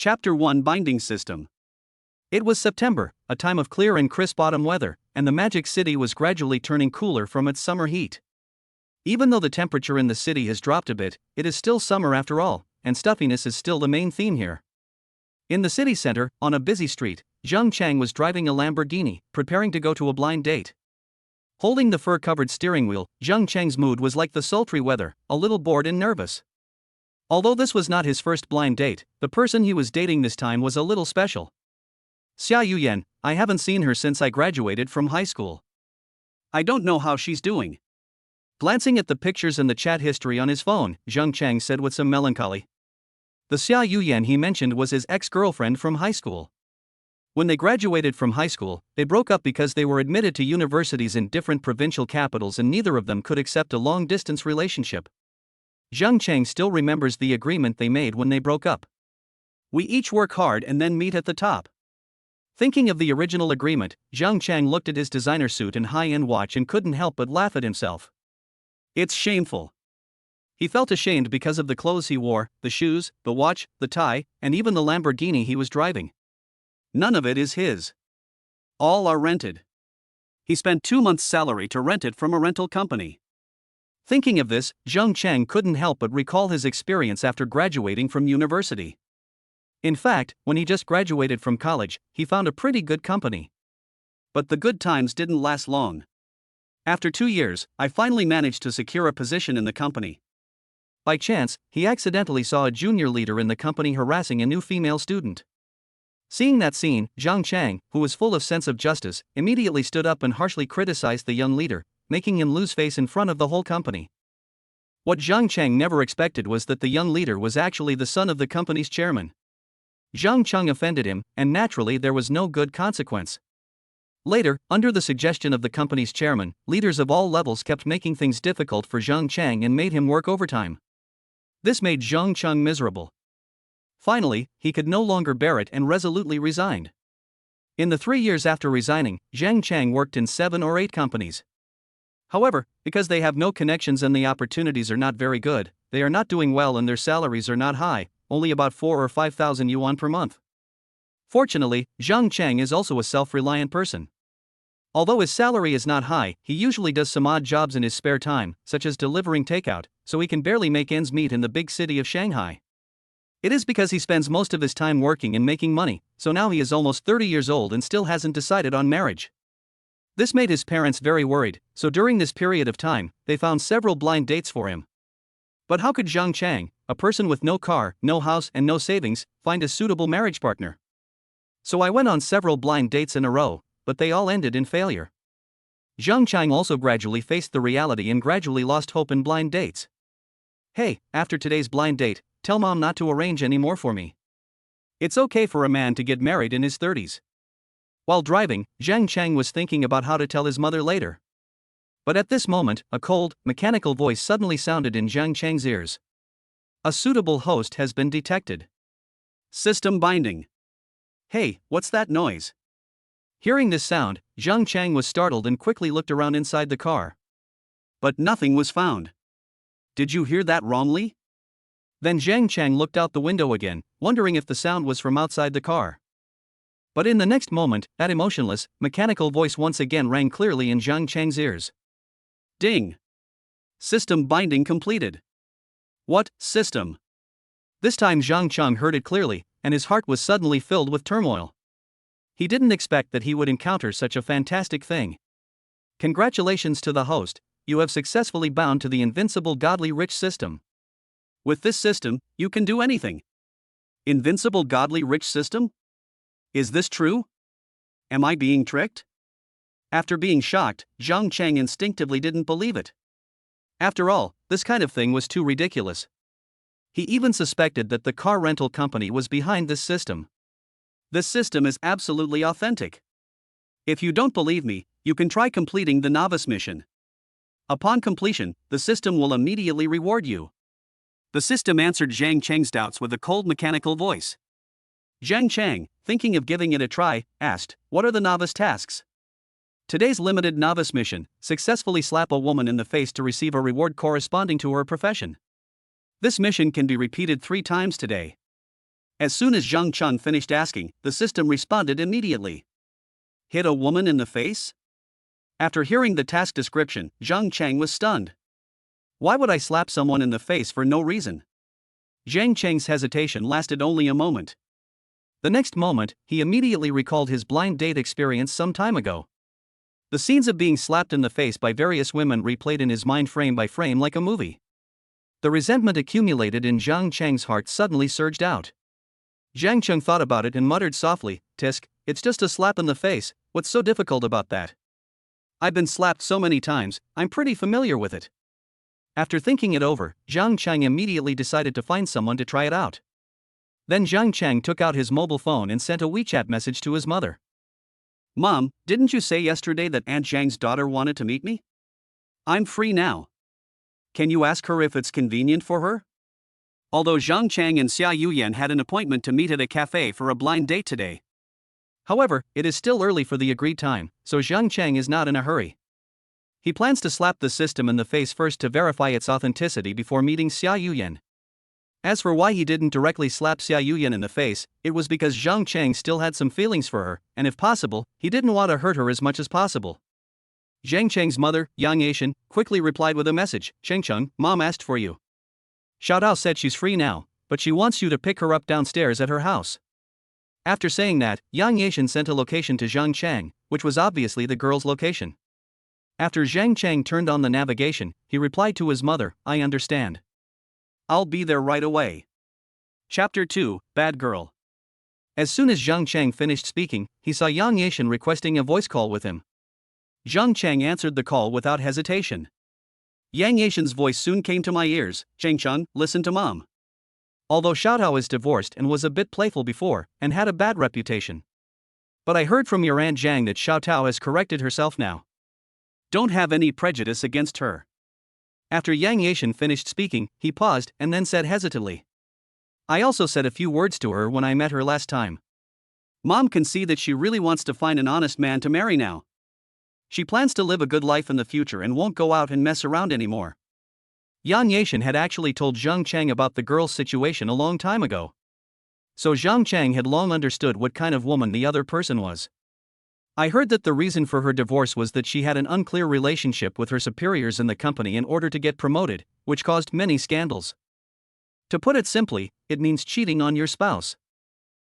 Chapter 1 Binding System. It was September, a time of clear and crisp autumn weather, and the Magic City was gradually turning cooler from its summer heat. Even though the temperature in the city has dropped a bit, it is still summer after all, and stuffiness is still the main theme here. In the city center, on a busy street, Zheng Chang was driving a Lamborghini, preparing to go to a blind date. Holding the fur-covered steering wheel, Zheng Chang's mood was like the sultry weather, a little bored and nervous. Although this was not his first blind date, the person he was dating this time was a little special. Xia Yuyan, I haven't seen her since I graduated from high school. I don't know how she's doing. Glancing at the pictures and the chat history on his phone, Zheng Chang said with some melancholy. The Xia Yuyan he mentioned was his ex-girlfriend from high school. When they graduated from high school, they broke up because they were admitted to universities in different provincial capitals and neither of them could accept a long-distance relationship. Zheng Chang still remembers the agreement they made when they broke up. We each work hard and then meet at the top. Thinking of the original agreement, Zheng Chang looked at his designer suit and high-end watch and couldn't help but laugh at himself. It's shameful. He felt ashamed because of the clothes he wore, the shoes, the watch, the tie, and even the Lamborghini he was driving. None of it is his. All are rented. He spent 2 months' salary to rent it from a rental company. Thinking of this, Zheng Chang couldn't help but recall his experience after graduating from university. In fact, when he just graduated from college, he found a pretty good company. But the good times didn't last long. After 2 years, I finally managed to secure a position in the company. By chance, he accidentally saw a junior leader in the company harassing a new female student. Seeing that scene, Zheng Chang, who was full of sense of justice, immediately stood up and harshly criticized the young leader, making him lose face in front of the whole company. What Zheng Chang never expected was that the young leader was actually the son of the company's chairman. Zheng Chang offended him, and naturally there was no good consequence. Later, under the suggestion of the company's chairman, leaders of all levels kept making things difficult for Zheng Chang and made him work overtime. This made Zheng Chang miserable. Finally, he could no longer bear it and resolutely resigned. In the 3 years after resigning, Zheng Chang worked in 7 or 8 companies. However, because they have no connections and the opportunities are not very good, they are not doing well and their salaries are not high, only about 4 or 5,000 yuan per month. Fortunately, Zheng Chang is also a self-reliant person. Although his salary is not high, he usually does some odd jobs in his spare time, such as delivering takeout, so he can barely make ends meet in the big city of Shanghai. It is because he spends most of his time working and making money, so now he is almost 30 years old and still hasn't decided on marriage. This made his parents very worried, so during this period of time, they found several blind dates for him. But how could Zheng Chang, a person with no car, no house and no savings, find a suitable marriage partner? So I went on several blind dates in a row, but they all ended in failure. Zheng Chang also gradually faced the reality and gradually lost hope in blind dates. Hey, after today's blind date, tell mom not to arrange any more for me. It's okay for a man to get married in his 30s. While driving, Zheng Chang was thinking about how to tell his mother later. But at this moment, a cold, mechanical voice suddenly sounded in Zheng Chang's ears. A suitable host has been detected. System binding. Hey, what's that noise? Hearing this sound, Zheng Chang was startled and quickly looked around inside the car. But nothing was found. Did you hear that wrongly? Then Zheng Chang looked out the window again, wondering if the sound was from outside the car. But in the next moment, that emotionless, mechanical voice once again rang clearly in Zheng Chang's ears. Ding! System binding completed. What system? This time Zheng Chang heard it clearly, and his heart was suddenly filled with turmoil. He didn't expect that he would encounter such a fantastic thing. Congratulations to the host, you have successfully bound to the invincible godly rich system. With this system, you can do anything. Invincible godly rich system? Is this true? Am I being tricked? After being shocked, Zheng Chang instinctively didn't believe it. After all, this kind of thing was too ridiculous. He even suspected that the car rental company was behind this system. This system is absolutely authentic. If you don't believe me, you can try completing the novice mission. Upon completion, the system will immediately reward you. The system answered Zheng Chang's doubts with a cold mechanical voice. Zheng Chang, thinking of giving it a try, asked, "What are the novice tasks?" Today's limited novice mission: successfully slap a woman in the face to receive a reward corresponding to her profession. This mission can be repeated 3 times today. As soon as Zhang Chun finished asking, the system responded immediately. Hit a woman in the face? After hearing the task description, Zhang Chang was stunned. Why would I slap someone in the face for no reason? Zhang Chang's hesitation lasted only a moment. The next moment, he immediately recalled his blind date experience some time ago. The scenes of being slapped in the face by various women replayed in his mind frame by frame like a movie. The resentment accumulated in Zhang Chang's heart suddenly surged out. Zhang Cheng thought about it and muttered softly, "Tisk, it's just a slap in the face, what's so difficult about that? I've been slapped so many times, I'm pretty familiar with it." After thinking it over, Zhang Cheng immediately decided to find someone to try it out. Then Zhang Cheng took out his mobile phone and sent a WeChat message to his mother. "Mom, didn't you say yesterday that Aunt Zhang's daughter wanted to meet me? I'm free now. Can you ask her if it's convenient for her?" Although Zhang Chang and Xia Yuyan had an appointment to meet at a cafe for a blind date today. However, it is still early for the agreed time, so Zhang Chang is not in a hurry. He plans to slap the system in the face first to verify its authenticity before meeting Xia Yuyan. As for why he didn't directly slap Xia Yuyan in the face, it was because Zhang Chang still had some feelings for her, and if possible, he didn't want to hurt her as much as possible. Zhang Chang's mother, Yang Yashan, quickly replied with a message, "Chengcheng, Mom asked for you. Xiaotao said she's free now, but she wants you to pick her up downstairs at her house." After saying that, Yang Yashan sent a location to Zhang Chang, which was obviously the girl's location. After Zhang Chang turned on the navigation, he replied to his mother, "I understand. I'll be there right away." Chapter 2, Bad Girl. As soon as Zhang Chang finished speaking, he saw Yang Yashan requesting a voice call with him. Zhang Chang answered the call without hesitation. Yang Yashan's voice soon came to my ears, "Chengchun, listen to Mom. Although Xiaotao is divorced and was a bit playful before, and had a bad reputation. But I heard from your Aunt Zhang that Xiaotao has corrected herself now. Don't have any prejudice against her." After Yang Yashan finished speaking, he paused and then said hesitantly, "I also said a few words to her when I met her last time. Mom can see that she really wants to find an honest man to marry now. She plans to live a good life in the future and won't go out and mess around anymore." Yang Yashan had actually told Zhang Chang about the girl's situation a long time ago. So Zhang Chang had long understood what kind of woman the other person was. "I heard that the reason for her divorce was that she had an unclear relationship with her superiors in the company in order to get promoted, which caused many scandals. To put it simply, it means cheating on your spouse."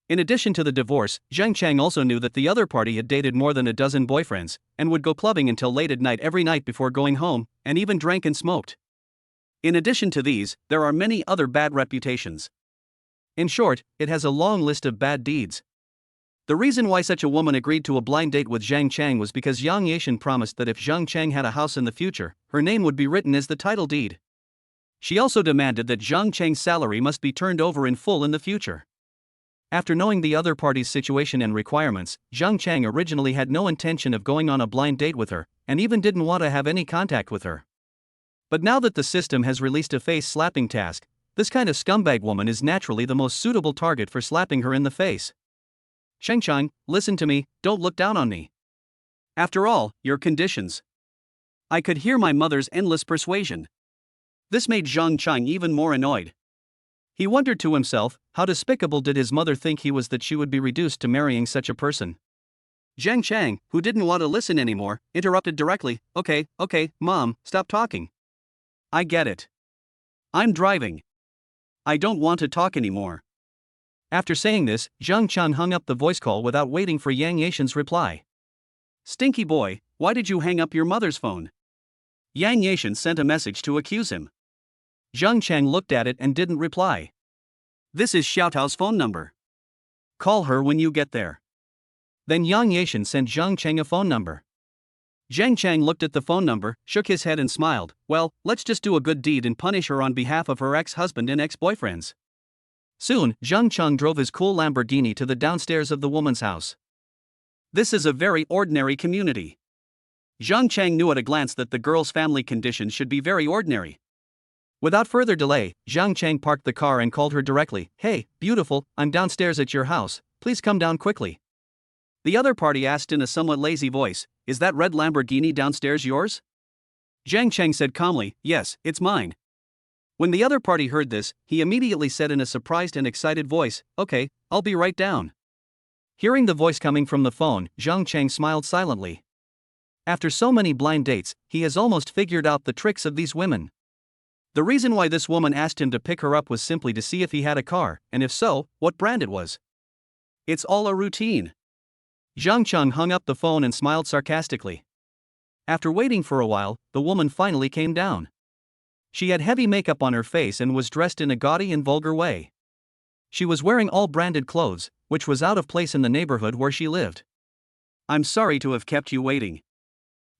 In addition to the divorce, Zhang Chang also knew that the other party had dated more than a dozen boyfriends, and would go clubbing until late at night every night before going home, and even drank and smoked. In addition to these, there are many other bad reputations. In short, it has a long list of bad deeds. The reason why such a woman agreed to a blind date with Zhang Chang was because Yang Yashan promised that if Zhang Chang had a house in the future, her name would be written as the title deed. She also demanded that Zhang Chang's salary must be turned over in full in the future. After knowing the other party's situation and requirements, Zhang Chang originally had no intention of going on a blind date with her, and even didn't want to have any contact with her. But now that the system has released a face-slapping task, this kind of scumbag woman is naturally the most suitable target for slapping her in the face. "Chengcheng, listen to me, don't look down on me. After all, your conditions." I could hear my mother's endless persuasion. This made Zhang Chang even more annoyed. He wondered to himself, how despicable did his mother think he was that she would be reduced to marrying such a person. Zhang Chang, who didn't want to listen anymore, interrupted directly, Okay, Mom, stop talking. I get it. I'm driving. I don't want to talk anymore." After saying this, Zhang Chang hung up the voice call without waiting for Yang Yashan's reply. "Stinky boy, why did you hang up your mother's phone?" Yang Yashan sent a message to accuse him. Zhang Chang looked at it and didn't reply. "This is Xiaotao's phone number. Call her when you get there." Then Yang Yashan sent Zhang Chang a phone number. Zhang Chang looked at the phone number, shook his head and smiled. "Well, let's just do a good deed and punish her on behalf of her ex-husband and ex-boyfriends." Soon, Zhang Chang drove his cool Lamborghini to the downstairs of the woman's house. This is a very ordinary community. Zhang Chang knew at a glance that the girl's family conditions should be very ordinary. Without further delay, Zhang Chang parked the car and called her directly. "Hey, beautiful, I'm downstairs at your house, please come down quickly." The other party asked in a somewhat lazy voice, "Is that red Lamborghini downstairs yours?" Zhang Chang said calmly, "Yes, it's mine." When the other party heard this, he immediately said in a surprised and excited voice, "Okay, I'll be right down." Hearing the voice coming from the phone, Zhang Cheng smiled silently. After so many blind dates, he has almost figured out the tricks of these women. The reason why this woman asked him to pick her up was simply to see if he had a car, and if so, what brand it was. It's all a routine. Zhang Cheng hung up the phone and smiled sarcastically. After waiting for a while, the woman finally came down. She had heavy makeup on her face and was dressed in a gaudy and vulgar way. She was wearing all branded clothes, which was out of place in the neighborhood where she lived. "I'm sorry to have kept you waiting."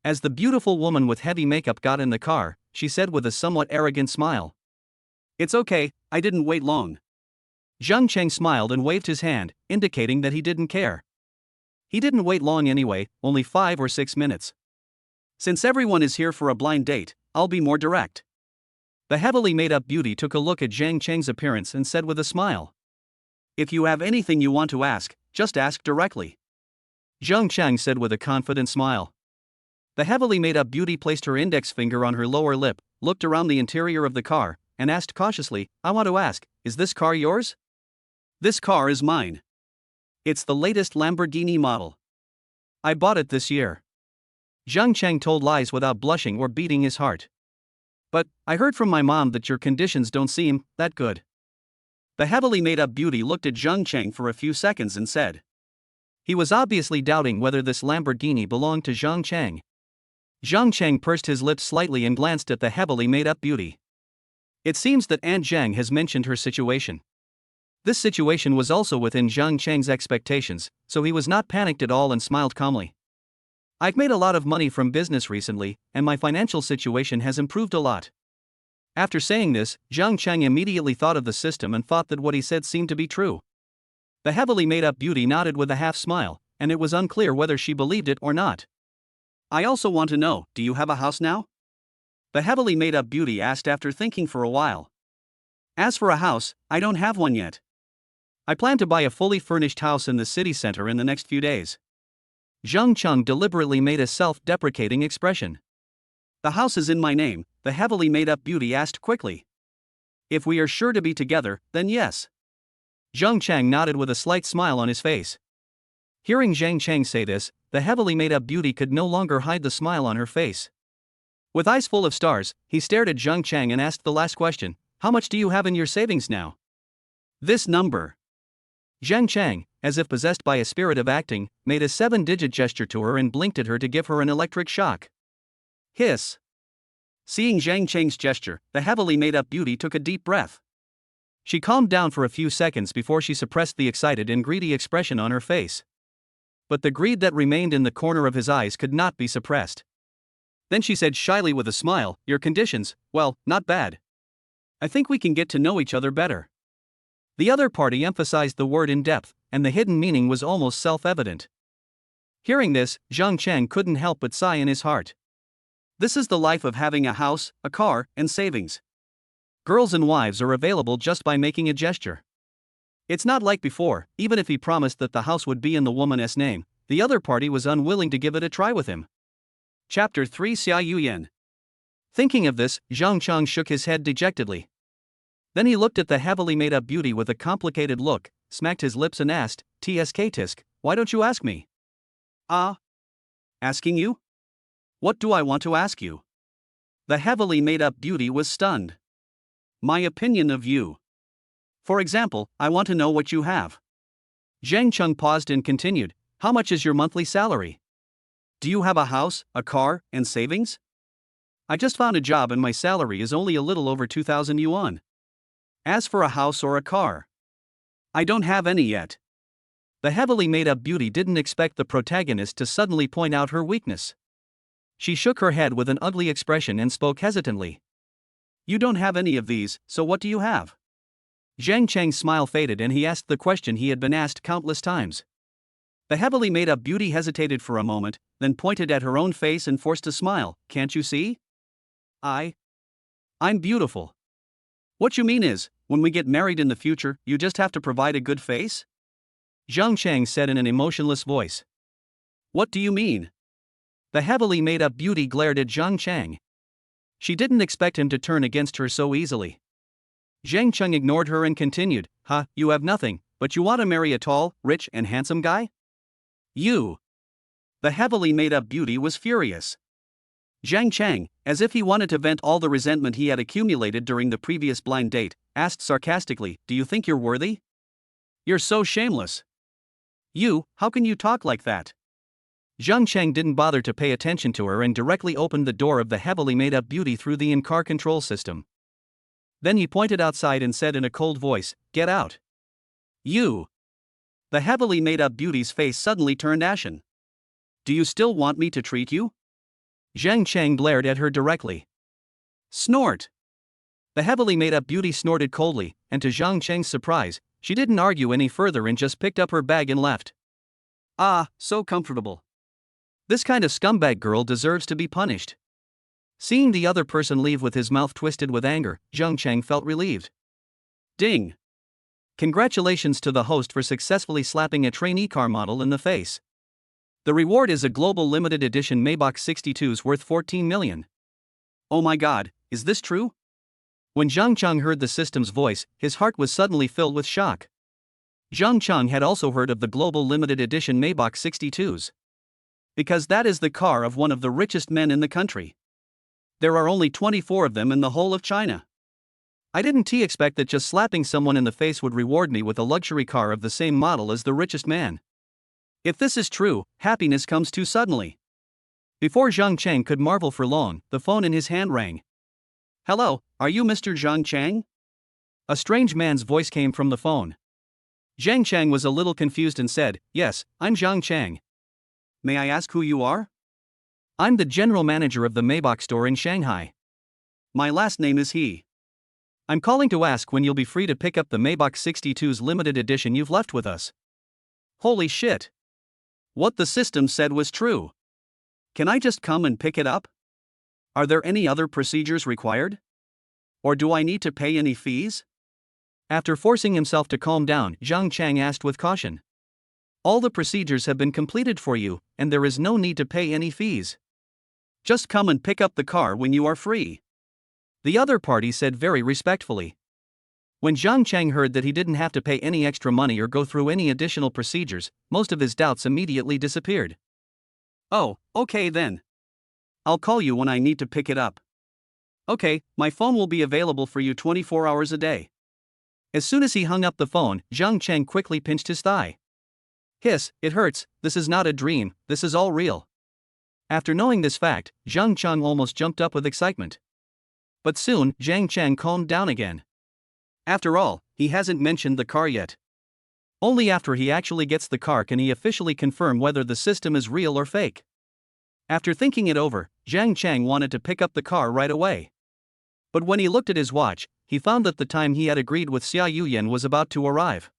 As the beautiful woman with heavy makeup got in the car, she said with a somewhat arrogant smile, "It's okay, I didn't wait long." Zhang Cheng smiled and waved his hand, indicating that he didn't care. He didn't wait long anyway, only 5 or 6 minutes. "Since everyone is here for a blind date, I'll be more direct." The heavily made-up beauty took a look at Zhang Cheng's appearance and said with a smile, "If you have anything you want to ask, just ask directly." Zhang Cheng said with a confident smile. The heavily made-up beauty placed her index finger on her lower lip, looked around the interior of the car, and asked cautiously, "I want to ask, is this car yours?" "This car is mine. It's the latest Lamborghini model. I bought it this year." Zhang Cheng told lies without blushing or beating his heart. "But I heard from my mom that your conditions don't seem that good." The heavily made-up beauty looked at Zhang Cheng for a few seconds and said. He was obviously doubting whether this Lamborghini belonged to Zhang Cheng. Zhang Cheng pursed his lips slightly and glanced at the heavily made-up beauty. It seems that Aunt Zhang has mentioned her situation. This situation was also within Zhang Cheng's expectations, so he was not panicked at all and smiled calmly. "I've made a lot of money from business recently, and my financial situation has improved a lot." After saying this, Zhang Cheng immediately thought of the system and thought that what he said seemed to be true. The heavily made-up beauty nodded with a half smile, and it was unclear whether she believed it or not. "I also want to know, do you have a house now?" The heavily made-up beauty asked after thinking for a while. "As for a house, I don't have one yet. I plan to buy a fully furnished house in the city center in the next few days." Zhang Cheng deliberately made a self-deprecating expression. "The house is in my name," the heavily made-up beauty asked quickly. "If we are sure to be together, then yes." Zhang Cheng nodded with a slight smile on his face. Hearing Zhang Cheng say this, the heavily made-up beauty could no longer hide the smile on her face. With eyes full of stars, he stared at Zhang Cheng and asked the last question, "How much do you have in your savings now?" "This number." Zhang Cheng, as if possessed by a spirit of acting, made a 7-digit gesture to her and blinked at her to give her an electric shock. Hiss. Seeing Zhang Cheng's gesture, the heavily made-up beauty took a deep breath. She calmed down for a few seconds before she suppressed the excited and greedy expression on her face. But the greed that remained in the corner of his eyes could not be suppressed. Then she said shyly with a smile, "Your conditions, well, not bad. I think we can get to know each other better." The other party emphasized the word in depth, and the hidden meaning was almost self-evident. Hearing this, Zhang Cheng couldn't help but sigh in his heart. This is the life of having a house, a car, and savings. Girls and wives are available just by making a gesture. It's not like before. Even if he promised that the house would be in the woman's name, the other party was unwilling to give it a try with him. Chapter 3 Xia Yuyan. Thinking of this, Zhang Cheng shook his head dejectedly. Then he looked at the heavily made-up beauty with a complicated look, smacked his lips and asked, "Tisk, why don't you ask me?" Asking you? What do I want to ask you?" The heavily made-up beauty was stunned. "My opinion of you. For example, I want to know what you have." Zhang Cheng paused and continued, "How much is your monthly salary? Do you have a house, a car, and savings?" "I just found a job and my salary is only a little over 2,000 yuan. As for a house or a car, I don't have any yet." The heavily made-up beauty didn't expect the protagonist to suddenly point out her weakness. She shook her head with an ugly expression and spoke hesitantly. "You don't have any of these, so what do you have?" Zhang Cheng's smile faded and he asked the question he had been asked countless times. The heavily made-up beauty hesitated for a moment, then pointed at her own face and forced a smile. "Can't you see? I'm beautiful. What you mean is, when we get married in the future, you just have to provide a good face?" Zhang Cheng said in an emotionless voice. "What do you mean?" The heavily made-up beauty glared at Zhang Cheng. She didn't expect him to turn against her so easily. Zhang Cheng ignored her and continued, you have nothing, but you want to marry a tall, rich, and handsome guy? You. The heavily made-up beauty was furious. Zhang Cheng, as if he wanted to vent all the resentment he had accumulated during the previous blind date, asked sarcastically, do you think you're worthy? You're so shameless. How can you talk like that? Zhang Cheng didn't bother to pay attention to her and directly opened the door of the heavily made-up beauty through the in-car control system. Then he pointed outside and said in a cold voice, get out. You. The heavily made-up beauty's face suddenly turned ashen. Do you still want me to treat you? Zhang Cheng glared at her directly. Snort. The heavily made-up beauty snorted coldly, and to Zhang Cheng's surprise, she didn't argue any further and just picked up her bag and left. Ah, so comfortable. This kind of scumbag girl deserves to be punished. Seeing the other person leave with his mouth twisted with anger, Zhang Cheng felt relieved. Ding! Congratulations to the host for successfully slapping a trainee car model in the face. The reward is a global limited edition Maybach 62s worth 14 million. Oh my god, is this true? When Zhang Cheng heard the system's voice, his heart was suddenly filled with shock. Zhang Cheng had also heard of the global limited edition Maybach 62s. Because that is the car of one of the richest men in the country. There are only 24 of them in the whole of China. I didn't expect that just slapping someone in the face would reward me with a luxury car of the same model as the richest man. If this is true, happiness comes too suddenly. Before Zhang Cheng could marvel for long, the phone in his hand rang. Hello, are you Mr. Zhang Cheng? A strange man's voice came from the phone. Zhang Cheng was a little confused and said, yes, I'm Zhang Cheng. May I ask who you are? I'm the general manager of the Maybach store in Shanghai. My last name is He. I'm calling to ask when you'll be free to pick up the Maybach 62's limited edition you've left with us. Holy shit. What the system said was true. Can I just come and pick it up? Are there any other procedures required? Or do I need to pay any fees? After forcing himself to calm down, Zhang Cheng asked with caution. All the procedures have been completed for you, and there is no need to pay any fees. Just come and pick up the car when you are free. The other party said very respectfully. When Zhang Cheng heard that he didn't have to pay any extra money or go through any additional procedures, most of his doubts immediately disappeared. Oh, okay then. I'll call you when I need to pick it up. Okay, my phone will be available for you 24 hours a day. As soon as he hung up the phone, Zhang Cheng quickly pinched his thigh. Hiss, it hurts, this is not a dream, this is all real. After knowing this fact, Zhang Cheng almost jumped up with excitement. But soon, Zhang Cheng calmed down again. After all, he hasn't mentioned the car yet. Only after he actually gets the car can he officially confirm whether the system is real or fake. After thinking it over, Zhang Cheng wanted to pick up the car right away. But when he looked at his watch, he found that the time he had agreed with Xia Yuyan was about to arrive.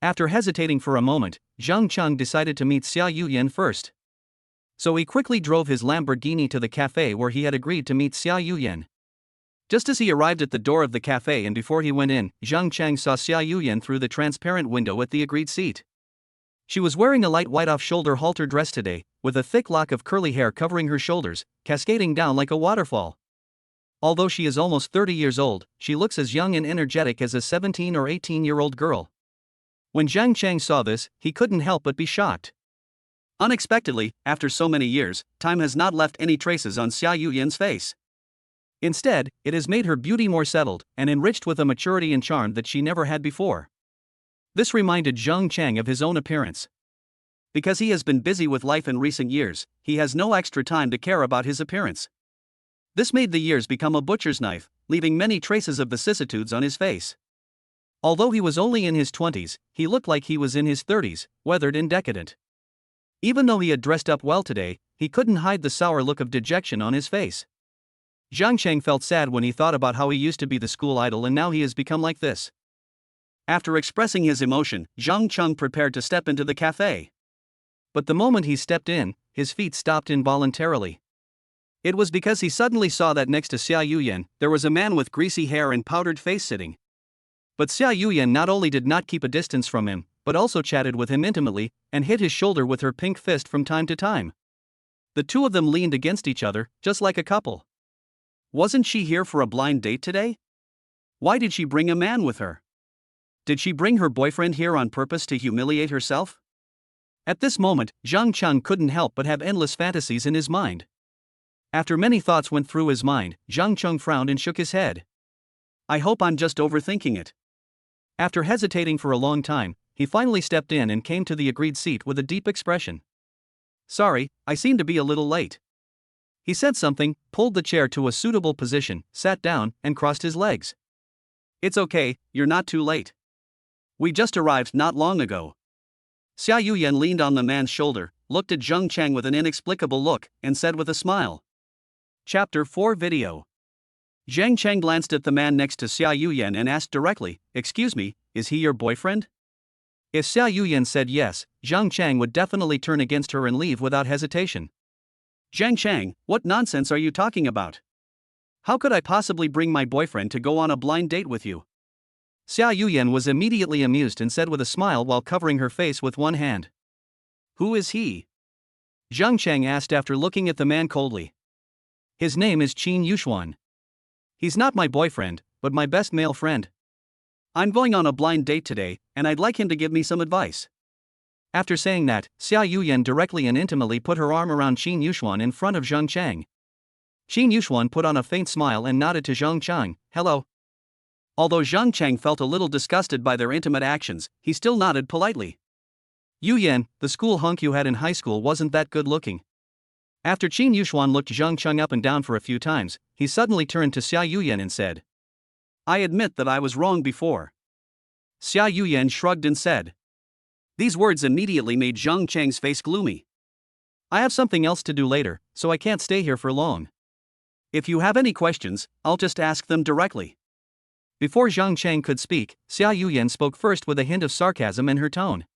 After hesitating for a moment, Zhang Cheng decided to meet Xia Yuyan first. So he quickly drove his Lamborghini to the cafe where he had agreed to meet Xia Yuyan. Just as he arrived at the door of the cafe and before he went in, Zhang Cheng saw Xia Yuyan through the transparent window at the agreed seat. She was wearing a light white off-shoulder halter dress today, with a thick lock of curly hair covering her shoulders, cascading down like a waterfall. Although she is almost 30 years old, she looks as young and energetic as a 17 or 18-year-old girl. When Zhang Cheng saw this, he couldn't help but be shocked. Unexpectedly, after so many years, time has not left any traces on Xia Yuyan's face. Instead, it has made her beauty more settled, and enriched with a maturity and charm that she never had before. This reminded Zhang Cheng of his own appearance. Because he has been busy with life in recent years, he has no extra time to care about his appearance. This made the years become a butcher's knife, leaving many traces of vicissitudes on his face. Although he was only in his 20s, he looked like he was in his 30s, weathered and decadent. Even though he had dressed up well today, he couldn't hide the sour look of dejection on his face. Zhang Cheng felt sad when he thought about how he used to be the school idol and now he has become like this. After expressing his emotion, Zhang Cheng prepared to step into the cafe. But the moment he stepped in, his feet stopped involuntarily. It was because he suddenly saw that next to Xia Yuyan, there was a man with greasy hair and powdered face sitting. But Xia Yuyan not only did not keep a distance from him, but also chatted with him intimately, and hit his shoulder with her pink fist from time to time. The two of them leaned against each other, just like a couple. Wasn't she here for a blind date today? Why did she bring a man with her? Did she bring her boyfriend here on purpose to humiliate herself? At this moment, Zhang Cheng couldn't help but have endless fantasies in his mind. After many thoughts went through his mind, Zhang Cheng frowned and shook his head. I hope I'm just overthinking it. After hesitating for a long time, he finally stepped in and came to the agreed seat with a deep expression. Sorry, I seem to be a little late. He said something, pulled the chair to a suitable position, sat down, and crossed his legs. It's okay, you're not too late. We just arrived not long ago. Xia Yuyan leaned on the man's shoulder, looked at Zhang Cheng with an inexplicable look, and said with a smile. Chapter 4 Video. Zhang Cheng glanced at the man next to Xia Yuyan and asked directly, Excuse me, is he your boyfriend? If Xia Yuyan said yes, Zhang Cheng would definitely turn against her and leave without hesitation. Zhang Cheng, what nonsense are you talking about? How could I possibly bring my boyfriend to go on a blind date with you? Xia Yuyan was immediately amused and said with a smile while covering her face with one hand. Who is he? Zhang Cheng asked after looking at the man coldly. His name is Qin Yuxuan. He's not my boyfriend, but my best male friend. I'm going on a blind date today, and I'd like him to give me some advice. After saying that, Xia Yuyan directly and intimately put her arm around Qin Yuxuan in front of Zhang Cheng. Qin Yuxuan put on a faint smile and nodded to Zhang Cheng, hello. Although Zhang Cheng felt a little disgusted by their intimate actions, he still nodded politely. Yuyan, the school hunk you had in high school wasn't that good looking. After Qin Yuxuan looked Zhang Cheng up and down for a few times, he suddenly turned to Xia Yuyan and said. I admit that I was wrong before. Xia Yuyan shrugged and said. These words immediately made Zhang Cheng's face gloomy. I have something else to do later, so I can't stay here for long. If you have any questions, I'll just ask them directly. Before Zhang Cheng could speak, Xia Yuyan spoke first with a hint of sarcasm in her tone.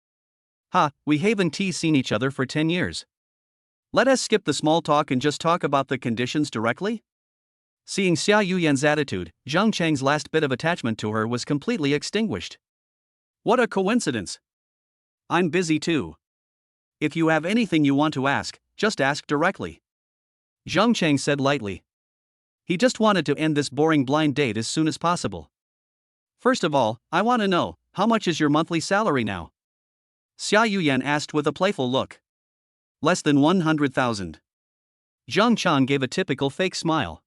Ha, we haven't seen each other for 10 years. Let us skip the small talk and just talk about the conditions directly? Seeing Xia Yuyan's attitude, Zhang Cheng's last bit of attachment to her was completely extinguished. What a coincidence. I'm busy too. If you have anything you want to ask, just ask directly. Zhang Cheng said lightly. He just wanted to end this boring blind date as soon as possible. First of all, I want to know, how much is your monthly salary now? Xia Yuyan asked with a playful look. Less than 100,000. Zhang Cheng gave a typical fake smile.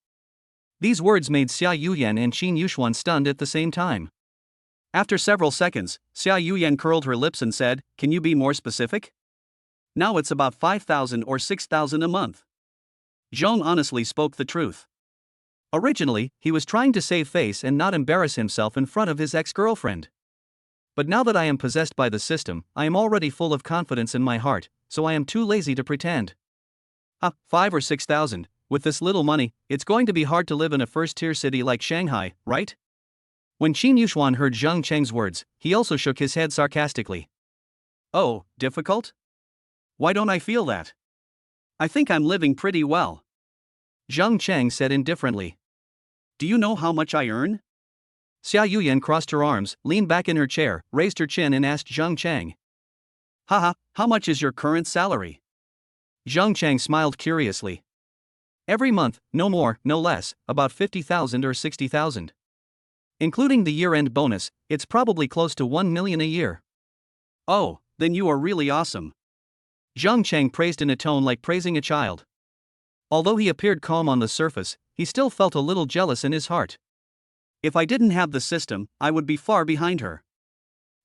These words made Xia Yuyan and Qin Yuxuan stunned at the same time. After several seconds, Xia Yuyan curled her lips and said, Can you be more specific? Now it's about 5,000 or 6,000 a month. Zhang honestly spoke the truth. Originally, he was trying to save face and not embarrass himself in front of his ex-girlfriend. But now that I am possessed by the system, I am already full of confidence in my heart, so I am too lazy to pretend. 5 or 6,000, with this little money, it's going to be hard to live in a first-tier city like Shanghai, right? When Qin Yuxuan heard Zhang Cheng's words, he also shook his head sarcastically. Oh, difficult? Why don't I feel that? I think I'm living pretty well. Zhang Cheng said indifferently. Do you know how much I earn? Xia Yuyan crossed her arms, leaned back in her chair, raised her chin and asked Zhang Cheng. Haha, how much is your current salary? Zhang Cheng smiled curiously. Every month, no more, no less, about 50,000 or 60,000. Including the year-end bonus, it's probably close to 1 million a year. Oh, then you are really awesome. Zhang Cheng praised in a tone like praising a child. Although he appeared calm on the surface, he still felt a little jealous in his heart. If I didn't have the system, I would be far behind her.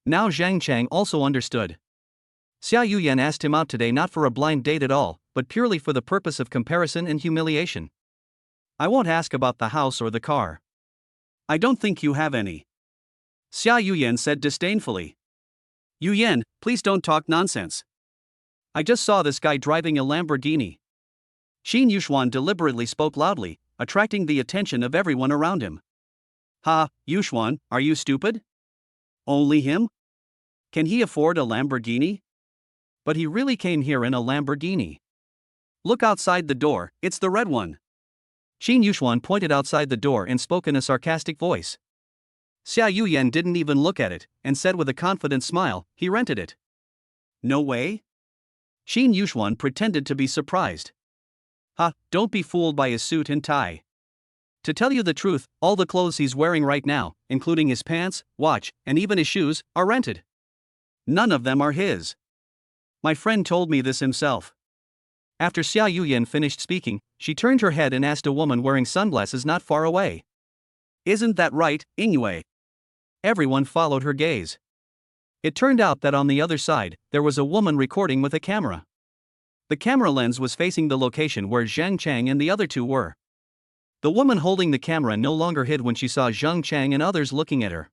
Now Zhang Cheng also understood. Xia Yuyan asked him out today not for a blind date at all, but purely for the purpose of comparison and humiliation. I won't ask about the house or the car. I don't think you have any. Xia Yuyan said disdainfully. Yuyan, please don't talk nonsense. I just saw this guy driving a Lamborghini. Qin Yuxuan deliberately spoke loudly, attracting the attention of everyone around him. Ha, Yuxuan, are you stupid? Only him? Can he afford a Lamborghini? But he really came here in a Lamborghini. Look outside the door, it's the red one. Qin Yuxuan pointed outside the door and spoke in a sarcastic voice. Xia Yuyan didn't even look at it, and said with a confident smile, he rented it. No way? Qin Yuxuan pretended to be surprised. Ha, don't be fooled by his suit and tie. To tell you the truth, all the clothes he's wearing right now, including his pants, watch, and even his shoes, are rented. None of them are his. My friend told me this himself. After Xia Yuyan finished speaking, she turned her head and asked a woman wearing sunglasses not far away. Isn't that right, Ingyue? Everyone followed her gaze. It turned out that on the other side, there was a woman recording with a camera. The camera lens was facing the location where Zhang Chang and the other two were. The woman holding the camera no longer hid when she saw Zhang Chang and others looking at her.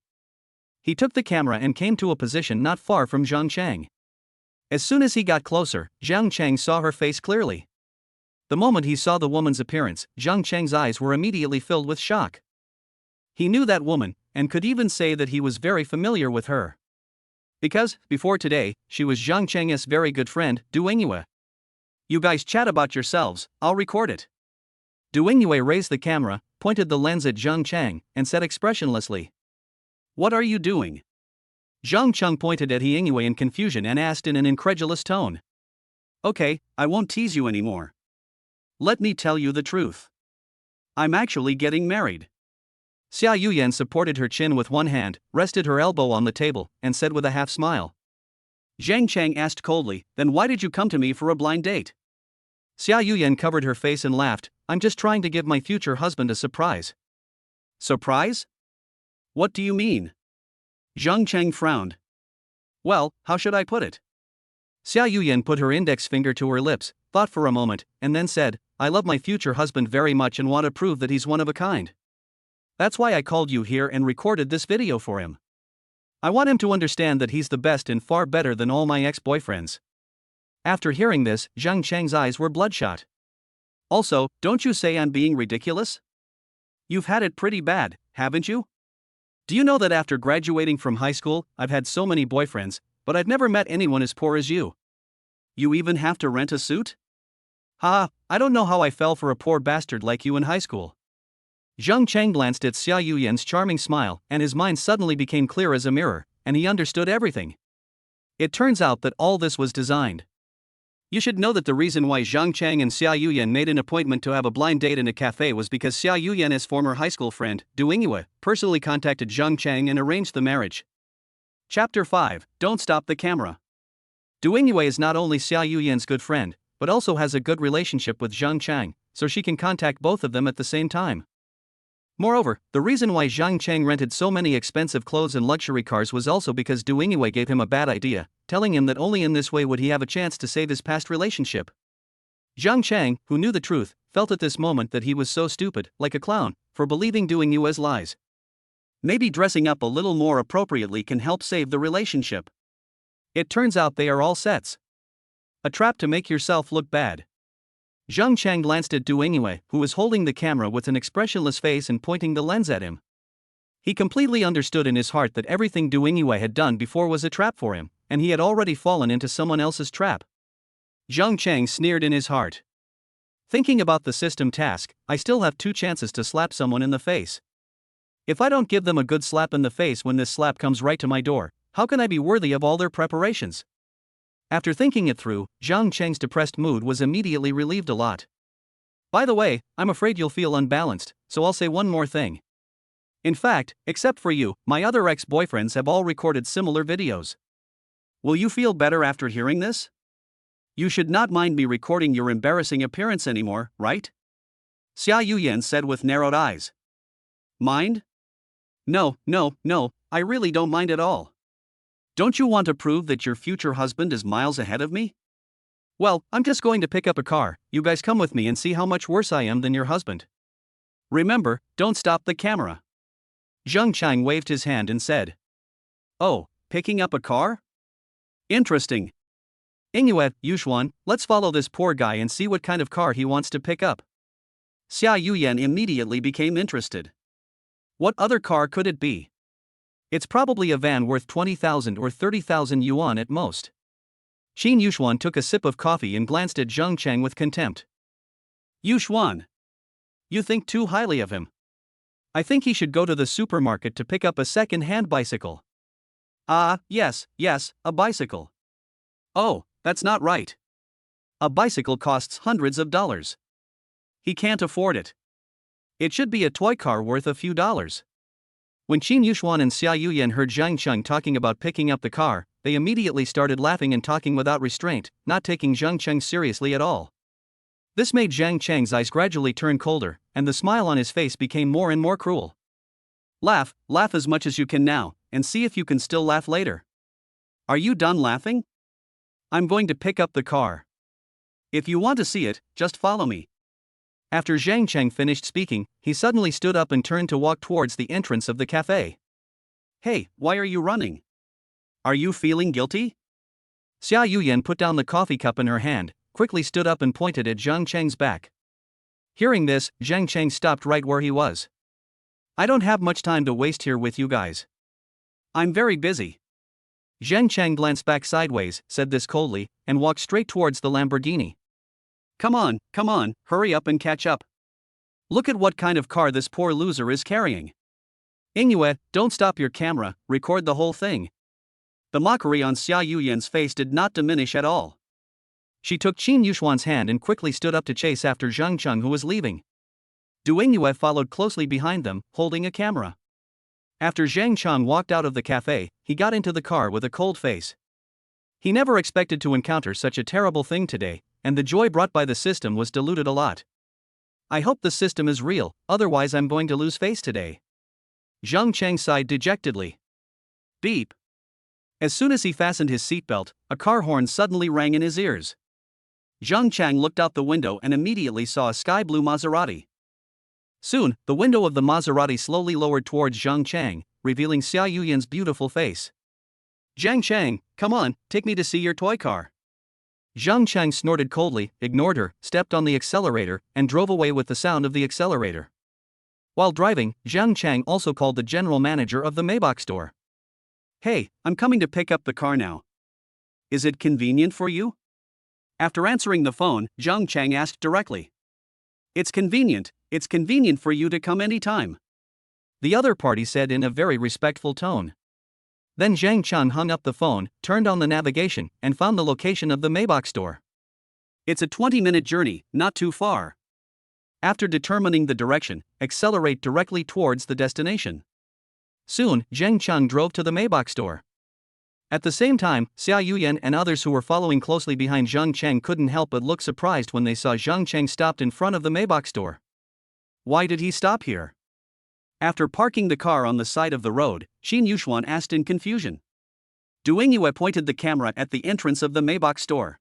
He took the camera and came to a position not far from Zhang Chang. As soon as he got closer, Zhang Chang saw her face clearly. The moment he saw the woman's appearance, Zhang Chang's eyes were immediately filled with shock. He knew that woman, and could even say that he was very familiar with her. Because, before today, she was Zhang Chang's very good friend, Du Yingyue. You guys chat about yourselves, I'll record it. Du Yingyue raised the camera, pointed the lens at Zhang Chang, and said expressionlessly, "What are you doing?" Zhang Chang pointed at Yingyue in confusion and asked in an incredulous tone. Okay, I won't tease you anymore. Let me tell you the truth. I'm actually getting married. Xia Yuyan supported her chin with one hand, rested her elbow on the table, and said with a half smile. Zhang Chang asked coldly, then why did you come to me for a blind date? Xia Yuyan covered her face and laughed, I'm just trying to give my future husband a surprise. Surprise? What do you mean? Zhang Chang frowned. Well, how should I put it? Xia Yuyan put her index finger to her lips, thought for a moment, and then said, I love my future husband very much and want to prove that he's one of a kind. That's why I called you here and recorded this video for him. I want him to understand that he's the best and far better than all my ex-boyfriends. After hearing this, Zhang Chang's eyes were bloodshot. Also, don't you say I'm being ridiculous? You've had it pretty bad, haven't you? Do you know that after graduating from high school, I've had so many boyfriends, but I've never met anyone as poor as you. You even have to rent a suit? I don't know how I fell for a poor bastard like you in high school. Zhang Chang glanced at Xia Yuyan's charming smile, and his mind suddenly became clear as a mirror, and he understood everything. It turns out that all this was designed. You should know that the reason why Zhang Chang and Xia Yuyan made an appointment to have a blind date in a cafe was because Xia Yuyan's former high school friend, Du Yingyue, personally contacted Zhang Chang and arranged the marriage. Chapter 5, Don't Stop the Camera. Du Yingyue is not only Xia Yuyan's good friend, but also has a good relationship with Zhang Chang, so she can contact both of them at the same time. Moreover, the reason why Zhang Chang rented so many expensive clothes and luxury cars was also because Du Yingyue gave him a bad idea, telling him that only in this way would he have a chance to save his past relationship. Zhang Chang, who knew the truth, felt at this moment that he was so stupid, like a clown, for believing Du Yingyue's lies. Maybe dressing up a little more appropriately can help save the relationship. It turns out they are all sets. A trap to make yourself look bad. Zhang Chang glanced at Du Yingyue, who was holding the camera with an expressionless face and pointing the lens at him. He completely understood in his heart that everything Du Yingyue had done before was a trap for him, and he had already fallen into someone else's trap. Zhang Chang sneered in his heart. Thinking about the system task, I still have 2 chances to slap someone in the face. If I don't give them a good slap in the face when this slap comes right to my door, how can I be worthy of all their preparations? After thinking it through, Zhang Chang's depressed mood was immediately relieved a lot. By the way, I'm afraid you'll feel unbalanced, so I'll say one more thing. In fact, except for you, my other ex-boyfriends have all recorded similar videos. Will you feel better after hearing this? You should not mind me recording your embarrassing appearance anymore, right? Xia Yuyan said with narrowed eyes. Mind? No, I really don't mind at all. Don't you want to prove that your future husband is miles ahead of me? Well, I'm just going to pick up a car, you guys come with me and see how much worse I am than your husband. Remember, don't stop the camera. Zhang Chang waved his hand and said. Oh, picking up a car? Interesting. Ingyue, Yuxuan, let's follow this poor guy and see what kind of car he wants to pick up. Xia Yuyan immediately became interested. What other car could it be? It's probably a van worth 20,000 or 30,000 yuan at most. Qin Yuxuan took a sip of coffee and glanced at Zhang Chang with contempt. Yuxuan. You think too highly of him. I think he should go to the supermarket to pick up a second-hand bicycle. Yes, a bicycle. Oh, that's not right. A bicycle costs hundreds of dollars. He can't afford it. It should be a toy car worth a few dollars. When Qin Yuxuan and Xia Yuyan heard Zhang Cheng talking about picking up the car, they immediately started laughing and talking without restraint, not taking Zhang Cheng seriously at all. This made Zhang Cheng's eyes gradually turn colder, and the smile on his face became more and more cruel. Laugh as much as you can now, and see if you can still laugh later. Are you done laughing? I'm going to pick up the car. If you want to see it, just follow me. After Zhang Cheng finished speaking, he suddenly stood up and turned to walk towards the entrance of the cafe. Hey, why are you running? Are you feeling guilty? Xia Yuyan put down the coffee cup in her hand, quickly stood up and pointed at Zhang Cheng's back. Hearing this, Zhang Cheng stopped right where he was. I don't have much time to waste here with you guys. I'm very busy. Zhang Cheng glanced back sideways, said this coldly, and walked straight towards the Lamborghini. Come on, hurry up and catch up. Look at what kind of car this poor loser is carrying. Ingyue, don't stop your camera, record the whole thing. The mockery on Xia Yuyan's face did not diminish at all. She took Qin Yuxuan's hand and quickly stood up to chase after Zhang Cheng, who was leaving. Du Ingyue followed closely behind them, holding a camera. After Zhang Cheng walked out of the cafe, he got into the car with a cold face. He never expected to encounter such a terrible thing today, and the joy brought by the system was diluted a lot. I hope the system is real, otherwise I'm going to lose face today. Zhang Cheng sighed dejectedly. Beep. As soon as he fastened his seatbelt, a car horn suddenly rang in his ears. Zhang Cheng looked out the window and immediately saw a sky-blue Maserati. Soon, the window of the Maserati slowly lowered towards Zhang Cheng, revealing Xia Yuyan's beautiful face. Zhang Cheng, come on, take me to see your toy car. Zhang Cheng snorted coldly, ignored her, stepped on the accelerator, and drove away with the sound of the accelerator. While driving, Zhang Cheng also called the general manager of the Maybach store. Hey, I'm coming to pick up the car now. Is it convenient for you? After answering the phone, Zhang Cheng asked directly. It's convenient for you to come anytime. The other party said in a very respectful tone. Then Zhang Cheng hung up the phone, turned on the navigation, and found the location of the Maybach store. It's a 20-minute journey, not too far. After determining the direction, accelerate directly towards the destination. Soon, Zhang Cheng drove to the Maybach store. At the same time, Xia Yuyan and others who were following closely behind Zhang Cheng couldn't help but look surprised when they saw Zhang Cheng stopped in front of the Maybach store. Why did he stop here? After parking the car on the side of the road, Qin Yuxuan asked in confusion. Du Ingyue pointed the camera at the entrance of the Maybach store.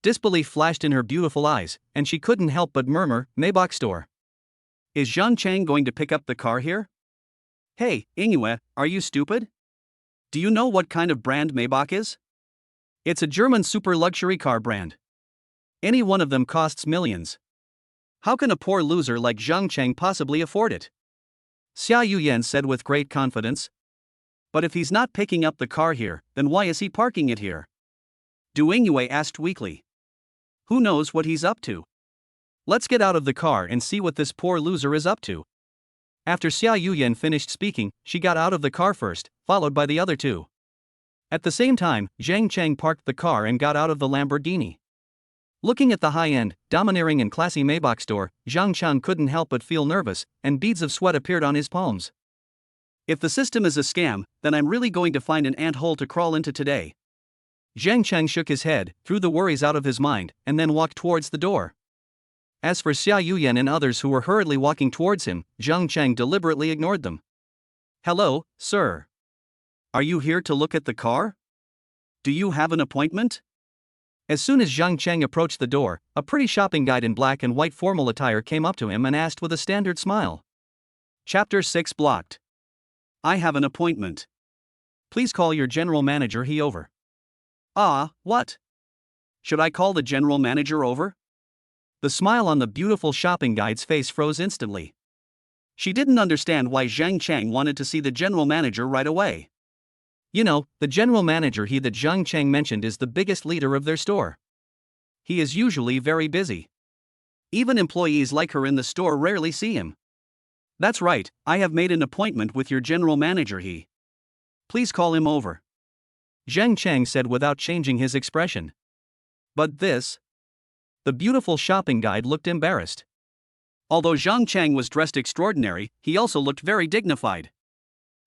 Disbelief flashed in her beautiful eyes, and she couldn't help but murmur, Maybach store. Is Zhang Cheng going to pick up the car here? Hey, Ingyue, are you stupid? Do you know what kind of brand Maybach is? It's a German super luxury car brand. Any one of them costs millions. How can a poor loser like Zhang Cheng possibly afford it? Xia Yuyan said with great confidence. But if he's not picking up the car here, then why is he parking it here? Du Ingyue asked weakly. Who knows what he's up to? Let's get out of the car and see what this poor loser is up to. After Xia Yuyan finished speaking, she got out of the car first, followed by the other two. At the same time, Zhang Cheng parked the car and got out of the Lamborghini. Looking at the high-end, domineering and classy Maybach store, Zhang Cheng couldn't help but feel nervous, and beads of sweat appeared on his palms. If the system is a scam, then I'm really going to find an ant-hole to crawl into today. Zhang Cheng shook his head, threw the worries out of his mind, and then walked towards the door. As for Xia Yuyan and others who were hurriedly walking towards him, Zhang Cheng deliberately ignored them. Hello, sir. Are you here to look at the car? Do you have an appointment? As soon as Zhang Cheng approached the door, a pretty shopping guide in black and white formal attire came up to him and asked with a standard smile. Chapter 6 blocked. I have an appointment. Please call your general manager over. Ah, what? Should I call the general manager over? The smile on the beautiful shopping guide's face froze instantly. She didn't understand why Zhang Cheng wanted to see the general manager right away. You know, the general manager that Zhang Cheng mentioned is the biggest leader of their store. He is usually very busy. Even employees like her in the store rarely see him. That's right, I have made an appointment with your general manager. Please call him over. Zhang Cheng said without changing his expression. But this? The beautiful shopping guide looked embarrassed. Although Zhang Chang was dressed extraordinary, he also looked very dignified.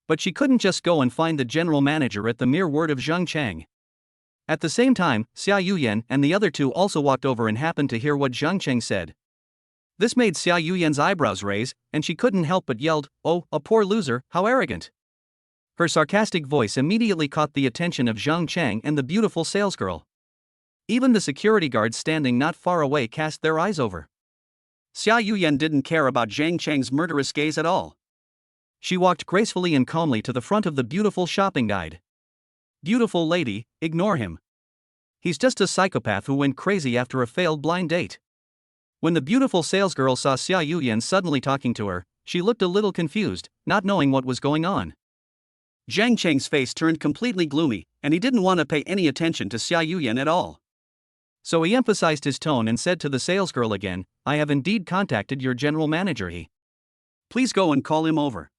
But she couldn't just go and find the general manager at the mere word of Zhang Chang. At the same time, Xia Yuyan and the other two also walked over and happened to hear what Zhang Chang said. This made Xia Yuyan's eyebrows raise, and she couldn't help but yelled, "Oh, a poor loser, how arrogant." Her sarcastic voice immediately caught the attention of Zhang Chang and the beautiful salesgirl. Even the security guards standing not far away cast their eyes over. Xia Yuyan didn't care about Zhang Chang's murderous gaze at all. She walked gracefully and calmly to the front of the beautiful shopping guide. "Beautiful lady, ignore him. He's just a psychopath who went crazy after a failed blind date." When the beautiful salesgirl saw Xia Yuyan suddenly talking to her, she looked a little confused, not knowing what was going on. Zhang Cheng's face turned completely gloomy, and he didn't want to pay any attention to Xia Yuyan at all. So he emphasized his tone and said to the salesgirl again, "I have indeed contacted your general manager. Please go and call him over."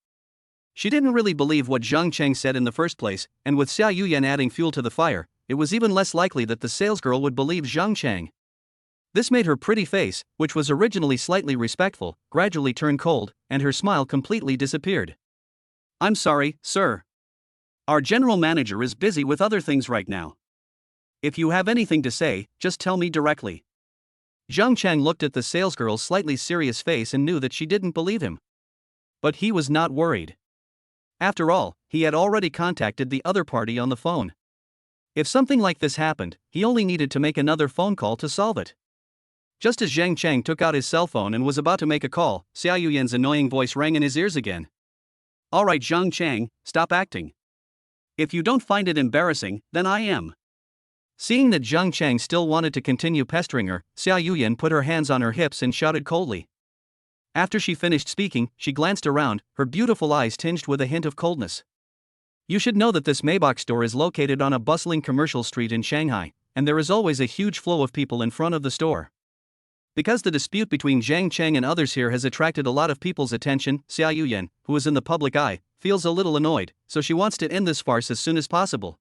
She didn't really believe what Zhang Cheng said in the first place, and with Xia Yuyan adding fuel to the fire, it was even less likely that the salesgirl would believe Zhang Cheng. This made her pretty face, which was originally slightly respectful, gradually turn cold, and her smile completely disappeared. "I'm sorry, sir. Our general manager is busy with other things right now. If you have anything to say, just tell me directly." Zhang Cheng looked at the salesgirl's slightly serious face and knew that she didn't believe him. But he was not worried. After all, he had already contacted the other party on the phone. If something like this happened, he only needed to make another phone call to solve it. Just as Zhang Cheng took out his cell phone and was about to make a call, Xia Yuyan's annoying voice rang in his ears again. "All right, Zhang Cheng, stop acting. If you don't find it embarrassing, then I am." Seeing that Zhang Cheng still wanted to continue pestering her, Xia Yuyan put her hands on her hips and shouted coldly. After she finished speaking, she glanced around, her beautiful eyes tinged with a hint of coldness. "You should know that this Maybach store is located on a bustling commercial street in Shanghai, and there is always a huge flow of people in front of the store. Because the dispute between Zhang Cheng and others here has attracted a lot of people's attention, Xia Yuyan, who is in the public eye, feels a little annoyed, so she wants to end this farce as soon as possible."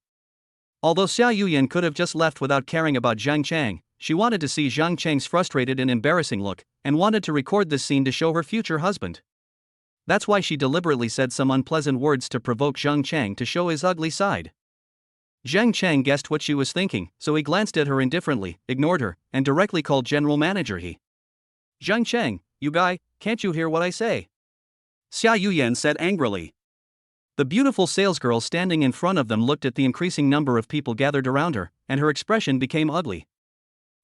Although Xia Yuyan could have just left without caring about Zhang Cheng, she wanted to see Zhang Cheng's frustrated and embarrassing look, and wanted to record this scene to show her future husband. That's why she deliberately said some unpleasant words to provoke Zhang Cheng to show his ugly side. Zhang Cheng guessed what she was thinking, so he glanced at her indifferently, ignored her, and directly called General Manager He. "Zhang Cheng, you guy, can't you hear what I say?" Xia Yuyan said angrily. The beautiful salesgirl standing in front of them looked at the increasing number of people gathered around her, and her expression became ugly.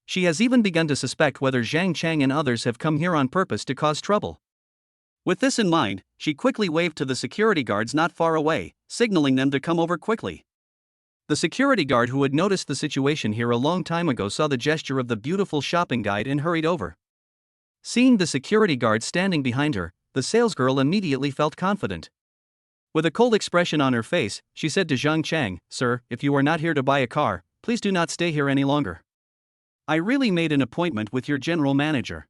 She has even begun to suspect whether Zhang Cheng and others have come here on purpose to cause trouble. With this in mind, she quickly waved to the security guards not far away, signaling them to come over quickly. The security guard who had noticed the situation here a long time ago saw the gesture of the beautiful shopping guide and hurried over. Seeing the security guard standing behind her, the salesgirl immediately felt confident. With a cold expression on her face, she said to Zhang Cheng, "Sir, if you are not here to buy a car, please do not stay here any longer. I really made an appointment with your general manager."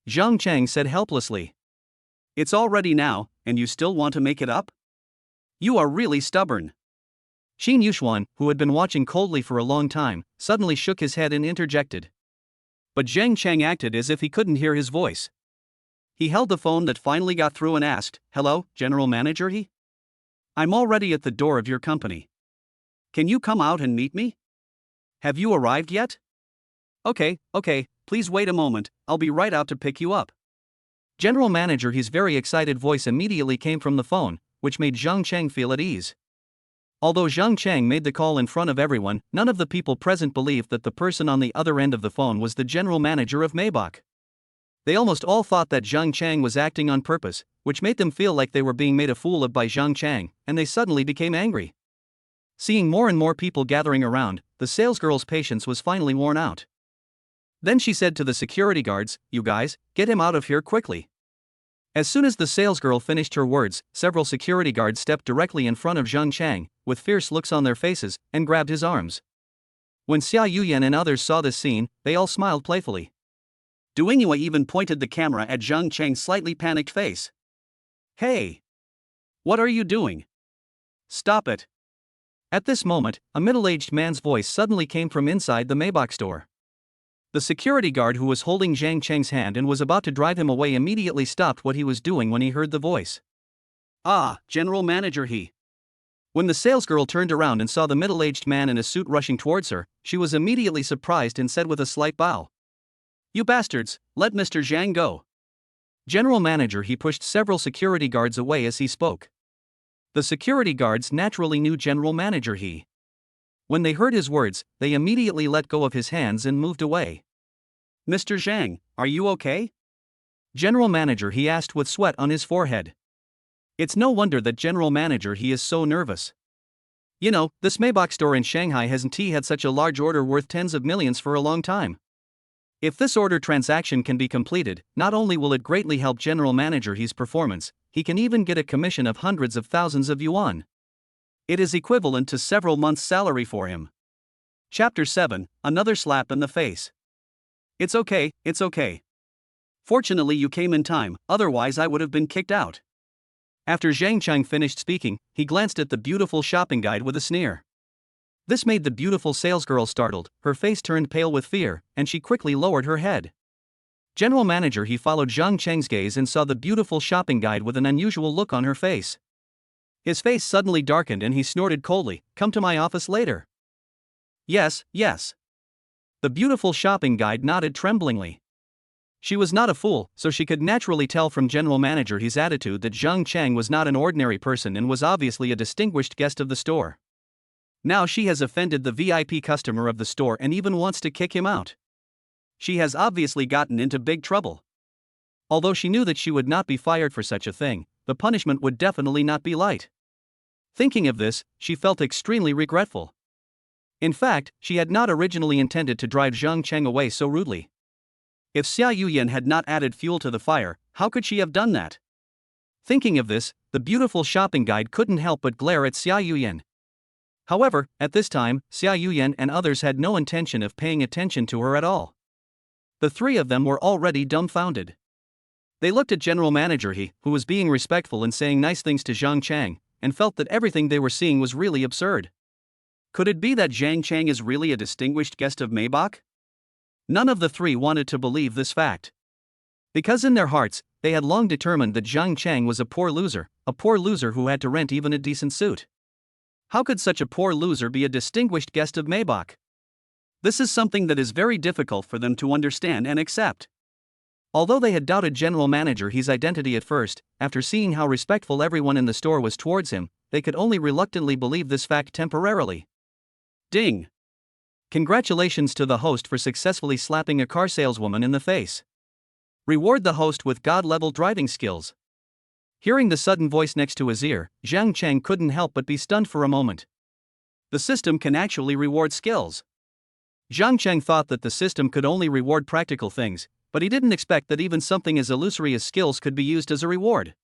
Zhang Cheng said helplessly. "It's all ready now, and you still want to make it up? You are really stubborn." Xin Yuxuan, who had been watching coldly for a long time, suddenly shook his head and interjected. But Zhang Cheng acted as if he couldn't hear his voice. He held the phone that finally got through and asked, "Hello, General Manager He? I'm already at the door of your company. Can you come out and meet me? Have you arrived yet?" Okay, please wait a moment, I'll be right out to pick you up." General Manager He's very excited voice immediately came from the phone, which made Zhang Cheng feel at ease. Although Zhang Cheng made the call in front of everyone, none of the people present believed that the person on the other end of the phone was the general manager of Maybach. They almost all thought that Zhang Cheng was acting on purpose, which made them feel like they were being made a fool of by Zhang Cheng, and they suddenly became angry. Seeing more and more people gathering around, the salesgirl's patience was finally worn out. Then she said to the security guards, "You guys, get him out of here quickly." As soon as the salesgirl finished her words, several security guards stepped directly in front of Zhang Cheng, with fierce looks on their faces, and grabbed his arms. When Xia Yuyan and others saw this scene, they all smiled playfully. Duingyue even pointed the camera at Zhang Cheng's slightly panicked face. "Hey! What are you doing? Stop it!" At this moment, a middle-aged man's voice suddenly came from inside the Maybach store. The security guard who was holding Zhang Cheng's hand and was about to drive him away immediately stopped what he was doing when he heard the voice. Ah, General Manager he. When the salesgirl turned around and saw the middle-aged man in a suit rushing towards her, she was immediately surprised and said with a slight bow. You bastards, let Mr. Zhang go. General Manager he pushed several security guards away as he spoke. The security guards naturally knew General Manager he. When they heard his words, they immediately let go of his hands and moved away. Mr. Zhang, are you okay? General Manager he asked with sweat on his forehead. It's no wonder that General Manager he is so nervous. You know, this Maybach store in Shanghai hasn't had such a large order worth tens of millions for a long time. If this order transaction can be completed, not only will it greatly help General Manager he's performance, he can even get a commission of hundreds of thousands of yuan. It is equivalent to several months' salary for him. Chapter 7, Another Slap in the Face. It's okay, it's okay. Fortunately you came in time, otherwise I would have been kicked out. After Zhang Cheng finished speaking, he glanced at the beautiful shopping guide with a sneer. This made the beautiful salesgirl startled, her face turned pale with fear, and she quickly lowered her head. General Manager he followed Zhang Cheng's gaze and saw the beautiful shopping guide with an unusual look on her face. His face suddenly darkened and he snorted coldly, "Come to my office later." Yes, yes. The beautiful shopping guide nodded tremblingly. She was not a fool, so she could naturally tell from General Manager his attitude that Zhang Cheng was not an ordinary person and was obviously a distinguished guest of the store. Now she has offended the VIP customer of the store and even wants to kick him out. She has obviously gotten into big trouble. Although she knew that she would not be fired for such a thing, the punishment would definitely not be light. Thinking of this, she felt extremely regretful. In fact, she had not originally intended to drive Zhang Cheng away so rudely. If Xia Yuyan had not added fuel to the fire, how could she have done that? Thinking of this, the beautiful shopping guide couldn't help but glare at Xia Yuyan. However, at this time, Xia Yuyan and others had no intention of paying attention to her at all. The three of them were already dumbfounded. They looked at General Manager he, who was being respectful and saying nice things to Zhang Cheng, and felt that everything they were seeing was really absurd. Could it be that Zhang Cheng is really a distinguished guest of Maybach? None of the three wanted to believe this fact. Because in their hearts, they had long determined that Zhang Cheng was a poor loser who had to rent even a decent suit. How could such a poor loser be a distinguished guest of Maybach? This is something that is very difficult for them to understand and accept. Although they had doubted General Manager his identity at first, after seeing how respectful everyone in the store was towards him, they could only reluctantly believe this fact temporarily. Ding! Congratulations to the host for successfully slapping a car saleswoman in the face. Reward the host with God-level driving skills. Hearing the sudden voice next to his ear, Zhang Cheng couldn't help but be stunned for a moment. The system can actually reward skills. Zhang Cheng thought that the system could only reward practical things, but he didn't expect that even something as illusory as skills could be used as a reward.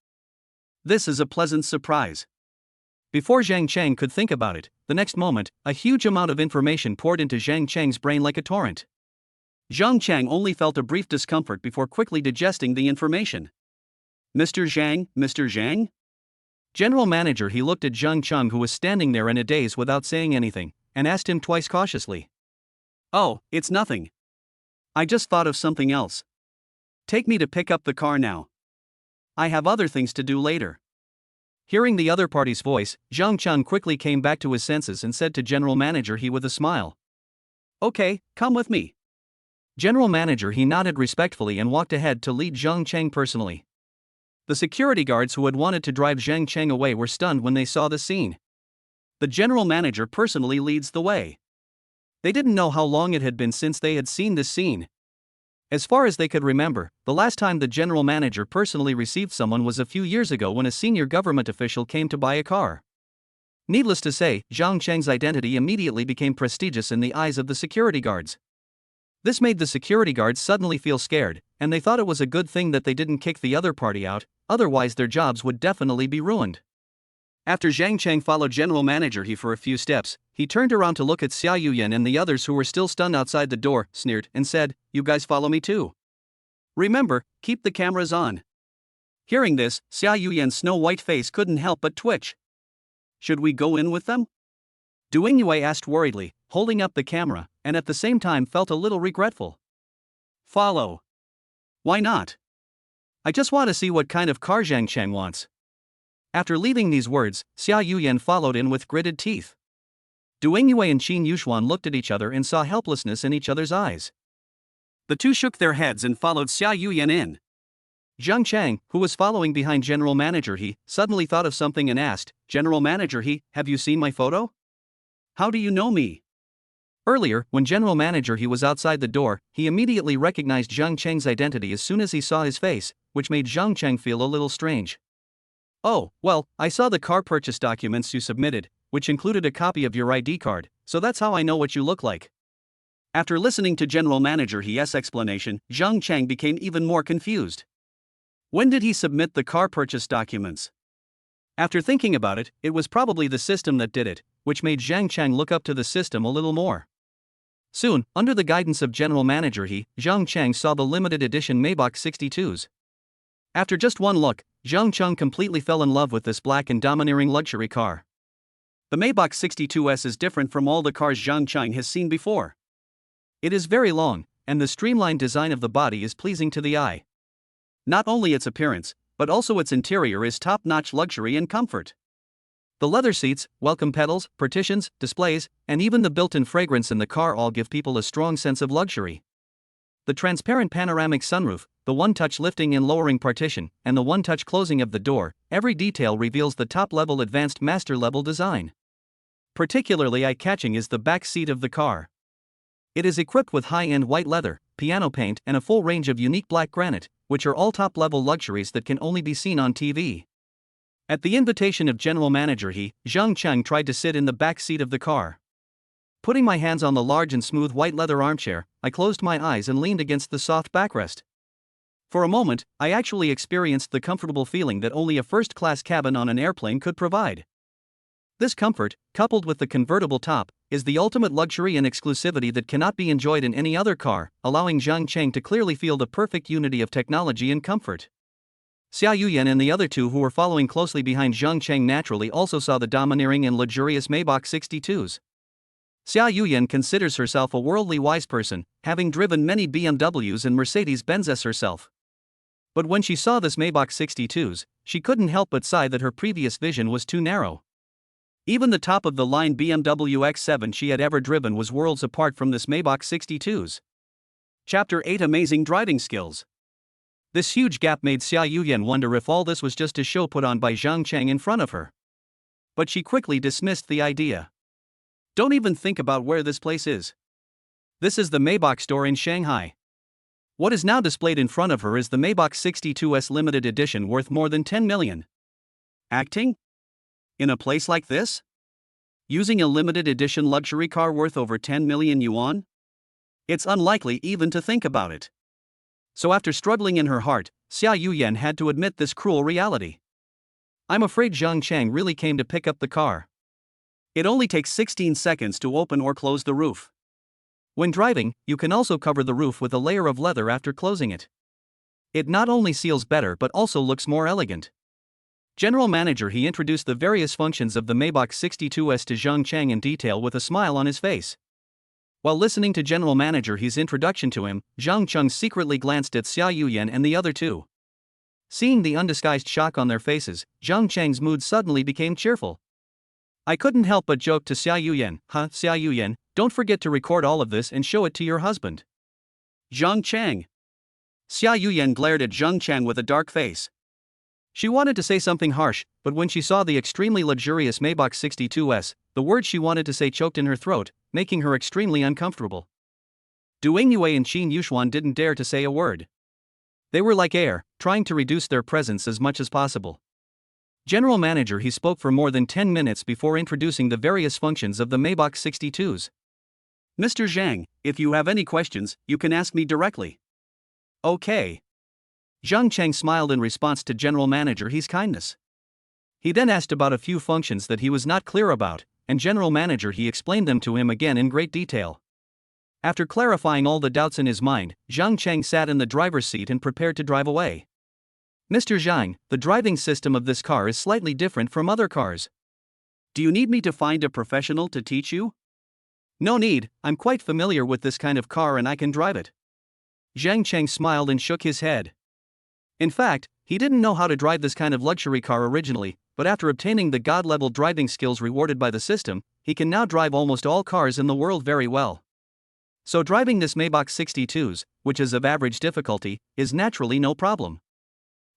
This is a pleasant surprise. Before Zhang Cheng could think about it, the next moment, a huge amount of information poured into Zhang Cheng's brain like a torrent. Zhang Cheng only felt a brief discomfort before quickly digesting the information. Mr. Zhang, Mr. Zhang? General Manager he looked at Zhang Cheng who was standing there in a daze without saying anything, and asked him twice cautiously. Oh, it's nothing. I just thought of something else. Take me to pick up the car now. I have other things to do later. Hearing the other party's voice, Zhang Cheng quickly came back to his senses and said to General Manager he with a smile. Okay, come with me. General Manager he nodded respectfully and walked ahead to lead Zhang Cheng personally. The security guards who had wanted to drive Zhang Cheng away were stunned when they saw the scene. The General Manager personally leads the way. They didn't know how long it had been since they had seen this scene. As far as they could remember, the last time the General Manager personally received someone was a few years ago when a senior government official came to buy a car. Needless to say, Zhang Cheng's identity immediately became prestigious in the eyes of the security guards. This made the security guards suddenly feel scared, and they thought it was a good thing that they didn't kick the other party out, otherwise their jobs would definitely be ruined. After Zhang Cheng followed General Manager he for a few steps, he turned around to look at Xia Yuyan and the others who were still stunned outside the door, sneered, and said, "You guys follow me too. Remember, keep the cameras on." Hearing this, Xia Yuyan's snow-white face couldn't help but twitch. Should we go in with them? Duing Yue asked worriedly, holding up the camera, and at the same time felt a little regretful. Follow. Why not? I just want to see what kind of car Zhang Cheng wants. After leaving these words, Xia Yuyan followed in with gritted teeth. Du Yue and Qin Yushuan looked at each other and saw helplessness in each other's eyes. The two shook their heads and followed Xia Yuyan in. Zhang Cheng, who was following behind General Manager He, suddenly thought of something and asked, "General Manager He, have you seen my photo? How do you know me?" Earlier, when General Manager He was outside the door, he immediately recognized Zhang Cheng's identity as soon as he saw his face, which made Zhang Cheng feel a little strange. "Oh, well, I saw the car purchase documents you submitted, which included a copy of your ID card, so that's how I know what you look like." After listening to General Manager He's explanation, Zhang Cheng became even more confused. When did he submit the car purchase documents? After thinking about it, it was probably the system that did it, which made Zhang Cheng look up to the system a little more. Soon, under the guidance of General Manager He, Zhang Cheng saw the limited edition Maybach 62s. After just one look, Zhang Cheng completely fell in love with this black and domineering luxury car. The Maybach 62s is different from all the cars Zhang Cheng has seen before. It is very long, and the streamlined design of the body is pleasing to the eye. Not only its appearance, but also its interior is top-notch luxury and comfort. The leather seats, welcome pedals, partitions, displays, and even the built-in fragrance in the car all give people a strong sense of luxury. The transparent panoramic sunroof, the one-touch lifting and lowering partition, and the one-touch closing of the door, every detail reveals the top-level advanced master-level design. Particularly eye-catching is the back seat of the car. It is equipped with high-end white leather, piano paint, and a full range of unique black granite, which are all top-level luxuries that can only be seen on TV. At the invitation of General Manager He, Zhang Cheng tried to sit in the back seat of the car. Putting my hands on the large and smooth white leather armchair, I closed my eyes and leaned against the soft backrest. For a moment, I actually experienced the comfortable feeling that only a first-class cabin on an airplane could provide. This comfort, coupled with the convertible top, is the ultimate luxury and exclusivity that cannot be enjoyed in any other car, allowing Zhang Cheng to clearly feel the perfect unity of technology and comfort. Xia Yuyan and the other two who were following closely behind Zhang Cheng naturally also saw the domineering and luxurious Maybach 62s. Xia Yuyan considers herself a worldly wise person, having driven many BMWs and Mercedes-Benzes herself. But when she saw this Maybach 62s, she couldn't help but sigh that her previous vision was too narrow. Even the top-of-the-line BMW X7 she had ever driven was worlds apart from this Maybach 62s. Chapter 8: Amazing Driving Skills. This huge gap made Xia Yuyan wonder if all this was just a show put on by Zhang Cheng in front of her. But she quickly dismissed the idea. Don't even think about where this place is. This is the Maybach store in Shanghai. What is now displayed in front of her is the Maybach 62s limited edition worth more than 10 million. Acting? In a place like this? Using a limited edition luxury car worth over 10 million yuan? It's unlikely even to think about it. So after struggling in her heart, Xia Yuyan had to admit this cruel reality. I'm afraid Zhang Cheng really came to pick up the car. It only takes 16 seconds to open or close the roof. When driving, you can also cover the roof with a layer of leather after closing it. It not only seals better but also looks more elegant. General Manager He introduced the various functions of the Maybach 62s to Zhang Cheng in detail with a smile on his face. While listening to General Manager He's introduction to him, Zhang Cheng secretly glanced at Xia Yuyan and the other two. Seeing the undisguised shock on their faces, Zhang Cheng's mood suddenly became cheerful. I couldn't help but joke to Xia Yuyan, Xia Yuyan, don't forget to record all of this and show it to your husband. Zhang Cheng. Xia Yuyan glared at Zhang Cheng with a dark face. She wanted to say something harsh, but when she saw the extremely luxurious Maybach 62s, the words she wanted to say choked in her throat, making her extremely uncomfortable. Du Yue and Qin Yushuan didn't dare to say a word. They were like air, trying to reduce their presence as much as possible. General Manager He spoke for more than 10 minutes before introducing the various functions of the Maybach 62s. Mr. Zhang, if you have any questions, you can ask me directly. Okay. Zhang Cheng smiled in response to General Manager He's kindness. He then asked about a few functions that he was not clear about, and General Manager He explained them to him again in great detail. After clarifying all the doubts in his mind, Zhang Cheng sat in the driver's seat and prepared to drive away. Mr. Zhang, the driving system of this car is slightly different from other cars. Do you need me to find a professional to teach you? No need, I'm quite familiar with this kind of car and I can drive it. Zhang Cheng smiled and shook his head. In fact, he didn't know how to drive this kind of luxury car originally, but after obtaining the god-level driving skills rewarded by the system, he can now drive almost all cars in the world very well. So driving this Maybach 62s, which is of average difficulty, is naturally no problem.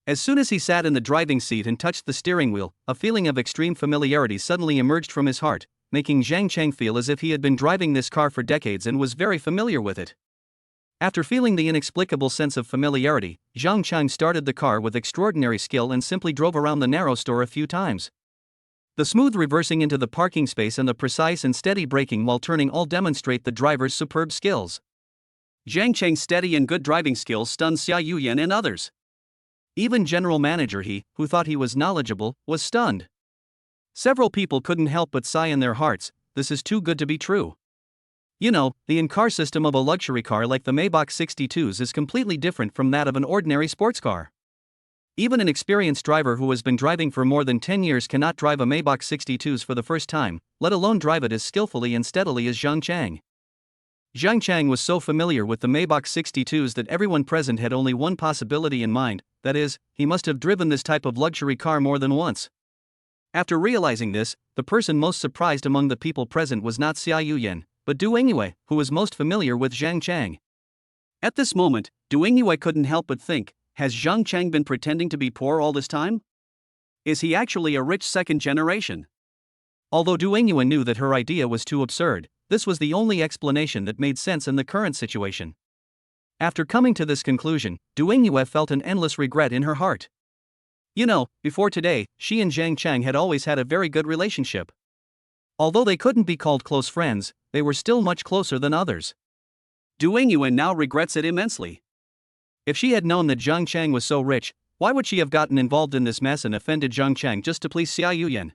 As soon as he sat in the driving seat and touched the steering wheel, a feeling of extreme familiarity suddenly emerged from his heart, making Zhang Cheng feel as if he had been driving this car for decades and was very familiar with it. After feeling the inexplicable sense of familiarity, Zhang Cheng started the car with extraordinary skill and simply drove around the narrow store a few times. The smooth reversing into the parking space and the precise and steady braking while turning all demonstrate the driver's superb skills. Zhang Cheng's steady and good driving skills stunned Xia Yuyan and others. Even General Manager He, who thought he was knowledgeable, was stunned. Several people couldn't help but sigh in their hearts, this is too good to be true. You know, the in-car system of a luxury car like the Maybach 62s is completely different from that of an ordinary sports car. Even an experienced driver who has been driving for more than 10 years cannot drive a Maybach 62s for the first time, let alone drive it as skillfully and steadily as Zhang Cheng. Zhang Cheng was so familiar with the Maybach 62s that everyone present had only one possibility in mind, that is, he must have driven this type of luxury car more than once. After realizing this, the person most surprised among the people present was not Xia Yuyan, but Du Yingyue, who was most familiar with Zhang Cheng. At this moment, Du Yingyue couldn't help but think, has Zhang Cheng been pretending to be poor all this time? Is he actually a rich second generation? Although Du Yingyue knew that her idea was too absurd, this was the only explanation that made sense in the current situation. After coming to this conclusion, Du Yingyue felt an endless regret in her heart. You know, before today, she and Zhang Cheng had always had a very good relationship. Although they couldn't be called close friends, they were still much closer than others. Du Yingyue now regrets it immensely. If she had known that Zhang Cheng was so rich, why would she have gotten involved in this mess and offended Zhang Cheng just to please Xia Yuyan?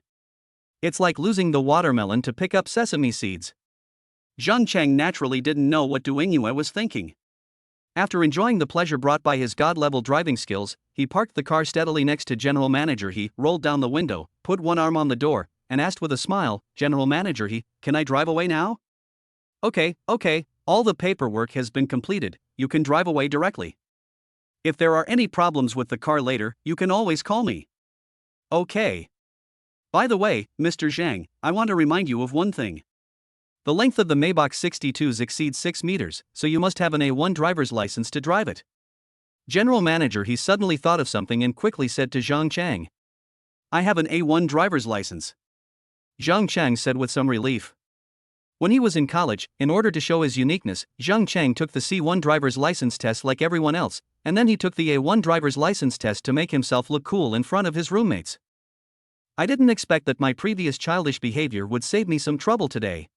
It's like losing the watermelon to pick up sesame seeds. Zhang Cheng naturally didn't know what Du Yingyue was thinking. After enjoying the pleasure brought by his god-level driving skills, he parked the car steadily next to General Manager He, rolled down the window, put one arm on the door, and asked with a smile, General Manager He, can I drive away now? Okay, all the paperwork has been completed, you can drive away directly. If there are any problems with the car later, you can always call me. Okay. By the way, Mr. Zhang, I want to remind you of one thing. The length of the Maybach 62s exceeds 6 meters, so you must have an A1 driver's license to drive it. General Manager He suddenly thought of something and quickly said to Zhang Cheng, I have an A1 driver's license. Zhang Cheng said with some relief. When he was in college, in order to show his uniqueness, Zhang Cheng took the C1 driver's license test like everyone else, and then he took the A1 driver's license test to make himself look cool in front of his roommates. I didn't expect that my previous childish behavior would save me some trouble today.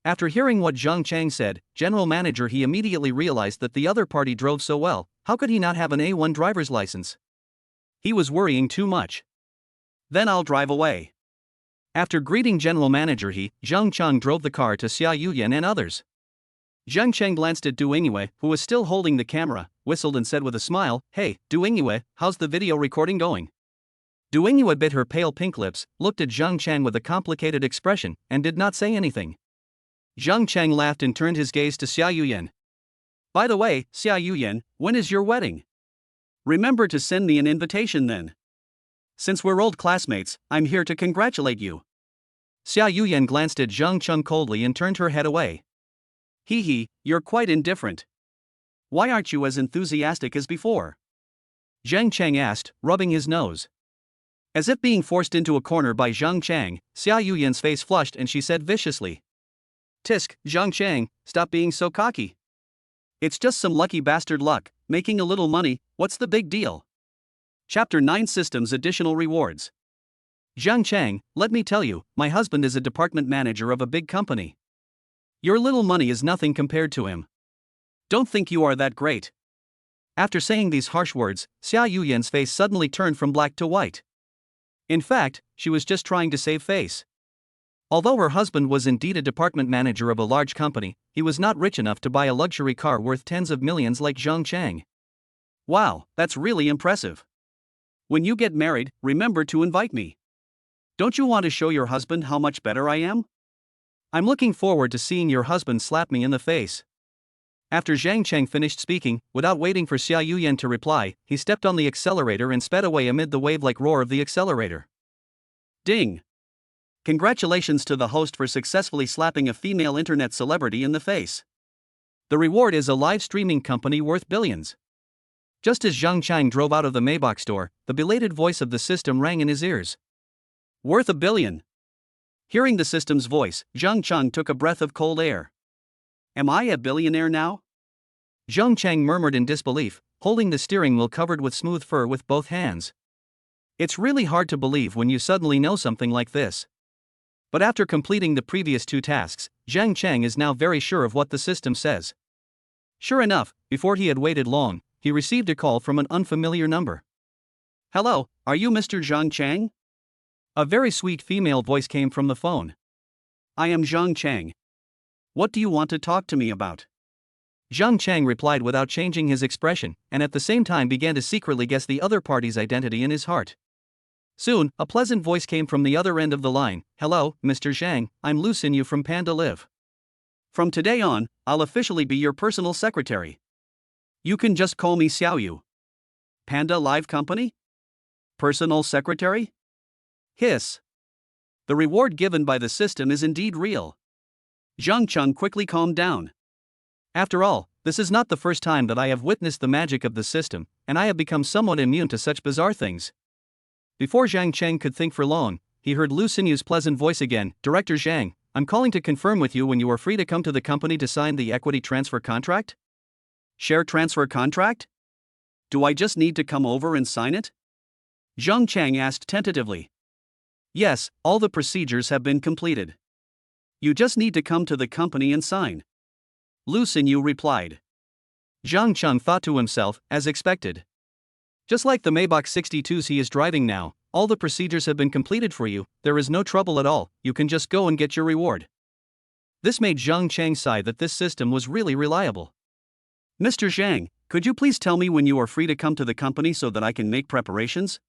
After hearing what Zhang Cheng said, General Manager He immediately realized that the other party drove so well, how could he not have an A1 driver's license? He was worrying too much. Then I'll drive away. After greeting General Manager He, Zhang Cheng drove the car to Xia Yuyan and others. Zhang Cheng glanced at Du Yingyue, who was still holding the camera, whistled and said with a smile, Hey, Du Yingyue, how's the video recording going? Du Yingyue bit her pale pink lips, looked at Zhang Cheng with a complicated expression, and did not say anything. Zhang Cheng laughed and turned his gaze to Xia Yuyan. By the way, Xia Yuyan, when is your wedding? Remember to send me an invitation then. Since we're old classmates, I'm here to congratulate you. Xia Yuyan glanced at Zhang Cheng coldly and turned her head away. Hee, you're quite indifferent. Why aren't you as enthusiastic as before? Zhang Cheng asked, rubbing his nose. As if being forced into a corner by Zhang Cheng, Xia Yuyan's face flushed and she said viciously. Tisk, Zhang Cheng, stop being so cocky. It's just some lucky bastard luck, making a little money, what's the big deal? Chapter 9 Systems Additional Rewards. Zhang Cheng, let me tell you, my husband is a department manager of a big company. Your little money is nothing compared to him. Don't think you are that great. After saying these harsh words, Xia Yuyan's face suddenly turned from black to white. In fact, she was just trying to save face. Although her husband was indeed a department manager of a large company, he was not rich enough to buy a luxury car worth tens of millions like Zhang Cheng. Wow, that's really impressive. When you get married, remember to invite me. Don't you want to show your husband how much better I am? I'm looking forward to seeing your husband slap me in the face. After Zhang Cheng finished speaking, without waiting for Xia Yuyan to reply, he stepped on the accelerator and sped away amid the wave-like roar of the accelerator. Ding! Congratulations to the host for successfully slapping a female internet celebrity in the face. The reward is a live streaming company worth billions. Just as Zhang Cheng drove out of the Maybach store, the belated voice of the system rang in his ears. Worth $1 billion. Hearing the system's voice, Zhang Cheng took a breath of cold air. Am I a billionaire now? Zhang Cheng murmured in disbelief, holding the steering wheel covered with smooth fur with both hands. It's really hard to believe when you suddenly know something like this. But after completing the previous 2 tasks, Zhang Cheng is now very sure of what the system says. Sure enough, before he had waited long, he received a call from an unfamiliar number. Hello, are you Mr. Zhang Cheng? A very sweet female voice came from the phone. I am Zhang Cheng. What do you want to talk to me about? Zhang Cheng replied without changing his expression, and at the same time began to secretly guess the other party's identity in his heart. Soon, a pleasant voice came from the other end of the line. Hello, Mr. Zhang, I'm Lu Xinyu from part.If. From today on, I'll officially be your personal secretary. You can just call me Xiaoyu. Panda Live Company? Personal secretary? Hiss. The reward given by the system is indeed real. Zhang Cheng quickly calmed down. After all, this is not the first time that I have witnessed the magic of the system, and I have become somewhat immune to such bizarre things. Before Zhang Cheng could think for long, he heard Lu Xinyu's pleasant voice again. Director Zhang, I'm calling to confirm with you when you are free to come to the company to sign the equity transfer contract? Share transfer contract? Do I just need to come over and sign it? Zhang Cheng asked tentatively. Yes, all the procedures have been completed. You just need to come to the company and sign. Lu Xinyu replied. Zhang Cheng thought to himself, as expected. Just like the Maybach 62s he is driving now, all the procedures have been completed for you, there is no trouble at all, you can just go and get your reward. This made Zhang Cheng sigh that this system was really reliable. Mr. Zhang, could you please tell me when you are free to come to the company so that I can make preparations?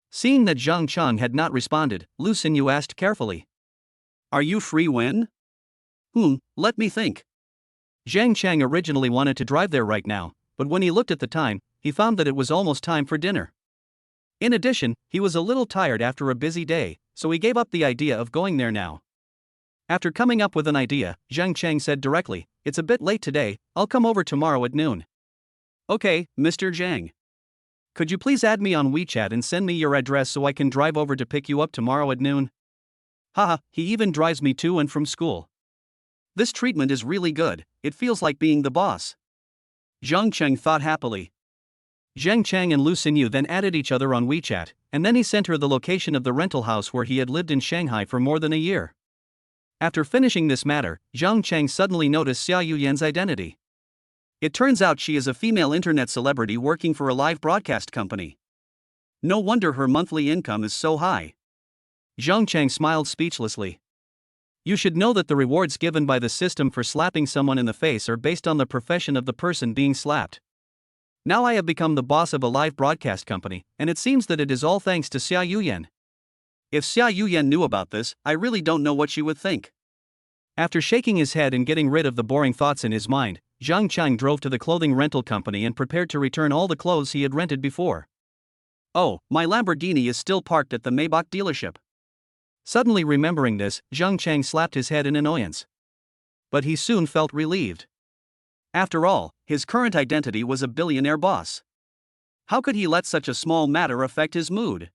Seeing that Zhang Cheng had not responded, Lu Xinyu asked carefully. Are you free when? Let me think. Zhang Cheng originally wanted to drive there right now, but when he looked at the time, he found that it was almost time for dinner. In addition, he was a little tired after a busy day, so he gave up the idea of going there now. After coming up with an idea, Zhang Cheng said directly, It's a bit late today, I'll come over tomorrow at noon. Okay, Mr. Zhang. Could you please add me on WeChat and send me your address so I can drive over to pick you up tomorrow at noon? Haha, he even drives me to and from school. This treatment is really good, it feels like being the boss. Zhang Cheng thought happily. Zhang Cheng and Lu Xinyu then added each other on WeChat, and then he sent her the location of the rental house where he had lived in Shanghai for more than a year. After finishing this matter, Zhang Cheng suddenly noticed Xia Yuyan's identity. It turns out she is a female internet celebrity working for a live broadcast company. No wonder her monthly income is so high. Zhang Cheng smiled speechlessly. You should know that the rewards given by the system for slapping someone in the face are based on the profession of the person being slapped. Now I have become the boss of a live broadcast company, and it seems that it is all thanks to Xia Yuyan. If Xia Yuyan knew about this, I really don't know what she would think. After shaking his head and getting rid of the boring thoughts in his mind, Zhang Cheng drove to the clothing rental company and prepared to return all the clothes he had rented before. Oh, my Lamborghini is still parked at the Maybach dealership. Suddenly remembering this, Zhang Cheng slapped his head in annoyance. But he soon felt relieved. After all, his current identity was a billionaire boss. How could he let such a small matter affect his mood?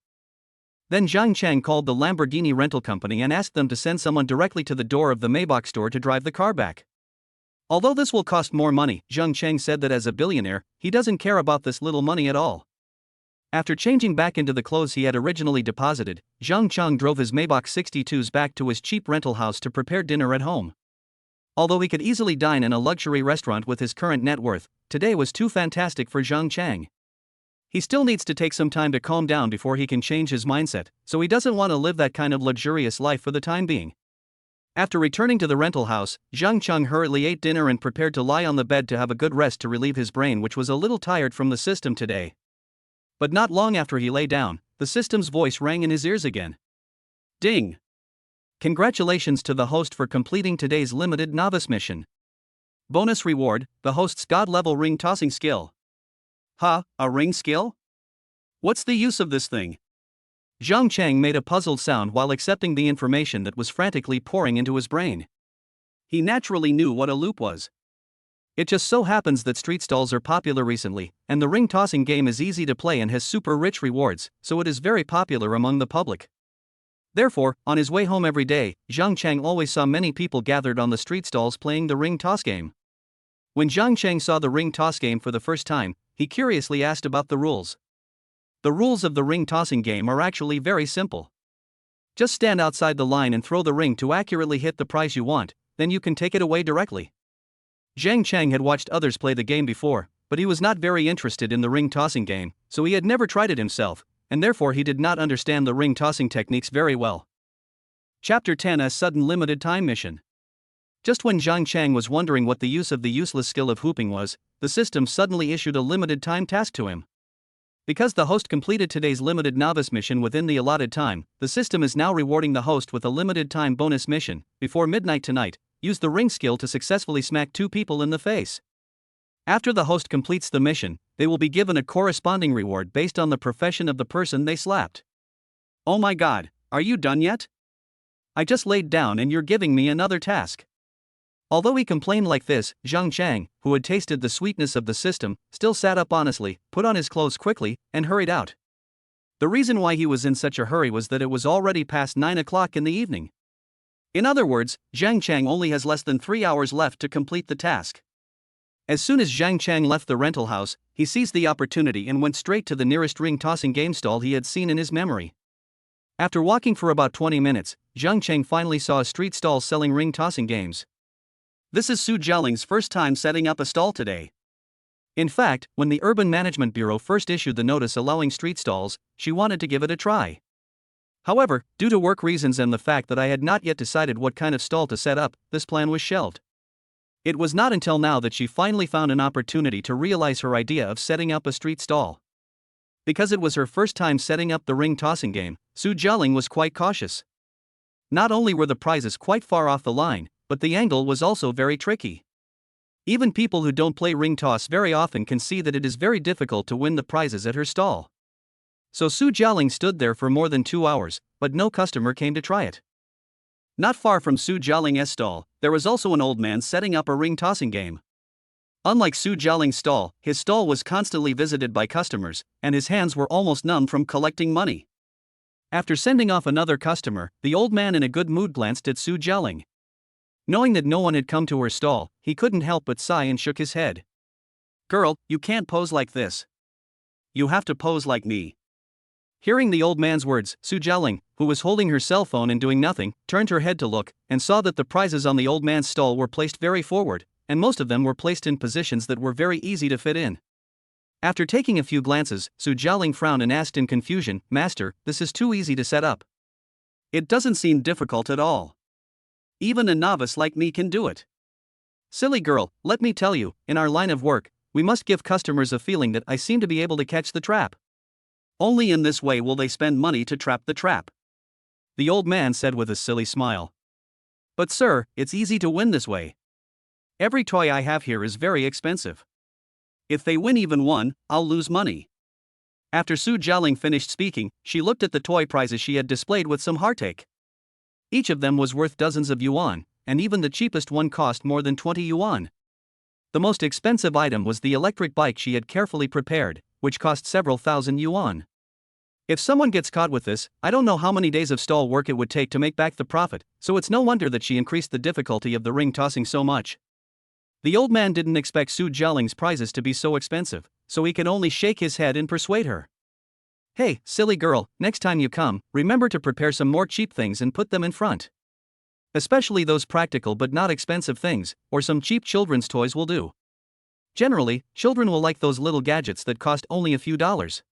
Then Zhang Cheng called the Lamborghini rental company and asked them to send someone directly to the door of the Maybach store to drive the car back. Although this will cost more money, Zhang Cheng said that as a billionaire, he doesn't care about this little money at all. After changing back into the clothes he had originally deposited, Zhang Cheng drove his Maybach 62s back to his cheap rental house to prepare dinner at home. Although he could easily dine in a luxury restaurant with his current net worth, today was too fantastic for Zhang Cheng. He still needs to take some time to calm down before he can change his mindset, so he doesn't want to live that kind of luxurious life for the time being. After returning to the rental house, Zhang Cheng hurriedly ate dinner and prepared to lie on the bed to have a good rest to relieve his brain, which was a little tired from the system today. But not long after he lay down, the system's voice rang in his ears again. Ding! Congratulations to the host for completing today's limited novice mission. Bonus reward, the host's god-level ring tossing skill. Huh, a ring skill? What's the use of this thing? Zhang Chang made a puzzled sound while accepting the information that was frantically pouring into his brain. He naturally knew what a loop was. It just so happens that street stalls are popular recently, and the ring tossing game is easy to play and has super rich rewards, so it is very popular among the public. Therefore, on his way home every day, Zhang Chang always saw many people gathered on the street stalls playing the ring toss game. When Zhang Chang saw the ring toss game for the first time, he curiously asked about the rules. The rules of the ring tossing game are actually very simple. Just stand outside the line and throw the ring to accurately hit the prize you want, then you can take it away directly. Zhang Chang had watched others play the game before, but he was not very interested in the ring tossing game, so he had never tried it himself, and therefore he did not understand the ring tossing techniques very well. Chapter 10: A Sudden Limited Time Mission. Just when Zhang Chang was wondering what the use of the useless skill of hooping was, the system suddenly issued a limited time task to him. Because the host completed today's limited novice mission within the allotted time, the system is now rewarding the host with a limited time bonus mission. Before midnight tonight, use the ring skill to successfully smack 2 people in the face. After the host completes the mission, they will be given a corresponding reward based on the profession of the person they slapped. Oh my god, are you done yet? I just laid down and you're giving me another task. Although he complained like this, Zhang Chang, who had tasted the sweetness of the system, still sat up honestly, put on his clothes quickly, and hurried out. The reason why he was in such a hurry was that it was already past 9 o'clock in the evening. In other words, Zhang Chang only has less than 3 hours left to complete the task. As soon as Zhang Chang left the rental house, he seized the opportunity and went straight to the nearest ring-tossing game stall he had seen in his memory. After walking for about 20 minutes, Zhang Chang finally saw a street stall selling ring-tossing games. This is Su Jialing's first time setting up a stall today. In fact, when the Urban Management Bureau first issued the notice allowing street stalls, she wanted to give it a try. However, due to work reasons and the fact that I had not yet decided what kind of stall to set up, this plan was shelved. It was not until now that she finally found an opportunity to realize her idea of setting up a street stall. Because it was her first time setting up the ring tossing game, Su Jialing was quite cautious. Not only were the prizes quite far off the line, but the angle was also very tricky. Even people who don't play ring toss very often can see that it is very difficult to win the prizes at her stall. So Su Jialing stood there for more than 2 hours, but no customer came to try it. Not far from Su Jialing's stall, there was also an old man setting up a ring tossing game. Unlike Su Jialing's stall, his stall was constantly visited by customers, and his hands were almost numb from collecting money. After sending off another customer, the old man in a good mood glanced at Su Jialing. Knowing that no one had come to her stall, he couldn't help but sigh and shook his head. Girl, you can't pose like this. You have to pose like me. Hearing the old man's words, Su Jialing, who was holding her cell phone and doing nothing, turned her head to look, and saw that the prizes on the old man's stall were placed very forward, and most of them were placed in positions that were very easy to fit in. After taking a few glances, Su Jialing frowned and asked in confusion, Master, this is too easy to set up. It doesn't seem difficult at all. Even a novice like me can do it. Silly girl, let me tell you, in our line of work, we must give customers a feeling that I seem to be able to catch the trap. Only in this way will they spend money to trap the trap. The old man said with a silly smile. But sir, it's easy to win this way. Every toy I have here is very expensive. If they win even one, I'll lose money. After Su Jialing finished speaking, she looked at the toy prizes she had displayed with some heartache. Each of them was worth dozens of yuan, and even the cheapest one cost more than 20 yuan. The most expensive item was the electric bike she had carefully prepared, which cost several thousand yuan. If someone gets caught with this, I don't know how many days of stall work it would take to make back the profit, so it's no wonder that she increased the difficulty of the ring tossing so much. The old man didn't expect Su Jialing's prizes to be so expensive, so he could only shake his head and persuade her. Hey, silly girl, next time you come, remember to prepare some more cheap things and put them in front. Especially those practical but not expensive things, or some cheap children's toys will do. Generally, children will like those little gadgets that cost only a few dollars.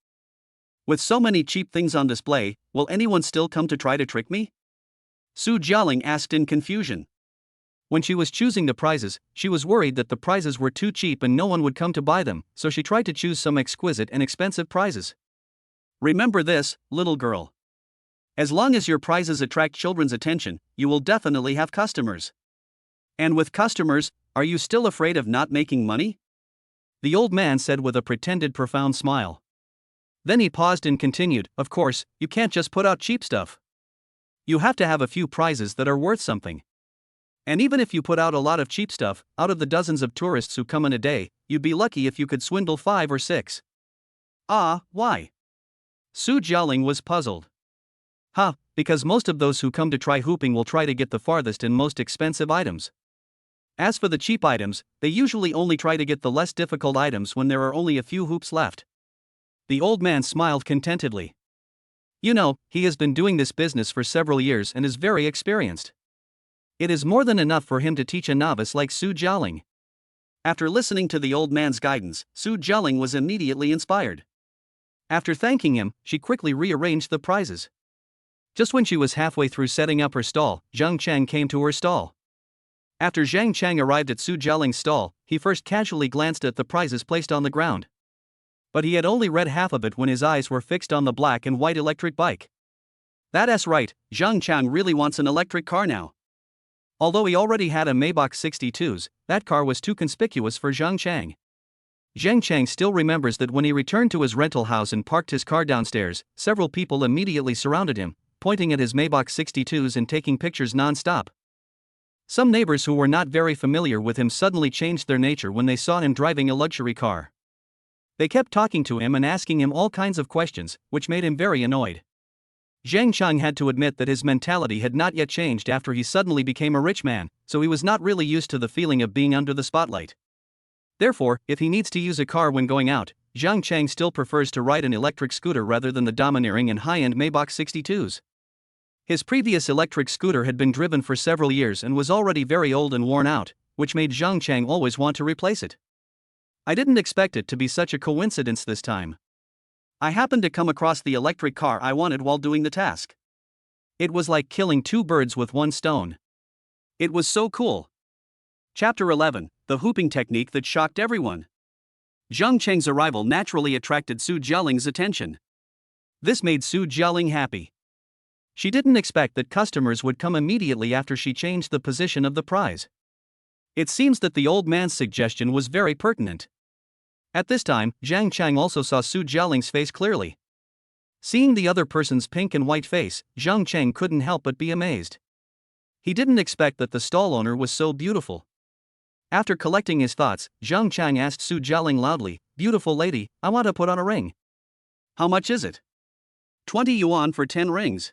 With so many cheap things on display, will anyone still come to try to trick me? Su Jialing asked in confusion. When she was choosing the prizes, she was worried that the prizes were too cheap and no one would come to buy them, so she tried to choose some exquisite and expensive prizes. Remember this, little girl. As long as your prizes attract children's attention, you will definitely have customers. And with customers, Are you still afraid of not making money? The old man said with a pretended profound smile. Then he paused and continued, of course, you can't just put out cheap stuff. You have to have a few prizes that are worth something. And even if you put out a lot of cheap stuff, out of the dozens of tourists who come in a day, you'd be lucky if you could swindle 5 or 6. Ah, why? Su Jialing was puzzled. Because most of those who come to try hooping will try to get the farthest and most expensive items. As for the cheap items, they usually only try to get the less difficult items when there are only a few hoops left. The old man smiled contentedly. You know, he has been doing this business for several years and is very experienced. It is more than enough for him to teach a novice like Su Jialing. After listening to the old man's guidance, Su Jialing was immediately inspired. After thanking him, she quickly rearranged the prizes. Just when she was halfway through setting up her stall, Zhang Chang came to her stall. After Zhang Chang arrived at Su Jialing's stall, he first casually glanced at the prizes placed on the ground. But he had only read half of it when his eyes were fixed on the black and white electric bike. That's right, Zhang Chang really wants an electric car now. Although he already had a Maybach 62s, that car was too conspicuous for Zhang Chang. Zhang Chang still remembers that when he returned to his rental house and parked his car downstairs, several people immediately surrounded him, pointing at his Maybach 62s and taking pictures non-stop. Some neighbors who were not very familiar with him suddenly changed their nature when they saw him driving a luxury car. They kept talking to him and asking him all kinds of questions, which made him very annoyed. Zhang Chang had to admit that his mentality had not yet changed after he suddenly became a rich man, so he was not really used to the feeling of being under the spotlight. Therefore, if he needs to use a car when going out, Zhang Chang still prefers to ride an electric scooter rather than the domineering and high-end Maybach 62s. His previous electric scooter had been driven for several years and was already very old and worn out, which made Zhang Chang always want to replace it. I didn't expect it to be such a coincidence this time. I happened to come across the electric car I wanted while doing the task. It was like killing 2 birds with 1 stone. It was so cool. Chapter 11, The Hooping Technique That Shocked Everyone. Zhang Cheng's arrival naturally attracted Su Jialing's attention. This made Su Jialing happy. She didn't expect that customers would come immediately after she changed the position of the prize. It seems that the old man's suggestion was very pertinent. At this time, Zhang Chang also saw Su Jialing's face clearly. Seeing the other person's pink and white face, Zhang Chang couldn't help but be amazed. He didn't expect that the stall owner was so beautiful. After collecting his thoughts, Zhang Chang asked Su Jialing loudly, "Beautiful lady, I want to put on a ring. How much is it?" 20 yuan for 10 rings.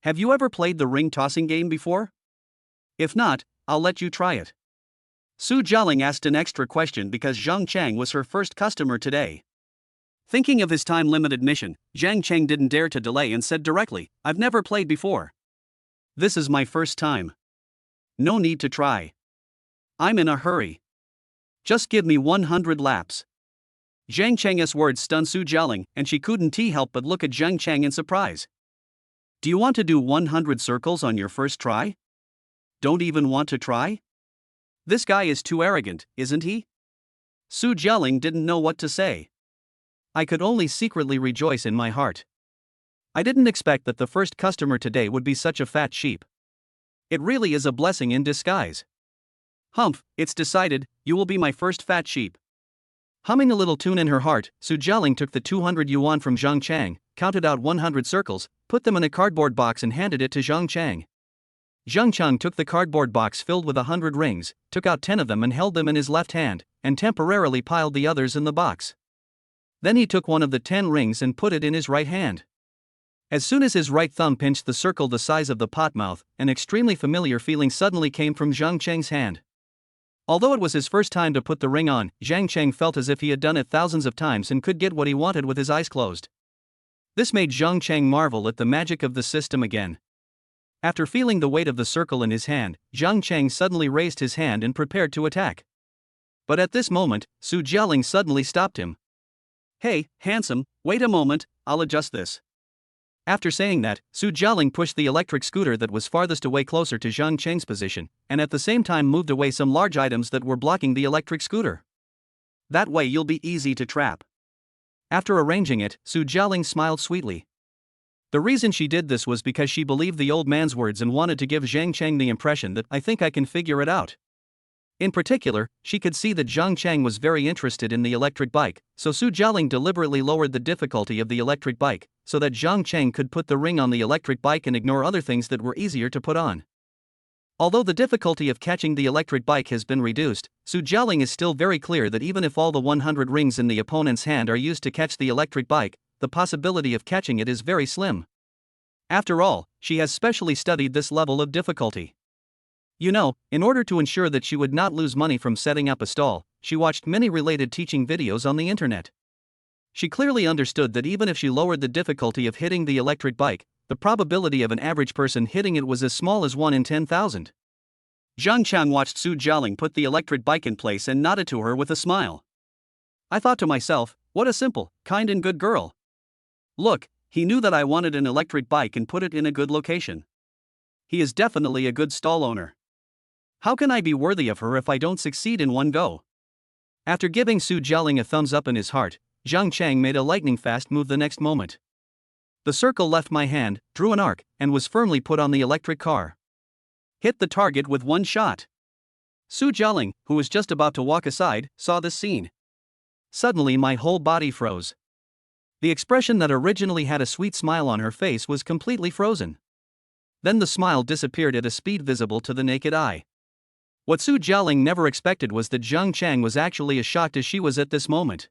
Have you ever played the ring tossing game before? If not, I'll let you try it. Su Jialing asked an extra question because Zhang Chang was her first customer today. Thinking of his time-limited mission, Zhang Chang didn't dare to delay and said directly, "I've never played before. This is my first time. No need to try. I'm in a hurry. Just give me 100 laps." Zhang Chang's words stunned Su Jialing, and she couldn't help but look at Zhang Chang in surprise. Do you want to do 100 circles on your first try? Don't even want to try? This guy is too arrogant, isn't he? Su Jialing didn't know what to say. I could only secretly rejoice in my heart. I didn't expect that the first customer today would be such a fat sheep. It really is a blessing in disguise. Humph, it's decided, you will be my first fat sheep. Humming a little tune in her heart, Su Jialing took the 200 yuan from Zhang Chang, counted out 100 circles, put them in a cardboard box and handed it to Zhang Chang. Zhang Chang took the cardboard box filled with 100 rings, took out 10 of them and held them in his left hand, and temporarily piled the others in the box. Then he took one of the 10 rings and put it in his right hand. As soon as his right thumb pinched the circle the size of the pot mouth, an extremely familiar feeling suddenly came from Zhang Chang's hand. Although it was his first time to put the ring on, Zhang Chang felt as if he had done it thousands of times and could get what he wanted with his eyes closed. This made Zhang Chang marvel at the magic of the system again. After feeling the weight of the circle in his hand, Zhang Chang suddenly raised his hand and prepared to attack. But at this moment, Su Jialing suddenly stopped him. "Hey, handsome, wait a moment, I'll adjust this." After saying that, Su Jialing pushed the electric scooter that was farthest away closer to Zhang Chang's position, and at the same time moved away some large items that were blocking the electric scooter. That way you'll be easy to trap. After arranging it, Su Jialing smiled sweetly. The reason she did this was because she believed the old man's words and wanted to give Zhang Chang the impression that, "I think I can figure it out." In particular, she could see that Zhang Chang was very interested in the electric bike, so Su Jialing deliberately lowered the difficulty of the electric bike, so that Zhang Chang could put the ring on the electric bike and ignore other things that were easier to put on. Although the difficulty of catching the electric bike has been reduced, Su Jialing is still very clear that even if all the 100 rings in the opponent's hand are used to catch the electric bike, the possibility of catching it is very slim. After all, she has specially studied this level of difficulty. You know, in order to ensure that she would not lose money from setting up a stall, she watched many related teaching videos on the internet. She clearly understood that even if she lowered the difficulty of hitting the electric bike, the probability of an average person hitting it was as small as 1 in 10,000. Zhang Chang watched Su Jialing put the electric bike in place and nodded to her with a smile. I thought to myself, what a simple, kind and good girl. Look, he knew that I wanted an electric bike and put it in a good location. He is definitely a good stall owner. How can I be worthy of her if I don't succeed in one go? After giving Su Jialing a thumbs up in his heart, Zhang Chang made a lightning-fast move the next moment. The circle left my hand, drew an arc, and was firmly put on the electric car. Hit the target with one shot. Su Jialing, who was just about to walk aside, saw this scene. Suddenly my whole body froze. The expression that originally had a sweet smile on her face was completely frozen. Then the smile disappeared at a speed visible to the naked eye. What Su Jialing never expected was that Zhang Chang was actually as shocked as she was at this moment.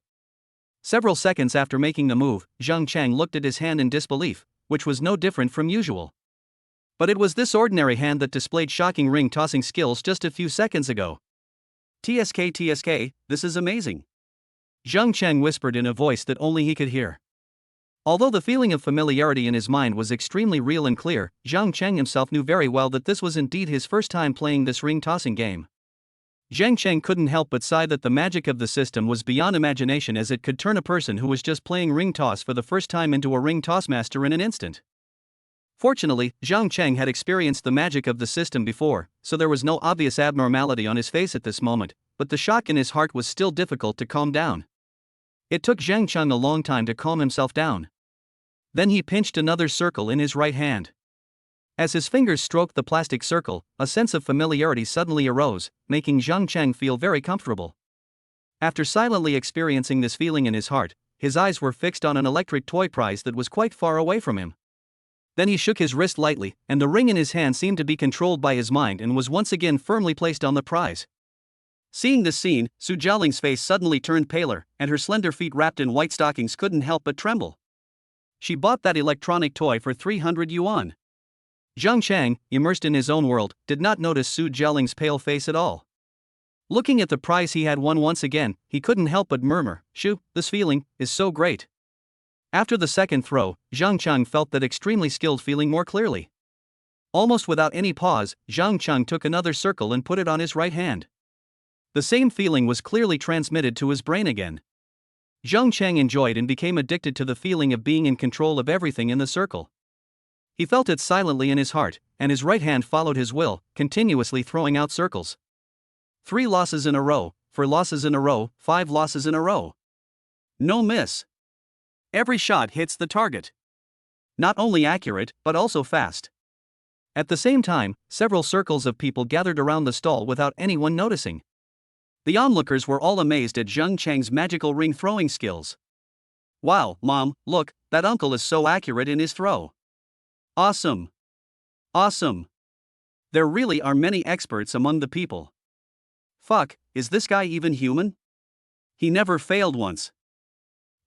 Several seconds after making the move, Zhang Chang looked at his hand in disbelief, which was no different from usual. But it was this ordinary hand that displayed shocking ring-tossing skills just a few seconds ago. TSK, this is amazing. Zhang Chang whispered in a voice that only he could hear. Although the feeling of familiarity in his mind was extremely real and clear, Zhang Chang himself knew very well that this was indeed his first time playing this ring-tossing game. Zhang Chang couldn't help but sigh that the magic of the system was beyond imagination, as it could turn a person who was just playing ring toss for the first time into a ring toss master in an instant. Fortunately, Zhang Chang had experienced the magic of the system before, so there was no obvious abnormality on his face at this moment, but the shock in his heart was still difficult to calm down. It took Zhang Chang a long time to calm himself down. Then he pinched another circle in his right hand. As his fingers stroked the plastic circle, a sense of familiarity suddenly arose, making Zhang Chang feel very comfortable. After silently experiencing this feeling in his heart, his eyes were fixed on an electric toy prize that was quite far away from him. Then he shook his wrist lightly, and the ring in his hand seemed to be controlled by his mind and was once again firmly placed on the prize. Seeing this scene, Su Jialing's face suddenly turned paler, and her slender feet wrapped in white stockings couldn't help but tremble. She bought that electronic toy for 300 yuan. Zhang Chang, immersed in his own world, did not notice Su Jialing's pale face at all. Looking at the prize he had won once again, he couldn't help but murmur, "Shoo, this feeling is so great." After the second throw, Zhang Chang felt that extremely skilled feeling more clearly. Almost without any pause, Zhang Chang took another circle and put it on his right hand. The same feeling was clearly transmitted to his brain again. Zhang Chang enjoyed and became addicted to the feeling of being in control of everything in the circle. He felt it silently in his heart, and his right hand followed his will, continuously throwing out circles. 3 losses in a row, 4 losses in a row, 5 losses in a row. No miss. Every shot hits the target. Not only accurate, but also fast. At the same time, several circles of people gathered around the stall without anyone noticing. The onlookers were all amazed at Zhang Chang's magical ring throwing skills. Wow, Mom, look, that uncle is so accurate in his throw. Awesome. Awesome. There really are many experts among the people. Fuck, is this guy even human? He never failed once.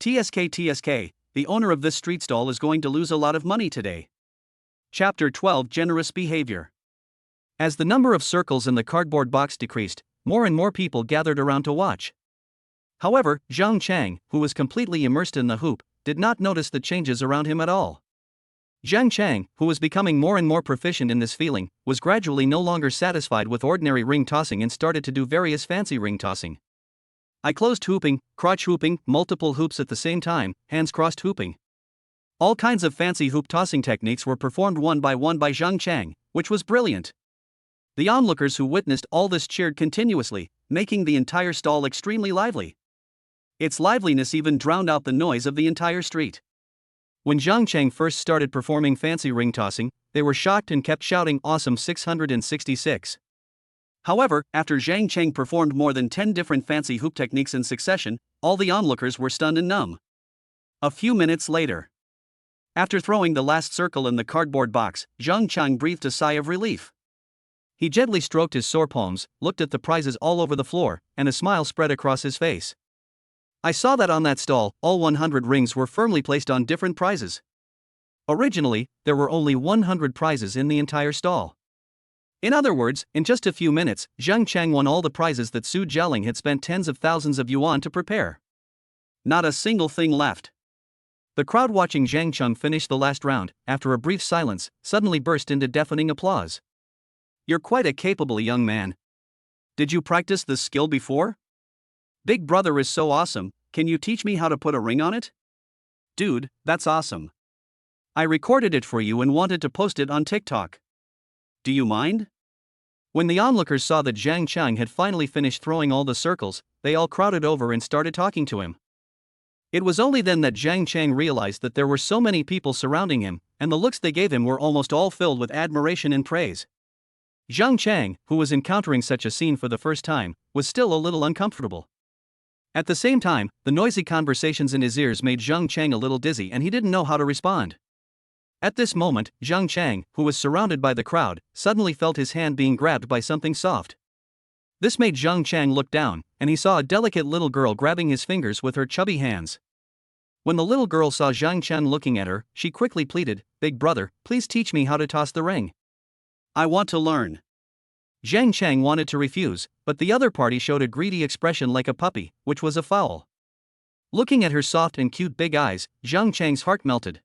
TSK, the owner of this street stall is going to lose a lot of money today. Chapter 12, Generous Behavior. As the number of circles in the cardboard box decreased, more and more people gathered around to watch. However, Zhang Chang, who was completely immersed in the hoop, did not notice the changes around him at all. Zhang Chang, who was becoming more and more proficient in this feeling, was gradually no longer satisfied with ordinary ring tossing and started to do various fancy ring tossing. I closed hooping, crotch hooping, multiple hoops at the same time, hands crossed hooping. All kinds of fancy hoop tossing techniques were performed one by Zhang Chang, which was brilliant. The onlookers who witnessed all this cheered continuously, making the entire stall extremely lively. Its liveliness even drowned out the noise of the entire street. When Zhang Chang first started performing fancy ring tossing, they were shocked and kept shouting "Awesome 666." However, after Zhang Cheng performed more than 10 different fancy hoop techniques in succession, all the onlookers were stunned and numb. A few minutes later, after throwing the last circle in the cardboard box, Zhang Cheng breathed a sigh of relief. He gently stroked his sore palms, looked at the prizes all over the floor, and a smile spread across his face. I saw that on that stall, all 100 rings were firmly placed on different prizes. Originally, there were only 100 prizes in the entire stall. In other words, in just a few minutes, Zhang Cheng won all the prizes that Su Jialing had spent tens of thousands of yuan to prepare. Not a single thing left. The crowd watching Zhang Cheng finish the last round, after a brief silence, suddenly burst into deafening applause. You're quite a capable young man. Did you practice this skill before? Big brother is so awesome, can you teach me how to put a ring on it? Dude, that's awesome. I recorded it for you and wanted to post it on TikTok. Do you mind? When the onlookers saw that Zhang Cheng had finally finished throwing all the circles, they all crowded over and started talking to him. It was only then that Zhang Cheng realized that there were so many people surrounding him, and the looks they gave him were almost all filled with admiration and praise. Zhang Cheng, who was encountering such a scene for the first time, was still a little uncomfortable. At the same time, the noisy conversations in his ears made Zhang Cheng a little dizzy and he didn't know how to respond. At this moment, Zhang Cheng, who was surrounded by the crowd, suddenly felt his hand being grabbed by something soft. This made Zhang Cheng look down, and he saw a delicate little girl grabbing his fingers with her chubby hands. When the little girl saw Zhang Cheng looking at her, she quickly pleaded, "Big brother, please teach me how to toss the ring. I want to learn." Zhang Cheng wanted to refuse, but the other party showed a greedy expression like a puppy, which was a foul. Looking at her soft and cute big eyes, Zhang Cheng's heart melted.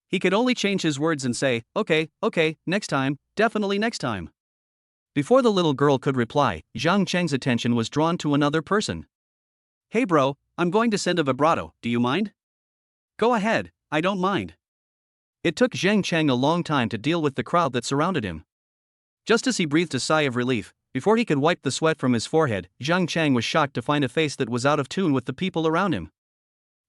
He could only change his words and say, okay, next time, definitely next time. Before the little girl could reply, Zhang Cheng's attention was drawn to another person. Hey bro, I'm going to send a vibrato, do you mind? Go ahead, I don't mind. It took Zhang Cheng a long time to deal with the crowd that surrounded him. Just as he breathed a sigh of relief, before he could wipe the sweat from his forehead, Zhang Cheng was shocked to find a face that was out of tune with the people around him.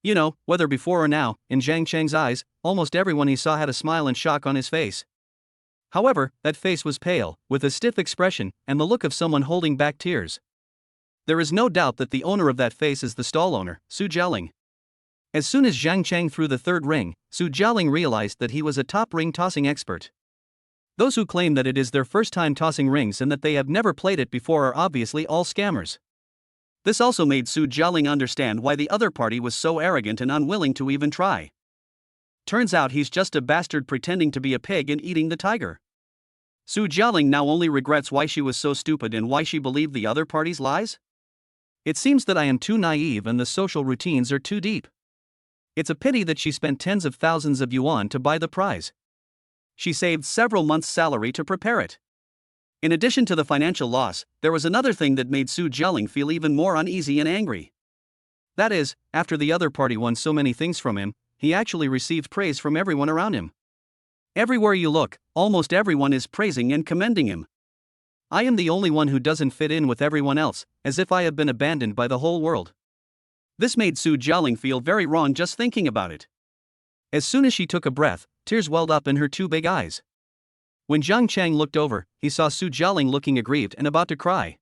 You know, whether before or now, in Zhang Cheng's eyes, almost everyone he saw had a smile and shock on his face. However, that face was pale, with a stiff expression, and the look of someone holding back tears. There is no doubt that the owner of that face is the stall owner, Su Jialing. As soon as Zhang Cheng threw the third ring, Su Jialing realized that he was a top ring tossing expert. Those who claim that it is their first time tossing rings and that they have never played it before are obviously all scammers. This also made Su Jialing understand why the other party was so arrogant and unwilling to even try. Turns out he's just a bastard pretending to be a pig and eating the tiger. Su Jialing now only regrets why she was so stupid and why she believed the other party's lies. It seems that I am too naive and the social routines are too deep. It's a pity that she spent tens of thousands of yuan to buy the prize. She saved several months' salary to prepare it. In addition to the financial loss, there was another thing that made Su Jialing feel even more uneasy and angry. That is, after the other party won so many things from him, he actually received praise from everyone around him. Everywhere you look, almost everyone is praising and commending him. I am the only one who doesn't fit in with everyone else, as if I have been abandoned by the whole world. This made Su Jialing feel very wrong just thinking about it. As soon as she took a breath, tears welled up in her two big eyes. When Zhang Cheng looked over, he saw Su Jialing looking aggrieved and about to cry.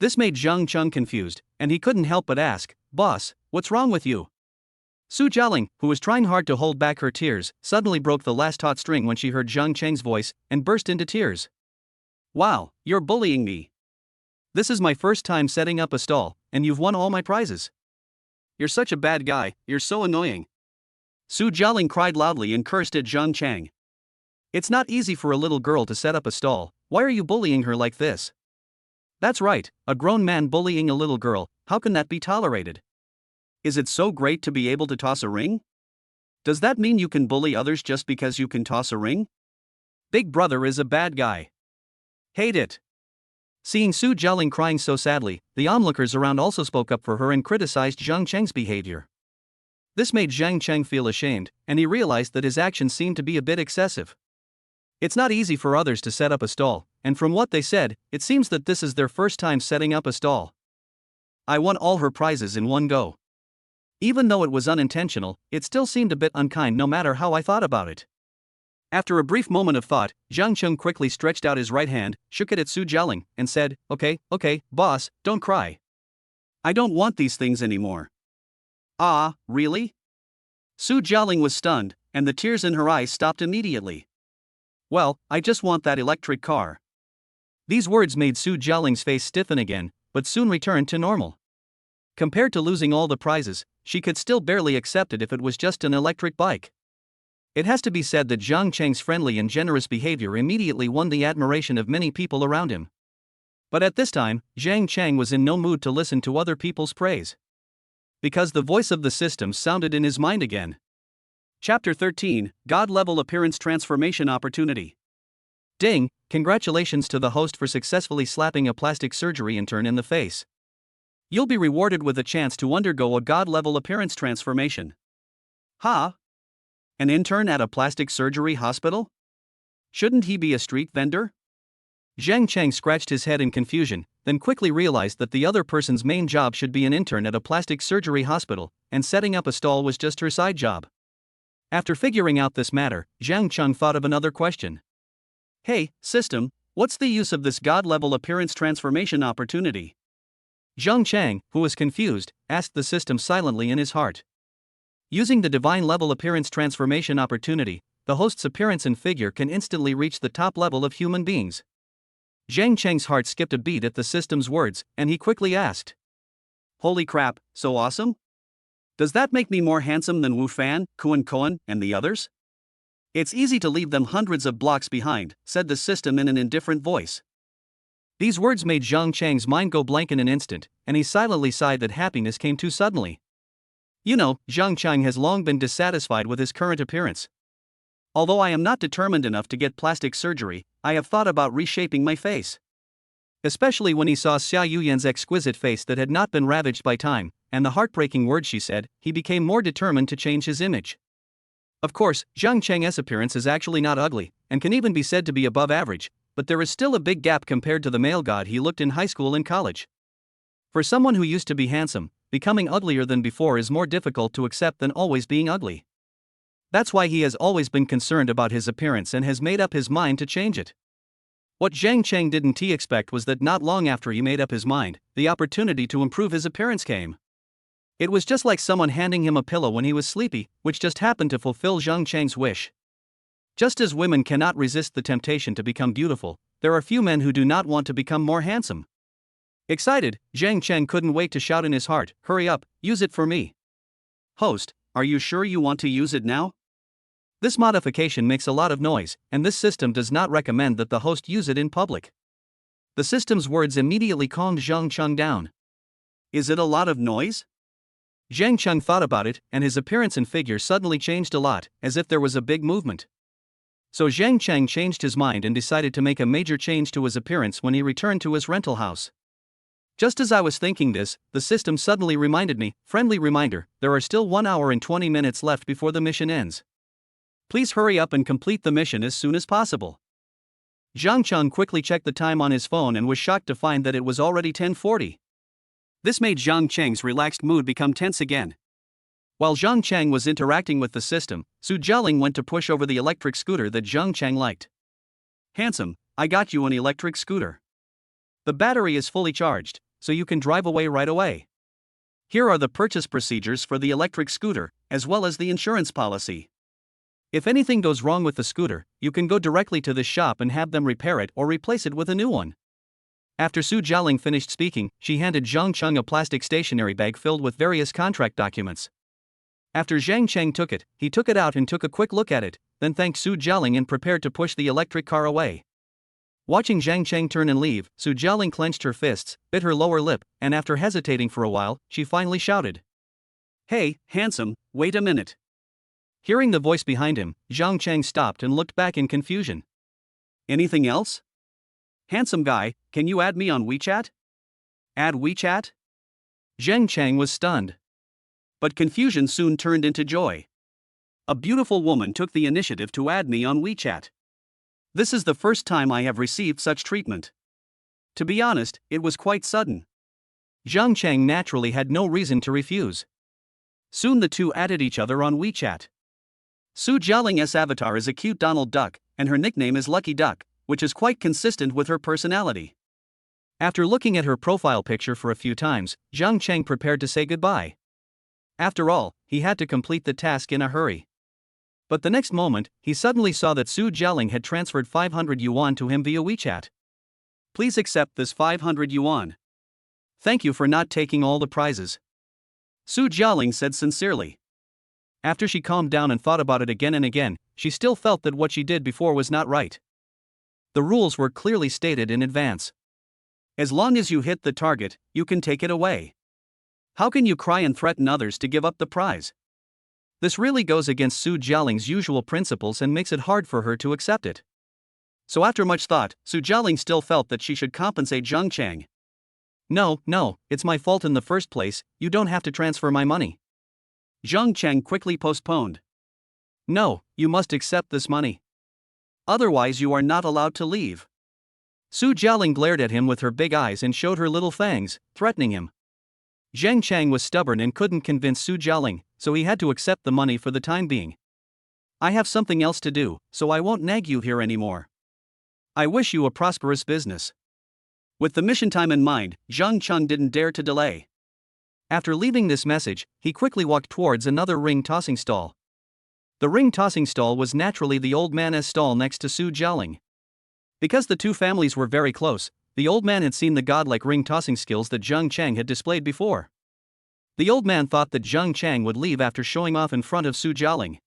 This made Zhang Cheng confused, and he couldn't help but ask, "Boss, what's wrong with you?" Su Jialing, who was trying hard to hold back her tears, suddenly broke the last taut string when she heard Zhang Cheng's voice, and burst into tears. Wow, you're bullying me. This is my first time setting up a stall, and you've won all my prizes. You're such a bad guy, you're so annoying. Su Jialing cried loudly and cursed at Zhang Cheng. It's not easy for a little girl to set up a stall, why are you bullying her like this? That's right, a grown man bullying a little girl, how can that be tolerated? Is it so great to be able to toss a ring? Does that mean you can bully others just because you can toss a ring? Big brother is a bad guy. Hate it. Seeing Su Jialing crying so sadly, the onlookers around also spoke up for her and criticized Zhang Cheng's behavior. This made Zhang Cheng feel ashamed, and he realized that his actions seemed to be a bit excessive. It's not easy for others to set up a stall, and from what they said, it seems that this is their first time setting up a stall. I won all her prizes in one go. Even though it was unintentional, it still seemed a bit unkind no matter how I thought about it. After a brief moment of thought, Zhang Cheng quickly stretched out his right hand, shook it at Su Jialing, and said, Okay, boss, don't cry. I don't want these things anymore. Ah, really? Su Jialing was stunned, and the tears in her eyes stopped immediately. Well, I just want that electric car. These words made Su Jialing's face stiffen again, but soon returned to normal. Compared to losing all the prizes, she could still barely accept it if it was just an electric bike. It has to be said that Zhang Cheng's friendly and generous behavior immediately won the admiration of many people around him. But at this time, Zhang Cheng was in no mood to listen to other people's praise. Because the voice of the system sounded in his mind again. Chapter 13, God-Level Appearance Transformation Opportunity. Ding, congratulations to the host for successfully slapping a plastic surgery intern in the face. You'll be rewarded with a chance to undergo a God-level appearance transformation. Huh? An intern at a plastic surgery hospital? Shouldn't he be a street vendor? Zhang Cheng scratched his head in confusion, then quickly realized that the other person's main job should be an intern at a plastic surgery hospital, and setting up a stall was just her side job. After figuring out this matter, Zhang Cheng thought of another question. Hey, system, what's the use of this God-level appearance transformation opportunity? Zhang Cheng, who was confused, asked the system silently in his heart. Using the divine level appearance transformation opportunity, the host's appearance and figure can instantly reach the top level of human beings. Zhang Cheng's heart skipped a beat at the system's words, and he quickly asked. Holy crap, so awesome? Does that make me more handsome than Wu Fan, Kuan Koan, and the others? It's easy to leave them hundreds of blocks behind, said the system in an indifferent voice. These words made Zhang Cheng's mind go blank in an instant, and he silently sighed that happiness came too suddenly. You know, Zhang Cheng has long been dissatisfied with his current appearance. Although I am not determined enough to get plastic surgery, I have thought about reshaping my face. Especially when he saw Xia Yuyan's exquisite face that had not been ravaged by time, and the heartbreaking words she said, he became more determined to change his image. Of course, Zhang Cheng's appearance is actually not ugly, and can even be said to be above average, but there is still a big gap compared to the male god he looked in high school and college. For someone who used to be handsome, becoming uglier than before is more difficult to accept than always being ugly. That's why he has always been concerned about his appearance and has made up his mind to change it. What Zhang Cheng didn't expect was that not long after he made up his mind, the opportunity to improve his appearance came. It was just like someone handing him a pillow when he was sleepy, which just happened to fulfill Zhang Cheng's wish. Just as women cannot resist the temptation to become beautiful, there are few men who do not want to become more handsome. Excited, Zhang Cheng couldn't wait to shout in his heart, hurry up, use it for me. Host, are you sure you want to use it now? This modification makes a lot of noise, and this system does not recommend that the host use it in public. The system's words immediately calmed Zhang Cheng down. Is it a lot of noise? Zhang Cheng thought about it, and his appearance and figure suddenly changed a lot, as if there was a big movement. So Zhang Cheng changed his mind and decided to make a major change to his appearance when he returned to his rental house. Just as I was thinking this, the system suddenly reminded me, friendly reminder, there are still 1 hour and 20 minutes left before the mission ends. Please hurry up and complete the mission as soon as possible. Zhang Cheng quickly checked the time on his phone and was shocked to find that it was already 10:40. This made Zhang Cheng's relaxed mood become tense again. While Zhang Cheng was interacting with the system, Su Jialing went to push over the electric scooter that Zhang Cheng liked. Handsome, I got you an electric scooter. The battery is fully charged, so you can drive away right away. Here are the purchase procedures for the electric scooter, as well as the insurance policy. If anything goes wrong with the scooter, you can go directly to the shop and have them repair it or replace it with a new one. After Su Jialing finished speaking, she handed Zhang Cheng a plastic stationery bag filled with various contract documents. After Zhang Cheng took it, he took it out and took a quick look at it, then thanked Su Jialing and prepared to push the electric car away. Watching Zhang Cheng turn and leave, Su Jialing clenched her fists, bit her lower lip, and after hesitating for a while, she finally shouted. Hey, handsome, wait a minute. Hearing the voice behind him, Zhang Cheng stopped and looked back in confusion. Anything else? Handsome guy, can you add me on WeChat? Add WeChat? Zhang Cheng was stunned. But confusion soon turned into joy. A beautiful woman took the initiative to add me on WeChat. This is the first time I have received such treatment. To be honest, it was quite sudden. Zhang Cheng naturally had no reason to refuse. Soon the two added each other on WeChat. Su Jialing's avatar is a cute Donald Duck, and her nickname is Lucky Duck, which is quite consistent with her personality. After looking at her profile picture for a few times, Zhang Cheng prepared to say goodbye. After all, he had to complete the task in a hurry. But the next moment, he suddenly saw that Su Jialing had transferred 500 yuan to him via WeChat. Please accept this 500 yuan. Thank you for not taking all the prizes. Su Jialing said sincerely. After she calmed down and thought about it again and again, she still felt that what she did before was not right. The rules were clearly stated in advance. As long as you hit the target, you can take it away. How can you cry and threaten others to give up the prize? This really goes against Su Jialing's usual principles and makes it hard for her to accept it. So after much thought, Su Jialing still felt that she should compensate Zhang Cheng. No, it's my fault in the first place, you don't have to transfer my money. Zhang Cheng quickly postponed. No, you must accept this money. Otherwise you are not allowed to leave. Su Jialing glared at him with her big eyes and showed her little fangs, threatening him. Zhang Cheng was stubborn and couldn't convince Su Jialing, so he had to accept the money for the time being. I have something else to do, so I won't nag you here anymore. I wish you a prosperous business. With the mission time in mind, Zhang Cheng didn't dare to delay. After leaving this message, he quickly walked towards another ring-tossing stall. The ring-tossing stall was naturally the old man's stall next to Su Jialing. Because the two families were very close, the old man had seen the godlike ring-tossing skills that Zhang Cheng had displayed before. The old man thought that Zhang Cheng would leave after showing off in front of Su Jialing.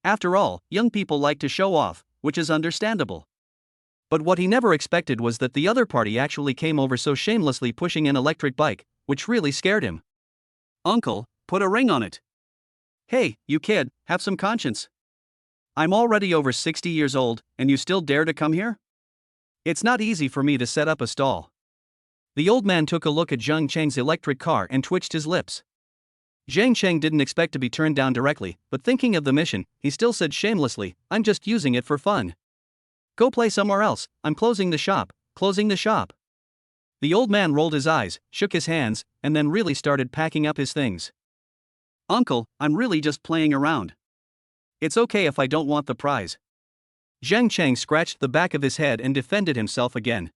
After all, young people like to show off, which is understandable. But what he never expected was that the other party actually came over so shamelessly pushing an electric bike, which really scared him. Uncle, put a ring on it. Hey, you kid, have some conscience. I'm already over 60 years old, and you still dare to come here? It's not easy for me to set up a stall. The old man took a look at Zhang Cheng's electric car and twitched his lips. Zhang Cheng didn't expect to be turned down directly, but thinking of the mission, he still said shamelessly, I'm just using it for fun. Go play somewhere else, I'm closing the shop. The old man rolled his eyes, shook his hands, and then really started packing up his things. Uncle, I'm really just playing around. It's okay if I don't want the prize. Zhang Cheng scratched the back of his head and defended himself again.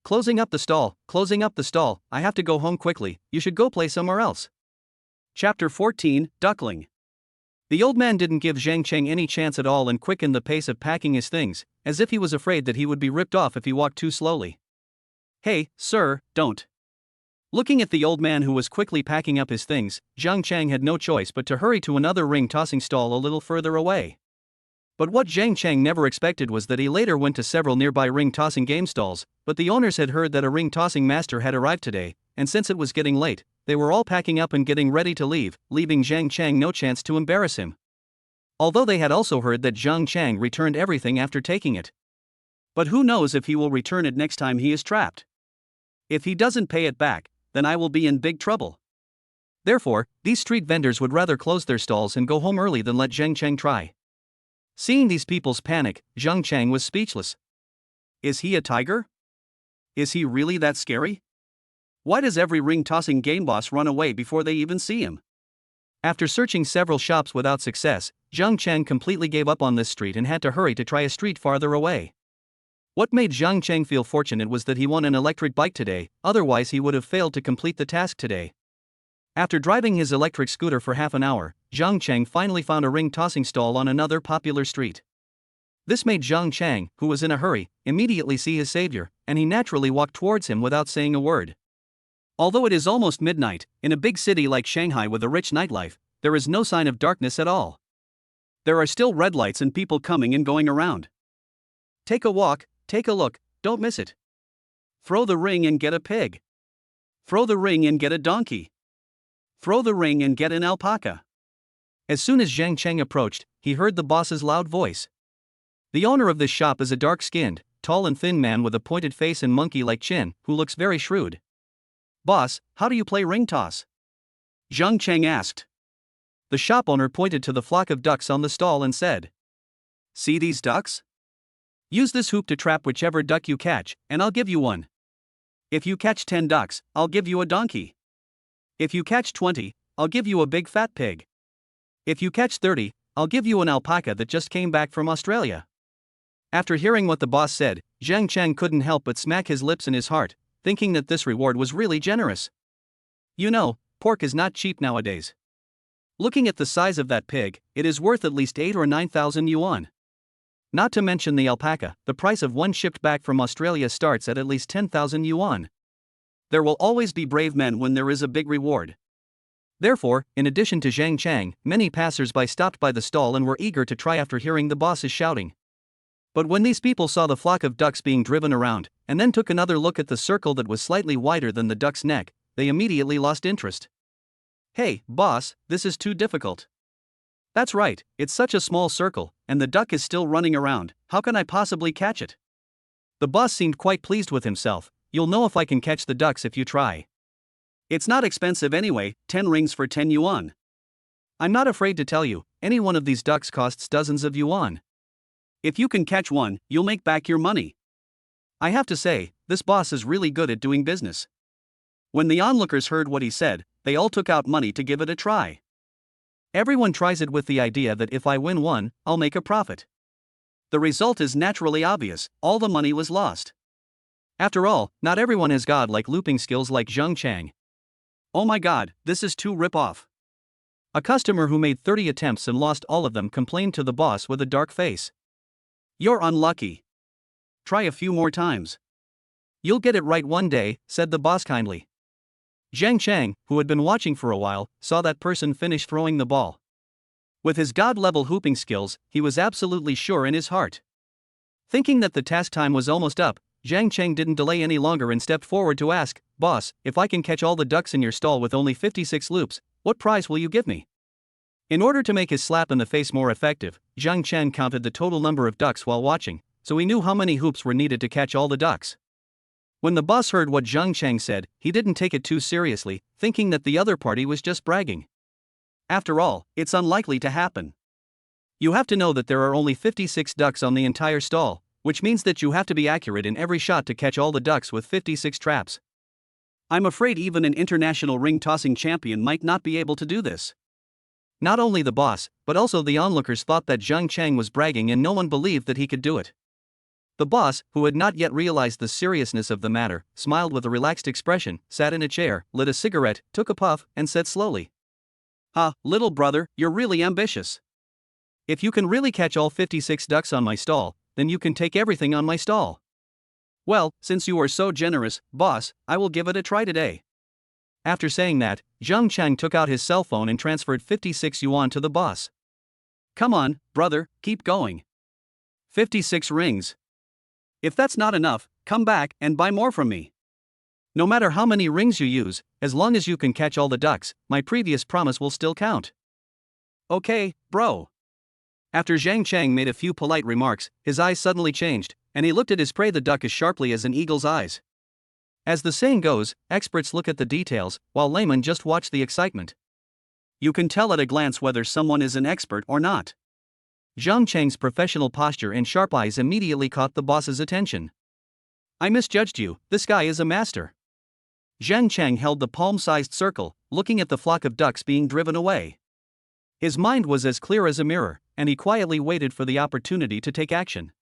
Closing up the stall, I have to go home quickly, you should go play somewhere else. Chapter 14, Duckling. The old man didn't give Zhang Cheng any chance at all and quickened the pace of packing his things, as if he was afraid that he would be ripped off if he walked too slowly. Hey, sir, don't. Looking at the old man who was quickly packing up his things, Zhang Cheng had no choice but to hurry to another ring-tossing stall a little further away. But what Zhang Cheng never expected was that he later went to several nearby ring-tossing game stalls, but the owners had heard that a ring-tossing master had arrived today, and since it was getting late, they were all packing up and getting ready to leave, leaving Zhang Cheng no chance to embarrass him. Although they had also heard that Zhang Cheng returned everything after taking it. But who knows if he will return it next time he is trapped. If he doesn't pay it back, then I will be in big trouble. Therefore, these street vendors would rather close their stalls and go home early than let Zhang Cheng try. Seeing these people's panic, Zhang Cheng was speechless. Is he a tiger? Is he really that scary? Why does every ring-tossing game boss run away before they even see him? After searching several shops without success, Zhang Cheng completely gave up on this street and had to hurry to try a street farther away. What made Zhang Cheng feel fortunate was that he won an electric bike today, otherwise he would have failed to complete the task today. After driving his electric scooter for half an hour, Zhang Cheng finally found a ring-tossing stall on another popular street. This made Zhang Cheng, who was in a hurry, immediately see his savior, and he naturally walked towards him without saying a word. Although it is almost midnight, in a big city like Shanghai with a rich nightlife, there is no sign of darkness at all. There are still red lights and people coming and going around. Take a walk, take a look, don't miss it. Throw the ring and get a pig. Throw the ring and get a donkey. Throw the ring and get an alpaca. As soon as Zhang Cheng approached, he heard the boss's loud voice. The owner of this shop is a dark-skinned, tall and thin man with a pointed face and monkey-like chin, who looks very shrewd. Boss, how do you play ring toss? Zhang Cheng asked. The shop owner pointed to the flock of ducks on the stall and said, See these ducks? Use this hoop to trap whichever duck you catch, and I'll give you one. If you catch 10 ducks, I'll give you a donkey. If you catch 20, I'll give you a big fat pig. If you catch 30, I'll give you an alpaca that just came back from Australia." After hearing what the boss said, Zhang Chang couldn't help but smack his lips in his heart, thinking that this reward was really generous. You know, pork is not cheap nowadays. Looking at the size of that pig, it is worth at least 8 or 9,000 yuan. Not to mention the alpaca, the price of one shipped back from Australia starts at least 10,000 yuan. There will always be brave men when there is a big reward. Therefore, in addition to Zhang Chang, many passers-by stopped by the stall and were eager to try after hearing the bosses shouting. But when these people saw the flock of ducks being driven around, and then took another look at the circle that was slightly wider than the duck's neck, they immediately lost interest. "Hey, boss, this is too difficult." "That's right, it's such a small circle, and the duck is still running around, how can I possibly catch it?" The boss seemed quite pleased with himself. "You'll know if I can catch the ducks if you try. It's not expensive anyway, 10 rings for 10 yuan. I'm not afraid to tell you, any one of these ducks costs dozens of yuan. If you can catch one, you'll make back your money." I have to say, this boss is really good at doing business. When the onlookers heard what he said, they all took out money to give it a try. Everyone tries it with the idea that if I win one, I'll make a profit. The result is naturally obvious, all the money was lost. After all, not everyone has godlike looping skills like Zhang Chang. Oh my god, this is too rip-off. A customer who made 30 attempts and lost all of them complained to the boss with a dark face. "You're unlucky. Try a few more times. You'll get it right one day," said the boss kindly. Zhang Chang, who had been watching for a while, saw that person finish throwing the ball. With his god-level hooping skills, he was absolutely sure in his heart. Thinking that the task time was almost up, Zhang Chang didn't delay any longer and stepped forward to ask, "Boss, if I can catch all the ducks in your stall with only 56 loops, what prize will you give me?" In order to make his slap in the face more effective, Zhang Chang counted the total number of ducks while watching, so he knew how many hoops were needed to catch all the ducks. When the boss heard what Zhang Chang said, he didn't take it too seriously, thinking that the other party was just bragging. After all, it's unlikely to happen. You have to know that there are only 56 ducks on the entire stall, which means that you have to be accurate in every shot to catch all the ducks with 56 traps. I'm afraid even an international ring-tossing champion might not be able to do this. Not only the boss, but also the onlookers thought that Zhang Chang was bragging and no one believed that he could do it. The boss, who had not yet realized the seriousness of the matter, smiled with a relaxed expression, sat in a chair, lit a cigarette, took a puff, and said slowly, "Ha, little brother, you're really ambitious. If you can really catch all 56 ducks on my stall, then you can take everything on my stall. Well, since you are so generous, boss, I will give it a try today." After saying that, Zhang Chang took out his cell phone and transferred 56 yuan to the boss. "Come on, brother, keep going. 56 rings. If that's not enough, come back and buy more from me. No matter how many rings you use, as long as you can catch all the ducks, my previous promise will still count." "Okay, bro." After Zhang Chang made a few polite remarks, his eyes suddenly changed, and he looked at his prey the duck as sharply as an eagle's eyes. As the saying goes, experts look at the details, while laymen just watch the excitement. You can tell at a glance whether someone is an expert or not. Zhang Chang's professional posture and sharp eyes immediately caught the boss's attention. "I misjudged you, this guy is a master." Zhang Chang held the palm-sized circle, looking at the flock of ducks being driven away. His mind was as clear as a mirror, and he quietly waited for the opportunity to take action.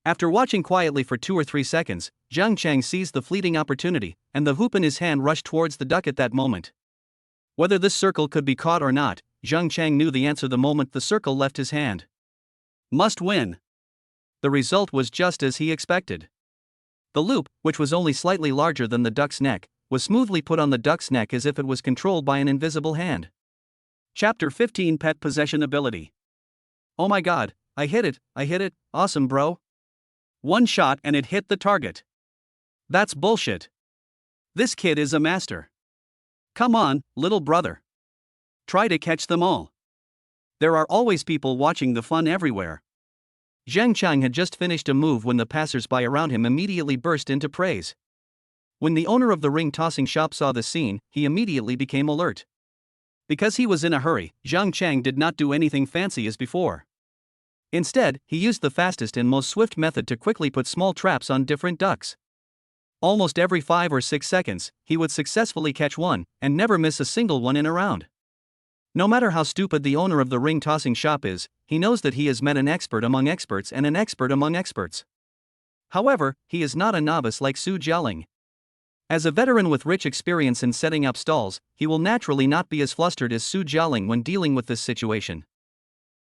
After watching quietly for 2 or 3 seconds, Zhang Chang seized the fleeting opportunity, and the hoop in his hand rushed towards the duck at that moment. Whether this circle could be caught or not, Zhang Chang knew the answer the moment the circle left his hand. Must win. The result was just as he expected. The loop, which was only slightly larger than the duck's neck, was smoothly put on the duck's neck as if it was controlled by an invisible hand. Chapter 15 Pet Possession Ability. "Oh my god, I hit it, awesome bro. One shot and it hit the target. That's bullshit. This kid is a master. Come on, little brother. Try to catch them all. There are always people watching the fun everywhere." Zhang Chang had just finished a move when the passers-by around him immediately burst into praise. When the owner of the ring-tossing shop saw the scene, he immediately became alert. Because he was in a hurry, Zhang Chang did not do anything fancy as before. Instead, he used the fastest and most swift method to quickly put small traps on different ducks. Almost every 5 or 6 seconds, he would successfully catch one, and never miss a single one in a round. No matter how stupid the owner of the ring-tossing shop is, he knows that he has met an expert among experts and an expert among experts. However, he is not a novice like Su Jialing. As a veteran with rich experience in setting up stalls, he will naturally not be as flustered as Su Jialing when dealing with this situation.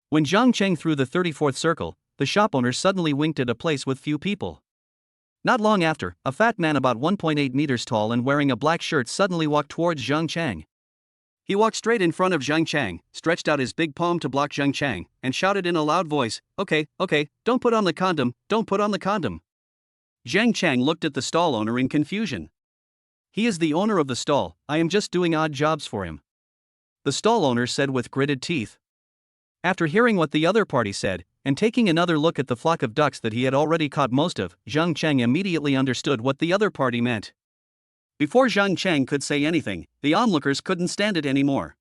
When Zhang Cheng threw the 34th circle, the shop owner suddenly winked at a place with few people. Not long after, a fat man about 1.8 meters tall and wearing a black shirt suddenly walked towards Zhang Cheng. He walked straight in front of Zhang Cheng, stretched out his big palm to block Zhang Cheng, and shouted in a loud voice, okay, don't put on the condom, don't put on the condom. Zhang Cheng looked at the stall owner in confusion. He is the owner of the stall, I am just doing odd jobs for him. The stall owner said with gritted teeth. After hearing what the other party said, and taking another look at the flock of ducks that he had already caught most of, Zhang Cheng immediately understood what the other party meant. Before Zhang Cheng could say anything, the onlookers couldn't stand it anymore.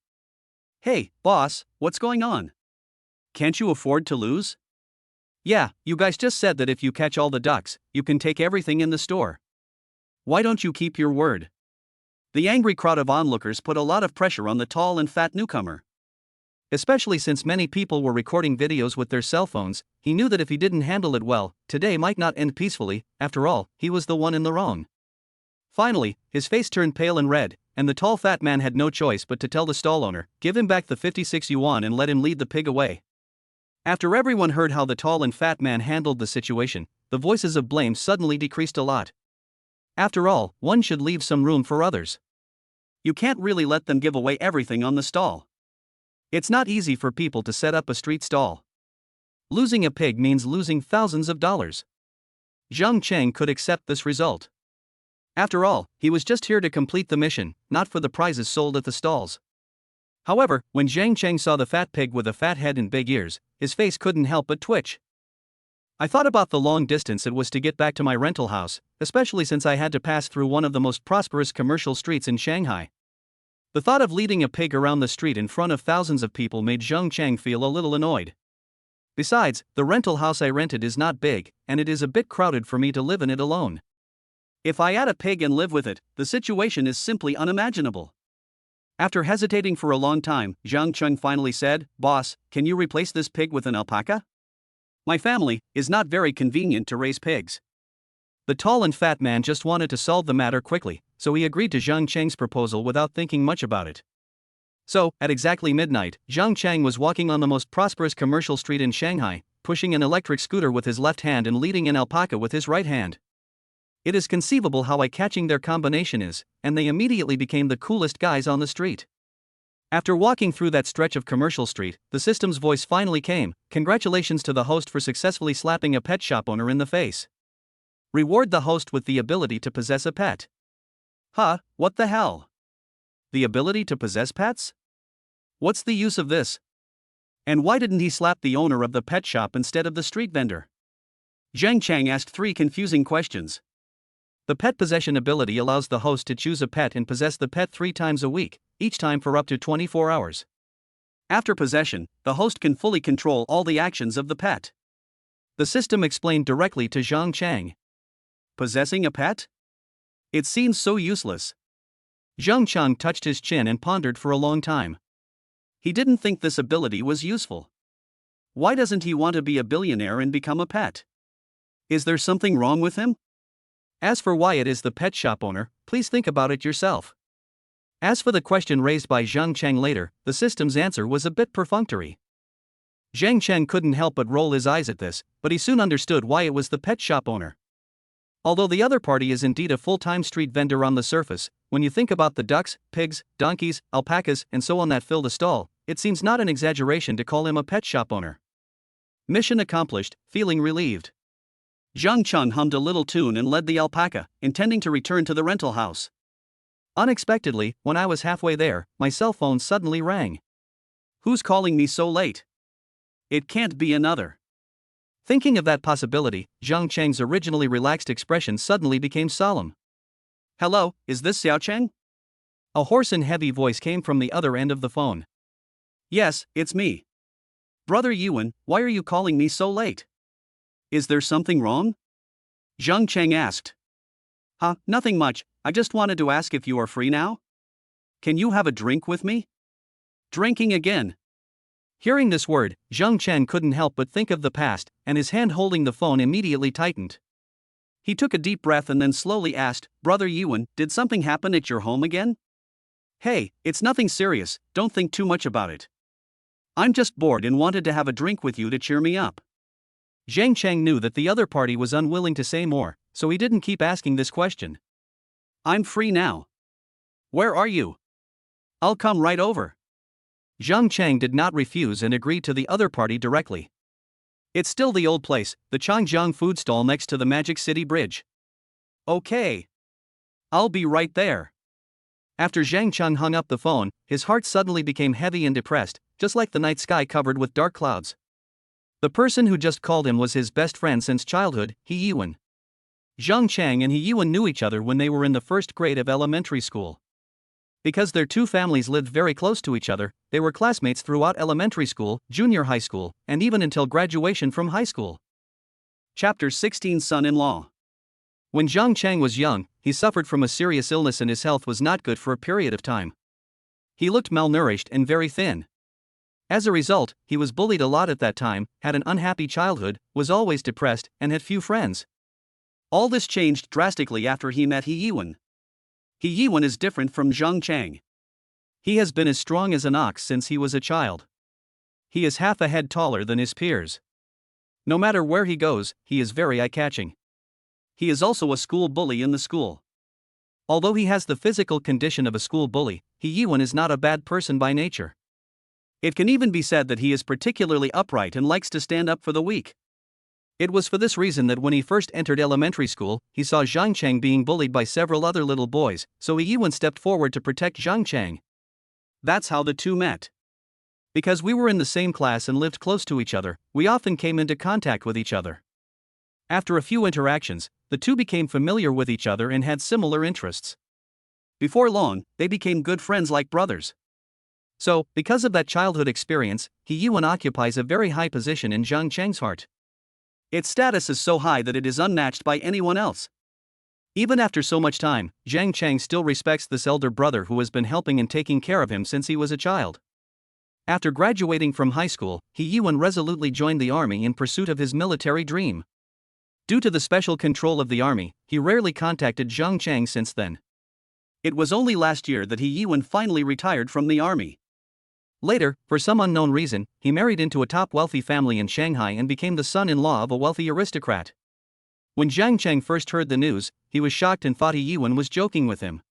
Hey, boss, what's going on? Can't you afford to lose? Yeah, you guys just said that if you catch all the ducks, you can take everything in the store. Why don't you keep your word? The angry crowd of onlookers put a lot of pressure on the tall and fat newcomer. Especially since many people were recording videos with their cell phones, he knew that if he didn't handle it well, today might not end peacefully. After all, he was the one in the wrong. Finally, his face turned pale and red, and the tall fat man had no choice but to tell the stall owner, give him back the 56 yuan and let him lead the pig away. After everyone heard how the tall and fat man handled the situation, the voices of blame suddenly decreased a lot. After all, one should leave some room for others. You can't really let them give away everything on the stall. It's not easy for people to set up a street stall. Losing a pig means losing thousands of dollars. Zhang Cheng could accept this result. After all, he was just here to complete the mission, not for the prizes sold at the stalls. However, when Zhang Cheng saw the fat pig with a fat head and big ears, his face couldn't help but twitch. I thought about the long distance it was to get back to my rental house, especially since I had to pass through one of the most prosperous commercial streets in Shanghai. The thought of leading a pig around the street in front of thousands of people made Zhang Cheng feel a little annoyed. Besides, the rental house I rented is not big, and it is a bit crowded for me to live in it alone. If I add a pig and live with it, the situation is simply unimaginable. After hesitating for a long time, Zhang Cheng finally said, "Boss, can you replace this pig with an alpaca? My family is not very convenient to raise pigs." The tall and fat man just wanted to solve the matter quickly, so he agreed to Zhang Cheng's proposal without thinking much about it. So, at exactly midnight, Zhang Cheng was walking on the most prosperous commercial street in Shanghai, pushing an electric scooter with his left hand and leading an alpaca with his right hand. It is conceivable how eye-catching their combination is, and they immediately became the coolest guys on the street. After walking through that stretch of commercial street, the system's voice finally came, "Congratulations to the host for successfully slapping a pet shop owner in the face. Reward the host with the ability to possess a pet." Huh, what the hell? The ability to possess pets? What's the use of this? And why didn't he slap the owner of the pet shop instead of the street vendor? Zhang Cheng asked three confusing questions. The pet possession ability allows the host to choose a pet and possess the pet 3 times a week, each time for up to 24 hours. After possession, the host can fully control all the actions of the pet. The system explained directly to Zhang Cheng. Possessing a pet? It seems so useless. Zhang Cheng touched his chin and pondered for a long time. He didn't think this ability was useful. Why doesn't he want to be a billionaire and become a pet? Is there something wrong with him? As for why it is the pet shop owner, please think about it yourself. As for the question raised by Zhang Cheng later, the system's answer was a bit perfunctory. Zhang Cheng couldn't help but roll his eyes at this, but he soon understood why it was the pet shop owner. Although the other party is indeed a full-time street vendor on the surface, when you think about the ducks, pigs, donkeys, alpacas, and so on that fill the stall, it seems not an exaggeration to call him a pet shop owner. Mission accomplished, feeling relieved. Zhang Cheng hummed a little tune and led the alpaca, intending to return to the rental house. Unexpectedly, when I was halfway there, my cell phone suddenly rang. Who's calling me so late? It can't be another. Thinking of that possibility, Zhang Cheng's originally relaxed expression suddenly became solemn. Hello, is this Xiao Cheng? A hoarse and heavy voice came from the other end of the phone. Yes, it's me. Brother Yuan, why are you calling me so late? Is there something wrong? Zhang Cheng asked. Nothing much, I just wanted to ask if you are free now? Can you have a drink with me? Drinking again. Hearing this word, Zhang Cheng couldn't help but think of the past, and his hand holding the phone immediately tightened. He took a deep breath and then slowly asked, "Brother Yuan, did something happen at your home again?" "Hey, it's nothing serious, don't think too much about it. I'm just bored and wanted to have a drink with you to cheer me up." Zhang Cheng knew that the other party was unwilling to say more, so he didn't keep asking this question. "I'm free now. Where are you? I'll come right over." Zhang Cheng did not refuse and agreed to the other party directly. "It's still the old place, the Changjiang food stall next to the Magic City Bridge." "Okay. I'll be right there." After Zhang Cheng hung up the phone, his heart suddenly became heavy and depressed, just like the night sky covered with dark clouds. The person who just called him was his best friend since childhood, He Yiwen. Zhang Cheng and He Yiwen knew each other when they were in the first grade of elementary school. Because their two families lived very close to each other, they were classmates throughout elementary school, junior high school, and even until graduation from high school. Chapter 16 Son-in-Law. When Zhang Cheng was young, he suffered from a serious illness and his health was not good for a period of time. He looked malnourished and very thin. As a result, he was bullied a lot at that time, had an unhappy childhood, was always depressed, and had few friends. All this changed drastically after he met He Yiwen. He Yiwen is different from Zhang Cheng. He has been as strong as an ox since he was a child. He is half a head taller than his peers. No matter where he goes, he is very eye-catching. He is also a school bully in the school. Although he has the physical condition of a school bully, He Yiwen is not a bad person by nature. It can even be said that he is particularly upright and likes to stand up for the weak. It was for this reason that when he first entered elementary school, he saw Zhang Cheng being bullied by several other little boys, so He Yiwen stepped forward to protect Zhang Cheng. That's how the two met. Because we were in the same class and lived close to each other, we often came into contact with each other. After a few interactions, the two became familiar with each other and had similar interests. Before long, they became good friends like brothers. So, because of that childhood experience, He Yiwen occupies a very high position in Zhang Cheng's heart. Its status is so high that it is unmatched by anyone else. Even after so much time, Zhang Cheng still respects this elder brother who has been helping and taking care of him since he was a child. After graduating from high school, He Yiwen resolutely joined the army in pursuit of his military dream. Due to the special control of the army, he rarely contacted Zhang Cheng since then. It was only last year that He Yiwen finally retired from the army. Later, for some unknown reason, he married into a top wealthy family in Shanghai and became the son-in-law of a wealthy aristocrat. When Zhang Cheng first heard the news, he was shocked and thought He Yiwen was joking with him.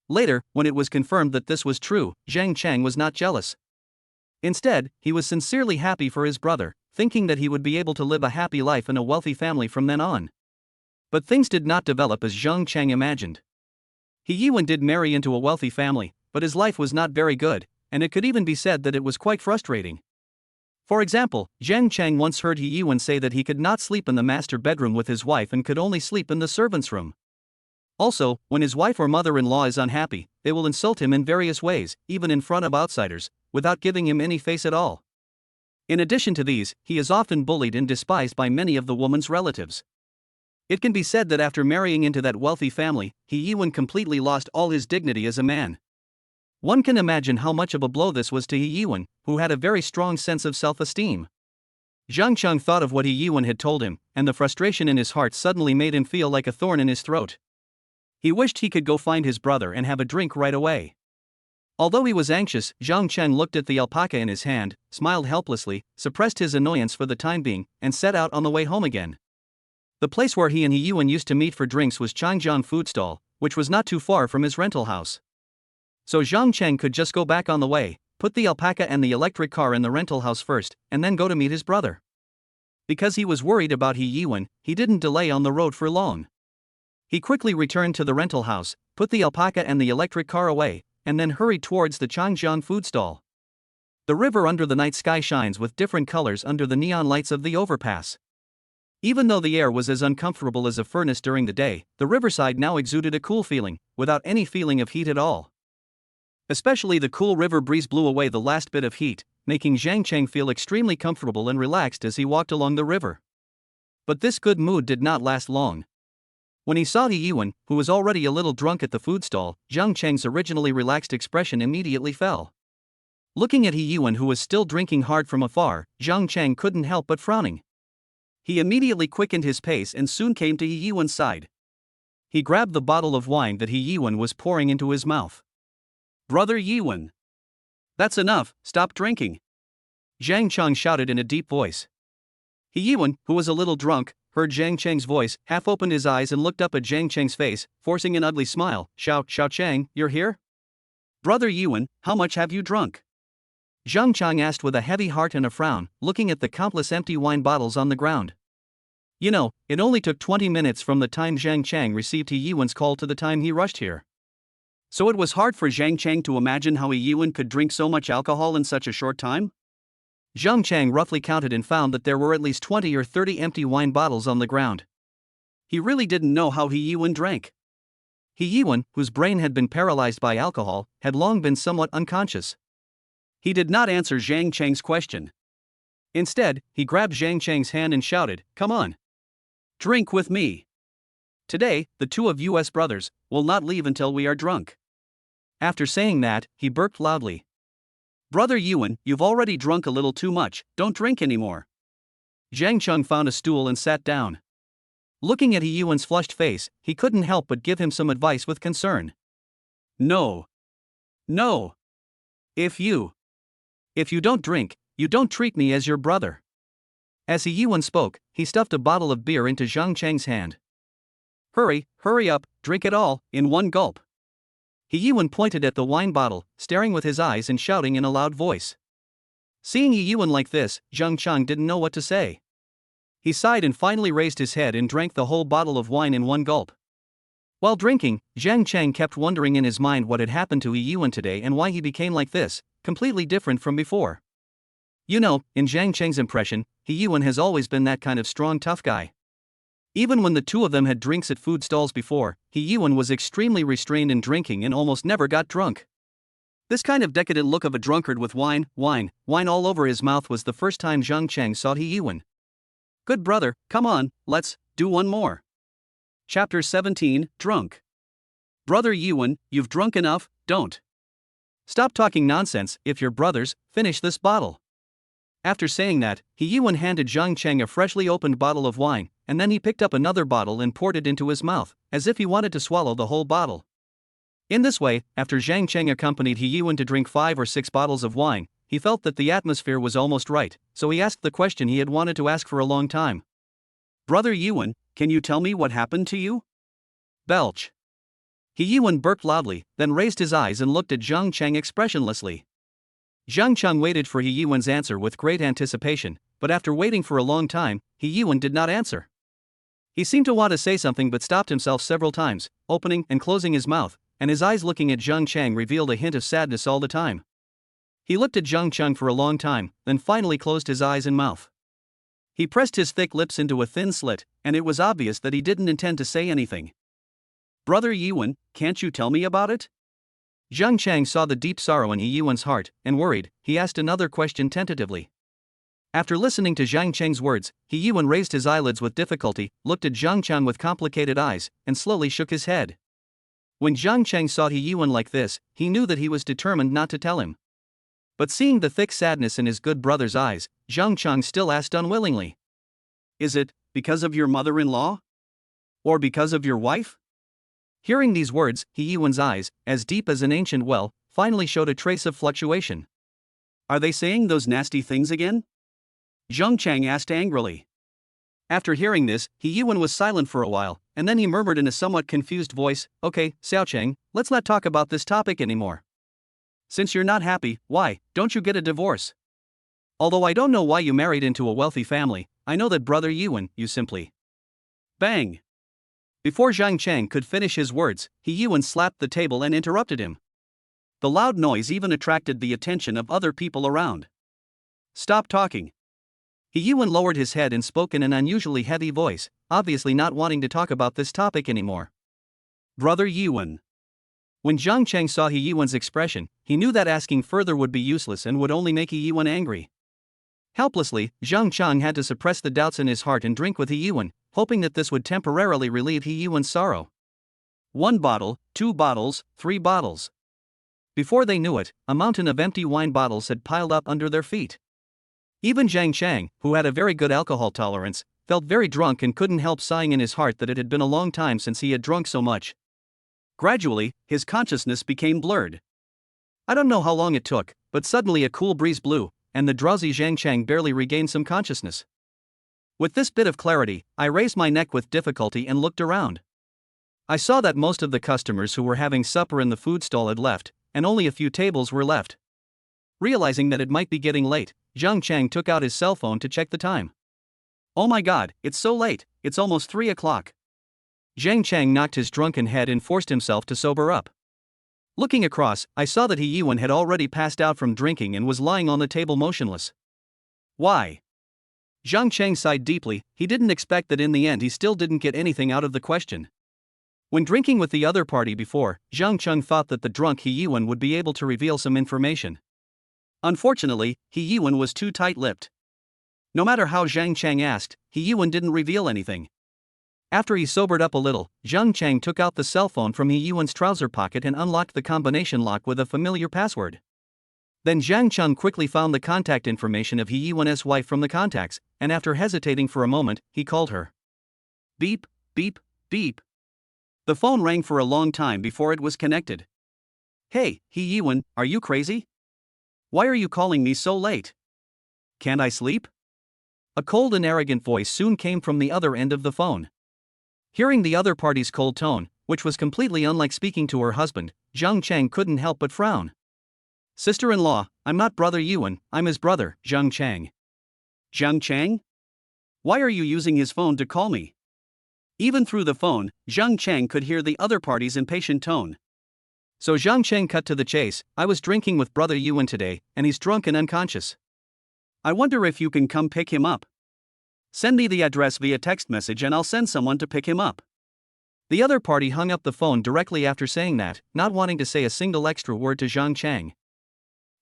Later, when it was confirmed that this was true, Zhang Cheng was not jealous. Instead, he was sincerely happy for his brother, thinking that he would be able to live a happy life in a wealthy family from then on. But things did not develop as Zhang Cheng imagined. He Yiwen did marry into a wealthy family, but his life was not very good, and it could even be said that it was quite frustrating. For example, Zhang Cheng once heard He Yiwen say that he could not sleep in the master bedroom with his wife and could only sleep in the servant's room. Also, when his wife or mother-in-law is unhappy, they will insult him in various ways, even in front of outsiders, without giving him any face at all. In addition to these, he is often bullied and despised by many of the woman's relatives. It can be said that after marrying into that wealthy family, He Yiwen completely lost all his dignity as a man. One can imagine how much of a blow this was to He Yiwen, who had a very strong sense of self-esteem. Zhang Cheng thought of what He Yiwen had told him, and the frustration in his heart suddenly made him feel like a thorn in his throat. He wished he could go find his brother and have a drink right away. Although he was anxious, Zhang Cheng looked at the alpaca in his hand, smiled helplessly, suppressed his annoyance for the time being, and set out on the way home again. The place where he and He Yiwen used to meet for drinks was Changjiang food stall, which was not too far from his rental house. So Zhang Cheng could just go back on the way, put the alpaca and the electric car in the rental house first, and then go to meet his brother. Because he was worried about He Yiwen, he didn't delay on the road for long. He quickly returned to the rental house, put the alpaca and the electric car away, and then hurried towards the Changjiang food stall. The river under the night sky shines with different colors under the neon lights of the overpass. Even though the air was as uncomfortable as a furnace during the day, the riverside now exuded a cool feeling, without any feeling of heat at all. Especially the cool river breeze blew away the last bit of heat, making Zhang Cheng feel extremely comfortable and relaxed as he walked along the river. But this good mood did not last long. When he saw He Yiwen, who was already a little drunk at the food stall, Zhang Cheng's originally relaxed expression immediately fell. Looking at He Yuan, who was still drinking hard from afar, Zhang Chang couldn't help but frowning. He immediately quickened his pace and soon came to He Yuan's side. He grabbed the bottle of wine that He Yuan was pouring into his mouth. "Brother Yuan, that's enough, stop drinking," Zhang Chang shouted in a deep voice. He Yuan, who was a little drunk, heard Zhang Chang's voice, half opened his eyes and looked up at Zhang Chang's face, forcing an ugly smile. Xiao Chang, you're here? Brother Yuan, how much have you drunk?" Zhang Chang asked with a heavy heart and a frown, looking at the countless empty wine bottles on the ground. You know, it only took 20 minutes from the time Zhang Chang received He Yuan's call to the time he rushed here. So it was hard for Zhang Chang to imagine how He Yuan could drink so much alcohol in such a short time? Zhang Chang roughly counted and found that there were at least 20 or 30 empty wine bottles on the ground. He really didn't know how He Yuan drank. He Yuan, whose brain had been paralyzed by alcohol, had long been somewhat unconscious. He did not answer Zhang Chang's question. Instead, he grabbed Zhang Chang's hand and shouted, "Come on. Drink with me. Today, the two of us brothers will not leave until we are drunk." After saying that, he burped loudly. "Brother Yuan, you've already drunk a little too much, don't drink anymore." Zhang Chang found a stool and sat down. Looking at He Yuan's flushed face, he couldn't help but give him some advice with concern. No. If you don't drink, you don't treat me as your brother." As He Yuan spoke, he stuffed a bottle of beer into Zhang Chang's hand. Hurry up, drink it all, in one gulp." He Yuan pointed at the wine bottle, staring with his eyes and shouting in a loud voice. Seeing He Yuan like this, Zhang Chang didn't know what to say. He sighed and finally raised his head and drank the whole bottle of wine in one gulp. While drinking, Zhang Chang kept wondering in his mind what had happened to He Yuan today and why he became like this, completely different from before. You know, in Zhang Chang's impression, He Yuan has always been that kind of strong, tough guy. Even when the two of them had drinks at food stalls before, He Yuan was extremely restrained in drinking and almost never got drunk. This kind of decadent look of a drunkard with wine all over his mouth was the first time Zhang Chang saw He Yuan. "Good brother, come on, let's do one more." Chapter 17, Drunk. "Brother Yuan, you've drunk enough, don't. Stop talking nonsense, if you're brothers, finish this bottle." After saying that, He Yuan handed Zhang Chang a freshly opened bottle of wine, and then he picked up another bottle and poured it into his mouth, as if he wanted to swallow the whole bottle. In this way, after Zhang Chang accompanied He Yuan to drink 5 or 6 bottles of wine, he felt that the atmosphere was almost right, so he asked the question he had wanted to ask for a long time. "Brother Yuan, can you tell me what happened to you?" Belch. He Yuan burped loudly, then raised his eyes and looked at Zhang Chang expressionlessly. Zhang Chang waited for He Yuan's answer with great anticipation, but after waiting for a long time, He Yuan did not answer. He seemed to want to say something but stopped himself several times, opening and closing his mouth, and his eyes looking at Zhang Chang revealed a hint of sadness all the time. He looked at Zhang Chang for a long time, then finally closed his eyes and mouth. He pressed his thick lips into a thin slit, and it was obvious that he didn't intend to say anything. "Brother Yuan, can't you tell me about it?" Zhang Chang saw the deep sorrow in He Yuan's heart, and worried, he asked another question tentatively. After listening to Zhang Chang's words, He Yuan raised his eyelids with difficulty, looked at Zhang Chang with complicated eyes, and slowly shook his head. When Zhang Chang saw He Yuan like this, he knew that he was determined not to tell him. But seeing the thick sadness in his good brother's eyes, Zhang Chang still asked unwillingly. "Is it because of your mother-in-law? Or because of your wife?" Hearing these words, He Yuan's eyes, as deep as an ancient well, finally showed a trace of fluctuation. "Are they saying those nasty things again?" Zhang Chang asked angrily. After hearing this, He Yuan was silent for a while, and then he murmured in a somewhat confused voice, "Okay, Xiao Chang, let's not talk about this topic anymore. Since you're not happy, why don't you get a divorce? Although I don't know why you married into a wealthy family, I know that brother Yuan, you simply..." Bang! Before Zhang Chang could finish his words, He Yuan slapped the table and interrupted him. The loud noise even attracted the attention of other people around. "Stop talking." He Yuan lowered his head and spoke in an unusually heavy voice, obviously not wanting to talk about this topic anymore. "Brother Yuan." When Zhang Chang saw He Yuan's expression, he knew that asking further would be useless and would only make He Yuan angry. Helplessly, Zhang Chang had to suppress the doubts in his heart and drink with He Yuan, hoping that this would temporarily relieve He Yuan's sorrow. 1 bottle, 2 bottles, 3 bottles. Before they knew it, a mountain of empty wine bottles had piled up under their feet. Even Zhang Chang, who had a very good alcohol tolerance, felt very drunk and couldn't help sighing in his heart that it had been a long time since he had drunk so much. Gradually, his consciousness became blurred. I don't know how long it took, but suddenly a cool breeze blew, and the drowsy Zhang Chang barely regained some consciousness. With this bit of clarity, I raised my neck with difficulty and looked around. I saw that most of the customers who were having supper in the food stall had left, and only a few tables were left. Realizing that it might be getting late, Zhang Chang took out his cell phone to check the time. Oh my god, it's so late, it's almost 3 o'clock. Zhang Chang knocked his drunken head and forced himself to sober up. Looking across, I saw that He Yiwen had already passed out from drinking and was lying on the table motionless. Why? Zhang Chang sighed deeply. He didn't expect that in the end he still didn't get anything out of the question. When drinking with the other party before, Zhang Chang thought that the drunk He Yiwen would be able to reveal some information. Unfortunately, He Yiwen was too tight-lipped. No matter how Zhang Chang asked, He Yiwen didn't reveal anything. After he sobered up a little, Zhang Chang took out the cell phone from He Yiwen's trouser pocket and unlocked the combination lock with a familiar password. Then Zhang Chang quickly found the contact information of He Yiwen's wife from the contacts, and after hesitating for a moment, he called her. Beep, beep, beep. The phone rang for a long time before it was connected. Hey, He Yiwen, are you crazy? Why are you calling me so late? Can't I sleep? A cold and arrogant voice soon came from the other end of the phone. Hearing the other party's cold tone, which was completely unlike speaking to her husband, Zhang Chang couldn't help but frown. Sister-in-law, I'm not Brother Yiwen, I'm his brother, Zhang Chang. Zhang Chang? Why are you using his phone to call me? Even through the phone, Zhang Chang could hear the other party's impatient tone. So Zhang Chang cut to the chase. I was drinking with Brother Yiwen today, and he's drunk and unconscious. I wonder if you can come pick him up. Send me the address via text message and I'll send someone to pick him up. The other party hung up the phone directly after saying that, not wanting to say a single extra word to Zhang Chang.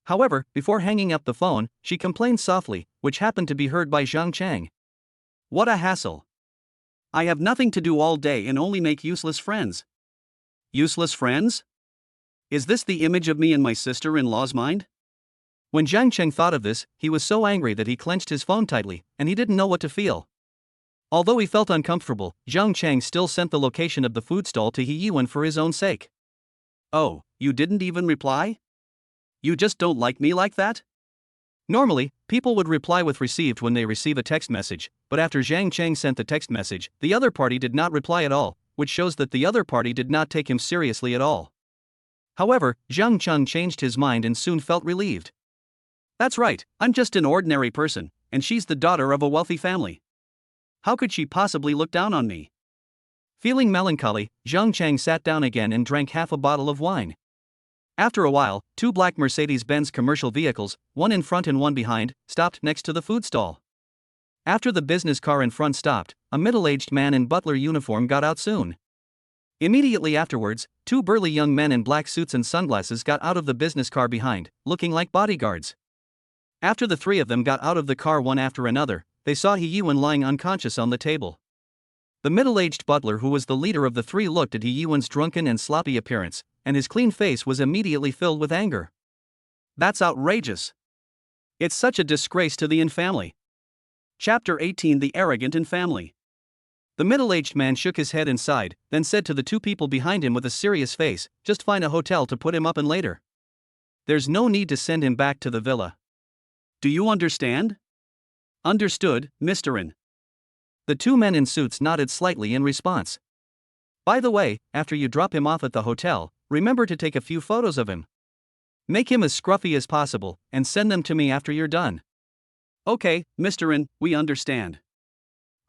However, before hanging up the phone, she complained softly, which happened to be heard by Zhang Chang. What a hassle. I have nothing to do all day and only make useless friends. Useless friends? Is this the image of me in my sister-in-law's mind? When Zhang Cheng thought of this, he was so angry that he clenched his phone tightly, and he didn't know what to feel. Although he felt uncomfortable, Zhang Cheng still sent the location of the food stall to He Yiwen for his own sake. Oh, you didn't even reply? You just don't like me like that? Normally, people would reply with received when they receive a text message, but after Zhang Cheng sent the text message, the other party did not reply at all, which shows that the other party did not take him seriously at all. However, Zhang Cheng changed his mind and soon felt relieved. That's right, I'm just an ordinary person, and she's the daughter of a wealthy family. How could she possibly look down on me? Feeling melancholy, Zhang Cheng sat down again and drank half a bottle of wine. After a while, two black Mercedes-Benz commercial vehicles, one in front and one behind, stopped next to the food stall. After the business car in front stopped, a middle-aged man in butler uniform got out soon. Immediately afterwards, two burly young men in black suits and sunglasses got out of the business car behind, looking like bodyguards. After the three of them got out of the car one after another, they saw He Yiwen lying unconscious on the table. The middle-aged butler who was the leader of the three looked at He Yiwen's drunken and sloppy appearance, and his clean face was immediately filled with anger. That's outrageous. It's such a disgrace to the Yin family. Chapter 18: The Arrogant Yin Family. The middle-aged man shook his head and sighed, then said to the two people behind him with a serious face, just find a hotel to put him up in later. There's no need to send him back to the villa. Do you understand? Understood, Mr. Yin. The two men in suits nodded slightly in response. By the way, after you drop him off at the hotel, remember to take a few photos of him. Make him as scruffy as possible, and send them to me after you're done. Okay, Mr. Yin, we understand.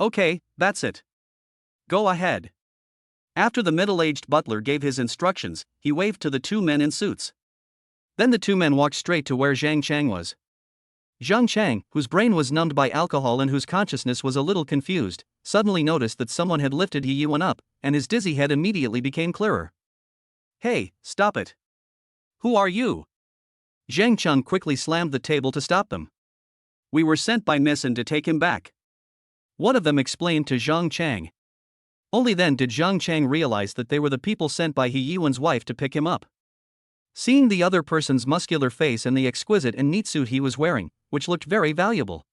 Okay, that's it. Go ahead. After the middle-aged butler gave his instructions, he waved to the two men in suits. Then the two men walked straight to where Zhang Chang was. Zhang Chang, whose brain was numbed by alcohol and whose consciousness was a little confused, suddenly noticed that someone had lifted He Yiwen up, and his dizzy head immediately became clearer. Hey, stop it. Who are you? Zhang Chang quickly slammed the table to stop them. We were sent by Miss Yin to take him back. One of them explained to Zhang Chang. Only then did Zhang Chang realize that they were the people sent by He Yiwen's wife to pick him up. seeing the other person's muscular face and the exquisite and neat suit he was wearing, which looked very valuable.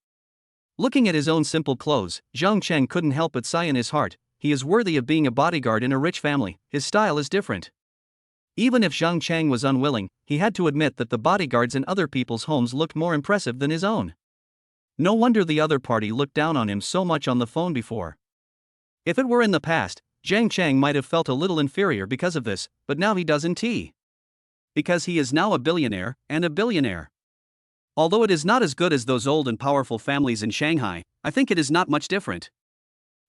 Looking at his own simple clothes, Zhang Cheng couldn't help but sigh in his heart. He is worthy of being a bodyguard in a rich family. His style is different. Even if Zhang Cheng was unwilling, he had to admit that the bodyguards in other people's homes looked more impressive than his own. No wonder the other party looked down on him so much on the phone before. If it were in the past, Zhang Cheng might have felt a little inferior because of this, but now he doesn't. Because he is now a billionaire, and a billionaire. Although it is not as good as those old and powerful families in Shanghai, I think it is not much different.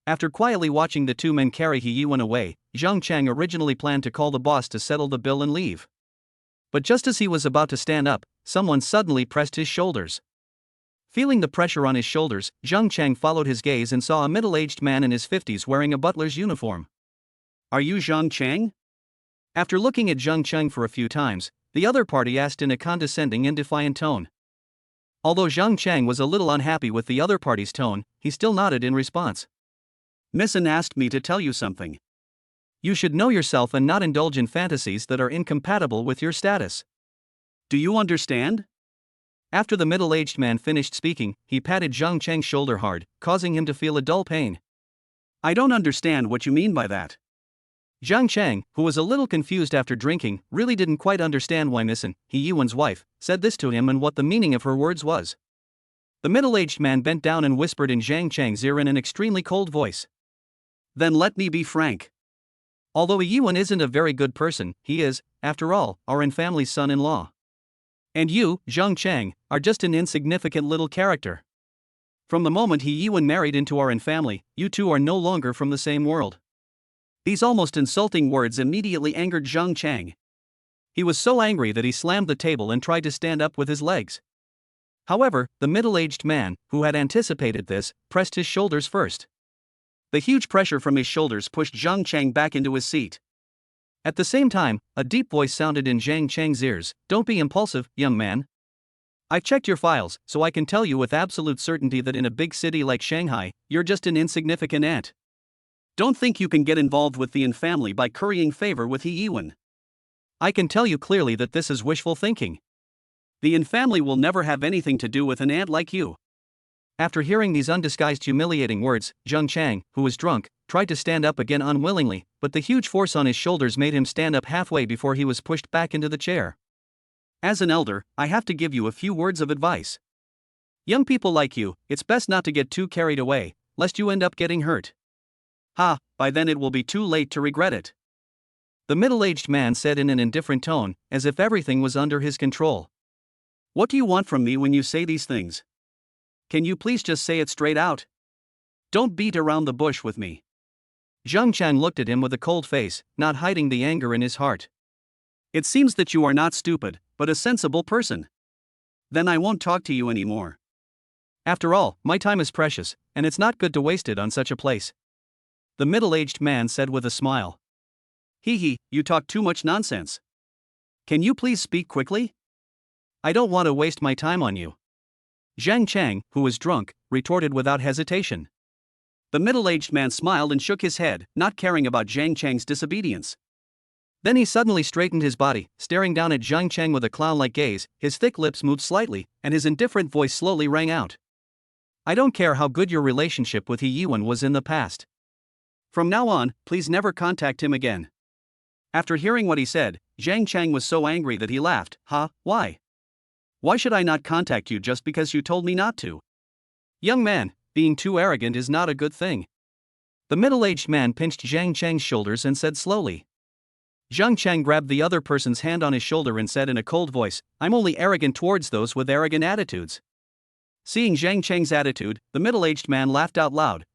After quietly watching the two men carry He Yuan away, Zhang Cheng originally planned to call the boss to settle the bill and leave. But just as he was about to stand up, someone suddenly pressed his shoulders. Feeling the pressure on his shoulders, Zhang Cheng followed his gaze and saw a middle-aged man in his 50s wearing a butler's uniform. "Are you Zhang Cheng?" After looking at Zhang Cheng for a few times, the other party asked in a condescending and defiant tone. Although Zhang Cheng was a little unhappy with the other party's tone, he still nodded in response. "Miss An asked me to tell you something. You should know yourself and not indulge in fantasies that are incompatible with your status. Do you understand?" After the middle-aged man finished speaking, he patted Zhang Cheng's shoulder hard, causing him to feel a dull pain. "I don't understand what you mean by that." Zhang Cheng, who was a little confused after drinking, really didn't quite understand why Miss An, He Yuan's wife, said this to him and what the meaning of her words was. The middle-aged man bent down and whispered in Zhang Cheng's ear in an extremely cold voice. "Then let me be frank. Although He Yuan isn't a very good person, he is, after all, our family's son-in-law. And you, Zhang Cheng, are just an insignificant little character. From the moment He Yuan married into our family, you two are no longer from the same world." These almost insulting words immediately angered Zhang Cheng. He was so angry that he slammed the table and tried to stand up with his legs. However, the middle-aged man, who had anticipated this, pressed his shoulders first. The huge pressure from his shoulders pushed Zhang Cheng back into his seat. At the same time, a deep voice sounded in Zhang Cheng's ears. "Don't be impulsive, young man. I've checked your files, so I can tell you with absolute certainty that in a big city like Shanghai, you're just an insignificant ant. Don't think you can get involved with the Yin family by currying favor with He Yuan. I can tell you clearly that this is wishful thinking. The Yin family will never have anything to do with an ant like you." After hearing these undisguised humiliating words, Zhang Cheng, who was drunk, tried to stand up again unwillingly, but the huge force on his shoulders made him stand up halfway before he was pushed back into the chair. "As an elder, I have to give you a few words of advice. Young people like you, it's best not to get too carried away, lest you end up getting hurt. By then it will be too late to regret it." The middle-aged man said in an indifferent tone, as if everything was under his control. "What do you want from me when you say these things? Can you please just say it straight out? Don't beat around the bush with me." Zhang Cheng looked at him with a cold face, not hiding the anger in his heart. "It seems that you are not stupid, but a sensible person. Then I won't talk to you anymore. After all, my time is precious, and it's not good to waste it on such a place," the middle-aged man said with a smile. You talk too much nonsense. Can you please speak quickly? I don't want to waste my time on you." Zhang Cheng, who was drunk, retorted without hesitation. The middle-aged man smiled and shook his head, not caring about Zhang Cheng's disobedience. Then he suddenly straightened his body, staring down at Zhang Cheng with a clown-like gaze. His thick lips moved slightly, and his indifferent voice slowly rang out. "I don't care how good your relationship with He Yuan was in the past. From now on, please never contact him again." After hearing what he said, Zhang Cheng was so angry that he laughed. Why? Why should I not contact you just because you told me not to? Young man, being too arrogant is not a good thing." The middle-aged man pinched Zhang Cheng's shoulders and said slowly. Zhang Cheng grabbed the other person's hand on his shoulder and said in a cold voice, "I'm only arrogant towards those with arrogant attitudes." Seeing Zhang Cheng's attitude, the middle-aged man laughed out loud.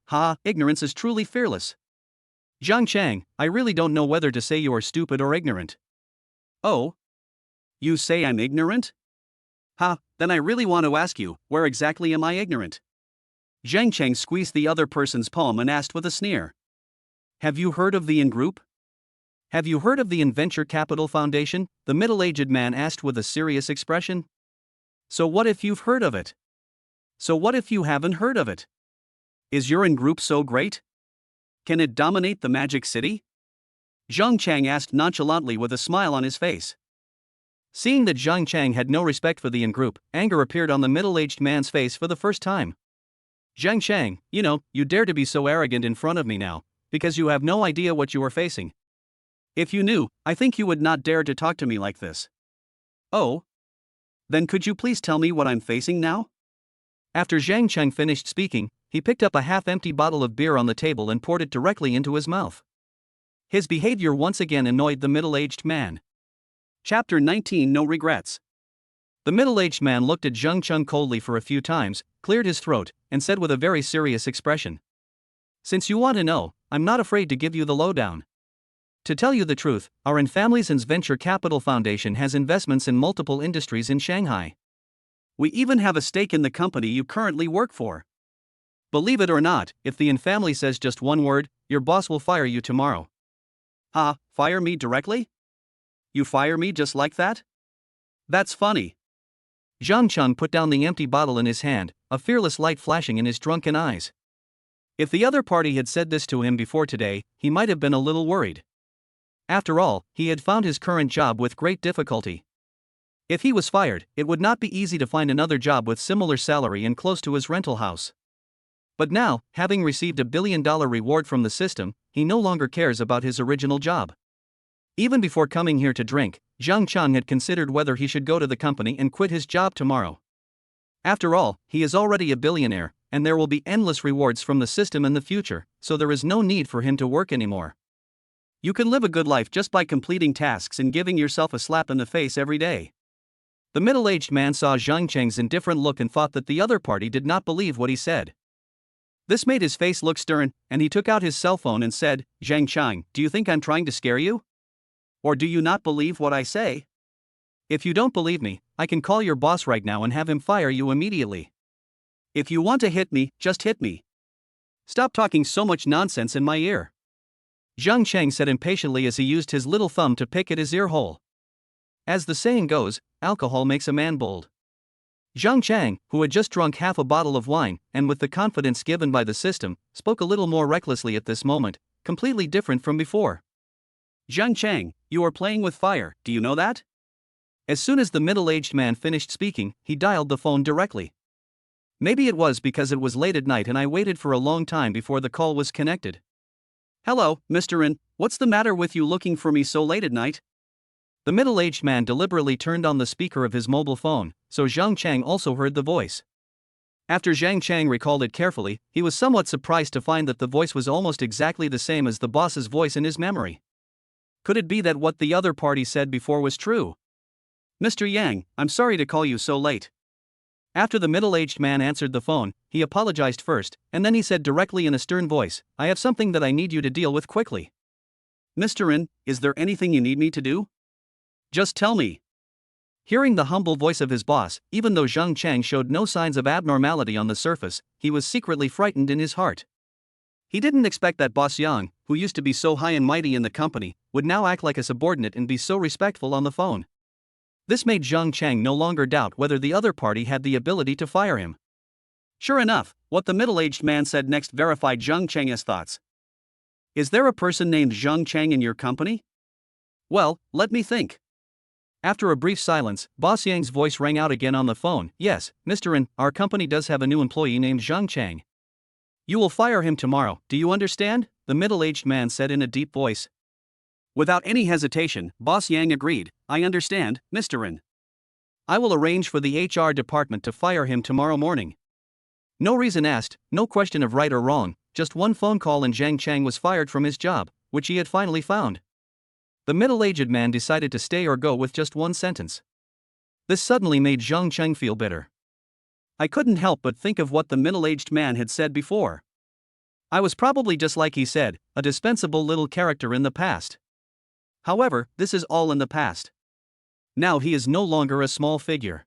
Ignorance is truly fearless. Zhang Cheng, I really don't know whether to say you are stupid or ignorant. Oh? You say I'm ignorant? Then I really want to ask you, where exactly am I ignorant? Zhang Cheng squeezed the other person's palm and asked with a sneer. Have you heard of the Yin Group? Have you heard of the Yin Venture Capital Foundation? The middle-aged man asked with a serious expression. So what if you've heard of it? So what if you haven't heard of it? Is your Yin Group so great? Can it dominate the Magic City? Zhang Cheng asked nonchalantly with a smile on his face. Seeing that Zhang Chang had no respect for the in-group, anger appeared on the middle-aged man's face for the first time. Zhang Chang, you dare to be so arrogant in front of me now, because you have no idea what you are facing. If you knew, I think you would not dare to talk to me like this. Oh? Then could you please tell me what I'm facing now? After Zhang Chang finished speaking, he picked up a half-empty bottle of beer on the table and poured it directly into his mouth. His behavior once again annoyed the middle-aged man. Chapter 19 No Regrets. The middle-aged man looked at Zhang Chang coldly for a few times, cleared his throat, and said with a very serious expression. Since you want to know, I'm not afraid to give you the lowdown. To tell you the truth, our Families and Venture Capital Foundation has investments in multiple industries in Shanghai. We even have a stake in the company you currently work for. Believe it or not, if the family says just one word, your boss will fire you tomorrow. Ha, fire me directly? You fire me just like that? That's funny. Zhang Chang put down the empty bottle in his hand, a fearless light flashing in his drunken eyes. If the other party had said this to him before today, he might have been a little worried. After all, he had found his current job with great difficulty. If he was fired, it would not be easy to find another job with similar salary and close to his rental house. But now, having received $1 billion reward from the system, he no longer cares about his original job. Even before coming here to drink, Zhang Chang had considered whether he should go to the company and quit his job tomorrow. After all, he is already a billionaire, and there will be endless rewards from the system in the future, so there is no need for him to work anymore. You can live a good life just by completing tasks and giving yourself a slap in the face every day. The middle-aged man saw Zhang Chang's indifferent look and thought that the other party did not believe what he said. This made his face look stern, and he took out his cell phone and said, Zhang Chang, do you think I'm trying to scare you? Or do you not believe what I say? If you don't believe me, I can call your boss right now and have him fire you immediately. If you want to hit me, just hit me. Stop talking so much nonsense in my ear. Zhang Chang said impatiently as he used his little thumb to pick at his ear hole. As the saying goes, alcohol makes a man bold. Zhang Chang, who had just drunk half a bottle of wine, and with the confidence given by the system, spoke a little more recklessly at this moment, completely different from before. Zhang Chang, you are playing with fire, do you know that? As soon as the middle-aged man finished speaking, he dialed the phone directly. Maybe it was because it was late at night and I waited for a long time before the call was connected. Hello, Mr. N, what's the matter with you looking for me so late at night? The middle-aged man deliberately turned on the speaker of his mobile phone, so Zhang Chang also heard the voice. After Zhang Chang recalled it carefully, he was somewhat surprised to find that the voice was almost exactly the same as the boss's voice in his memory. Could it be that what the other party said before was true? Mr. Yang, I'm sorry to call you so late. After the middle-aged man answered the phone, he apologized first, and then he said directly in a stern voice, I have something that I need you to deal with quickly. Mr. N, is there anything you need me to do? Just tell me. Hearing the humble voice of his boss, even though Zhang Chang showed no signs of abnormality on the surface, he was secretly frightened in his heart. He didn't expect that Boss Yang, who used to be so high and mighty in the company, would now act like a subordinate and be so respectful on the phone. This made Zhang Chang no longer doubt whether the other party had the ability to fire him. Sure enough, what the middle-aged man said next verified Zhang Chang's thoughts. Is there a person named Zhang Chang in your company? Well, let me think. After a brief silence, Boss Yang's voice rang out again on the phone. Yes, Mr. N, our company does have a new employee named Zhang Chang. You will fire him tomorrow, do you understand? The middle-aged man said in a deep voice. Without any hesitation, Boss Yang agreed, I understand, Mr. N. I will arrange for the HR department to fire him tomorrow morning. No reason asked, no question of right or wrong, just one phone call and Zhang Chang was fired from his job, which he had finally found. The middle-aged man decided to stay or go with just one sentence. This suddenly made Zhang Chang feel bitter. I couldn't help but think of what the middle-aged man had said before. I was probably just like he said, a dispensable little character in the past. However, this is all in the past. Now he is no longer a small figure.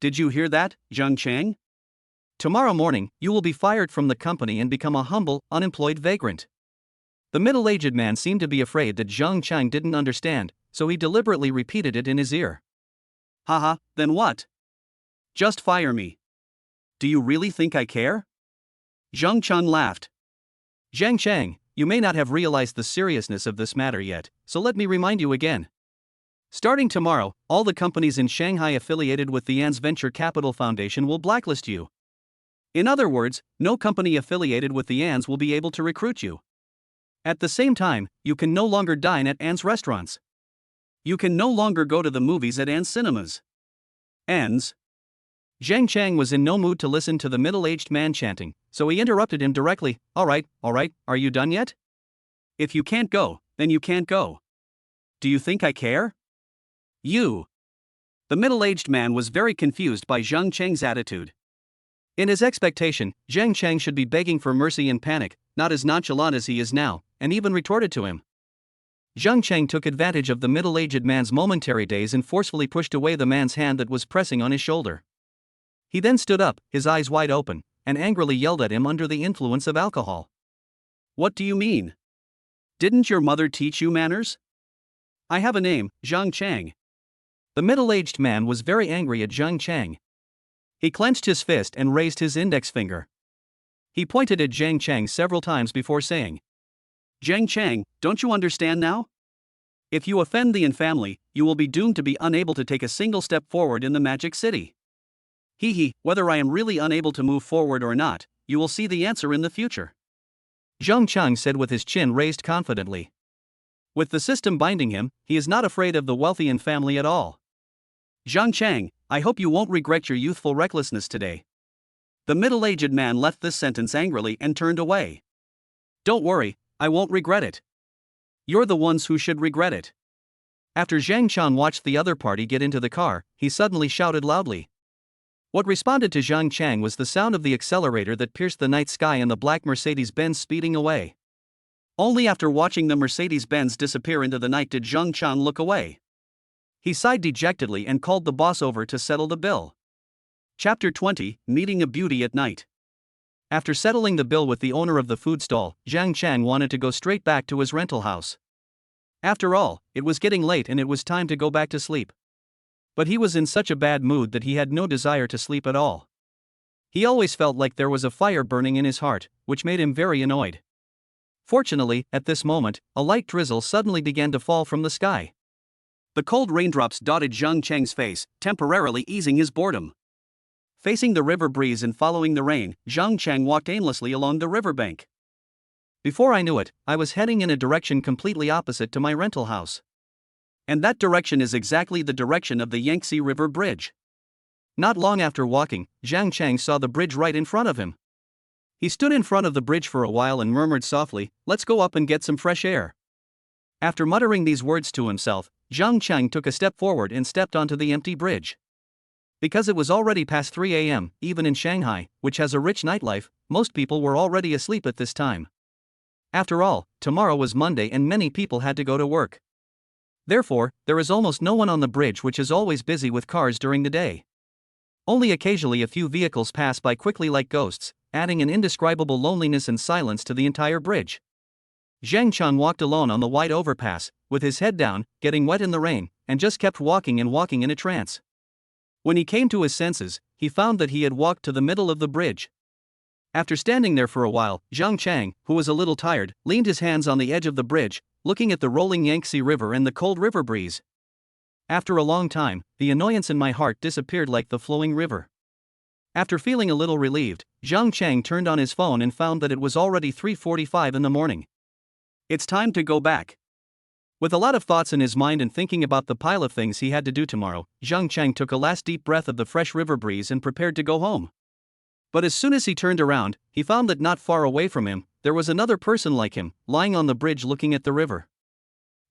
Did you hear that, Zhang Chang? Tomorrow morning, you will be fired from the company and become a humble, unemployed vagrant. The middle-aged man seemed to be afraid that Zhang Chang didn't understand, so he deliberately repeated it in his ear. Haha, then what? Just fire me. Do you really think I care? Zhang Chang laughed. Zhang Chang, you may not have realized the seriousness of this matter yet, so let me remind you again. Starting tomorrow, all the companies in Shanghai affiliated with the An's Venture Capital Foundation will blacklist you. In other words, no company affiliated with the An's will be able to recruit you. At the same time, you can no longer dine at An's restaurants. You can no longer go to the movies at An's cinemas. An's. Zhang Chang was in no mood to listen to the middle-aged man chanting, so he interrupted him directly. All right, are you done yet? If you can't go, then you can't go. Do you think I care? You. The middle-aged man was very confused by Zhang Chang's attitude. In his expectation, Zhang Chang should be begging for mercy in panic, not as nonchalant as he is now, and even retorted to him. Zhang Chang took advantage of the middle-aged man's momentary daze and forcefully pushed away the man's hand that was pressing on his shoulder. He then stood up, his eyes wide open, and angrily yelled at him under the influence of alcohol. What do you mean? Didn't your mother teach you manners? I have a name, Zhang Chang. The middle-aged man was very angry at Zhang Chang. He clenched his fist and raised his index finger. He pointed at Zhang Chang several times before saying, Zhang Chang, don't you understand now? If you offend the An family, you will be doomed to be unable to take a single step forward in the Magic City. Whether I am really unable to move forward or not, you will see the answer in the future. Zhang Chang said with his chin raised confidently. With the system binding him, he is not afraid of the wealthy An family at all. Zhang Chang, I hope you won't regret your youthful recklessness today. The middle-aged man left this sentence angrily and turned away. Don't worry, I won't regret it. You're the ones who should regret it. After Zhang Chang watched the other party get into the car, he suddenly shouted loudly. What responded to Zhang Chang was the sound of the accelerator that pierced the night sky and the black Mercedes-Benz speeding away. Only after watching the Mercedes-Benz disappear into the night did Zhang Chang look away. He sighed dejectedly and called the boss over to settle the bill. Chapter 20, Meeting a Beauty at Night. After settling the bill with the owner of the food stall, Zhang Chang wanted to go straight back to his rental house. After all, it was getting late and it was time to go back to sleep. But he was in such a bad mood that he had no desire to sleep at all. He always felt like there was a fire burning in his heart, which made him very annoyed. Fortunately, at this moment, a light drizzle suddenly began to fall from the sky. The cold raindrops dotted Zhang Chang's face, temporarily easing his boredom. Facing the river breeze and following the rain, Zhang Chang walked aimlessly along the riverbank. Before I knew it, I was heading in a direction completely opposite to my rental house. And that direction is exactly the direction of the Yangtze River Bridge. Not long after walking, Zhang Chang saw the bridge right in front of him. He stood in front of the bridge for a while and murmured softly, "Let's go up and get some fresh air." After muttering these words to himself, Zhang Chang took a step forward and stepped onto the empty bridge. Because it was already past 3 a.m., even in Shanghai, which has a rich nightlife, most people were already asleep at this time. After all, tomorrow was Monday and many people had to go to work. Therefore, there is almost no one on the bridge, which is always busy with cars during the day. Only occasionally a few vehicles pass by quickly like ghosts, adding an indescribable loneliness and silence to the entire bridge. Zhang Chang walked alone on the wide overpass, with his head down, getting wet in the rain, and just kept walking and walking in a trance. When he came to his senses, he found that he had walked to the middle of the bridge. After standing there for a while, Zhang Chang, who was a little tired, leaned his hands on the edge of the bridge, looking at the rolling Yangtze River and the cold river breeze. After a long time, the annoyance in my heart disappeared like the flowing river. After feeling a little relieved, Zhang Chang turned on his phone and found that it was already 3:45 in the morning. It's time to go back. With a lot of thoughts in his mind and thinking about the pile of things he had to do tomorrow, Zhang Chang took a last deep breath of the fresh river breeze and prepared to go home. But as soon as he turned around, he found that not far away from him, there was another person like him, lying on the bridge looking at the river.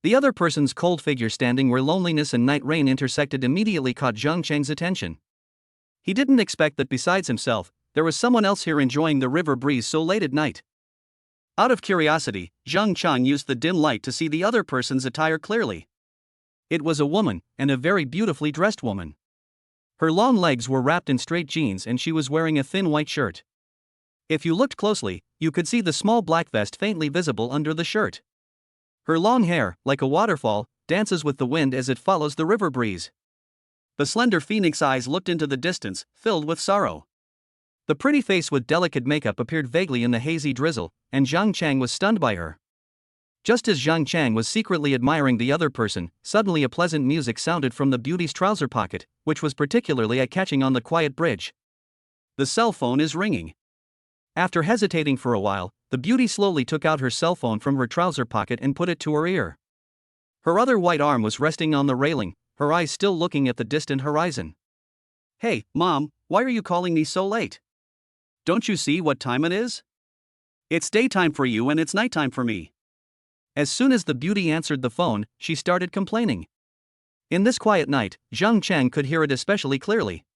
The other person's cold figure standing where loneliness and night rain intersected immediately caught Zhang Chang's attention. He didn't expect that besides himself, there was someone else here enjoying the river breeze so late at night. Out of curiosity, Zhang Chang used the dim light to see the other person's attire clearly. It was a woman, and a very beautifully dressed woman. Her long legs were wrapped in straight jeans and she was wearing a thin white shirt. If you looked closely, you could see the small black vest faintly visible under the shirt. Her long hair, like a waterfall, dances with the wind as it follows the river breeze. The slender phoenix eyes looked into the distance, filled with sorrow. The pretty face with delicate makeup appeared vaguely in the hazy drizzle, and Zhang Chang was stunned by her. Just as Zhang Chang was secretly admiring the other person, suddenly a pleasant music sounded from the beauty's trouser pocket, which was particularly eye-catching on the quiet bridge. The cell phone is ringing. After hesitating for a while, the beauty slowly took out her cell phone from her trouser pocket and put it to her ear. Her other white arm was resting on the railing, her eyes still looking at the distant horizon. "Hey, Mom, why are you calling me so late? Don't you see what time it is? It's daytime for you and it's nighttime for me." As soon as the beauty answered the phone, she started complaining. In this quiet night, Zhang Chang could hear it especially clearly.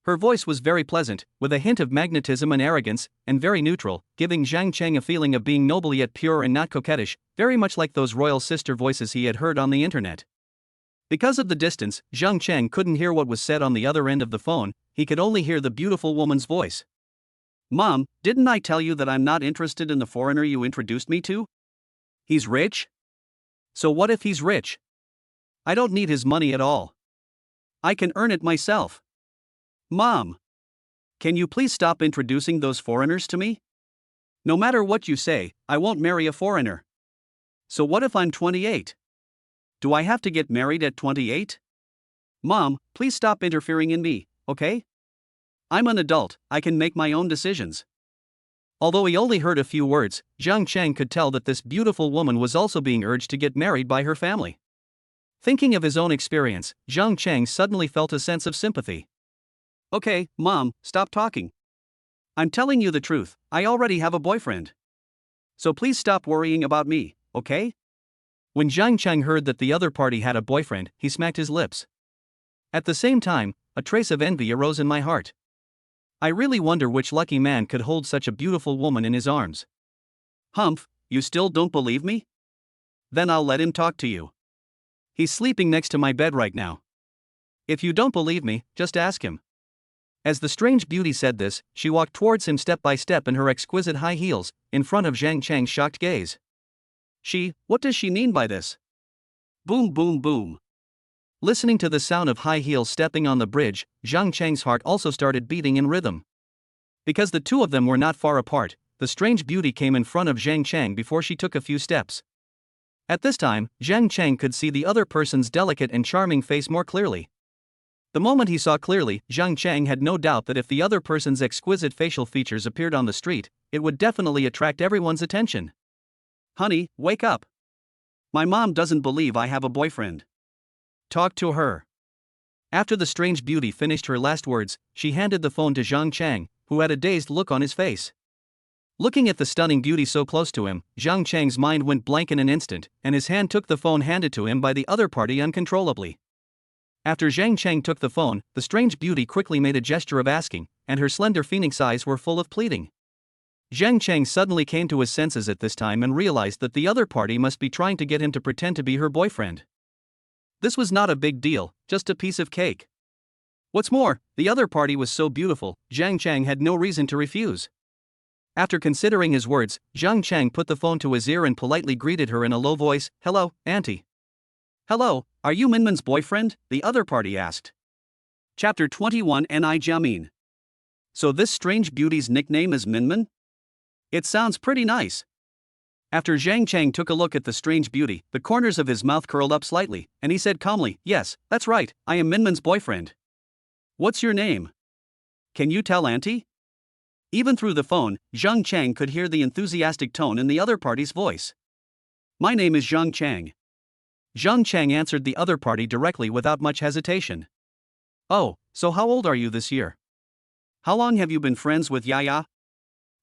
Her voice was very pleasant, with a hint of magnetism and arrogance, and very neutral, giving Zhang Chang a feeling of being noble yet pure and not coquettish, very much like those royal sister voices he had heard on the internet. Because of the distance, Zhang Chang couldn't hear what was said on the other end of the phone, he could only hear the beautiful woman's voice. "Mom, didn't I tell you that I'm not interested in the foreigner you introduced me to? He's rich? So what if he's rich? I don't need his money at all. I can earn it myself. Mom, can you please stop introducing those foreigners to me? No matter what you say, I won't marry a foreigner. So what if I'm 28? Do I have to get married at 28? Mom, please stop interfering in me, okay? I'm an adult, I can make my own decisions." Although he only heard a few words, Zhang Chang could tell that this beautiful woman was also being urged to get married by her family. Thinking of his own experience, Zhang Chang suddenly felt a sense of sympathy. "Okay, Mom, stop talking. I'm telling you the truth, I already have a boyfriend. So please stop worrying about me, okay?" When Zhang Chang heard that the other party had a boyfriend, he smacked his lips. At the same time, a trace of envy arose in my heart. I really wonder which lucky man could hold such a beautiful woman in his arms. "Humph, you still don't believe me? Then I'll let him talk to you. He's sleeping next to my bed right now. If you don't believe me, just ask him." As the strange beauty said this, she walked towards him step by step in her exquisite high heels, in front of Zhang Chang's shocked gaze. What does she mean by this? Boom boom boom. Listening to the sound of high heels stepping on the bridge, Zhang Chang's heart also started beating in rhythm. Because the two of them were not far apart, the strange beauty came in front of Zhang Chang before she took a few steps. At this time, Zhang Chang could see the other person's delicate and charming face more clearly. The moment he saw clearly, Zhang Chang had no doubt that if the other person's exquisite facial features appeared on the street, it would definitely attract everyone's attention. "Honey, wake up. My mom doesn't believe I have a boyfriend. Talk to her." After the strange beauty finished her last words, she handed the phone to Zhang Chang, who had a dazed look on his face. Looking at the stunning beauty so close to him, Zhang Chang's mind went blank in an instant, and his hand took the phone handed to him by the other party uncontrollably. After Zhang Chang took the phone, the strange beauty quickly made a gesture of asking, and her slender phoenix eyes were full of pleading. Zhang Chang suddenly came to his senses at this time and realized that the other party must be trying to get him to pretend to be her boyfriend. This was not a big deal, just a piece of cake. What's more, the other party was so beautiful, Zhang Chang had no reason to refuse. After considering his words, Zhang Chang put the phone to his ear and politely greeted her in a low voice. "Hello, Auntie." "Hello, are you Minmin's boyfriend?" the other party asked. Chapter 21 Ni Jiamin. So this strange beauty's nickname is Minmin? It sounds pretty nice. After Zhang Chang took a look at the strange beauty, the corners of his mouth curled up slightly, and he said calmly, "Yes, that's right, I am Minmin's boyfriend. What's your name? Can you tell Auntie?" Even through the phone, Zhang Chang could hear the enthusiastic tone in the other party's voice. "My name is Zhang Chang." Zhang Chang answered the other party directly without much hesitation. "Oh, so how old are you this year? How long have you been friends with Yaya?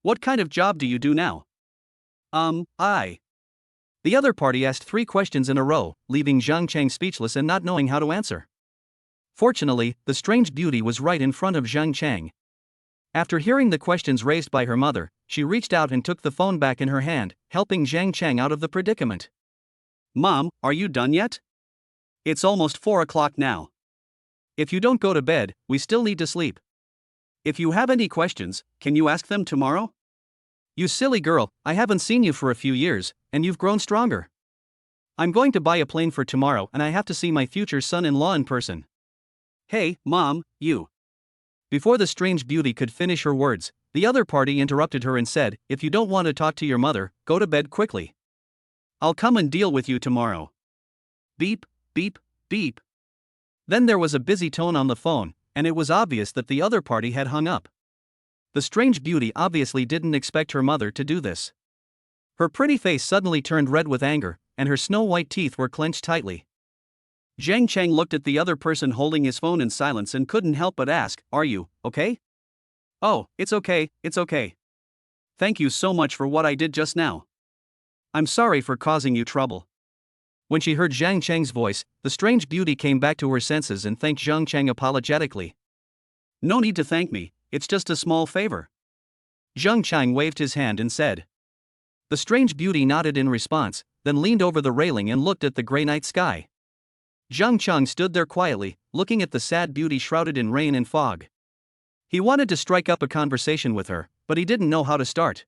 What kind of job do you do now?" I. The other party asked 3 questions in a row, leaving Zhang Chang speechless and not knowing how to answer. Fortunately, the strange beauty was right in front of Zhang Chang. After hearing the questions raised by her mother, she reached out and took the phone back in her hand, helping Zhang Chang out of the predicament. "Mom, are you done yet? It's almost 4 o'clock now. If you don't go to bed, we still need to sleep. If you have any questions, can you ask them tomorrow? You silly girl, I haven't seen you for a few years, and you've grown stronger. I'm going to buy a plane for tomorrow and I have to see my future son-in-law in person." "Hey, Mom, you." Before the strange beauty could finish her words, the other party interrupted her and said, "If you don't want to talk to your mother, go to bed quickly." I'll come and deal with you tomorrow. Beep, beep, beep. Then there was a busy tone on the phone, and it was obvious that the other party had hung up. The strange beauty obviously didn't expect her mother to do this. Her pretty face suddenly turned red with anger, and her snow-white teeth were clenched tightly. Zhang Cheng looked at the other person holding his phone in silence and couldn't help but ask, "Are you okay?" "Oh, it's okay, it's okay. Thank you so much for what I did just now. I'm sorry for causing you trouble." When she heard Zhang Cheng's voice, the strange beauty came back to her senses and thanked Zhang Cheng apologetically. "No need to thank me, it's just a small favor." Zhang Cheng waved his hand and said. The strange beauty nodded in response, then leaned over the railing and looked at the gray night sky. Zhang Cheng stood there quietly, looking at the sad beauty shrouded in rain and fog. He wanted to strike up a conversation with her, but he didn't know how to start.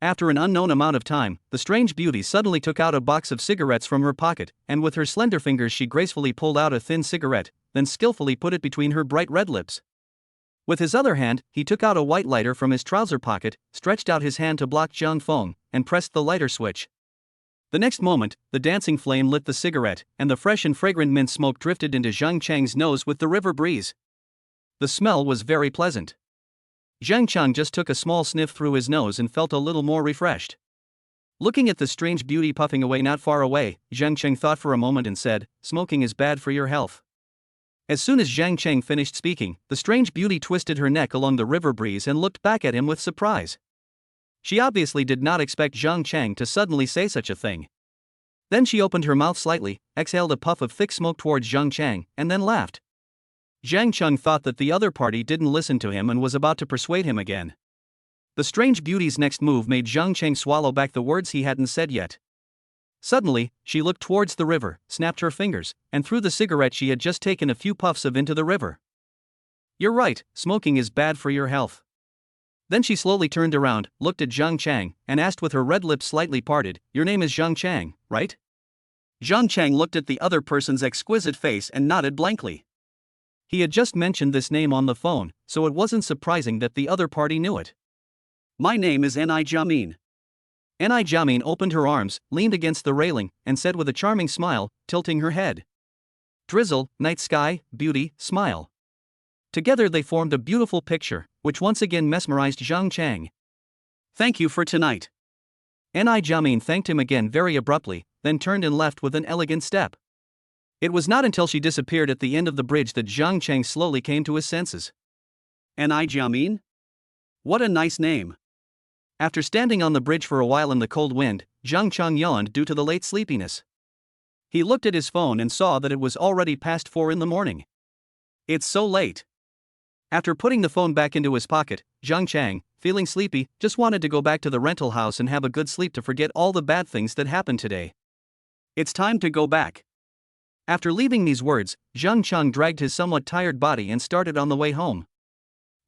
After an unknown amount of time, the strange beauty suddenly took out a box of cigarettes from her pocket, and with her slender fingers she gracefully pulled out a thin cigarette, then skillfully put it between her bright red lips. With his other hand, he took out a white lighter from his trouser pocket, stretched out his hand to block Zhang Feng, and pressed the lighter switch. The next moment, the dancing flame lit the cigarette, and the fresh and fragrant mint smoke drifted into Zhang Cheng's nose with the river breeze. The smell was very pleasant. Zhang Cheng just took a small sniff through his nose and felt a little more refreshed. Looking at the strange beauty puffing away not far away, Zhang Cheng thought for a moment and said, "Smoking is bad for your health." As soon as Zhang Cheng finished speaking, the strange beauty twisted her neck along the river breeze and looked back at him with surprise. She obviously did not expect Zhang Cheng to suddenly say such a thing. Then she opened her mouth slightly, exhaled a puff of thick smoke towards Zhang Cheng, and then laughed. Zhang Cheng thought that the other party didn't listen to him and was about to persuade him again. The strange beauty's next move made Zhang Cheng swallow back the words he hadn't said yet. Suddenly, she looked towards the river, snapped her fingers, and threw the cigarette she had just taken a few puffs of into the river. "You're right, smoking is bad for your health." Then she slowly turned around, looked at Zhang Cheng, and asked with her red lips slightly parted, "Your name is Zhang Cheng, right?" Zhang Cheng looked at the other person's exquisite face and nodded blankly. He had just mentioned this name on the phone, so it wasn't surprising that the other party knew it. "My name is Ni Jiamin." Ni Jiamin opened her arms, leaned against the railing, and said with a charming smile, tilting her head. Drizzle, night sky, beauty, smile. Together they formed a beautiful picture, which once again mesmerized Zhang Cheng. "Thank you for tonight." Ni Jiamin thanked him again very abruptly, then turned and left with an elegant step. It was not until she disappeared at the end of the bridge that Zhang Cheng slowly came to his senses. Ni Jiamin? What a nice name. After standing on the bridge for a while in the cold wind, Zhang Cheng yawned due to the late sleepiness. He looked at his phone and saw that it was already past 4 in the morning. It's so late. After putting the phone back into his pocket, Zhang Cheng, feeling sleepy, just wanted to go back to the rental house and have a good sleep to forget all the bad things that happened today. It's time to go back. After leaving these words, Zhang Cheng dragged his somewhat tired body and started on the way home.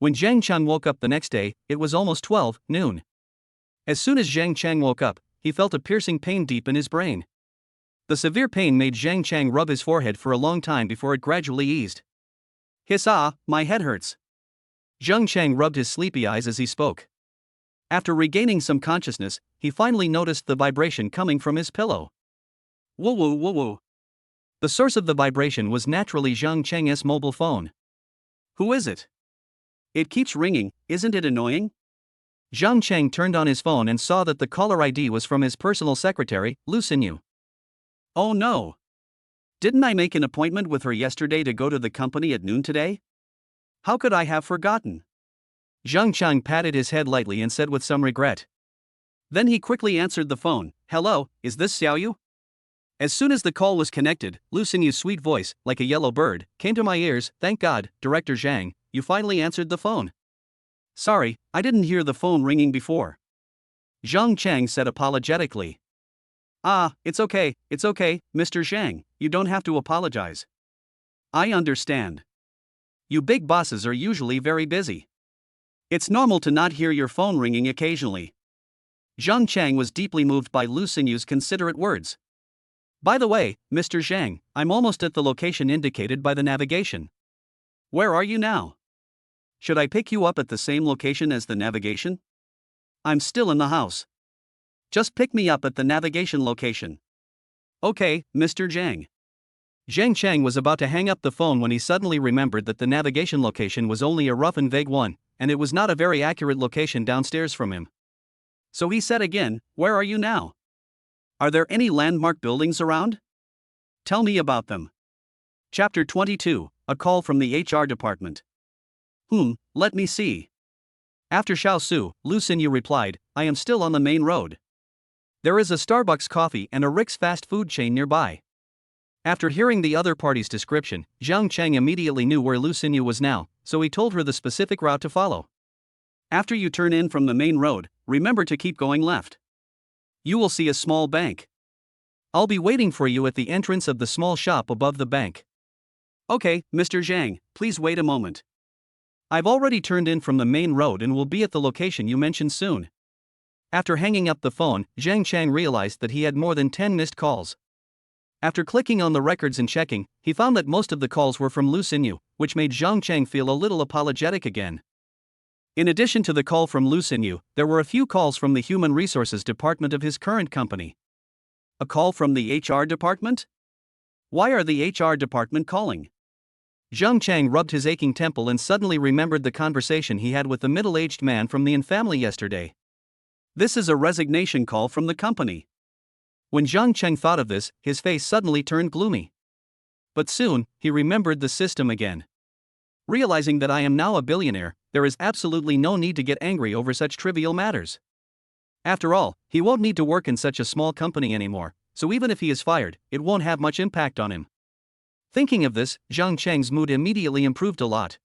When Zhang Cheng woke up the next day, it was almost 12 noon. As soon as Zhang Cheng woke up, he felt a piercing pain deep in his brain. The severe pain made Zhang Cheng rub his forehead for a long time before it gradually eased. "Hiss, my head hurts." Zhang Cheng rubbed his sleepy eyes as he spoke. After regaining some consciousness, he finally noticed the vibration coming from his pillow. Woo woo woo woo. The source of the vibration was naturally Zhang Cheng's mobile phone. Who is it? It keeps ringing, isn't it annoying? Zhang Cheng turned on his phone and saw that the caller ID was from his personal secretary, Lu Xinyu. Oh no! Didn't I make an appointment with her yesterday to go to the company at noon today? How could I have forgotten? Zhang Cheng patted his head lightly and said with some regret. Then he quickly answered the phone. "Hello, is this Xiaoyu?" As soon as the call was connected, Lu Xinyu's sweet voice, like a yellow bird, came to my ears. "Thank God, Director Zhang, you finally answered the phone." "Sorry, I didn't hear the phone ringing before," Zhang Cheng said apologetically. It's okay, Mr. Zhang, you don't have to apologize. I understand. You big bosses are usually very busy. It's normal to not hear your phone ringing occasionally." Zhang Cheng was deeply moved by Lu Xinyu's considerate words. "By the way, Mr. Zhang, I'm almost at the location indicated by the navigation." "Where are you now? Should I pick you up at the same location as the navigation?" "I'm still in the house." Just pick me up at the navigation location. Okay, Mr. Zhang. Zhang Chang was about to hang up the phone when he suddenly remembered that the navigation location was only a rough and vague one, and it was not a very accurate location downstairs from him. So he said again, "Where are you now? Are there any landmark buildings around? Tell me about them." Chapter 22, A Call from the HR Department. Let me see. After Xiao Su, Lu Xinyu replied, "I am still on the main road. There is a Starbucks coffee and a Rick's fast food chain nearby." After hearing the other party's description, Zhang Cheng immediately knew where Lu Xinyu was now, so he told her the specific route to follow. "After you turn in from the main road, remember to keep going left. You will see a small bank. I'll be waiting for you at the entrance of the small shop above the bank." "Okay, Mr. Zhang, please wait a moment. I've already turned in from the main road and will be at the location you mentioned soon." After hanging up the phone, Zhang Chang realized that he had more than 10 missed calls. After clicking on the records and checking, he found that most of the calls were from Lu Xinyu, which made Zhang Chang feel a little apologetic again. In addition to the call from Lu Xinyu, there were a few calls from the Human Resources Department of his current company. A call from the HR department? Why are the HR department calling? Zhang Chang rubbed his aching temple and suddenly remembered the conversation he had with the middle-aged man from the inn family yesterday. This is a resignation call from the company. When Zhang Cheng thought of this, his face suddenly turned gloomy. But soon, he remembered the system again. Realizing that I am now a billionaire, there is absolutely no need to get angry over such trivial matters. After all, he won't need to work in such a small company anymore, so even if he is fired, it won't have much impact on him. Thinking of this, Zhang Cheng's mood immediately improved a lot.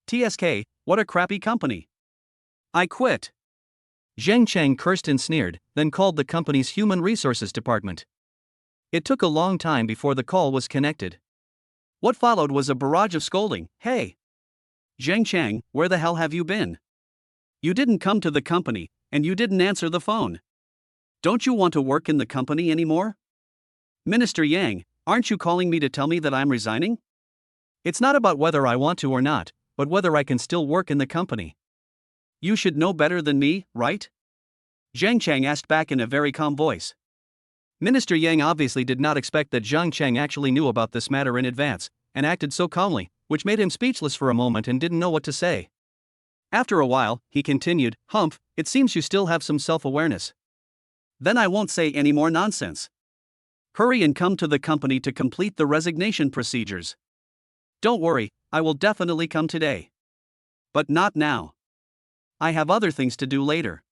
TSK, what a crappy company. I quit. Zhang Cheng cursed and sneered, then called the company's Human Resources Department. It took a long time before the call was connected. What followed was a barrage of scolding. "Hey! Zhang Cheng, where the hell have you been? You didn't come to the company, and you didn't answer the phone. Don't you want to work in the company anymore? Minister Yang, aren't you calling me to tell me that I'm resigning? It's not about whether I want to or not, but whether I can still work in the company. You should know better than me, right?" Zhang Cheng asked back in a very calm voice. Minister Yang obviously did not expect that Zhang Cheng actually knew about this matter in advance, and acted so calmly, which made him speechless for a moment and didn't know what to say. After a while, he continued, "Humph, it seems you still have some self-awareness. Then I won't say any more nonsense. Hurry and come to the company to complete the resignation procedures. Don't worry, I will definitely come today. But not now. I have other things to do later.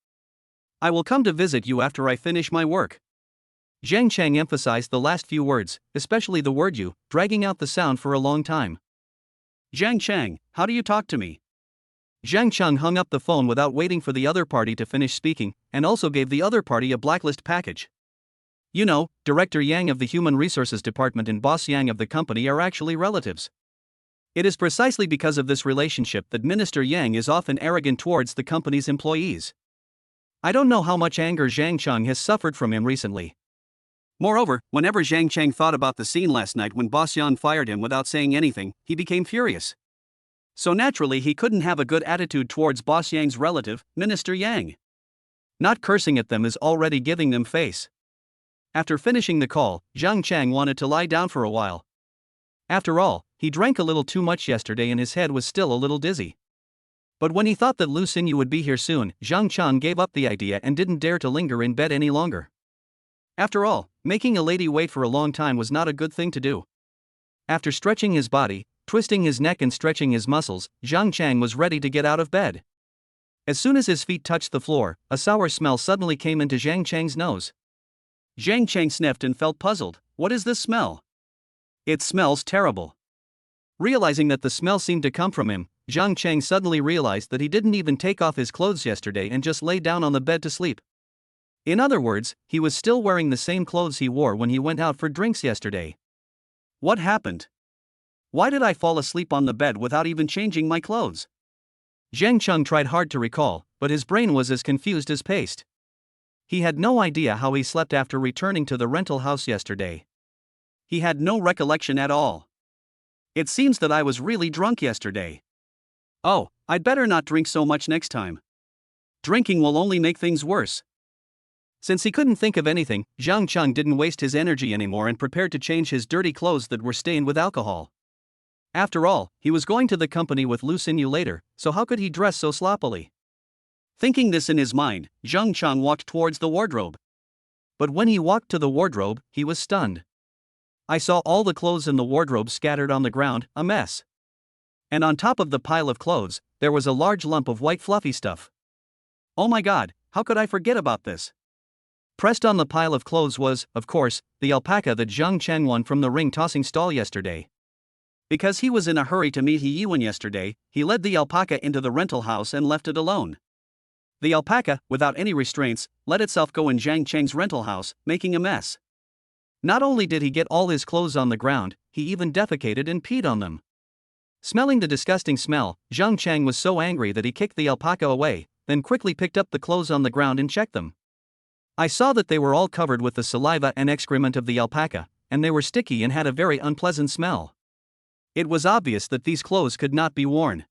I will come to visit you after I finish my work." Zhang Cheng emphasized the last few words, especially the word "you," dragging out the sound for a long time. "Zhang Cheng, how do you talk to me?" Zhang Cheng hung up the phone without waiting for the other party to finish speaking, and also gave the other party a blacklist package. You know, Director Yang of the Human Resources Department and Boss Yang of the company are actually relatives. It is precisely because of this relationship that Minister Yang is often arrogant towards the company's employees. I don't know how much anger Zhang Cheng has suffered from him recently. Moreover, whenever Zhang Cheng thought about the scene last night when Boss Yang fired him without saying anything, he became furious. So naturally he couldn't have a good attitude towards Boss Yang's relative, Minister Yang. Not cursing at them is already giving them face. After finishing the call, Zhang Cheng wanted to lie down for a while. After all, he drank a little too much yesterday and his head was still a little dizzy. But when he thought that Lu Xinyu would be here soon, Zhang Cheng gave up the idea and didn't dare to linger in bed any longer. After all, making a lady wait for a long time was not a good thing to do. After stretching his body, twisting his neck and stretching his muscles, Zhang Cheng was ready to get out of bed. As soon as his feet touched the floor, a sour smell suddenly came into Zhang Cheng's nose. Zhang Cheng sniffed and felt puzzled. What is this smell? It smells terrible. Realizing that the smell seemed to come from him, Zhang Cheng suddenly realized that he didn't even take off his clothes yesterday and just lay down on the bed to sleep. In other words, he was still wearing the same clothes he wore when he went out for drinks yesterday. What happened? Why did I fall asleep on the bed without even changing my clothes? Zhang Cheng tried hard to recall, but his brain was as confused as paste. He had no idea how he slept after returning to the rental house yesterday. He had no recollection at all. It seems that I was really drunk yesterday. Oh, I'd better not drink so much next time. Drinking will only make things worse. Since he couldn't think of anything, Zhang Cheng didn't waste his energy anymore and prepared to change his dirty clothes that were stained with alcohol. After all, he was going to the company with Lu Xinyu later, so how could he dress so sloppily? Thinking this in his mind, Zhang Cheng walked towards the wardrobe. But when he walked to the wardrobe, he was stunned. I saw all the clothes in the wardrobe scattered on the ground, a mess. And on top of the pile of clothes, there was a large lump of white fluffy stuff. Oh my god, how could I forget about this? Pressed on the pile of clothes was, of course, the alpaca that Zhang Cheng won from the ring tossing stall yesterday. Because he was in a hurry to meet He Yiwen yesterday, he led the alpaca into the rental house and left it alone. The alpaca, without any restraints, let itself go in Zhang Cheng's rental house, making a mess. Not only did he get all his clothes on the ground, he even defecated and peed on them. Smelling the disgusting smell, Zhang Cheng was so angry that he kicked the alpaca away, then quickly picked up the clothes on the ground and checked them. I saw that they were all covered with the saliva and excrement of the alpaca, and they were sticky and had a very unpleasant smell. It was obvious that these clothes could not be worn.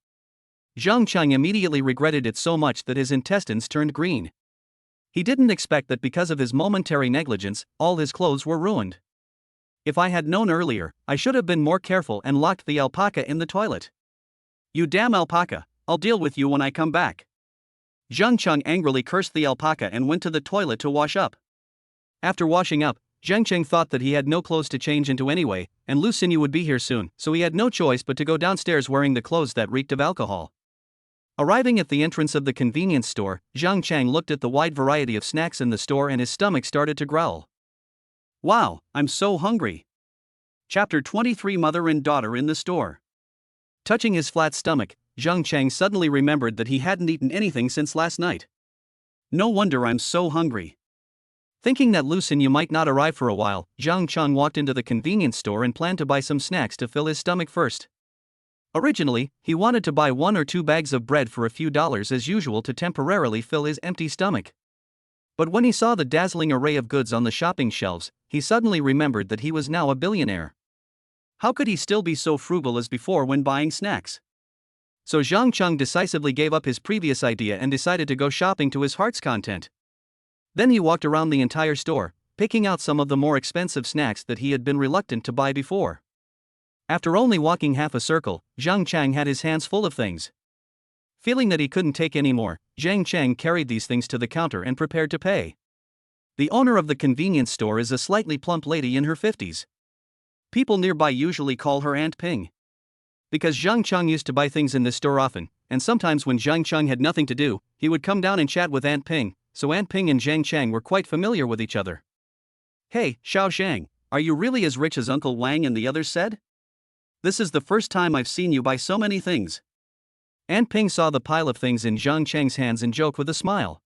Zhang Cheng immediately regretted it so much that his intestines turned green. He didn't expect that because of his momentary negligence, all his clothes were ruined. If I had known earlier, I should have been more careful and locked the alpaca in the toilet. You damn alpaca, I'll deal with you when I come back. Zhang Cheng angrily cursed the alpaca and went to the toilet to wash up. After washing up, Zhang Cheng thought that he had no clothes to change into anyway, and Lu Xinyu would be here soon, so he had no choice but to go downstairs wearing the clothes that reeked of alcohol. Arriving at the entrance of the convenience store, Zhang Cheng looked at the wide variety of snacks in the store and his stomach started to growl. Wow, I'm so hungry. Chapter 23 Mother and Daughter in the Store. Touching his flat stomach, Zhang Cheng suddenly remembered that he hadn't eaten anything since last night. No wonder I'm so hungry. Thinking that Lu Xinyu might not arrive for a while, Zhang Cheng walked into the convenience store and planned to buy some snacks to fill his stomach first. Originally, he wanted to buy 1 or 2 bags of bread for a few dollars as usual to temporarily fill his empty stomach. But when he saw the dazzling array of goods on the shopping shelves, he suddenly remembered that he was now a billionaire. How could he still be so frugal as before when buying snacks? So Zhang Cheng decisively gave up his previous idea and decided to go shopping to his heart's content. Then he walked around the entire store, picking out some of the more expensive snacks that he had been reluctant to buy before. After only walking half a circle, Zhang Cheng had his hands full of things. Feeling that he couldn't take any more, Zhang Cheng carried these things to the counter and prepared to pay. The owner of the convenience store is a slightly plump lady in her 50s. People nearby usually call her Aunt Ping. Because Zhang Cheng used to buy things in this store often, and sometimes when Zhang Cheng had nothing to do, he would come down and chat with Aunt Ping, so Aunt Ping and Zhang Cheng were quite familiar with each other. Hey, Xiao Zhang, are you really as rich as Uncle Wang and the others said? This is the first time I've seen you buy so many things. Aunt Ping saw the pile of things in Zhang Cheng's hands and joked with a smile.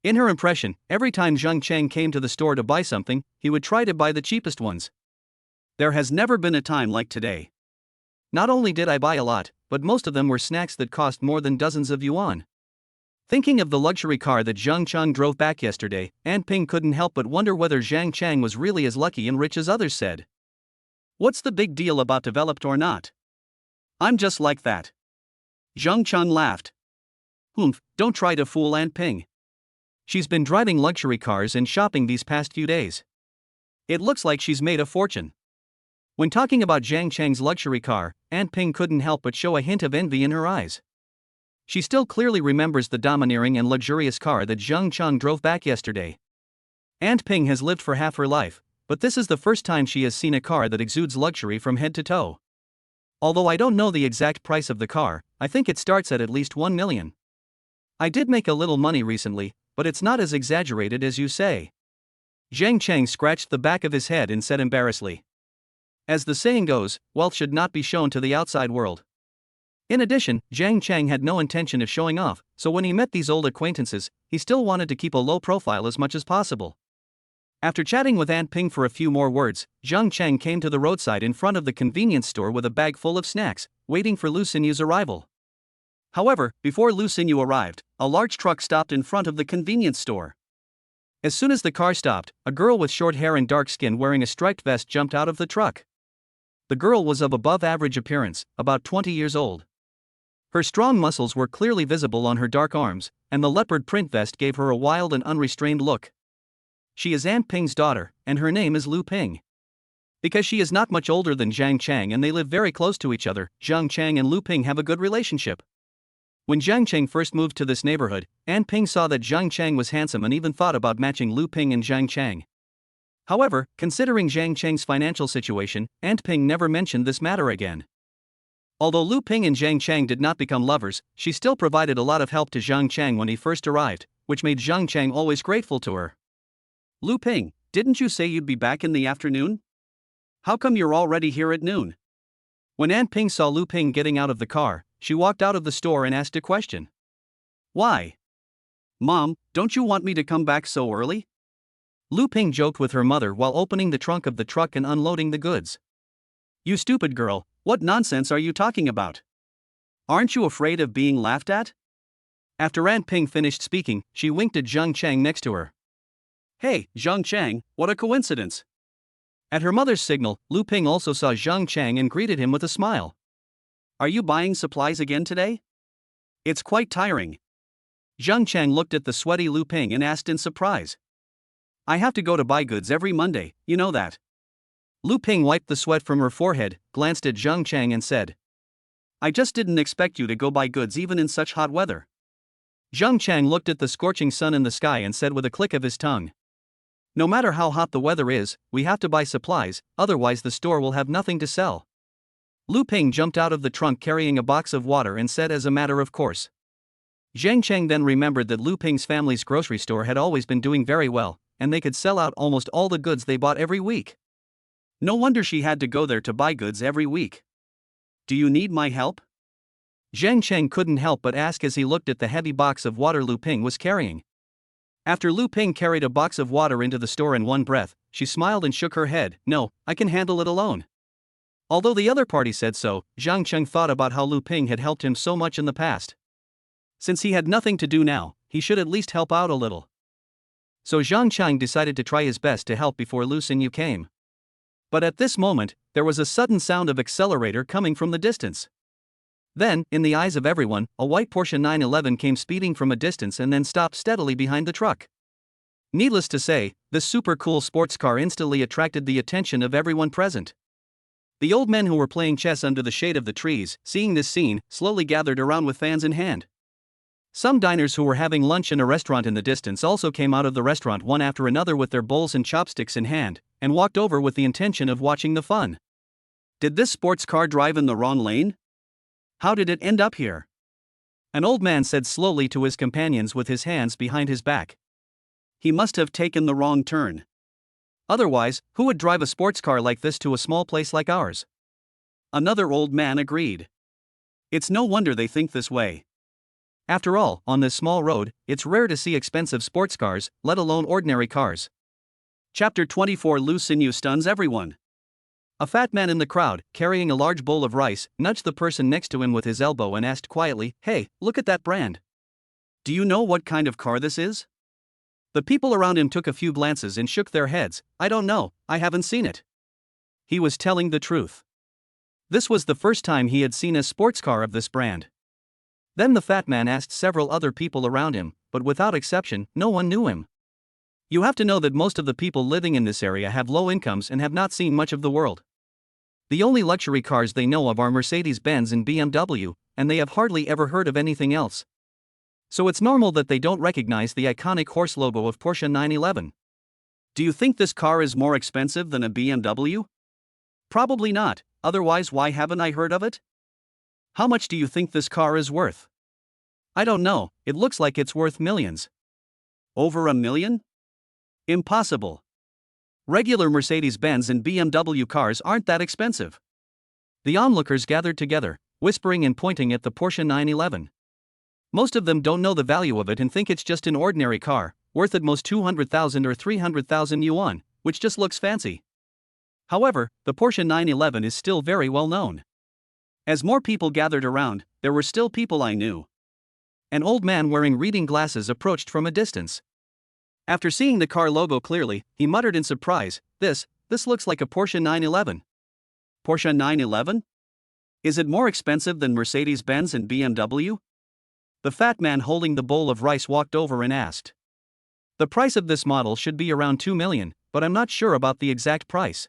In her impression, every time Zhang Cheng came to the store to buy something, he would try to buy the cheapest ones. There has never been a time like today. Not only did I buy a lot, but most of them were snacks that cost more than dozens of yuan. Thinking of the luxury car that Zhang Cheng drove back yesterday, Aunt Ping couldn't help but wonder whether Zhang Cheng was really as lucky and rich as others said. What's the big deal about developed or not? I'm just like that. Zhang Cheng laughed. Humph, don't try to fool Aunt Ping. She's been driving luxury cars and shopping these past few days. It looks like she's made a fortune. When talking about Zhang Cheng's luxury car, Aunt Ping couldn't help but show a hint of envy in her eyes. She still clearly remembers the domineering and luxurious car that Zhang Cheng drove back yesterday. Aunt Ping has lived for half her life, but this is the first time she has seen a car that exudes luxury from head to toe. Although I don't know the exact price of the car, I think it starts at least 1 million. I did make a little money recently, but it's not as exaggerated as you say. Zhang Cheng scratched the back of his head and said embarrassedly. As the saying goes, wealth should not be shown to the outside world. In addition, Zhang Cheng had no intention of showing off, so when he met these old acquaintances, he still wanted to keep a low profile as much as possible. After chatting with Aunt Ping for a few more words, Zhang Cheng came to the roadside in front of the convenience store with a bag full of snacks, waiting for Lu Xinyu's arrival. However, before Lu Xinyu arrived, a large truck stopped in front of the convenience store. As soon as the car stopped, a girl with short hair and dark skin wearing a striped vest jumped out of the truck. The girl was of above-average appearance, about 20 years old. Her strong muscles were clearly visible on her dark arms, and the leopard print vest gave her a wild and unrestrained look. She is Aunt Ping's daughter, and her name is Lu Ping. Because she is not much older than Zhang Chang and they live very close to each other, Zhang Chang and Lu Ping have a good relationship. When Zhang Chang first moved to this neighborhood, Aunt Ping saw that Zhang Chang was handsome and even thought about matching Lu Ping and Zhang Chang. However, considering Zhang Chang's financial situation, Aunt Ping never mentioned this matter again. Although Lu Ping and Zhang Chang did not become lovers, she still provided a lot of help to Zhang Chang when he first arrived, which made Zhang Chang always grateful to her. Lu Ping, didn't you say you'd be back in the afternoon? How come you're already here at noon? When Aunt Ping saw Lu Ping getting out of the car, she walked out of the store and asked a question. Why? Mom, don't you want me to come back so early? Lu Ping joked with her mother while opening the trunk of the truck and unloading the goods. You stupid girl, what nonsense are you talking about? Aren't you afraid of being laughed at? After Aunt Ping finished speaking, she winked at Zhang Chang next to her. Hey, Zhang Chang, what a coincidence. At her mother's signal, Lu Ping also saw Zhang Chang and greeted him with a smile. Are you buying supplies again today? It's quite tiring. Zhang Chang looked at the sweaty Lu Ping and asked in surprise. I have to go to buy goods every Monday, you know that. Lu Ping wiped the sweat from her forehead, glanced at Zhang Chang and said. I just didn't expect you to go buy goods even in such hot weather. Zhang Chang looked at the scorching sun in the sky and said with a click of his tongue. No matter how hot the weather is, we have to buy supplies, otherwise the store will have nothing to sell. Lu Ping jumped out of the trunk carrying a box of water and said as a matter of course. Zhang Chang then remembered that Lu Ping's family's grocery store had always been doing very well, and they could sell out almost all the goods they bought every week. No wonder she had to go there to buy goods every week. Do you need my help? Zhang Chang couldn't help but ask as he looked at the heavy box of water Lu Ping was carrying. After Lu Ping carried a box of water into the store in one breath, she smiled and shook her head. No, I can handle it alone. Although the other party said so, Zhang Chang thought about how Lu Ping had helped him so much in the past. Since he had nothing to do now, he should at least help out a little. So Zhang Chang decided to try his best to help before Lu Xinyu came. But at this moment, there was a sudden sound of accelerator coming from the distance. Then, in the eyes of everyone, a white Porsche 911 came speeding from a distance and then stopped steadily behind the truck. Needless to say, this super cool sports car instantly attracted the attention of everyone present. The old men who were playing chess under the shade of the trees, seeing this scene, slowly gathered around with fans in hand. Some diners who were having lunch in a restaurant in the distance also came out of the restaurant one after another with their bowls and chopsticks in hand, and walked over with the intention of watching the fun. Did this sports car drive in the wrong lane? How did it end up here? An old man said slowly to his companions with his hands behind his back. He must have taken the wrong turn. Otherwise, who would drive a sports car like this to a small place like ours? Another old man agreed. It's no wonder they think this way. After all, on this small road, it's rare to see expensive sports cars, let alone ordinary cars. Chapter 24 Lu Xinyu stuns everyone. A fat man in the crowd, carrying a large bowl of rice, nudged the person next to him with his elbow and asked quietly, Hey, look at that brand. Do you know what kind of car this is? The people around him took a few glances and shook their heads. I don't know, I haven't seen it. He was telling the truth. This was the first time he had seen a sports car of this brand. Then the fat man asked several other people around him, but without exception, no one knew him. You have to know that most of the people living in this area have low incomes and have not seen much of the world. The only luxury cars they know of are Mercedes-Benz and BMW, and they have hardly ever heard of anything else. So it's normal that they don't recognize the iconic horse logo of Porsche 911. Do you think this car is more expensive than a BMW? Probably not, otherwise why haven't I heard of it? How much do you think this car is worth? I don't know, it looks like it's worth millions. Over $1 million? Impossible. Regular Mercedes-Benz and BMW cars aren't that expensive. The onlookers gathered together, whispering and pointing at the Porsche 911. Most of them don't know the value of it and think it's just an ordinary car, worth at most 200,000 or 300,000 yuan, which just looks fancy. However, the Porsche 911 is still very well known. As more people gathered around, there were still people I knew. An old man wearing reading glasses approached from a distance. After seeing the car logo clearly, he muttered in surprise, This looks like a Porsche 911. Porsche 911? Is it more expensive than Mercedes-Benz and BMW? The fat man holding the bowl of rice walked over and asked. The price of this model should be around 2 million, but I'm not sure about the exact price.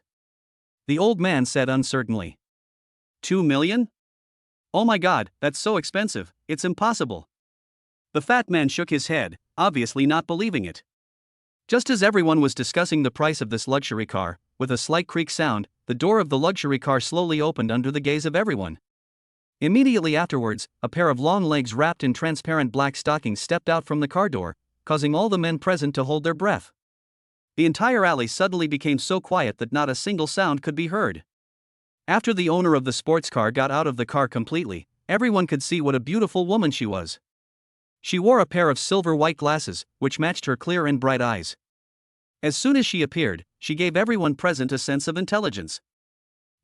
The old man said uncertainly. 2 million? Oh my god, that's so expensive, it's impossible. The fat man shook his head, obviously not believing it. Just as everyone was discussing the price of this luxury car, with a slight creak sound, the door of the luxury car slowly opened under the gaze of everyone. Immediately afterwards, a pair of long legs wrapped in transparent black stockings stepped out from the car door, causing all the men present to hold their breath. The entire alley suddenly became so quiet that not a single sound could be heard. After the owner of the sports car got out of the car completely, everyone could see what a beautiful woman she was. She wore a pair of silver-white glasses, which matched her clear and bright eyes. As soon as she appeared, she gave everyone present a sense of intelligence.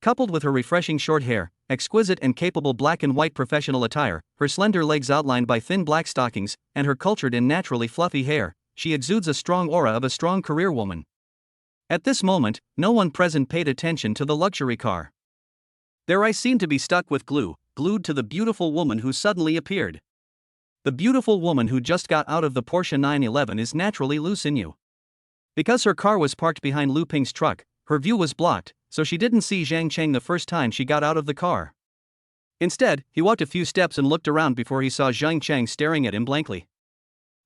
Coupled with her refreshing short hair, exquisite and capable black and white professional attire, her slender legs outlined by thin black stockings, and her cultured and naturally fluffy hair, she exudes a strong aura of a strong career woman. At this moment, no one present paid attention to the luxury car. Their eyes seemed to be stuck with glue, glued to the beautiful woman who suddenly appeared. The beautiful woman who just got out of the Porsche 911 is naturally Lu Xinyu. Because her car was parked behind Lu Ping's truck, her view was blocked, so she didn't see Zhang Cheng the first time she got out of the car. Instead, he walked a few steps and looked around before he saw Zhang Cheng staring at him blankly.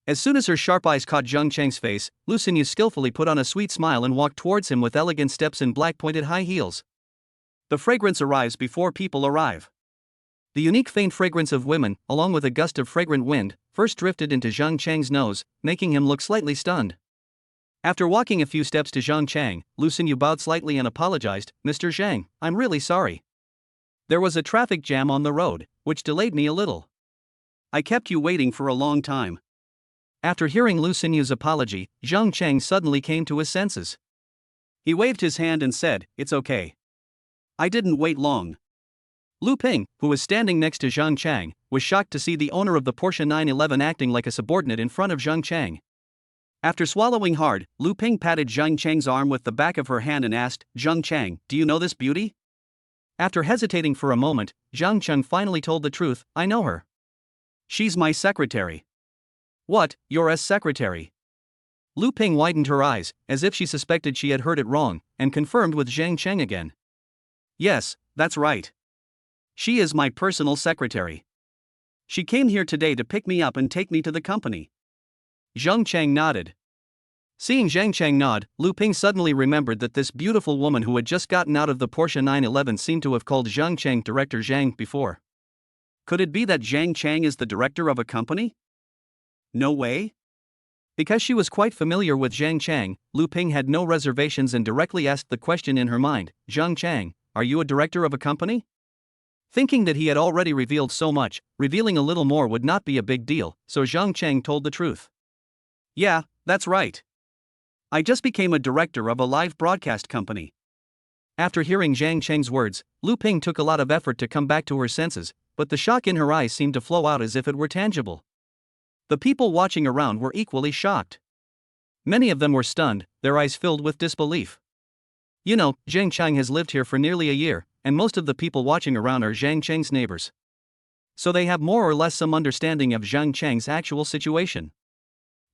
As soon as her sharp eyes caught Zhang Cheng's face, Lu Xinyu skillfully put on a sweet smile and walked towards him with elegant steps in black pointed high heels. The fragrance arrives before people arrive. The unique faint fragrance of women, along with a gust of fragrant wind, first drifted into Zhang Cheng's nose, making him look slightly stunned. After walking a few steps to Zhang Cheng, Lu Xinyu bowed slightly and apologized. "Mr. Zhang, I'm really sorry. There was a traffic jam on the road, which delayed me a little. I kept you waiting for a long time." After hearing Lu Xinyu's apology, Zhang Cheng suddenly came to his senses. He waved his hand and said, "It's okay. I didn't wait long." Lu Ping, who was standing next to Zhang Cheng, was shocked to see the owner of the Porsche 911 acting like a subordinate in front of Zhang Cheng. After swallowing hard, Lu Ping patted Zhang Cheng's arm with the back of her hand and asked, "Zhang Cheng, do you know this beauty?" After hesitating for a moment, Zhang Cheng finally told the truth, "I know her. She's my secretary." "What, you're a secretary?" Lu Ping widened her eyes, as if she suspected she had heard it wrong, and confirmed with Zhang Cheng again. "Yes, that's right. She is my personal secretary. She came here today to pick me up and take me to the company." Zhang Cheng nodded. Seeing Zhang Cheng nod, Lu Ping suddenly remembered that this beautiful woman who had just gotten out of the Porsche 911 seemed to have called Zhang Cheng Director Zhang before. Could it be that Zhang Cheng is the director of a company? No way. Because she was quite familiar with Zhang Cheng, Lu Ping had no reservations and directly asked the question in her mind, "Zhang Cheng, are you a director of a company?" Thinking that he had already revealed so much, revealing a little more would not be a big deal, so Zhang Cheng told the truth. "Yeah, that's right. I just became a director of a live broadcast company." After hearing Zhang Cheng's words, Lu Ping took a lot of effort to come back to her senses, but the shock in her eyes seemed to flow out as if it were tangible. The people watching around were equally shocked. Many of them were stunned, their eyes filled with disbelief. You know, Zhang Cheng has lived here for nearly a year, and most of the people watching around are Zhang Cheng's neighbors. So they have more or less some understanding of Zhang Cheng's actual situation.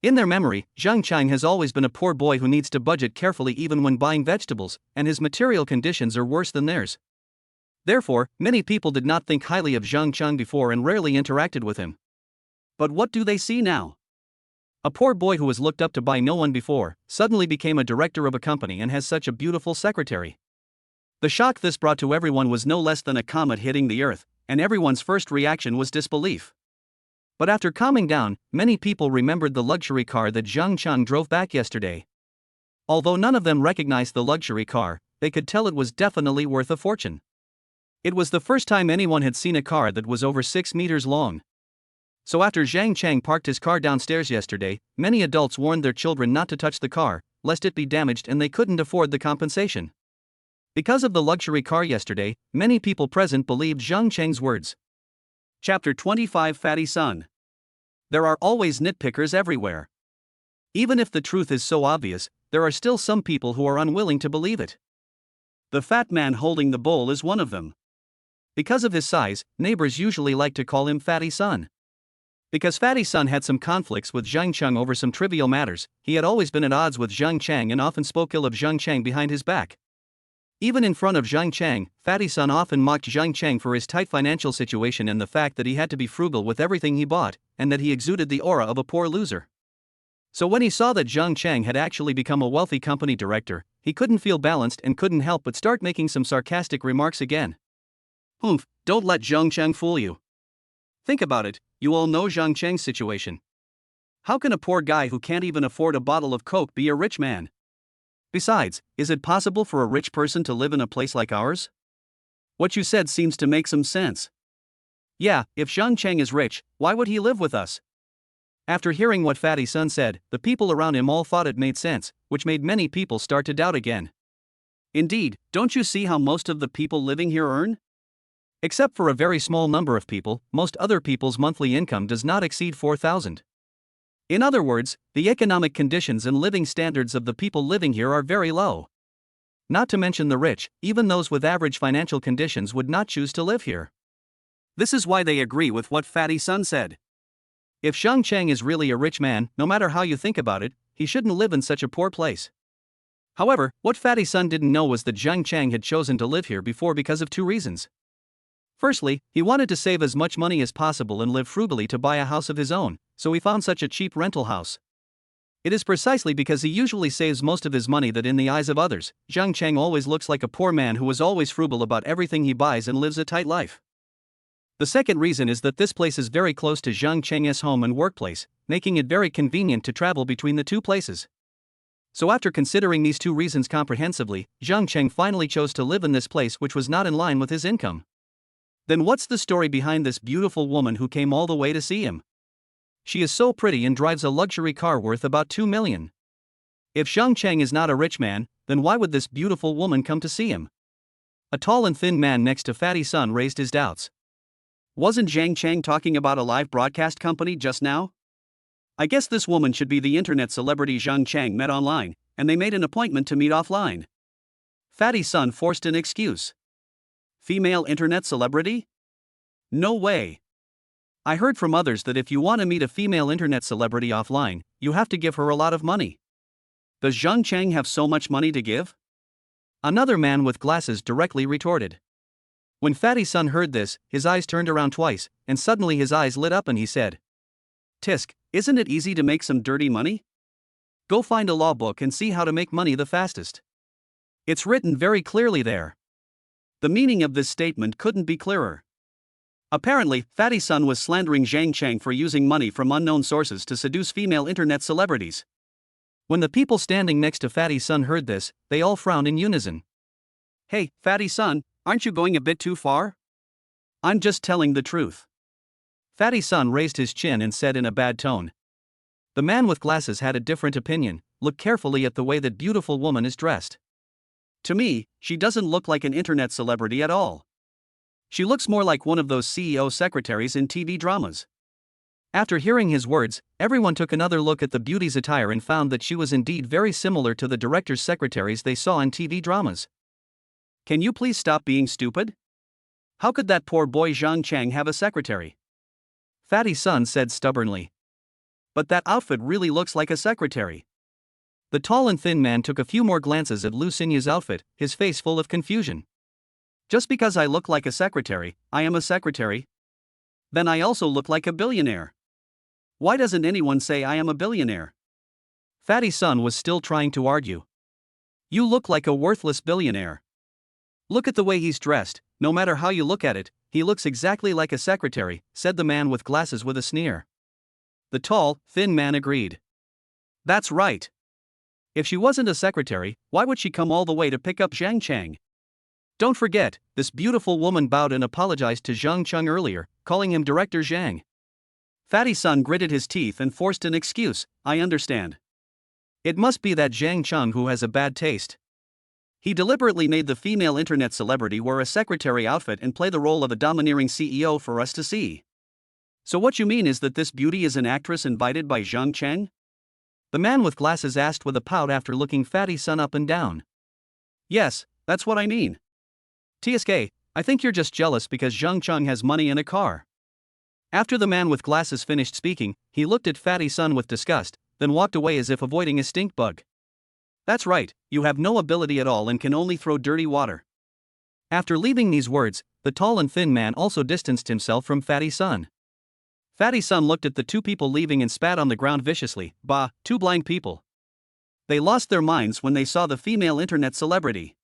In their memory, Zhang Cheng has always been a poor boy who needs to budget carefully even when buying vegetables, and his material conditions are worse than theirs. Therefore, many people did not think highly of Zhang Cheng before and rarely interacted with him. But what do they see now? A poor boy who was looked up to by no one before, suddenly became a director of a company and has such a beautiful secretary. The shock this brought to everyone was no less than a comet hitting the earth, and everyone's first reaction was disbelief. But after calming down, many people remembered the luxury car that Zhang Cheng drove back yesterday. Although none of them recognized the luxury car, they could tell it was definitely worth a fortune. It was the first time anyone had seen a car that was over 6 meters long. So after Zhang Cheng parked his car downstairs yesterday, many adults warned their children not to touch the car, lest it be damaged and they couldn't afford the compensation. Because of the luxury car yesterday, many people present believed Zhang Cheng's words. Chapter 25 Fatty Son. There are always nitpickers everywhere. Even if the truth is so obvious, there are still some people who are unwilling to believe it. The fat man holding the bowl is one of them. Because of his size, neighbors usually like to call him Fatty Son. Because Fatty Sun had some conflicts with Zhang Cheng over some trivial matters, he had always been at odds with Zhang Cheng and often spoke ill of Zhang Cheng behind his back. Even in front of Zhang Cheng, Fatty Sun often mocked Zhang Cheng for his tight financial situation and the fact that he had to be frugal with everything he bought, and that he exuded the aura of a poor loser. So when he saw that Zhang Cheng had actually become a wealthy company director, he couldn't feel balanced and couldn't help but start making some sarcastic remarks again. Don't let Zhang Cheng fool you. Think about it, you all know Zhang Cheng's situation. How can a poor guy who can't even afford a bottle of Coke be a rich man? Besides, is it possible for a rich person to live in a place like ours? What you said seems to make some sense. Yeah, if Zhang Cheng is rich, why would he live with us? After hearing what Fatty Sun said, the people around him all thought it made sense, which made many people start to doubt again. Indeed, don't you see how most of the people living here earn? Except for a very small number of people, most other people's monthly income does not exceed 4,000. In other words, the economic conditions and living standards of the people living here are very low. Not to mention the rich, even those with average financial conditions would not choose to live here. This is why they agree with what Fatty Sun said. If Zhang Cheng is really a rich man, no matter how you think about it, he shouldn't live in such a poor place. However, what Fatty Sun didn't know was that Zhang Cheng had chosen to live here before because of two reasons. Firstly, he wanted to save as much money as possible and live frugally to buy a house of his own, so he found such a cheap rental house. It is precisely because he usually saves most of his money that in the eyes of others, Zhang Cheng always looks like a poor man who is always frugal about everything he buys and lives a tight life. The second reason is that this place is very close to Zhang Cheng's home and workplace, making it very convenient to travel between the two places. So after considering these two reasons comprehensively, Zhang Cheng finally chose to live in this place which was not in line with his income. Then what's the story behind this beautiful woman who came all the way to see him? She is so pretty and drives a luxury car worth about 2 million. If Zhang Cheng is not a rich man, then why would this beautiful woman come to see him? A tall and thin man next to Fatty Sun raised his doubts. Wasn't Zhang Cheng talking about a live broadcast company just now? I guess this woman should be the internet celebrity Zhang Cheng met online, and they made an appointment to meet offline. Fatty Sun forced an excuse. Female internet celebrity? No way. I heard from others that if you want to meet a female internet celebrity offline, you have to give her a lot of money. Does Zhang Cheng have so much money to give? Another man with glasses directly retorted. When Fatty Sun heard this, his eyes turned around twice, and suddenly his eyes lit up and he said, "Tisk, isn't it easy to make some dirty money? Go find a law book and see how to make money the fastest. It's written very clearly there." The meaning of this statement couldn't be clearer. Apparently, Fatty Sun was slandering Zhang Cheng for using money from unknown sources to seduce female internet celebrities. When the people standing next to Fatty Sun heard this, they all frowned in unison. Hey, Fatty Sun, aren't you going a bit too far? I'm just telling the truth. Fatty Sun raised his chin and said in a bad tone. The man with glasses had a different opinion. Look carefully at the way that beautiful woman is dressed. To me, she doesn't look like an internet celebrity at all. She looks more like one of those CEO secretaries in TV dramas. After hearing his words, everyone took another look at the beauty's attire and found that she was indeed very similar to the director's secretaries they saw in TV dramas. Can you please stop being stupid? How could that poor boy Zhang Cheng have a secretary? Fatty Sun said stubbornly. But that outfit really looks like a secretary. The tall and thin man took a few more glances at Lu Xinya's outfit, his face full of confusion. Just because I look like a secretary, I am a secretary? Then I also look like a billionaire. Why doesn't anyone say I am a billionaire? Fatty Sun was still trying to argue. You look like a worthless billionaire. Look at the way he's dressed, no matter how you look at it, he looks exactly like a secretary, said the man with glasses with a sneer. The tall, thin man agreed. That's right. If she wasn't a secretary, why would she come all the way to pick up Zhang Cheng? Don't forget, this beautiful woman bowed and apologized to Zhang Cheng earlier, calling him Director Zhang. Fatty Sun gritted his teeth and forced an excuse. I understand. It must be that Zhang Cheng who has a bad taste. He deliberately made the female internet celebrity wear a secretary outfit and play the role of a domineering CEO for us to see. So what you mean is that this beauty is an actress invited by Zhang Cheng? The man with glasses asked with a pout after looking Fatty Sun up and down. Yes, that's what I mean. TSK, I think you're just jealous because Zhang Cheng has money and a car. After the man with glasses finished speaking, he looked at Fatty Sun with disgust, then walked away as if avoiding a stink bug. That's right, you have no ability at all and can only throw dirty water. After leaving these words, the tall and thin man also distanced himself from Fatty Sun. Fatty Sun looked at the two people leaving and spat on the ground viciously. Bah, two blind people. They lost their minds when they saw the female internet celebrity.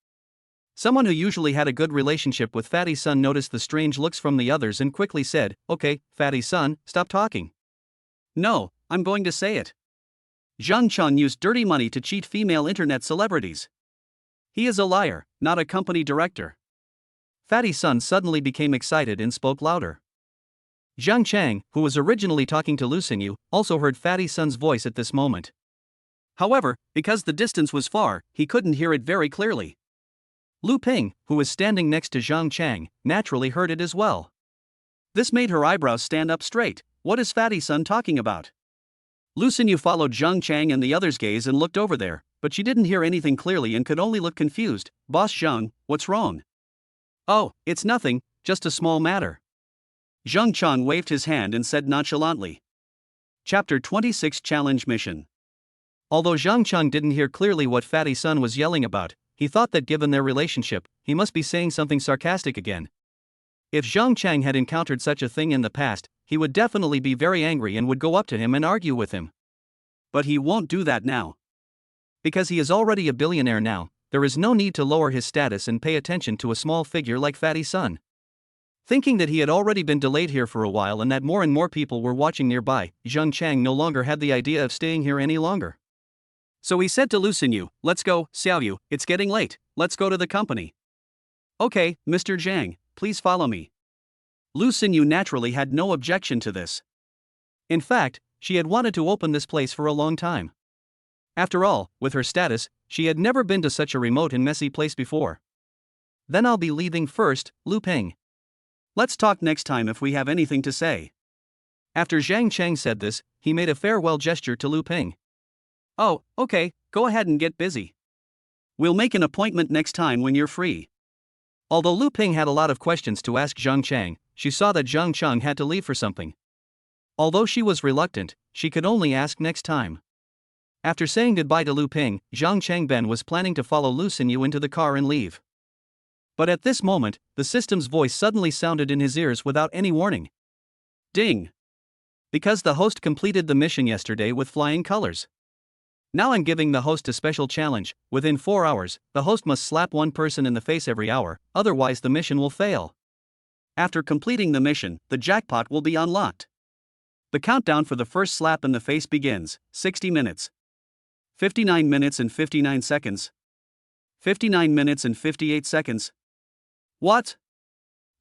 Someone who usually had a good relationship with Fatty Sun noticed the strange looks from the others and quickly said, "Okay, Fatty Sun, stop talking." "No, I'm going to say it. Zhang Cheng used dirty money to cheat female internet celebrities. He is a liar, not a company director." Fatty Sun suddenly became excited and spoke louder. Zhang Chang, who was originally talking to Lu Xinyu, also heard Fatty Sun's voice at this moment. However, because the distance was far, he couldn't hear it very clearly. Lu Ping, who was standing next to Zhang Chang, naturally heard it as well. This made her eyebrows stand up straight. What is Fatty Sun talking about? Lu Xinyu followed Zhang Chang and the others' gaze and looked over there, but she didn't hear anything clearly and could only look confused. "Boss Zhang, what's wrong?" "Oh, it's nothing, just a small matter." Zhang Chang waved his hand and said nonchalantly. Chapter 26 Challenge Mission. Although Zhang Chang didn't hear clearly what Fatty Sun was yelling about, he thought that given their relationship, he must be saying something sarcastic again. If Zhang Chang had encountered such a thing in the past, he would definitely be very angry and would go up to him and argue with him. But he won't do that now. Because he is already a billionaire now, there is no need to lower his status and pay attention to a small figure like Fatty Sun. Thinking that he had already been delayed here for a while and that more and more people were watching nearby, Zhang Chang no longer had the idea of staying here any longer. So he said to Lu Xinyu, "Let's go, Xiaoyu, it's getting late, let's go to the company." "Okay, Mr. Zhang, please follow me." Lu Xinyu naturally had no objection to this. In fact, she had wanted to open this place for a long time. After all, with her status, she had never been to such a remote and messy place before. "Then I'll be leaving first, Lu Ping. Let's talk next time if we have anything to say." After Zhang Chang said this, he made a farewell gesture to Lu Ping. "Oh, okay, go ahead and get busy. We'll make an appointment next time when you're free." Although Lu Ping had a lot of questions to ask Zhang Chang, she saw that Zhang Chang had to leave for something. Although she was reluctant, she could only ask next time. After saying goodbye to Lu Ping, Zhang Changben was planning to follow Lu Xinyu into the car and leave. But at this moment, the system's voice suddenly sounded in his ears without any warning. Ding! Because the host completed the mission yesterday with flying colors. Now I'm giving the host a special challenge. Within 4 hours, the host must slap one person in the face every hour, otherwise the mission will fail. After completing the mission, the jackpot will be unlocked. The countdown for the first slap in the face begins. 60 minutes. 59 minutes and 59 seconds. 59 minutes and 58 seconds. What?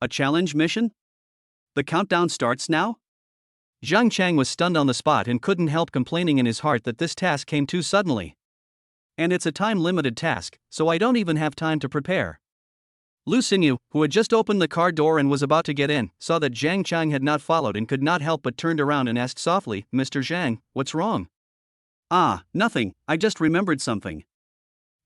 A challenge mission? The countdown starts now? Zhang Chang was stunned on the spot and couldn't help complaining in his heart that this task came too suddenly. And it's a time-limited task, so I don't even have time to prepare. Lu Xinyu, who had just opened the car door and was about to get in, saw that Zhang Chang had not followed and could not help but turned around and asked softly, "Mr. Zhang, what's wrong?" "Ah, nothing, I just remembered something."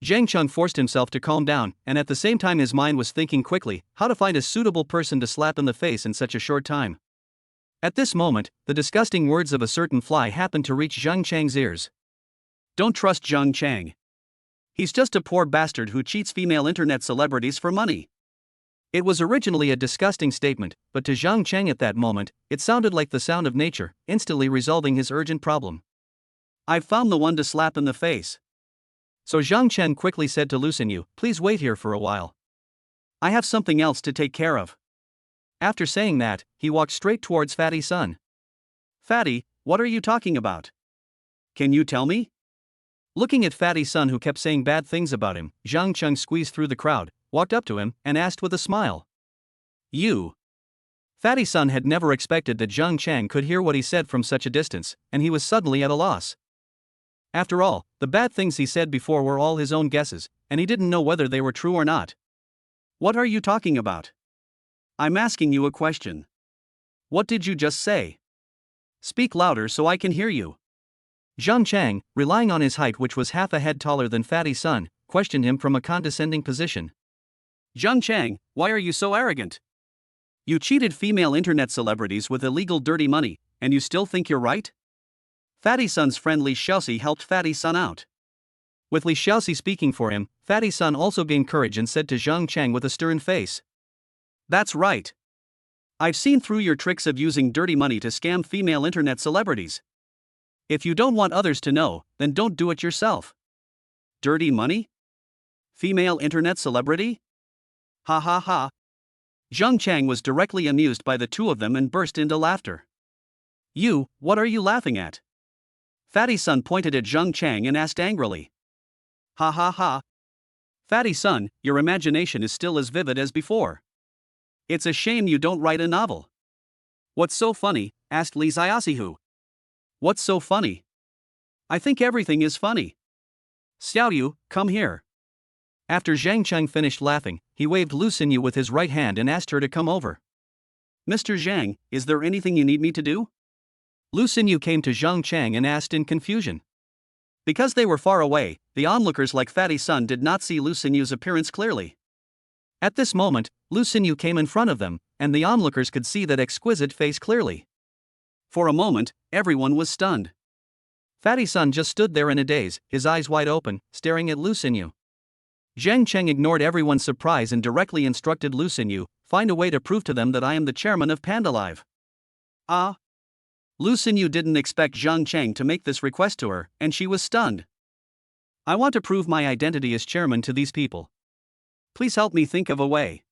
Zhang Chang forced himself to calm down, and at the same time his mind was thinking quickly how to find a suitable person to slap in the face in such a short time. At this moment, the disgusting words of a certain fly happened to reach Zhang Chang's ears. Don't trust Zhang Chang. He's just a poor bastard who cheats female internet celebrities for money. It was originally a disgusting statement, but to Zhang Chang at that moment, it sounded like the sound of nature, instantly resolving his urgent problem. I've found the one to slap in the face. So Zhang Chang quickly said to Lu Xinyu, "Please wait here for a while. I have something else to take care of." After saying that, he walked straight towards Fatty Sun. "Fatty, what are you talking about? Can you tell me?" Looking at Fatty Sun, who kept saying bad things about him, Zhang Chang squeezed through the crowd, walked up to him, and asked with a smile. "You?" Fatty Sun had never expected that Zhang Chang could hear what he said from such a distance, and he was suddenly at a loss. After all, the bad things he said before were all his own guesses, and he didn't know whether they were true or not. "What are you talking about? I'm asking you a question. What did you just say? Speak louder so I can hear you." Zhang Chang, relying on his height which was half a head taller than Fatty Sun, questioned him from a condescending position. "Zhang Chang, why are you so arrogant? You cheated female internet celebrities with illegal dirty money, and you still think you're right? Fatty Sun's friend Li Xiaoxi helped Fatty Sun out. With Li Xiaoxi speaking for him, Fatty Sun also gained courage and said to Zhang Chang with a stern face, "That's right. I've seen through your tricks of using dirty money to scam female internet celebrities. If you don't want others to know, then don't do it yourself." Dirty money? Female internet celebrity? Ha ha ha. Zhang Chang was directly amused by the two of them and burst into laughter. What are you laughing at?" Fatty Sun pointed at Zhang Chang and asked angrily. Ha ha ha. Fatty Sun, your imagination is still as vivid as before. It's a shame you don't write a novel. What's so funny? Asked Li Xiaoxihu. What's so funny? I think everything is funny. Xiaoyu, come here. After Zhang Chang finished laughing, he waved Lu Xinyu with his right hand and asked her to come over. Mr. Zhang, is there anything you need me to do? Lu Xinyu came to Zhang Chang and asked in confusion. Because they were far away, the onlookers like Fatty Sun did not see Lu Xinyu's appearance clearly. At this moment, Lu Xinyu came in front of them, and the onlookers could see that exquisite face clearly. For a moment, everyone was stunned. Fatty Sun just stood there in a daze, his eyes wide open, staring at Lu Xinyu. Zhang Cheng ignored everyone's surprise and directly instructed Lu Xinyu, "Find a way to prove to them that I am the chairman of PandaLive." Ah! Lu Xinyu didn't expect Zhang Cheng to make this request to her, and she was stunned. "I want to prove my identity as chairman to these people. Please help me think of a way."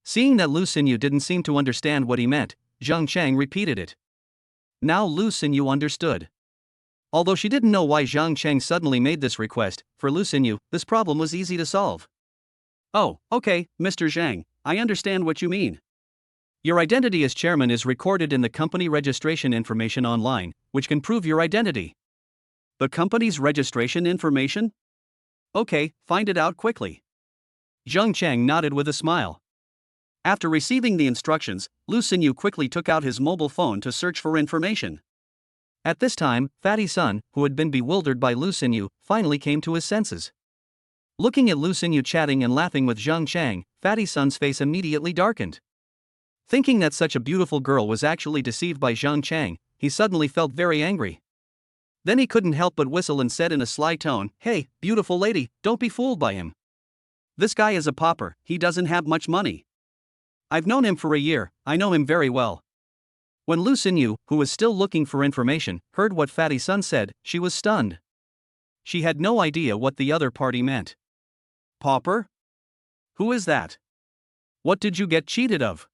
Seeing that Lu Xinyu didn't seem to understand what he meant, Zhang Cheng repeated it. Now Lu Xinyu understood. Although she didn't know why Zhang Cheng suddenly made this request, for Lu Xinyu, this problem was easy to solve. "Oh, okay, Mr. Zhang, I understand what you mean. Your identity as chairman is recorded in the company registration information online, which can prove your identity." The company's registration information? Okay, find it out quickly. Zhang Cheng nodded with a smile. After receiving the instructions, Lu Xinyu quickly took out his mobile phone to search for information. At this time, Fatty Sun, who had been bewildered by Lu Xinyu, finally came to his senses. Looking at Lu Xinyu chatting and laughing with Zhang Chang, Fatty Sun's face immediately darkened. Thinking that such a beautiful girl was actually deceived by Zhang Chang, he suddenly felt very angry. Then he couldn't help but whistle and said in a sly tone, "Hey, beautiful lady, don't be fooled by him. This guy is a pauper, he doesn't have much money. I've known him for a year, I know him very well." When Lu Xinyu, who was still looking for information, heard what Fatty Sun said, she was stunned. She had no idea what the other party meant. Pauper? Who is that? What did you get cheated of?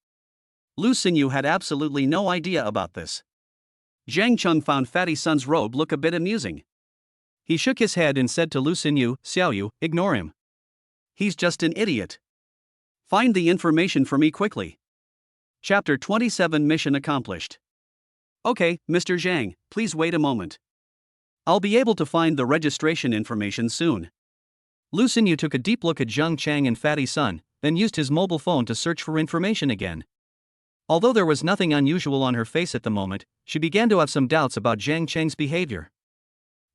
Lu Xinyu had absolutely no idea about this. Zhang Cheng found Fatty Sun's robe look a bit amusing. He shook his head and said to Lu Xinyu, "Xiaoyu, ignore him. He's just an idiot. Find the information for me quickly." Chapter 27 Mission accomplished. Okay, Mr. Zhang, please wait a moment. I'll be able to find the registration information soon. Lu Xinyu took a deep look at Zhang Chang and Fatty Sun, then used his mobile phone to search for information again. Although there was nothing unusual on her face at the moment, she began to have some doubts about Zhang Cheng's behavior.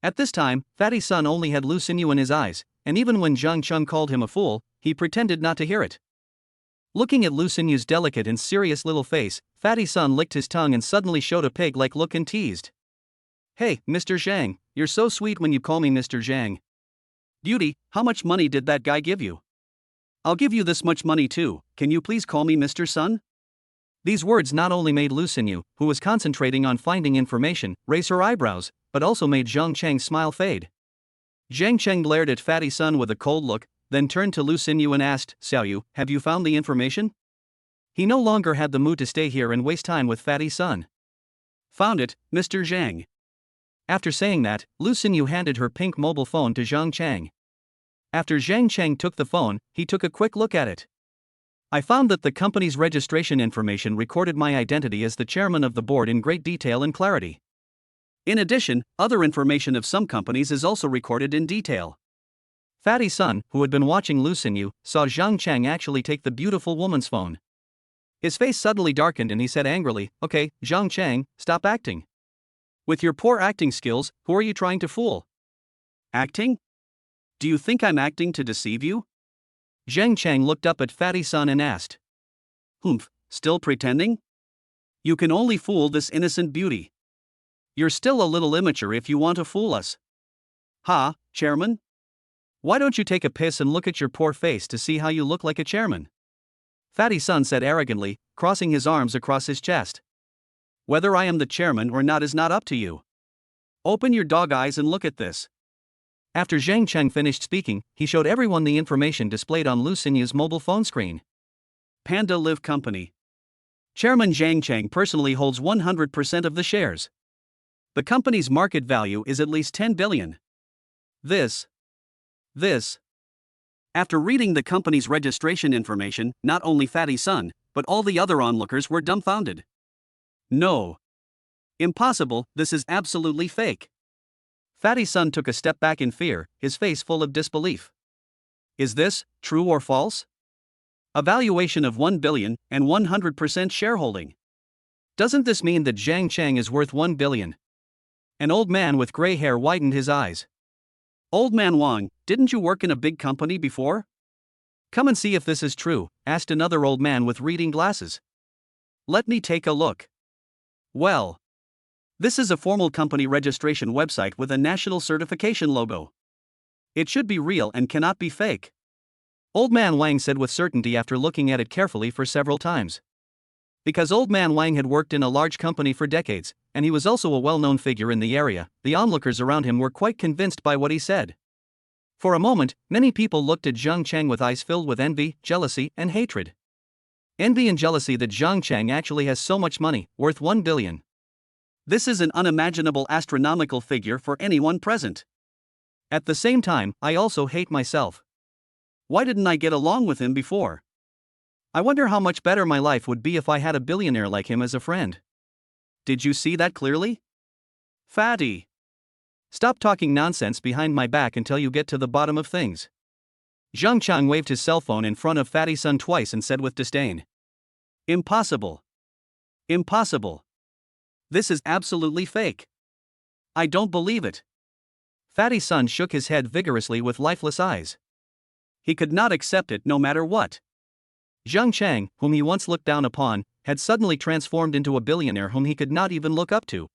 At this time, Fatty Sun only had Lu Xinyu in his eyes, and even when Zhang Cheng called him a fool, he pretended not to hear it. Looking at Lu Xinyu's delicate and serious little face, Fatty Sun licked his tongue and suddenly showed a pig-like look and teased. "Hey, Mr. Zhang, you're so sweet when you call me Mr. Zhang. Beauty, how much money did that guy give you? I'll give you this much money too, can you please call me Mr. Sun?" These words not only made Lu Xinyu, who was concentrating on finding information, raise her eyebrows, but also made Zhang Cheng's smile fade. Zhang Cheng glared at Fatty Sun with a cold look, then turned to Lu Xinyu and asked, "Xiaoyu, have you found the information?" He no longer had the mood to stay here and waste time with Fatty Sun. "Found it, Mr. Zhang." After saying that, Lu Xinyu handed her pink mobile phone to Zhang Cheng. After Zhang Cheng took the phone, he took a quick look at it. "I found that the company's registration information recorded my identity as the chairman of the board in great detail and clarity. In addition, other information of some companies is also recorded in detail." Fatty Sun, who had been watching Lu Xinyu, saw Zhang Cheng actually take the beautiful woman's phone. His face suddenly darkened and he said angrily, "Okay, Zhang Cheng, stop acting. With your poor acting skills, who are you trying to fool?" "Acting? Do you think I'm acting to deceive you?" Zhang Cheng looked up at Fatty Sun and asked. "Humph, Still pretending? You can only fool this innocent beauty. You're still a little immature if you want to fool us. Ha, chairman? Why don't you take a piss and look at your poor face to see how you look like a chairman? Fatty Sun said arrogantly, crossing his arms across his chest. Whether I am the chairman or not is not up to you. Open your dog eyes and look at this. After Zhang Cheng finished speaking, he showed everyone the information displayed on Lu Xinya's mobile phone screen. Panda Live Company. Chairman Zhang Cheng personally holds 100% of the shares. The company's market value is at least 10 billion. This. After reading the company's registration information, not only Fatty Sun, but all the other onlookers were dumbfounded. No. Impossible, this is absolutely fake. Fatty Sun took a step back in fear, his face full of disbelief. Is this true or false? A valuation of 1 billion and 100% shareholding. Doesn't this mean that Zhang Cheng is worth 1 billion? An old man with gray hair widened his eyes. Old man Wang, didn't you work in a big company before? Come and see if this is true, asked another old man with reading glasses. Let me take a look. Well, this is a formal company registration website with a national certification logo. It should be real and cannot be fake. Old man Wang said with certainty after looking at it carefully for several times. Because Old man Wang had worked in a large company for decades, and he was also a well-known figure in the area, the onlookers around him were quite convinced by what he said. For a moment, many people looked at Zhang Cheng with eyes filled with envy, jealousy, and hatred. Envy and jealousy that Zhang Cheng actually has so much money, worth 1 billion. This is an unimaginable astronomical figure for anyone present. At the same time, I also hate myself. Why didn't I get along with him before? I wonder how much better my life would be if I had a billionaire like him as a friend. Did you see that clearly? Fatty. Stop talking nonsense behind my back until you get to the bottom of things. Zhang Cheng waved his cell phone in front of Fatty Sun twice and said with disdain. Impossible. Impossible. This is absolutely fake. I don't believe it. Fatty Sun shook his head vigorously with lifeless eyes. He could not accept it no matter what. Zhang Cheng, whom he once looked down upon, had suddenly transformed into a billionaire whom he could not even look up to.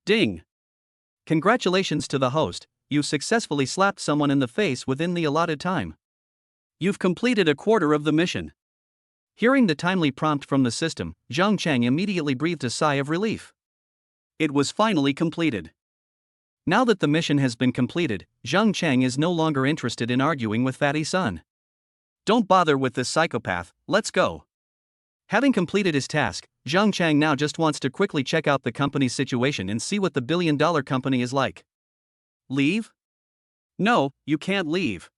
Ding! Congratulations to the host, you successfully slapped someone in the face within the allotted time. You've completed a quarter of the mission. Hearing the timely prompt from the system, Zhang Cheng immediately breathed a sigh of relief. It was finally completed. Now that the mission has been completed, Zhang Cheng is no longer interested in arguing with Fatty Sun. Don't bother with this psychopath, let's go. Having completed his task, Zhang Cheng now just wants to quickly check out the company's situation and see what the billion-dollar company is like. Leave? No, you can't leave.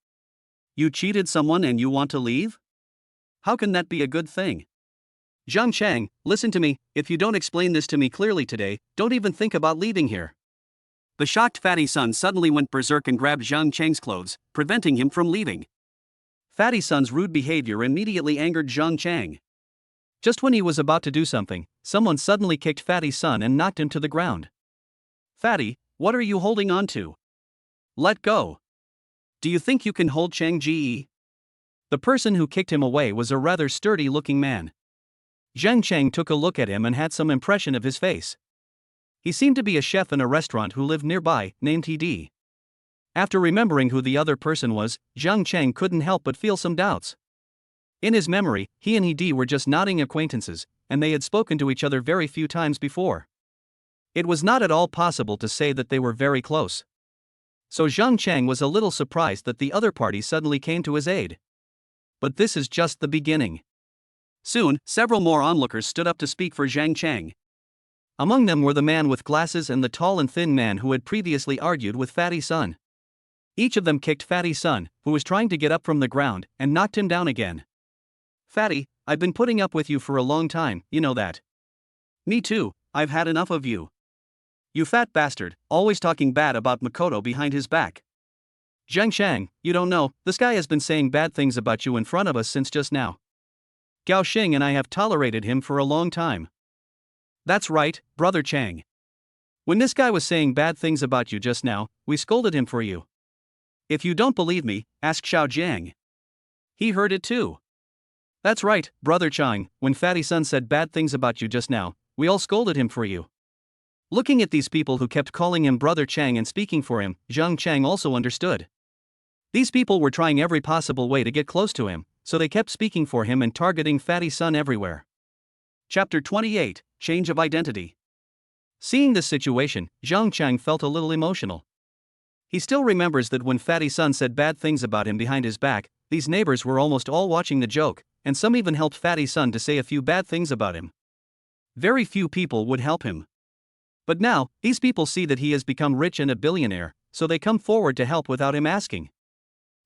You cheated someone and you want to leave? How can that be a good thing? Zhang Cheng, listen to me, if you don't explain this to me clearly today, don't even think about leaving here. The shocked Fatty Sun suddenly went berserk and grabbed Zhang Cheng's clothes, preventing him from leaving. Fatty Sun's rude behavior immediately angered Zhang Cheng. Just when he was about to do something, someone suddenly kicked Fatty Sun and knocked him to the ground. Fatty, what are you holding on to? Let go. Do you think you can hold Cheng Ji? The person who kicked him away was a rather sturdy-looking man. Zhang Cheng took a look at him and had some impression of his face. He seemed to be a chef in a restaurant who lived nearby, named Hedi. After remembering who the other person was, Zhang Cheng couldn't help but feel some doubts. In his memory, he and Hedi were just nodding acquaintances, and they had spoken to each other very few times before. It was not at all possible to say that they were very close. So Zhang Cheng was a little surprised that the other party suddenly came to his aid. But this is just the beginning. Soon, several more onlookers stood up to speak for Zhang Cheng. Among them were the man with glasses and the tall and thin man who had previously argued with Fatty Sun. Each of them kicked Fatty Sun, who was trying to get up from the ground, and knocked him down again. Fatty, I've been putting up with you for a long time, you know that. Me too, I've had enough of you. You fat bastard, always talking bad about Makoto behind his back. Zhang Cheng, you don't know, this guy has been saying bad things about you in front of us since just now. Gao Xing and I have tolerated him for a long time. That's right, brother Chang. When this guy was saying bad things about you just now, we scolded him for you. If you don't believe me, ask Xiao Jiang. He heard it too. That's right, Brother Chang, when Fatty Sun said bad things about you just now, we all scolded him for you. Looking at these people who kept calling him Brother Chang and speaking for him, Zhang Chang also understood. These people were trying every possible way to get close to him, so they kept speaking for him and targeting Fatty Sun everywhere. Chapter 28, Change of Identity. Seeing this situation, Zhang Chang felt a little emotional. He still remembers that when Fatty Sun said bad things about him behind his back, these neighbors were almost all watching the joke, and some even helped Fatty Sun to say a few bad things about him. Very few people would help him. But now, these people see that he has become rich and a billionaire, so they come forward to help without him asking.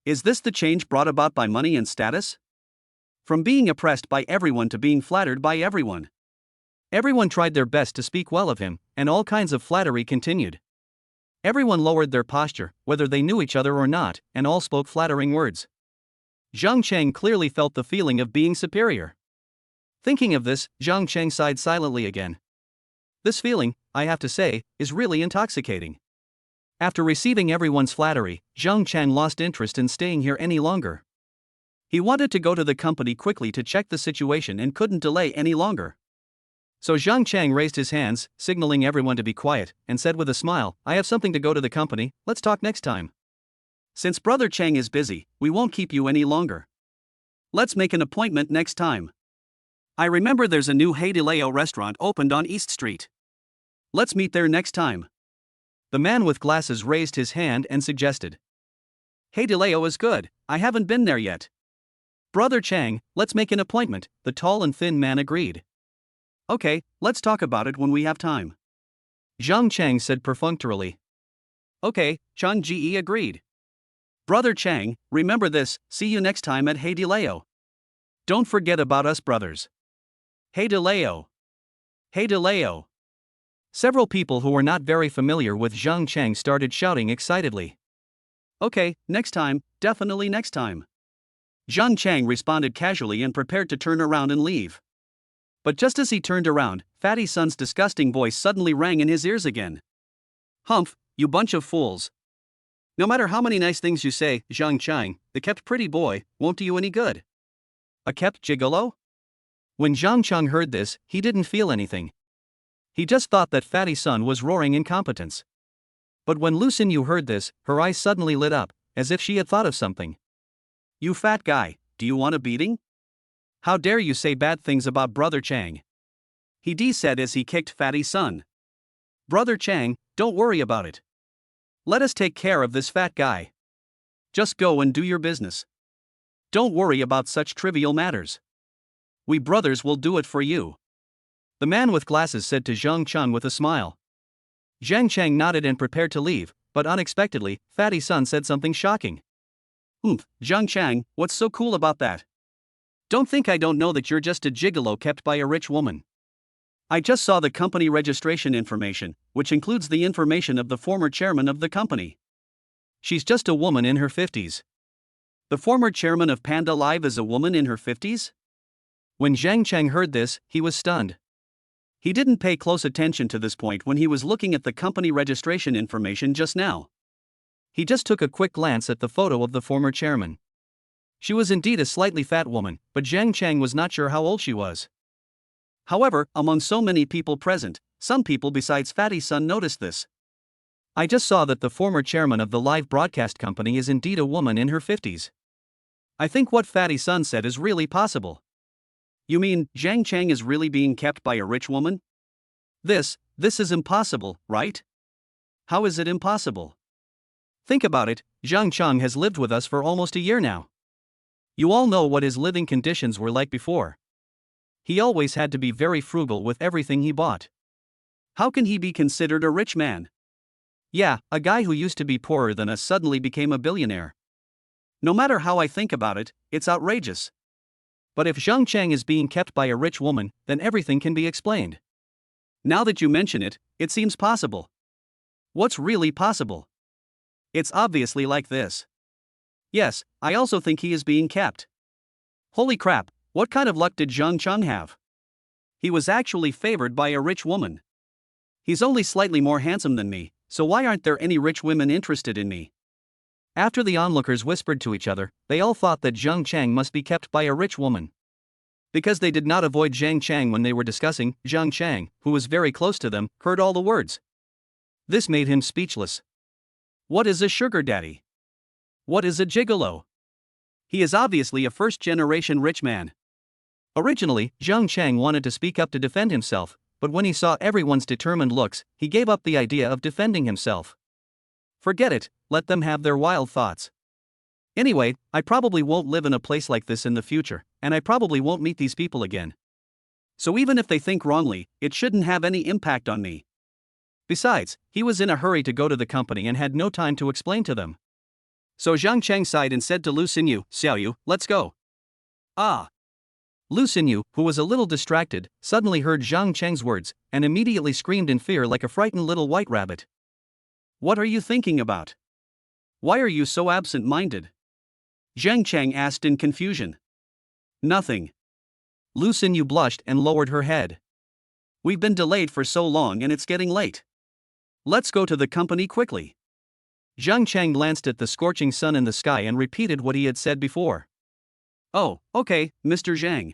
Is this the change brought about by money and status? From being oppressed by everyone to being flattered by everyone. Everyone tried their best to speak well of him, and all kinds of flattery continued. Everyone lowered their posture, whether they knew each other or not, and all spoke flattering words. Zhang Cheng clearly felt the feeling of being superior. Thinking of this, Zhang Cheng sighed silently again. This feeling, I have to say, is really intoxicating. After receiving everyone's flattery, Zhang Cheng lost interest in staying here any longer. He wanted to go to the company quickly to check the situation and couldn't delay any longer. So Zhang Cheng raised his hands, signaling everyone to be quiet, and said with a smile, I have something to go to the company, let's talk next time. Since Brother Cheng is busy, we won't keep you any longer. Let's make an appointment next time. I remember there's a new Hey DeLeo restaurant opened on East Street. Let's meet there next time. The man with glasses raised his hand and suggested. Hey DeLeo is good, I haven't been there yet. Brother Chang, let's make an appointment, the tall and thin man agreed. Okay, let's talk about it when we have time. Zhang Chang said perfunctorily. Okay, Chang Ji agreed. Brother Chang, remember this, see you next time at Hey DeLeo. Don't forget about us brothers. Hey DeLeo. Hey DeLeo. Several people who were not very familiar with Zhang Chang started shouting excitedly. Okay, next time, definitely next time. Zhang Chang responded casually and prepared to turn around and leave. But just as he turned around, Fatty Sun's disgusting voice suddenly rang in his ears again. Humph, you bunch of fools. No matter how many nice things you say, Zhang Chang, the kept pretty boy, won't do you any good. A kept gigolo? When Zhang Chang heard this, he didn't feel anything. He just thought that Fatty Sun was roaring incompetence. But when Lu Xinyu heard this, her eyes suddenly lit up, as if she had thought of something. You fat guy, do you want a beating? How dare you say bad things about Brother Chang? He said as he kicked Fatty Sun. Brother Chang, don't worry about it. Let us take care of this fat guy. Just go and do your business. Don't worry about such trivial matters. We brothers will do it for you. The man with glasses said to Zhang Chang with a smile. Zhang Chang nodded and prepared to leave, but unexpectedly, Fatty Sun said something shocking. Zhang Chang, what's so cool about that? Don't think I don't know that you're just a gigolo kept by a rich woman. I just saw the company registration information, which includes the information of the former chairman of the company. She's just a woman in her 50s. The former chairman of Panda Live is a woman in her 50s? When Zhang Chang heard this, he was stunned. He didn't pay close attention to this point when he was looking at the company registration information just now. He just took a quick glance at the photo of the former chairman. She was indeed a slightly fat woman, but Zhang Chang was not sure how old she was. However, among so many people present, some people besides Fatty Sun noticed this. I just saw that the former chairman of the live broadcast company is indeed a woman in her 50s. I think what Fatty Sun said is really possible. You mean, Zhang Chang is really being kept by a rich woman? This is impossible, right? How is it impossible? Think about it, Zhang Chang has lived with us for almost a year now. You all know what his living conditions were like before. He always had to be very frugal with everything he bought. How can he be considered a rich man? Yeah, a guy who used to be poorer than us suddenly became a billionaire. No matter how I think about it, it's outrageous. But if Zhang Chang is being kept by a rich woman, then everything can be explained. Now that you mention it, it seems possible. What's really possible? It's obviously like this. Yes, I also think he is being kept. Holy crap, what kind of luck did Zhang Chang have? He was actually favored by a rich woman. He's only slightly more handsome than me, so why aren't there any rich women interested in me? After the onlookers whispered to each other, they all thought that Zhang Chang must be kept by a rich woman. Because they did not avoid Zhang Chang when they were discussing, Zhang Chang, who was very close to them, heard all the words. This made him speechless. What is a sugar daddy? What is a gigolo? He is obviously a first-generation rich man. Originally, Zhang Chang wanted to speak up to defend himself, but when he saw everyone's determined looks, he gave up the idea of defending himself. Forget it, let them have their wild thoughts. Anyway, I probably won't live in a place like this in the future, and I probably won't meet these people again. So even if they think wrongly, it shouldn't have any impact on me. Besides, he was in a hurry to go to the company and had no time to explain to them. So Zhang Chang sighed and said to Lu Xinyu, Xiaoyu, let's go. Ah. Lu Xinyu, who was a little distracted, suddenly heard Zhang Chang's words, and immediately screamed in fear like a frightened little white rabbit. What are you thinking about? Why are you so absent-minded? Zhang Chang asked in confusion. Nothing. Lu Xinyu blushed and lowered her head. We've been delayed for so long and it's getting late. Let's go to the company quickly. Zhang Chang glanced at the scorching sun in the sky and repeated what he had said before. Oh, okay, Mr. Zhang.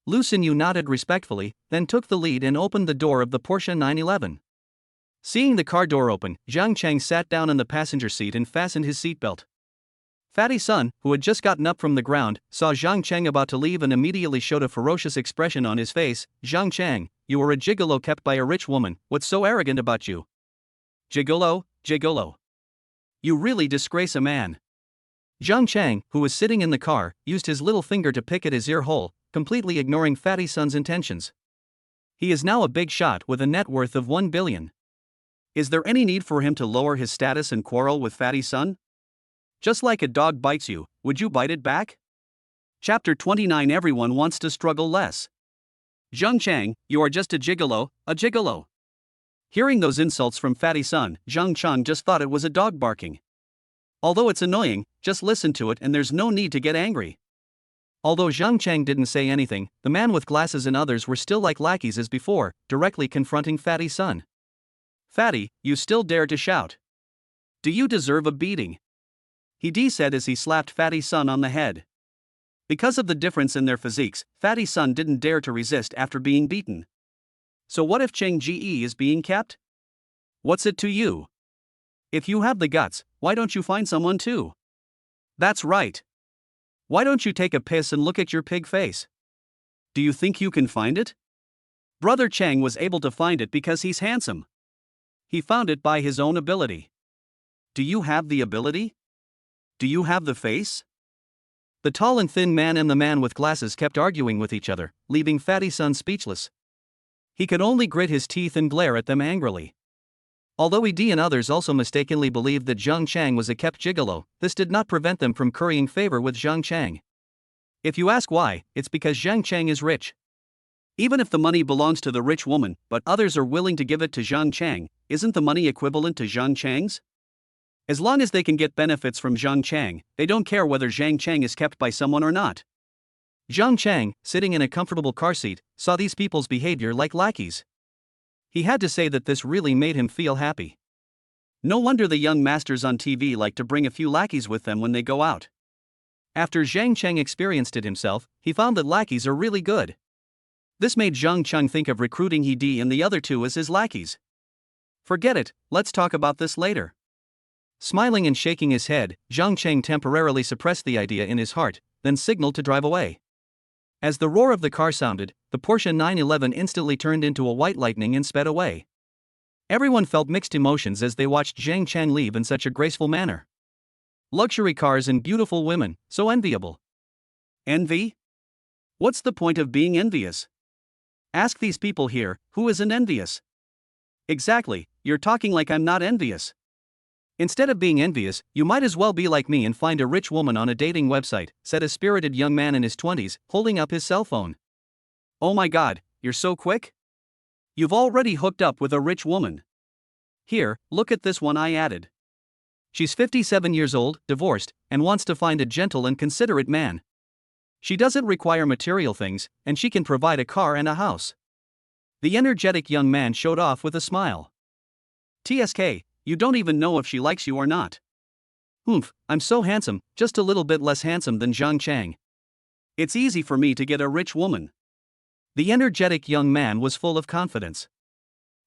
Lu Xinyu nodded respectfully, then took the lead and opened the door of the Porsche 911. Seeing the car door open, Zhang Chang sat down in the passenger seat and fastened his seatbelt. Fatty Sun, who had just gotten up from the ground, saw Zhang Chang about to leave and immediately showed a ferocious expression on his face. Zhang Chang, you are a gigolo kept by a rich woman, what's so arrogant about you? Gigolo, gigolo. You really disgrace a man. Zhang Chang, who was sitting in the car, used his little finger to pick at his ear hole, completely ignoring Fatty Sun's intentions. He is now a big shot with a net worth of 1 billion. Is there any need for him to lower his status and quarrel with Fatty Sun? Just like a dog bites you, would you bite it back? Chapter 29. Everyone wants to struggle less. Zhang Chang, you are just a gigolo, a gigolo. Hearing those insults from Fatty Sun, Zhang Chang just thought it was a dog barking. Although it's annoying, just listen to it and there's no need to get angry. Although Zhang Chang didn't say anything, the man with glasses and others were still like lackeys as before, directly confronting Fatty Sun. Fatty, you still dare to shout. Do you deserve a beating? He said as he slapped Fatty Sun on the head. Because of the difference in their physiques, Fatty Sun didn't dare to resist after being beaten. So what if Cheng Ji is being kept? What's it to you? If you have the guts, why don't you find someone too? That's right. Why don't you take a piss and look at your pig face? Do you think you can find it? Brother Cheng was able to find it because he's handsome. He found it by his own ability. Do you have the ability? Do you have the face? The tall and thin man and the man with glasses kept arguing with each other, leaving Fatty Sun speechless. He could only grit his teeth and glare at them angrily. Although Ed and others also mistakenly believed that Zhang Chang was a kept gigolo, this did not prevent them from currying favor with Zhang Chang. If you ask why, it's because Zhang Chang is rich. Even if the money belongs to the rich woman, but others are willing to give it to Zhang Chang, isn't the money equivalent to Zhang Chang's? As long as they can get benefits from Zhang Chang, they don't care whether Zhang Chang is kept by someone or not. Zhang Chang, sitting in a comfortable car seat, saw these people's behavior like lackeys. He had to say that this really made him feel happy. No wonder the young masters on TV like to bring a few lackeys with them when they go out. After Zhang Chang experienced it himself, he found that lackeys are really good. This made Zhang Chang think of recruiting He and the other two as his lackeys. Forget it, let's talk about this later. Smiling and shaking his head, Zhang Chang temporarily suppressed the idea in his heart, then signaled to drive away. As the roar of the car sounded, the Porsche 911 instantly turned into a white lightning and sped away. Everyone felt mixed emotions as they watched Zhang Chang leave in such a graceful manner. Luxury cars and beautiful women, so enviable. Envy? What's the point of being envious? Ask these people here, who isn't envious? Exactly, you're talking like I'm not envious. Instead of being envious, you might as well be like me and find a rich woman on a dating website, said a spirited young man in his 20s, holding up his cell phone. Oh my god, you're so quick? You've already hooked up with a rich woman. Here, look at this one I added. She's 57 years old, divorced, and wants to find a gentle and considerate man. She doesn't require material things, and she can provide a car and a house. The energetic young man showed off with a smile. TSK, you don't even know if she likes you or not. Oomph, I'm so handsome, just a little bit less handsome than Zhang Chang. It's easy for me to get a rich woman. The energetic young man was full of confidence.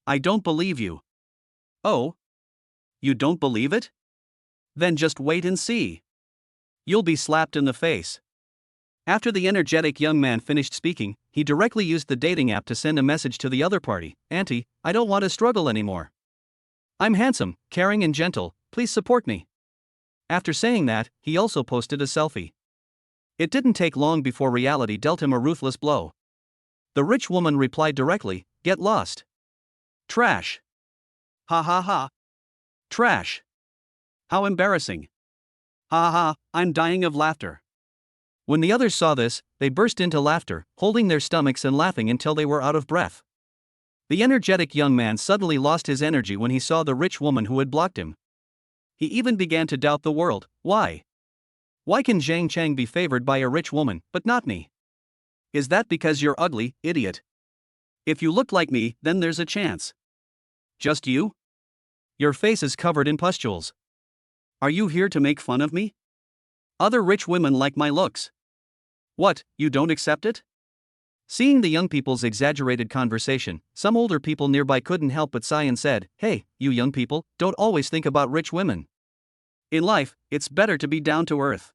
I don't believe you. Oh? You don't believe it? Then just wait and see. You'll be slapped in the face. After the energetic young man finished speaking, he directly used the dating app to send a message to the other party. Auntie, I don't want to struggle anymore. I'm handsome, caring and gentle, please support me. After saying that, he also posted a selfie. It didn't take long before reality dealt him a ruthless blow. The rich woman replied directly, get lost. Trash. Ha ha ha. Trash. How embarrassing. Ha ha, I'm dying of laughter. When the others saw this, they burst into laughter, holding their stomachs and laughing until they were out of breath. The energetic young man suddenly lost his energy when he saw the rich woman who had blocked him. He even began to doubt the world. Why? Why can Zhang Chang be favored by a rich woman, but not me? Is that because you're ugly, idiot? If you look like me, then there's a chance. Just you? Your face is covered in pustules. Are you here to make fun of me? Other rich women like my looks. What, you don't accept it? Seeing the young people's exaggerated conversation, some older people nearby couldn't help but sigh and said, hey, you young people, don't always think about rich women. In life, it's better to be down to earth.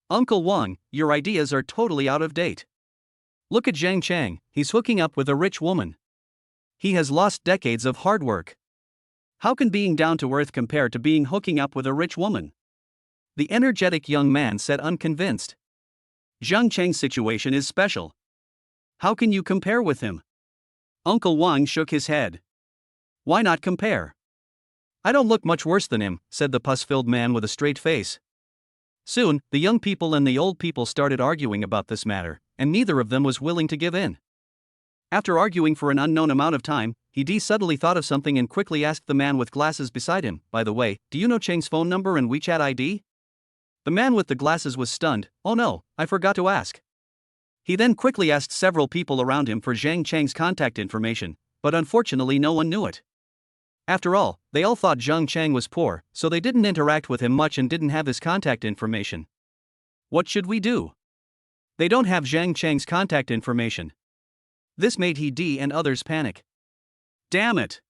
Uncle Wang, your ideas are totally out of date. Look at Zhang Chang, he's hooking up with a rich woman. He has lost decades of hard work. How can being down to earth compare to being hooking up with a rich woman? The energetic young man said unconvinced. Zhang Chang's situation is special. How can you compare with him? Uncle Wang shook his head. Why not compare? I don't look much worse than him, said the pus-filled man with a straight face. Soon, the young people and the old people started arguing about this matter, and neither of them was willing to give in. After arguing for an unknown amount of time, he suddenly thought of something and quickly asked the man with glasses beside him, by the way, do you know Chang's phone number and WeChat ID? The man with the glasses was stunned. Oh no, I forgot to ask. He then quickly asked several people around him for Zhang Chang's contact information, but unfortunately no one knew it. After all, they all thought Zhang Chang was poor, so they didn't interact with him much and didn't have his contact information. What should we do? They don't have Zhang Chang's contact information. This made He and others panic. Damn it!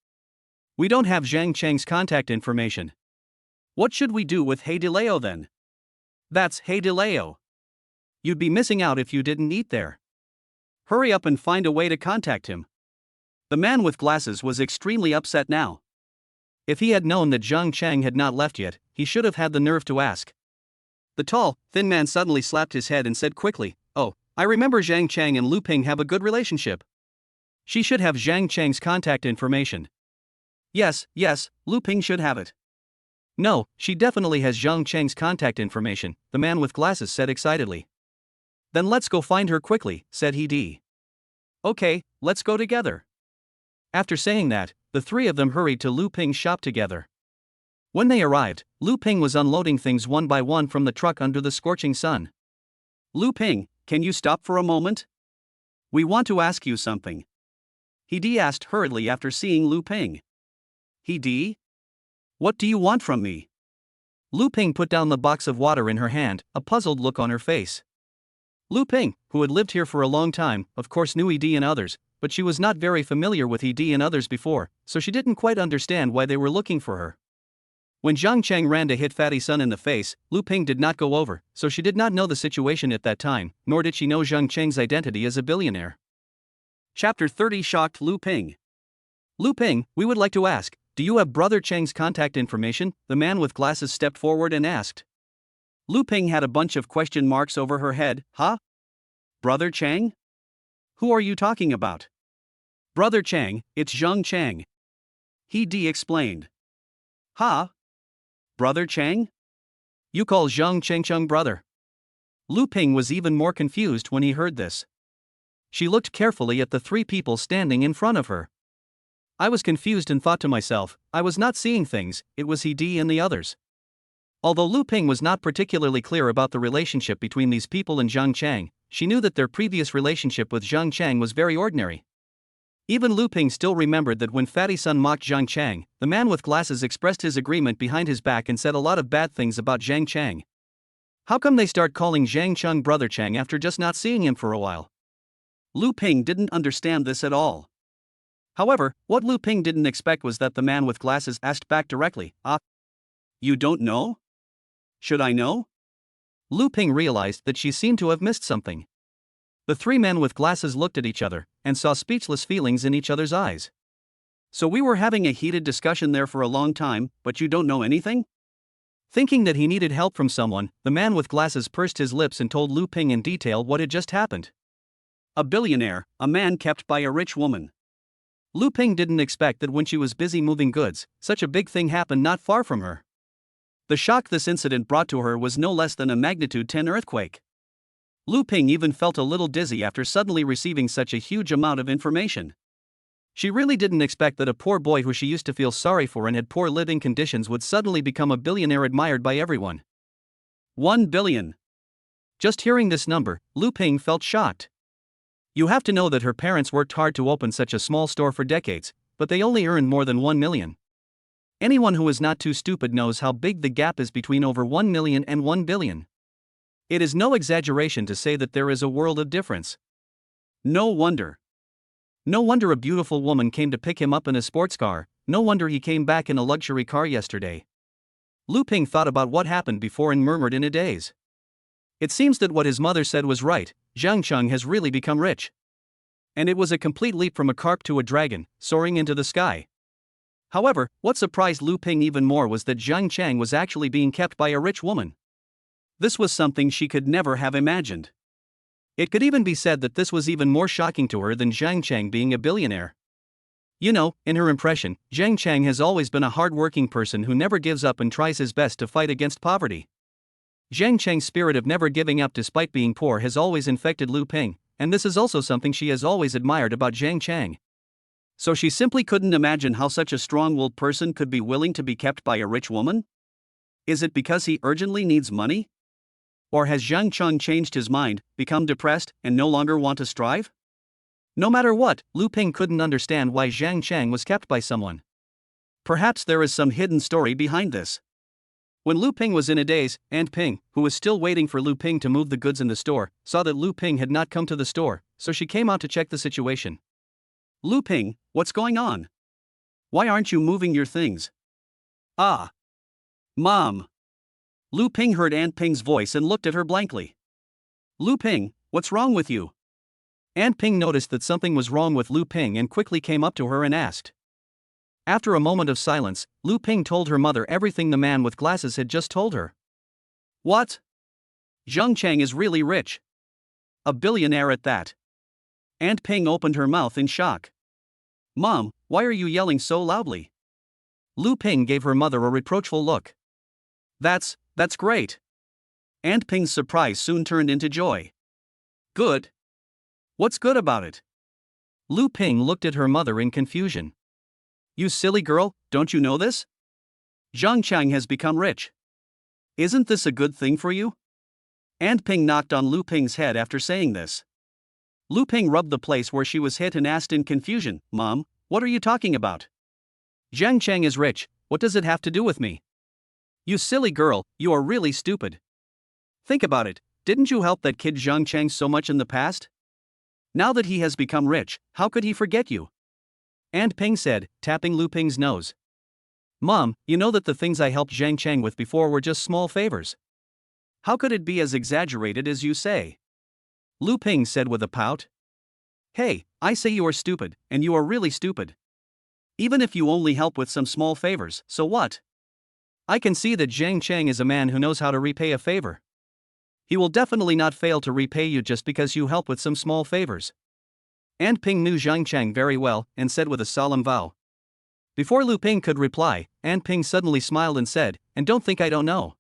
We don't have Zhang Chang's contact information. What should we do with He Leo then? That's He Leo. You'd be missing out if you didn't eat there. Hurry up and find a way to contact him. The man with glasses was extremely upset now. If he had known that Zhang Chang had not left yet, he should have had the nerve to ask. The tall, thin man suddenly slapped his head and said quickly, oh, I remember Zhang Chang and Lu Ping have a good relationship. She should have Zhang Chang's contact information. Yes, Lu Ping should have it. No, she definitely has Zhang Chang's contact information, the man with glasses said excitedly. Then let's go find her quickly, said He. Okay, let's go together. After saying that, the three of them hurried to Lu Ping's shop together. When they arrived, Lu Ping was unloading things one by one from the truck under the scorching sun. Lu Ping, can you stop for a moment? We want to ask you something. He asked hurriedly after seeing Lu Ping. He? What do you want from me? Lu Ping put down the box of water in her hand, a puzzled look on her face. Lu Ping, who had lived here for a long time, of course knew He and others, but she was not very familiar with He and others before, so she didn't quite understand why they were looking for her. When Zhang Chang ran to hit Fatty Sun in the face, Lu Ping did not go over, so she did not know the situation at that time, nor did she know Zhang Chang's identity as a billionaire. Chapter 30 shocked Lu Ping. Lu Ping, we would like to ask, do you have Brother Chang's contact information? The man with glasses stepped forward and asked. Lu Ping had a bunch of question marks over her head. Huh? Brother Chang? Who are you talking about? Brother Chang, it's Zhang Chang. He explained. Huh? Brother Chang? You call Zhang Chang brother? Lu Ping was even more confused when he heard this. She looked carefully at the three people standing in front of her. I was confused and thought to myself, I was not seeing things, it was He and the others. Although Lu Ping was not particularly clear about the relationship between these people and Zhang Chang, she knew that their previous relationship with Zhang Chang was very ordinary. Even Lu Ping still remembered that when Fatty Sun mocked Zhang Chang, the man with glasses expressed his agreement behind his back and said a lot of bad things about Zhang Chang. How come they start calling Zhang Cheng Brother Chang after just not seeing him for a while? Lu Ping didn't understand this at all. However, what Lu Ping didn't expect was that the man with glasses asked back directly, you don't know? Should I know? Lu Ping realized that she seemed to have missed something. The three men with glasses looked at each other and saw speechless feelings in each other's eyes. So we were having a heated discussion there for a long time, but you don't know anything? Thinking that he needed help from someone, the man with glasses pursed his lips and told Lu Ping in detail what had just happened. A billionaire, a man kept by a rich woman. Lu Ping didn't expect that when she was busy moving goods, such a big thing happened not far from her. The shock this incident brought to her was no less than a magnitude 10 earthquake. Lu Ping even felt a little dizzy after suddenly receiving such a huge amount of information. She really didn't expect that a poor boy who she used to feel sorry for and had poor living conditions would suddenly become a billionaire admired by everyone. 1 billion. Just hearing this number, Lu Ping felt shocked. You have to know that her parents worked hard to open such a small store for decades, but they only earned more than 1 million. Anyone who is not too stupid knows how big the gap is between over 1 million and 1 billion. It is no exaggeration to say that there is a world of difference. No wonder. No wonder a beautiful woman came to pick him up in a sports car, no wonder he came back in a luxury car yesterday. Lu Ping thought about what happened before and murmured in a daze. It seems that what his mother said was right, Zhang Cheng has really become rich. And it was a complete leap from a carp to a dragon, soaring into the sky. However, what surprised Lu Ping even more was that Zhang Cheng was actually being kept by a rich woman. This was something she could never have imagined. It could even be said that this was even more shocking to her than Zhang Cheng being a billionaire. You know, in her impression, Zhang Cheng has always been a hard-working person who never gives up and tries his best to fight against poverty. Zhang Cheng's spirit of never giving up despite being poor has always infected Lu Ping, and this is also something she has always admired about Zhang Cheng. So she simply couldn't imagine how such a strong-willed person could be willing to be kept by a rich woman? Is it because he urgently needs money? Or has Zhang Cheng changed his mind, become depressed, and no longer want to strive? No matter what, Lu Ping couldn't understand why Zhang Cheng was kept by someone. Perhaps there is some hidden story behind this. When Lu Ping was in a daze, Aunt Ping, who was still waiting for Lu Ping to move the goods in the store, saw that Lu Ping had not come to the store, so she came out to check the situation. Lu Ping, what's going on? Why aren't you moving your things? Mom. Lu Ping heard Aunt Ping's voice and looked at her blankly. Lu Ping, what's wrong with you? Aunt Ping noticed that something was wrong with Lu Ping and quickly came up to her and asked. After a moment of silence, Lu Ping told her mother everything the man with glasses had just told her. What? Zhang Cheng is really rich. A billionaire at that. Aunt Ping opened her mouth in shock. Mom, why are you yelling so loudly? Lu Ping gave her mother a reproachful look. That's great. Aunt Ping's surprise soon turned into joy. Good? What's good about it? Lu Ping looked at her mother in confusion. You silly girl, don't you know this? Zhang Cheng has become rich. Isn't this a good thing for you? Aunt Ping knocked on Lu Ping's head after saying this. Lu Ping rubbed the place where she was hit and asked in confusion, Mom, what are you talking about? Zhang Cheng is rich, what does it have to do with me? You silly girl, you are really stupid. Think about it, didn't you help that kid Zhang Cheng so much in the past? Now that he has become rich, how could he forget you? Aunt Ping said, tapping Lu Ping's nose. Mom, you know that the things I helped Zhang Cheng with before were just small favors. How could it be as exaggerated as you say? Lu Ping said with a pout. Hey, I say you are stupid, and you are really stupid. Even if you only help with some small favors, so what? I can see that Zhang Cheng is a man who knows how to repay a favor. He will definitely not fail to repay you just because you help with some small favors. Aunt Ping knew Zhang Cheng very well and said with a solemn vow. Before Lu Ping could reply, Aunt Ping suddenly smiled and said, and don't think I don't know.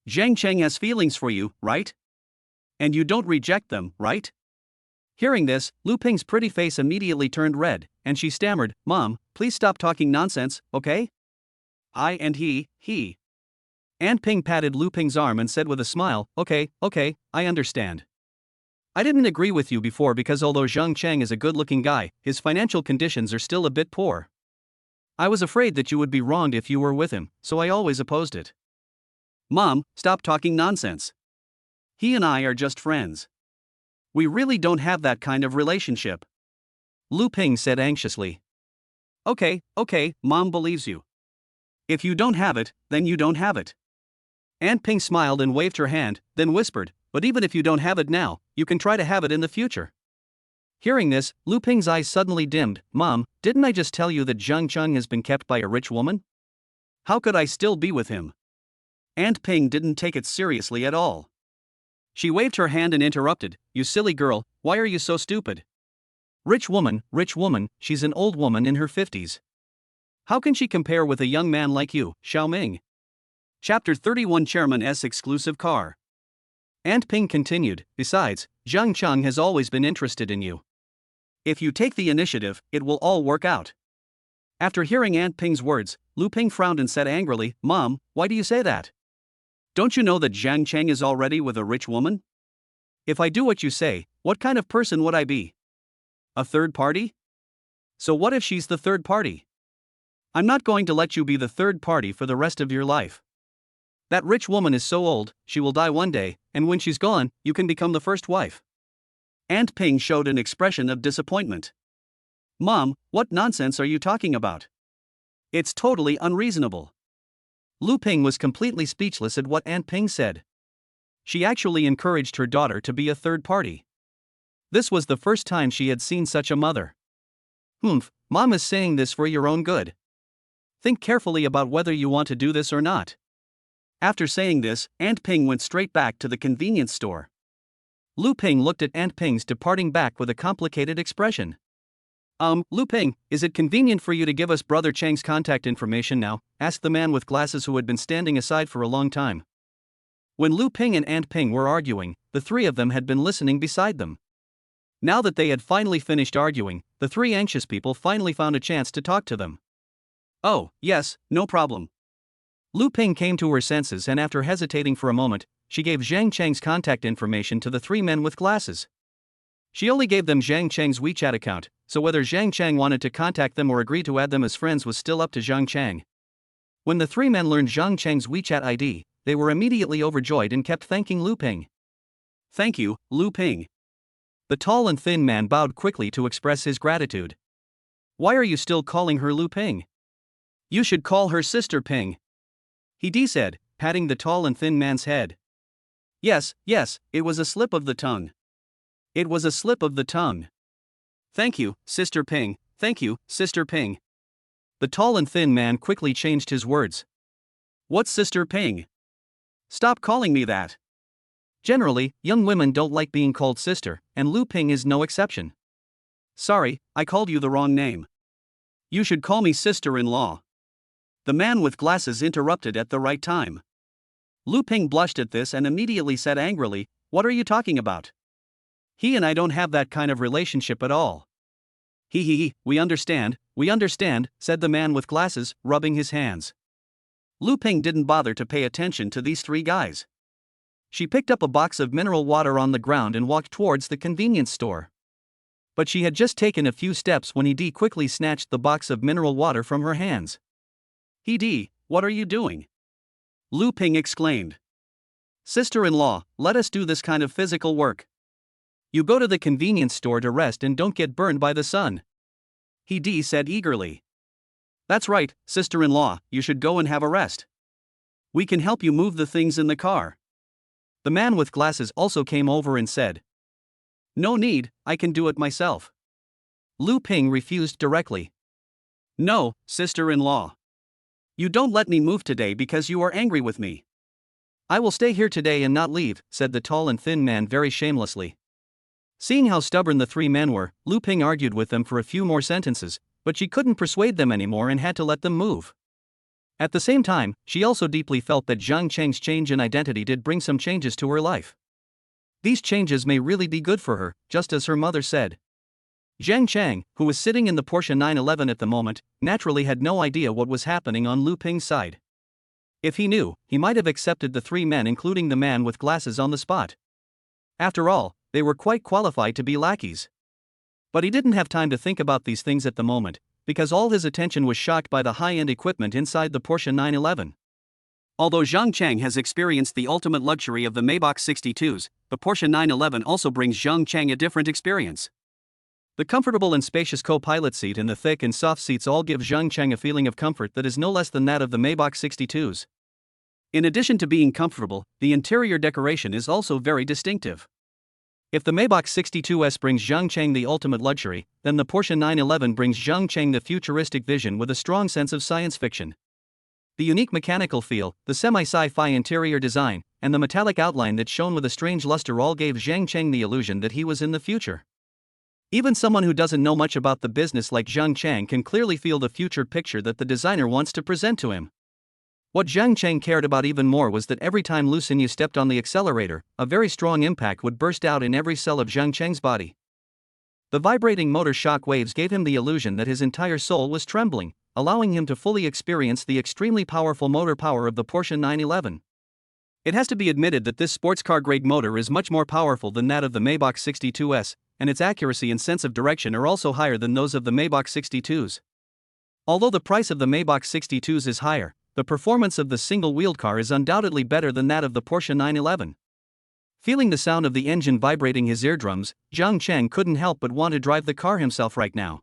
Zhang Cheng has feelings for you, right? And you don't reject them, right? Hearing this, Lu Ping's pretty face immediately turned red, and she stammered, Mom, please stop talking nonsense, okay? I and he. Aunt Ping patted Lu Ping's arm and said with a smile, okay, I understand. I didn't agree with you before because although Zhang Cheng is a good-looking guy, his financial conditions are still a bit poor. I was afraid that you would be wronged if you were with him, so I always opposed it. Mom, stop talking nonsense. He and I are just friends. We really don't have that kind of relationship. Lu Ping said anxiously. Okay, Mom believes you. If you don't have it, then you don't have it. Aunt Ping smiled and waved her hand, then whispered, but even if you don't have it now, you can try to have it in the future. Hearing this, Lu Ping's eyes suddenly dimmed. Mom, didn't I just tell you that Zhang Cheng has been kept by a rich woman? How could I still be with him? Aunt Ping didn't take it seriously at all. She waved her hand and interrupted, You silly girl, why are you so stupid? Rich woman, she's an old woman in her 50s. How can she compare with a young man like you, Xiaoming? Chapter 31 Chairman's exclusive car. Aunt Ping continued, Besides, Zhang Cheng has always been interested in you. If you take the initiative, it will all work out. After hearing Aunt Ping's words, Lu Ping frowned and said angrily, Mom, why do you say that? Don't you know that Zhang Cheng is already with a rich woman? If I do what you say, what kind of person would I be? A third party? So what if she's the third party? I'm not going to let you be the third party for the rest of your life. That rich woman is so old, she will die one day, and when she's gone, you can become the first wife. Aunt Ping showed an expression of disappointment. Mom, what nonsense are you talking about? It's totally unreasonable. Lu Ping was completely speechless at what Aunt Ping said. She actually encouraged her daughter to be a third party. This was the first time she had seen such a mother. Mom is saying this for your own good. Think carefully about whether you want to do this or not. After saying this, Aunt Ping went straight back to the convenience store. Lu Ping looked at Aunt Ping's departing back with a complicated expression. Lu Ping, is it convenient for you to give us Brother Chang's contact information now? Asked the man with glasses who had been standing aside for a long time. When Lu Ping and Aunt Ping were arguing, the three of them had been listening beside them. Now that they had finally finished arguing, the three anxious people finally found a chance to talk to them. Oh, yes, no problem. Lu Ping came to her senses and after hesitating for a moment, she gave Zhang Cheng's contact information to the three men with glasses. She only gave them Zhang Cheng's WeChat account, so whether Zhang Cheng wanted to contact them or agree to add them as friends was still up to Zhang Cheng. When the three men learned Zhang Cheng's WeChat ID, they were immediately overjoyed and kept thanking Lu Ping. Thank you, Lu Ping. The tall and thin man bowed quickly to express his gratitude. Why are you still calling her Lu Ping? You should call her Sister Ping. He said, patting the tall and thin man's head. Yes, it was a slip of the tongue. It was a slip of the tongue. Thank you, Sister Ping, thank you, Sister Ping. The tall and thin man quickly changed his words. What's Sister Ping? Stop calling me that. Generally, young women don't like being called sister, and Lu Ping is no exception. Sorry, I called you the wrong name. You should call me sister-in-law. The man with glasses interrupted at the right time. Lu Ping blushed at this and immediately said angrily, What are you talking about? He and I don't have that kind of relationship at all. We understand, said the man with glasses, rubbing his hands. Lu Ping didn't bother to pay attention to these three guys. She picked up a box of mineral water on the ground and walked towards the convenience store. But she had just taken a few steps when He quickly snatched the box of mineral water from her hands. He, what are you doing? Lu Ping exclaimed. Sister-in-law, let us do this kind of physical work. You go to the convenience store to rest and don't get burned by the sun. He said eagerly. That's right, sister-in-law, you should go and have a rest. We can help you move the things in the car. The man with glasses also came over and said. No need, I can do it myself. Lu Ping refused directly. No, sister-in-law. You don't let me move today because you are angry with me. I will stay here today and not leave, said the tall and thin man very shamelessly. Seeing how stubborn the three men were, Lu Ping argued with them for a few more sentences, but she couldn't persuade them anymore and had to let them move. At the same time, she also deeply felt that Zhang Cheng's change in identity did bring some changes to her life. These changes may really be good for her, just as her mother said. Zhang Cheng, who was sitting in the Porsche 911 at the moment, naturally had no idea what was happening on Lu Ping's side. If he knew, he might have accepted the three men including the man with glasses on the spot. After all, they were quite qualified to be lackeys. But he didn't have time to think about these things at the moment, because all his attention was shocked by the high-end equipment inside the Porsche 911. Although Zhang Chang has experienced the ultimate luxury of the Maybach 62s, the Porsche 911 also brings Zhang Chang a different experience. The comfortable and spacious co-pilot seat and the thick and soft seats all give Zhang Chang a feeling of comfort that is no less than that of the Maybach 62s. In addition to being comfortable, the interior decoration is also very distinctive. If the Maybach 62s brings Zhang Chang the ultimate luxury, then the Porsche 911 brings Zhang Chang the futuristic vision with a strong sense of science fiction. The unique mechanical feel, the semi-sci-fi interior design, and the metallic outline that shone with a strange luster all gave Zhang Chang the illusion that he was in the future. Even someone who doesn't know much about the business like Zhang Chang can clearly feel the future picture that the designer wants to present to him. What Zhang Chang cared about even more was that every time Lu Xinyu stepped on the accelerator, a very strong impact would burst out in every cell of Zhang Chang's body. The vibrating motor shock waves gave him the illusion that his entire soul was trembling, allowing him to fully experience the extremely powerful motor power of the Porsche 911. It has to be admitted that this sports car grade motor is much more powerful than that of the Maybach 62s, and its accuracy and sense of direction are also higher than those of the Maybach 62s. Although the price of the Maybach 62s is higher, the performance of the single-wheeled car is undoubtedly better than that of the Porsche 911. Feeling the sound of the engine vibrating his eardrums, Zhang Chang couldn't help but want to drive the car himself right now.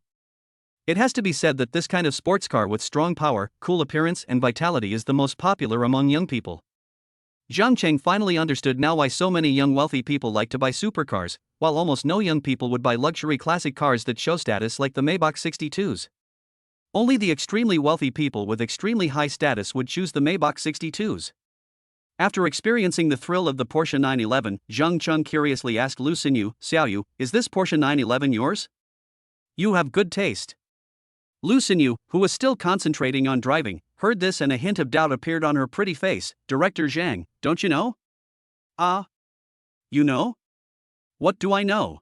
It has to be said that this kind of sports car with strong power, cool appearance and vitality is the most popular among young people. Zhang Chang finally understood now why so many young wealthy people like to buy supercars, while almost no young people would buy luxury classic cars that show status like the Maybach 62s. Only the extremely wealthy people with extremely high status would choose the Maybach 62s. After experiencing the thrill of the Porsche 911, Zhang Chang curiously asked Lu Xinyu, "Xiaoyu, is this Porsche 911 yours? You have good taste." Lu Xinyu, who was still concentrating on driving, heard this and a hint of doubt appeared on her pretty face. "Director Zhang, don't you know?" "Ah. You know? What do I know?"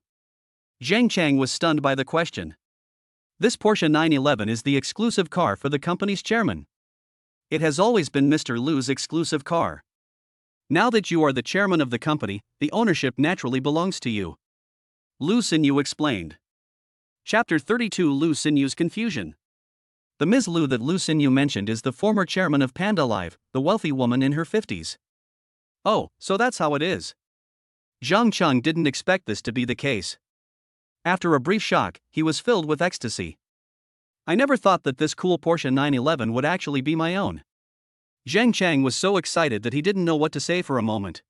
Zhang Chang was stunned by the question. This Porsche 911 is the exclusive car for the company's chairman. It has always been Mr. Lu's exclusive car. Now that you are the chairman of the company, the ownership naturally belongs to you. Lu Xinyu explained. Chapter 32 Lu Xinyu's confusion. The Ms. Lu that Lu Xinyu mentioned is the former chairman of part.Live, the wealthy woman in her 50s. Oh, so that's how it is. Zhang Chang didn't expect this to be the case. After a brief shock, he was filled with ecstasy. I never thought that this cool Porsche 911 would actually be my own. Zhang Chang was so excited that he didn't know what to say for a moment.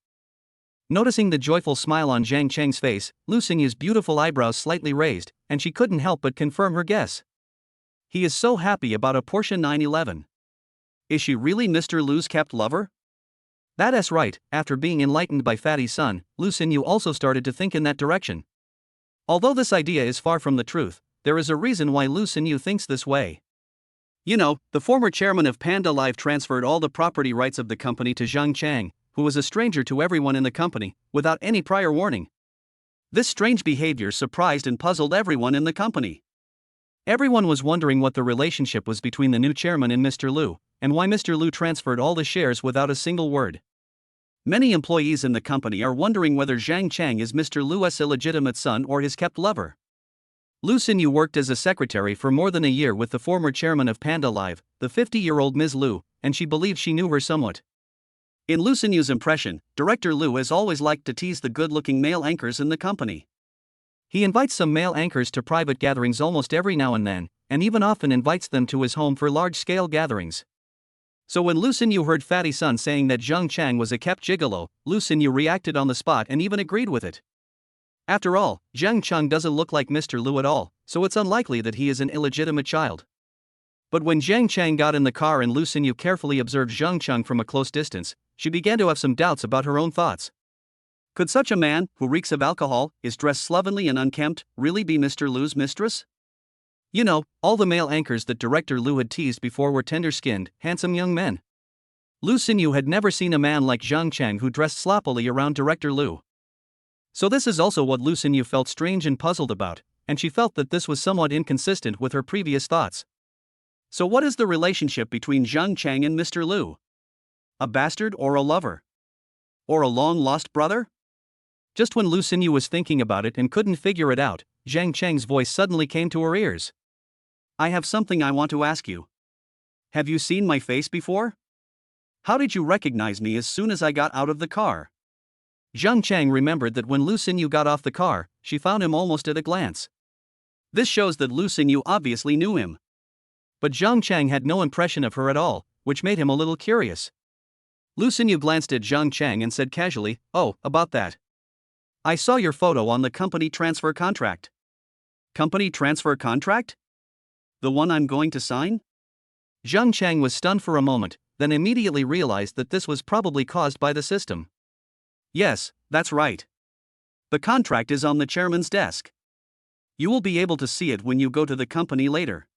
Noticing the joyful smile on Zhang Chang's face, Lu Xinyu's beautiful eyebrows slightly raised, and she couldn't help but confirm her guess. He is so happy about a Porsche 911. Is she really Mr. Lu's kept lover? That's right, after being enlightened by Fatty's son, Lu Xinyu also started to think in that direction. Although this idea is far from the truth, there is a reason why Lu Xinyu thinks this way. You know, the former chairman of part.Live transferred all the property rights of the company to Zhang Chang, who was a stranger to everyone in the company, without any prior warning. This strange behavior surprised and puzzled everyone in the company. Everyone was wondering what the relationship was between the new chairman and Mr. Lu, and why Mr. Lu transferred all the shares without a single word. Many employees in the company are wondering whether Zhang Chang is Mr. Lu's illegitimate son or his kept lover. Lu Xinyu worked as a secretary for more than a year with the former chairman of part.Live, the 50-year-old Ms. Lu, and she believed she knew her somewhat. In Lu Xinyu's impression, Director Lu has always liked to tease the good-looking male anchors in the company. He invites some male anchors to private gatherings almost every now and then, and even often invites them to his home for large-scale gatherings. So when Lu Xinyu heard Fatty's son saying that Zhang Chang was a kept gigolo, Lu Xinyu reacted on the spot and even agreed with it. After all, Zhang Chang doesn't look like Mr. Lu at all, so it's unlikely that he is an illegitimate child. But when Zhang Chang got in the car and Lu Xinyu carefully observed Zhang Chang from a close distance, she began to have some doubts about her own thoughts. Could such a man, who reeks of alcohol, is dressed slovenly and unkempt, really be Mr. Lu's mistress? You know, all the male anchors that Director Lu had teased before were tender-skinned, handsome young men. Lu Xinyu had never seen a man like Zhang Chang who dressed sloppily around Director Lu. So this is also what Lu Xinyu felt strange and puzzled about, and she felt that this was somewhat inconsistent with her previous thoughts. So what is the relationship between Zhang Chang and Mr. Lu? A bastard or a lover? Or a long-lost brother? Just when Lu Xinyu was thinking about it and couldn't figure it out, Zhang Chang's voice suddenly came to her ears. I have something I want to ask you. Have you seen my face before? How did you recognize me as soon as I got out of the car? Zhang Chang remembered that when Lu Xinyu got off the car, she found him almost at a glance. This shows that Lu Xinyu obviously knew him. But Zhang Chang had no impression of her at all, which made him a little curious. Lu Xinyu glanced at Zhang Chang and said casually, "Oh, about that. I saw your photo on the company transfer contract." Company transfer contract? The one I'm going to sign? Zhang Chang was stunned for a moment, then immediately realized that this was probably caused by the system. Yes, that's right. The contract is on the chairman's desk. You will be able to see it when you go to the company later.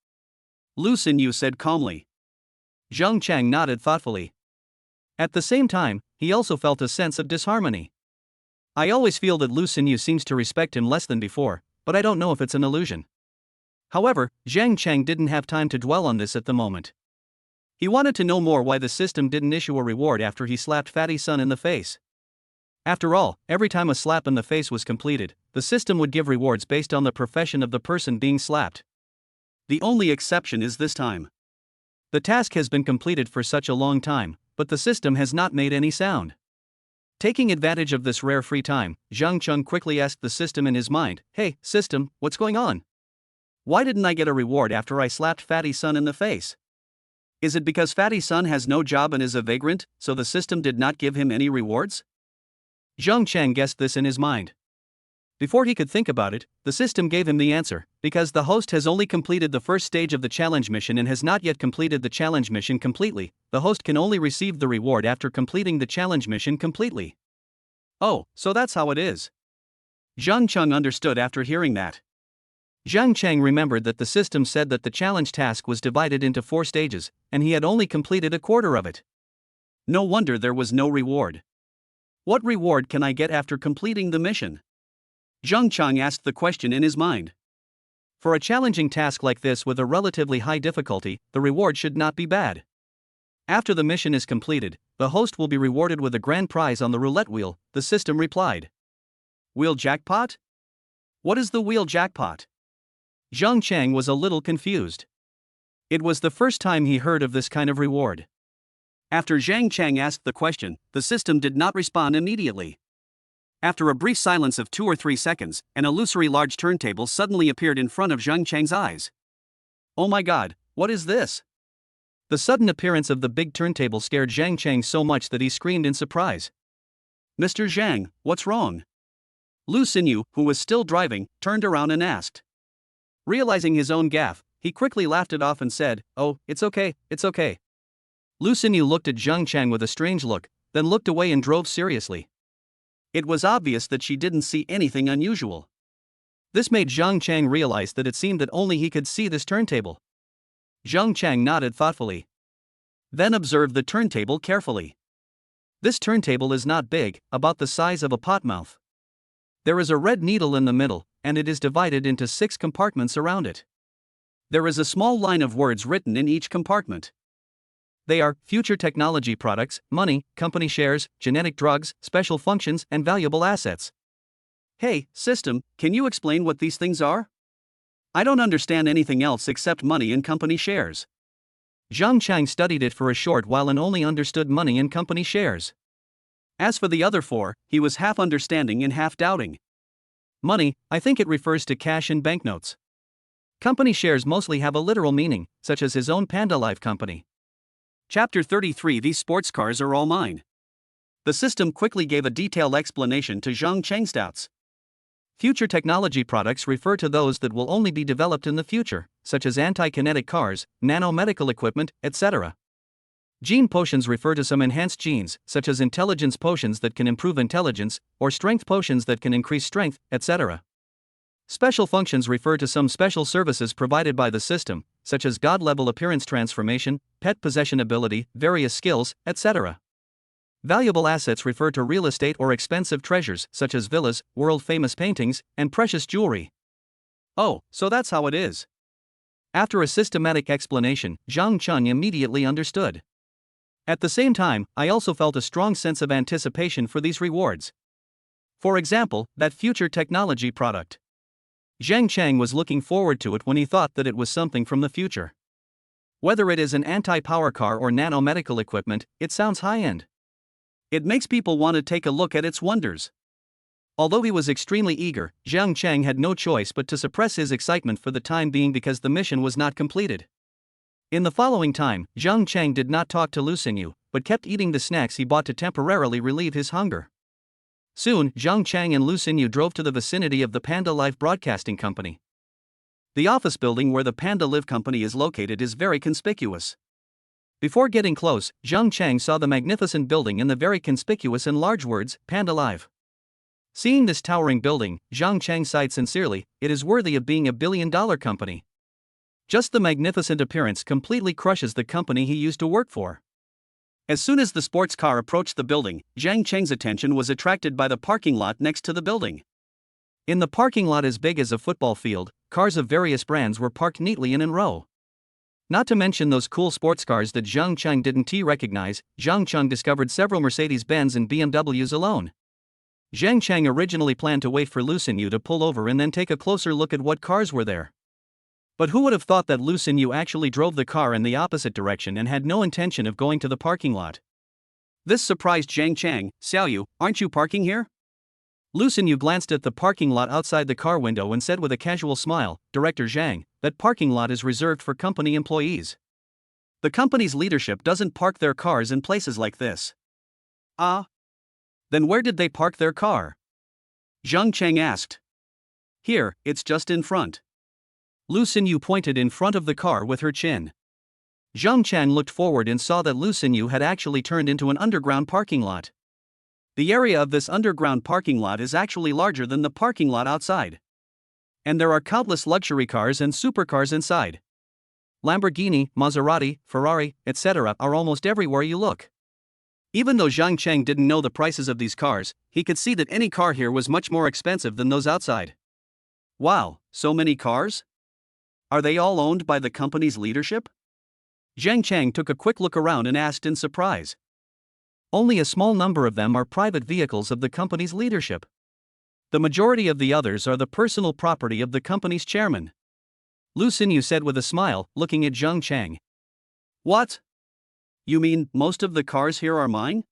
Lu Xinyu said calmly. Zhang Chang nodded thoughtfully. At the same time, he also felt a sense of disharmony. I always feel that Lu Xinyu seems to respect him less than before, but I don't know if it's an illusion. However, Zhang Chang didn't have time to dwell on this at the moment. He wanted to know more why the system didn't issue a reward after he slapped Fatty Sun in the face. After all, every time a slap in the face was completed, the system would give rewards based on the profession of the person being slapped. The only exception is this time. The task has been completed for such a long time, but the system has not made any sound. Taking advantage of this rare free time, Zhang Cheng quickly asked the system in his mind, "Hey, system, what's going on? Why didn't I get a reward after I slapped Fatty Sun in the face? Is it because Fatty Sun has no job and is a vagrant, so the system did not give him any rewards?" Zhang Cheng guessed this in his mind. Before he could think about it, the system gave him the answer, because the host has only completed the first stage of the challenge mission and has not yet completed the challenge mission completely. The host can only receive the reward after completing the challenge mission completely. Oh, so that's how it is. Zhang Cheng understood after hearing that. Zhang Cheng remembered that the system said that the challenge task was divided into 4 stages, and he had only completed a quarter of it. No wonder there was no reward. What reward can I get after completing the mission? Zhang Cheng asked the question in his mind. For a challenging task like this with a relatively high difficulty, the reward should not be bad. After the mission is completed, the host will be rewarded with a grand prize on the roulette wheel, the system replied. Wheel jackpot? What is the wheel jackpot? Zhang Cheng was a little confused. It was the first time he heard of this kind of reward. After Zhang Cheng asked the question, the system did not respond immediately. After a brief silence of 2 or 3 seconds, an illusory large turntable suddenly appeared in front of Zhang Cheng's eyes. Oh my god, what is this? The sudden appearance of the big turntable scared Zhang Cheng so much that he screamed in surprise. Mr. Zhang, what's wrong? Lu Xinyu, who was still driving, turned around and asked. Realizing his own gaffe, he quickly laughed it off and said, "Oh, it's okay, it's okay." Lu Xinyu looked at Zhang Cheng with a strange look, then looked away and drove seriously. It was obvious that she didn't see anything unusual. This made Zhang Cheng realize that it seemed that only he could see this turntable. Zhang Cheng nodded thoughtfully. Then observed the turntable carefully. This turntable is not big, about the size of a pot mouth. There is a red needle in the middle, and it is divided into 6 compartments around it. There is a small line of words written in each compartment. They are future technology products, money, company shares, genetic drugs, special functions, and valuable assets. Hey, system, can you explain what these things are? I don't understand anything else except money and company shares. Zhang Cheng studied it for a short while and only understood money and company shares. As for the other 4, he was half understanding and half doubting. Money, I think it refers to cash and banknotes. Company shares mostly have a literal meaning, such as his own Panda Life company. Chapter 33 These sports cars are all mine. The system quickly gave a detailed explanation to Zhang Cheng's doubts. Future technology products refer to those that will only be developed in the future, such as anti-kinetic cars, nanomedical equipment, etc. Gene potions refer to some enhanced genes, such as intelligence potions that can improve intelligence, or strength potions that can increase strength, etc. Special functions refer to some special services provided by the system, such as god-level appearance transformation, pet possession ability, various skills, etc. Valuable assets refer to real estate or expensive treasures, such as villas, world-famous paintings, and precious jewelry. Oh, so that's how it is. After a systematic explanation, Zhang Cheng immediately understood. At the same time, I also felt a strong sense of anticipation for these rewards. For example, that future technology product. Zhang Cheng was looking forward to it when he thought that it was something from the future. Whether it is an anti-power car or nano-medical equipment, it sounds high-end. It makes people want to take a look at its wonders. Although he was extremely eager, Jiang Chang had no choice but to suppress his excitement for the time being because the mission was not completed. In the following time, Jiang Chang did not talk to Lu Xinyu, but kept eating the snacks he bought to temporarily relieve his hunger. Soon, Jiang Chang and Lu Xinyu drove to the vicinity of the Panda Live Broadcasting Company. The office building where the Panda Live Company is located is very conspicuous. Before getting close, Jiang Chang saw the magnificent building and the very conspicuous in large words, Panda Live. Seeing this towering building, Jiang Chang sighed sincerely, it is worthy of being a billion-dollar company. Just the magnificent appearance completely crushes the company he used to work for. As soon as the sports car approached the building, Jiang Chang's attention was attracted by the parking lot next to the building. In the parking lot as big as a football field, cars of various brands were parked neatly in a row. Not to mention those cool sports cars that Jiang Chang didn't recognize, Jiang Chang discovered several Mercedes-Benz and BMWs alone. Jiang Chang originally planned to wait for Lu Xinyu to pull over and then take a closer look at what cars were there. But who would have thought that Lu Xinyu actually drove the car in the opposite direction and had no intention of going to the parking lot? This surprised Jiang Chang. Xiaoyu, aren't you parking here? Lu Xinyu glanced at the parking lot outside the car window and said with a casual smile, Director Zhang, that parking lot is reserved for company employees. The company's leadership doesn't park their cars in places like this. Ah? Then where did they park their car? Jiang Chang asked. Here, it's just in front. Lu Xinyu pointed in front of the car with her chin. Jiang Chang looked forward and saw that Lu Xinyu had actually turned into an underground parking lot. The area of this underground parking lot is actually larger than the parking lot outside. And there are countless luxury cars and supercars inside. Lamborghini, Maserati, Ferrari, etc. are almost everywhere you look. Even though Jiang Chang didn't know the prices of these cars, he could see that any car here was much more expensive than those outside. Wow, so many cars? Are they all owned by the company's leadership? Jiang Chang took a quick look around and asked in surprise. Only a small number of them are private vehicles of the company's leadership. The majority of the others are the personal property of the company's chairman. Lu Xinyu said with a smile, looking at Jiang Chang. What? You mean most of the cars here are mine?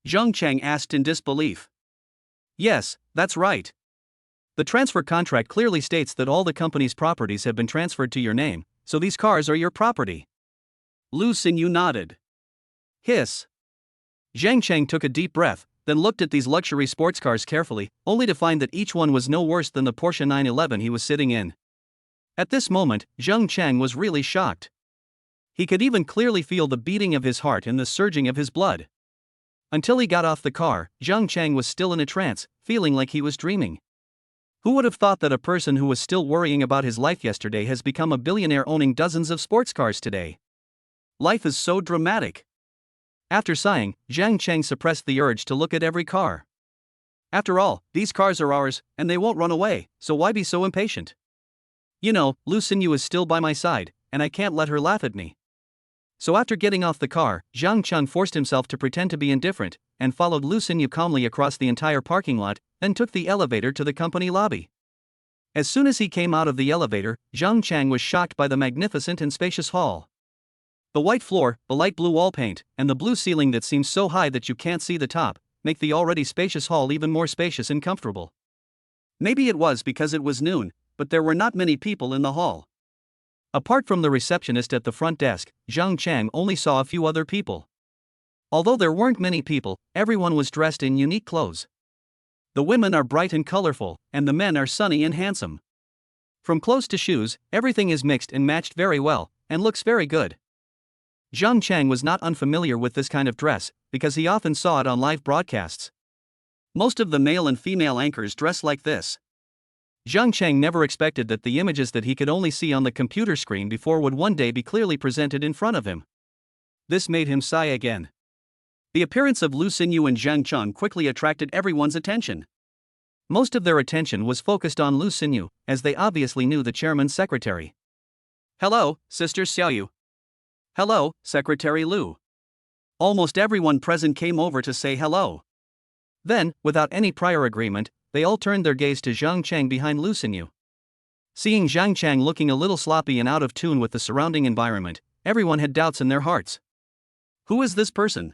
Jiang Chang asked in disbelief. Yes, that's right. The transfer contract clearly states that all the company's properties have been transferred to your name, so these cars are your property. Lu Xinyu nodded. Hiss. Jiang Chang took a deep breath, then looked at these luxury sports cars carefully, only to find that each one was no worse than the Porsche 911 he was sitting in. At this moment, Jiang Chang was really shocked. He could even clearly feel the beating of his heart and the surging of his blood. Until he got off the car, Jiang Chang was still in a trance, feeling like he was dreaming. Who would have thought that a person who was still worrying about his life yesterday has become a billionaire owning dozens of sports cars today? Life is so dramatic. After sighing, Jiang Chang suppressed the urge to look at every car. After all, these cars are ours, and they won't run away, so why be so impatient? You know, Lu Xinyu is still by my side, and I can't let her laugh at me. So after getting off the car, Jiang Chang forced himself to pretend to be indifferent, and followed Lu Xinyu calmly across the entire parking lot, then took the elevator to the company lobby. As soon as he came out of the elevator, Jiang Chang was shocked by the magnificent and spacious hall. The white floor, the light blue wall paint, and the blue ceiling that seems so high that you can't see the top, make the already spacious hall even more spacious and comfortable. Maybe it was because it was noon, but there were not many people in the hall. Apart from the receptionist at the front desk, Jiang Chang only saw a few other people. Although there weren't many people, everyone was dressed in unique clothes. The women are bright and colorful, and the men are sunny and handsome. From clothes to shoes, everything is mixed and matched very well, and looks very good. Jiang Chang was not unfamiliar with this kind of dress, because he often saw it on live broadcasts. Most of the male and female anchors dress like this. Jiang Chang never expected that the images that he could only see on the computer screen before would one day be clearly presented in front of him. This made him sigh again. The appearance of Lu Xinyu and Jiang Chang quickly attracted everyone's attention. Most of their attention was focused on Lu Xinyu, as they obviously knew the chairman's secretary. Hello, Sister Xiaoyu. Hello, Secretary Lu. Almost everyone present came over to say hello. Then, without any prior agreement, they all turned their gaze to Jiang Chang behind Lu Xinyu. Seeing Jiang Chang looking a little sloppy and out of tune with the surrounding environment, everyone had doubts in their hearts. Who is this person?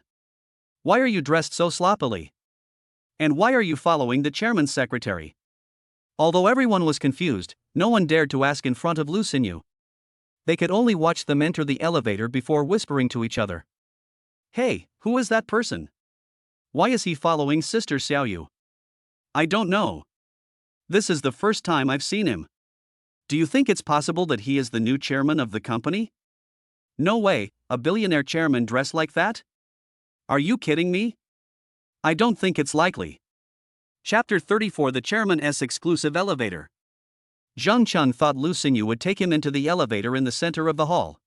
Why are you dressed so sloppily? And why are you following the chairman's secretary? Although everyone was confused, no one dared to ask in front of Lu Xinyu. They could only watch them enter the elevator before whispering to each other. Hey, who is that person? Why is he following Sister Xiaoyu? I don't know. This is the first time I've seen him. Do you think it's possible that he is the new chairman of the company? No way, a billionaire chairman dressed like that? Are you kidding me? I don't think it's likely. Chapter 34: The Chairman's Exclusive Elevator. Zhang Chun thought Lu Xinyu would take him into the elevator in the center of the hall.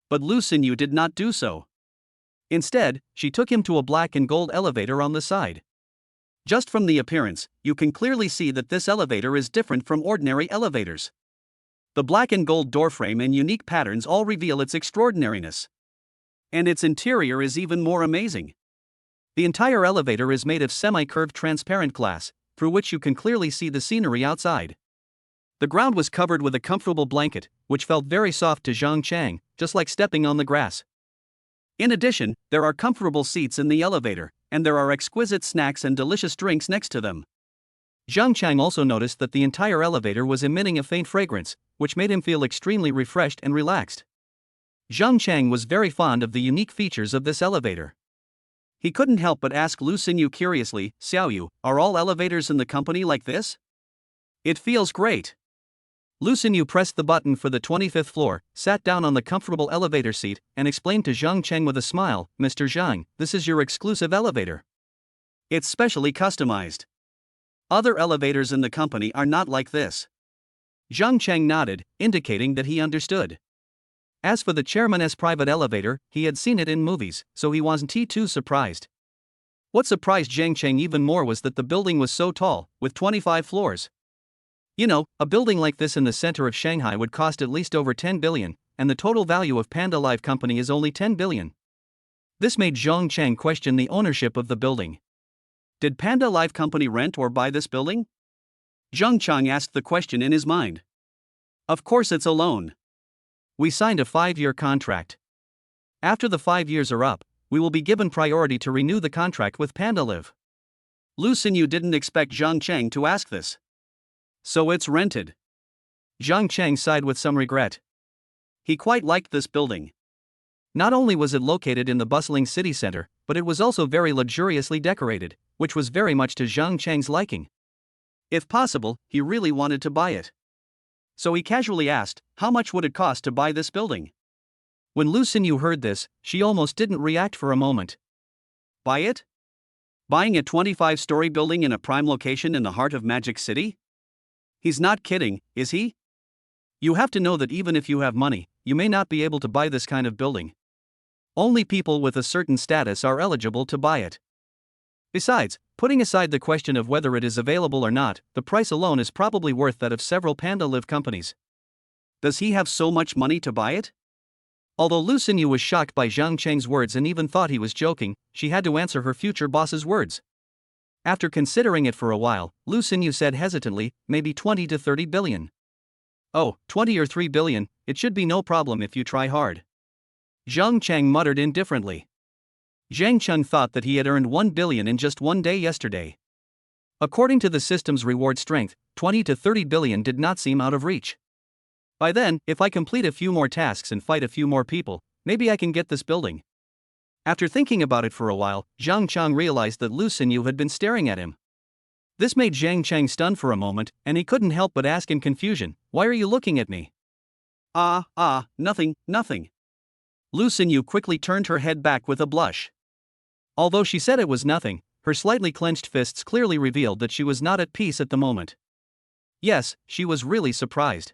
But Lu Xinyu did not do so. Instead, she took him to a black and gold elevator on the side. Just from the appearance, you can clearly see that this elevator is different from ordinary elevators. The black and gold doorframe and unique patterns all reveal its extraordinariness. And its interior is even more amazing. The entire elevator is made of semi-curved transparent glass, through which you can clearly see the scenery outside. The ground was covered with a comfortable blanket, which felt very soft to Zhang Chang, just like stepping on the grass. In addition, there are comfortable seats in the elevator, and there are exquisite snacks and delicious drinks next to them. Zhang Chang also noticed that the entire elevator was emitting a faint fragrance, which made him feel extremely refreshed and relaxed. Zhang Chang was very fond of the unique features of this elevator. He couldn't help but ask Lu Xinyu curiously, Xiaoyu, are all elevators in the company like this? It feels great. Lu Xinyu pressed the button for the 25th floor, sat down on the comfortable elevator seat, and explained to Zhang Cheng with a smile, Mr. Zhang, this is your exclusive elevator. It's specially customized. Other elevators in the company are not like this. Zhang Cheng nodded, indicating that he understood. As for the chairman's private elevator, he had seen it in movies, so he wasn't too surprised. What surprised Zhang Cheng even more was that the building was so tall, with 25 floors. You know, a building like this in the center of Shanghai would cost at least over 10 billion, and the total value of Panda Life Company is only 10 billion. This made Zhang Cheng question the ownership of the building. Did Panda Life Company rent or buy this building? Zhang Cheng asked the question in his mind. Of course it's a loan. We signed a 5-year contract. After the 5 years are up, we will be given priority to renew the contract with Panda Live. Lu Xinyu didn't expect Zhang Cheng to ask this. So it's rented. Zhang Cheng sighed with some regret. He quite liked this building. Not only was it located in the bustling city center, but it was also very luxuriously decorated, which was very much to Zhang Cheng's liking. If possible, he really wanted to buy it. So he casually asked, how much would it cost to buy this building? When Lu Xinyu heard this, she almost didn't react for a moment. Buy it? Buying a 25-story building in a prime location in the heart of Magic City? He's not kidding, is he? You have to know that even if you have money, you may not be able to buy this kind of building. Only people with a certain status are eligible to buy it. Besides, putting aside the question of whether it is available or not, the price alone is probably worth that of several Panda Live companies. Does he have so much money to buy it? Although Lu Xinyu was shocked by Zhang Cheng's words and even thought he was joking, she had to answer her future boss's words. After considering it for a while, Lu Xinyu said hesitantly, maybe 20 to 30 billion. Oh, 20 or 3 billion, it should be no problem if you try hard. Zhang Cheng muttered indifferently. Zhang Chun thought that he had earned 1 billion in just one day yesterday. According to the system's reward strength, 20 to 30 billion did not seem out of reach. By then, if I complete a few more tasks and fight a few more people, maybe I can get this building. After thinking about it for a while, Zhang Cheng realized that Lu Xinyu had been staring at him. This made Zhang Cheng stun for a moment, and he couldn't help but ask in confusion, why are you looking at me? Nothing. Lu Xinyu quickly turned her head back with a blush. Although she said it was nothing, her slightly clenched fists clearly revealed that she was not at peace at the moment. Yes, she was really surprised.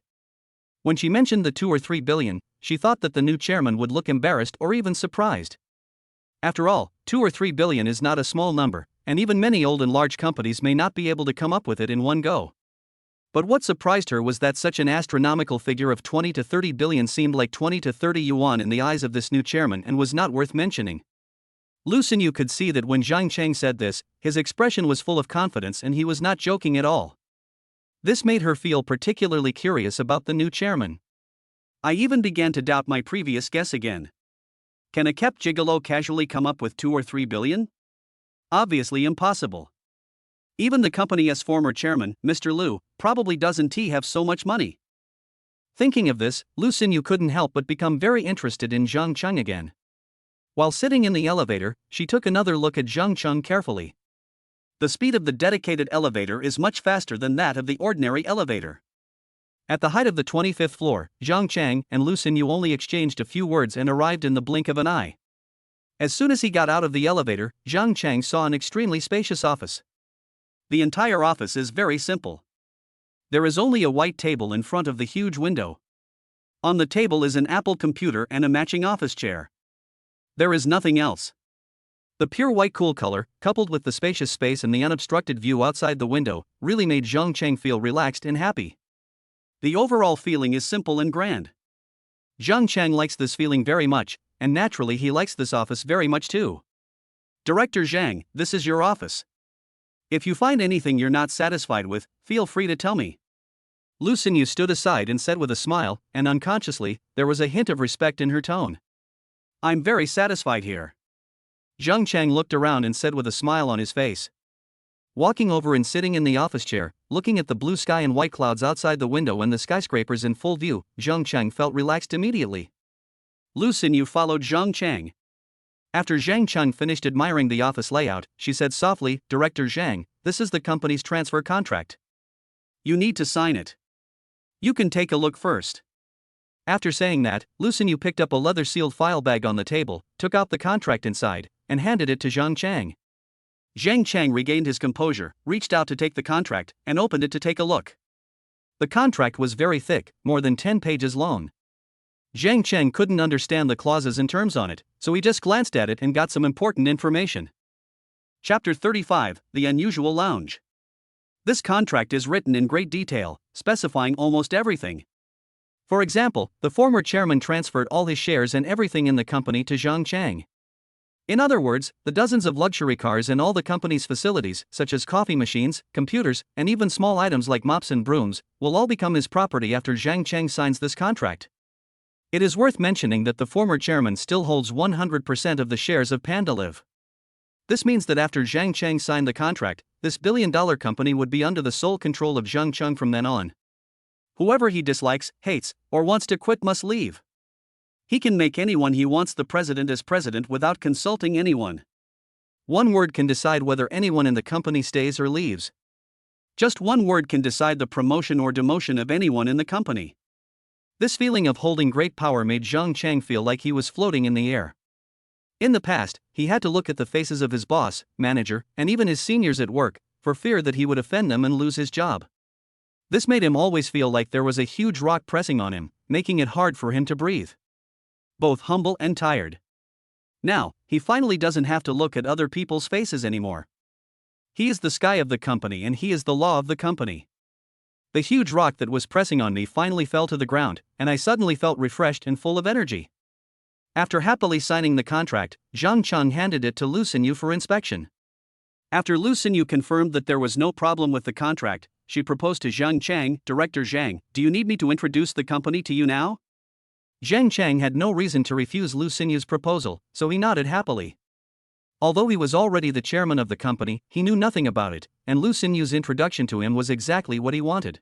When she mentioned the 2 or 3 billion, she thought that the new chairman would look embarrassed or even surprised. After all, 2 or 3 billion is not a small number, and even many old and large companies may not be able to come up with it in one go. But what surprised her was that such an astronomical figure of 20 to 30 billion seemed like 20 to 30 yuan in the eyes of this new chairman and was not worth mentioning. Lu Xinyu could see that when Zhang Cheng said this, his expression was full of confidence and he was not joking at all. This made her feel particularly curious about the new chairman. I even began to doubt my previous guess again. Can a kept gigolo casually come up with 2 or 3 billion? Obviously impossible. Even the company's former chairman, Mr. Liu, probably doesn't have so much money. Thinking of this, Lu Xinyu couldn't help but become very interested in Zhang Cheng again. While sitting in the elevator, she took another look at Zhang Cheng carefully. The speed of the dedicated elevator is much faster than that of the ordinary elevator. At the height of the 25th floor, Zhang Cheng and Lu Xinyu only exchanged a few words and arrived in the blink of an eye. As soon as he got out of the elevator, Zhang Cheng saw an extremely spacious office. The entire office is very simple. There is only a white table in front of the huge window. On the table is an Apple computer and a matching office chair. There is nothing else. The pure white cool color, coupled with the spacious space and the unobstructed view outside the window, really made Zhang Cheng feel relaxed and happy. The overall feeling is simple and grand. Zhang Cheng likes this feeling very much, and naturally he likes this office very much too. Director Zhang, this is your office. If you find anything you're not satisfied with, feel free to tell me. Lu Xinyu stood aside and said with a smile, and unconsciously, there was a hint of respect in her tone. I'm very satisfied here. Zhang Cheng looked around and said with a smile on his face. Walking over and sitting in the office chair, looking at the blue sky and white clouds outside the window and the skyscrapers in full view, Zhang Cheng felt relaxed immediately. Lu Xinyu followed Zhang Cheng. After Zhang Cheng finished admiring the office layout, she said softly, Director Zhang, this is the company's transfer contract. You need to sign it. You can take a look first. After saying that, Lu Xinyu picked up a leather-sealed file bag on the table, took out the contract inside, and handed it to Zhang Cheng. Zhang Cheng regained his composure, reached out to take the contract, and opened it to take a look. The contract was very thick, more than 10 pages long. Zhang Cheng couldn't understand the clauses and terms on it, so he just glanced at it and got some important information. Chapter 35, The Unusual Lounge. This contract is written in great detail, specifying almost everything. For example, the former chairman transferred all his shares and everything in the company to Zhang Cheng. In other words, the dozens of luxury cars and all the company's facilities, such as coffee machines, computers, and even small items like mops and brooms, will all become his property after Zhang Cheng signs this contract. It is worth mentioning that the former chairman still holds 100% of the shares of part.If. This means that after Zhang Cheng signed the contract, this billion-dollar company would be under the sole control of Zhang Cheng from then on. Whoever he dislikes, hates, or wants to quit must leave. He can make anyone he wants the president as president without consulting anyone. One word can decide whether anyone in the company stays or leaves. Just one word can decide the promotion or demotion of anyone in the company. This feeling of holding great power made Zhang Cheng feel like he was floating in the air. In the past, he had to look at the faces of his boss, manager, and even his seniors at work, for fear that he would offend them and lose his job. This made him always feel like there was a huge rock pressing on him, making it hard for him to breathe. Both humble and tired. Now, he finally doesn't have to look at other people's faces anymore. He is the sky of the company and he is the law of the company. The huge rock that was pressing on me finally fell to the ground, and I suddenly felt refreshed and full of energy. After happily signing the contract, Zhang Cheng handed it to Lu Xinyu for inspection. After Lu Xinyu confirmed that there was no problem with the contract, she proposed to Zhang Cheng, Director Zhang, do you need me to introduce the company to you now? Zhang Cheng had no reason to refuse Lu Xinyu's proposal, so he nodded happily. Although he was already the chairman of the company, he knew nothing about it, and Lu Xinyu's introduction to him was exactly what he wanted.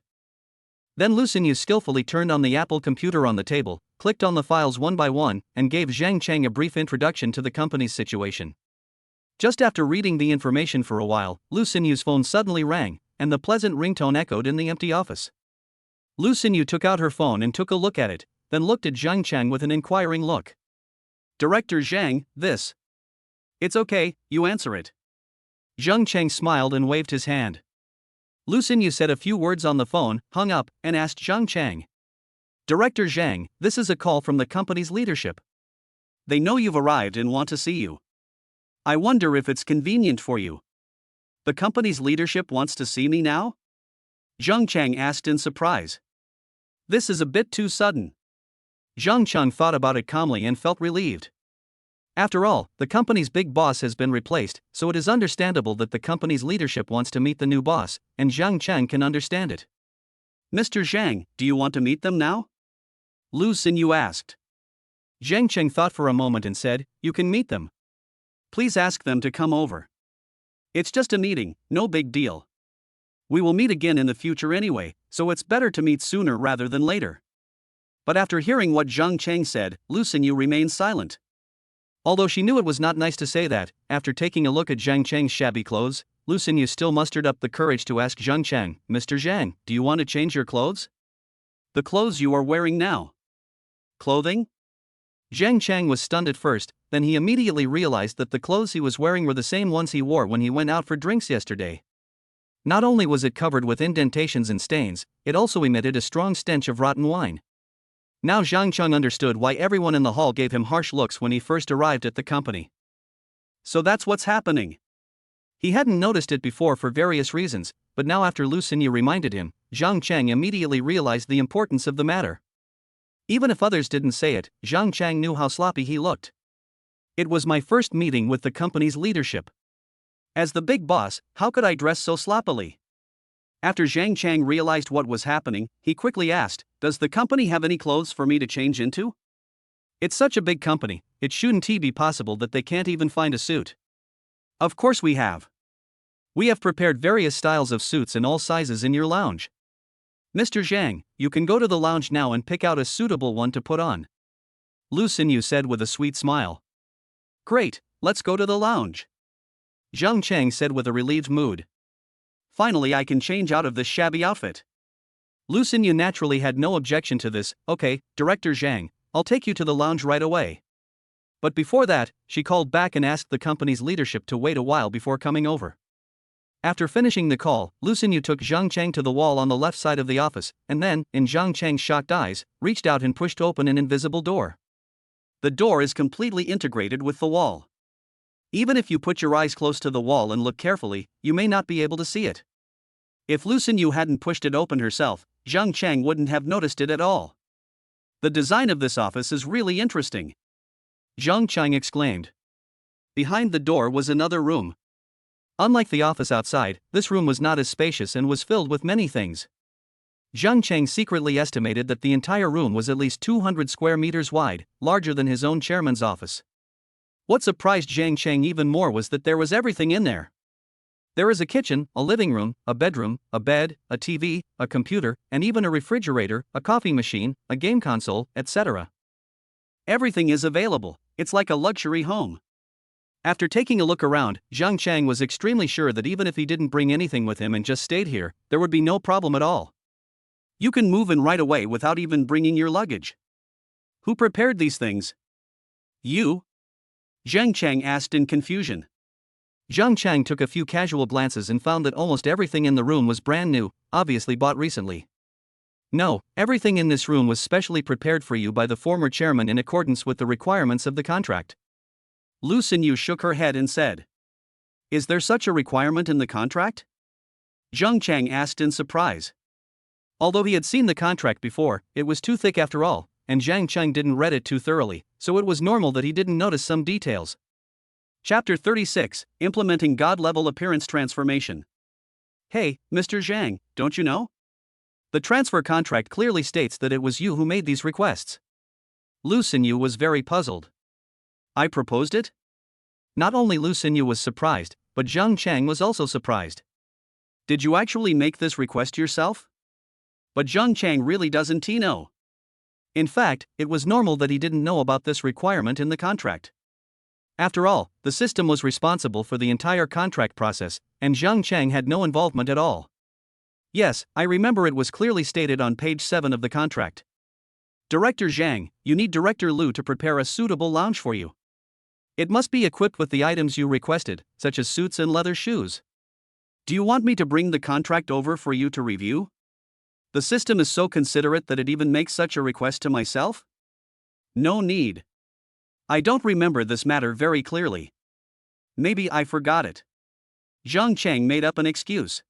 Then Lu Xinyu skillfully turned on the Apple computer on the table, clicked on the files one by one, and gave Zhang Cheng a brief introduction to the company's situation. Just after reading the information for a while, Lu Xinyu's phone suddenly rang, and the pleasant ringtone echoed in the empty office. Lu Xinyu took out her phone and took a look at it, then looked at Zhang Cheng with an inquiring look. Director Zhang, this. It's okay, you answer it. Zhang Cheng smiled and waved his hand. Lu Xinyu said a few words on the phone, hung up, and asked Zhang Cheng. Director Zhang, this is a call from the company's leadership. They know you've arrived and want to see you. I wonder if it's convenient for you. The company's leadership wants to see me now? Zhang Cheng asked in surprise. This is a bit too sudden. Zhang Cheng thought about it calmly and felt relieved. After all, the company's big boss has been replaced, so it is understandable that the company's leadership wants to meet the new boss, and Zhang Cheng can understand it. Mr. Zhang, do you want to meet them now? Lu Xinyu asked. Zhang Cheng thought for a moment and said, "You can meet them. Please ask them to come over. It's just a meeting, no big deal. We will meet again in the future anyway, so it's better to meet sooner rather than later." But after hearing what Zhang Cheng said, Lu Xinyu remained silent. Although she knew it was not nice to say that, after taking a look at Zhang Cheng's shabby clothes, Lu Xinyu still mustered up the courage to ask Zhang Cheng, "Mr. Zhang, do you want to change your clothes? The clothes you are wearing now." Clothing? Zhang Cheng was stunned at first, then he immediately realized that the clothes he was wearing were the same ones he wore when he went out for drinks yesterday. Not only was it covered with indentations and stains, it also emitted a strong stench of rotten wine. Now Zhang Cheng understood why everyone in the hall gave him harsh looks when he first arrived at the company. So that's what's happening. He hadn't noticed it before for various reasons, but now after Lu Xinyu reminded him, Zhang Cheng immediately realized the importance of the matter. Even if others didn't say it, Zhang Cheng knew how sloppy he looked. "It was my first meeting with the company's leadership. As the big boss, how could I dress so sloppily?" After Zhang Cheng realized what was happening, he quickly asked, "Does the company have any clothes for me to change into? It's such a big company, it shouldn't be possible that they can't even find a suit." "Of course we have. We have prepared various styles of suits in all sizes in your lounge. Mr. Zhang, you can go to the lounge now and pick out a suitable one to put on," Lu Xinyu said with a sweet smile. "Great, let's go to the lounge," Zhang Cheng said with a relieved mood. "Finally I can change out of this shabby outfit." Lu Xinyu naturally had no objection to this. "Okay, Director Zhang, I'll take you to the lounge right away." But before that, she called back and asked the company's leadership to wait a while before coming over. After finishing the call, Lu Xinyu took Zhang Cheng to the wall on the left side of the office, and then, in Zhang Cheng's shocked eyes, reached out and pushed open an invisible door. The door is completely integrated with the wall. Even if you put your eyes close to the wall and look carefully, you may not be able to see it. If Lu Xinyu hadn't pushed it open herself, Zhang Cheng wouldn't have noticed it at all. "The design of this office is really interesting," Zhang Cheng exclaimed. Behind the door was another room. Unlike the office outside, this room was not as spacious and was filled with many things. Zhang Cheng secretly estimated that the entire room was at least 200 square meters wide, larger than his own chairman's office. What surprised Zhang Cheng even more was that there was everything in there. There is a kitchen, a living room, a bedroom, a bed, a TV, a computer, and even a refrigerator, a coffee machine, a game console, etc. Everything is available. It's like a luxury home. After taking a look around, Zhang Cheng was extremely sure that even if he didn't bring anything with him and just stayed here, there would be no problem at all. "You can move in right away without even bringing your luggage. Who prepared these things?" "You?" Zhang Cheng asked in confusion. Zhang Cheng took a few casual glances and found that almost everything in the room was brand new, obviously bought recently. "No, everything in this room was specially prepared for you by the former chairman in accordance with the requirements of the contract." Lu Xinyu shook her head and said, "Is there such a requirement in the contract?" Zhang Cheng asked in surprise. Although he had seen the contract before, it was too thick after all, and Zhang Cheng didn't read it too thoroughly, so it was normal that he didn't notice some details. Chapter 36, Implementing God-Level Appearance Transformation. "Hey, Mr. Zhang, don't you know? The transfer contract clearly states that it was you who made these requests." Lu Xinyu was very puzzled. "I proposed it?" Not only Lu Xinyu was surprised, but Zhang Cheng was also surprised. "Did you actually make this request yourself?" But Zhang Cheng really doesn't know. In fact, it was normal that he didn't know about this requirement in the contract. After all, the system was responsible for the entire contract process, and Zhang Cheng had no involvement at all. "Yes, I remember it was clearly stated on page 7 of the contract. Director Zhang, you need Director Lu to prepare a suitable lounge for you. It must be equipped with the items you requested, such as suits and leather shoes. Do you want me to bring the contract over for you to review? The system is so considerate that it even makes such a request to myself?" "No need. I don't remember this matter very clearly. Maybe I forgot it." Zhang Cheng made up an excuse.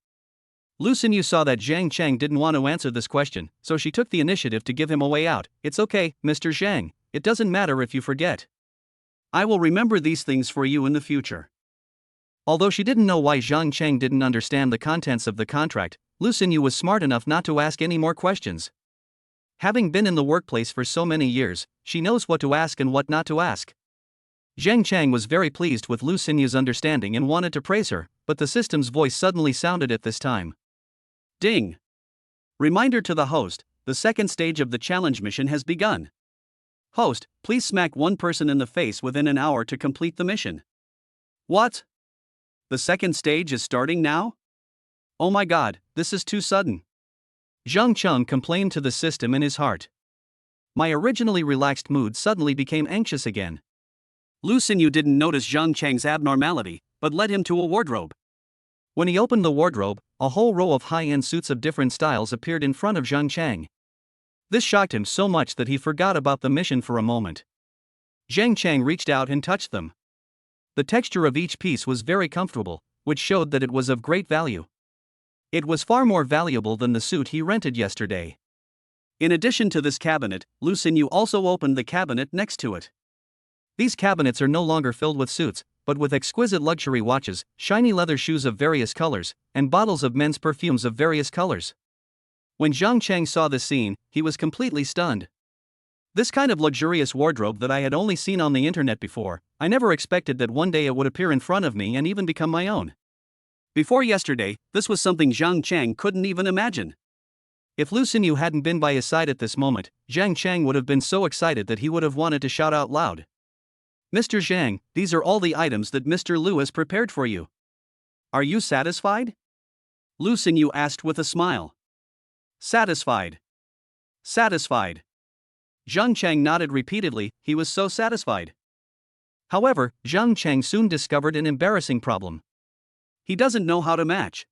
Lu Xinyu saw that Zhang Cheng didn't want to answer this question, so she took the initiative to give him a way out. "It's okay, Mr. Zhang, it doesn't matter if you forget. I will remember these things for you in the future." Although she didn't know why Zhang Cheng didn't understand the contents of the contract, Lu Xinyu was smart enough not to ask any more questions. Having been in the workplace for so many years, she knows what to ask and what not to ask. Zhang Chang was very pleased with Lu Xinyu's understanding and wanted to praise her, but the system's voice suddenly sounded at this time. Ding! Reminder to the host, the second stage of the challenge mission has begun. Host, please smack one person in the face within an hour to complete the mission. What? The second stage is starting now? Oh my god, this is too sudden. Zhang Cheng complained to the system in his heart. My originally relaxed mood suddenly became anxious again. Lu Xinyu didn't notice Zhang Cheng's abnormality, but led him to a wardrobe. When he opened the wardrobe, a whole row of high-end suits of different styles appeared in front of Zhang Cheng. This shocked him so much that he forgot about the mission for a moment. Zhang Cheng reached out and touched them. The texture of each piece was very comfortable, which showed that it was of great value. It was far more valuable than the suit he rented yesterday. In addition to this cabinet, Lu Xinyu also opened the cabinet next to it. These cabinets are no longer filled with suits, but with exquisite luxury watches, shiny leather shoes of various colors, and bottles of men's perfumes of various colors. When Zhang Cheng saw this scene, he was completely stunned. This kind of luxurious wardrobe that I had only seen on the internet before, I never expected that one day it would appear in front of me and even become my own. Before yesterday, this was something Zhang Cheng couldn't even imagine. If Lu Xinyu hadn't been by his side at this moment, Zhang Cheng would have been so excited that he would have wanted to shout out loud. Mr. Zhang, these are all the items that Mr. Lu has prepared for you. Are you satisfied? Lu Xinyu asked with a smile. Satisfied. Satisfied. Zhang Cheng nodded repeatedly, he was so satisfied. However, Zhang Cheng soon discovered an embarrassing problem. He doesn't know how to match.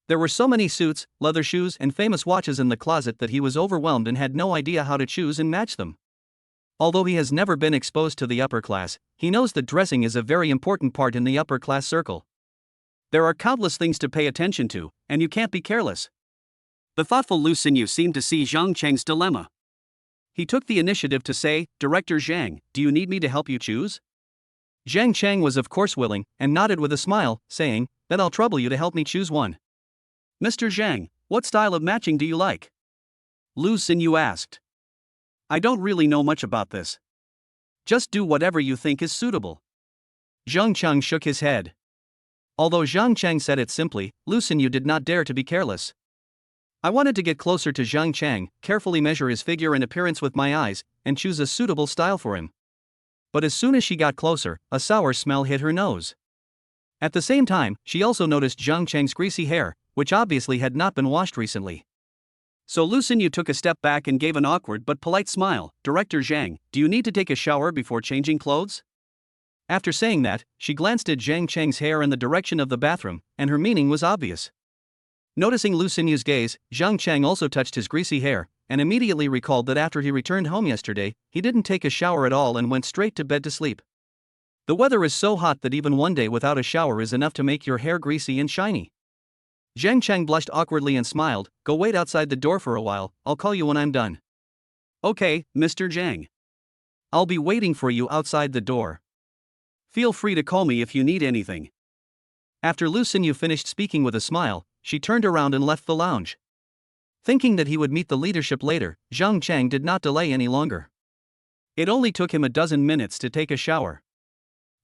There were so many suits, leather shoes, and famous watches in the closet that he was overwhelmed and had no idea how to choose and match them. Although he has never been exposed to the upper class, he knows that dressing is a very important part in the upper class circle. There are countless things to pay attention to, and you can't be careless. The thoughtful Lu Xinyu seemed to see Zhang Cheng's dilemma. He took the initiative to say, Director Zhang, do you need me to help you choose? Zhang Cheng was of course willing, and nodded with a smile, saying, then I'll trouble you to help me choose one. Mr. Zhang, what style of matching do you like? Lu Xinyu asked. I don't really know much about this. Just do whatever you think is suitable. Zhang Cheng shook his head. Although Zhang Cheng said it simply, Lu Xinyu did not dare to be careless. I wanted to get closer to Zhang Cheng, carefully measure his figure and appearance with my eyes, and choose a suitable style for him. But as soon as she got closer, a sour smell hit her nose. At the same time, she also noticed Zhang Cheng's greasy hair, which obviously had not been washed recently. So Lu Xinyu took a step back and gave an awkward but polite smile. Director Zhang, do you need to take a shower before changing clothes? After saying that, she glanced at Zhang Cheng's hair in the direction of the bathroom, and her meaning was obvious. Noticing Lu Xinyu's gaze, Zhang Cheng also touched his greasy hair, and immediately recalled that after he returned home yesterday, he didn't take a shower at all and went straight to bed to sleep. The weather is so hot that even one day without a shower is enough to make your hair greasy and shiny. Zhang Cheng blushed awkwardly and smiled. Go wait outside the door for a while, I'll call you when I'm done. Okay, Mr. Zhang. I'll be waiting for you outside the door. Feel free to call me if you need anything. After Lu Xinyu finished speaking with a smile, she turned around and left the lounge. Thinking that he would meet the leadership later, Zhang Cheng did not delay any longer. It only took him a dozen minutes to take a shower.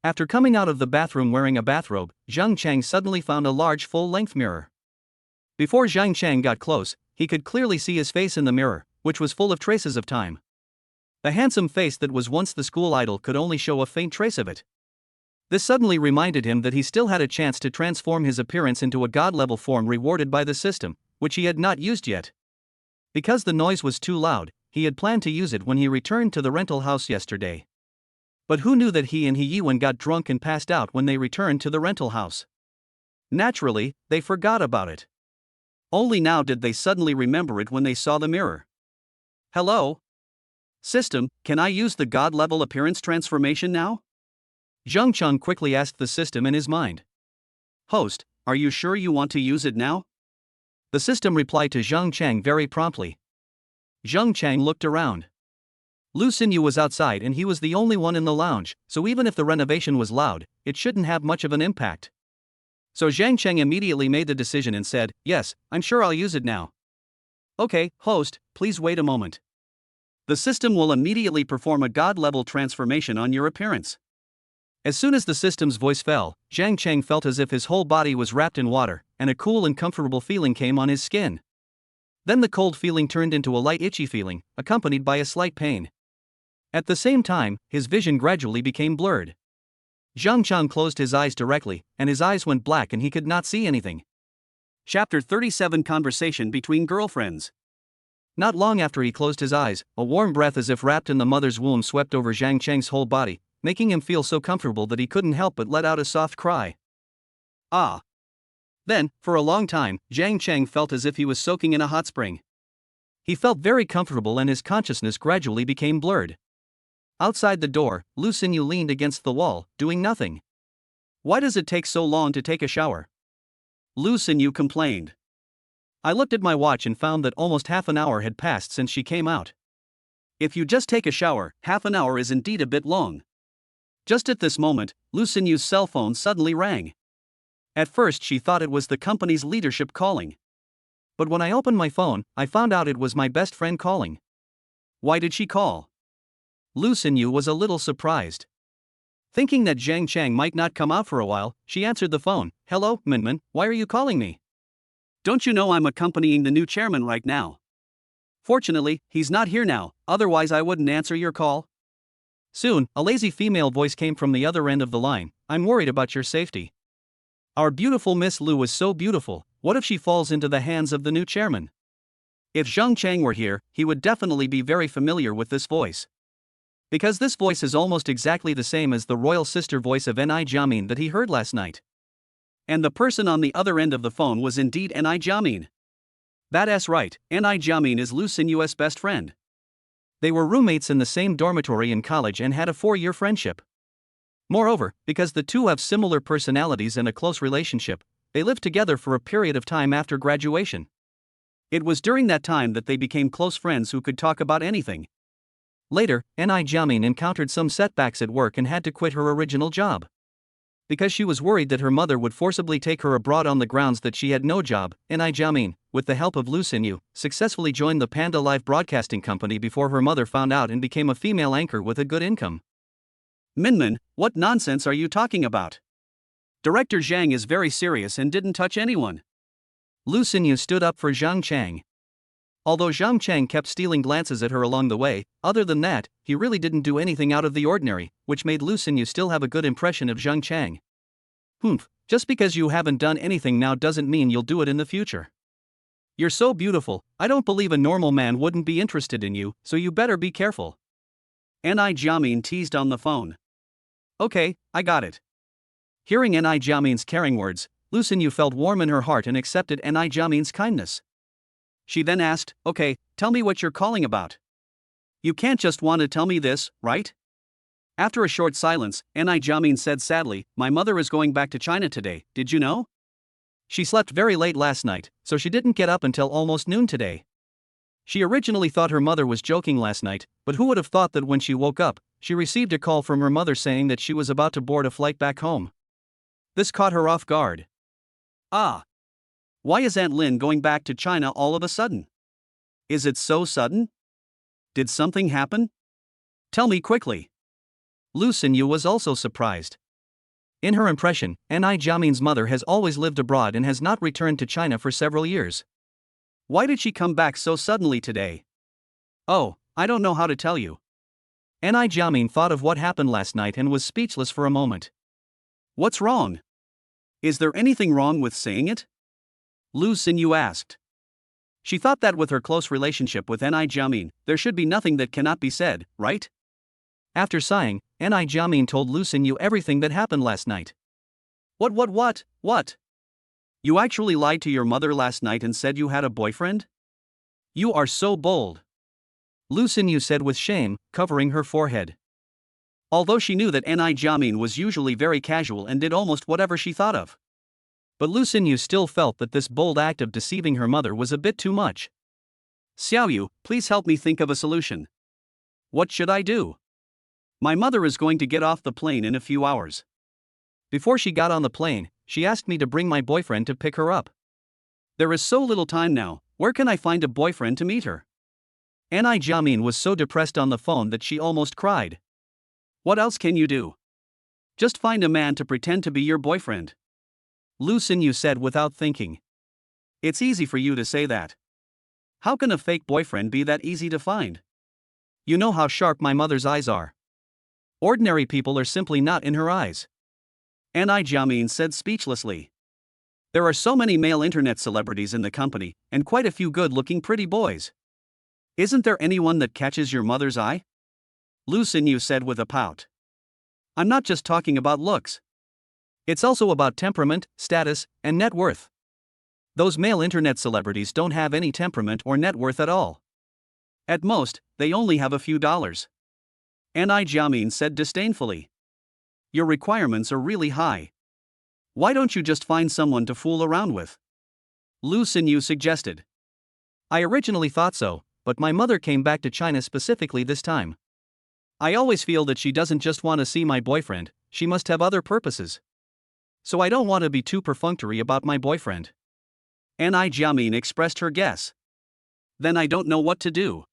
After coming out of the bathroom wearing a bathrobe, Zhang Cheng suddenly found a large full-length mirror. Before Zhang Cheng got close, he could clearly see his face in the mirror, which was full of traces of time. The handsome face that was once the school idol could only show a faint trace of it. This suddenly reminded him that he still had a chance to transform his appearance into a god-level form rewarded by the system, which he had not used yet. Because the noise was too loud, he had planned to use it when he returned to the rental house yesterday. But who knew that he and He Yiwen got drunk and passed out when they returned to the rental house? Naturally, they forgot about it. Only now did they suddenly remember it when they saw the mirror. Hello? System, can I use the god-level appearance transformation now? Zhang Cheng quickly asked the system in his mind. Host, are you sure you want to use it now? The system replied to Zhang Cheng very promptly. Zhang Cheng looked around. Lu Xinyu was outside and he was the only one in the lounge, so even if the renovation was loud, it shouldn't have much of an impact. So Zhang Cheng immediately made the decision and said, yes, I'm sure I'll use it now. Okay, host, please wait a moment. The system will immediately perform a god-level transformation on your appearance. As soon as the system's voice fell, Zhang Cheng felt as if his whole body was wrapped in water, and a cool and comfortable feeling came on his skin. Then the cold feeling turned into a light itchy feeling, accompanied by a slight pain. At the same time, his vision gradually became blurred. Zhang Cheng closed his eyes directly, and his eyes went black and he could not see anything. Chapter 37 Conversation Between Girlfriends. Not long after he closed his eyes, a warm breath as if wrapped in the mother's womb swept over Zhang Cheng's whole body, making him feel so comfortable that he couldn't help but let out a soft cry. Ah! Then, for a long time, Zhang Cheng felt as if he was soaking in a hot spring. He felt very comfortable and his consciousness gradually became blurred. Outside the door, Lu Xinyu leaned against the wall, doing nothing. Why does it take so long to take a shower? Lu Xinyu complained. I looked at my watch and found that almost half an hour had passed since she came out. If you just take a shower, half an hour is indeed a bit long. Just at this moment, Lu Xinyu's cell phone suddenly rang. At first she thought it was the company's leadership calling. But when I opened my phone, I found out it was my best friend calling. Why did she call? Lu Xinyu was a little surprised. Thinking that Zhang Cheng might not come out for a while, she answered the phone. Hello, Minmin, why are you calling me? Don't you know I'm accompanying the new chairman right now? Fortunately, he's not here now, otherwise I wouldn't answer your call. Soon, a lazy female voice came from the other end of the line. I'm worried about your safety. Our beautiful Miss Lu is so beautiful, what if she falls into the hands of the new chairman? If Zhang Cheng were here, he would definitely be very familiar with this voice. Because this voice is almost exactly the same as the royal sister voice of Ni Jiamin that he heard last night. And the person on the other end of the phone was indeed Ni Jiamin. That's right, Ni Jiamin is Lu Xinyu's best friend. They were roommates in the same dormitory in college and had a 4-year friendship. Moreover, because the two have similar personalities and a close relationship, they lived together for a period of time after graduation. It was during that time that they became close friends who could talk about anything. Later, Ni Jiamin encountered some setbacks at work and had to quit her original job. Because she was worried that her mother would forcibly take her abroad on the grounds that she had no job, Ni Jiamin, with the help of Lu Xinyu, successfully joined the Panda Live Broadcasting Company before her mother found out and became a female anchor with a good income. Minmin, what nonsense are you talking about? Director Zhang is very serious and didn't touch anyone. Lu Xinyu stood up for Zhang Cheng. Although Zhang Cheng kept stealing glances at her along the way, other than that, he really didn't do anything out of the ordinary, which made Lu Xinyu still have a good impression of Zhang Cheng. Just because you haven't done anything now doesn't mean you'll do it in the future. You're so beautiful, I don't believe a normal man wouldn't be interested in you, so you better be careful. Ni Jiamin teased on the phone. Okay, I got it. Hearing Ni Jiamin's caring words, Lu Xinyu felt warm in her heart and accepted Ni Jiamin's kindness. She then asked, okay, tell me what you're calling about. You can't just want to tell me this, right? After a short silence, Ni Jiamin said sadly, my mother is going back to China today, did you know? She slept very late last night, so she didn't get up until almost noon today. She originally thought her mother was joking last night, but who would have thought that when she woke up, she received a call from her mother saying that she was about to board a flight back home. This caught her off guard. Ah! Why is Aunt Lin going back to China all of a sudden? Is it so sudden? Did something happen? Tell me quickly. Lu Xinyu was also surprised. In her impression, Ni Jiamin's mother has always lived abroad and has not returned to China for several years. Why did she come back so suddenly today? Oh, I don't know how to tell you. Ni Jiamin thought of what happened last night and was speechless for a moment. What's wrong? Is there anything wrong with saying it? Lu Xinyu asked. She thought that with her close relationship with Ni Jiamin, there should be nothing that cannot be said, right? After sighing, Ni Jiamin told Lu Xinyu everything that happened last night. What? You actually lied to your mother last night and said you had a boyfriend? You are so bold. Lu Xinyu said with shame, covering her forehead. Although she knew that Ni Jiamin was usually very casual and did almost whatever she thought of. But Lu Xinyu still felt that this bold act of deceiving her mother was a bit too much. Xiaoyu, please help me think of a solution. What should I do? My mother is going to get off the plane in a few hours. Before she got on the plane, she asked me to bring my boyfriend to pick her up. There is so little time now, where can I find a boyfriend to meet her? Anai Jiamin was so depressed on the phone that she almost cried. What else can you do? Just find a man to pretend to be your boyfriend. Lu Xinyu said without thinking. It's easy for you to say that. How can a fake boyfriend be that easy to find? You know how sharp my mother's eyes are. Ordinary people are simply not in her eyes. Anai Jiamin said speechlessly. There are so many male internet celebrities in the company, and quite a few good-looking pretty boys. Isn't there anyone that catches your mother's eye? Lu Xinyu said with a pout. I'm not just talking about looks. It's also about temperament, status, and net worth. Those male internet celebrities don't have any temperament or net worth at all. At most, they only have a few dollars. Anai Jiamin said disdainfully. Your requirements are really high. Why don't you just find someone to fool around with? Lu Xinyu suggested. I originally thought so, but my mother came back to China specifically this time. I always feel that she doesn't just want to see my boyfriend, she must have other purposes. So I don't want to be too perfunctory about my boyfriend. Anai Jiamin expressed her guess. Then I don't know what to do.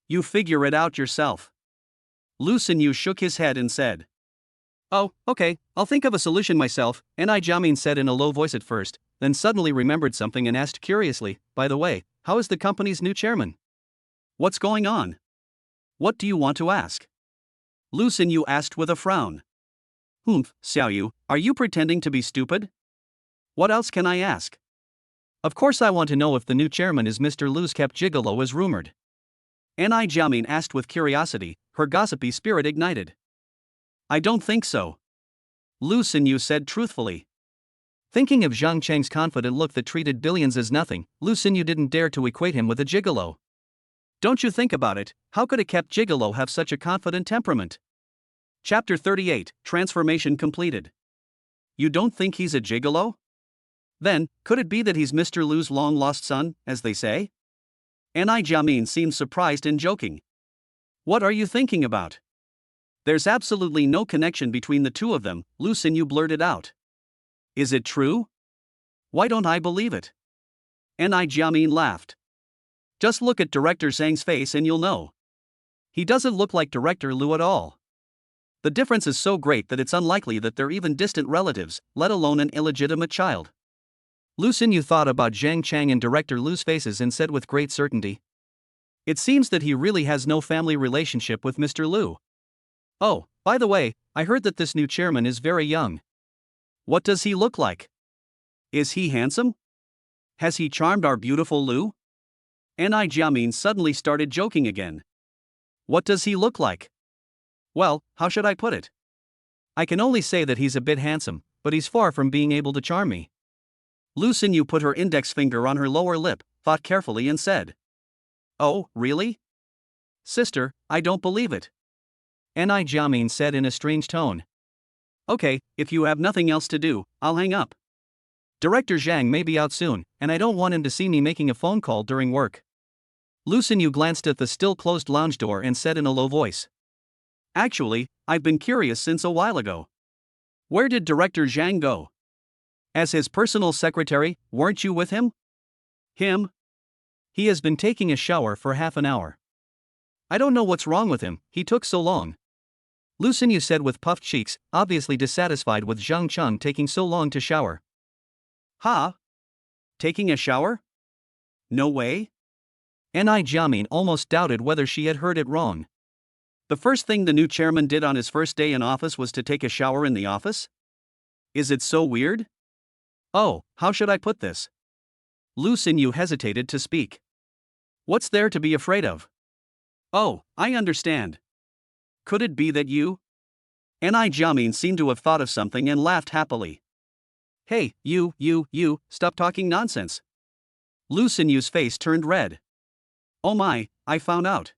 You figure it out yourself. Lu Xinyu shook his head and said. Oh, okay, I'll think of a solution myself, Anai Jiamin said in a low voice at first, then suddenly remembered something and asked curiously, by the way, how is the company's new chairman? What's going on? What do you want to ask? Lu Xinyu asked with a frown. Xiaoyu, are you pretending to be stupid? What else can I ask? Of course I want to know if the new chairman is Mr. Lu's kept gigolo as rumored. Anai Jiamin asked with curiosity, her gossipy spirit ignited. I don't think so. Lu Xinyu said truthfully. Thinking of Zhang Cheng's confident look that treated billions as nothing, Lu Xinyu didn't dare to equate him with a gigolo. Don't you think about it, how could a kept gigolo have such a confident temperament? Chapter 38, Transformation completed. You don't think he's a gigolo? Then, could it be that he's Mr. Lu's long-lost son, as they say? Anai Jiamin seemed surprised and joking. What are you thinking about? There's absolutely no connection between the two of them, Lu Xinyu blurted out. Is it true? Why don't I believe it? Anai Jiamin laughed. Just look at Director Zhang's face and you'll know. He doesn't look like Director Lu at all. The difference is so great that it's unlikely that they're even distant relatives, let alone an illegitimate child. Lu Xinyu thought about Zhang Chang and Director Lu's faces and said with great certainty. It seems that he really has no family relationship with Mr. Lu. Oh, by the way, I heard that this new chairman is very young. What does he look like? Is he handsome? Has he charmed our beautiful Lu? Anai Jiamin suddenly started joking again. What does he look like? Well, how should I put it? I can only say that he's a bit handsome, but he's far from being able to charm me. Lu Xinyu put her index finger on her lower lip, thought carefully and said. Oh, really? Sister, I don't believe it. Anai Jiamin said in a strange tone. Okay, if you have nothing else to do, I'll hang up. Director Zhang may be out soon, and I don't want him to see me making a phone call during work. Lu Xinyu glanced at the still-closed lounge door and said in a low voice. Actually, I've been curious since a while ago. Where did Director Zhang go? As his personal secretary, weren't you with him? Him? He has been taking a shower for half an hour. I don't know what's wrong with him, he took so long. Lu Xinyu said with puffed cheeks, obviously dissatisfied with Zhang Cheng taking so long to shower. Huh? Taking a shower? No way? Anai Jiamin almost doubted whether she had heard it wrong. The first thing the new chairman did on his first day in office was to take a shower in the office? Is it so weird? Oh, how should I put this? Lu Xinyu hesitated to speak. What's there to be afraid of? Oh, I understand. Could it be that you? Anai Jiamin seemed to have thought of something and laughed happily. Hey, you, stop talking nonsense. Lu Xinyu's face turned red. Oh my, I found out.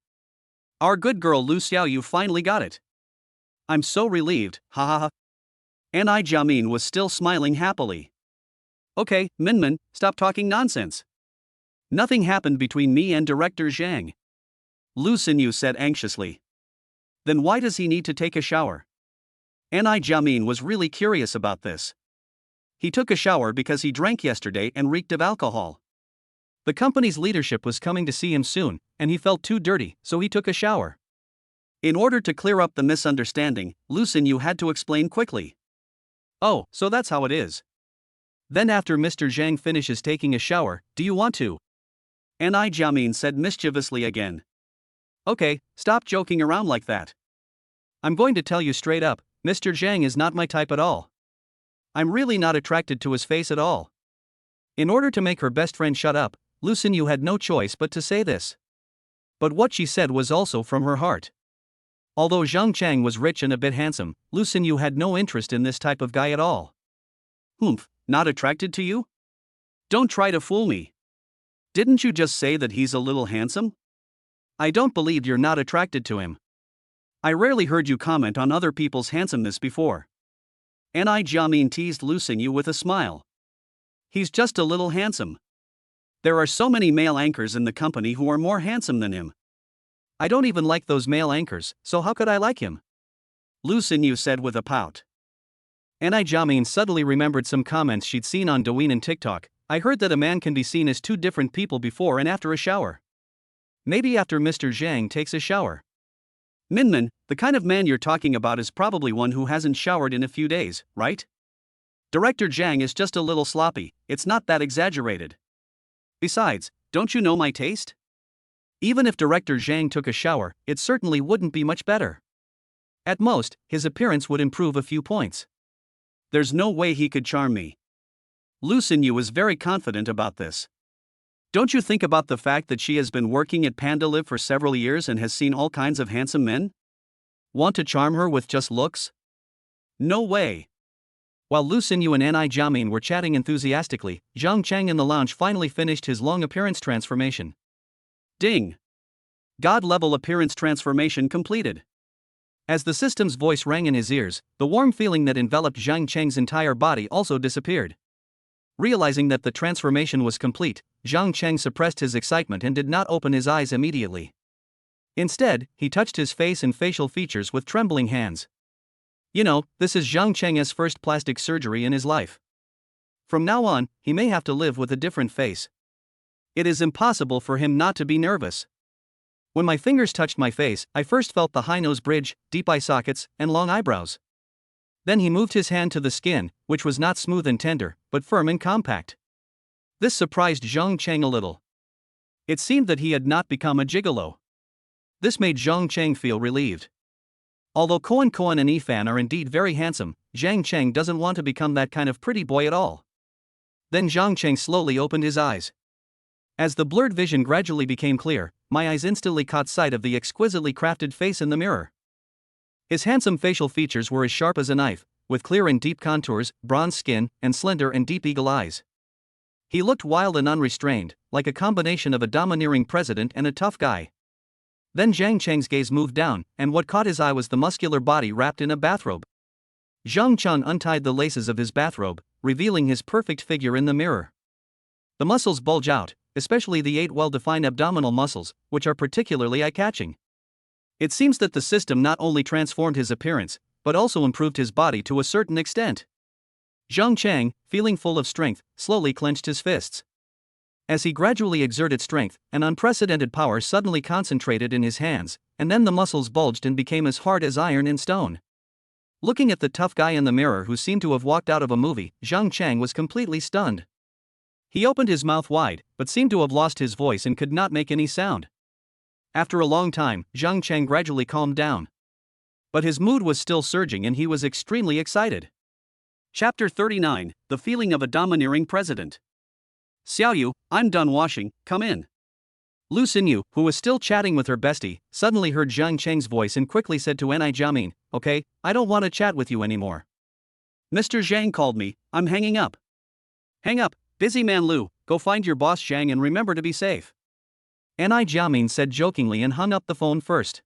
Our good girl Lu Xiaoyu finally got it. I'm so relieved, ha ha ha. Anai Jiamin was still smiling happily. Okay, Minmin, stop talking nonsense. Nothing happened between me and Director Zhang. Lu Xinyu said anxiously. Then why does he need to take a shower? Anai Jiamin was really curious about this. He took a shower because he drank yesterday and reeked of alcohol. The company's leadership was coming to see him soon, and he felt too dirty, so he took a shower. In order to clear up the misunderstanding, Lu Xinyu had to explain quickly. Oh, so that's how it is. Then after Mr. Zhang finishes taking a shower, do you want to? Ni Jiamin said mischievously again. Okay, stop joking around like that. I'm going to tell you straight up, Mr. Zhang is not my type at all. I'm really not attracted to his face at all. In order to make her best friend shut up, Lu Xinyu had no choice but to say this. But what she said was also from her heart. Although Zhang Chang was rich and a bit handsome, Lu Xinyu had no interest in this type of guy at all. Humph, not attracted to you? Don't try to fool me. Didn't you just say that he's a little handsome? I don't believe you're not attracted to him. I rarely heard you comment on other people's handsomeness before. Ni Jiamin teased Lu Xinyu with a smile. He's just a little handsome. There are so many male anchors in the company who are more handsome than him. I don't even like those male anchors, so how could I like him? Lu Xinyu said with a pout. Ni Jiamin suddenly remembered some comments she'd seen on Douyin and TikTok. I heard that a man can be seen as two different people before and after a shower. Maybe after Mr. Zhang takes a shower. Minmin, the kind of man you're talking about is probably one who hasn't showered in a few days, right? Director Zhang is just a little sloppy, it's not that exaggerated. Besides, don't you know my taste? Even if Director Zhang took a shower, it certainly wouldn't be much better. At most, his appearance would improve a few points. There's no way he could charm me. Lu Xinyu was very confident about this. Don't you think about the fact that she has been working at PandaLive for several years and has seen all kinds of handsome men? Want to charm her with just looks? No way. While Lu Xinyu and Ni Jiamin were chatting enthusiastically, Zhang Chang in the lounge finally finished his long appearance transformation. Ding! God-level appearance transformation completed. As the system's voice rang in his ears, the warm feeling that enveloped Zhang Cheng's entire body also disappeared. Realizing that the transformation was complete, Zhang Cheng suppressed his excitement and did not open his eyes immediately. Instead, he touched his face and facial features with trembling hands. You know, this is Zhang Cheng's first plastic surgery in his life. From now on, he may have to live with a different face. It is impossible for him not to be nervous. When my fingers touched my face, I first felt the high nose bridge, deep eye sockets, and long eyebrows. Then he moved his hand to the skin, which was not smooth and tender, but firm and compact. This surprised Zhang Cheng a little. It seemed that he had not become a gigolo. This made Zhang Cheng feel relieved. Although Koan and Ifan are indeed very handsome, Zhang Cheng doesn't want to become that kind of pretty boy at all. Then Zhang Cheng slowly opened his eyes. As the blurred vision gradually became clear, my eyes instantly caught sight of the exquisitely crafted face in the mirror. His handsome facial features were as sharp as a knife, with clear and deep contours, bronze skin, and slender and deep eagle eyes. He looked wild and unrestrained, like a combination of a domineering president and a tough guy. Then Zhang Cheng's gaze moved down, and what caught his eye was the muscular body wrapped in a bathrobe. Zhang Cheng untied the laces of his bathrobe, revealing his perfect figure in the mirror. The muscles bulge out, especially the 8 well-defined abdominal muscles, which are particularly eye-catching. It seems that the system not only transformed his appearance, but also improved his body to a certain extent. Zhang Cheng, feeling full of strength, slowly clenched his fists. As he gradually exerted strength, an unprecedented power suddenly concentrated in his hands, and then the muscles bulged and became as hard as iron and stone. Looking at the tough guy in the mirror who seemed to have walked out of a movie, Zhang Cheng was completely stunned. He opened his mouth wide, but seemed to have lost his voice and could not make any sound. After a long time, Zhang Cheng gradually calmed down. But his mood was still surging and he was extremely excited. Chapter 39, The Feeling of a Domineering President. Xiaoyu, I'm done washing, come in. Lu Xinyu, who was still chatting with her bestie, suddenly heard Zhang Cheng's voice and quickly said to Ni Jiamin, okay, I don't want to chat with you anymore. Mr. Zhang called me, I'm hanging up. Hang up, busy man Lu, go find your boss Zhang and remember to be safe. Ni Jiamin said jokingly and hung up the phone first.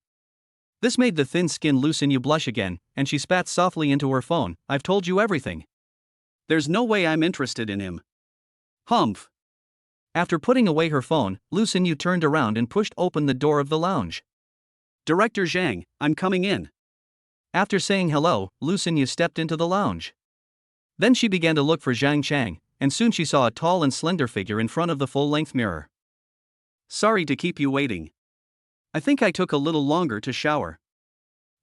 This made the thin-skinned Lu Xinyu blush again, and she spat softly into her phone, I've told you everything. There's no way I'm interested in him. Humph. After putting away her phone, Lu Xinyu turned around and pushed open the door of the lounge. Director Zhang, I'm coming in. After saying hello, Lu Xinyu stepped into the lounge. Then she began to look for Zhang Cheng, and soon she saw a tall and slender figure in front of the full-length mirror. Sorry to keep you waiting. I think I took a little longer to shower.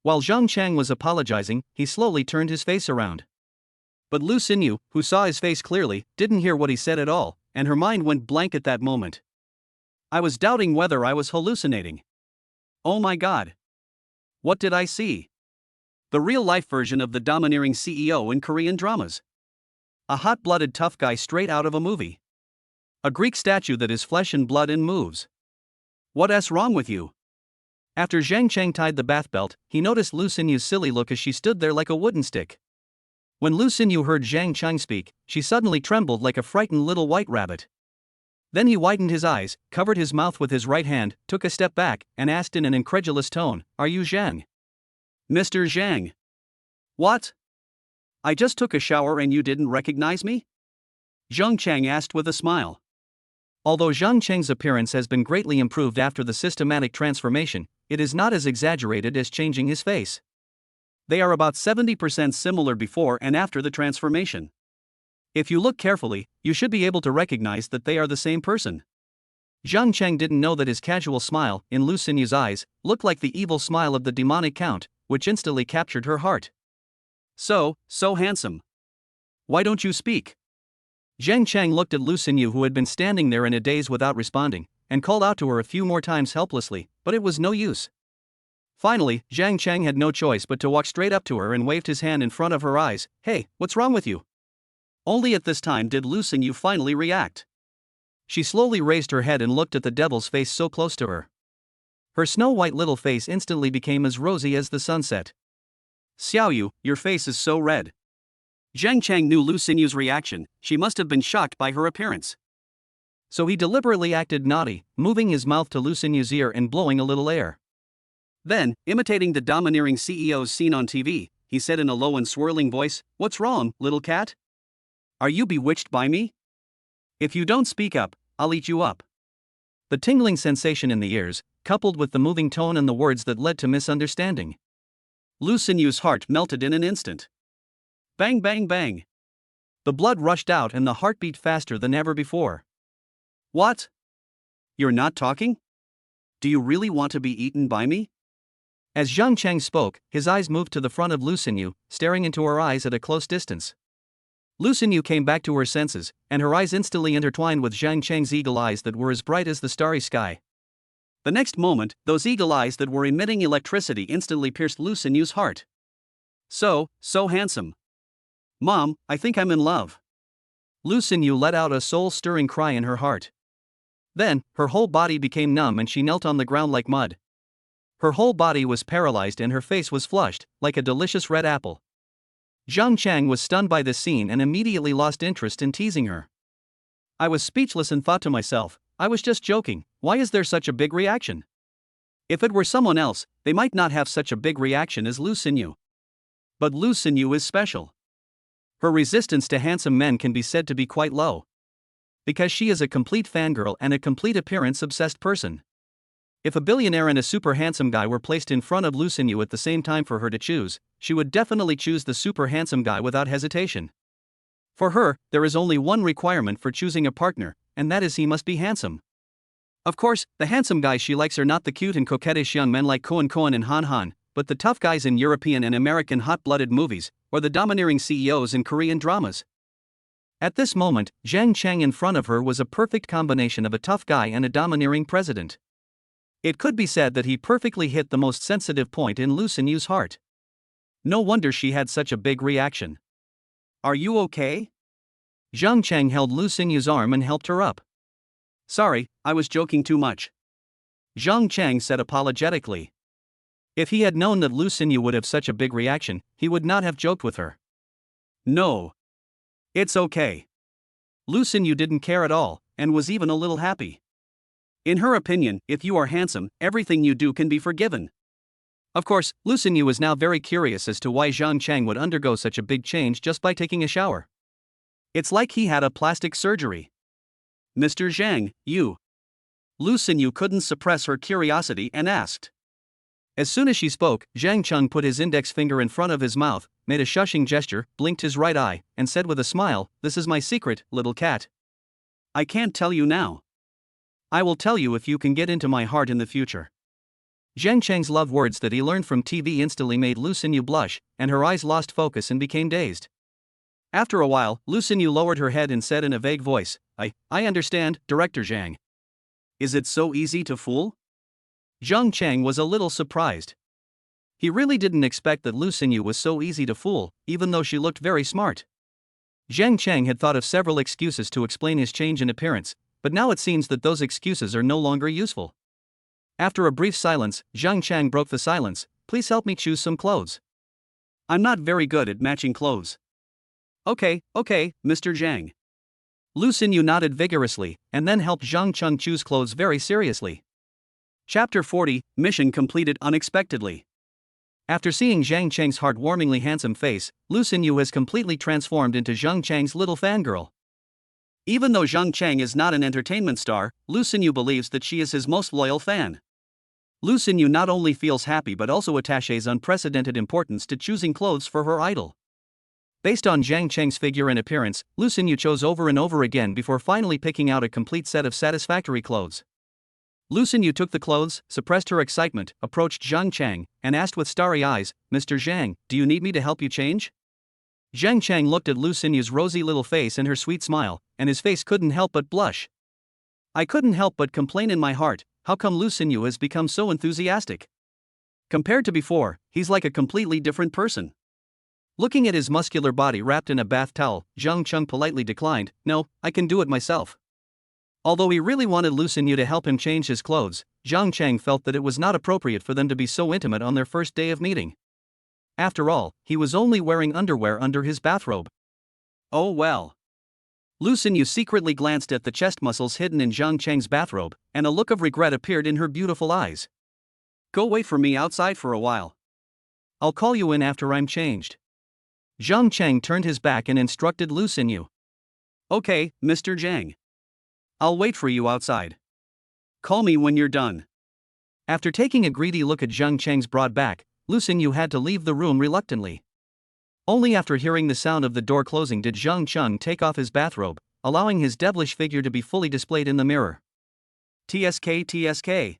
While Zhang Chang was apologizing, he slowly turned his face around. But Lu Xinyu, who saw his face clearly, didn't hear what he said at all, and her mind went blank at that moment. I was doubting whether I was hallucinating. Oh my god. What did I see? The real-life version of the domineering CEO in Korean dramas. A hot-blooded tough guy straight out of a movie. A Greek statue that is flesh and blood and moves. What's wrong with you? After Zhang Chang tied the bath belt, he noticed Lu Xinyu's silly look as she stood there like a wooden stick. When Lu Xinyu heard Zhang Chang speak, she suddenly trembled like a frightened little white rabbit. Then he widened his eyes, covered his mouth with his right hand, took a step back, and asked in an incredulous tone, "Are you Zhang?" "Mr. Zhang." "What? I just took a shower and you didn't recognize me?" Zhang Chang asked with a smile. Although Zhang Chang's appearance has been greatly improved after the systematic transformation, it is not as exaggerated as changing his face. They are about 70% similar before and after the transformation. If you look carefully, you should be able to recognize that they are the same person. Zhang Chang didn't know that his casual smile, in Lu Xinyu's eyes, looked like the evil smile of the demonic count, which instantly captured her heart. So handsome. Why don't you speak?" Zhang Chang looked at Lu Xinyu, who had been standing there in a daze without responding, and called out to her a few more times helplessly, but it was no use. Finally, Zhang Chang had no choice but to walk straight up to her and waved his hand in front of her eyes. "Hey, what's wrong with you?" Only at this time did Lu Xinyu finally react. She slowly raised her head and looked at the devil's face so close to her. Her snow-white little face instantly became as rosy as the sunset. "Xiaoyu, your face is so red." Zhang Chang knew Lu Xinyu's reaction. She must have been shocked by her appearance. So he deliberately acted naughty, moving his mouth to Lu Xinyu's ear and blowing a little air. Then, imitating the domineering CEO's scene on TV, he said in a low and swirling voice, "What's wrong, little cat? Are you bewitched by me? If you don't speak up, I'll eat you up." The tingling sensation in the ears, coupled with the moving tone and the words that led to misunderstanding. Lu Xinyu's heart melted in an instant. Bang bang bang. The blood rushed out and the heart beat faster than ever before. "What? You're not talking? Do you really want to be eaten by me?" As Zhang Chang spoke, his eyes moved to the front of Lu Xinyu, staring into her eyes at a close distance. Lu Xinyu came back to her senses, and her eyes instantly intertwined with Zhang Chang's eagle eyes that were as bright as the starry sky. The next moment, those eagle eyes that were emitting electricity instantly pierced Lu Xinyu's heart. So handsome. "Mom, I think I'm in love." Lu Xinyu let out a soul-stirring cry in her heart. Then, her whole body became numb and she knelt on the ground like mud. Her whole body was paralyzed and her face was flushed, like a delicious red apple. Zhang Chang was stunned by this scene and immediately lost interest in teasing her. I was speechless and thought to myself, I was just joking, why is there such a big reaction? If it were someone else, they might not have such a big reaction as Lu Xinyu. But Lu Xinyu is special. Her resistance to handsome men can be said to be quite low. Because she is a complete fangirl and a complete appearance-obsessed person. If a billionaire and a super handsome guy were placed in front of Lu Xinyu at the same time for her to choose, she would definitely choose the super handsome guy without hesitation. For her, there is only one requirement for choosing a partner, and that is he must be handsome. Of course, the handsome guys she likes are not the cute and coquettish young men like Koen and Han Han, but the tough guys in European and American hot-blooded movies, or the domineering CEOs in Korean dramas. At this moment, Zhang Chang in front of her was a perfect combination of a tough guy and a domineering president. It could be said that he perfectly hit the most sensitive point in Lu Xinyu's heart. No wonder she had such a big reaction. "Are you okay?" Zhang Chang held Lu Xinyu's arm and helped her up. "Sorry, I was joking too much," Zhang Chang said apologetically. If he had known that Lu Xinyu would have such a big reaction, he would not have joked with her. "No. It's okay." Lu Xinyu didn't care at all, and was even a little happy. In her opinion, if you are handsome, everything you do can be forgiven. Of course, Lu Xinyu was now very curious as to why Zhang Chang would undergo such a big change just by taking a shower. It's like he had a plastic surgery. "Mr. Zhang, you..." Lu Xinyu couldn't suppress her curiosity and asked. As soon as she spoke, Zhang Chang put his index finger in front of his mouth, made a shushing gesture, blinked his right eye, and said with a smile, "This is my secret, little cat. I can't tell you now. I will tell you if you can get into my heart in the future. Zhang Cheng's love words that he learned from TV instantly made Lu Xinyu blush, and her eyes lost focus and became dazed. After a while, Lu Xinyu lowered her head and said in a vague voice, I understand, Director Zhang. Is it so easy to fool? Zhang Cheng was a little surprised. He really didn't expect that Lu Xinyu was so easy to fool, even though she looked very smart. Zhang Cheng had thought of several excuses to explain his change in appearance, but now it seems that those excuses are no longer useful. After a brief silence, Zhang Cheng broke the silence. Please help me choose some clothes. I'm not very good at matching clothes. Okay, Mr. Zhang. Lu Xinyu nodded vigorously, and then helped Zhang Cheng choose clothes very seriously. Chapter 40, Mission completed unexpectedly. After seeing Zhang Cheng's heartwarmingly handsome face, Lu Xinyu has completely transformed into Zhang Cheng's little fangirl. Even though Zhang Cheng is not an entertainment star, Lu Xinyu believes that she is his most loyal fan. Lu Xinyu not only feels happy but also attaches unprecedented importance to choosing clothes for her idol. Based on Zhang Cheng's figure and appearance, Lu Xinyu chose over and over again before finally picking out a complete set of satisfactory clothes. Lu Xinyu took the clothes, suppressed her excitement, approached Zhang Cheng, and asked with starry eyes, Mr. Zhang, do you need me to help you change? Zhang Cheng looked at Lu Xinyu's rosy little face and her sweet smile, and his face couldn't help but blush. I couldn't help but complain in my heart, how come Lu Xinyu has become so enthusiastic? Compared to before, he's like a completely different person. Looking at his muscular body wrapped in a bath towel, Zhang Cheng politely declined, no, I can do it myself. Although he really wanted Lu Xinyu to help him change his clothes, Zhang Cheng felt that it was not appropriate for them to be so intimate on their first day of meeting. After all, he was only wearing underwear under his bathrobe. Oh well. Lu Xinyu secretly glanced at the chest muscles hidden in Zhang Cheng's bathrobe, and a look of regret appeared in her beautiful eyes. Go wait for me outside for a while. I'll call you in after I'm changed. Zhang Cheng turned his back and instructed Lu Xinyu. Okay, Mr. Zhang. I'll wait for you outside. Call me when you're done. After taking a greedy look at Zhang Cheng's broad back, Lu Xinyu had to leave the room reluctantly. Only after hearing the sound of the door closing did Zhang Cheng take off his bathrobe, allowing his devilish figure to be fully displayed in the mirror. TSK.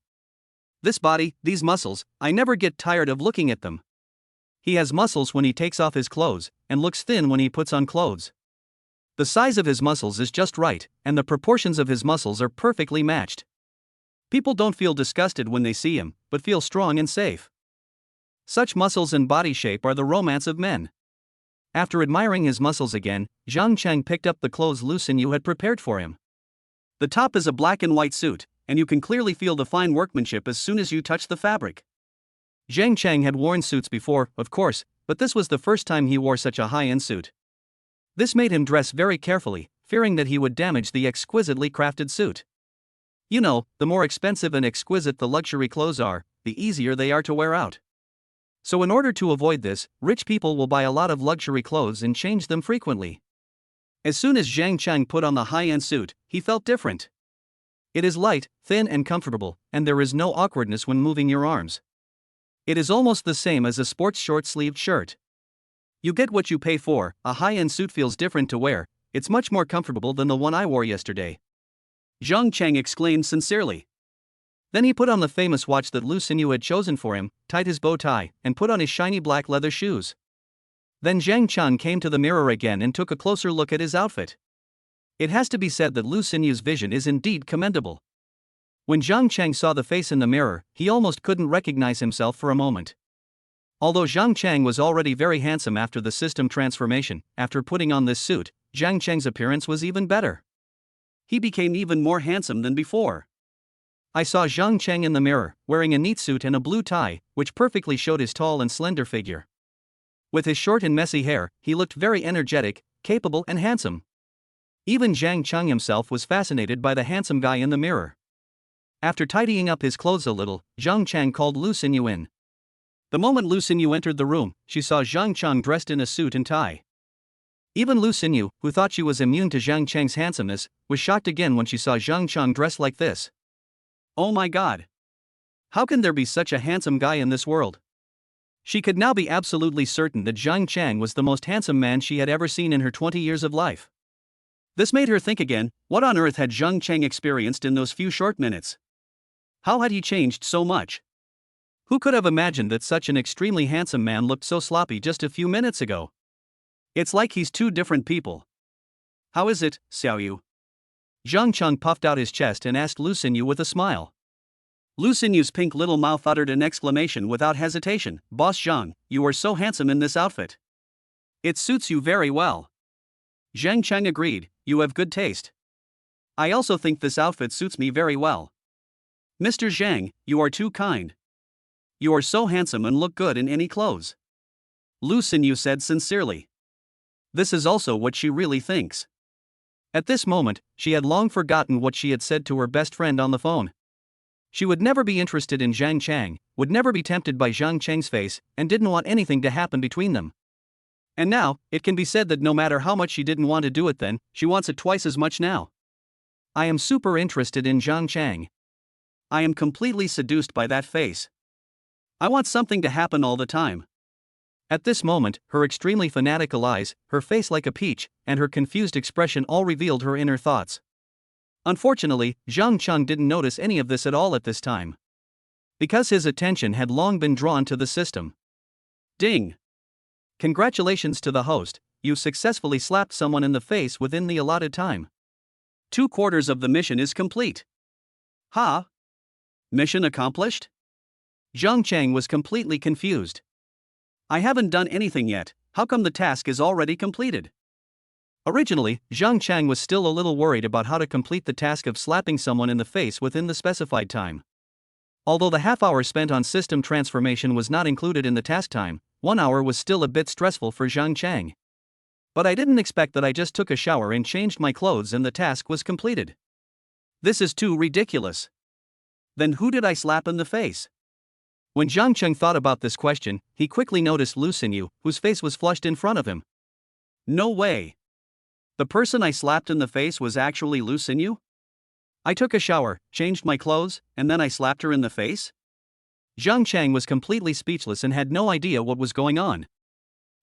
This body, these muscles, I never get tired of looking at them. He has muscles when he takes off his clothes, and looks thin when he puts on clothes. The size of his muscles is just right, and the proportions of his muscles are perfectly matched. People don't feel disgusted when they see him, but feel strong and safe. Such muscles and body shape are the romance of men. After admiring his muscles again, Zhang Cheng picked up the clothes Lu Xinyu had prepared for him. The top is a black and white suit, and you can clearly feel the fine workmanship as soon as you touch the fabric. Zhang Cheng had worn suits before, of course, but this was the first time he wore such a high-end suit. This made him dress very carefully, fearing that he would damage the exquisitely crafted suit. You know, the more expensive and exquisite the luxury clothes are, the easier they are to wear out. So in order to avoid this, rich people will buy a lot of luxury clothes and change them frequently. As soon as Zhang Cheng put on the high-end suit, he felt different. It is light, thin and comfortable, and there is no awkwardness when moving your arms. It is almost the same as a sports short-sleeved shirt. You get what you pay for. A high-end suit feels different to wear, it's much more comfortable than the one I wore yesterday. Zhang Cheng exclaimed sincerely. Then he put on the famous watch that Lu Xinyu had chosen for him, tied his bow tie, and put on his shiny black leather shoes. Then Zhang Cheng came to the mirror again and took a closer look at his outfit. It has to be said that Lu Xinyu's vision is indeed commendable. When Zhang Cheng saw the face in the mirror, he almost couldn't recognize himself for a moment. Although Zhang Cheng was already very handsome after the system transformation, after putting on this suit, Zhang Cheng's appearance was even better. He became even more handsome than before. I saw Zhang Cheng in the mirror, wearing a neat suit and a blue tie, which perfectly showed his tall and slender figure. With his short and messy hair, he looked very energetic, capable and handsome. Even Zhang Cheng himself was fascinated by the handsome guy in the mirror. After tidying up his clothes a little, Zhang Cheng called Lu Xinyu in. The moment Lu Xinyu entered the room, she saw Zhang Cheng dressed in a suit and tie. Even Lu Xinyu, who thought she was immune to Zhang Cheng's handsomeness, was shocked again when she saw Zhang Cheng dressed like this. Oh my god! How can there be such a handsome guy in this world? She could now be absolutely certain that Zhang Cheng was the most handsome man she had ever seen in her 20 years of life. This made her think again, what on earth had Zhang Cheng experienced in those few short minutes? How had he changed so much? Who could have imagined that such an extremely handsome man looked so sloppy just a few minutes ago? It's like he's two different people. How is it, Xiaoyu? Zhang Cheng puffed out his chest and asked Lu Xinyu with a smile. Lu Xinyu's pink little mouth uttered an exclamation without hesitation. Boss Zhang, you are so handsome in this outfit. It suits you very well. Zhang Cheng agreed, you have good taste. I also think this outfit suits me very well. Mr. Zhang, you are too kind. You are so handsome and look good in any clothes. Lu Xinyu said sincerely. This is also what she really thinks. At this moment, she had long forgotten what she had said to her best friend on the phone. She would never be interested in Zhang Cheng, would never be tempted by Zhang Cheng's face, and didn't want anything to happen between them. And now, it can be said that no matter how much she didn't want to do it then, she wants it twice as much now. I am super interested in Zhang Cheng. I am completely seduced by that face. I want something to happen all the time. At this moment, her extremely fanatical eyes, her face like a peach, and her confused expression all revealed her inner thoughts. Unfortunately, Zhang Cheng didn't notice any of this at all at this time. Because his attention had long been drawn to the system. Ding! Congratulations to the host, you successfully slapped someone in the face within the allotted time. 2/4 of the mission is complete. Ha! Mission accomplished? Zhang Cheng was completely confused. I haven't done anything yet, how come the task is already completed? Originally, Zhang Cheng was still a little worried about how to complete the task of slapping someone in the face within the specified time. Although the half hour spent on system transformation was not included in the task time, 1 hour was still a bit stressful for Zhang Cheng. But I didn't expect that I just took a shower and changed my clothes and the task was completed. This is too ridiculous. Then who did I slap in the face? When Zhang Cheng thought about this question, he quickly noticed Lu Xinyu, whose face was flushed in front of him. No way. The person I slapped in the face was actually Lu Xinyu? I took a shower, changed my clothes, and then I slapped her in the face? Zhang Cheng was completely speechless and had no idea what was going on.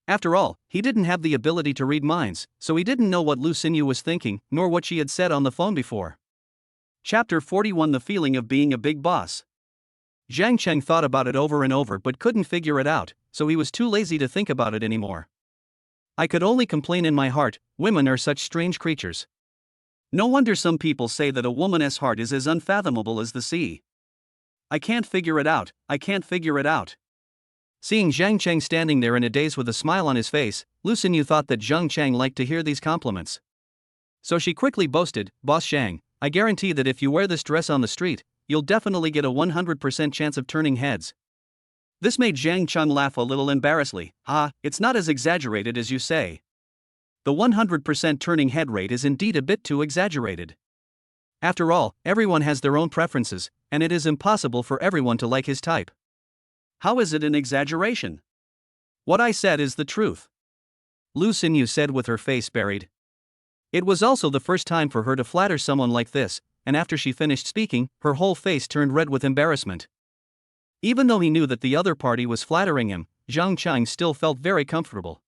After all, he didn't have the ability to read minds, so he didn't know what Lu Xinyu was thinking, nor what she had said on the phone before. Chapter 41 The Feeling of Being a Big Boss. Zhang Cheng thought about it over and over but couldn't figure it out, so he was too lazy to think about it anymore. I could only complain in my heart, women are such strange creatures. No wonder some people say that a woman's heart is as unfathomable as the sea. I can't figure it out, I can't figure it out. Seeing Zhang Cheng standing there in a daze with a smile on his face, Lu Xinyu thought that Zhang Cheng liked to hear these compliments. So she quickly boasted, Boss Zhang, I guarantee that if you wear this dress on the street, you'll definitely get a 100% chance of turning heads. This made Zhang Cheng laugh a little embarrassedly. It's not as exaggerated as you say. The 100% turning head rate is indeed a bit too exaggerated. After all, everyone has their own preferences, and it is impossible for everyone to like his type. How is it an exaggeration? What I said is the truth. Lu Xinyu said with her face buried. It was also the first time for her to flatter someone like this, and after she finished speaking, her whole face turned red with embarrassment. Even though he knew that the other party was flattering him, Zhang Cheng still felt very comfortable.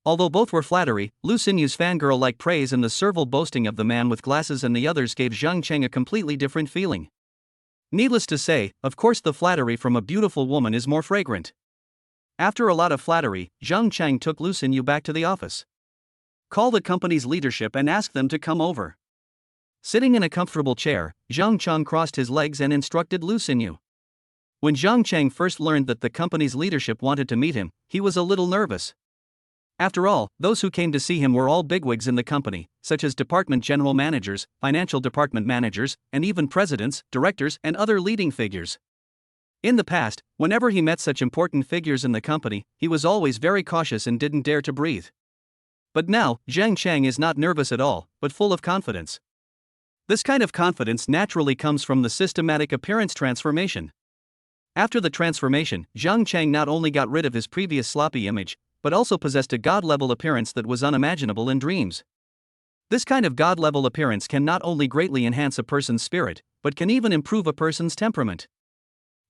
Although both were flattery, Lu Xinyu's fangirl-like praise and the servile boasting of the man with glasses and the others gave Zhang Cheng a completely different feeling. Needless to say, of course the flattery from a beautiful woman is more fragrant. After a lot of flattery, Zhang Cheng took Lu Xinyu back to the office. Call the company's leadership and ask them to come over. Sitting in a comfortable chair, Zhang Cheng crossed his legs and instructed Lu Xinyu. When Zhang Cheng first learned that the company's leadership wanted to meet him, he was a little nervous. After all, those who came to see him were all bigwigs in the company, such as department general managers, financial department managers, and even presidents, directors, and other leading figures. In the past, whenever he met such important figures in the company, he was always very cautious and didn't dare to breathe. But now, Zhang Cheng is not nervous at all, but full of confidence. This kind of confidence naturally comes from the systematic appearance transformation. After the transformation, Zhang Cheng not only got rid of his previous sloppy image, but also possessed a god-level appearance that was unimaginable in dreams. This kind of god-level appearance can not only greatly enhance a person's spirit, but can even improve a person's temperament.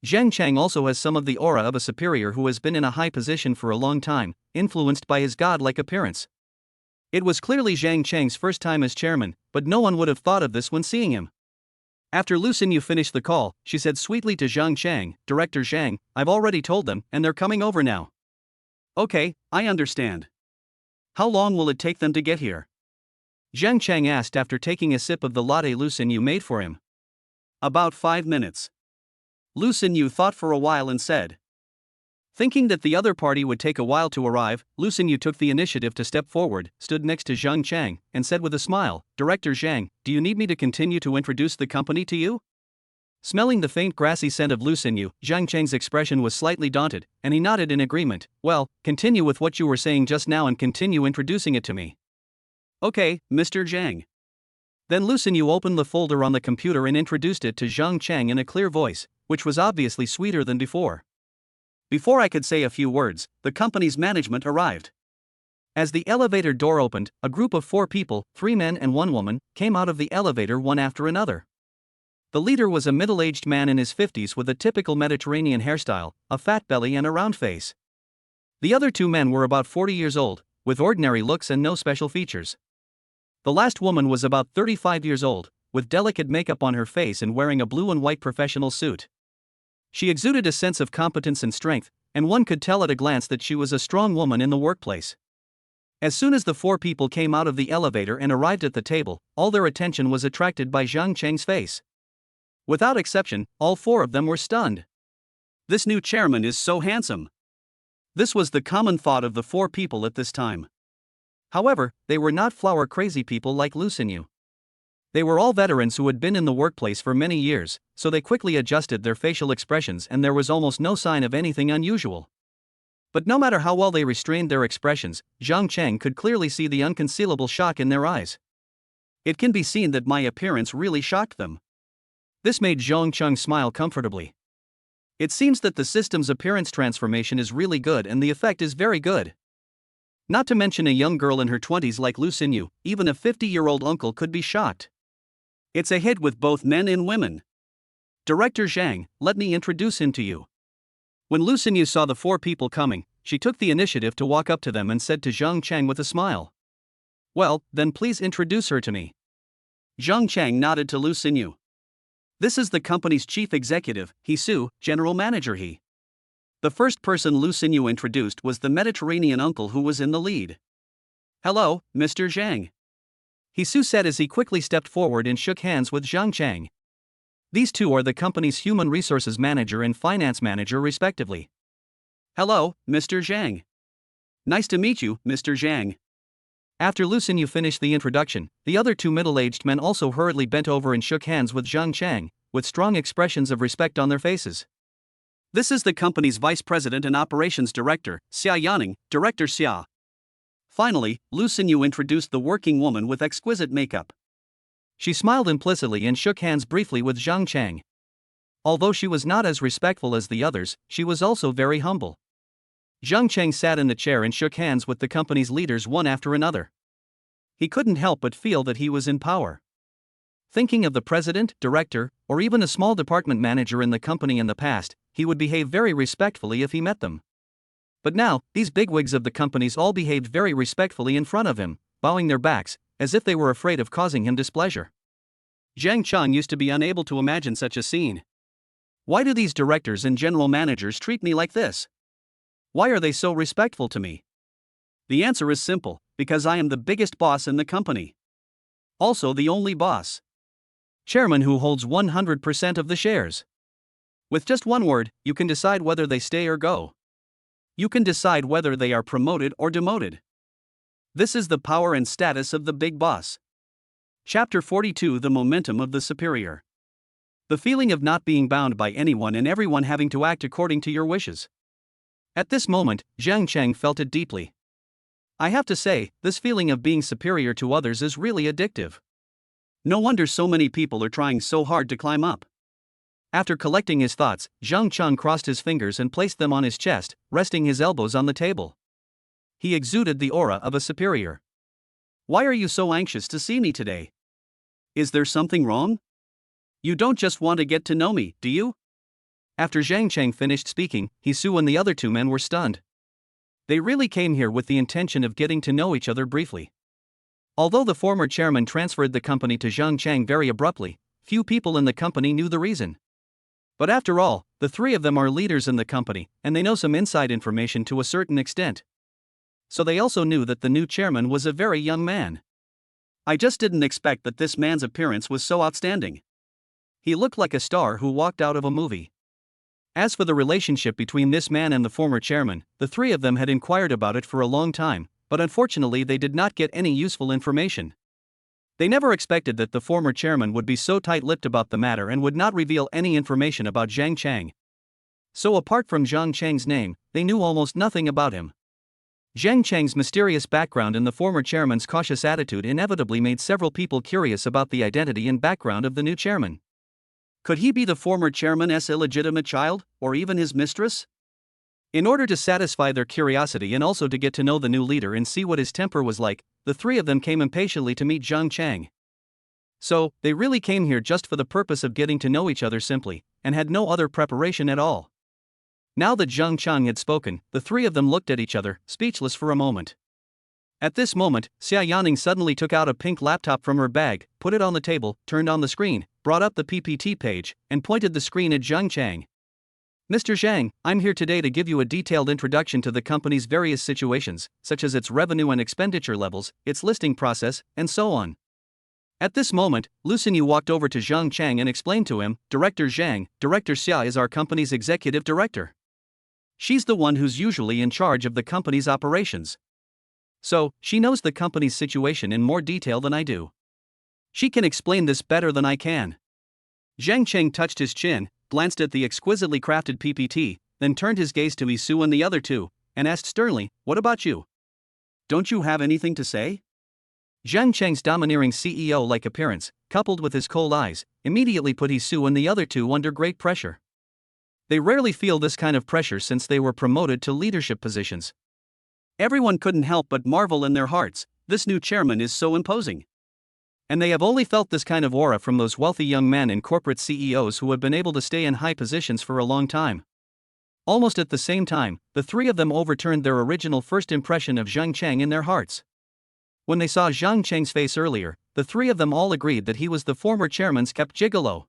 Zhang Cheng also has some of the aura of a superior who has been in a high position for a long time, influenced by his god-like appearance. It was clearly Zhang Cheng's first time as chairman, but no one would have thought of this when seeing him. After Lu Xinyu finished the call, she said sweetly to Zhang Chang, "Director Zhang, I've already told them, and they're coming over now." "Okay, I understand. How long will it take them to get here?" Zhang Chang asked after taking a sip of the latte Lu Xinyu made for him. "About 5 minutes." Lu Xinyu thought for a while and said. Thinking that the other party would take a while to arrive, Lu Xinyu took the initiative to step forward, stood next to Zhang Chang, and said with a smile, "Director Zhang, do you need me to continue to introduce the company to you?" Smelling the faint grassy scent of Lu Xinyu, Zhang Chang's expression was slightly daunted, and he nodded in agreement. "Well, continue with what you were saying just now and continue introducing it to me." "Okay, Mr. Zhang." Then Lu Xinyu opened the folder on the computer and introduced it to Zhang Chang in a clear voice, which was obviously sweeter than before. Before I could say a few words, the company's management arrived. As the elevator door opened, a group of 4 people, 3 men and 1 woman, came out of the elevator one after another. The leader was a middle-aged man in his 50s with a typical Mediterranean hairstyle, a fat belly and a round face. The other 2 men were about 40 years old, with ordinary looks and no special features. The last woman was about 35 years old, with delicate makeup on her face and wearing a blue and white professional suit. She exuded a sense of competence and strength, and one could tell at a glance that she was a strong woman in the workplace. As soon as the 4 people came out of the elevator and arrived at the table, all their attention was attracted by Zhang Cheng's face. Without exception, all 4 of them were stunned. "This new chairman is so handsome." This was the common thought of the 4 people at this time. However, they were not flower-crazy people like Lu Xinyu. They were all veterans who had been in the workplace for many years, so they quickly adjusted their facial expressions and there was almost no sign of anything unusual. But no matter how well they restrained their expressions, Zhang Chang could clearly see the unconcealable shock in their eyes. "It can be seen that my appearance really shocked them." This made Zhang Chang smile comfortably. It seems that the system's appearance transformation is really good and the effect is very good. Not to mention a young girl in her 20s like Lu Xinyu, even a 50-year-old uncle could be shocked. It's a hit with both men and women. "Director Zhang, let me introduce him to you." When Lu Xinyu saw the 4 people coming, she took the initiative to walk up to them and said to Zhang Chang with a smile, "Well, then please introduce her to me." Zhang Chang nodded to Lu Xinyu. "This is the company's chief executive, He Su, general manager He." The first person Lu Xinyu introduced was the Mediterranean uncle who was in the lead. "Hello, Mr. Zhang," He Su said as he quickly stepped forward and shook hands with Zhang Chang. These 2 are the company's human resources manager and finance manager respectively. "Hello, Mr. Zhang." "Nice to meet you, Mr. Zhang." After Lu Xinyu finished the introduction, the other 2 middle-aged men also hurriedly bent over and shook hands with Zhang Chang, with strong expressions of respect on their faces. "This is the company's vice president and operations director, Xia Yaning, Director Xia." Finally, Lu Xinyu introduced the working woman with exquisite makeup. She smiled implicitly and shook hands briefly with Zhang Chang. Although she was not as respectful as the others, she was also very humble. Zhang Chang sat in the chair and shook hands with the company's leaders one after another. He couldn't help but feel that he was in power. Thinking of the president, director, or even a small department manager in the company in the past, he would behave very respectfully if he met them. But now, these bigwigs of the companies all behaved very respectfully in front of him, bowing their backs, as if they were afraid of causing him displeasure. Zhang Chang used to be unable to imagine such a scene. Why do these directors and general managers treat me like this? Why are they so respectful to me? The answer is simple, because I am the biggest boss in the company. Also the only boss. Chairman who holds 100% of the shares. With just one word, you can decide whether they stay or go. You can decide whether they are promoted or demoted. This is the power and status of the big boss. Chapter 42: The Momentum of the Superior. The feeling of not being bound by anyone and everyone having to act according to your wishes. At this moment, Zhang Chang felt it deeply. I have to say, this feeling of being superior to others is really addictive. No wonder so many people are trying so hard to climb up. After collecting his thoughts, Zhang Chang crossed his fingers and placed them on his chest, resting his elbows on the table. He exuded the aura of a superior. Why are you so anxious to see me today? Is there something wrong? You don't just want to get to know me, do you? After Zhang Chang finished speaking, He Su and the other 2 men were stunned. They really came here with the intention of getting to know each other briefly. Although the former chairman transferred the company to Zhang Chang very abruptly, few people in the company knew the reason. But after all, the three of them are leaders in the company, and they know some inside information to a certain extent. So they also knew that the new chairman was a very young man. I just didn't expect that this man's appearance was so outstanding. He looked like a star who walked out of a movie. As for the relationship between this man and the former chairman, the three of them had inquired about it for a long time, but unfortunately they did not get any useful information. They never expected that the former chairman would be so tight-lipped about the matter and would not reveal any information about Zhang Chang. So apart from Zhang Chang's name, they knew almost nothing about him. Zhang Chang's mysterious background and the former chairman's cautious attitude inevitably made several people curious about the identity and background of the new chairman. Could he be the former chairman's illegitimate child, or even his mistress? In order to satisfy their curiosity and also to get to know the new leader and see what his temper was like, the three of them came impatiently to meet Zhang Chang. So, they really came here just for the purpose of getting to know each other simply, and had no other preparation at all. Now that Zhang Chang had spoken, the three of them looked at each other, speechless for a moment. At this moment, Xia Yaning suddenly took out a pink laptop from her bag, put it on the table, turned on the screen, brought up the PPT page, and pointed the screen at Zhang Chang. Mr. Zhang, I'm here today to give you a detailed introduction to the company's various situations, such as its revenue and expenditure levels, its listing process, and so on. At this moment, Lu Xinyu walked over to Zhang Chang and explained to him, Director Zhang, Director Xia is our company's executive director. She's the one who's usually in charge of the company's operations. So, she knows the company's situation in more detail than I do. She can explain this better than I can. Zhang Chang touched his chin, glanced at the exquisitely crafted PPT, then turned his gaze to Isu and the other two, and asked sternly, what about you? Don't you have anything to say? Zhang Chang's domineering CEO-like appearance, coupled with his cold eyes, immediately put Isu and the other two under great pressure. They rarely feel this kind of pressure since they were promoted to leadership positions. Everyone couldn't help but marvel in their hearts, this new chairman is so imposing. And they have only felt this kind of aura from those wealthy young men and corporate CEOs who have been able to stay in high positions for a long time. Almost at the same time, the three of them overturned their original first impression of Zhang Chang in their hearts. When they saw Zhang Chang's face earlier, the three of them all agreed that he was the former chairman's kept gigolo.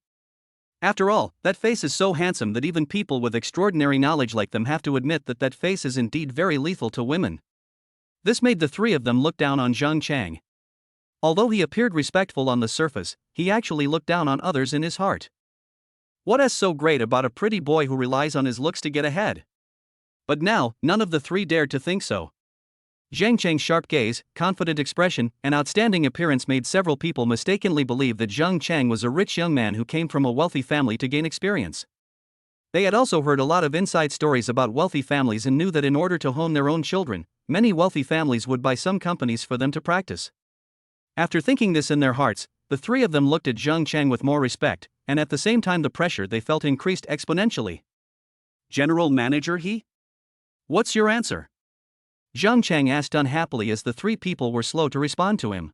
After all, that face is so handsome that even people with extraordinary knowledge like them have to admit that that face is indeed very lethal to women. This made the three of them look down on Zhang Chang. Although he appeared respectful on the surface, he actually looked down on others in his heart. What is so great about a pretty boy who relies on his looks to get ahead? But now, none of the three dared to think so. Zhang Chang's sharp gaze, confident expression, and outstanding appearance made several people mistakenly believe that Zhang Chang was a rich young man who came from a wealthy family to gain experience. They had also heard a lot of inside stories about wealthy families and knew that in order to hone their own children, many wealthy families would buy some companies for them to practice. After thinking this in their hearts, the three of them looked at Zhang Chang with more respect, and at the same time the pressure they felt increased exponentially. General Manager he? What's your answer? Zhang Chang asked unhappily as the three people were slow to respond to him.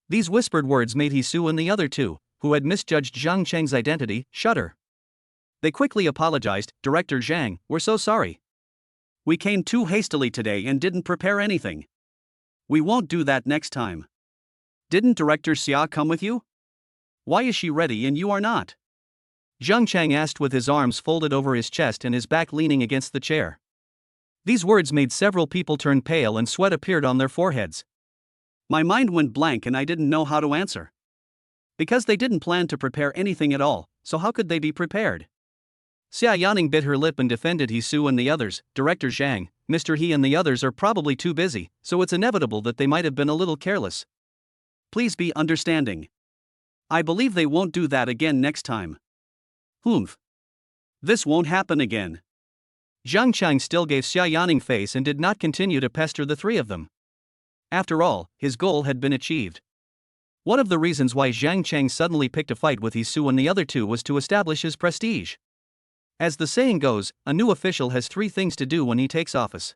These whispered words made Isu and the other two, who had misjudged Zhang Chang's identity, shudder. They quickly apologized, Director Zhang, we're so sorry. We came too hastily today and didn't prepare anything. We won't do that next time. Didn't Director Xia come with you? Why is she ready and you are not? Zhang Chang asked with his arms folded over his chest and his back leaning against the chair. These words made several people turn pale and sweat appeared on their foreheads. My mind went blank and I didn't know how to answer. Because they didn't plan to prepare anything at all, so how could they be prepared? Xia Yaning bit her lip and defended Isu and the others, Director Zhang, Mr. He and the others are probably too busy, so it's inevitable that they might have been a little careless. Please be understanding. I believe they won't do that again next time. Humph. This won't happen again. Zhang Chang still gave Xia Yaning face and did not continue to pester the three of them. After all, his goal had been achieved. One of the reasons why Zhang Chang suddenly picked a fight with Isu and the other two was to establish his prestige. As the saying goes, a new official has three things to do when he takes office.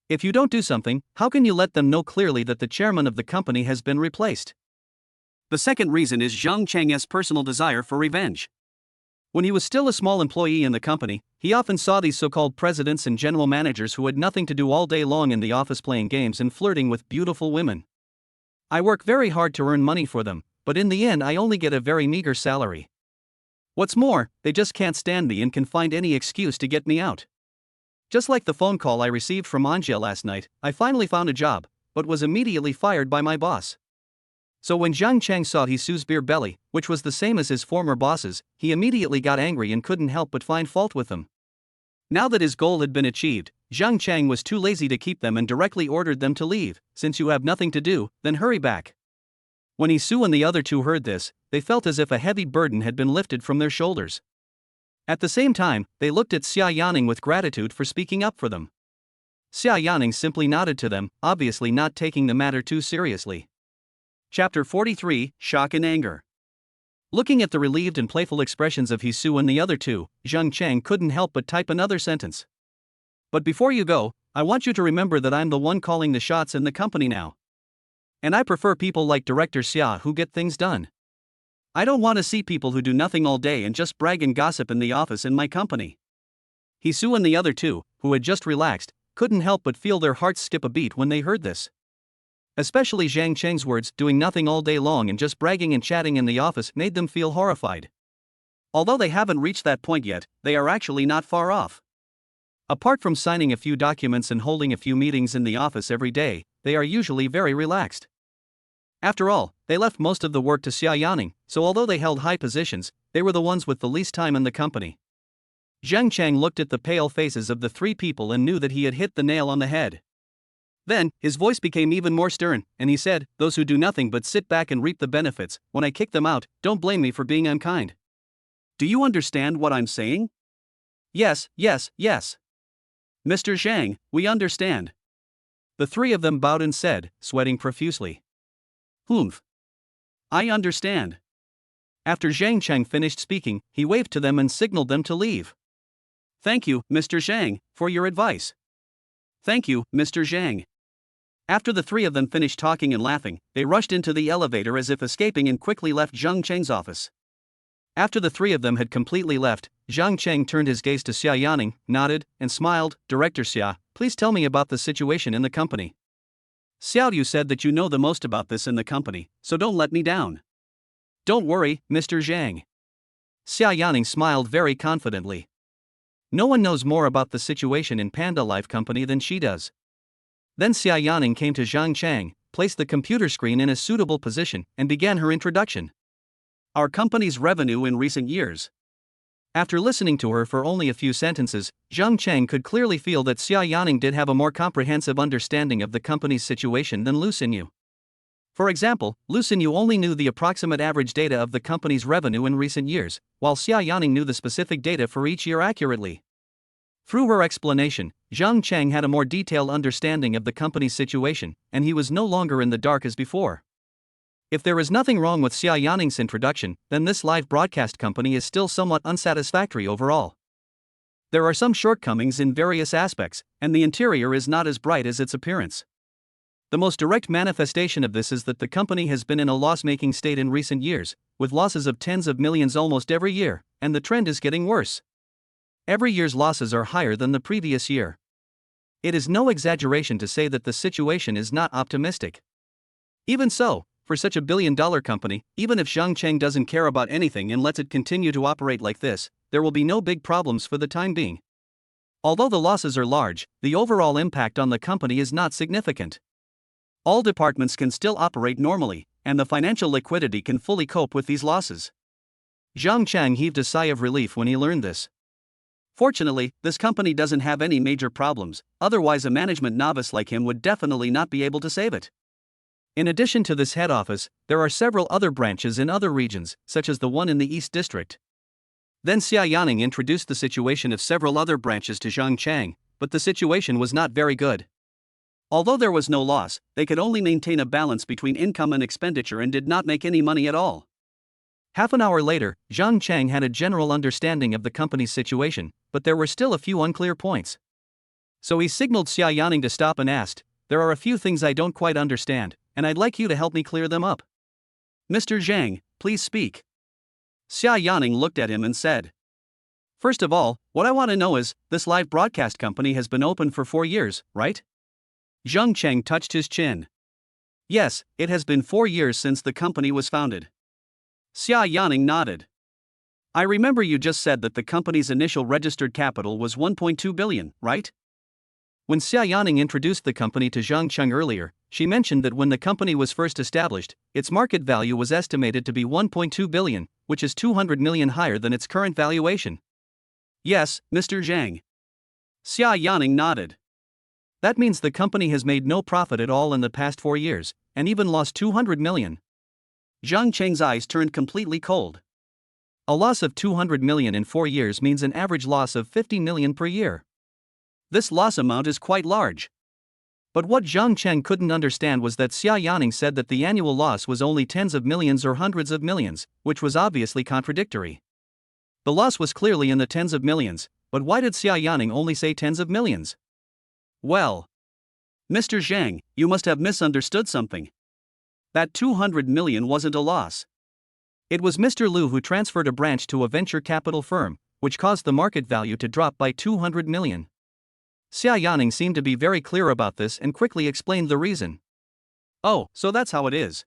If you don't do something, how can you let them know clearly that the chairman of the company has been replaced? The second reason is Zhang Chang's personal desire for revenge. When he was still a small employee in the company, he often saw these so-called presidents and general managers who had nothing to do all day long in the office playing games and flirting with beautiful women. I work very hard to earn money for them, but in the end I only get a very meager salary. What's more, they just can't stand me and can find any excuse to get me out. Just like the phone call I received from Anja last night, I finally found a job, but was immediately fired by my boss. So when Zhang Chang saw Hisu's beer belly, which was the same as his former boss's, he immediately got angry and couldn't help but find fault with them. Now that his goal had been achieved, Zhang Chang was too lazy to keep them and directly ordered them to leave. Since you have nothing to do, then hurry back. When Hisu and the other two heard this, they felt as if a heavy burden had been lifted from their shoulders. At the same time, they looked at Xia Yaning with gratitude for speaking up for them. Xia Yaning simply nodded to them, obviously not taking the matter too seriously. Chapter 43, Shock and Anger. Looking at the relieved and playful expressions of Hisu and the other two, Zhang Chang couldn't help but type another sentence. But before you go, I want you to remember that I'm the one calling the shots in the company now. And I prefer people like Director Xia who get things done. I don't want to see people who do nothing all day and just brag and gossip in the office in my company. Hisu and the other two, who had just relaxed, couldn't help but feel their hearts skip a beat when they heard this. Especially Zhang Cheng's words, doing nothing all day long and just bragging and chatting in the office, made them feel horrified. Although they haven't reached that point yet, they are actually not far off. Apart from signing a few documents and holding a few meetings in the office every day, they are usually very relaxed. After all, they left most of the work to Xia Yaning, so although they held high positions, they were the ones with the least time in the company. Zhang Chang looked at the pale faces of the three people and knew that he had hit the nail on the head. Then, his voice became even more stern, and he said, "Those who do nothing but sit back and reap the benefits, when I kick them out, don't blame me for being unkind. Do you understand what I'm saying?" "Yes, yes, yes. Mr. Zhang, we understand." The three of them bowed and said, sweating profusely. "Humph. I understand." After Zhang Chang finished speaking, he waved to them and signaled them to leave. "Thank you, Mr. Zhang, for your advice." "Thank you, Mr. Zhang." After the three of them finished talking and laughing, they rushed into the elevator as if escaping and quickly left Zhang Cheng's office. After the three of them had completely left, Zhang Cheng turned his gaze to Xia Yaning, nodded, and smiled. "Director Xia, please tell me about the situation in the company. Xiao Yu said that you know the most about this in the company, so don't let me down." "Don't worry, Mr. Zhang." Xia Yaning smiled very confidently. No one knows more about the situation in Panda Life Company than she does. Then Xia Yaning came to Zhang Chang, placed the computer screen in a suitable position, and began her introduction. "Our company's revenue in recent years." After listening to her for only a few sentences, Zhang Chang could clearly feel that Xia Yaning did have a more comprehensive understanding of the company's situation than Lu Xinyu. For example, Lu Xinyu only knew the approximate average data of the company's revenue in recent years, while Xia Yaning knew the specific data for each year accurately. Through her explanation, Zhang Chang had a more detailed understanding of the company's situation, and he was no longer in the dark as before. If there is nothing wrong with Xia Yaning's introduction, then this live broadcast company is still somewhat unsatisfactory overall. There are some shortcomings in various aspects, and the interior is not as bright as its appearance. The most direct manifestation of this is that the company has been in a loss-making state in recent years, with losses of tens of millions almost every year, and the trend is getting worse. Every year's losses are higher than the previous year. It is no exaggeration to say that the situation is not optimistic. Even so, for such a billion-dollar company, even if Zhang Cheng doesn't care about anything and lets it continue to operate like this, there will be no big problems for the time being. Although the losses are large, the overall impact on the company is not significant. All departments can still operate normally, and the financial liquidity can fully cope with these losses. Zhang Cheng heaved a sigh of relief when he learned this. Fortunately, this company doesn't have any major problems, otherwise a management novice like him would definitely not be able to save it. In addition to this head office, there are several other branches in other regions, such as the one in the East District. Then Xia Yaning introduced the situation of several other branches to Zhang Chang, but the situation was not very good. Although there was no loss, they could only maintain a balance between income and expenditure and did not make any money at all. Half an hour later, Zhang Chang had a general understanding of the company's situation, but there were still a few unclear points. So he signaled Xia Yaning to stop and asked, "There are a few things I don't quite understand, and I'd like you to help me clear them up." "Mr. Zhang, please speak." Xia Yaning looked at him and said, "First of all, what I want to know is, this live broadcast company has been open for 4 years, right?" Zhang Cheng touched his chin. Yes, it has been 4 years since the company was founded. Xia Yaning nodded. I remember you just said that the company's initial registered capital was 1.2 billion, right? When Xia Yaning introduced the company to Zhang Cheng earlier, she mentioned that when the company was first established, its market value was estimated to be 1.2 billion, which is 200 million higher than its current valuation. Yes, Mr. Zhang. Xia Yaning nodded. That means the company has made no profit at all in the past 4 years, and even lost 200 million. Zhang Cheng's eyes turned completely cold. A loss of 200 million in 4 years means an average loss of 50 million per year. This loss amount is quite large. But what Zhang Cheng couldn't understand was that Xia Yaning said that the annual loss was only tens of millions or hundreds of millions, which was obviously contradictory. The loss was clearly in the tens of millions, but why did Xia Yaning only say tens of millions? Well, Mr. Zhang, you must have misunderstood something. That 200 million wasn't a loss. It was Mr. Liu who transferred a branch to a venture capital firm, which caused the market value to drop by 200 million. Xia Yaning seemed to be very clear about this and quickly explained the reason. Oh, so that's how it is.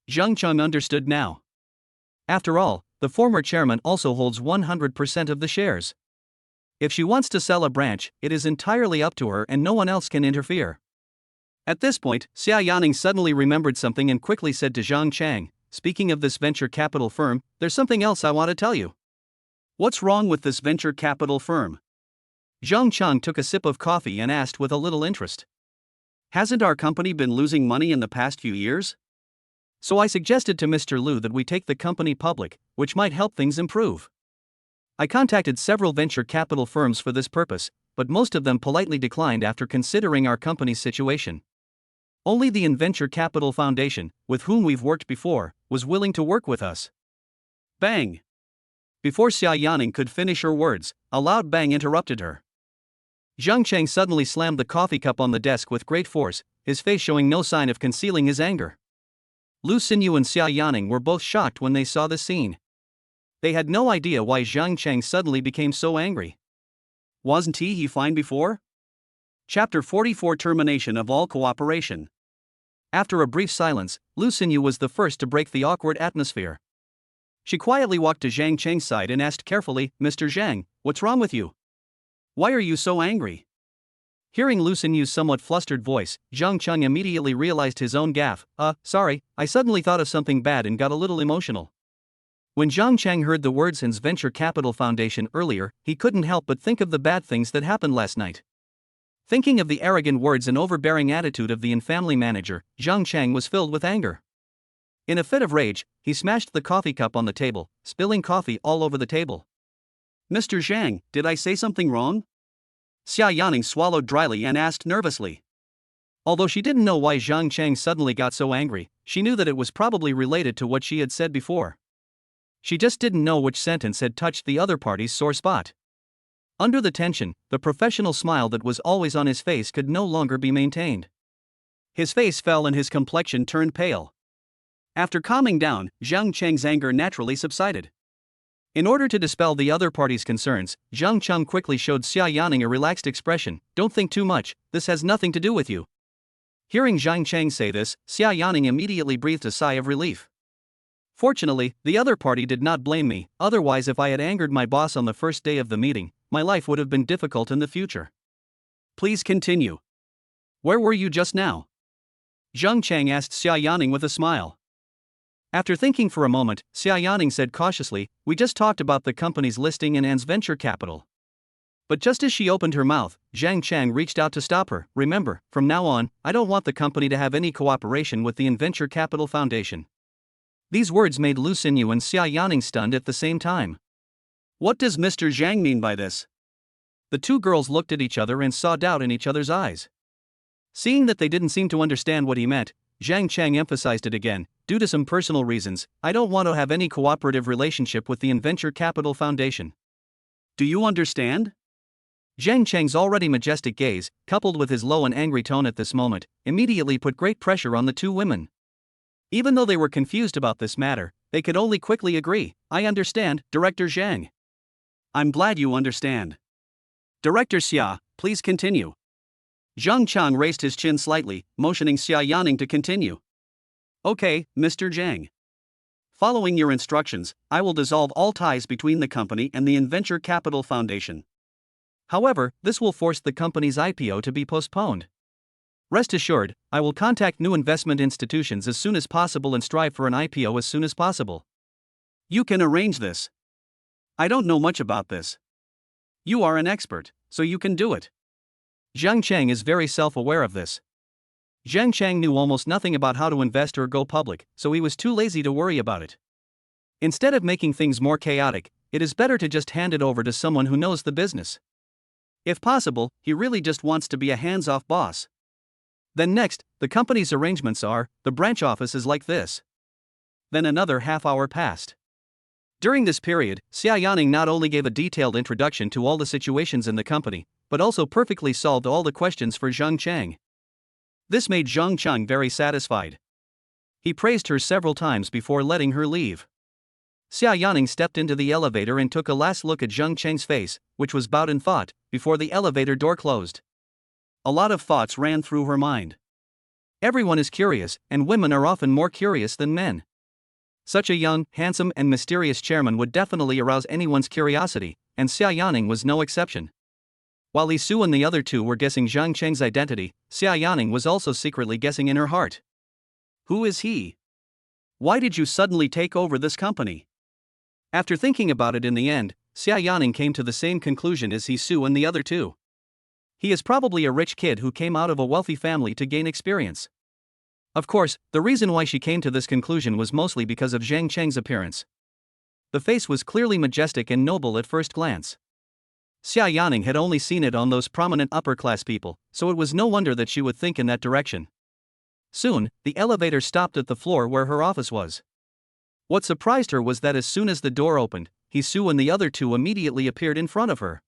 Zhang Cheng understood now. After all, the former chairman also holds 100% of the shares. If she wants to sell a branch, it is entirely up to her and no one else can interfere. At this point, Xia Yaning suddenly remembered something and quickly said to Zhang Cheng, speaking of this venture capital firm, there's something else I want to tell you. What's wrong with this venture capital firm? Zhang Cheng took a sip of coffee and asked with a little interest. Hasn't our company been losing money in the past few years? So I suggested to Mr. Liu that we take the company public, which might help things improve. I contacted several venture capital firms for this purpose, but most of them politely declined after considering our company's situation. Only the Venture Capital Foundation, with whom we've worked before, was willing to work with us. Bang! Before Xia Yaning could finish her words, a loud bang interrupted her. Zhang Cheng suddenly slammed the coffee cup on the desk with great force, his face showing no sign of concealing his anger. Lu Xinyu and Xia Yaning were both shocked when they saw the scene. They had no idea why Zhang Cheng suddenly became so angry. Wasn't he fine before? Chapter 44 Termination of all Cooperation. After a brief silence, Lu Xinyu was the first to break the awkward atmosphere. She quietly walked to Zhang Cheng's side and asked carefully, Mr. Zhang, what's wrong with you? Why are you so angry? Hearing Lu Xinyu's somewhat flustered voice, Zhang Cheng immediately realized his own gaffe. Sorry, I suddenly thought of something bad and got a little emotional. When Zhang Cheng heard the words Hans Venture Capital Foundation earlier, he couldn't help but think of the bad things that happened last night. Thinking of the arrogant words and overbearing attitude of the family manager, Zhang Cheng was filled with anger. In a fit of rage, he smashed the coffee cup on the table, spilling coffee all over the table. Mr. Zhang, did I say something wrong? Xia Yaning swallowed dryly and asked nervously. Although she didn't know why Zhang Cheng suddenly got so angry, she knew that it was probably related to what she had said before. She just didn't know which sentence had touched the other party's sore spot. Under the tension, the professional smile that was always on his face could no longer be maintained. His face fell and his complexion turned pale. After calming down, Zhang Cheng's anger naturally subsided. In order to dispel the other party's concerns, Zhang Cheng quickly showed Xia Yaning a relaxed expression. Don't think too much, this has nothing to do with you. Hearing Zhang Cheng say this, Xia Yaning immediately breathed a sigh of relief. Fortunately, the other party did not blame me, otherwise if I had angered my boss on the first day of the meeting, my life would have been difficult in the future. Please continue. Where were you just now? Zhang Cheng asked Xia Yaning with a smile. After thinking for a moment, Xia Yaning said cautiously, we just talked about the company's listing in Hans Venture Capital. But just as she opened her mouth, Zhang Cheng reached out to stop her. Remember, from now on, I don't want the company to have any cooperation with the Venture Capital Foundation. These words made Lu Xinyu and Xia Yaning stunned at the same time. What does Mr. Zhang mean by this? The two girls looked at each other and saw doubt in each other's eyes. Seeing that they didn't seem to understand what he meant, Zhang Cheng emphasized it again. Due to some personal reasons, I don't want to have any cooperative relationship with the Venture Capital Foundation. Do you understand? Zhang Cheng's already majestic gaze, coupled with his low and angry tone at this moment, immediately put great pressure on the two women. Even though they were confused about this matter, they could only quickly agree. I understand, Director Zhang. I'm glad you understand. Director Xia, please continue. Zhang Chang raised his chin slightly, motioning Xia Yaning to continue. Okay, Mr. Zhang. Following your instructions, I will dissolve all ties between the company and the Venture Capital Foundation. However, this will force the company's IPO to be postponed. Rest assured, I will contact new investment institutions as soon as possible and strive for an IPO as soon as possible. You can arrange this. I don't know much about this. You are an expert, so you can do it. Zhang Chang is very self-aware of this. Zhang Chang knew almost nothing about how to invest or go public, so he was too lazy to worry about it. Instead of making things more chaotic, it is better to just hand it over to someone who knows the business. If possible, he really just wants to be a hands-off boss. Then next, the company's arrangements are, the branch office is like this. Then another half hour passed. During this period, Xia Yaning not only gave a detailed introduction to all the situations in the company, but also perfectly solved all the questions for Zhang Chang. This made Zhang Chang very satisfied. He praised her several times before letting her leave. Xia Yaning stepped into the elevator and took a last look at Zhang Chang's face, which was bowed in thought, before the elevator door closed. A lot of thoughts ran through her mind. Everyone is curious, and women are often more curious than men. Such a young, handsome, and mysterious chairman would definitely arouse anyone's curiosity, and Xia Yaning was no exception. While Li Su and the other two were guessing Zhang Cheng's identity, Xia Yaning was also secretly guessing in her heart. Who is he? Why did you suddenly take over this company? After thinking about it in the end, Xia Yaning came to the same conclusion as Li Su and the other two. He is probably a rich kid who came out of a wealthy family to gain experience. Of course, the reason why she came to this conclusion was mostly because of Zhang Cheng's appearance. The face was clearly majestic and noble at first glance. Xia Yaning had only seen it on those prominent upper-class people, so it was no wonder that she would think in that direction. Soon, the elevator stopped at the floor where her office was. What surprised her was that as soon as the door opened, Li Su and the other two immediately appeared in front of her.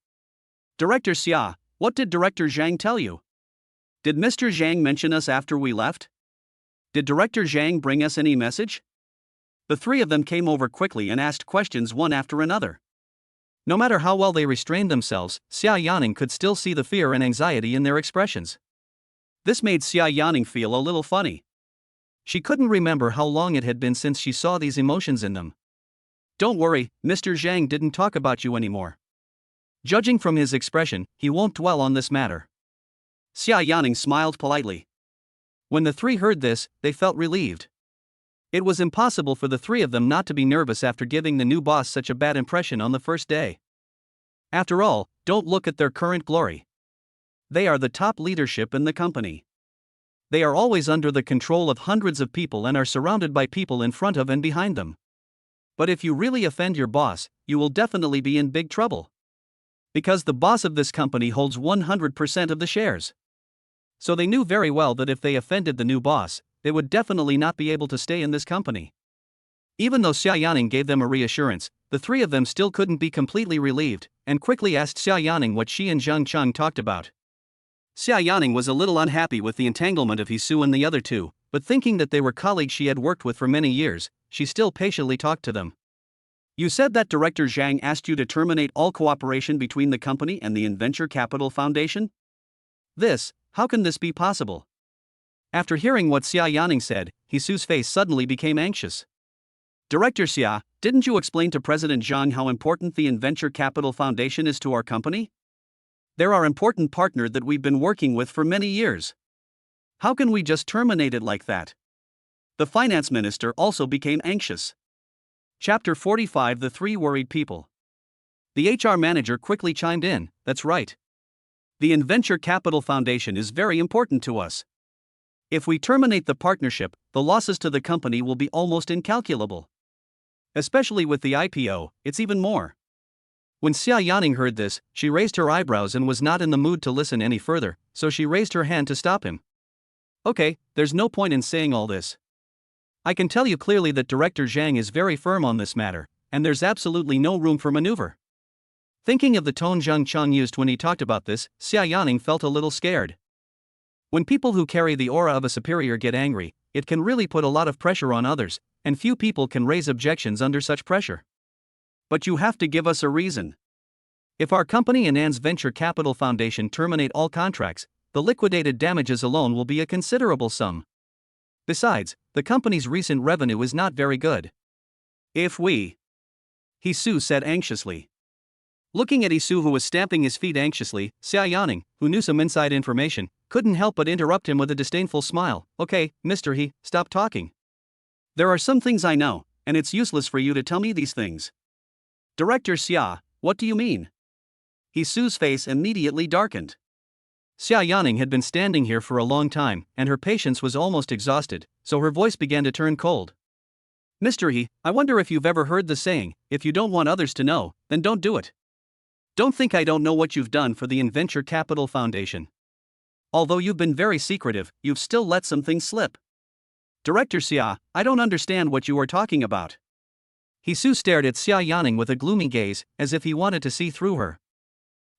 Director Xia, what did Director Zhang tell you? Did Mr. Zhang mention us after we left? Did Director Zhang bring us any message? The three of them came over quickly and asked questions one after another. No matter how well they restrained themselves, Xia Yaning could still see the fear and anxiety in their expressions. This made Xia Yaning feel a little funny. She couldn't remember how long it had been since she saw these emotions in them. Don't worry, Mr. Zhang didn't talk about you anymore. Judging from his expression, he won't dwell on this matter. Xia Yaning smiled politely. When the three heard this, they felt relieved. It was impossible for the three of them not to be nervous after giving the new boss such a bad impression on the first day. After all, don't look at their current glory. They are the top leadership in the company. They are always under the control of hundreds of people and are surrounded by people in front of and behind them. But if you really offend your boss, you will definitely be in big trouble. Because the boss of this company holds 100% of the shares. So they knew very well that if they offended the new boss, they would definitely not be able to stay in this company. Even though Xia Yaning gave them a reassurance, the three of them still couldn't be completely relieved, and quickly asked Xia Yaning what she and Zhang Chang talked about. Xia Yaning was a little unhappy with the entanglement of Li Su and the other two, but thinking that they were colleagues she had worked with for many years, she still patiently talked to them. You said that Director Zhang asked you to terminate all cooperation between the company and the Venture Capital Foundation? How can this be possible? After hearing what Xia Yaning said, Li Su's face suddenly became anxious. Director Xia, didn't you explain to President Zhang how important the Venture Capital Foundation is to our company? They're our important partner that we've been working with for many years. How can we just terminate it like that? The finance minister also became anxious. Chapter 45 The Three Worried People. The HR manager quickly chimed in, that's right. The Venture Capital Foundation is very important to us. If we terminate the partnership, the losses to the company will be almost incalculable. Especially with the IPO, it's even more. When Xia Yaning heard this, she raised her eyebrows and was not in the mood to listen any further, so she raised her hand to stop him. Okay, there's no point in saying all this. I can tell you clearly that Director Zhang is very firm on this matter, and there's absolutely no room for maneuver. Thinking of the tone Zhang Chang used when he talked about this, Xia Yaning felt a little scared. When people who carry the aura of a superior get angry, it can really put a lot of pressure on others, and few people can raise objections under such pressure. But you have to give us a reason. If our company and Venture Capital Foundation terminate all contracts, the liquidated damages alone will be a considerable sum. Besides, the company's recent revenue is not very good. If we... Hisu said anxiously. Looking at Hisu, who was stamping his feet anxiously, Xia Yaning, who knew some inside information, couldn't help but interrupt him with a disdainful smile. Okay, Mr. He, stop talking. There are some things I know, and it's useless for you to tell me these things. Director Xia, what do you mean? Hisu's face immediately darkened. Xia Yaning had been standing here for a long time, and her patience was almost exhausted, so her voice began to turn cold. Mr. He, I wonder if you've ever heard the saying, if you don't want others to know, then don't do it. Don't think I don't know what you've done for the Venture Capital Foundation. Although you've been very secretive, you've still let some things slip. Director Xia, I don't understand what you are talking about. Hisu stared at Xia Yaning with a gloomy gaze, as if he wanted to see through her.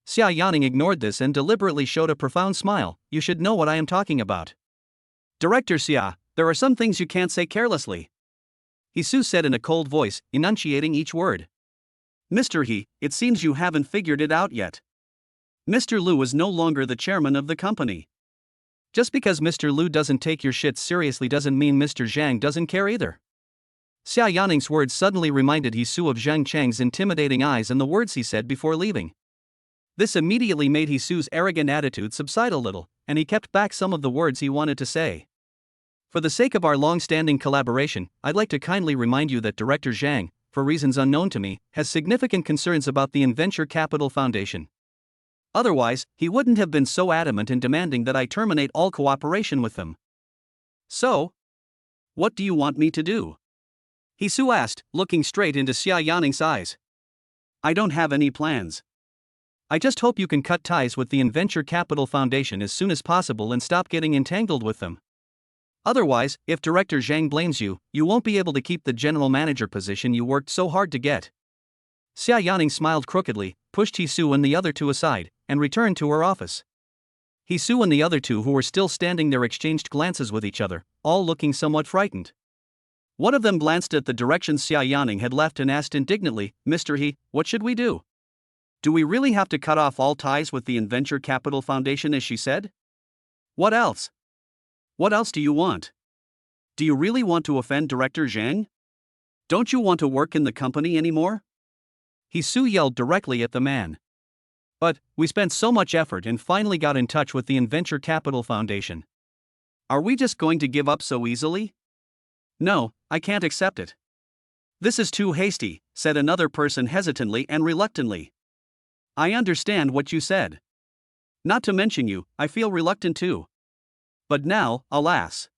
Xia Yaning ignored this and deliberately showed a profound smile. You should know what I am talking about. Director Xia, there are some things you can't say carelessly. Hisu said in a cold voice, enunciating each word. Mr. He, it seems you haven't figured it out yet. Mr. Liu is no longer the chairman of the company. Just because Mr. Liu doesn't take your shit seriously doesn't mean Mr. Zhang doesn't care either. Xia Yaning's words suddenly reminded Hisu of Zhang Cheng's intimidating eyes and the words he said before leaving. This immediately made Hisu's arrogant attitude subside a little, and he kept back some of the words he wanted to say. For the sake of our long-standing collaboration, I'd like to kindly remind you that Director Zhang, for reasons unknown to me, has significant concerns about the Venture Capital Foundation. Otherwise, he wouldn't have been so adamant in demanding that I terminate all cooperation with them. So, what do you want me to do? Hisu asked, looking straight into Xia Yaning's eyes. I don't have any plans. I just hope you can cut ties with the Venture Capital Foundation as soon as possible and stop getting entangled with them. Otherwise, if Director Zhang blames you, you won't be able to keep the general manager position you worked so hard to get. Xia Yaning smiled crookedly, pushed Hisu and the other two aside, and returned to her office. Hisu and the other two who were still standing there exchanged glances with each other, all looking somewhat frightened. One of them glanced at the direction Xia Yaning had left and asked indignantly, Mr. He, what should we do? Do we really have to cut off all ties with the Venture Capital Foundation as she said? What else? What else do you want? Do you really want to offend Director Zhang? Don't you want to work in the company anymore? Hisu yelled directly at the man. But, we spent so much effort and finally got in touch with the Venture Capital Foundation. Are we just going to give up so easily? No, I can't accept it. This is too hasty, said another person hesitantly and reluctantly. I understand what you said. Not to mention you, I feel reluctant too. But now, alas.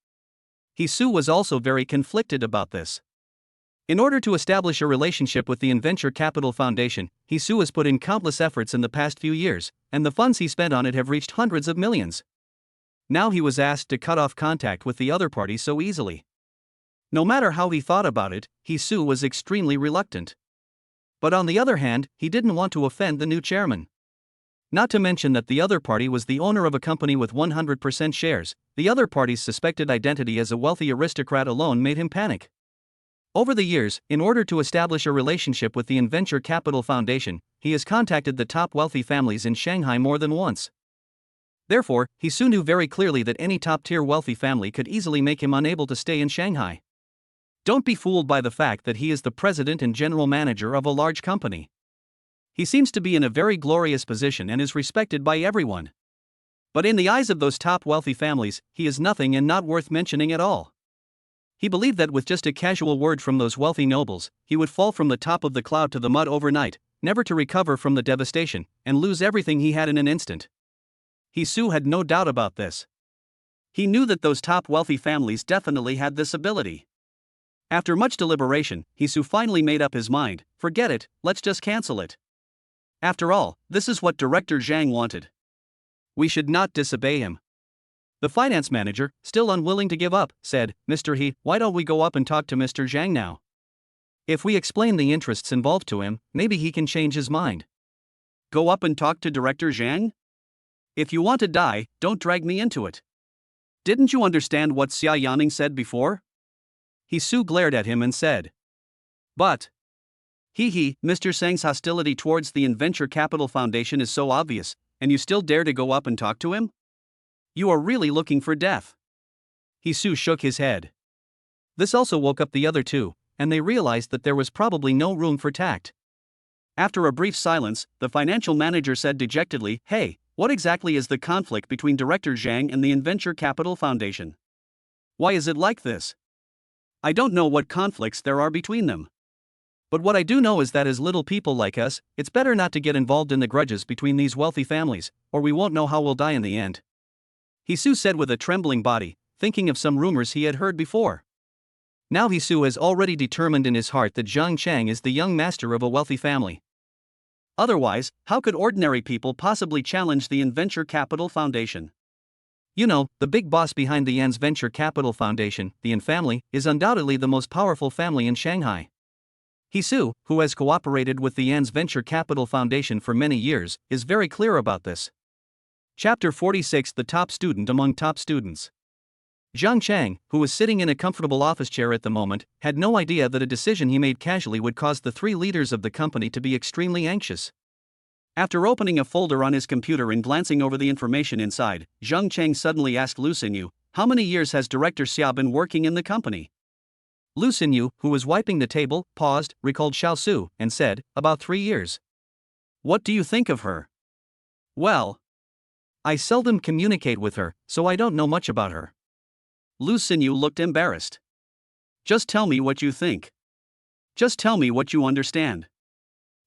Hisu was also very conflicted about this. In order to establish a relationship with the Venture Capital Foundation, Hisu has put in countless efforts in the past few years, and the funds he spent on it have reached hundreds of millions. Now he was asked to cut off contact with the other party so easily. No matter how he thought about it, Hisu was extremely reluctant. But on the other hand, he didn't want to offend the new chairman. Not to mention that the other party was the owner of a company with 100% shares. The other party's suspected identity as a wealthy aristocrat alone made him panic. Over the years, in order to establish a relationship with the Venture Capital Foundation, he has contacted the top wealthy families in Shanghai more than once. Therefore, he soon knew very clearly that any top-tier wealthy family could easily make him unable to stay in Shanghai. Don't be fooled by the fact that he is the president and general manager of a large company. He seems to be in a very glorious position and is respected by everyone. But in the eyes of those top wealthy families, he is nothing and not worth mentioning at all. He believed that with just a casual word from those wealthy nobles, he would fall from the top of the cloud to the mud overnight, never to recover from the devastation, and lose everything he had in an instant. Hisu had no doubt about this. He knew that those top wealthy families definitely had this ability. After much deliberation, Hisu finally made up his mind, forget it, let's just cancel it. After all, this is what Director Zhang wanted. We should not disobey him. The finance manager, still unwilling to give up, said, Mr. He, why don't we go up and talk to Mr. Zhang now? If we explain the interests involved to him, maybe he can change his mind. Go up and talk to Director Zhang? If you want to die, don't drag me into it. Didn't you understand what Xia Yaning said before? Hisu glared at him and said. But. Mr. Sang's hostility towards the Venture Capital Foundation is so obvious, and you still dare to go up and talk to him? You are really looking for death. Hisu shook his head. This also woke up the other two, and they realized that there was probably no room for tact. After a brief silence, the financial manager said dejectedly, "Hey, what exactly is the conflict between Director Zhang and the Venture Capital Foundation? Why is it like this? I don't know what conflicts there are between them. But what I do know is that as little people like us, it's better not to get involved in the grudges between these wealthy families, or we won't know how we'll die in the end." Hisu said with a trembling body, thinking of some rumors he had heard before. Now Hisu has already determined in his heart that Zhang Chang is the young master of a wealthy family. Otherwise, how could ordinary people possibly challenge the Venture Capital Foundation? You know, the big boss behind the Yan's Venture Capital Foundation, the Yan family, is undoubtedly the most powerful family in Shanghai. Hisu, who has cooperated with the Yan's Venture Capital Foundation for many years, is very clear about this. Chapter 46: The Top Student Among Top Students. Zhang Chang, who was sitting in a comfortable office chair at the moment, had no idea that a decision he made casually would cause the three leaders of the company to be extremely anxious. After opening a folder on his computer and glancing over the information inside, Zhang Chang suddenly asked Lu Xinyu, "How many years has Director Xia been working in the company?" Lu Xinyu, who was wiping the table, paused, recalled Xiao Su, and said, "About 3 years. What do you think of her?" "Well, I seldom communicate with her, so I don't know much about her." Lu Xinyu looked embarrassed. "Just tell me what you think. Just tell me what you understand."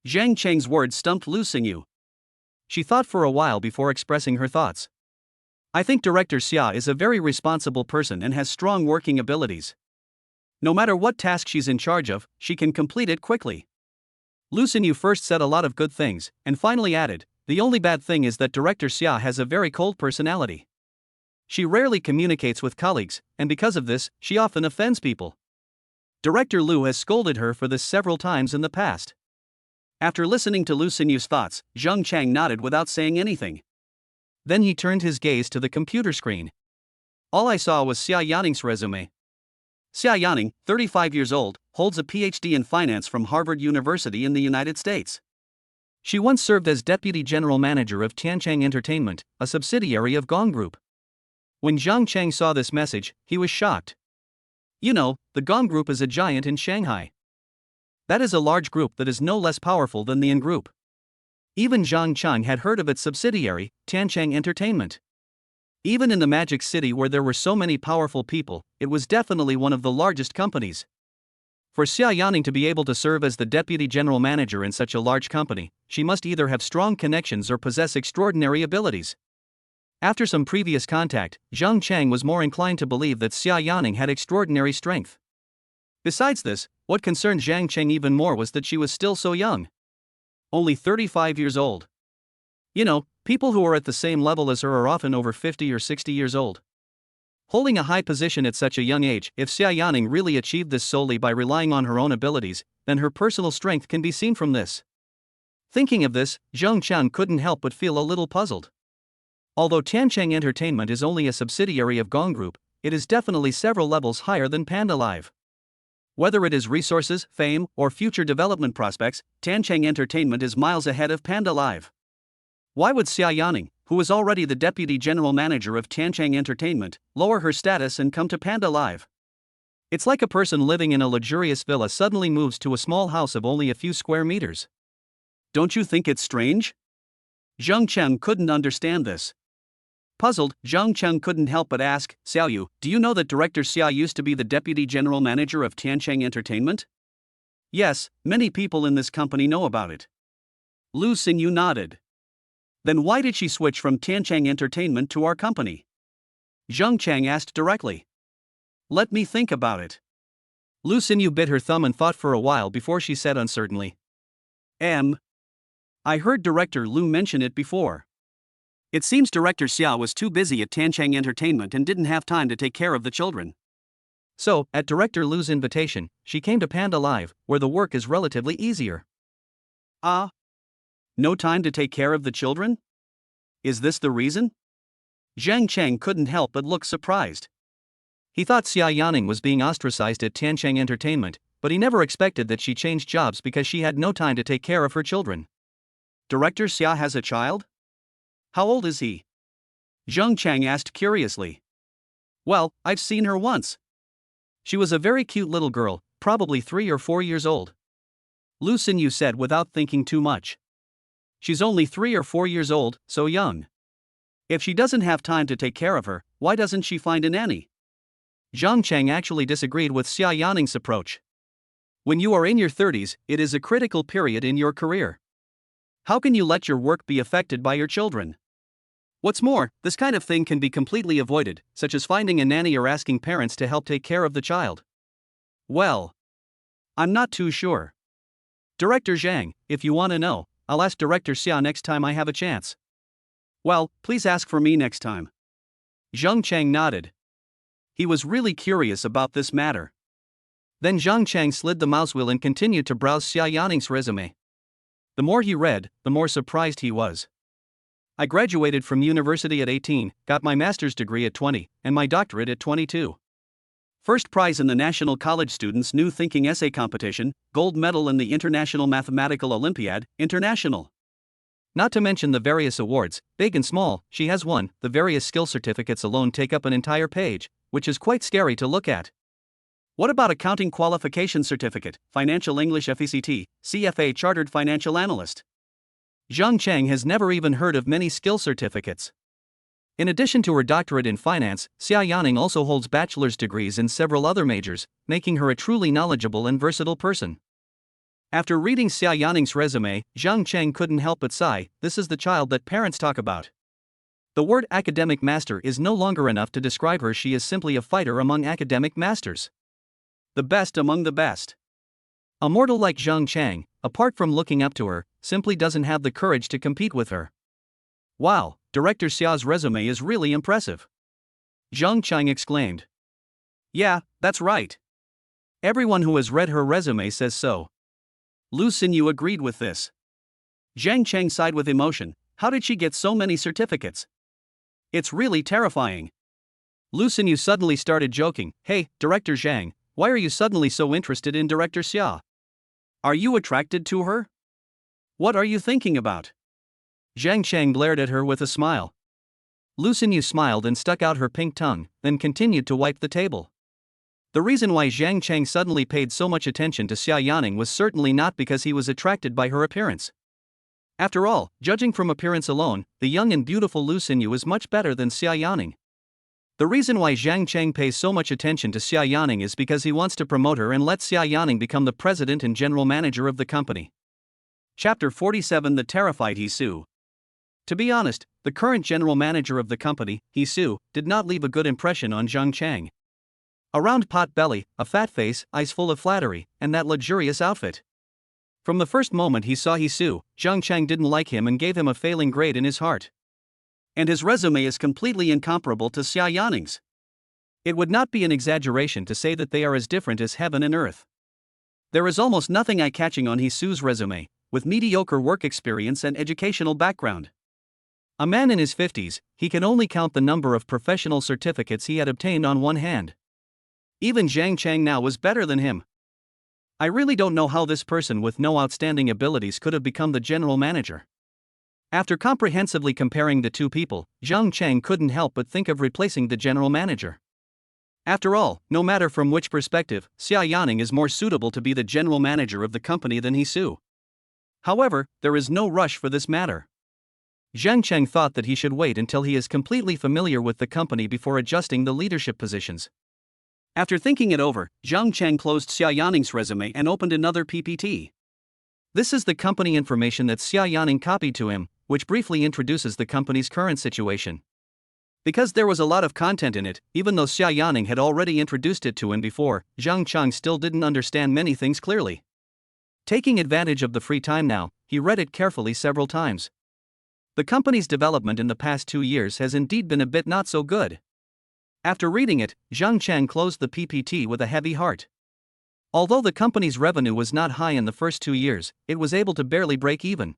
Zhang Cheng's words stumped Lu Xinyu. She thought for a while before expressing her thoughts. "I think Director Xia is a very responsible person and has strong working abilities. No matter what task she's in charge of, she can complete it quickly." Lu Xinyu first said a lot of good things, and finally added, "The only bad thing is that Director Xia has a very cold personality. She rarely communicates with colleagues, and because of this, she often offends people. Director Lu has scolded her for this several times in the past." After listening to Lu Xinyu's thoughts, Zhang Chang nodded without saying anything. Then he turned his gaze to the computer screen. All I saw was Xia Yaning's resume. Xia Yaning, 35 years old, holds a PhD in finance from Harvard University in the United States. She once served as deputy general manager of Tiancheng Entertainment, a subsidiary of Gong Group. When Zhang Chang saw this message, he was shocked. You know, the Gong Group is a giant in Shanghai. That is a large group that is no less powerful than the Yan Group. Even Zhang Chang had heard of its subsidiary, Tiancheng Entertainment. Even in the Magic City where there were so many powerful people, it was definitely one of the largest companies. For Xia Yaning to be able to serve as the deputy general manager in such a large company, she must either have strong connections or possess extraordinary abilities. After some previous contact, Zhang Chang was more inclined to believe that Xia Yaning had extraordinary strength. Besides this, what concerned Zhang Chang even more was that she was still so young. Only 35 years old. You know, people who are at the same level as her are often over 50 or 60 years old. Holding a high position at such a young age, if Xia Yaning really achieved this solely by relying on her own abilities, then her personal strength can be seen from this. Thinking of this, Zhang Chang couldn't help but feel a little puzzled. Although Tiancheng Entertainment is only a subsidiary of Gong Group, it is definitely several levels higher than Panda Live. Whether it is resources, fame, or future development prospects, Tiancheng Entertainment is miles ahead of Panda Live. Why would Xia Yaning, who is already the deputy general manager of Tiancheng Entertainment, lower her status and come to Panda Live? It's like a person living in a luxurious villa suddenly moves to a small house of only a few square meters. Don't you think it's strange? Zhang Cheng couldn't understand this. Puzzled, Zhang Cheng couldn't help but ask, "Xiaoyu, do you know that Director Xia used to be the deputy general manager of Tiancheng Entertainment?" "Yes, many people in this company know about it." Lu Xinyu nodded. "Then why did she switch from Tiancheng Entertainment to our company?" Zhang Cheng asked directly. "Let me think about it." Lu Xinyu bit her thumb and thought for a while before she said uncertainly. I heard Director Lu mention it before. It seems Director Xia was too busy at Tiancheng Entertainment and didn't have time to take care of the children. So, at Director Lu's invitation, she came to Panda Live, where the work is relatively easier. Ah? No time to take care of the children? Is this the reason? Zhang Cheng couldn't help but look surprised. He thought Xia Yaning was being ostracized at Tiancheng Entertainment, but he never expected that she changed jobs because she had no time to take care of her children. Director Xia has a child? How old is he? Zhang Chang asked curiously. Well, I've seen her once. She was a very cute little girl, probably 3 or 4 years old. Lu Xinyu said without thinking too much. She's only 3 or 4 years old, so young. If she doesn't have time to take care of her, why doesn't she find a nanny? Zhang Chang actually disagreed with Xia Yaning's approach. When you are in your 30s, it is a critical period in your career. How can you let your work be affected by your children? What's more, this kind of thing can be completely avoided, such as finding a nanny or asking parents to help take care of the child. Well, I'm not too sure. Director Zhang, if you want to know, I'll ask Director Xia next time I have a chance. Well, please ask for me next time. Zhang Chang nodded. He was really curious about this matter. Then Zhang Chang slid the mouse wheel and continued to browse Xia Yaning's resume. The more he read, the more surprised he was. I graduated from university at 18, got my master's degree at 20, and my doctorate at 22. First prize in the National College Students' New Thinking Essay Competition, gold medal in the International Mathematical Olympiad, International. Not to mention the various awards, big and small, she has won. The various skill certificates alone take up an entire page, which is quite scary to look at. What about Accounting Qualification Certificate, Financial English FECT, CFA Chartered Financial Analyst? Zhang Chang has never even heard of many skill certificates. In addition to her doctorate in finance, Xia Yaning also holds bachelor's degrees in several other majors, making her a truly knowledgeable and versatile person. After reading Xia Yaning's resume, Zhang Chang couldn't help but sigh. This is the child that parents talk about. The word academic master is no longer enough to describe her. She is simply a fighter among academic masters. The best among the best. A mortal like Zhang Chang, apart from looking up to her, simply doesn't have the courage to compete with her. Wow, Director Xia's resume is really impressive. Zhang Chang exclaimed. Yeah, that's right. Everyone who has read her resume says so. Lu Xinyu agreed with this. Zhang Chang sighed with emotion. How did she get so many certificates? It's really terrifying. Lu Xinyu suddenly started joking. Hey, Director Zhang, why are you suddenly so interested in Director Xia? Are you attracted to her? What are you thinking about? Zhang Chang glared at her with a smile. Lu Xinyu smiled and stuck out her pink tongue, then continued to wipe the table. The reason why Zhang Chang suddenly paid so much attention to Xia Yaning was certainly not because he was attracted by her appearance. After all, judging from appearance alone, the young and beautiful Lu Xinyu is much better than Xia Yaning. The reason why Zhang Chang pays so much attention to Xia Yaning is because he wants to promote her and let Xia Yaning become the president and general manager of the company. Chapter 47: The Terrified He Su. To be honest, the current general manager of the company, He Su, did not leave a good impression on Zhang Chang. A round pot belly, a fat face, eyes full of flattery, and that luxurious outfit. From the first moment he saw He Su, Zhang Chang didn't like him and gave him a failing grade in his heart. And his resume is completely incomparable to Xia Yaning's. It would not be an exaggeration to say that they are as different as heaven and earth. There is almost nothing eye-catching on He Su's resume, with mediocre work experience and educational background. A man in his 50s, he can only count the number of professional certificates he had obtained on one hand. Even Zhang Chang now was better than him. I really don't know how this person with no outstanding abilities could have become the general manager. After comprehensively comparing the two people, Zhang Chang couldn't help but think of replacing the general manager. After all, no matter from which perspective, Xia Yaning is more suitable to be the general manager of the company than He Su. However, there is no rush for this matter. Zhang Chang thought that he should wait until he is completely familiar with the company before adjusting the leadership positions. After thinking it over, Zhang Chang closed Xia Yaning's resume and opened another PPT. This is the company information that Xia Yaning copied to him, which briefly introduces the company's current situation. Because there was a lot of content in it, even though Xia Yaning had already introduced it to him before, Zhang Chang still didn't understand many things clearly. Taking advantage of the free time now, he read it carefully several times. The company's development in the past 2 years has indeed been a bit not so good. After reading it, Zhang Chang closed the PPT with a heavy heart. Although the company's revenue was not high in the first 2 years, it was able to barely break even.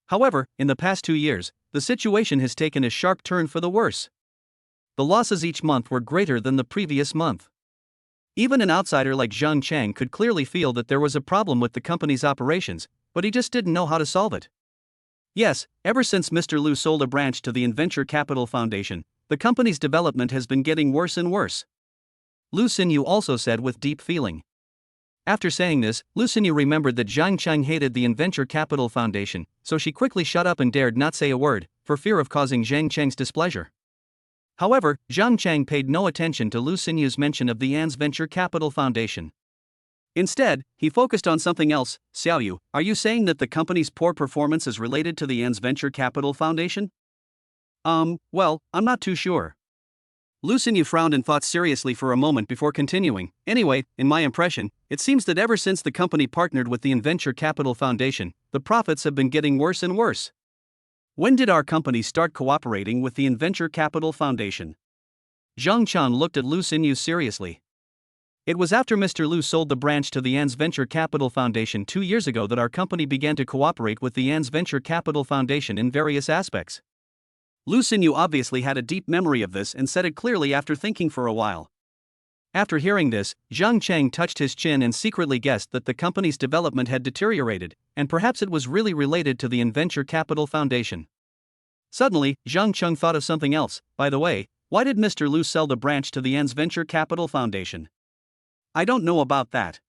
However, in the past 2 years, the situation has taken a sharp turn for the worse. The losses each month were greater than the previous month. Even an outsider like Zhang Chang could clearly feel that there was a problem with the company's operations, but he just didn't know how to solve it. Yes, ever since Mr. Liu sold a branch to the Venture Capital Foundation, the company's development has been getting worse and worse. Lu Xinyu also said with deep feeling. After saying this, Lu Xinyu remembered that Zhang Cheng hated the Venture Capital Foundation, so she quickly shut up and dared not say a word, for fear of causing Zhang Cheng's displeasure. However, Zhang Cheng paid no attention to Lu Xinyu's mention of the Venture Capital Foundation. Instead, he focused on something else. Xiaoyu, are you saying that the company's poor performance is related to the Venture Capital Foundation? Well, I'm not too sure. Lu Xinyu frowned and thought seriously for a moment before continuing. Anyway, in my impression, it seems that ever since the company partnered with the Venture Capital Foundation, the profits have been getting worse and worse. When did our company start cooperating with the Venture Capital Foundation? Zhang Chan looked at Lu Xinyu seriously. It was after Mr. Liu sold the branch to the Venture Capital Foundation 2 years ago that our company began to cooperate with the Venture Capital Foundation in various aspects. Lu Xinyu obviously had a deep memory of this and said it clearly after thinking for a while. After hearing this, Zhang Cheng touched his chin and secretly guessed that the company's development had deteriorated, and perhaps it was really related to the Venture Capital Foundation. Suddenly, Zhang Cheng thought of something else. By the way, why did Mr. Liu sell the branch to the Venture Capital Foundation? I don't know about that.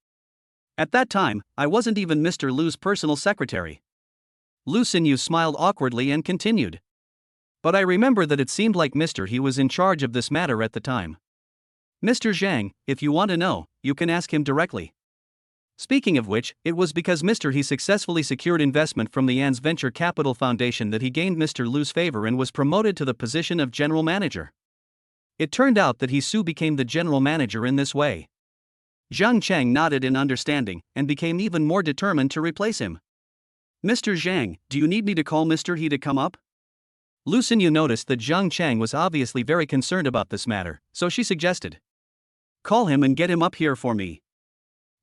At that time, I wasn't even Mr. Liu's personal secretary. Lu Xinyu smiled awkwardly and continued. But I remember that it seemed like Mr. He was in charge of this matter at the time. Mr. Zhang, if you want to know, you can ask him directly. Speaking of which, it was because Mr. He successfully secured investment from the Venture Capital Foundation that he gained Mr. Liu's favor and was promoted to the position of general manager. It turned out that He Su became the general manager in this way. Zhang Cheng nodded in understanding and became even more determined to replace him. Mr. Zhang, do you need me to call Mr. He to come up? Lu Xinyu noticed that Zhang Cheng was obviously very concerned about this matter, so she suggested. Call him and get him up here for me.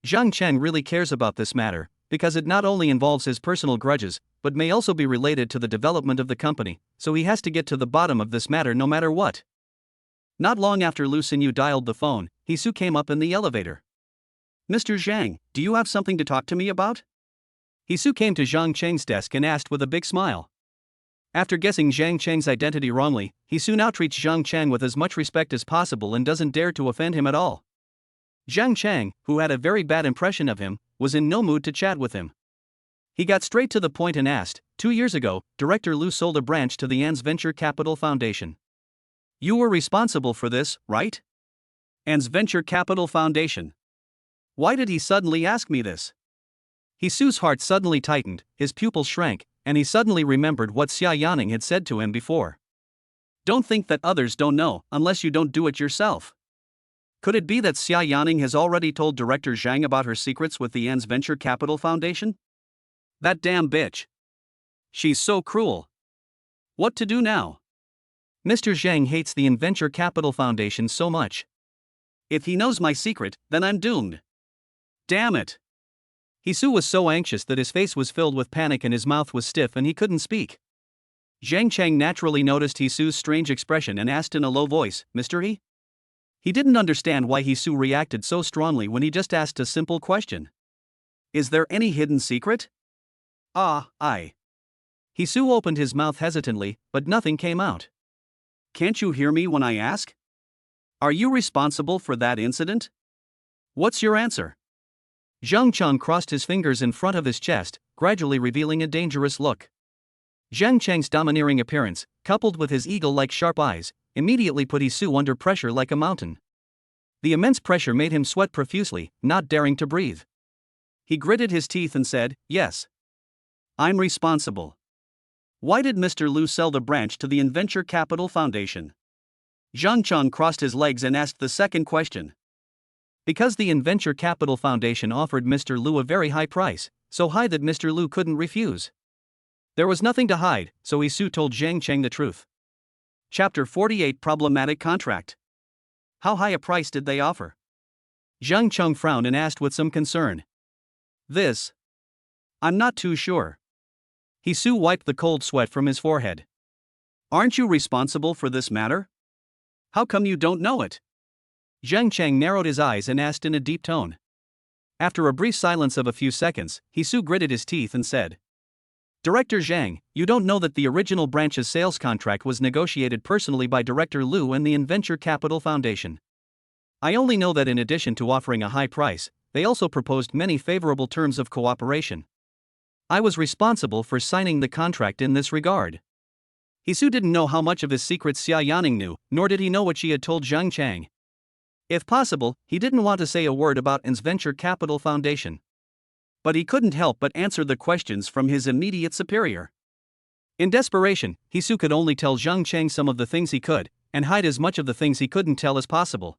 Zhang Cheng really cares about this matter, because it not only involves his personal grudges, but may also be related to the development of the company, so he has to get to the bottom of this matter no matter what. Not long after Lu Xinyu dialed the phone, He Su came up in the elevator. Mr. Zhang, do you have something to talk to me about? He Su came to Zhang Cheng's desk and asked with a big smile. After guessing Zhang Cheng's identity wrongly, He Su now treats Zhang Cheng with as much respect as possible and doesn't dare to offend him at all. Zhang Cheng, who had a very bad impression of him, was in no mood to chat with him. He got straight to the point and asked, 2 years ago, Director Liu sold a branch to the Venture Capital Foundation. You were responsible for this, right? Venture Capital Foundation. Why did he suddenly ask me this? He Su's heart suddenly tightened, his pupils shrank, and he suddenly remembered what Xia Yaning had said to him before. Don't think that others don't know, unless you don't do it yourself. Could it be that Xia Yaning has already told Director Zhang about her secrets with the Venture Capital Foundation? That damn bitch. She's so cruel. What to do now? Mr. Zhang hates the Venture Capital Foundation so much. If he knows my secret, then I'm doomed. Damn it. He Su was so anxious that his face was filled with panic and his mouth was stiff and he couldn't speak. Zhang Cheng naturally noticed He Su's strange expression and asked in a low voice, Mr. He? He didn't understand why He Su reacted so strongly when he just asked a simple question. Is there any hidden secret? He Su opened his mouth hesitantly, but nothing came out. Can't you hear me when I ask? Are you responsible for that incident? What's your answer? Zhang Cheng crossed his fingers in front of his chest, gradually revealing a dangerous look. Zhang Cheng's domineering appearance, coupled with his eagle-like sharp eyes, immediately put He Su under pressure like a mountain. The immense pressure made him sweat profusely, not daring to breathe. He gritted his teeth and said, Yes. I'm responsible. Why did Mr. Liu sell the branch to the Venture Capital Foundation? Zhang Cheng crossed his legs and asked the second question. Because the Venture Capital Foundation offered Mr. Liu a very high price, so high that Mr. Liu couldn't refuse. There was nothing to hide, so He Su told Zhang Cheng the truth. Chapter 48 Problematic Contract. How high a price did they offer? Zhang Cheng frowned and asked with some concern. I'm not too sure. He Su wiped the cold sweat from his forehead. Aren't you responsible for this matter? How come you don't know it? Zhang Cheng narrowed his eyes and asked in a deep tone. After a brief silence of a few seconds, He Su gritted his teeth and said, Director Zhang, you don't know that the original branch's sales contract was negotiated personally by Director Liu and the Venture Capital Foundation. I only know that in addition to offering a high price, they also proposed many favorable terms of cooperation. I was responsible for signing the contract in this regard. Hisu didn't know how much of his secrets Xia Yaning knew, nor did he know what she had told Zhang Chang. If possible, he didn't want to say a word about N's Venture Capital Foundation. But he couldn't help but answer the questions from his immediate superior. In desperation, Hisu could only tell Zhang Chang some of the things he could, and hide as much of the things he couldn't tell as possible.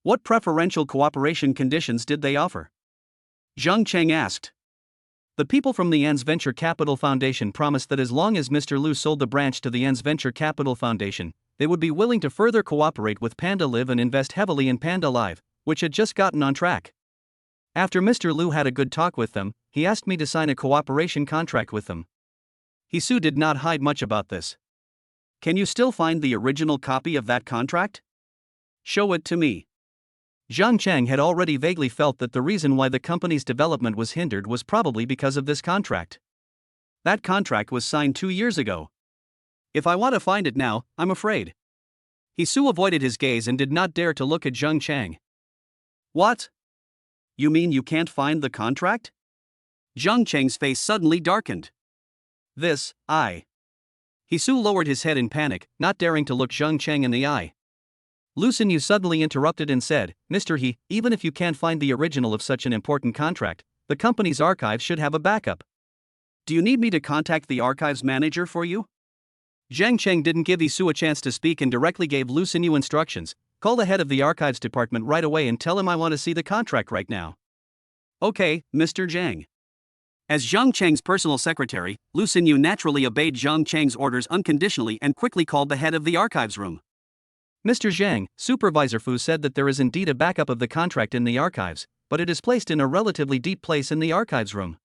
What preferential cooperation conditions did they offer? Zhang Chang asked. The people from the N's Venture Capital Foundation promised that as long as Mr. Liu sold the branch to the N's Venture Capital Foundation, they would be willing to further cooperate with Panda Live and invest heavily in Panda Live, which had just gotten on track. After Mr. Liu had a good talk with them, he asked me to sign a cooperation contract with them. Hisu did not hide much about this. Can you still find the original copy of that contract? Show it to me. Zhang Chang had already vaguely felt that the reason why the company's development was hindered was probably because of this contract. That contract was signed 2 years ago. If I want to find it now, I'm afraid. Hisu avoided his gaze and did not dare to look at Zhang Chang. What? You mean you can't find the contract? Zhang Chang's face suddenly darkened. Hisu lowered his head in panic, not daring to look Zhang Chang in the eye. Lu Xinyu suddenly interrupted and said, Mr. He, even if you can't find the original of such an important contract, the company's archives should have a backup. Do you need me to contact the archives manager for you? Zhang Chang didn't give Hisu a chance to speak and directly gave Lu Xinyu instructions. Call the head of the archives department right away and tell him I want to see the contract right now. Okay, Mr. Zhang. As Zhang Chang's personal secretary, Lu Xinyu naturally obeyed Zhang Chang's orders unconditionally and quickly called the head of the archives room. Mr. Zhang, Supervisor Fu said that there is indeed a backup of the contract in the archives, but it is placed in a relatively deep place in the archives room.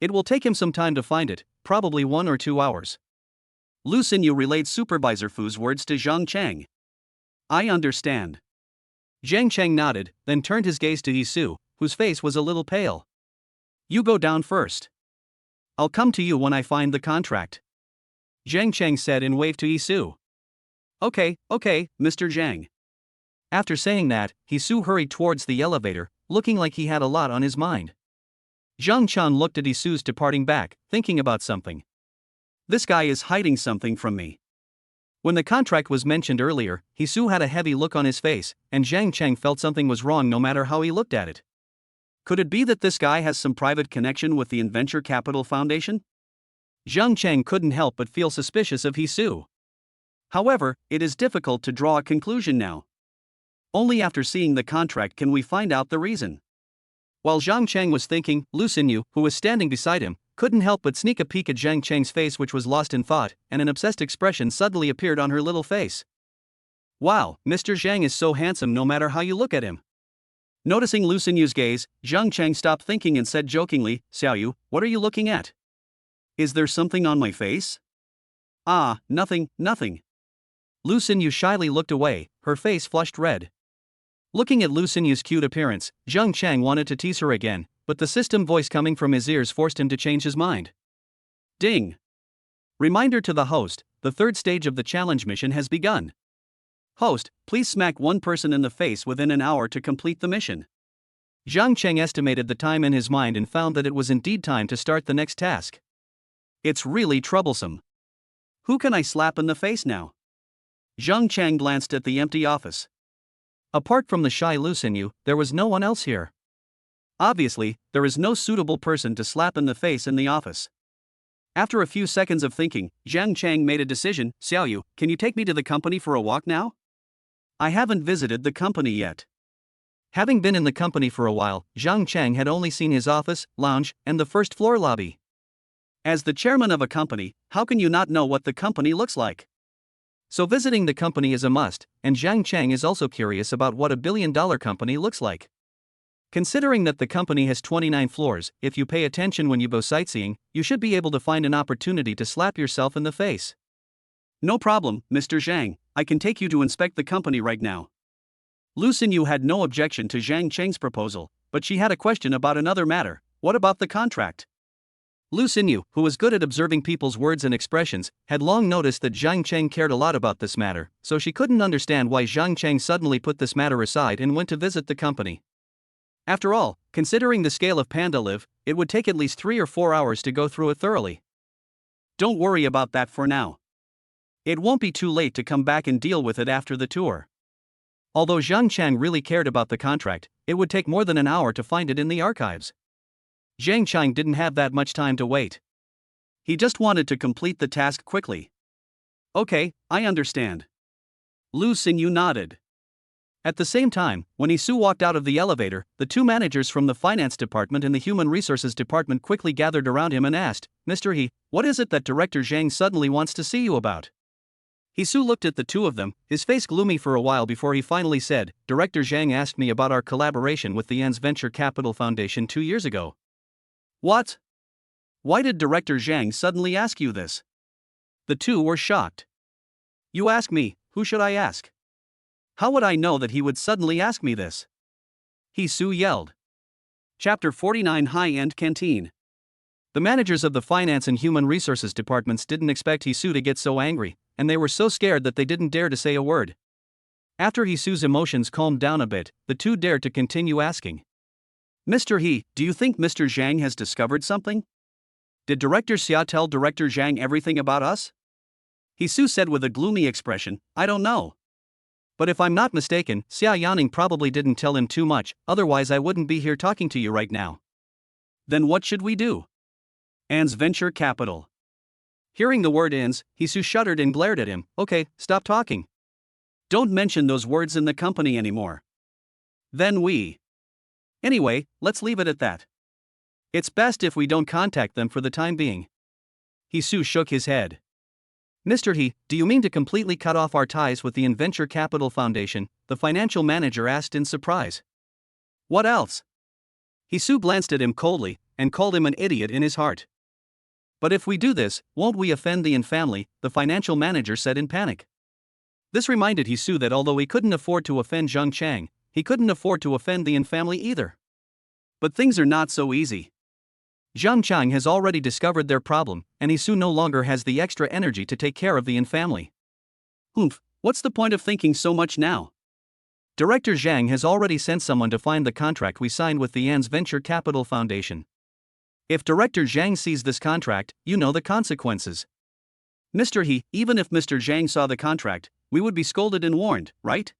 It will take him some time to find it, probably 1 or 2 hours. Lu Xinyu relayed Supervisor Fu's words to Zhang Chang. I understand. Zhang Chang nodded, then turned his gaze to Hisu, whose face was a little pale. You go down first. I'll come to you when I find the contract. Zhang Chang said and waved to Hisu. Okay, Mr. Zhang. After saying that, Hisu hurried towards the elevator, looking like he had a lot on his mind. Zhang Chan looked at Hisu's departing back, thinking about something. This guy is hiding something from me. When the contract was mentioned earlier, Hisu had a heavy look on his face, and Zhang Chang felt something was wrong no matter how he looked at it. Could it be that this guy has some private connection with the Venture Capital Foundation? Zhang Chang couldn't help but feel suspicious of Hisu. However, it is difficult to draw a conclusion now. Only after seeing the contract can we find out the reason. While Zhang Chang was thinking, Lu Xinyu, who was standing beside him, couldn't help but sneak a peek at Zhang Chang's face, which was lost in thought, and an obsessed expression suddenly appeared on her little face. Wow, Mr. Zhang is so handsome no matter how you look at him. Noticing Lu Xinyu's gaze, Zhang Chang stopped thinking and said jokingly, Xiaoyu, what are you looking at? Is there something on my face? Ah, nothing. Lu Xinyu shyly looked away, her face flushed red. Looking at Lu Xinyu's cute appearance, Zhang Chang wanted to tease her again, but the system voice coming from his ears forced him to change his mind. Ding! Reminder to the host, the 3rd stage of the challenge mission has begun. Host, please smack one person in the face within an hour to complete the mission. Zhang Chang estimated the time in his mind and found that it was indeed time to start the next task. It's really troublesome. Who can I slap in the face now? Zhang Chang glanced at the empty office. Apart from the shy Lu Xinyu, there was no one else here. Obviously, there is no suitable person to slap in the face in the office. After a few seconds of thinking, Zhang Chang made a decision. Xiaoyu, can you take me to the company for a walk now? I haven't visited the company yet. Having been in the company for a while, Zhang Chang had only seen his office, lounge, and the first floor lobby. As the chairman of a company, how can you not know what the company looks like? So visiting the company is a must, and Zhang Chang is also curious about what a billion-dollar company looks like. Considering that the company has 29 floors, if you pay attention when you go sightseeing, you should be able to find an opportunity to slap yourself in the face. No problem, Mr. Zhang, I can take you to inspect the company right now. Lu Xinyu had no objection to Zhang Chang's proposal, but she had a question about another matter. What about the contract? Lu Xinyu, who was good at observing people's words and expressions, had long noticed that Zhang Cheng cared a lot about this matter, so she couldn't understand why Zhang Cheng suddenly put this matter aside and went to visit the company. After all, considering the scale of part.If, it would take at least 3 or 4 hours to go through it thoroughly. Don't worry about that for now. It won't be too late to come back and deal with it after the tour. Although Zhang Cheng really cared about the contract, it would take more than an hour to find it in the archives. Zhang Cheng didn't have that much time to wait. He just wanted to complete the task quickly. Okay, I understand. Lu Xinyu nodded. At the same time, when Isu walked out of the elevator, the two managers from the finance department and the human resources department quickly gathered around him and asked, "Mr. He, what is it that Director Zhang suddenly wants to see you about?" Isu looked at the two of them, his face gloomy for a while before he finally said, "Director Zhang asked me about our collaboration with the An's Venture Capital Foundation 2 years ago." What? Why did Director Zhang suddenly ask you this? The two were shocked. You ask me, who should I ask? How would I know that he would suddenly ask me this? Isu yelled. Chapter 49 High-End Canteen. The managers of the finance and human resources departments didn't expect Isu to get so angry, and they were so scared that they didn't dare to say a word. After Isu's emotions calmed down a bit, the two dared to continue asking. "Mr. He, do you think Mr. Zhang has discovered something? Did Director Xia tell Director Zhang everything about us?" Isu said with a gloomy expression, "I don't know. But if I'm not mistaken, Xia Yaning probably didn't tell him too much, otherwise I wouldn't be here talking to you right now." Then what should we do? An's Venture Capital. Hearing the word An's, Isu shuddered and glared at him. Okay, stop talking. Don't mention those words in the company anymore. Then we. Anyway, let's leave it at that. It's best if we don't contact them for the time being. Isu shook his head. "Mr. He, do you mean to completely cut off our ties with the Venture Capital Foundation?" the financial manager asked in surprise. "What else?" Isu glanced at him coldly, and called him an idiot in his heart. "But if we do this, won't we offend the An family?" the financial manager said in panic. This reminded Isu that although he couldn't afford to offend Zhang Cheng, he couldn't afford to offend the An family either. But things are not so easy. Zhang Cheng has already discovered their problem, and Isu no longer has the extra energy to take care of the An family. What's the point of thinking so much now? Director Zhang has already sent someone to find the contract we signed with the An's Venture Capital Foundation. If Director Zhang sees this contract, you know the consequences. Mr. He, even if Mr. Zhang saw the contract, we would be scolded and warned, right?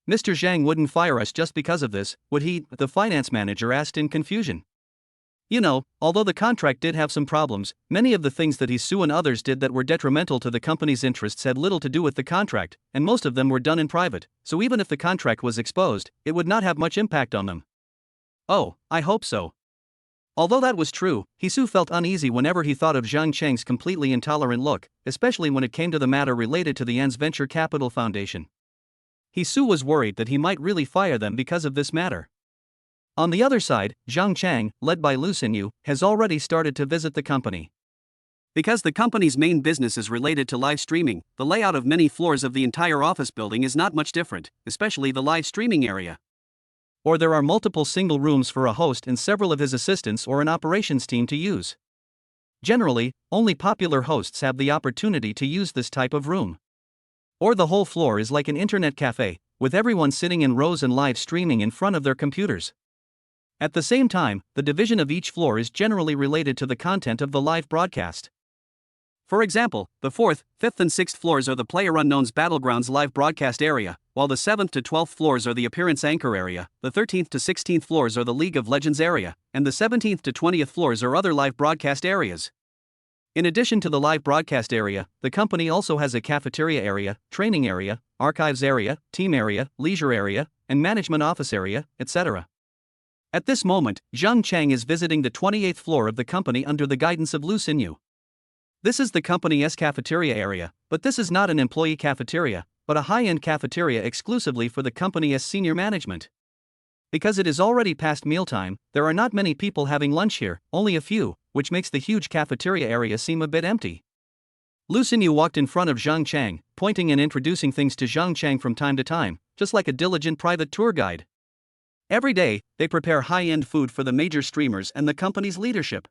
Mr. Zhang wouldn't fire us just because of this, would he? The finance manager asked in confusion. You know, although the contract did have some problems, many of the things that Isu and others did that were detrimental to the company's interests had little to do with the contract, and most of them were done in private, so even if the contract was exposed, it would not have much impact on them. Oh, I hope so. Although that was true, Isu felt uneasy whenever he thought of Zhang Cheng's completely intolerant look, especially when it came to the matter related to the An's Venture Capital Foundation. Isu was worried that he might really fire them because of this matter. On the other side, Zhang Cheng, led by Lu Xinyu, has already started to visit the company. Because the company's main business is related to live streaming, the layout of many floors of the entire office building is not much different, especially the live streaming area. Or there are multiple single rooms for a host and several of his assistants or an operations team to use. Generally, only popular hosts have the opportunity to use this type of room. Or the whole floor is like an internet cafe, with everyone sitting in rows and live streaming in front of their computers. At the same time, the division of each floor is generally related to the content of the live broadcast. For example, the 4th, 5th and 6th floors are the PlayerUnknown's Battlegrounds live broadcast area, while the 7th to 12th floors are the Appearance Anchor area, the 13th to 16th floors are the League of Legends area, and the 17th to 20th floors are other live broadcast areas. In addition to the live broadcast area, the company also has a cafeteria area, training area, archives area, team area, leisure area, and management office area, etc. At this moment, Zhang Cheng is visiting the 28th floor of the company under the guidance of Lu Xinyu. This is the company's cafeteria area, but this is not an employee cafeteria, but a high-end cafeteria exclusively for the company's senior management. Because it is already past mealtime, there are not many people having lunch here, only a few, which makes the huge cafeteria area seem a bit empty. Lu Xinyu walked in front of Zhang Cheng, pointing and introducing things to Zhang Cheng from time to time, just like a diligent private tour guide. Every day, they prepare high-end food for the major streamers and the company's leadership.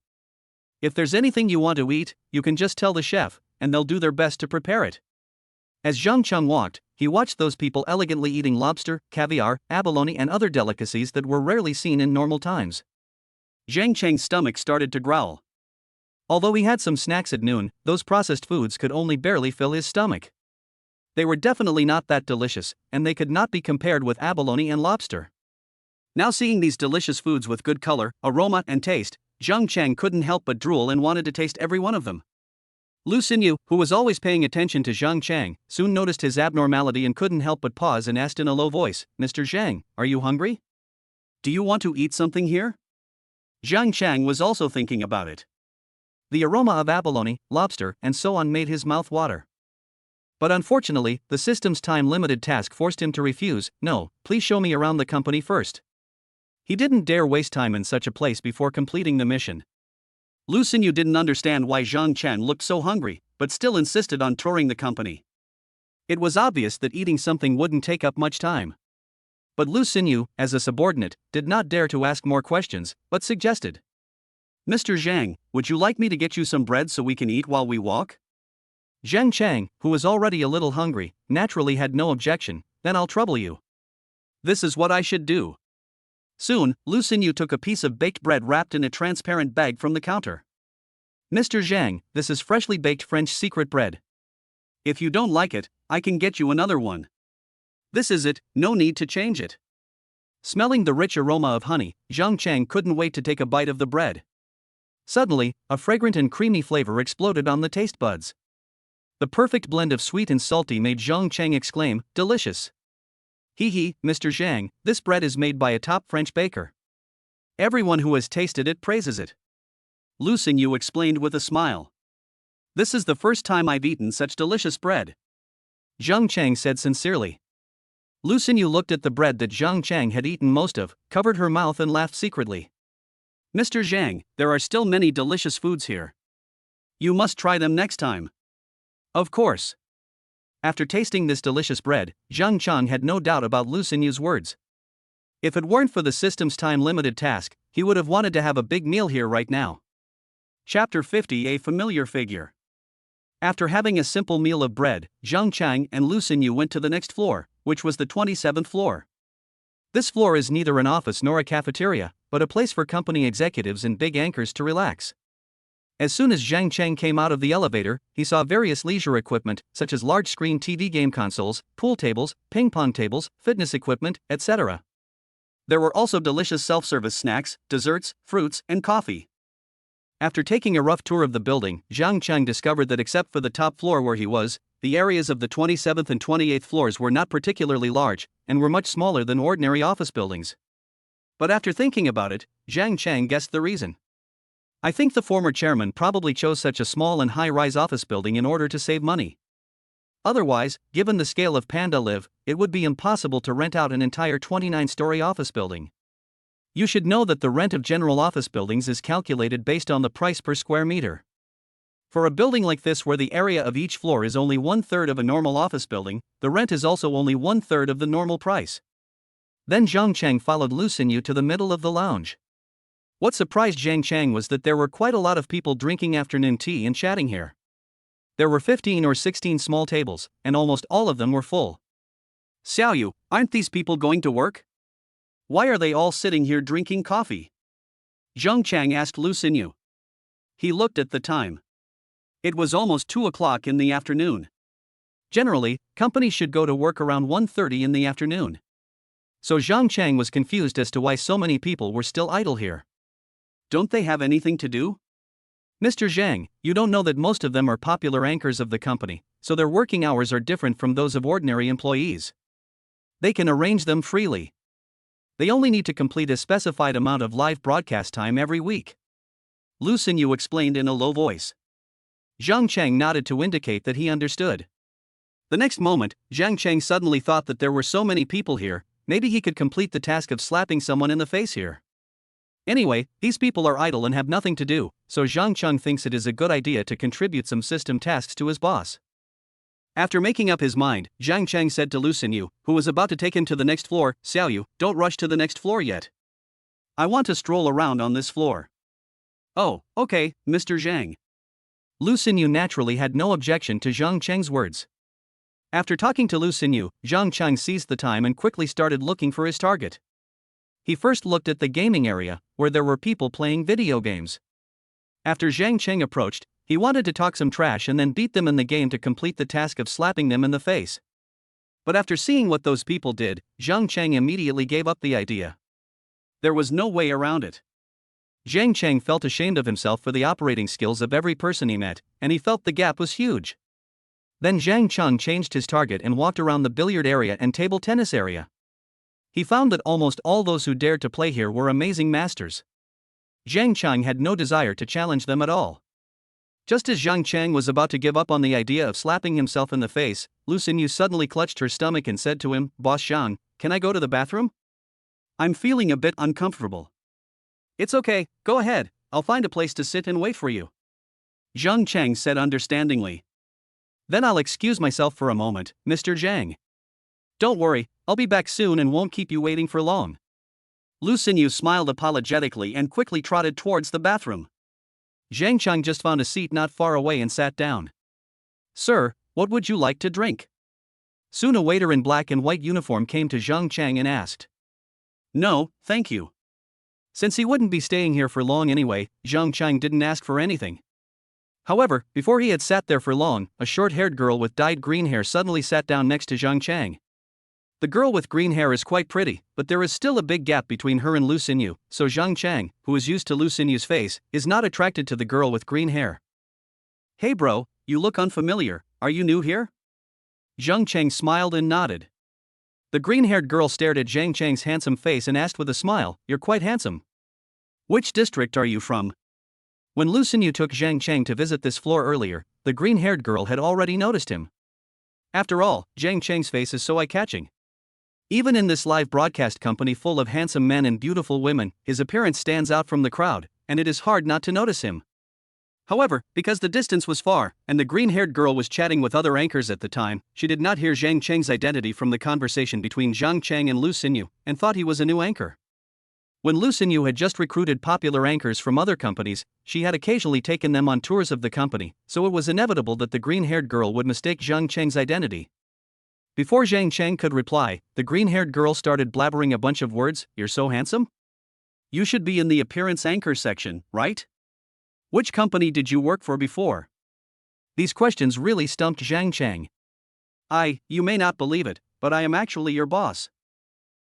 If there's anything you want to eat, you can just tell the chef, and they'll do their best to prepare it. As Zhang Cheng walked, he watched those people elegantly eating lobster, caviar, abalone, and other delicacies that were rarely seen in normal times. Zhang Cheng's stomach started to growl. Although he had some snacks at noon, those processed foods could only barely fill his stomach. They were definitely not that delicious, and they could not be compared with abalone and lobster. Now seeing these delicious foods with good color, aroma, and taste, Zhang Cheng couldn't help but drool and wanted to taste every one of them. Lu Xinyu, who was always paying attention to Zhang Cheng, soon noticed his abnormality and couldn't help but pause and asked in a low voice, "Mr. Zhang, are you hungry? Do you want to eat something here?" Zhang Cheng was also thinking about it. The aroma of abalone, lobster, and so on made his mouth water. But unfortunately, the system's time-limited task forced him to refuse. "No, please show me around the company first." He didn't dare waste time in such a place before completing the mission. Lu Xinyu didn't understand why Zhang Chen looked so hungry, but still insisted on touring the company. It was obvious that eating something wouldn't take up much time. But Lu Xinyu, as a subordinate, did not dare to ask more questions, but suggested, "Mr. Zhang, would you like me to get you some bread so we can eat while we walk?" Zhang Cheng, who was already a little hungry, naturally had no objection. "Then I'll trouble you. This is what I should do." Soon, Lu Xinyu took a piece of baked bread wrapped in a transparent bag from the counter. "Mr. Zhang, this is freshly baked French secret bread. If you don't like it, I can get you another one. This is it, no need to change it." Smelling the rich aroma of honey, Zhang Cheng couldn't wait to take a bite of the bread. Suddenly, a fragrant and creamy flavor exploded on the taste buds. The perfect blend of sweet and salty made Zhang Cheng exclaim, "Delicious. Hee, Mr. Zhang, this bread is made by a top French baker. Everyone who has tasted it praises it." Lu Xinyu explained with a smile. "This is the first time I've eaten such delicious bread," Zhang Cheng said sincerely. Lu Xinyu looked at the bread that Zhang Cheng had eaten most of, covered her mouth and laughed secretly. "Mr. Zhang, there are still many delicious foods here. You must try them next time." "Of course." After tasting this delicious bread, Zhang Cheng had no doubt about Lu Xinyu's words. If it weren't for the system's time-limited task, he would have wanted to have a big meal here right now. Chapter 50: A familiar figure. After having a simple meal of bread, Zhang Cheng and Lu Xinyu went to the next floor, which was the 27th floor. This floor is neither an office nor a cafeteria, but a place for company executives and big anchors to relax. As soon as Zhang Cheng came out of the elevator, he saw various leisure equipment, such as large-screen TV game consoles, pool tables, ping-pong tables, fitness equipment, etc. There were also delicious self-service snacks, desserts, fruits, and coffee. After taking a rough tour of the building, Zhang Cheng discovered that except for the top floor where he was, the areas of the 27th and 28th floors were not particularly large, and were much smaller than ordinary office buildings. But after thinking about it, Zhang Cheng guessed the reason. "I think the former chairman probably chose such a small and high-rise office building in order to save money. Otherwise, given the scale of part.Live, it would be impossible to rent out an entire 29-story office building. You should know that the rent of general office buildings is calculated based on the price per square meter. For a building like this where the area of each floor is only 1/3 of a normal office building, the rent is also only 1/3 of the normal price." Then Zhang Cheng followed Lu Xinyu to the middle of the lounge. What surprised Zhang Cheng was that there were quite a lot of people drinking afternoon tea and chatting here. There were 15 or 16 small tables, and almost all of them were full. "Xiaoyu, aren't these people going to work? Why are they all sitting here drinking coffee?" Zhang Cheng asked Lu Xinyu. He looked at the time. It was almost 2 o'clock in the afternoon. Generally, companies should go to work around 1:30 in the afternoon. So Zhang Cheng was confused as to why so many people were still idle here. "Don't they have anything to do?" "Mr. Zhang, you don't know that most of them are popular anchors of the company, so their working hours are different from those of ordinary employees. They can arrange them freely. They only need to complete a specified amount of live broadcast time every week," Lu Xinyu explained in a low voice. Zhang Cheng nodded to indicate that he understood. The next moment, Zhang Cheng suddenly thought that there were so many people here, maybe he could complete the task of slapping someone in the face here. Anyway, these people are idle and have nothing to do, so Zhang Cheng thinks it is a good idea to contribute some system tasks to his boss. After making up his mind, Zhang Cheng said to Lu Xinyu, who was about to take him to the next floor, "Xiaoyu, don't rush to the next floor yet. I want to stroll around on this floor. Oh, okay, Mr. Zhang. Lu Xinyu naturally had no objection to Zhang Cheng's words. After talking to Lu Xinyu, Zhang Cheng seized the time and quickly started looking for his target. He first looked at the gaming area, where there were people playing video games. After Zhang Cheng approached, he wanted to talk some trash and then beat them in the game to complete the task of slapping them in the face. But after seeing what those people did, Zhang Cheng immediately gave up the idea. There was no way around it. Zhang Cheng felt ashamed of himself for the operating skills of every person he met, and he felt the gap was huge. Then Zhang Cheng changed his target and walked around the billiard area and table tennis area. He found that almost all those who dared to play here were amazing masters. Zhang Cheng had no desire to challenge them at all. Just as Zhang Cheng was about to give up on the idea of slapping himself in the face, Lu Xinyu suddenly clutched her stomach and said to him, "Boss Zhang, can I go to the bathroom? I'm feeling a bit uncomfortable." "It's okay, go ahead, I'll find a place to sit and wait for you," Zhang Cheng said understandingly. "Then I'll excuse myself for a moment, Mr. Zhang. Don't worry, I'll be back soon and won't keep you waiting for long." Lu Xinyu smiled apologetically and quickly trotted towards the bathroom. Zhang Cheng just found a seat not far away and sat down. "Sir, what would you like to drink?" Soon a waiter in black and white uniform came to Zhang Cheng and asked. "No, thank you." Since he wouldn't be staying here for long anyway, Zhang Cheng didn't ask for anything. However, before he had sat there for long, a short-haired girl with dyed green hair suddenly sat down next to Zhang Cheng. The girl with green hair is quite pretty, but there is still a big gap between her and Lu Xinyu, so Zhang Cheng, who is used to Lu Xinyu's face, is not attracted to the girl with green hair. "Hey bro, you look unfamiliar, are you new here?" Zhang Cheng smiled and nodded. The green-haired girl stared at Zhang Cheng's handsome face and asked with a smile, "You're quite handsome. Which district are you from?" When Lu Xinyu took Zhang Cheng to visit this floor earlier, the green-haired girl had already noticed him. After all, Zhang Cheng's face is so eye-catching. Even in this live broadcast company full of handsome men and beautiful women, his appearance stands out from the crowd, and it is hard not to notice him. However, because the distance was far, and the green-haired girl was chatting with other anchors at the time, she did not hear Zhang Cheng's identity from the conversation between Zhang Cheng and Lu Xinyu, and thought he was a new anchor. When Lu Xinyu had just recruited popular anchors from other companies, she had occasionally taken them on tours of the company, so it was inevitable that the green-haired girl would mistake Zhang Cheng's identity. Before Zhang Cheng could reply, the green-haired girl started blabbering a bunch of words. "You're so handsome? You should be in the appearance anchor section, right? Which company did you work for before?" These questions really stumped Zhang Cheng. You may not believe it, but I am actually your boss."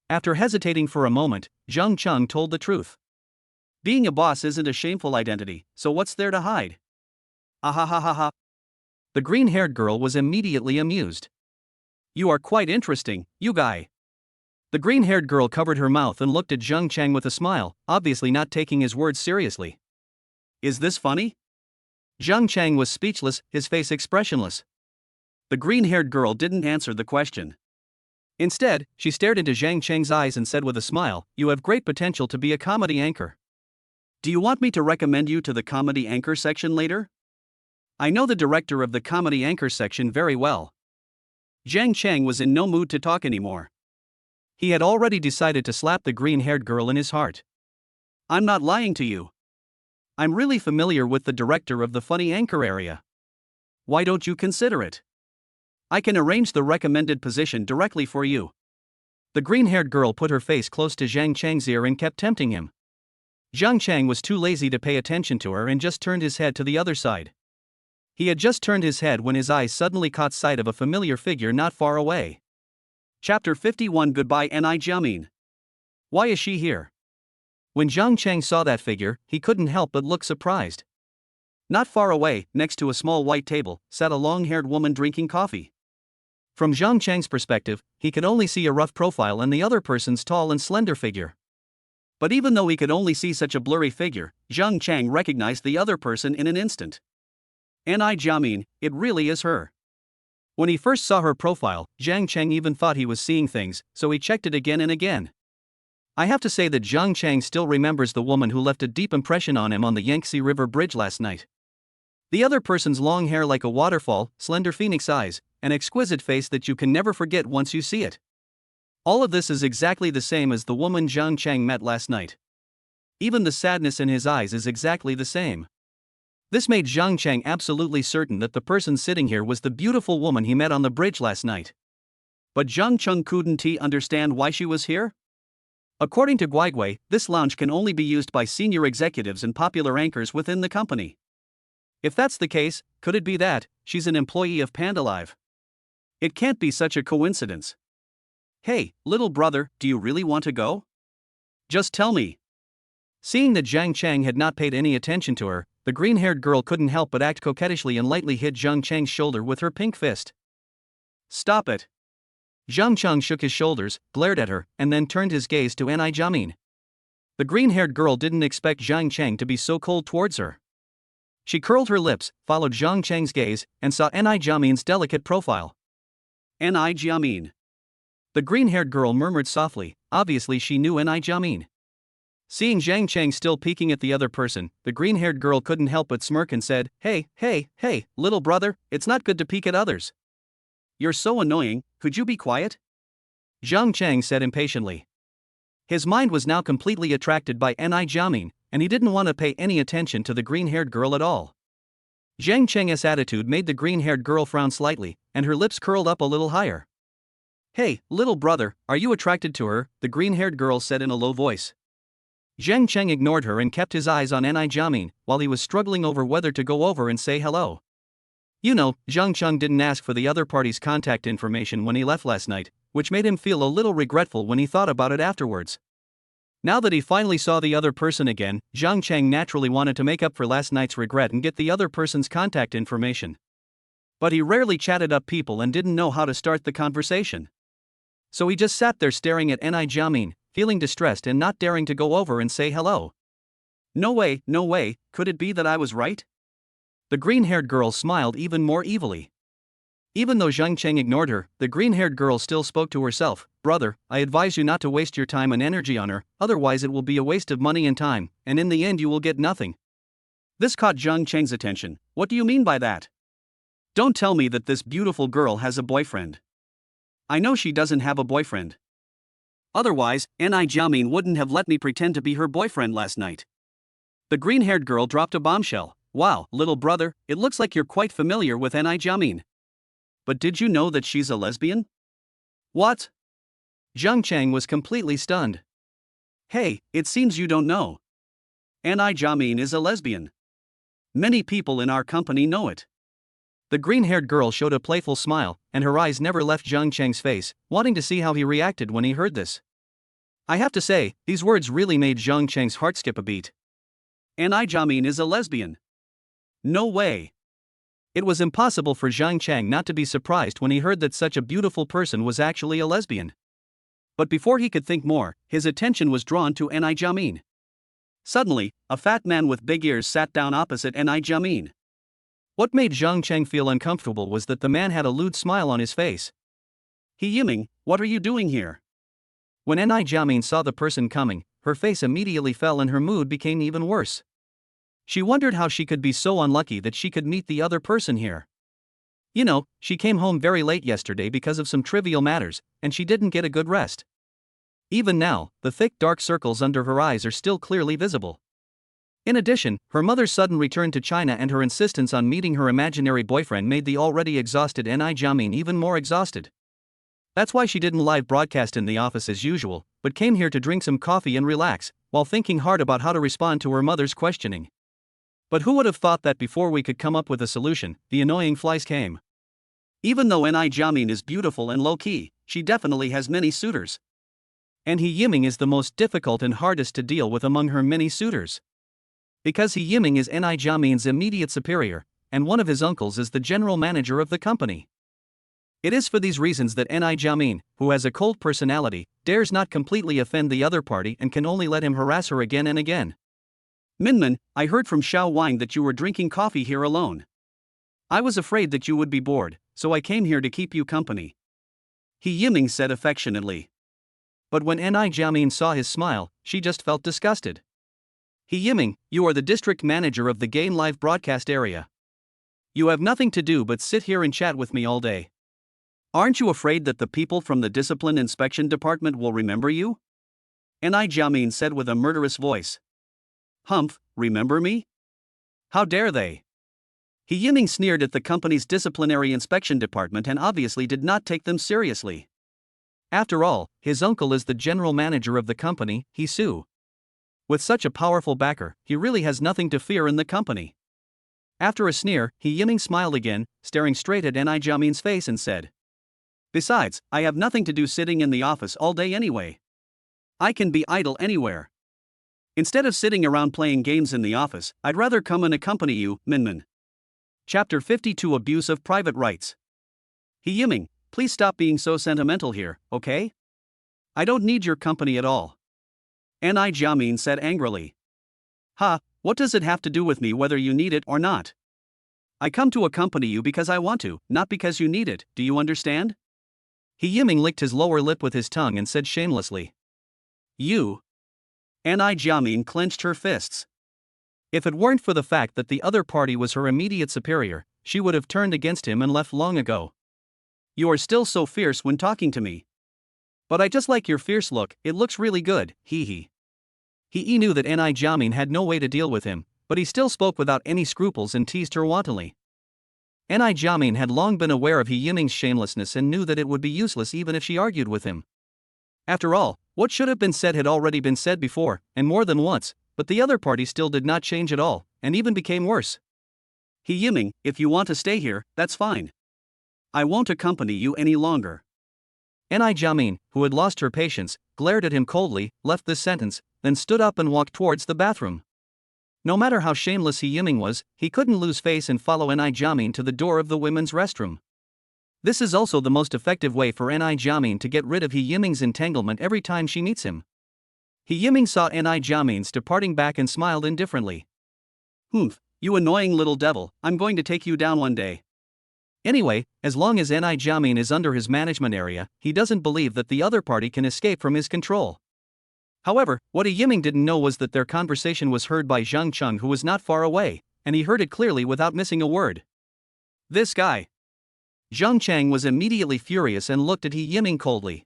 After hesitating for a moment, Zhang Cheng told the truth. "Being a boss isn't a shameful identity, so what's there to hide?" "Ahahaha." The green-haired girl was immediately amused. "You are quite interesting, you guy." The green-haired girl covered her mouth and looked at Zhang Cheng with a smile, obviously not taking his words seriously. "Is this funny?" Zhang Cheng was speechless, his face expressionless. The green-haired girl didn't answer the question. Instead, she stared into Zhang Cheng's eyes and said with a smile, "You have great potential to be a comedy anchor. Do you want me to recommend you to the comedy anchor section later? I know the director of the comedy anchor section very well." Zhang Cheng was in no mood to talk anymore. He had already decided to slap the green-haired girl in his heart. "I'm not lying to you. I'm really familiar with the director of the funny anchor area. Why don't you consider it? I can arrange the recommended position directly for you." The green-haired girl put her face close to Zhang Cheng's ear and kept tempting him. Zhang Cheng was too lazy to pay attention to her and just turned his head to the other side. He had just turned his head when his eyes suddenly caught sight of a familiar figure not far away. Chapter 51 Goodbye Ni Jiamin. Why is she here? When Zhang Cheng saw that figure, he couldn't help but look surprised. Not far away, next to a small white table, sat a long-haired woman drinking coffee. From Zhang Cheng's perspective, he could only see a rough profile and the other person's tall and slender figure. But even though he could only see such a blurry figure, Zhang Cheng recognized the other person in an instant. Ni Jiamin, it really is her. When he first saw her profile, Zhang Cheng even thought he was seeing things, so he checked it again and again. I have to say that Zhang Cheng still remembers the woman who left a deep impression on him on the Yangtze River Bridge last night. The other person's long hair like a waterfall, slender phoenix eyes, an exquisite face that you can never forget once you see it. All of this is exactly the same as the woman Zhang Cheng met last night. Even the sadness in his eyes is exactly the same. This made Zhang Cheng absolutely certain that the person sitting here was the beautiful woman he met on the bridge last night. But Zhang Cheng couldn't he understand why she was here? According to Guigui, this lounge can only be used by senior executives and popular anchors within the company. If that's the case, could it be that she's an employee of part.Live? It can't be such a coincidence. Hey, little brother, do you really want to go? Just tell me. Seeing that Zhang Cheng had not paid any attention to her, the green-haired girl couldn't help but act coquettishly and lightly hit Zhang Cheng's shoulder with her pink fist. Stop it. Zhang Cheng shook his shoulders, glared at her, and then turned his gaze to Ni Jiamin. The green-haired girl didn't expect Zhang Cheng to be so cold towards her. She curled her lips, followed Zhang Cheng's gaze, and saw Ni Jiamin's delicate profile. Ni Jiamin. The green-haired girl murmured softly, obviously she knew Ni Jiamin. Seeing Zhang Cheng still peeking at the other person, the green-haired girl couldn't help but smirk and said, Hey, little brother, it's not good to peek at others. You're so annoying, could you be quiet? Zhang Cheng said impatiently. His mind was now completely attracted by Ni Jiamin, and he didn't want to pay any attention to the green-haired girl at all. Zhang Cheng's attitude made the green-haired girl frown slightly, and her lips curled up a little higher. Hey, little brother, are you attracted to her? The green-haired girl said in a low voice. Zhang Cheng ignored her and kept his eyes on Ni Jiamin, while he was struggling over whether to go over and say hello. You know, Zhang Cheng didn't ask for the other party's contact information when he left last night, which made him feel a little regretful when he thought about it afterwards. Now that he finally saw the other person again, Zhang Cheng naturally wanted to make up for last night's regret and get the other person's contact information. But he rarely chatted up people and didn't know how to start the conversation. So he just sat there staring at Ni Jiamin, feeling distressed and not daring to go over and say hello. No way, could it be that I was right? The green-haired girl smiled even more evilly. Even though Zhang Cheng ignored her, the green-haired girl still spoke to herself. Brother, I advise you not to waste your time and energy on her, otherwise it will be a waste of money and time, and in the end you will get nothing. This caught Zhang Cheng's attention. What do you mean by that? Don't tell me that this beautiful girl has a boyfriend. I know she doesn't have a boyfriend. Otherwise, Ni Jiamin wouldn't have let me pretend to be her boyfriend last night. The green-haired girl dropped a bombshell. Wow, little brother, it looks like you're quite familiar with Ni Jiamin. But did you know that she's a lesbian? What? Zhang Cheng was completely stunned. Hey, it seems you don't know. Ni Jiamin is a lesbian. Many people in our company know it. The green-haired girl showed a playful smile, and her eyes never left Zhang Cheng's face, wanting to see how he reacted when he heard this. I have to say, these words really made Zhang Cheng's heart skip a beat. Ni Jiamin is a lesbian. No way. It was impossible for Zhang Cheng not to be surprised when he heard that such a beautiful person was actually a lesbian. But before he could think more, his attention was drawn to Ni Jiamin. Suddenly, a fat man with big ears sat down opposite Ni Jiamin. What made Zhang Cheng feel uncomfortable was that the man had a lewd smile on his face. He Yiming, what are you doing here? When Ni Jiamin saw the person coming, her face immediately fell and her mood became even worse. She wondered how she could be so unlucky that she could meet the other person here. You know, she came home very late yesterday because of some trivial matters, and she didn't get a good rest. Even now, the thick dark circles under her eyes are still clearly visible. In addition, her mother's sudden return to China and her insistence on meeting her imaginary boyfriend made the already exhausted Ni Jiamin even more exhausted. That's why she didn't live broadcast in the office as usual, but came here to drink some coffee and relax, while thinking hard about how to respond to her mother's questioning. But who would have thought that before we could come up with a solution, the annoying flies came. Even though Ni Jiamin is beautiful and low-key, she definitely has many suitors. And He Yiming is the most difficult and hardest to deal with among her many suitors. Because He Yiming is Ni Jiamin's immediate superior, and one of his uncles is the general manager of the company. It is for these reasons that Ni Jiamin, who has a cold personality, dares not completely offend the other party and can only let him harass her again and again. Minmin, I heard from Xiao Wang that you were drinking coffee here alone. I was afraid that you would be bored, so I came here to keep you company. He Yiming said affectionately. But when Ni Jiamin saw his smile, she just felt disgusted. He Yiming, you are the district manager of the Gain Live broadcast area. You have nothing to do but sit here and chat with me all day. Aren't you afraid that the people from the discipline inspection department will remember you? Ni Jiamin said with a murderous voice. Humph, remember me? How dare they? He Yiming sneered at the company's disciplinary inspection department and obviously did not take them seriously. After all, his uncle is the general manager of the company, he Su. With such a powerful backer, he really has nothing to fear in the company. After a sneer, He Yiming smiled again, staring straight at Ni Jiamin's face and said, "Besides, I have nothing to do sitting in the office all day anyway. I can be idle anywhere. Instead of sitting around playing games in the office, I'd rather come and accompany you, Minmin." Chapter 52 Abuse of Private Rights. He Yiming, please stop being so sentimental here, okay? I don't need your company at all. Ni Jiamin said angrily. Ha, what does it have to do with me whether you need it or not? I come to accompany you because I want to, not because you need it, do you understand? He Yiming licked his lower lip with his tongue and said shamelessly. You? Ni Jiamin clenched her fists. If it weren't for the fact that the other party was her immediate superior, she would have turned against him and left long ago. You are still so fierce when talking to me. But I just like your fierce look, it looks really good, hee. He knew that Ni Jiamin had no way to deal with him, but he still spoke without any scruples and teased her wantonly. Ni Jiamin had long been aware of He Yiming's shamelessness and knew that it would be useless even if she argued with him. After all, what should have been said had already been said before, and more than once, but the other party still did not change at all, and even became worse. He Yiming, if you want to stay here, that's fine. I won't accompany you any longer. Ni Jiamin, who had lost her patience, glared at him coldly, left this sentence, then stood up and walked towards the bathroom. No matter how shameless He Yiming was, he couldn't lose face and follow Ni Jiamin to the door of the women's restroom. This is also the most effective way for Ni Jiamin to get rid of He Yiming's entanglement every time she meets him. He Yiming saw Ni Jiamin's departing back and smiled indifferently. Humph, you annoying little devil, I'm going to take you down one day. Anyway, as long as Ni Jiamin is under his management area, he doesn't believe that the other party can escape from his control. However, what He Yiming didn't know was that their conversation was heard by Zhang Cheng, who was not far away, and he heard it clearly without missing a word. This guy. Zhang Cheng was immediately furious and looked at He Yiming coldly.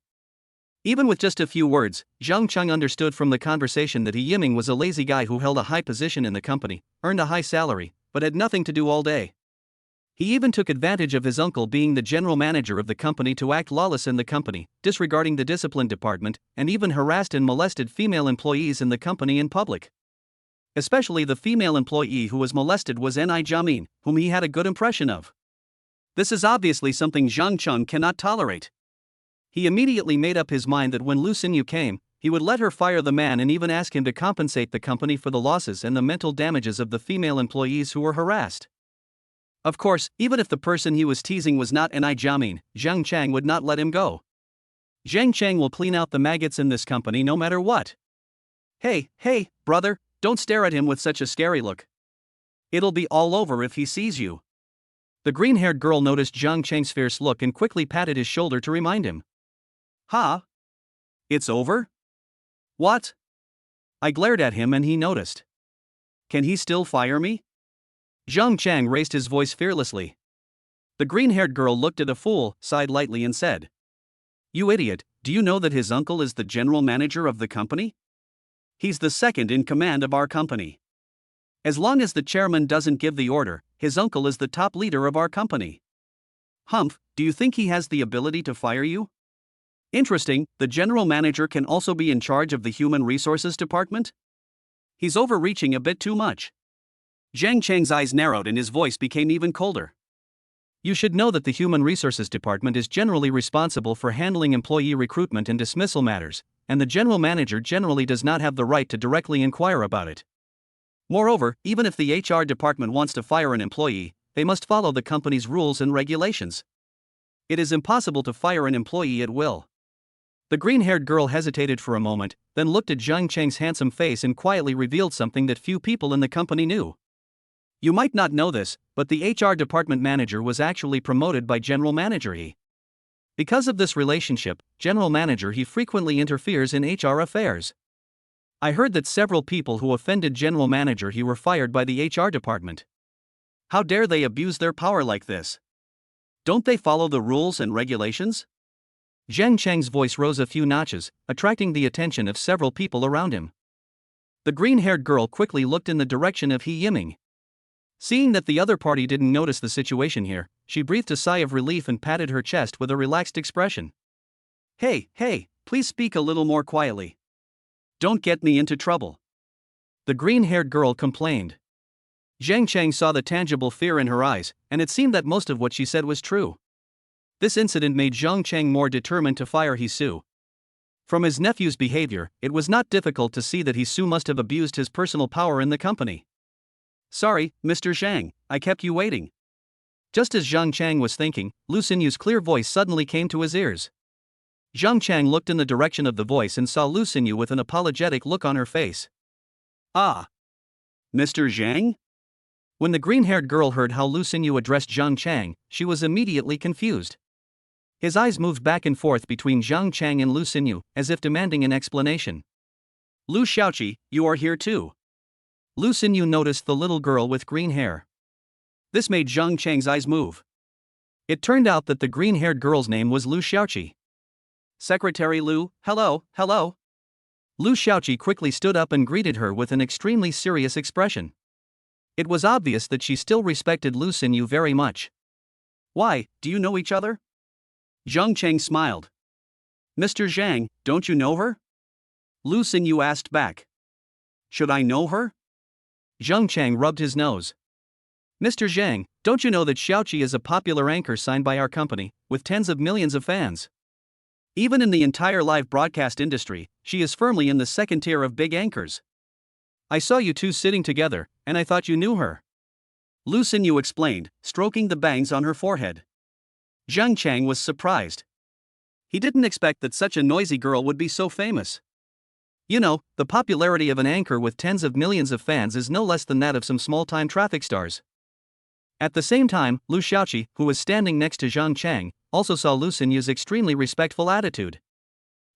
Even with just a few words, Zhang Cheng understood from the conversation that He Yiming was a lazy guy who held a high position in the company, earned a high salary, but had nothing to do all day. He even took advantage of his uncle being the general manager of the company to act lawless in the company, disregarding the discipline department, and even harassed and molested female employees in the company in public. Especially the female employee who was molested was Ni Jiamin, whom he had a good impression of. This is obviously something Zhang Cheng cannot tolerate. He immediately made up his mind that when Lu Xinyu came, he would let her fire the man and even ask him to compensate the company for the losses and the mental damages of the female employees who were harassed. Of course, even if the person he was teasing was not Ni Jiamin, Zhang Cheng would not let him go. Zhang Cheng will clean out the maggots in this company no matter what. Hey, brother, don't stare at him with such a scary look. It'll be all over if he sees you. The green-haired girl noticed Zhang Cheng's fierce look and quickly patted his shoulder to remind him. Ha? It's over? What? I glared at him and he noticed. Can he still fire me? Zhang Cheng raised his voice fearlessly. The green-haired girl looked at the fool, sighed lightly and said, You idiot, do you know that his uncle is the general manager of the company? He's the second in command of our company. As long as the chairman doesn't give the order, his uncle is the top leader of our company. Humph, do you think he has the ability to fire you? Interesting, the general manager can also be in charge of the human resources department? He's overreaching a bit too much. Zhang Cheng's eyes narrowed and his voice became even colder. You should know that the human resources department is generally responsible for handling employee recruitment and dismissal matters, and the general manager generally does not have the right to directly inquire about it. Moreover, even if the HR department wants to fire an employee, they must follow the company's rules and regulations. It is impossible to fire an employee at will. The green-haired girl hesitated for a moment, then looked at Zhang Cheng's handsome face and quietly revealed something that few people in the company knew. You might not know this, but the HR department manager was actually promoted by General Manager He. Because of this relationship, General Manager He frequently interferes in HR affairs. I heard that several people who offended General Manager He were fired by the HR department. How dare they abuse their power like this? Don't they follow the rules and regulations? Zhang Cheng's voice rose a few notches, attracting the attention of several people around him. The green-haired girl quickly looked in the direction of He Yiming. Seeing that the other party didn't notice the situation here, she breathed a sigh of relief and patted her chest with a relaxed expression. Hey, please speak a little more quietly. Don't get me into trouble," the green-haired girl complained. Zhang Cheng saw the tangible fear in her eyes, and it seemed that most of what she said was true. This incident made Zhang Cheng more determined to fire He Su. From his nephew's behavior, it was not difficult to see that He Su must have abused his personal power in the company. "Sorry, Mr. Zhang, I kept you waiting." Just as Zhang Chang was thinking, Lu Xinyu's clear voice suddenly came to his ears. Zhang Chang looked in the direction of the voice and saw Lu Xinyu with an apologetic look on her face. "Ah, Mr. Zhang?" When the green-haired girl heard how Lu Xinyu addressed Zhang Chang, she was immediately confused. His eyes moved back and forth between Zhang Chang and Lu Xinyu, as if demanding an explanation. "Lu Xiaoqi, you are here too." Lu Xinyu noticed the little girl with green hair. This made Zhang Chang's eyes move. It turned out that the green-haired girl's name was Lu Xiaoqi. "Secretary Lu, hello. Lu Xiaoqi quickly stood up and greeted her with an extremely serious expression. It was obvious that she still respected Lu Xinyu very much. "Why, do you know each other?" Zhang Cheng smiled. "Mr. Zhang, don't you know her?" Lu Xinyu asked back. "Should I know her?" Zhang Cheng rubbed his nose. "Mr. Zhang, don't you know that Xiaoqi is a popular anchor signed by our company, with tens of millions of fans? Even in the entire live broadcast industry, she is firmly in the second tier of big anchors. I saw you two sitting together, and I thought you knew her." Lu Xinyu explained, stroking the bangs on her forehead. Zhang Chang was surprised. He didn't expect that such a noisy girl would be so famous. You know, the popularity of an anchor with tens of millions of fans is no less than that of some small-time traffic stars. At the same time, Lu Xiaoqi, who was standing next to Zhang Chang, also saw Lu Xinyu's extremely respectful attitude.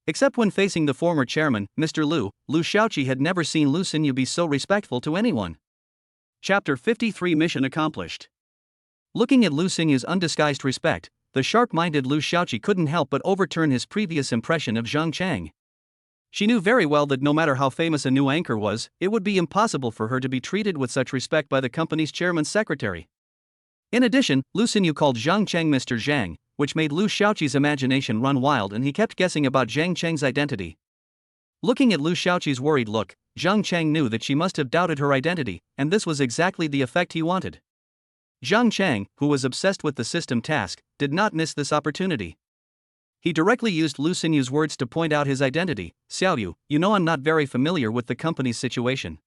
Except when facing the former chairman, Mr. Lu Xiaoqi had never seen Lu Xinyu be so respectful to anyone. Chapter 53 Mission Accomplished. Looking at Lu Xinyu's undisguised respect, the sharp-minded Lu Xiaoqi couldn't help but overturn his previous impression of Zhang Chang. She knew very well that no matter how famous a new anchor was, it would be impossible for her to be treated with such respect by the company's chairman's secretary. In addition, Lu Xinyu called Zhang Chang Mr. Zhang, which made Lu Xiaoqi's imagination run wild and he kept guessing about Zhang Chang's identity. Looking at Lu Xiaoqi's worried look, Zhang Chang knew that she must have doubted her identity, and this was exactly the effect he wanted. Zhang Chang, who was obsessed with the system task, did not miss this opportunity. He directly used Lu Xinyu's words to point out his identity. "Xiaoyu, you know I'm not very familiar with the company's situation.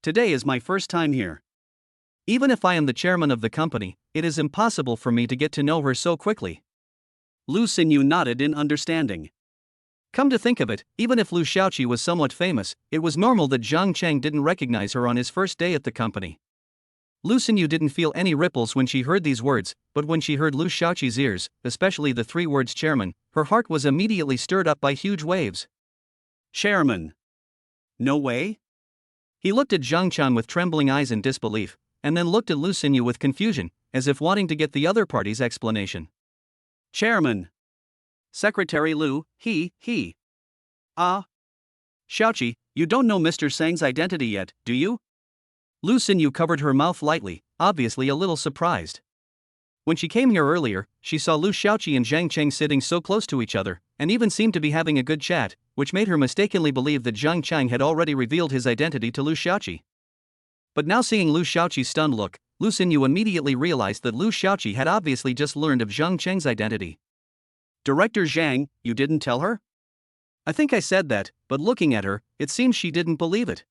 Today is my first time here. Even if I am the chairman of the company, it is impossible for me to get to know her so quickly." Lu Xinyu nodded in understanding. Come to think of it, even if Lu Xiaoqi was somewhat famous, it was normal that Zhang Chang didn't recognize her on his first day at the company. Lu Xinyu didn't feel any ripples when she heard these words, but when she heard Lu Xiaoqi's ears, especially the three words chairman, her heart was immediately stirred up by huge waves. "Chairman? No way?" He looked at Zhang Chang with trembling eyes in disbelief, and then looked at Lu Xinyu with confusion, as if wanting to get the other party's explanation. "Chairman. Secretary Lu, he. Ah. Xiaoqi, you don't know Mr. Sang's identity yet, do you?" Lu Xinyu covered her mouth lightly, obviously a little surprised. When she came here earlier, she saw Lu Xiaoqi and Zhang Cheng sitting so close to each other, and even seemed to be having a good chat, which made her mistakenly believe that Zhang Cheng had already revealed his identity to Lu Xiaoqi. But now seeing Lu Xiaoqi's stunned look, Lu Xinyu immediately realized that Lu Xiaoqi had obviously just learned of Zhang Cheng's identity. "Director Zhang, you didn't tell her?" "I think I said that, but looking at her, it seems she didn't believe it."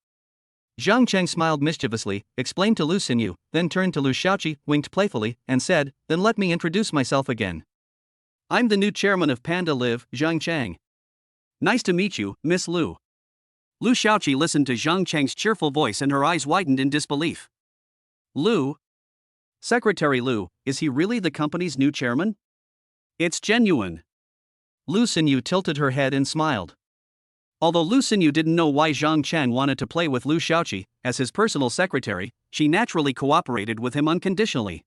Zhang Cheng smiled mischievously, explained to Lu Xinyu, then turned to Lu Xiaoqi, winked playfully, and said, "Then let me introduce myself again. I'm the new chairman of part.Live, Zhang Chang. Nice to meet you, Miss Lu." Lu Xiaoqi listened to Zhang Cheng's cheerful voice and her eyes widened in disbelief. "Lu? Secretary Lu, is he really the company's new chairman? It's genuine." Lu Xinyu tilted her head and smiled. Although Lu Xinyu didn't know why Zhang Chang wanted to play with Lu Xiaoqi, as his personal secretary, she naturally cooperated with him unconditionally.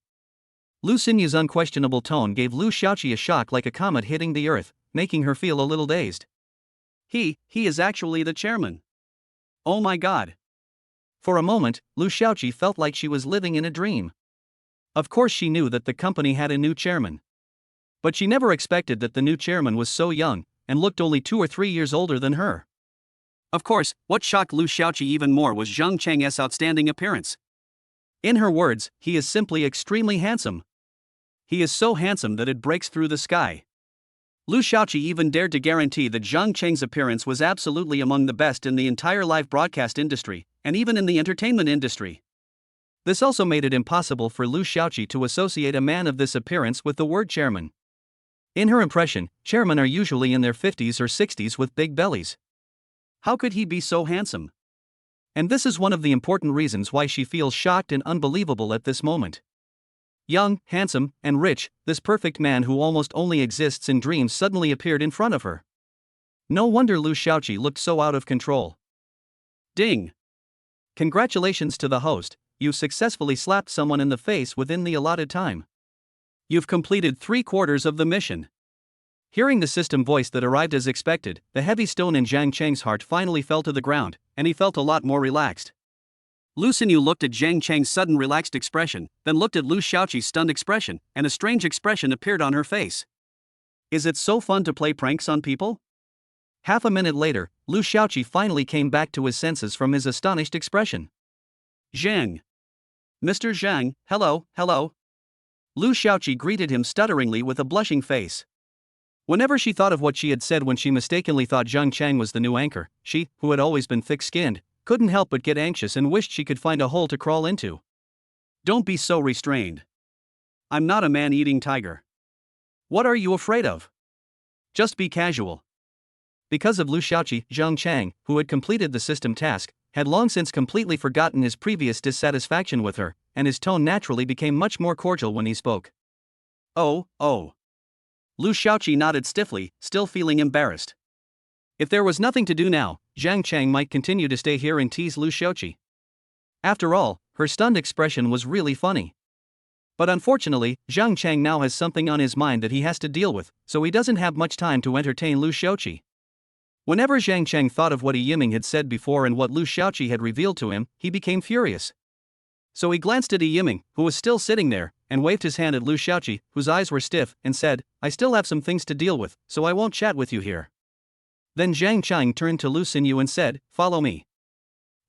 Lu Xinyu's unquestionable tone gave Lu Xiaoqi a shock like a comet hitting the earth, making her feel a little dazed. He is actually the chairman. Oh my god. For a moment, Lu Xiaoqi felt like she was living in a dream. Of course she knew that the company had a new chairman. But she never expected that the new chairman was so young, and looked only 2 or 3 years older than her. Of course, what shocked Lu Xiaoqi even more was Zhang Cheng's outstanding appearance. In her words, he is simply extremely handsome. He is so handsome that it breaks through the sky. Lu Xiaoqi even dared to guarantee that Zhang Cheng's appearance was absolutely among the best in the entire live broadcast industry, and even in the entertainment industry. This also made it impossible for Lu Xiaoqi to associate a man of this appearance with the word chairman. In her impression, chairmen are usually in their 50s or 60s with big bellies. How could he be so handsome? And this is one of the important reasons why she feels shocked and unbelievable at this moment. Young, handsome, and rich, this perfect man who almost only exists in dreams suddenly appeared in front of her. No wonder Lu Xiaoqi looked so out of control. Ding! Congratulations to the host, you successfully slapped someone in the face within the allotted time. You've completed 3/4 of the mission. Hearing the system voice that arrived as expected, the heavy stone in Zhang Cheng's heart finally fell to the ground, and he felt a lot more relaxed. Lu Xinyu looked at Zhang Cheng's sudden relaxed expression, then looked at Lu Xiaoqi's stunned expression, and a strange expression appeared on her face. Is it so fun to play pranks on people? Half a minute later, Lu Xiaoqi finally came back to his senses from his astonished expression. Zhang. Mr. Zhang, hello, hello. Lu Xiaoqi greeted him stutteringly with a blushing face. Whenever she thought of what she had said when she mistakenly thought Zhang Cheng was the new anchor, she, who had always been thick-skinned, couldn't help but get anxious and wished she could find a hole to crawl into. Don't be so restrained. I'm not a man-eating tiger. What are you afraid of? Just be casual. Because of Lu Xiaoqi, Zhang Cheng, who had completed the system task, had long since completely forgotten his previous dissatisfaction with her, and his tone naturally became much more cordial when he spoke. Oh. Lu Xiaoqi nodded stiffly, still feeling embarrassed. If there was nothing to do now, Zhang Cheng might continue to stay here and tease Lu Xiaoqi. After all, her stunned expression was really funny. But unfortunately, Zhang Cheng now has something on his mind that he has to deal with, so he doesn't have much time to entertain Lu Xiaoqi. Whenever Zhang Cheng thought of what He Yiming had said before and what Lu Xiaoqi had revealed to him, he became furious. So he glanced at He Yiming, who was still sitting there, and waved his hand at Lu Xiaoqi, whose eyes were stiff, and said, I still have some things to deal with, so I won't chat with you here. Then Zhang Cheng turned to Lu Xinyu and said, follow me.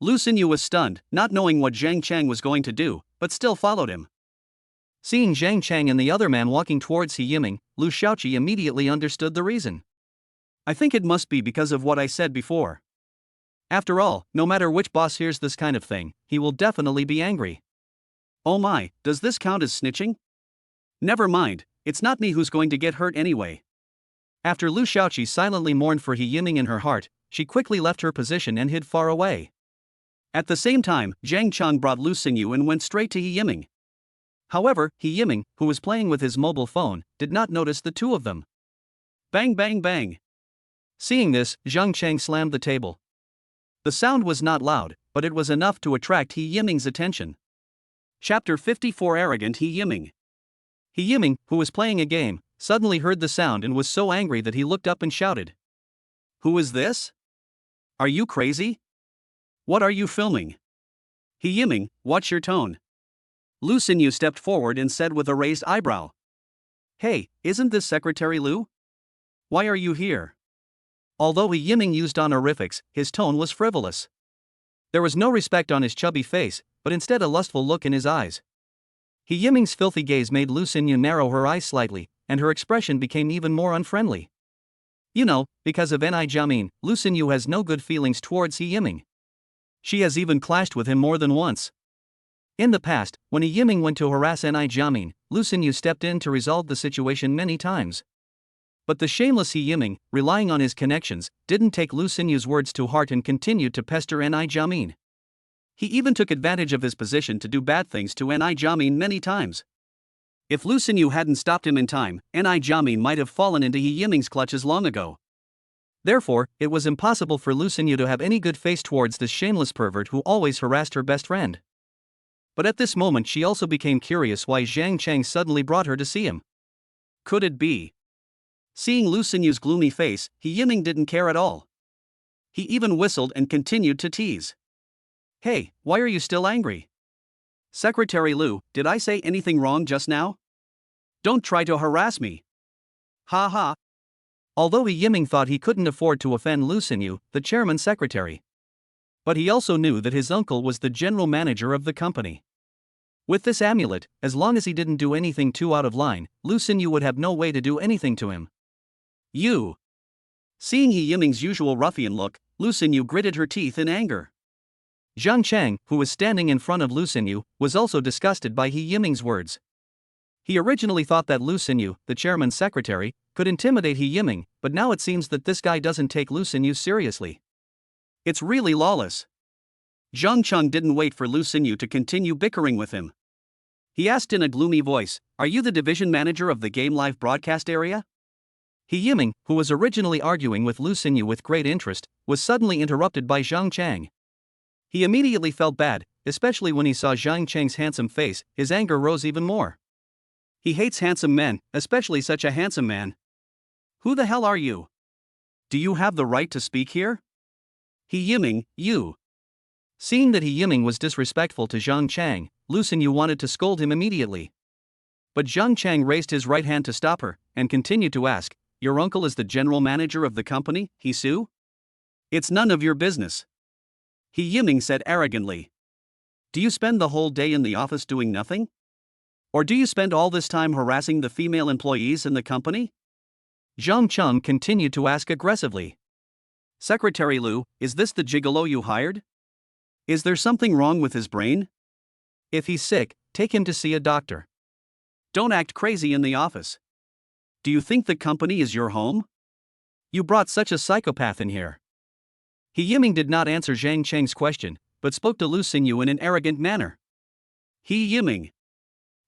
Lu Xinyu was stunned, not knowing what Zhang Cheng was going to do, but still followed him. Seeing Zhang Cheng and the other man walking towards He Yiming, Lu Xiaoqi immediately understood the reason. I think it must be because of what I said before. After all, no matter which boss hears this kind of thing, he will definitely be angry. Oh my, does this count as snitching? Never mind, it's not me who's going to get hurt anyway. After Lu Xiaoqi silently mourned for He Yiming in her heart, she quickly left her position and hid far away. At the same time, Zhang Cheng brought Lu Xinyu and went straight to He Yiming. However, He Yiming, who was playing with his mobile phone, did not notice the two of them. Bang bang bang. Seeing this, Zhang Cheng slammed the table. The sound was not loud, but it was enough to attract He Yiming's attention. Chapter 54 Arrogant He Yiming. He Yiming, who was playing a game, suddenly heard the sound and was so angry that he looked up and shouted. Who is this? Are you crazy? What are you filming? He Yiming, watch your tone. Lu Xinyu stepped forward and said with a raised eyebrow. Hey, isn't this Secretary Lu? Why are you here? Although He Yiming used honorifics, his tone was frivolous. There was no respect on his chubby face, but instead a lustful look in his eyes. He Yiming's filthy gaze made Lu Xinyu narrow her eyes slightly, and her expression became even more unfriendly. You know, because of Ni Jiamin, Lu Xinyu has no good feelings towards He Yiming. She has even clashed with him more than once. In the past, when He Yiming went to harass Ni Jiamin, Lu Xinyu stepped in to resolve the situation many times. But the shameless He Yiming, relying on his connections, didn't take Lu Xinyu's words to heart and continued to pester Ni Jiamin. He even took advantage of his position to do bad things to Ni Jiamin many times. If Lu Xinyu hadn't stopped him in time, Ni Jiamin might have fallen into He Yiming's clutches long ago. Therefore, it was impossible for Lu Xinyu to have any good face towards this shameless pervert who always harassed her best friend. But at this moment she also became curious why Zhang Cheng suddenly brought her to see him. Could it be? Seeing Lu Xinyu's gloomy face, He Yiming didn't care at all. He even whistled and continued to tease. Hey, why are you still angry? Secretary Lu, did I say anything wrong just now? Don't try to harass me. Ha ha. Although He Yiming thought he couldn't afford to offend Lu Xinyu, the chairman's secretary. But he also knew that his uncle was the general manager of the company. With this amulet, as long as he didn't do anything too out of line, Lu Xinyu would have no way to do anything to him. You. Seeing He Yiming's usual ruffian look, Lu Xinyu gritted her teeth in anger. Zhang Chang, who was standing in front of Lu Xinyu, was also disgusted by He Yiming's words. He originally thought that Lu Xinyu, the chairman's secretary, could intimidate He Yiming, but now it seems that this guy doesn't take Lu Xinyu seriously. It's really lawless. Zhang Chang didn't wait for Lu Xinyu to continue bickering with him. He asked in a gloomy voice, "Are you the division manager of the game live broadcast area?" He Yiming, who was originally arguing with Lu Xinyu with great interest, was suddenly interrupted by Zhang Chang. He immediately felt bad, especially when he saw Zhang Chang's handsome face. His anger rose even more. He hates handsome men, especially such a handsome man. Who the hell are you? Do you have the right to speak here? He Yiming, you. Seeing that He Yiming was disrespectful to Zhang Chang, Lu Xinyu wanted to scold him immediately. But Zhang Chang raised his right hand to stop her, and continued to ask, "Your uncle is the general manager of the company, He Su? It's none of your business." He Yiming said arrogantly. "Do you spend the whole day in the office doing nothing? Or do you spend all this time harassing the female employees in the company?" Zhang Chang continued to ask aggressively. "Secretary Lu, is this the gigolo you hired? Is there something wrong with his brain? If he's sick, take him to see a doctor. Don't act crazy in the office. Do you think the company is your home? You brought such a psychopath in here." He Yiming did not answer Zhang Chang's question, but spoke to Lu Xinyu in an arrogant manner. He Yiming.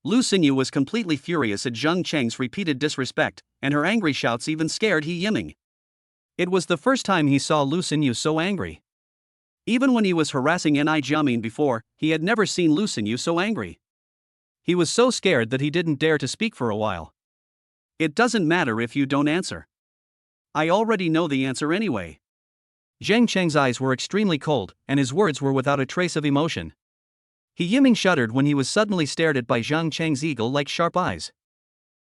Lu Xinyu was completely furious at Zhang Chang's repeated disrespect, and her angry shouts even scared He Yiming. It was the first time he saw Lu Xinyu so angry. Even when he was harassing Ni Jiamin before, he had never seen Lu Xinyu so angry. He was so scared that he didn't dare to speak for a while. "It doesn't matter if you don't answer. I already know the answer anyway." Zhang Cheng's eyes were extremely cold, and his words were without a trace of emotion. He Yiming shuddered when he was suddenly stared at by Zhang Cheng's eagle-like sharp eyes.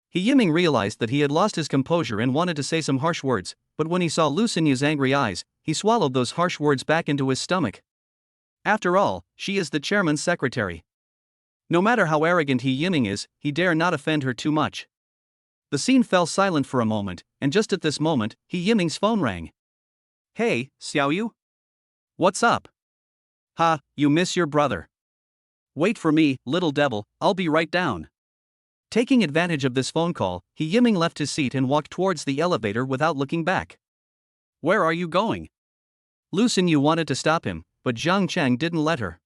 He Yiming realized that he had lost his composure and wanted to say some harsh words, but when he saw Lu Xinyu's angry eyes, he swallowed those harsh words back into his stomach. After all, she is the chairman's secretary. No matter how arrogant He Yiming is, he dare not offend her too much. The scene fell silent for a moment, and just at this moment, He Yiming's phone rang. "Hey, Xiaoyu? What's up? Ha, you miss your brother. Wait for me, little devil, I'll be right down." Taking advantage of this phone call, He Yiming left his seat and walked towards the elevator without looking back. "Where are you going?" Lu Xinyu wanted to stop him, but Zhang Chang didn't let her.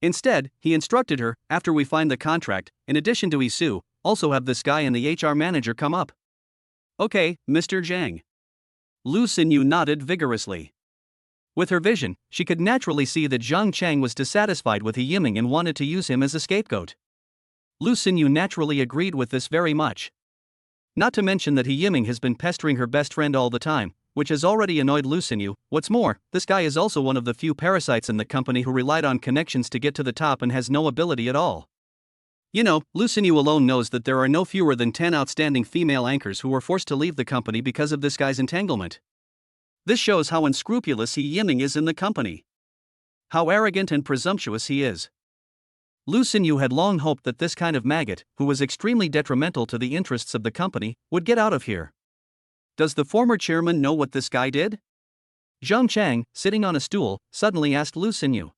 Instead, he instructed her, "After we find the contract, in addition to Isu, also have this guy and the HR manager come up." "Okay, Mr. Zhang." Lu Xinyu nodded vigorously. With her vision, she could naturally see that Zhang Chang was dissatisfied with He Yiming and wanted to use him as a scapegoat. Lu Xinyu naturally agreed with this very much. Not to mention that He Yiming has been pestering her best friend all the time, which has already annoyed Lu Xinyu. What's more, this guy is also one of the few parasites in the company who relied on connections to get to the top and has no ability at all. You know, Lu Xinyu alone knows that there are no fewer than 10 outstanding female anchors who were forced to leave the company because of this guy's entanglement. This shows how unscrupulous He Yiming is in the company. How arrogant and presumptuous he is. Lu Xinyu had long hoped that this kind of maggot, who was extremely detrimental to the interests of the company, would get out of here. Does the former chairman know what this guy did? Zhang Chang, sitting on a stool, suddenly asked Lu Xinyu.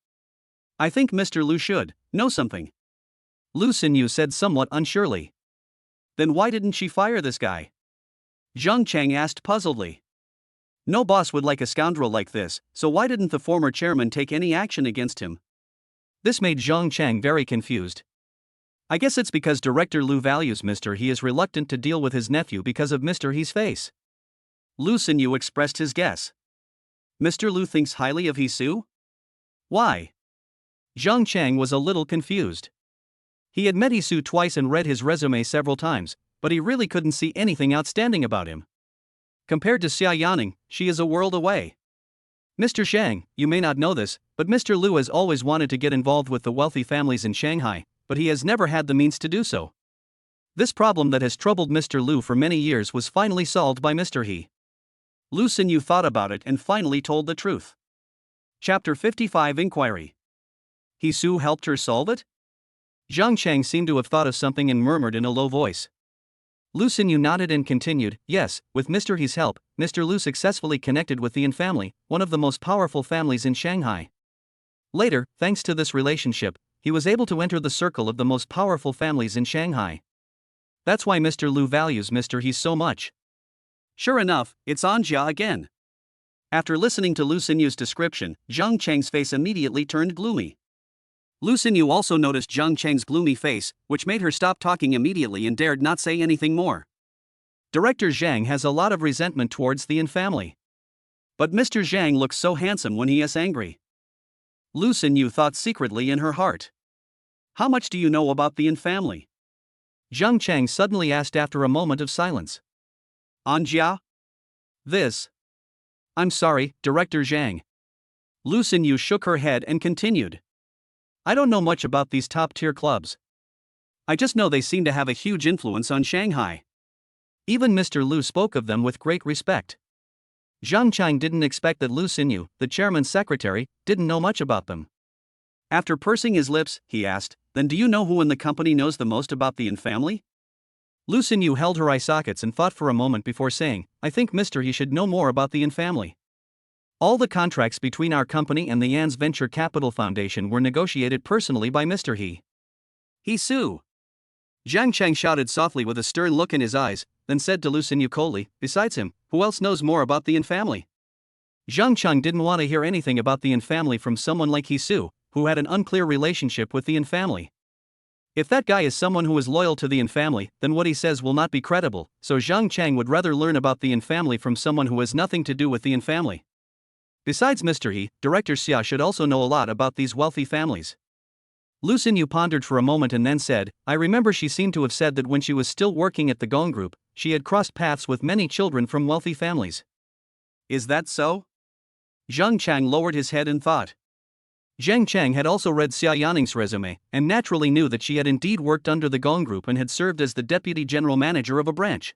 "I think Mr. Lu should know something," Lu Xinyu said somewhat unsurely. "Then why didn't she fire this guy?" Zhang Chang asked puzzledly. No boss would like a scoundrel like this, so why didn't the former chairman take any action against him? This made Zhang Chang very confused. I guess it's because Director Lu values Mr. He is reluctant to deal with his nephew because of Mr. He's face. Lu Xinyu expressed his guess. Mr. Lu thinks highly of He Su? Why? Zhang Chang was a little confused. He had met He Su twice and read his resume several times, but he really couldn't see anything outstanding about him. Compared to Xia Yaning, she is a world away. Mr. Zhang, you may not know this, but Mr. Liu has always wanted to get involved with the wealthy families in Shanghai, but he has never had the means to do so. This problem that has troubled Mr. Liu for many years was finally solved by Mr. He. Lu Xinyu thought about it and finally told the truth. Chapter 55 Inquiry. He Su helped her solve it? Zhang Chang seemed to have thought of something and murmured in a low voice. Lu Xinyu nodded and continued, yes, with Mr. He's help, Mr. Liu successfully connected with the Yin family, one of the most powerful families in Shanghai. Later, thanks to this relationship, he was able to enter the circle of the most powerful families in Shanghai. That's why Mr. Liu values Mr. He so much. Sure enough, it's Anjia again. After listening to Lu Xinyu's description, Zhang Cheng's face immediately turned gloomy. Lu Xinyu also noticed Zhang Cheng's gloomy face, which made her stop talking immediately and dared not say anything more. Director Zhang has a lot of resentment towards the Yin family. But Mr. Zhang looks so handsome when he is angry. Lu Xinyu thought secretly in her heart. How much do you know about the Yin family? Zhang Cheng suddenly asked after a moment of silence. Anjia? This. I'm sorry, Director Zhang. Lu Xinyu shook her head and continued. I don't know much about these top-tier clubs. I just know they seem to have a huge influence on Shanghai. Even Mr. Liu spoke of them with great respect. Zhang Chang didn't expect that Lu Xinyu, the chairman's secretary, didn't know much about them. After pursing his lips, he asked, then do you know who in the company knows the most about the Yin family? Lu Xinyu held her eye sockets and thought for a moment before saying, I think Mr. He should know more about the Yin family. All the contracts between our company and the Yan's Venture Capital Foundation were negotiated personally by Mr. He. He Su. Zhang Cheng shouted softly with a stern look in his eyes, then said to Lu Xinyu coldly, besides him, who else knows more about the Yin family? Zhang Cheng didn't want to hear anything about the Yin family from someone like He Su, who had an unclear relationship with the Yin family. If that guy is someone who is loyal to the Yin family, then what he says will not be credible, so Zhang Cheng would rather learn about the Yin family from someone who has nothing to do with the Yin family. Besides Mr. He, Director Xia should also know a lot about these wealthy families. Lu Xinyu pondered for a moment and then said, I remember she seemed to have said that when she was still working at the Gong Group, she had crossed paths with many children from wealthy families. Is that so? Zhang Chang lowered his head and thought. Zhang Cheng had also read Xia Yaning's resume, and naturally knew that she had indeed worked under the Gong Group and had served as the deputy general manager of a branch.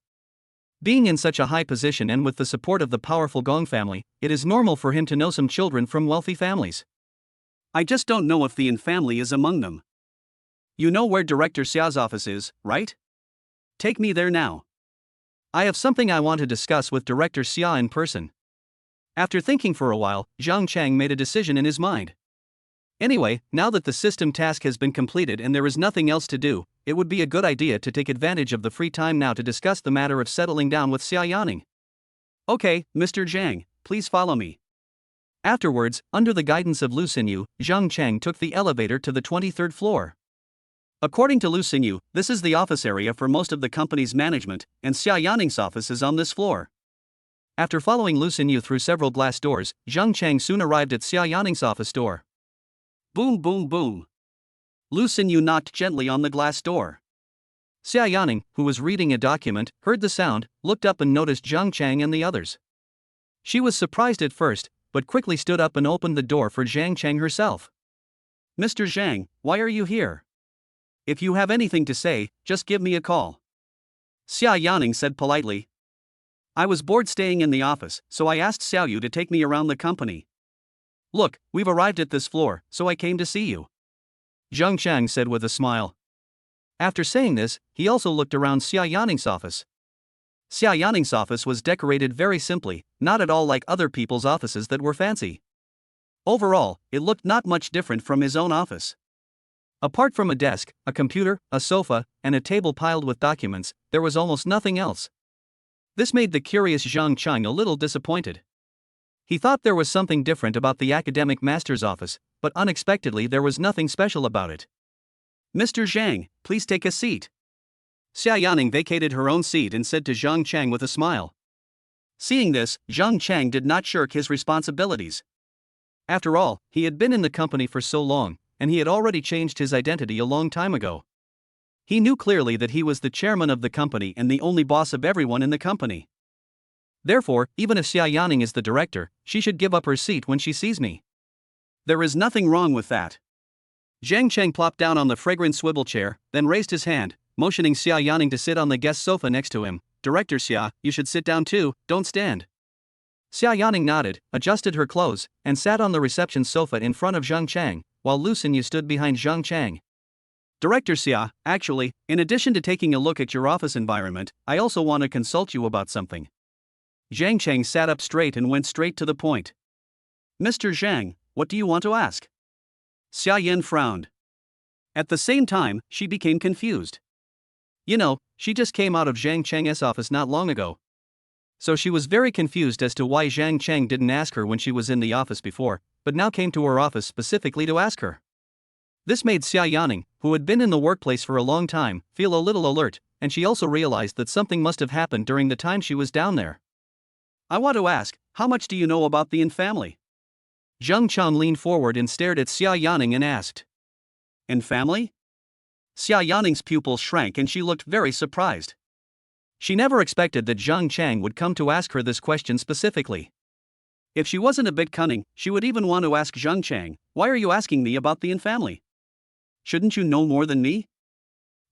Being in such a high position and with the support of the powerful Gong family, it is normal for him to know some children from wealthy families. I just don't know if the Yin family is among them. You know where Director Xia's office is, right? Take me there now. I have something I want to discuss with Director Xia in person. After thinking for a while, Zhang Cheng made a decision in his mind. Anyway, now that the system task has been completed and there is nothing else to do, it would be a good idea to take advantage of the free time now to discuss the matter of settling down with Xia Yaning. Okay, Mr. Zhang, please follow me. Afterwards, under the guidance of Lu Xinyu, Zhang Cheng took the elevator to the 23rd floor. According to Lu Xinyu, this is the office area for most of the company's management, and Xia Yaning's office is on this floor. After following Lu Xinyu through several glass doors, Zhang Cheng soon arrived at Xia Yaning's office door. Boom boom boom. Lu Xinyu knocked gently on the glass door. Xia Yaning, who was reading a document, heard the sound, looked up and noticed Zhang Cheng and the others. She was surprised at first, but quickly stood up and opened the door for Zhang Cheng herself. Mr. Zhang, why are you here? If you have anything to say, just give me a call. Xia Yaning said politely. I was bored staying in the office, so I asked Xiaoyu to take me around the company. Look, we've arrived at this floor, so I came to see you. Zhang Cheng said with a smile. After saying this, he also looked around Xia Yaning's office. Xia Yaning's office was decorated very simply, not at all like other people's offices that were fancy. Overall, it looked not much different from his own office. Apart from a desk, a computer, a sofa, and a table piled with documents, there was almost nothing else. This made the curious Zhang Cheng a little disappointed. He thought there was something different about the academic master's office, but unexpectedly there was nothing special about it. Mr. Zhang, please take a seat. Xia Yaning vacated her own seat and said to Zhang Cheng with a smile. Seeing this, Zhang Cheng did not shirk his responsibilities. After all, he had been in the company for so long, and he had already changed his identity a long time ago. He knew clearly that he was the chairman of the company and the only boss of everyone in the company. Therefore, even if Xia Yaning is the director, she should give up her seat when she sees me. There is nothing wrong with that. Zhang Cheng plopped down on the fragrant swivel chair, then raised his hand, motioning Xia Yaning to sit on the guest sofa next to him. Director Xia, you should sit down too, don't stand. Xia Yaning nodded, adjusted her clothes, and sat on the reception sofa in front of Zhang Cheng, while Lu Xinyu stood behind Zhang Cheng. Director Xia, actually, in addition to taking a look at your office environment, I also want to consult you about something. Zhang Cheng sat up straight and went straight to the point. Mr. Zhang, what do you want to ask? Xia Yin frowned. At the same time, she became confused. You know, she just came out of Zhang Cheng's office not long ago. So she was very confused as to why Zhang Cheng didn't ask her when she was in the office before, but now came to her office specifically to ask her. This made Xia Yaning, who had been in the workplace for a long time, feel a little alert, and she also realized that something must have happened during the time she was down there. I want to ask, how much do you know about the Yin family? Zhang Cheng leaned forward and stared at Xia Yaning and asked. Yin family? Xia Yaning's pupils shrank and she looked very surprised. She never expected that Zhang Cheng would come to ask her this question specifically. If she wasn't a bit cunning, she would even want to ask Zhang Cheng, why are you asking me about the Yin family? Shouldn't you know more than me?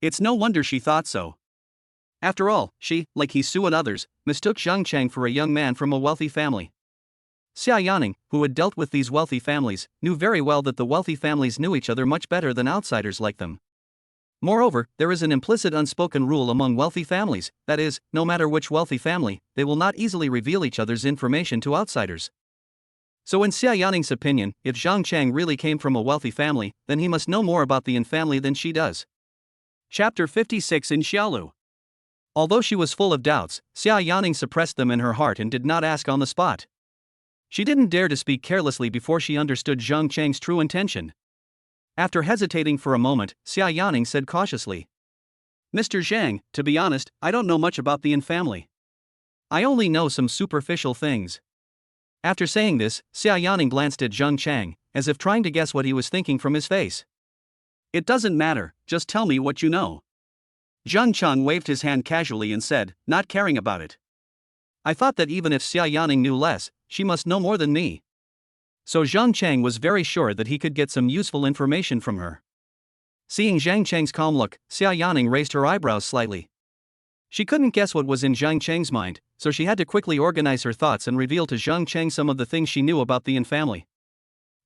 It's no wonder she thought so. After all, she, like He Su and others, mistook Zhang Cheng for a young man from a wealthy family. Xia Yaning, who had dealt with these wealthy families, knew very well that the wealthy families knew each other much better than outsiders like them. Moreover, there is an implicit unspoken rule among wealthy families, that is, no matter which wealthy family, they will not easily reveal each other's information to outsiders. So in Xia Yaning's opinion, if Zhang Cheng really came from a wealthy family, then he must know more about the Yin family than she does. Chapter 56 in Xiaolu. Although she was full of doubts, Xia Yaning suppressed them in her heart and did not ask on the spot. She didn't dare to speak carelessly before she understood Zhang Cheng's true intention. After hesitating for a moment, Xia Yaning said cautiously. Mr. Zhang, to be honest, I don't know much about the Yin family. I only know some superficial things. After saying this, Xia Yaning glanced at Zhang Cheng, as if trying to guess what he was thinking from his face. It doesn't matter, just tell me what you know. Zhang Cheng waved his hand casually and said, not caring about it. I thought that even if Xia Yaning knew less, she must know more than me. So Zhang Cheng was very sure that he could get some useful information from her. Seeing Zhang Cheng's calm look, Xia Yaning raised her eyebrows slightly. She couldn't guess what was in Zhang Cheng's mind, so she had to quickly organize her thoughts and reveal to Zhang Cheng some of the things she knew about the Yin family.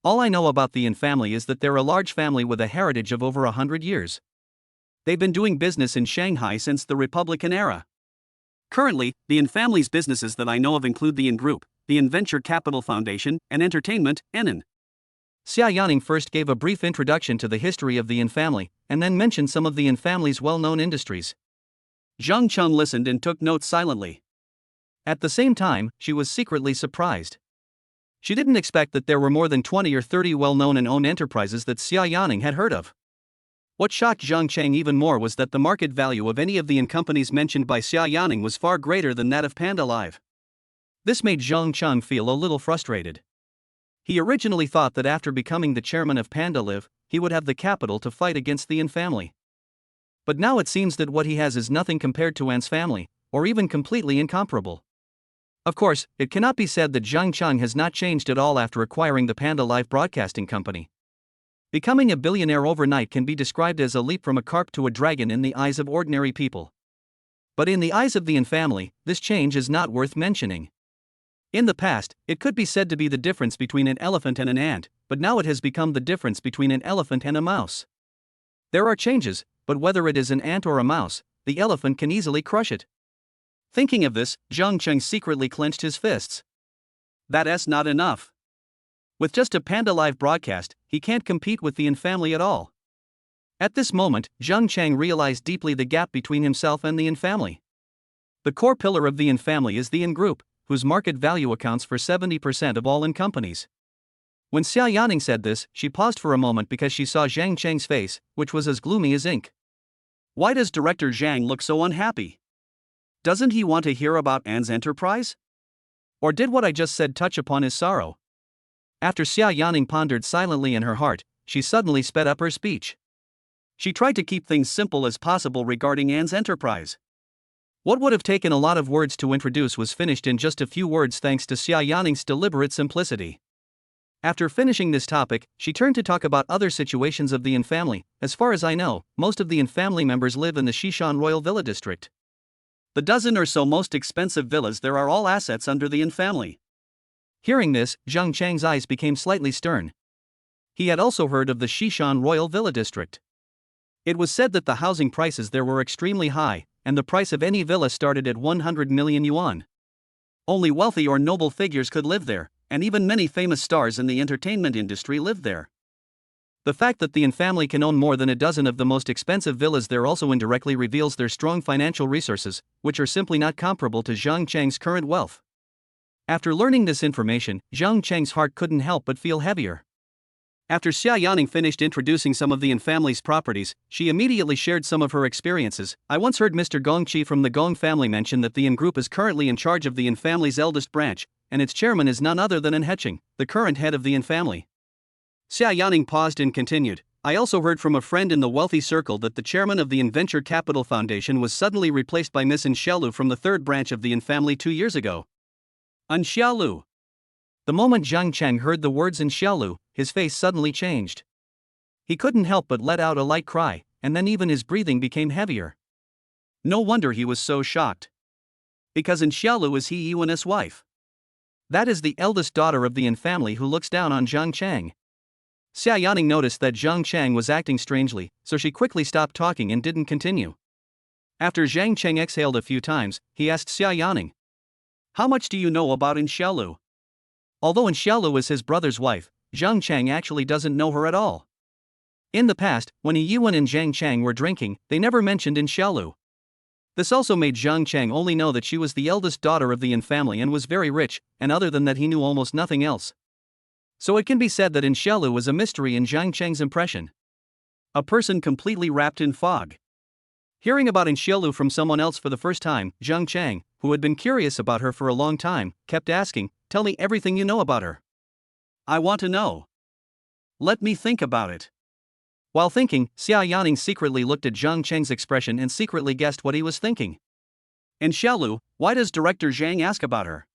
All I know about the Yin family is that they're a large family with a heritage of over 100 years. They've been doing business in Shanghai since the Republican era. Currently, the Yin family's businesses that I know of include the Yin Group, the Yin Venture Capital Foundation, and Entertainment, Enin. Xia Yaning first gave a brief introduction to the history of the Yin family, and then mentioned some of the Yin family's well-known industries. Zhang Cheng listened and took notes silently. At the same time, she was secretly surprised. She didn't expect that there were more than 20 or 30 well-known and owned enterprises that Xia Yaning had heard of. What shocked Zhang Cheng even more was that the market value of any of the Yin companies mentioned by Xia Yaning was far greater than that of part.Live. This made Zhang Cheng feel a little frustrated. He originally thought that after becoming the chairman of part.Live, he would have the capital to fight against the Yin family. But now it seems that what he has is nothing compared to Yin's family, or even completely incomparable. Of course, it cannot be said that Zhang Cheng has not changed at all after acquiring the part.Live broadcasting company. Becoming a billionaire overnight can be described as a leap from a carp to a dragon in the eyes of ordinary people. But in the eyes of the Yin family, this change is not worth mentioning. In the past, it could be said to be the difference between an elephant and an ant, but now it has become the difference between an elephant and a mouse. There are changes, but whether it is an ant or a mouse, the elephant can easily crush it. Thinking of this, Zhang Cheng secretly clenched his fists. That's not enough. With just a part.Live broadcast, he can't compete with the Yin family at all. At this moment, Zhang Cheng realized deeply the gap between himself and the Yin family. The core pillar of the Yin family is the Yin Group, whose market value accounts for 70% of all Yin companies. When Xia Yaning said this, she paused for a moment because she saw Zhang Cheng's face, which was as gloomy as ink. Why does Director Zhang look so unhappy? Doesn't he want to hear about Anne's enterprise? Or did what I just said touch upon his sorrow? After Xia Yaning pondered silently in her heart, she suddenly sped up her speech. She tried to keep things simple as possible regarding Anne's enterprise. What would have taken a lot of words to introduce was finished in just a few words thanks to Xia Yaning's deliberate simplicity. After finishing this topic, she turned to talk about other situations of the Yin family. As far as I know, most of the Yin family members live in the Xishan Royal Villa district. The dozen or so most expensive villas there are all assets under the Yin family. Hearing this, Zhang Chang's eyes became slightly stern. He had also heard of the Xishan Royal Villa district. It was said that the housing prices there were extremely high, and the price of any villa started at 100 million yuan. Only wealthy or noble figures could live there, and even many famous stars in the entertainment industry lived there. The fact that the Yin family can own more than a dozen of the most expensive villas there also indirectly reveals their strong financial resources, which are simply not comparable to Zhang Chang's current wealth. After learning this information, Zhang Chang's heart couldn't help but feel heavier. After Xia Yaning finished introducing some of the Yin family's properties, she immediately shared some of her experiences. I once heard Mr. Gongqi from the Gong family mention that the Yin group is currently in charge of the Yin family's eldest branch, and its chairman is none other than An Heching, the current head of the Yin family. Xia Yaning paused and continued, I also heard from a friend in the wealthy circle that the chairman of the Yin Venture Capital Foundation was suddenly replaced by Miss An Xiaolu from the third branch of the Yin family 2 years ago. An Xiaolu. The moment Zhang Chang heard the words An Xiaolu, his face suddenly changed. He couldn't help but let out a light cry, and then even his breathing became heavier. No wonder he was so shocked. Because An Xiaolu is He Yuan's wife. That is the eldest daughter of the Yin family who looks down on Zhang Chang. Xia Yaning noticed that Zhang Chang was acting strangely, so she quickly stopped talking and didn't continue. After Zhang Chang exhaled a few times, he asked Xia Yaning, how much do you know about An Xiaolu? Although An Xiaolu is his brother's wife, Zhang Chang actually doesn't know her at all. In the past, when He Yuan and Zhang Chang were drinking, they never mentioned An Xiaolu. This also made Zhang Chang only know that she was the eldest daughter of the Yin family and was very rich, and other than that he knew almost nothing else. So it can be said that An Xiaolu was a mystery in Zhang Chang's impression. A person completely wrapped in fog. Hearing about An Xiaolu from someone else for the first time, Zhang Chang, who had been curious about her for a long time, kept asking, tell me everything you know about her. I want to know. Let me think about it. While thinking, Xia Yaning secretly looked at Zhang Chang's expression and secretly guessed what he was thinking. An Xiaolu, why does Director Zhang ask about her?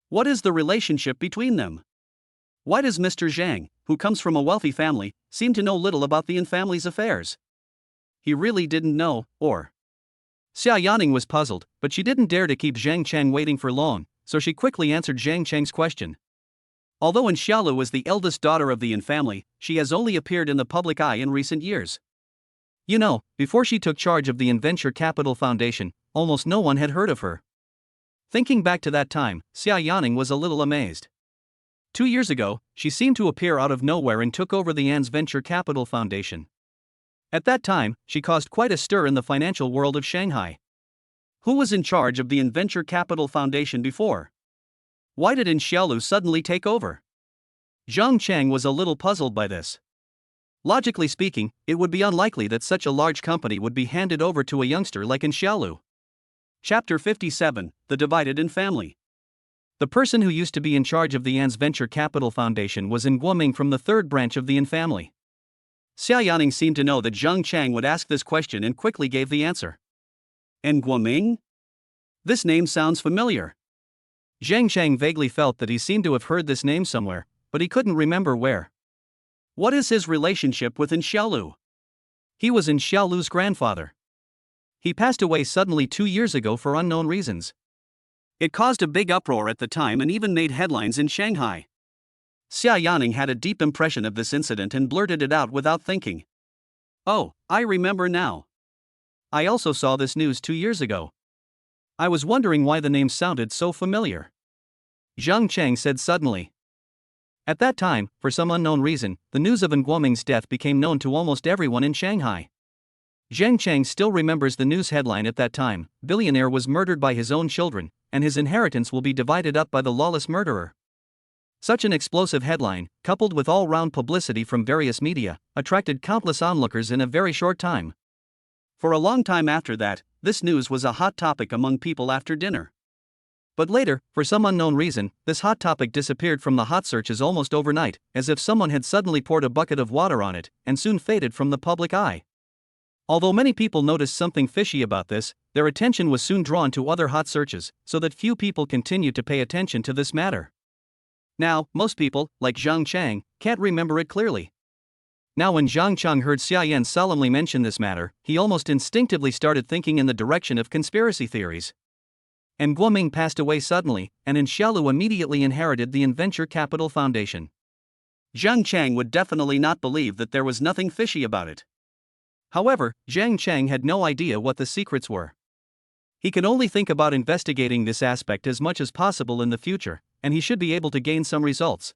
What is the relationship between them? Why does Mr. Zhang, who comes from a wealthy family, seem to know little about the Yin family's affairs? He really didn't know, or? Xia Yaning was puzzled, but she didn't dare to keep Zhang Chang waiting for long, so she quickly answered Zhang Chang's question. Although An Xiaolu is the eldest daughter of the Yin family, she has only appeared in the public eye in recent years. You know, before she took charge of the Yin Venture Capital Foundation, almost no one had heard of her. Thinking back to that time, Xia Yaning was a little amazed. 2 years ago, she seemed to appear out of nowhere and took over the Yan's Venture Capital Foundation. At that time, she caused quite a stir in the financial world of Shanghai. Who was in charge of the Yin Venture Capital Foundation before? Why did An Xiaolu suddenly take over? Zhang Chang was a little puzzled by this. Logically speaking, it would be unlikely that such a large company would be handed over to a youngster like An Xiaolu. Chapter 57, The Divided Yin Family. The person who used to be in charge of the Yan's Venture Capital Foundation was An Guoming from the third branch of the Yin family. Xia Yaning seemed to know that Zhang Chang would ask this question and quickly gave the answer. An Guoming? This name sounds familiar. Zhang Chang vaguely felt that he seemed to have heard this name somewhere, but he couldn't remember where. What is his relationship with An Xiaolu? He was An Xiaolu's grandfather. He passed away suddenly 2 years ago for unknown reasons. It caused a big uproar at the time and even made headlines in Shanghai. Xia Yaning had a deep impression of this incident and blurted it out without thinking. Oh, I remember now. I also saw this news 2 years ago. I was wondering why the name sounded so familiar. Zhang Chang said suddenly. At that time, for some unknown reason, the news of An Guoming's death became known to almost everyone in Shanghai. Zhang Chang still remembers the news headline at that time, billionaire was murdered by his own children, and his inheritance will be divided up by the lawless murderer. Such an explosive headline, coupled with all-round publicity from various media, attracted countless onlookers in a very short time. For a long time after that, this news was a hot topic among people after dinner. But later, for some unknown reason, this hot topic disappeared from the hot searches almost overnight, as if someone had suddenly poured a bucket of water on it, and soon faded from the public eye. Although many people noticed something fishy about this, their attention was soon drawn to other hot searches, so that few people continued to pay attention to this matter. Now, most people, like Zhang Chang, can't remember it clearly. Now when Zhang Chang heard Xia Yan solemnly mention this matter, he almost instinctively started thinking in the direction of conspiracy theories. And Guoming passed away suddenly, and Xiaolu immediately inherited the Venture Capital Foundation. Zhang Chang would definitely not believe that there was nothing fishy about it. However, Zhang Chang had no idea what the secrets were. He could only think about investigating this aspect as much as possible in the future, and he should be able to gain some results.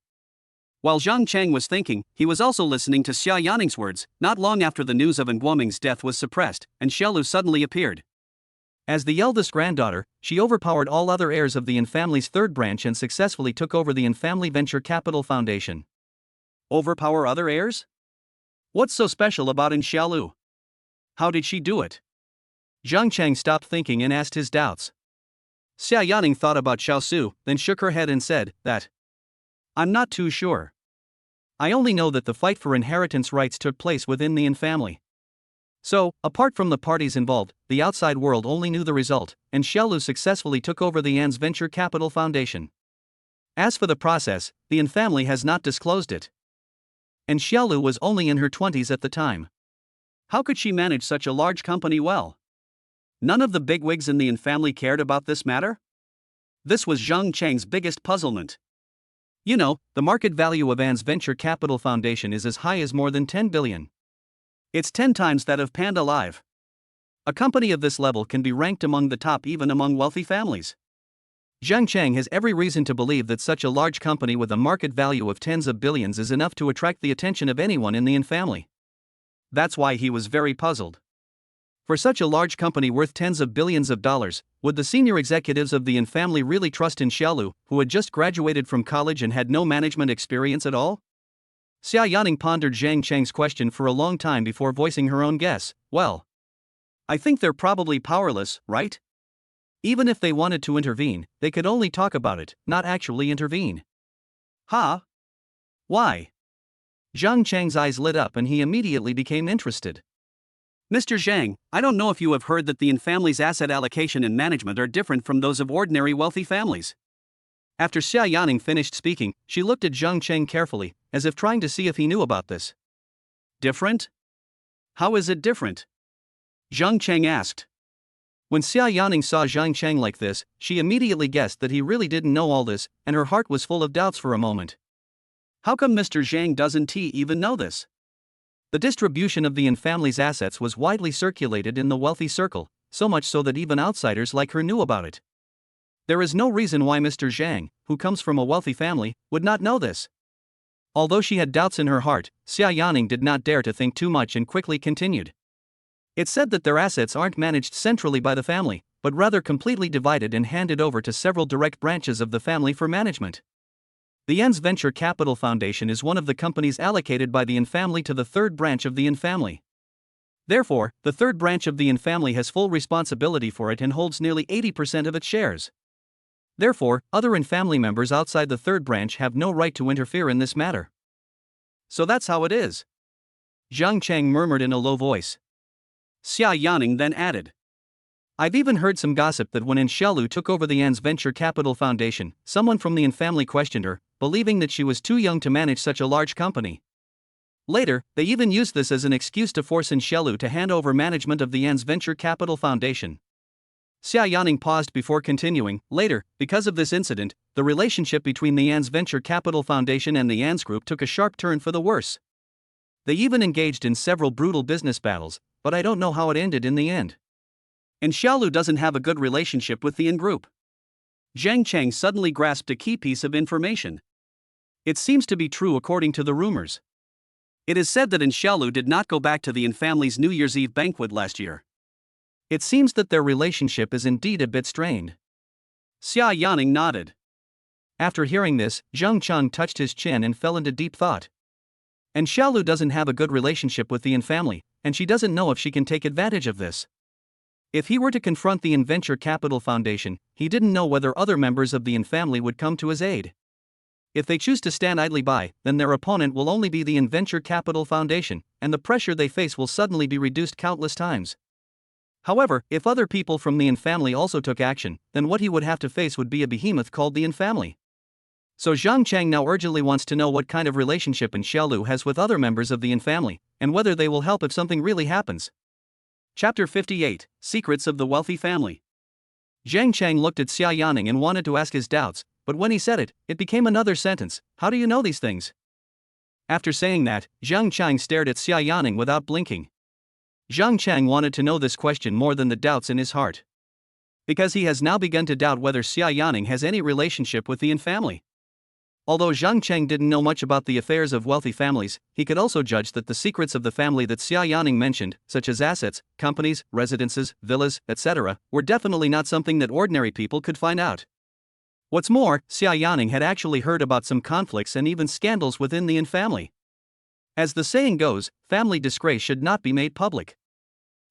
While Zhang Chang was thinking, he was also listening to Xia Yaning's words. Not long after the news of Guoming's death was suppressed, and Xiaolu suddenly appeared. As the eldest granddaughter, she overpowered all other heirs of the Yin family's third branch and successfully took over the Yin Family Venture Capital Foundation. Overpower other heirs? What's so special about Xiaolu? How did she do it? Zhang Chang stopped thinking and asked his doubts. Xia Yaning thought about Xiao Su, then shook her head and said that, "I'm not too sure. I only know that the fight for inheritance rights took place within the Yin family. So, apart from the parties involved, the outside world only knew the result, and Xiaolu successfully took over the Yan's Venture Capital Foundation. As for the process, the Yin family has not disclosed it. And Xiaolu was only in her 20s at the time. How could she manage such a large company well? None of the bigwigs in the Yin family cared about this matter? This was Zhang Chang's biggest puzzlement. You know, the market value of Yan's Venture Capital Foundation is as high as more than 10 billion. It's 10 times that of Panda Live. A company of this level can be ranked among the top even among wealthy families. Zhang Chang has every reason to believe that such a large company with a market value of tens of billions is enough to attract the attention of anyone in the Yin family. That's why he was very puzzled. For such a large company worth tens of billions of dollars, would the senior executives of the Yin family really trust in Xiaolu, who had just graduated from college and had no management experience at all? Xia Yaning pondered Zhang Chang's question for a long time before voicing her own guess. Well, I think they're probably powerless, right? Even if they wanted to intervene, they could only talk about it, not actually intervene. Huh? Why? Zhang Chang's eyes lit up and he immediately became interested. Mr. Zhang, I don't know if you have heard that the Yin family's asset allocation and management are different from those of ordinary wealthy families. After Xia Yaning finished speaking, she looked at Zhang Chang carefully, as if trying to see if he knew about this. Different? How is it different? Zhang Chang asked. When Xia Yaning saw Zhang Chang like this, she immediately guessed that he really didn't know all this, and her heart was full of doubts for a moment. How come Mr. Zhang doesn't even know this? The distribution of the Yin family's assets was widely circulated in the wealthy circle, so much so that even outsiders like her knew about it. There is no reason why Mr. Zhang, who comes from a wealthy family, would not know this. Although she had doubts in her heart, Xia Yaning did not dare to think too much and quickly continued. It's said that their assets aren't managed centrally by the family, but rather completely divided and handed over to several direct branches of the family for management. The Yan's Venture Capital Foundation is one of the companies allocated by the Yin family to the third branch of the Yin family. Therefore, the third branch of the Yin family has full responsibility for it and holds nearly 80% of its shares. Therefore, other Yin family members outside the third branch have no right to interfere in this matter. So that's how it is. Zhang Chang murmured in a low voice. Xia Yaning then added. I've even heard some gossip that when Xiaolu took over the Yan's Venture Capital Foundation, someone from the Yin family questioned her, believing that she was too young to manage such a large company. Later, they even used this as an excuse to force Xiaolu to hand over management of the Yan's Venture Capital Foundation. Xia Yaning paused before continuing. Later, because of this incident, the relationship between the Yan's Venture Capital Foundation and the Yan's Group took a sharp turn for the worse. They even engaged in several brutal business battles, but I don't know how it ended in the end. And Xiaolu doesn't have a good relationship with the Yin Group. Zhang Chang suddenly grasped a key piece of information. It seems to be true according to the rumors. It is said that Xiaolu did not go back to the Yin family's New Year's Eve banquet last year. It seems that their relationship is indeed a bit strained. Xia Yaning nodded. After hearing this, Zhang Chang touched his chin and fell into deep thought. And Xiaolu doesn't have a good relationship with the Yin family, and she doesn't know if she can take advantage of this. If he were to confront the Yin Venture Capital Foundation, he didn't know whether other members of the Yin family would come to his aid. If they choose to stand idly by, then their opponent will only be the Yin Venture Capital Foundation, and the pressure they face will suddenly be reduced countless times. However, if other people from the Yin family also took action, then what he would have to face would be a behemoth called the Yin family. So Zhang Chang now urgently wants to know what kind of relationship Xiaolu has with other members of the Yin family, and whether they will help if something really happens. Chapter 58, Secrets of the Wealthy Family. Zhang Chang looked at Xia Yaning and wanted to ask his doubts, but when he said it, it became another sentence. How do you know these things? After saying that, Zhang Chang stared at Xia Yaning without blinking. Zhang Chang wanted to know this question more than the doubts in his heart, because he has now begun to doubt whether Xia Yaning has any relationship with the Yin family. Although Zhang Chang didn't know much about the affairs of wealthy families, he could also judge that the secrets of the family that Xia Yaning mentioned, such as assets, companies, residences, villas, etc., were definitely not something that ordinary people could find out. What's more, Xia Yaning had actually heard about some conflicts and even scandals within the Yin family. As the saying goes, family disgrace should not be made public.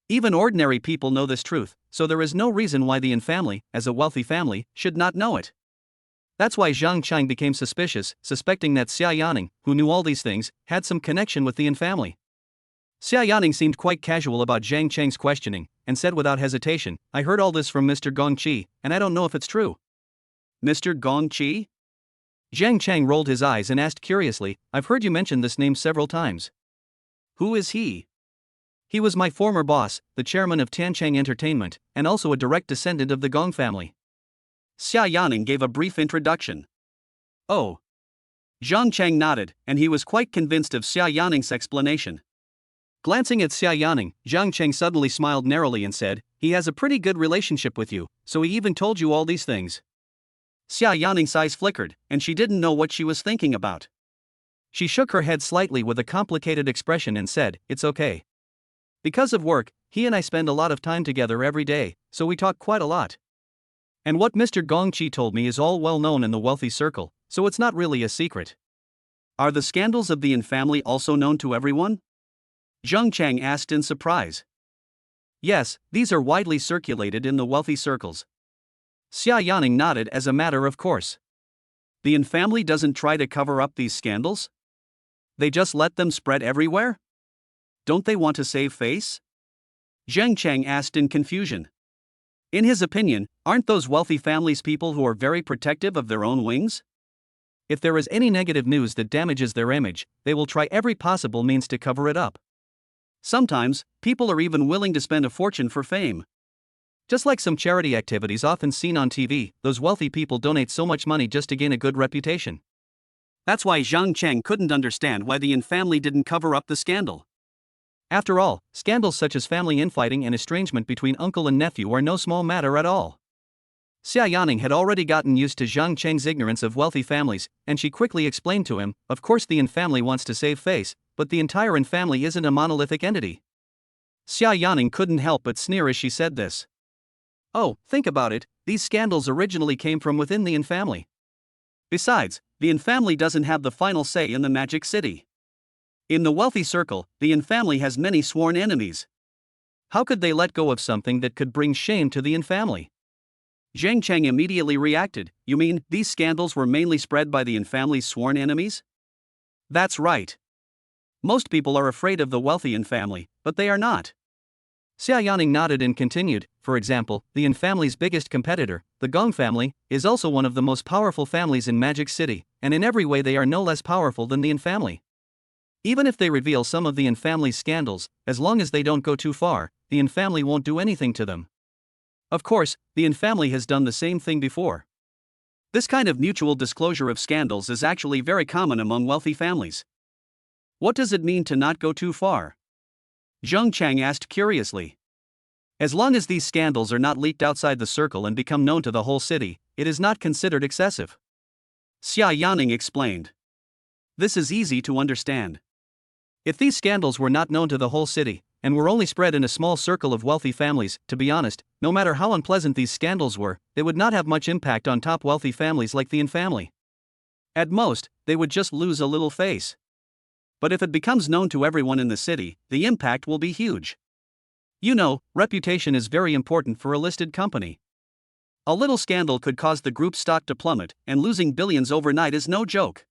Even ordinary people know this truth, so there is no reason why the Yin family, as a wealthy family, should not know it. That's why Zhang Chang became suspicious, suspecting that Xia Yaning, who knew all these things, had some connection with the Yin family. Xia Yaning seemed quite casual about Zhang Chang's questioning, and said without hesitation, I heard all this from Mr. Gong Qi, and I don't know if it's true. Mr. Gong Qi? Zhang Chang rolled his eyes and asked curiously, I've heard you mention this name several times. Who is he? He was my former boss, the chairman of Tiancheng Entertainment, and also a direct descendant of the Gong family. Xia Yaning gave a brief introduction. Oh. Zhang Chang nodded, and he was quite convinced of Xia Yaning's explanation. Glancing at Xia Yaning, Zhang Chang suddenly smiled narrowly and said, he has a pretty good relationship with you, so he even told you all these things. Xia Yaning's eyes flickered, and she didn't know what she was thinking about. She shook her head slightly with a complicated expression and said, it's okay. Because of work, he and I spend a lot of time together every day, so we talk quite a lot. And what Mr. Gong Qi told me is all well known in the wealthy circle, so it's not really a secret. Are the scandals of the Yin family also known to everyone? Zhang Chang asked in surprise. Yes, these are widely circulated in the wealthy circles. Xia Yaning nodded as a matter of course. The Yin family doesn't try to cover up these scandals? They just let them spread everywhere? Don't they want to save face? Zhang Chang asked in confusion. In his opinion, aren't those wealthy families people who are very protective of their own wings? If there is any negative news that damages their image, they will try every possible means to cover it up. Sometimes, people are even willing to spend a fortune for fame. Just like some charity activities often seen on TV, those wealthy people donate so much money just to gain a good reputation. That's why Zhang Chang couldn't understand why the Yin family didn't cover up the scandal. After all, scandals such as family infighting and estrangement between uncle and nephew are no small matter at all. Xia Yaning had already gotten used to Zhang Cheng's ignorance of wealthy families, and she quickly explained to him, of course the Yin family wants to save face, but the entire Yin family isn't a monolithic entity. Xia Yaning couldn't help but sneer as she said this. Oh, think about it, these scandals originally came from within the Yin family. Besides, the Yin family doesn't have the final say in the Magic City. In the wealthy circle, the Yin family has many sworn enemies. How could they let go of something that could bring shame to the Yin family? Zhang Chang immediately reacted, you mean, these scandals were mainly spread by the Yin family's sworn enemies? That's right. Most people are afraid of the wealthy Yin family, but they are not. Xia Yaning nodded and continued, for example, the Yin family's biggest competitor, the Gong family, is also one of the most powerful families in Magic City, and in every way they are no less powerful than the Yin family. Even if they reveal some of the Yin family's scandals, as long as they don't go too far, the Yin family won't do anything to them. Of course, the Yin family has done the same thing before. This kind of mutual disclosure of scandals is actually very common among wealthy families. What does it mean to not go too far? Zhang Chang asked curiously. As long as these scandals are not leaked outside the circle and become known to the whole city, it is not considered excessive. Xia Yaning explained. This is easy to understand. If these scandals were not known to the whole city, and were only spread in a small circle of wealthy families, to be honest, no matter how unpleasant these scandals were, they would not have much impact on top wealthy families like the Yin family. At most, they would just lose a little face. But if it becomes known to everyone in the city, the impact will be huge. You know, reputation is very important for a listed company. A little scandal could cause the group's stock to plummet, and losing billions overnight is no joke.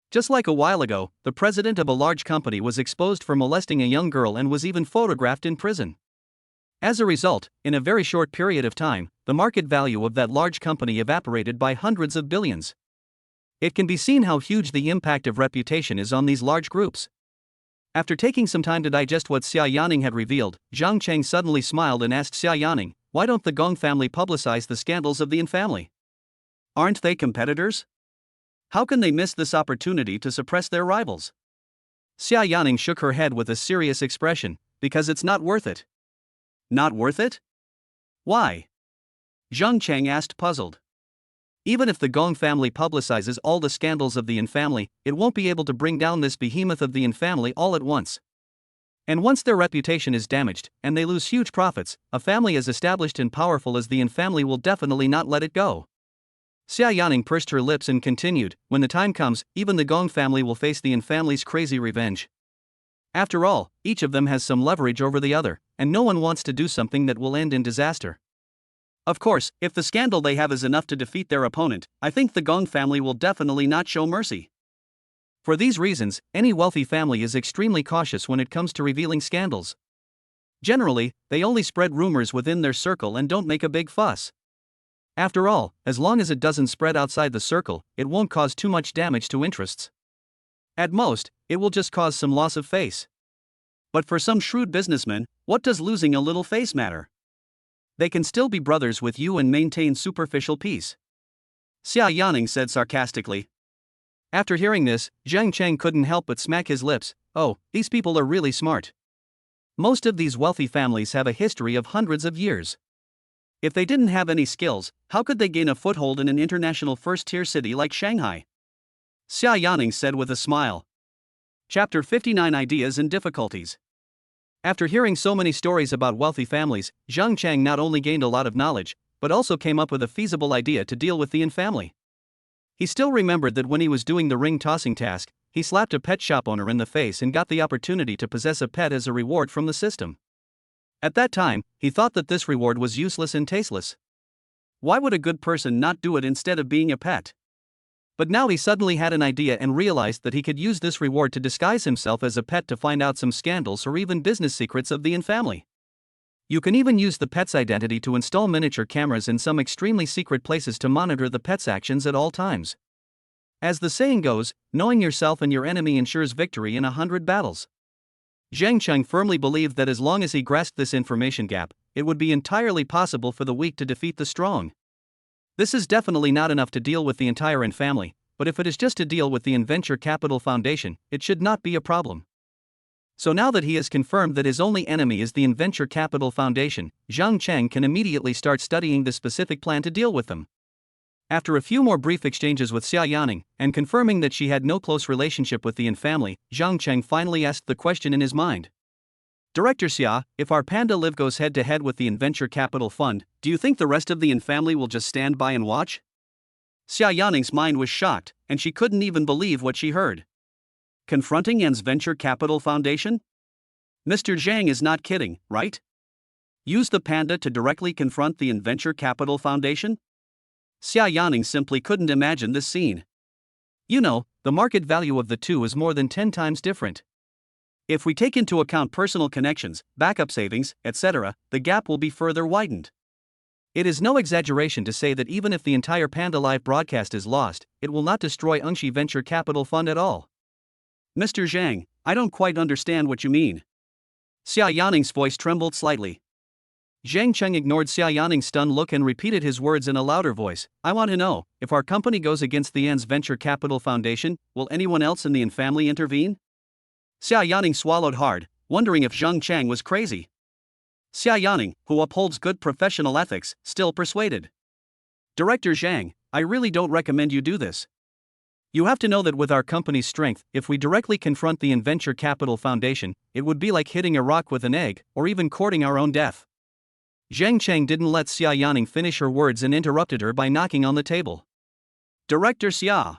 Just like a while ago, the president of a large company was exposed for molesting a young girl and was even photographed in prison. As a result, in a very short period of time, the market value of that large company evaporated by hundreds of billions. It can be seen how huge the impact of reputation is on these large groups. After taking some time to digest what Xia Yaning had revealed, Zhang Cheng suddenly smiled and asked Xia Yaning, "Why don't the Gong family publicize the scandals of the Yin family? Aren't they competitors? How can they miss this opportunity to suppress their rivals?" Xia Yaning shook her head with a serious expression, "Because it's not worth it." Not worth it? Why? Zhang Cheng asked, puzzled. Even if the Gong family publicizes all the scandals of the Yin family, it won't be able to bring down this behemoth of the Yin family all at once. And once their reputation is damaged, and they lose huge profits, a family as established and powerful as the Yin family will definitely not let it go. Xia Yaning pursed her lips and continued, "When the time comes, even the Gong family will face the Yin family's crazy revenge. After all, each of them has some leverage over the other, and no one wants to do something that will end in disaster. Of course, if the scandal they have is enough to defeat their opponent, I think the Gong family will definitely not show mercy." For these reasons, any wealthy family is extremely cautious when it comes to revealing scandals. Generally, they only spread rumors within their circle and don't make a big fuss. After all, as long as it doesn't spread outside the circle, it won't cause too much damage to interests. At most, it will just cause some loss of face. But for some shrewd businessmen, what does losing a little face matter? They can still be brothers with you and maintain superficial peace. Xia Yaning said sarcastically. After hearing this, Zhang Cheng couldn't help but smack his lips. Oh, these people are really smart. Most of these wealthy families have a history of hundreds of years. If they didn't have any skills, how could they gain a foothold in an international first-tier city like Shanghai? Xia Yaning said with a smile. Chapter 59: Ideas and Difficulties. After hearing so many stories about wealthy families, Zhang Cheng not only gained a lot of knowledge, but also came up with a feasible idea to deal with the Yin family. He still remembered that when he was doing the ring-tossing task, he slapped a pet shop owner in the face and got the opportunity to possess a pet as a reward from the system. At that time, he thought that this reward was useless and tasteless. Why would a good person not do it instead of being a pet? But now he suddenly had an idea and realized that he could use this reward to disguise himself as a pet to find out some scandals or even business secrets of the Yin family. You can even use the pet's identity to install miniature cameras in some extremely secret places to monitor the pet's actions at all times. As the saying goes, knowing yourself and your enemy ensures victory in 100 battles. Zhang Cheng firmly believed that as long as he grasped this information gap, it would be entirely possible for the weak to defeat the strong. This is definitely not enough to deal with the entire Yin family, but if it is just to deal with the Yin Venture Capital Foundation, it should not be a problem. So now that he has confirmed that his only enemy is the Yin Venture Capital Foundation, Zhang Cheng can immediately start studying the specific plan to deal with them. After a few more brief exchanges with Xia Yaning, and confirming that she had no close relationship with the Yin family, Zhang Cheng finally asked the question in his mind. "Director Xia, if our Panda Live goes head-to-head with the Yin Venture Capital Fund, do you think the rest of the Yin family will just stand by and watch?" Xia Yaning's mind was shocked, and she couldn't even believe what she heard. Confronting Yin's Venture Capital Foundation? Mr. Zhang is not kidding, right? Use the Panda to directly confront the Yin Venture Capital Foundation? Xia Yaning simply couldn't imagine this scene. You know, the market value of the two is more than 10 times different. If we take into account personal connections, backup savings, etc., the gap will be further widened. It is no exaggeration to say that even if the entire Panda Live broadcast is lost, it will not destroy Yingxi Venture Capital Fund at all. Mr. Zhang, I don't quite understand what you mean. Xia Yaning's voice trembled slightly. Zhang Cheng ignored Xia Yaning's stunned look and repeated his words in a louder voice. "I want to know, if our company goes against the Yin's Venture Capital Foundation, will anyone else in the Yin family intervene?" Xia Yaning swallowed hard, wondering if Zhang Cheng was crazy. Xia Yaning, who upholds good professional ethics, still persuaded. "Director Zhang, I really don't recommend you do this. You have to know that with our company's strength, if we directly confront the Yin Venture Capital Foundation, it would be like hitting a rock with an egg, or even courting our own death." Zhang Cheng didn't let Xia Yaning finish her words and interrupted her by knocking on the table. "Director Xia,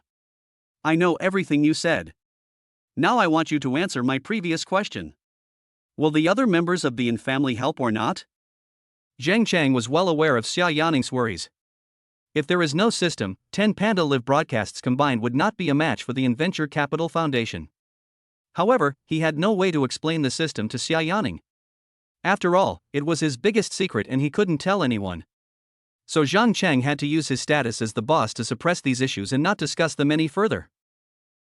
I know everything you said. Now I want you to answer my previous question. Will the other members of the Yin family help or not?" Zhang Cheng was well aware of Xia Yaning's worries. If there is no system, 10 Panda Live broadcasts combined would not be a match for the Yin Venture Capital Foundation. However, he had no way to explain the system to Xia Yaning. After all, it was his biggest secret and he couldn't tell anyone. So Zhang Chang had to use his status as the boss to suppress these issues and not discuss them any further.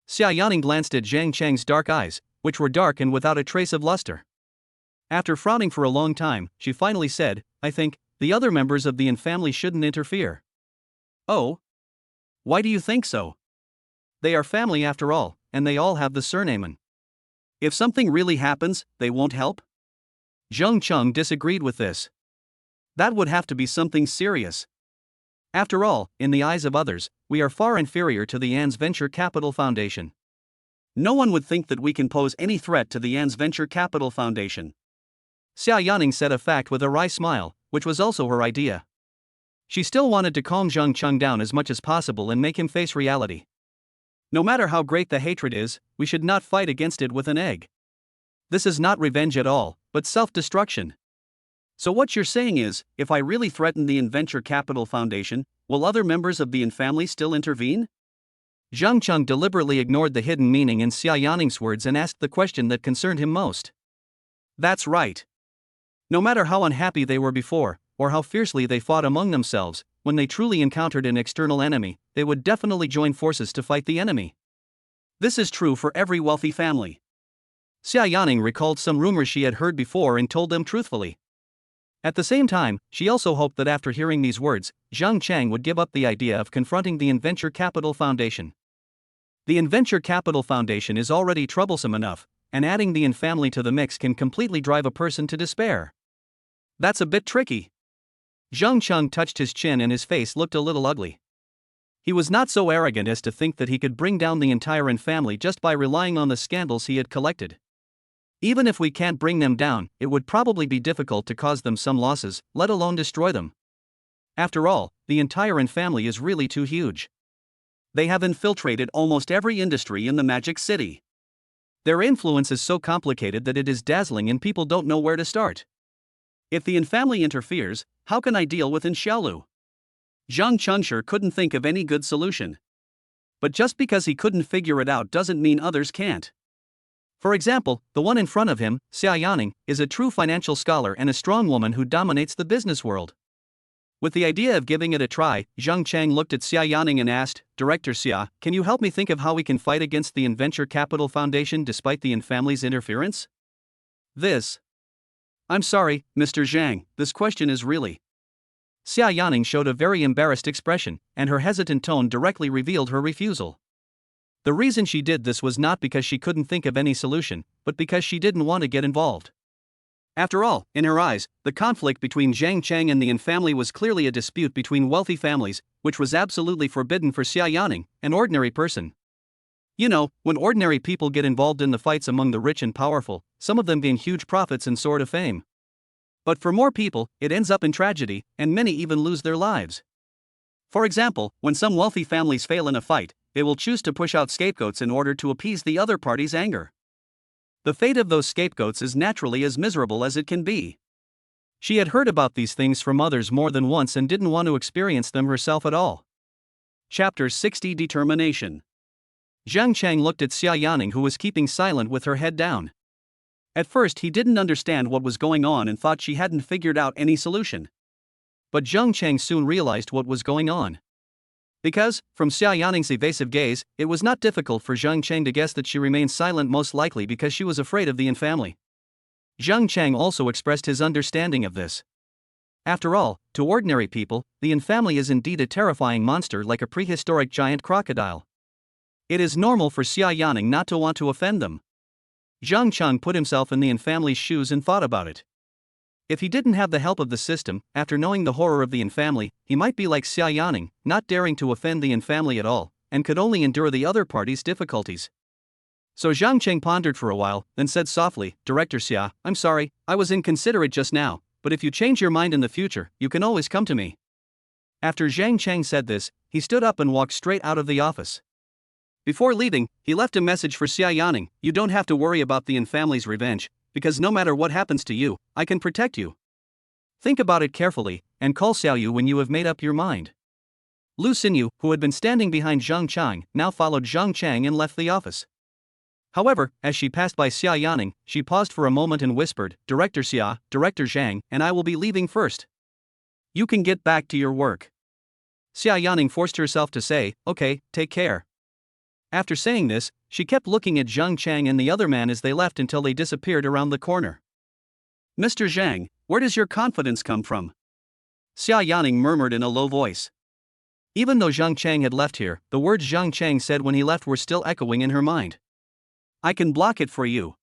Xia Yaning glanced at Zhang Chang's dark eyes, which were dark and without a trace of luster. After frowning for a long time, she finally said, I think, the other members of the Yin family shouldn't interfere. Oh? Why do you think so? They are family after all, and they all have the surname Yin. If something really happens, they won't help? Zheng Cheng disagreed with this. That would have to be something serious. After all, in the eyes of others, we are far inferior to the Yan's Venture Capital Foundation. No one would think that we can pose any threat to the Yan's Venture Capital Foundation. Xia Yaning said a fact with a wry smile, which was also her idea. She still wanted to calm Zheng Cheng down as much as possible and make him face reality. No matter how great the hatred is, we should not fight against it with an egg. This is not revenge at all, but self-destruction. So what you're saying is, if I really threaten the Yin Venture Capital Foundation, will other members of the Yin family still intervene? Zheng Cheng deliberately ignored the hidden meaning in Xia Yaning's words and asked the question that concerned him most. That's right. No matter how unhappy they were before, or how fiercely they fought among themselves, when they truly encountered an external enemy, they would definitely join forces to fight the enemy. This is true for every wealthy family. Xia Yaning recalled some rumors she had heard before and told them truthfully. At the same time, she also hoped that after hearing these words, Zhang Chang would give up the idea of confronting the Yin Venture Capital Foundation. The Yin Venture Capital Foundation is already troublesome enough, and adding the Yin family to the mix can completely drive a person to despair. That's a bit tricky. Zheng Cheng touched his chin and his face looked a little ugly. He was not so arrogant as to think that he could bring down the entire Yin family just by relying on the scandals he had collected. Even if we can't bring them down, it would probably be difficult to cause them some losses, let alone destroy them. After all, the entire Yin family is really too huge. They have infiltrated almost every industry in the Magic City. Their influence is so complicated that it is dazzling and people don't know where to start. If the Yin family interferes, how can I deal with Yin Xiaolu? Zhang Chengshi couldn't think of any good solution. But just because he couldn't figure it out doesn't mean others can't. For example, the one in front of him, Xia Yaning, is a true financial scholar and a strong woman who dominates the business world. With the idea of giving it a try, Zheng Chang looked at Xia Yaning and asked, Director Xia, can you help me think of how we can fight against the Yin Venture Capital Foundation despite the Yin family's interference? I'm sorry, Mr. Zhang, this question is really. Xia Yaning showed a very embarrassed expression, and her hesitant tone directly revealed her refusal. The reason she did this was not because she couldn't think of any solution, but because she didn't want to get involved. After all, in her eyes, the conflict between Zhang Chang and the Yin family was clearly a dispute between wealthy families, which was absolutely forbidden for Xia Yaning, an ordinary person. You know, when ordinary people get involved in the fights among the rich and powerful, some of them gain huge profits and soar to fame. But for more people, it ends up in tragedy, and many even lose their lives. For example, when some wealthy families fail in a fight, they will choose to push out scapegoats in order to appease the other party's anger. The fate of those scapegoats is naturally as miserable as it can be. She had heard about these things from others more than once and didn't want to experience them herself at all. Chapter 60 Determination. Zhang Chang looked at Xia Yaning, who was keeping silent with her head down. At first he didn't understand what was going on and thought she hadn't figured out any solution. But Zhang Chang soon realized what was going on. Because, from Xia Yaning's evasive gaze, it was not difficult for Zhang Chang to guess that she remained silent, most likely because she was afraid of the Yin family. Zhang Chang also expressed his understanding of this. After all, to ordinary people, the Yin family is indeed a terrifying monster like a prehistoric giant crocodile. It is normal for Xia Yaning not to want to offend them. Zhang Chang put himself in the Yin family's shoes and thought about it. If he didn't have the help of the system, after knowing the horror of the Yin family, he might be like Xia Yaning, not daring to offend the Yin family at all, and could only endure the other party's difficulties. So Zhang Cheng pondered for a while, then said softly, Director Xia, I'm sorry, I was inconsiderate just now, but if you change your mind in the future, you can always come to me. After Zhang Cheng said this, he stood up and walked straight out of the office. Before leaving, he left a message for Xia Yaning, you don't have to worry about the Yin family's revenge, because no matter what happens to you, I can protect you. Think about it carefully, and call Xiaoyu when you have made up your mind. Lu Xinyu, who had been standing behind Zhang Chang, now followed Zhang Chang and left the office. However, as she passed by Xia Yaning, she paused for a moment and whispered, "Director Xia, Director Zhang, and I will be leaving first. You can get back to your work." Xia Yaning forced herself to say, "Okay, take care." After saying this, she kept looking at Zhang Chang and the other man as they left until they disappeared around the corner. "Mr. Zhang, where does your confidence come from?" Xia Yaning murmured in a low voice. Even though Zhang Chang had left here, the words Zhang Chang said when he left were still echoing in her mind. "I can block it for you."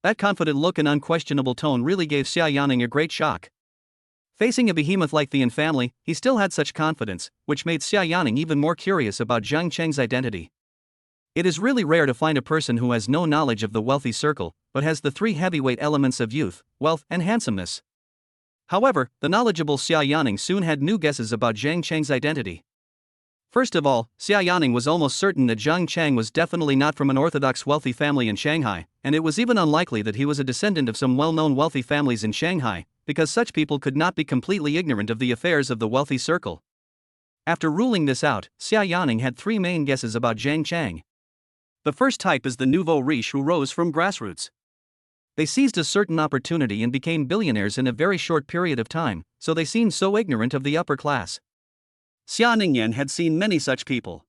That confident look and unquestionable tone really gave Xia Yaning a great shock. Facing a behemoth like the Yin family, he still had such confidence, which made Xia Yaning even more curious about Zhang Cheng's identity. It is really rare to find a person who has no knowledge of the wealthy circle, but has the three heavyweight elements of youth, wealth, and handsomeness. However, the knowledgeable Xia Yaning soon had new guesses about Zhang Cheng's identity. First of all, Xia Yaning was almost certain that Zhang Cheng was definitely not from an orthodox wealthy family in Shanghai, and it was even unlikely that he was a descendant of some well-known wealthy families in Shanghai, because such people could not be completely ignorant of the affairs of the wealthy circle. After ruling this out, Xia Yaning had three main guesses about Zhang Cheng. The first type is the nouveau riche who rose from grassroots. They seized a certain opportunity and became billionaires in a very short period of time, so they seemed so ignorant of the upper class. Xia Ningyan had seen many such people.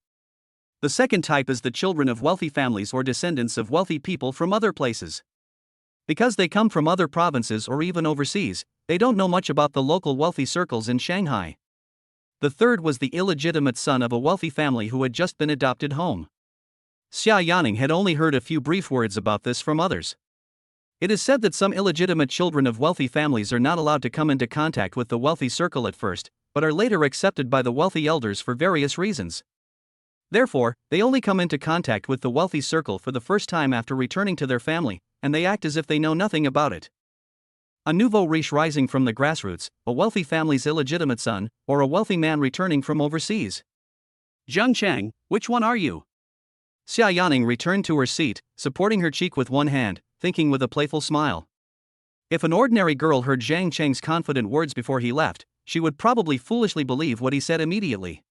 The second type is the children of wealthy families or descendants of wealthy people from other places. Because they come from other provinces or even overseas, they don't know much about the local wealthy circles in Shanghai. The third was the illegitimate son of a wealthy family who had just been adopted home. Xia Yaning had only heard a few brief words about this from others. It is said that some illegitimate children of wealthy families are not allowed to come into contact with the wealthy circle at first, but are later accepted by the wealthy elders for various reasons. Therefore, they only come into contact with the wealthy circle for the first time after returning to their family, and they act as if they know nothing about it. A nouveau riche rising from the grassroots, a wealthy family's illegitimate son, or a wealthy man returning from overseas. "Zhang Cheng, which one are you?" Xia Yaning returned to her seat, supporting her cheek with one hand, thinking with a playful smile. If an ordinary girl heard Zhang Cheng's confident words before he left, she would probably foolishly believe what he said immediately.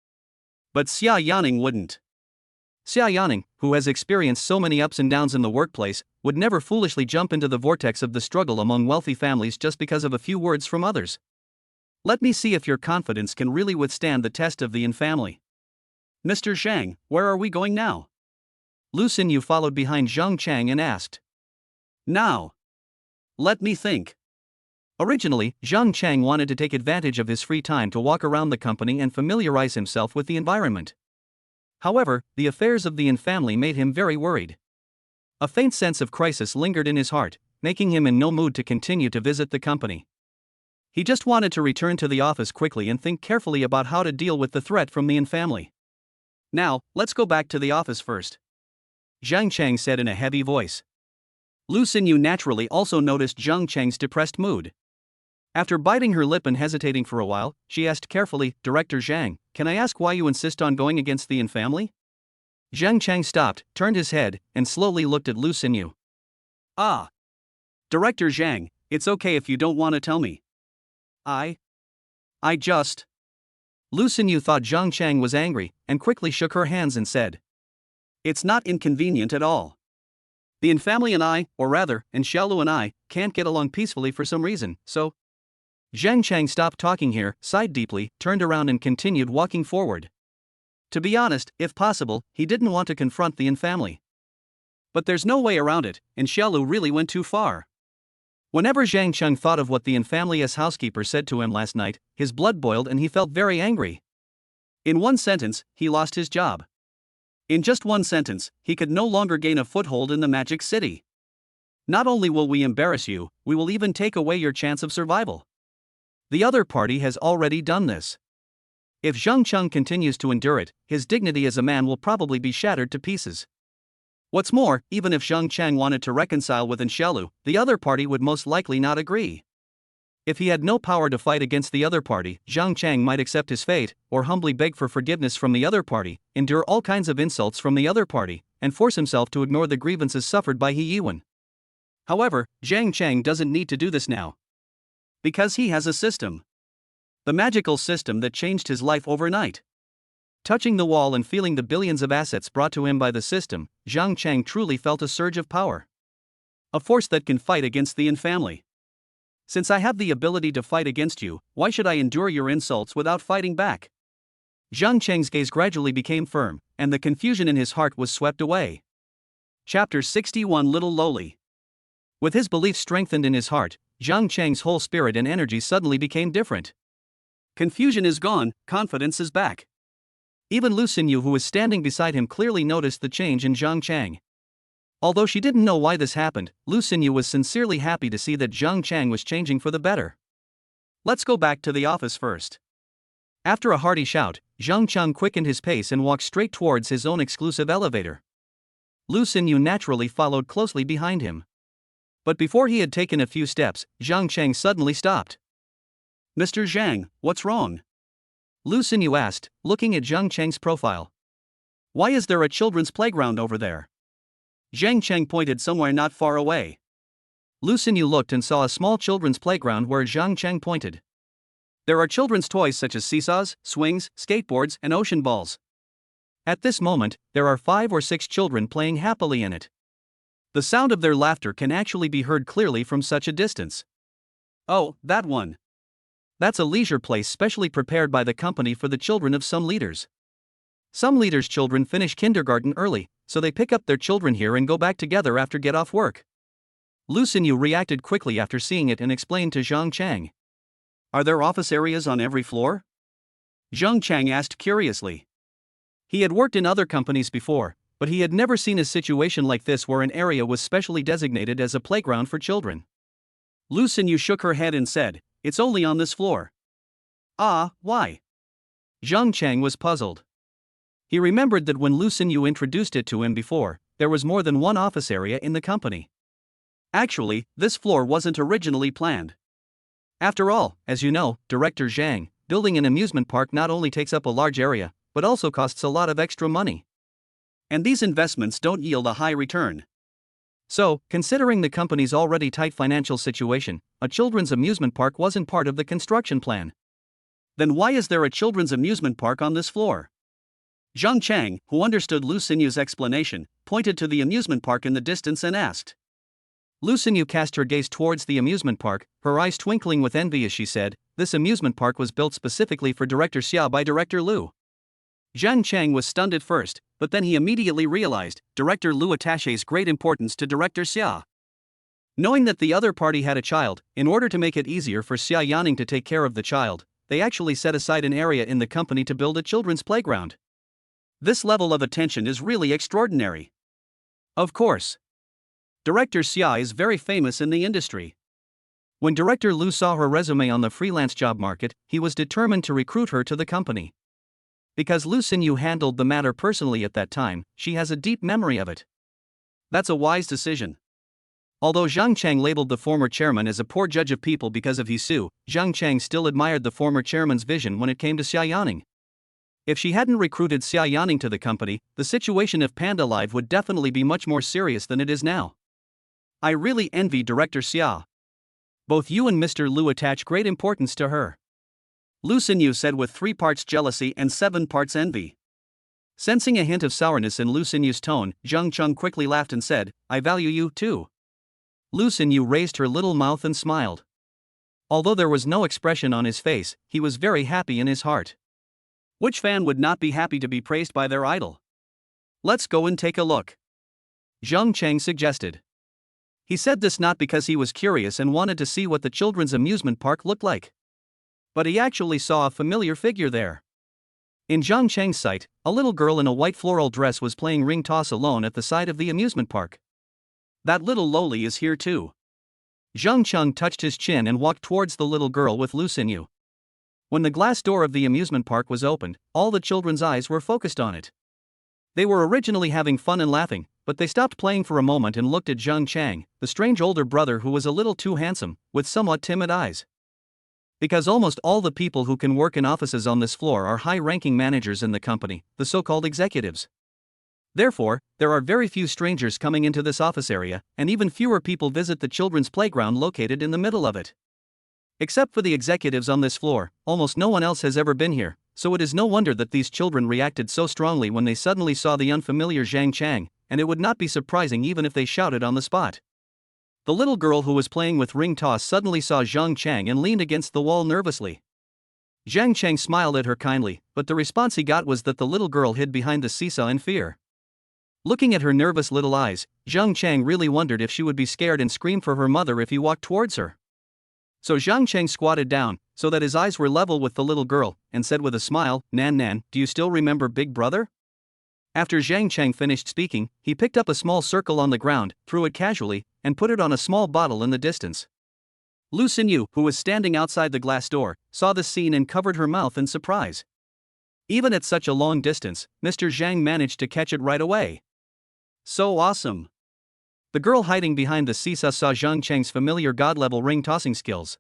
But Xia Yaning wouldn't. Xia Yaning, who has experienced so many ups and downs in the workplace, would never foolishly jump into the vortex of the struggle among wealthy families just because of a few words from others. Let me see if your confidence can really withstand the test of the Yin family. "Mr. Zhang, where are we going now?" Lu Xinyu followed behind Zhang Chang and asked. "Now. Let me think." Originally, Zhang Chang wanted to take advantage of his free time to walk around the company and familiarize himself with the environment. However, the affairs of the Yin family made him very worried. A faint sense of crisis lingered in his heart, making him in no mood to continue to visit the company. He just wanted to return to the office quickly and think carefully about how to deal with the threat from the Yin family. "Now, let's go back to the office first," Zhang Chang said in a heavy voice. Lu Xinyu naturally also noticed Zhang Cheng's depressed mood. After biting her lip and hesitating for a while, she asked carefully, "Director Zhang, can I ask why you insist on going against the Yin family?" Zhang Chang stopped, turned his head, and slowly looked at Lu Xinyu. "Ah. Director Zhang, it's okay if you don't want to tell me. I just..." Lu Xinyu thought Zhang Chang was angry, and quickly shook her hands and said, "It's not inconvenient at all. The Yin family and I, or rather, and Xiaolu and I, can't get along peacefully for some reason, so..." Zhang Chang stopped talking here, sighed deeply, turned around and continued walking forward. To be honest, if possible, he didn't want to confront the Yin family. But there's no way around it, and Xiaolu really went too far. Whenever Zhang Cheng thought of what the Yin family's housekeeper said to him last night, his blood boiled and he felt very angry. In one sentence, he lost his job. In just one sentence, he could no longer gain a foothold in the Magic City. "Not only will we embarrass you, we will even take away your chance of survival. The other party has already done this. If Zhang Cheng continues to endure it, his dignity as a man will probably be shattered to pieces. What's more, even if Zhang Cheng wanted to reconcile with Xiaolu, the other party would most likely not agree. If he had no power to fight against the other party, Zhang Cheng might accept his fate, or humbly beg for forgiveness from the other party, endure all kinds of insults from the other party, and force himself to ignore the grievances suffered by He Yiwen. However, Zhang Cheng doesn't need to do this now. Because he has a system. The magical system that changed his life overnight. Touching the wall and feeling the billions of assets brought to him by the system, Zhang Chang truly felt a surge of power. A force that can fight against the infamily. Since I have the ability to fight against you, why should I endure your insults without fighting back? Zhang Cheng's gaze gradually became firm, and the confusion in his heart was swept away. Chapter 61 Little Lowly. With his belief strengthened in his heart, Zhang Cheng's whole spirit and energy suddenly became different. Confusion is gone, confidence is back. Even Lu Xinyu, who was standing beside him, clearly noticed the change in Zhang Chang. Although she didn't know why this happened, Lu Xinyu was sincerely happy to see that Zhang Chang was changing for the better. Let's go back to the office first. After a hearty shout, Zhang Chang quickened his pace and walked straight towards his own exclusive elevator. Lu Xinyu naturally followed closely behind him. But before he had taken a few steps, Zhang Chang suddenly stopped. Mr. Zhang, what's wrong? Lu Xinyu asked, looking at Zhang Chang's profile. Why is there a children's playground over there? Zhang Chang pointed somewhere not far away. Lu Xinyu looked and saw a small children's playground where Zhang Chang pointed. There are children's toys such as seesaws, swings, skateboards, and ocean balls. At this moment, there are 5 or 6 children playing happily in it. The sound of their laughter can actually be heard clearly from such a distance. Oh, that one. That's a leisure place specially prepared by the company for the children of some leaders. Some leaders' children finish kindergarten early, so they pick up their children here and go back together after get off work. Lu Xinyu reacted quickly after seeing it and explained to Zhang Chang. Are there office areas on every floor? Zhang Chang asked curiously. He had worked in other companies before, but he had never seen a situation like this where an area was specially designated as a playground for children. Lu Xinyu shook her head and said, It's only on this floor. Ah, why? Zhang Chang was puzzled. He remembered that when Lu Xinyu introduced it to him before, there was more than one office area in the company. Actually, this floor wasn't originally planned. After all, as you know, Director Zhang, building an amusement park not only takes up a large area, but also costs a lot of extra money. And these investments don't yield a high return. So, considering the company's already tight financial situation, a children's amusement park wasn't part of the construction plan. Then why is there a children's amusement park on this floor? Zhang Chang, who understood Lu Xinyu's explanation, pointed to the amusement park in the distance and asked. Lu Xinyu cast her gaze towards the amusement park, her eyes twinkling with envy as she said, This amusement park was built specifically for Director Xia by Director Lu. Zhang Chang was stunned at first, but then he immediately realized Director Lu attaches great importance to Director Xia. Knowing that the other party had a child, in order to make it easier for Xia Yaning to take care of the child, they actually set aside an area in the company to build a children's playground. This level of attention is really extraordinary. Of course. Director Xia is very famous in the industry. When Director Lu saw her resume on the freelance job market, he was determined to recruit her to the company. Because Lu Xinyu handled the matter personally at that time, she has a deep memory of it. That's a wise decision. Although Zhang Chang labeled the former chairman as a poor judge of people because of his sue, Zhang Chang still admired the former chairman's vision when it came to Xia Yaning. If she hadn't recruited Xia Yaning to the company, the situation of Panda Live would definitely be much more serious than it is now. I really envy Director Xia. Both you and Mr. Lu attach great importance to her. Lu Xinyu said with 3 parts jealousy and 7 parts envy. Sensing a hint of sourness in Lu Xinyu's tone, Zhang Cheng quickly laughed and said, I value you too. Lu Xinyu raised her little mouth and smiled. Although there was no expression on his face, he was very happy in his heart. Which fan would not be happy to be praised by their idol? Let's go and take a look. Zhang Cheng suggested. He said this not because he was curious and wanted to see what the children's amusement park looked like. But he actually saw a familiar figure there. In Zhang Cheng's sight, a little girl in a white floral dress was playing ring toss alone at the side of the amusement park. That little lowly is here too. Zhang Cheng touched his chin and walked towards the little girl with Lu Xinyu. When the glass door of the amusement park was opened, all the children's eyes were focused on it. They were originally having fun and laughing, but they stopped playing for a moment and looked at Zhang Chang, the strange older brother who was a little too handsome, with somewhat timid eyes. Because almost all the people who can work in offices on this floor are high-ranking managers in the company, the so-called executives. Therefore, there are very few strangers coming into this office area, and even fewer people visit the children's playground located in the middle of it. Except for the executives on this floor, almost no one else has ever been here, so it is no wonder that these children reacted so strongly when they suddenly saw the unfamiliar Zhang Chang, and it would not be surprising even if they shouted on the spot. The little girl who was playing with ring toss suddenly saw Zhang Chang and leaned against the wall nervously. Zhang Chang smiled at her kindly, but the response he got was that the little girl hid behind the seesaw in fear. Looking at her nervous little eyes, Zhang Chang really wondered if she would be scared and scream for her mother if he walked towards her. So Zhang Chang squatted down, so that his eyes were level with the little girl, and said with a smile, "Nan Nan, do you still remember Big Brother?" After Zhang Chang finished speaking, he picked up a small circle on the ground, threw it casually, and put it on a small bottle in the distance. Lu Xinyu, who was standing outside the glass door, saw the scene and covered her mouth in surprise. Even at such a long distance, Mr. Zhang managed to catch it right away. So awesome! The girl hiding behind the seesaw saw Zhang Chang's familiar god-level ring-tossing skills.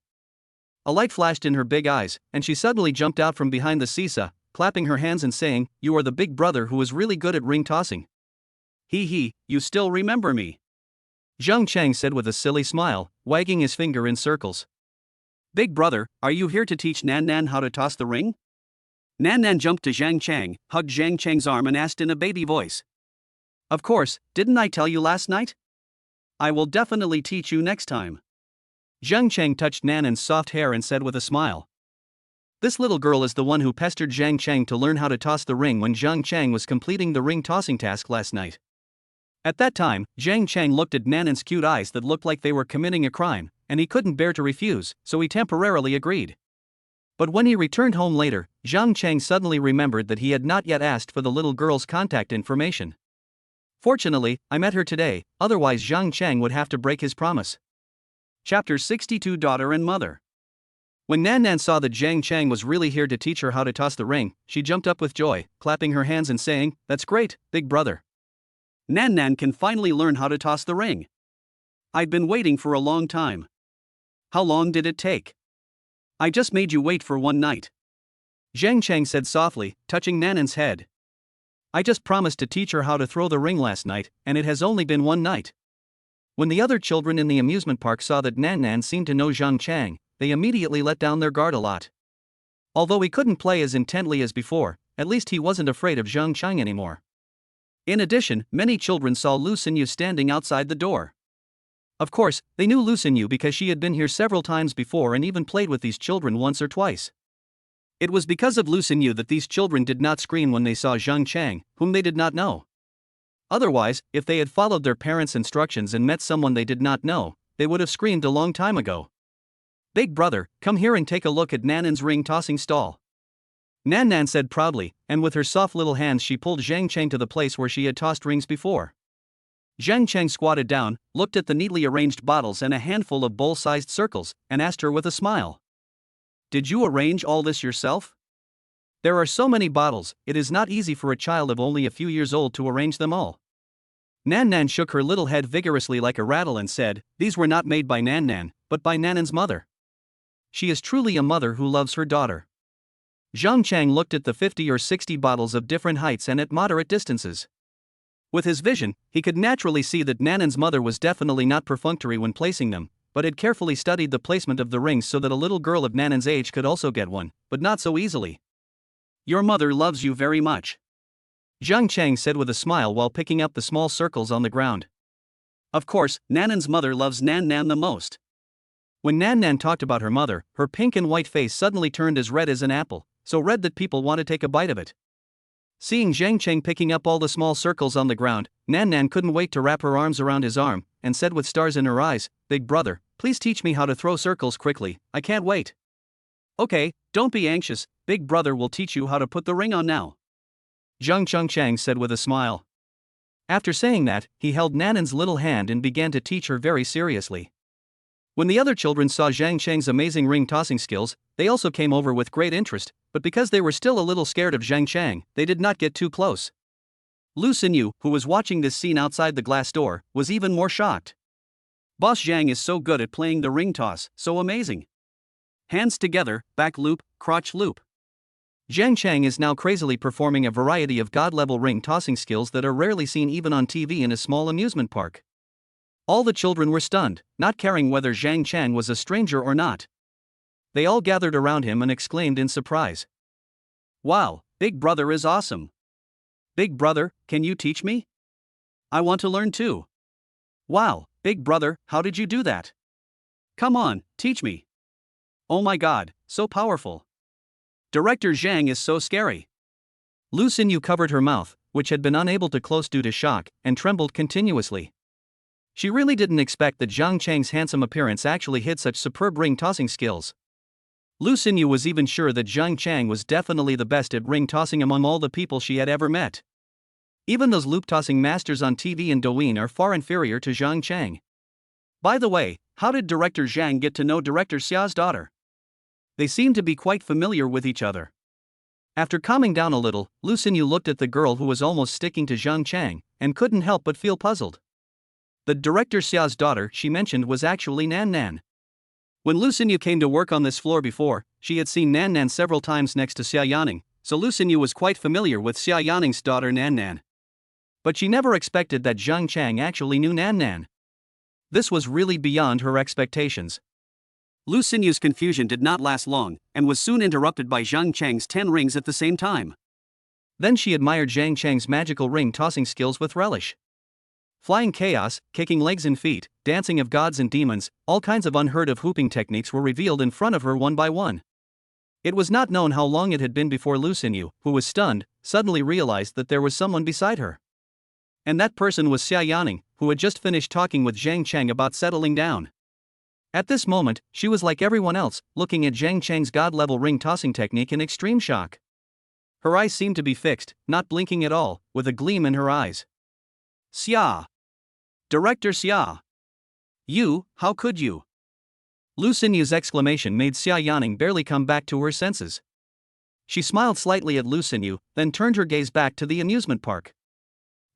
A light flashed in her big eyes, and she suddenly jumped out from behind the seesaw, clapping her hands and saying, "You are the big brother who is really good at ring-tossing. Hee, you still remember me?" Zhang Chang said with a silly smile, wagging his finger in circles. "Big brother, are you here to teach Nan Nan how to toss the ring?" Nan Nan jumped to Zhang Chang, hugged Zhang Chang's arm and asked in a baby voice. "Of course, didn't I tell you last night? I will definitely teach you next time." Zhang Chang touched Nanan's soft hair and said with a smile. This little girl is the one who pestered Zhang Chang to learn how to toss the ring when Zhang Chang was completing the ring tossing task last night. At that time, Zhang Chang looked at Nanan's cute eyes that looked like they were committing a crime, and he couldn't bear to refuse, so he temporarily agreed. But when he returned home later, Zhang Chang suddenly remembered that he had not yet asked for the little girl's contact information. Fortunately, I met her today, otherwise Zhang Chang would have to break his promise. Chapter 62 Daughter and Mother. When Nan Nan saw that Zhang Chang was really here to teach her how to toss the ring, she jumped up with joy, clapping her hands and saying, "That's great, big brother. Nan Nan can finally learn how to toss the ring. I'd been waiting for a long time." "How long did it take?" "I just made you wait for one night," Zhang Chang said softly, touching Nanan's head. "I just promised to teach her how to throw the ring last night, and it has only been one night." When the other children in the amusement park saw that Nan Nan seemed to know Zhang Chang, they immediately let down their guard a lot. Although he couldn't play as intently as before, at least he wasn't afraid of Zhang Chang anymore. In addition, many children saw Lu Xinyu standing outside the door. Of course, they knew Lu Xinyu because she had been here several times before and even played with these children once or twice. It was because of Lu Xinyu that these children did not scream when they saw Zhang Chang, whom they did not know. Otherwise, if they had followed their parents' instructions and met someone they did not know, they would have screamed a long time ago. "Big brother, come here and take a look at Nanan's ring-tossing stall," Nan Nan said proudly, and with her soft little hands she pulled Zhang Chang to the place where she had tossed rings before. Zhang Chang squatted down, looked at the neatly arranged bottles and a handful of bowl-sized circles, and asked her with a smile, "Did you arrange all this yourself? There are so many bottles, it is not easy for a child of only a few years old to arrange them all." Nan Nan shook her little head vigorously like a rattle and said, "These were not made by Nan Nan, but by Nanan's mother. She is truly a mother who loves her daughter." Zhang Chang looked at the 50 or 60 bottles of different heights and at moderate distances. With his vision, he could naturally see that Nanan's mother was definitely not perfunctory when placing them, but had carefully studied the placement of the rings so that a little girl of Nanan's age could also get one, but not so easily. "Your mother loves you very much," Zhang Chang said with a smile while picking up the small circles on the ground. Of course, Nanan's mother loves Nan Nan the most. When Nan Nan talked about her mother, her pink and white face suddenly turned as red as an apple, so red that people want to take a bite of it. Seeing Zhang Chang picking up all the small circles on the ground, Nan Nan couldn't wait to wrap her arms around his arm, and said with stars in her eyes, "Big brother, please teach me how to throw circles quickly, I can't wait." "Okay, don't be anxious, big brother will teach you how to put the ring on now," Zhang Chang said with a smile. After saying that, he held Nanan's little hand and began to teach her very seriously. When the other children saw Zhang Chang's amazing ring-tossing skills, they also came over with great interest, but because they were still a little scared of Zhang Chang, they did not get too close. Lu Xinyu, who was watching this scene outside the glass door, was even more shocked. "Boss Zhang is so good at playing the ring toss, so amazing. Hands together, back loop, crotch loop." Zhang Chang is now crazily performing a variety of god-level ring-tossing skills that are rarely seen even on TV in a small amusement park. All the children were stunned, not caring whether Zhang Chang was a stranger or not. They all gathered around him and exclaimed in surprise, Wow, Big Brother is awesome. Big Brother, can you teach me? I want to learn too. Wow, Big Brother, how did you do that? Come on, teach me. Oh my god, so powerful. Director Zhang is so scary. Lu Xinyu covered her mouth, which had been unable to close due to shock, and trembled continuously. She really didn't expect that Zhang Chang's handsome appearance actually hid such superb ring-tossing skills. Lu Xinyu was even sure that Zhang Chang was definitely the best at ring-tossing among all the people she had ever met. Even those loop-tossing masters on TV and Douyin are far inferior to Zhang Chang. By the way, how did Director Zhang get to know Director Xia's daughter? They seemed to be quite familiar with each other. After calming down a little, Lu Xinyu looked at the girl who was almost sticking to Zhang Chang, and couldn't help but feel puzzled. The Director Xia's daughter she mentioned was actually Nan Nan. When Lu Xinyu came to work on this floor before, she had seen Nan Nan several times next to Xia Yaning, so Lu Xinyu was quite familiar with Xia Yaning's daughter Nan Nan. But she never expected that Zhang Chang actually knew Nan Nan. This was really beyond her expectations. Lu Xinyu's confusion did not last long, and was soon interrupted by Zhang Chang's 10 rings at the same time. Then she admired Zhang Chang's magical ring-tossing skills with relish. Flying chaos, kicking legs and feet, dancing of gods and demons, all kinds of unheard-of hooping techniques were revealed in front of her one by one. It was not known how long it had been before Lu Xinyu, who was stunned, suddenly realized that there was someone beside her. And that person was Xia Yaning, who had just finished talking with Zhang Chang about settling down. At this moment, she was like everyone else, looking at Zhang Chang's god-level ring-tossing technique in extreme shock. Her eyes seemed to be fixed, not blinking at all, with a gleam in her eyes. Xia! Director Xia! You, how could you? Lu Xinyu's exclamation made Xia Yaning barely come back to her senses. She smiled slightly at Lu Xinyu, then turned her gaze back to the amusement park.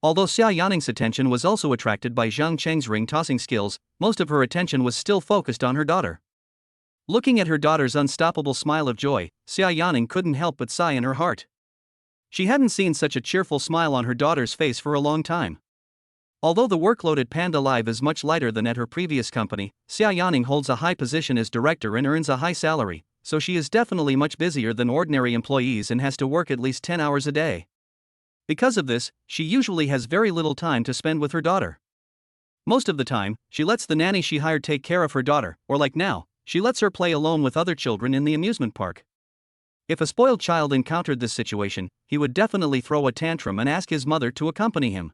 Although Xia Yaning's attention was also attracted by Zhang Chang's ring-tossing skills, most of her attention was still focused on her daughter. Looking at her daughter's unstoppable smile of joy, Xia Yaning couldn't help but sigh in her heart. She hadn't seen such a cheerful smile on her daughter's face for a long time. Although the workload at Panda Live is much lighter than at her previous company, Xia Yaning holds a high position as director and earns a high salary, so she is definitely much busier than ordinary employees and has to work at least 10 hours a day. Because of this, she usually has very little time to spend with her daughter. Most of the time, she lets the nanny she hired take care of her daughter, or like now, she lets her play alone with other children in the amusement park. If a spoiled child encountered this situation, he would definitely throw a tantrum and ask his mother to accompany him.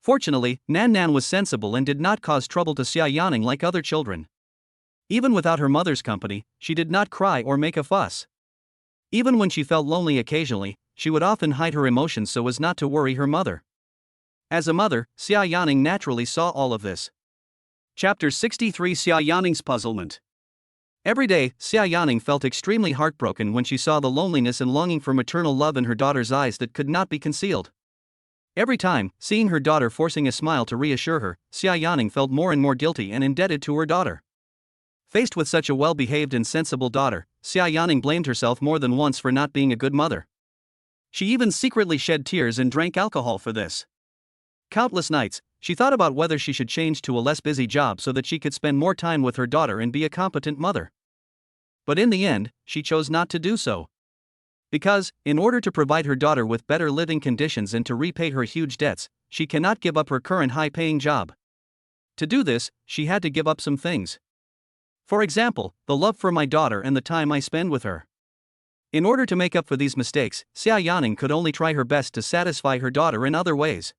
Fortunately, Nan Nan was sensible and did not cause trouble to Xia Yaning like other children. Even without her mother's company, she did not cry or make a fuss. Even when she felt lonely occasionally, she would often hide her emotions so as not to worry her mother. As a mother, Xia Yaning naturally saw all of this. Chapter 63: Xia Yaning's Puzzlement. Every day, Xia Yaning felt extremely heartbroken when she saw the loneliness and longing for maternal love in her daughter's eyes that could not be concealed. Every time, seeing her daughter forcing a smile to reassure her, Xia Yaning felt more and more guilty and indebted to her daughter. Faced with such a well-behaved and sensible daughter, Xia Yaning blamed herself more than once for not being a good mother. She even secretly shed tears and drank alcohol for this. Countless nights, she thought about whether she should change to a less busy job so that she could spend more time with her daughter and be a competent mother. But in the end, she chose not to do so. Because, in order to provide her daughter with better living conditions and to repay her huge debts, she cannot give up her current high-paying job. To do this, she had to give up some things. For example, the love for my daughter and the time I spend with her. In order to make up for these mistakes, Xia Yaning could only try her best to satisfy her daughter in other ways.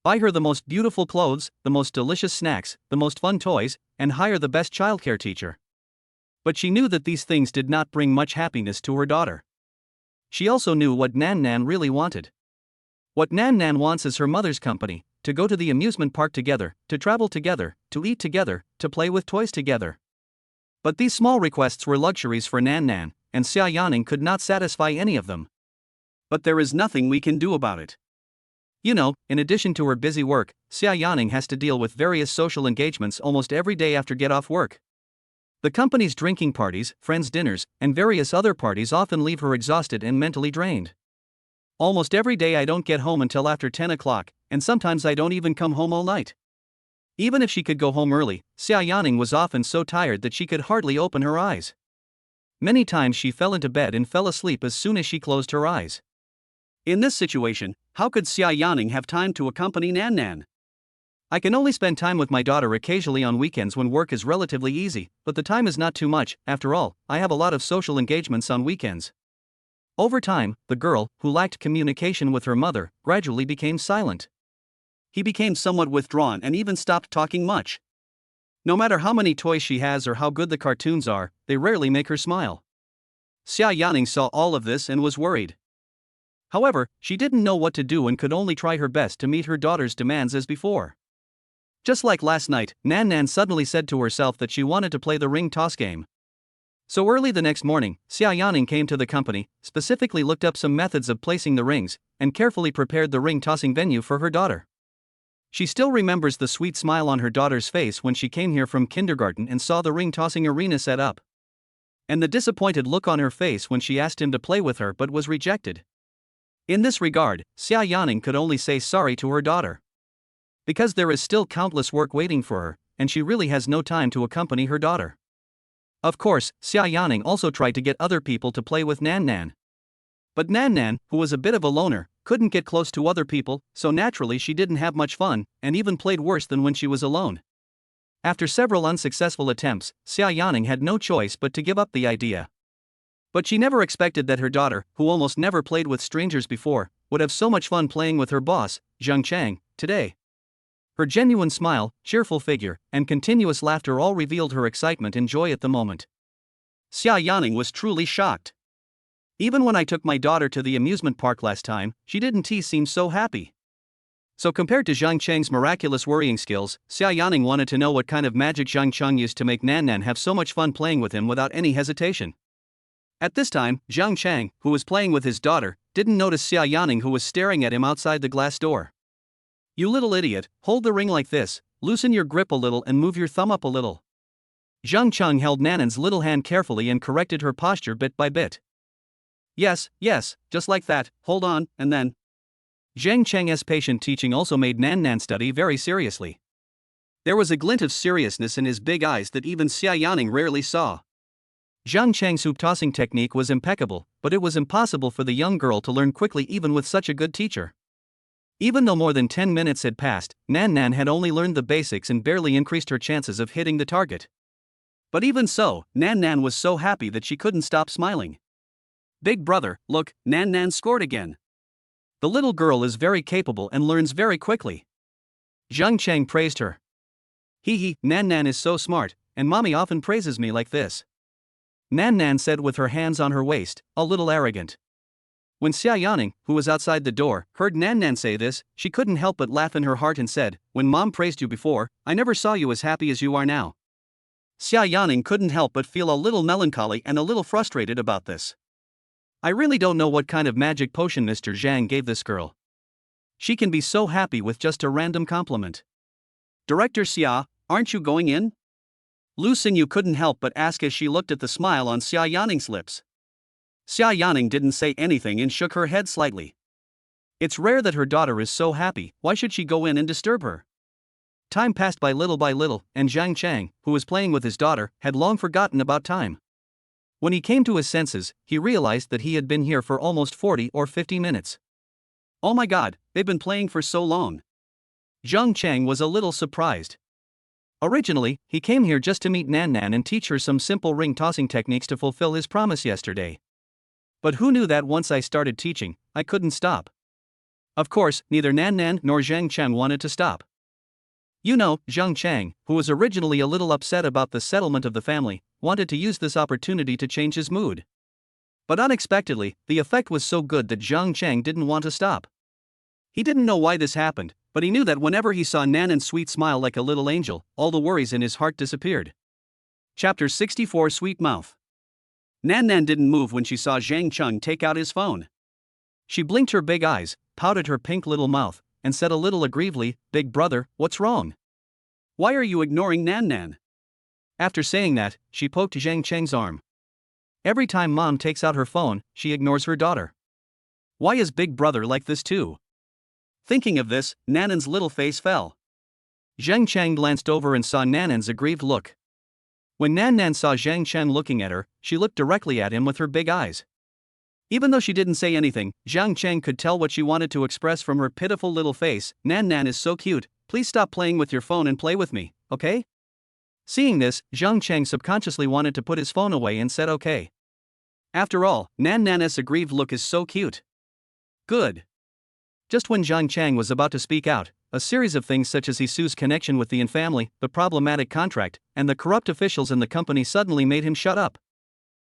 Buy her the most beautiful clothes, the most delicious snacks, the most fun toys, and hire the best childcare teacher. But she knew that these things did not bring much happiness to her daughter. She also knew what Nan Nan really wanted. What Nan Nan wants is her mother's company, to go to the amusement park together, to travel together, to eat together, to play with toys together. But these small requests were luxuries for Nan Nan, and Xia Yaning could not satisfy any of them. But there is nothing we can do about it. You know, in addition to her busy work, Xia Yaning has to deal with various social engagements almost every day after get off work. The company's drinking parties, friends' dinners, and various other parties often leave her exhausted and mentally drained. Almost every day I don't get home until after 10 o'clock, and sometimes I don't even come home all night. Even if she could go home early, Xia Yaning was often so tired that she could hardly open her eyes. Many times she fell into bed and fell asleep as soon as she closed her eyes. In this situation, how could Xia Yaning have time to accompany Nan Nan? I can only spend time with my daughter occasionally on weekends when work is relatively easy, but the time is not too much. After all, I have a lot of social engagements on weekends. Over time, the girl, who lacked communication with her mother, gradually became silent. He became somewhat withdrawn and even stopped talking much. No matter how many toys she has or how good the cartoons are, they rarely make her smile. Xia Yaning saw all of this and was worried. However, she didn't know what to do and could only try her best to meet her daughter's demands as before. Just like last night, Nan Nan suddenly said to herself that she wanted to play the ring toss game. So early the next morning, Xia Yaning came to the company, specifically looked up some methods of placing the rings, and carefully prepared the ring tossing venue for her daughter. She still remembers the sweet smile on her daughter's face when she came here from kindergarten and saw the ring tossing arena set up. And the disappointed look on her face when she asked him to play with her but was rejected. In this regard, Xia Yaning could only say sorry to her daughter. Because there is still countless work waiting for her, and she really has no time to accompany her daughter. Of course, Xia Yaning also tried to get other people to play with Nan Nan. But Nan Nan, who was a bit of a loner, couldn't get close to other people, so naturally she didn't have much fun, and even played worse than when she was alone. After several unsuccessful attempts, Xia Yaning had no choice but to give up the idea. But she never expected that her daughter, who almost never played with strangers before, would have so much fun playing with her boss, Zheng Chang, today. Her genuine smile, cheerful figure, and continuous laughter all revealed her excitement and joy at the moment. Xia Yaning was truly shocked. Even when I took my daughter to the amusement park last time, she didn't seem so happy. So compared to Zhang Chang's miraculous worrying skills, Xia Yaning wanted to know what kind of magic Zhang Chang used to make Nan Nan have so much fun playing with him without any hesitation. At this time, Zhang Chang, who was playing with his daughter, didn't notice Xia Yaning, who was staring at him outside the glass door. "You little idiot, hold the ring like this, loosen your grip a little and move your thumb up a little." Zhang Chang held Nanan's little hand carefully and corrected her posture bit by bit. Yes, just like that, hold on, and then. Zhang Chang's patient teaching also made Nan Nan study very seriously. There was a glint of seriousness in his big eyes that even Xia Yaning rarely saw. Zhang Chang's hoop tossing technique was impeccable, but it was impossible for the young girl to learn quickly even with such a good teacher. Even though more than 10 minutes had passed, Nan Nan had only learned the basics and barely increased her chances of hitting the target. But even so, Nan Nan was so happy that she couldn't stop smiling. "Big brother, look, Nan Nan scored again. The little girl is very capable and learns very quickly." Zhang Chang praised her. Nan Nan is so smart, and mommy often praises me like this," Nan Nan said with her hands on her waist, a little arrogant. When Xia Yaning, who was outside the door, heard Nan Nan say this, she couldn't help but laugh in her heart and said, "When mom praised you before, I never saw you as happy as you are now." Xia Yaning couldn't help but feel a little melancholy and a little frustrated about this. I really don't know what kind of magic potion Mr. Zhang gave this girl. She can be so happy with just a random compliment. "Director Xia, aren't you going in?" Lu Xingyu couldn't help but ask as she looked at the smile on Xia Yaning's lips. Xia Yaning didn't say anything and shook her head slightly. It's rare that her daughter is so happy, why should she go in and disturb her? Time passed by little, and Zhang Chang, who was playing with his daughter, had long forgotten about time. When he came to his senses, he realized that he had been here for almost 40 or 50 minutes. Oh my god, they've been playing for so long. Zhang Chang was a little surprised. Originally, he came here just to meet Nan Nan and teach her some simple ring tossing techniques to fulfill his promise yesterday. But who knew that once I started teaching, I couldn't stop. Of course, neither Nan Nan nor Zhang Chang wanted to stop. You know, Zhang Chang, who was originally a little upset about the settlement of the family, wanted to use this opportunity to change his mood. But unexpectedly, the effect was so good that Zhang Chang didn't want to stop. He didn't know why this happened, but he knew that whenever he saw Nanan's sweet smile like a little angel, all the worries in his heart disappeared. Chapter 64 Sweet Mouth. Nan Nan didn't move when she saw Zhang Chang take out his phone. She blinked her big eyes, pouted her pink little mouth, and said a little aggrievedly, "Big brother, what's wrong? Why are you ignoring Nan Nan?" After saying that, she poked Zhang Chang's arm. Every time mom takes out her phone, she ignores her daughter. Why is big brother like this too? Thinking of this, Nanan's little face fell. Zhang Chang glanced over and saw Nanan's aggrieved look. When Nan Nan saw Zhang Chen looking at her, she looked directly at him with her big eyes. Even though she didn't say anything, Zhang Chen could tell what she wanted to express from her pitiful little face. Nan Nan is so cute, please stop playing with your phone and play with me, okay? Seeing this, Zhang Chen subconsciously wanted to put his phone away and said okay. After all, Nan Nan's aggrieved look is so cute. Good. Just when Zhang Chen was about to speak out, a series of things such as Hisu's connection with the Yin family, the problematic contract, and the corrupt officials in the company suddenly made him shut up.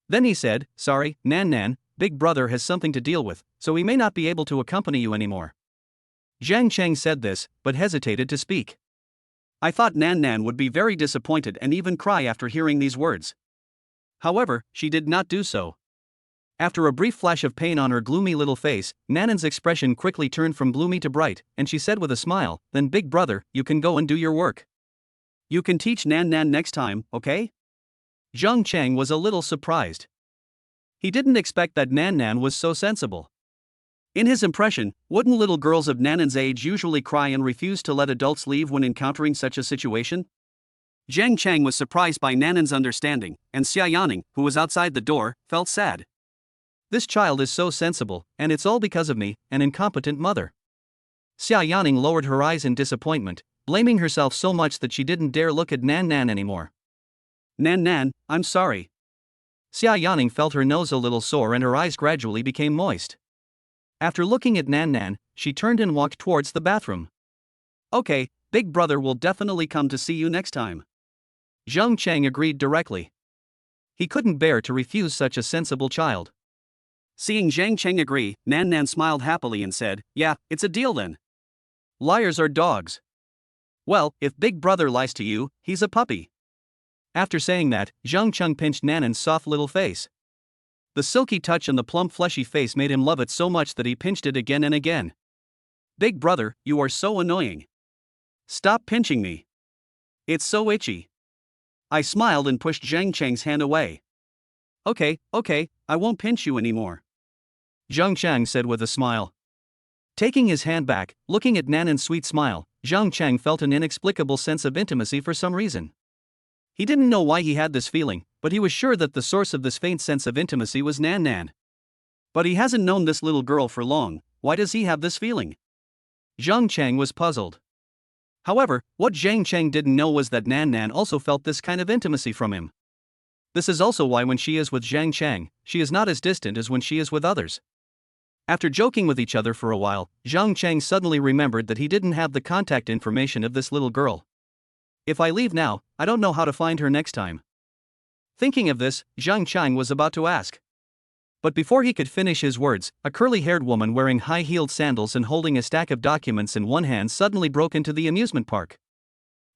Then he said, sorry, Nan Nan, Big Brother has something to deal with, so he may not be able to accompany you anymore. Zhang Chen said this, but hesitated to speak. I thought Nan Nan would be very disappointed and even cry after hearing these words. However, she did not do so. After a brief flash of pain on her gloomy little face, Nanan's expression quickly turned from gloomy to bright, and she said with a smile, then Big Brother, you can go and do your work. You can teach Nan Nan next time, okay? Zhang Chen was a little surprised. He didn't expect that Nan Nan was so sensible. In his impression, wouldn't little girls of Nanan's age usually cry and refuse to let adults leave when encountering such a situation? Zhang Chen was surprised by Nanan's understanding, and Xia Yaning, who was outside the door, felt sad. This child is so sensible, and it's all because of me, an incompetent mother. Xia Yaning lowered her eyes in disappointment, blaming herself so much that she didn't dare look at Nan Nan anymore. Nan Nan, I'm sorry. Xia Yaning felt her nose a little sore and her eyes gradually became moist. After looking at Nan Nan, she turned and walked towards the bathroom. Okay, Big Brother will definitely come to see you next time. Zhang Chen agreed directly. He couldn't bear to refuse such a sensible child. Seeing Zhang Chen agree, Nan Nan smiled happily and said, yeah, it's a deal then. Liars are dogs. Well, if Big Brother lies to you, he's a puppy. After saying that, Zhang Chen pinched Nanan's soft little face. The silky touch on the plump fleshy face made him love it so much that he pinched it again and again. Big Brother, you are so annoying. Stop pinching me. It's so itchy. I smiled and pushed Zhang Chen's hand away. Okay, I won't pinch you anymore. Zhang Chen said with a smile. Taking his hand back, looking at Nanan's sweet smile, Zhang Chen felt an inexplicable sense of intimacy for some reason. He didn't know why he had this feeling, but he was sure that the source of this faint sense of intimacy was Nan Nan. But he hasn't known this little girl for long, why does he have this feeling? Zhang Chen was puzzled. However, what Zhang Chen didn't know was that Nan Nan also felt this kind of intimacy from him. This is also why when she is with Zhang Chen, she is not as distant as when she is with others. After joking with each other for a while, Zhang Chen suddenly remembered that he didn't have the contact information of this little girl. If I leave now, I don't know how to find her next time. Thinking of this, Zhang Chen was about to ask. But before he could finish his words, a curly-haired woman wearing high-heeled sandals and holding a stack of documents in one hand suddenly broke into the amusement park.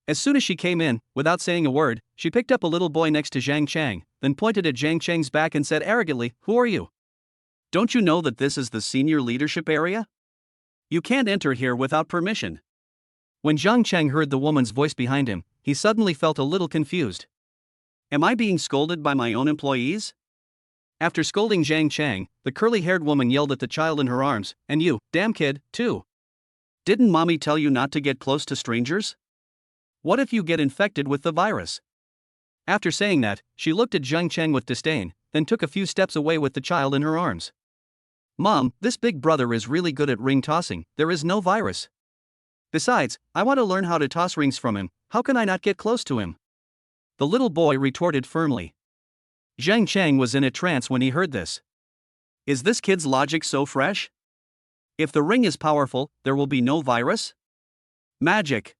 As soon as she came in, without saying a word, she picked up a little boy next to Zhang Chen, then pointed at Zhang Chen's back and said arrogantly, "Who are you? Don't you know that this is the senior leadership area? You can't enter here without permission." When Zhang Chen heard the woman's voice behind him, he suddenly felt a little confused. Am I being scolded by my own employees? After scolding Zhang Chen, the curly-haired woman yelled at the child in her arms, "And you, damn kid, too. Didn't mommy tell you not to get close to strangers? What if you get infected with the virus?" After saying that, she looked at Zhang Chen with disdain, then took a few steps away with the child in her arms. Mom, this Big Brother is really good at ring tossing, there is no virus. Besides, I want to learn how to toss rings from him, how can I not get close to him? The little boy retorted firmly. Zhang Chen was in a trance when he heard this. Is this kid's logic so fresh? If the ring is powerful, there will be no virus? Magic.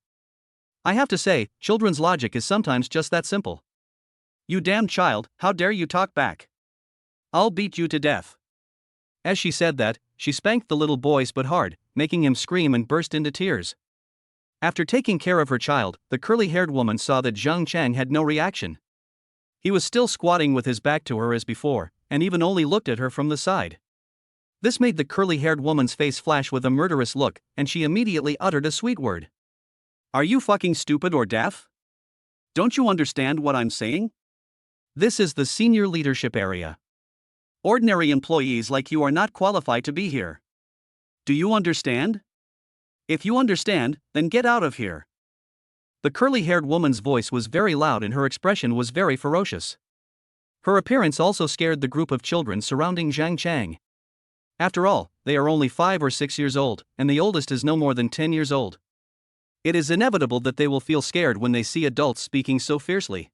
I have to say, children's logic is sometimes just that simple. You damn child, how dare you talk back? I'll beat you to death. As she said that, she spanked the little boys but hard, making him scream and burst into tears. After taking care of her child, the curly-haired woman saw that Zhang Chen had no reaction. He was still squatting with his back to her as before, and even only looked at her from the side. This made the curly-haired woman's face flash with a murderous look, and she immediately uttered a sweet word. Are you fucking stupid or deaf? Don't you understand what I'm saying? This is the senior leadership area. Ordinary employees like you are not qualified to be here. Do you understand? If you understand, then get out of here. The curly-haired woman's voice was very loud and her expression was very ferocious. Her appearance also scared the group of children surrounding Zhang Chang. After all, they are only 5 or 6 years old, and the oldest is no more than 10 years old. It is inevitable that they will feel scared when they see adults speaking so fiercely.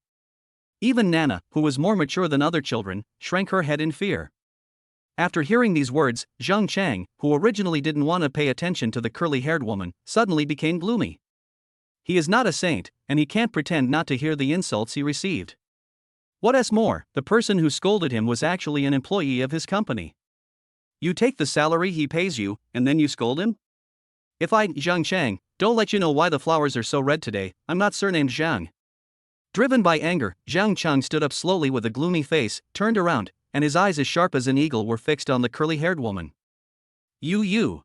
Even Nana, who was more mature than other children, shrank her head in fear. After hearing these words, Zhang Chang, who originally didn't want to pay attention to the curly-haired woman, suddenly became gloomy. He is not a saint, and he can't pretend not to hear the insults he received. What's more, the person who scolded him was actually an employee of his company. You take the salary he pays you, and then you scold him? If I, Zhang Chang, don't let you know why the flowers are so red today, I'm not surnamed Zhang. Driven by anger, Zhang Chang stood up slowly with a gloomy face, turned around, and his eyes as sharp as an eagle were fixed on the curly-haired woman. You.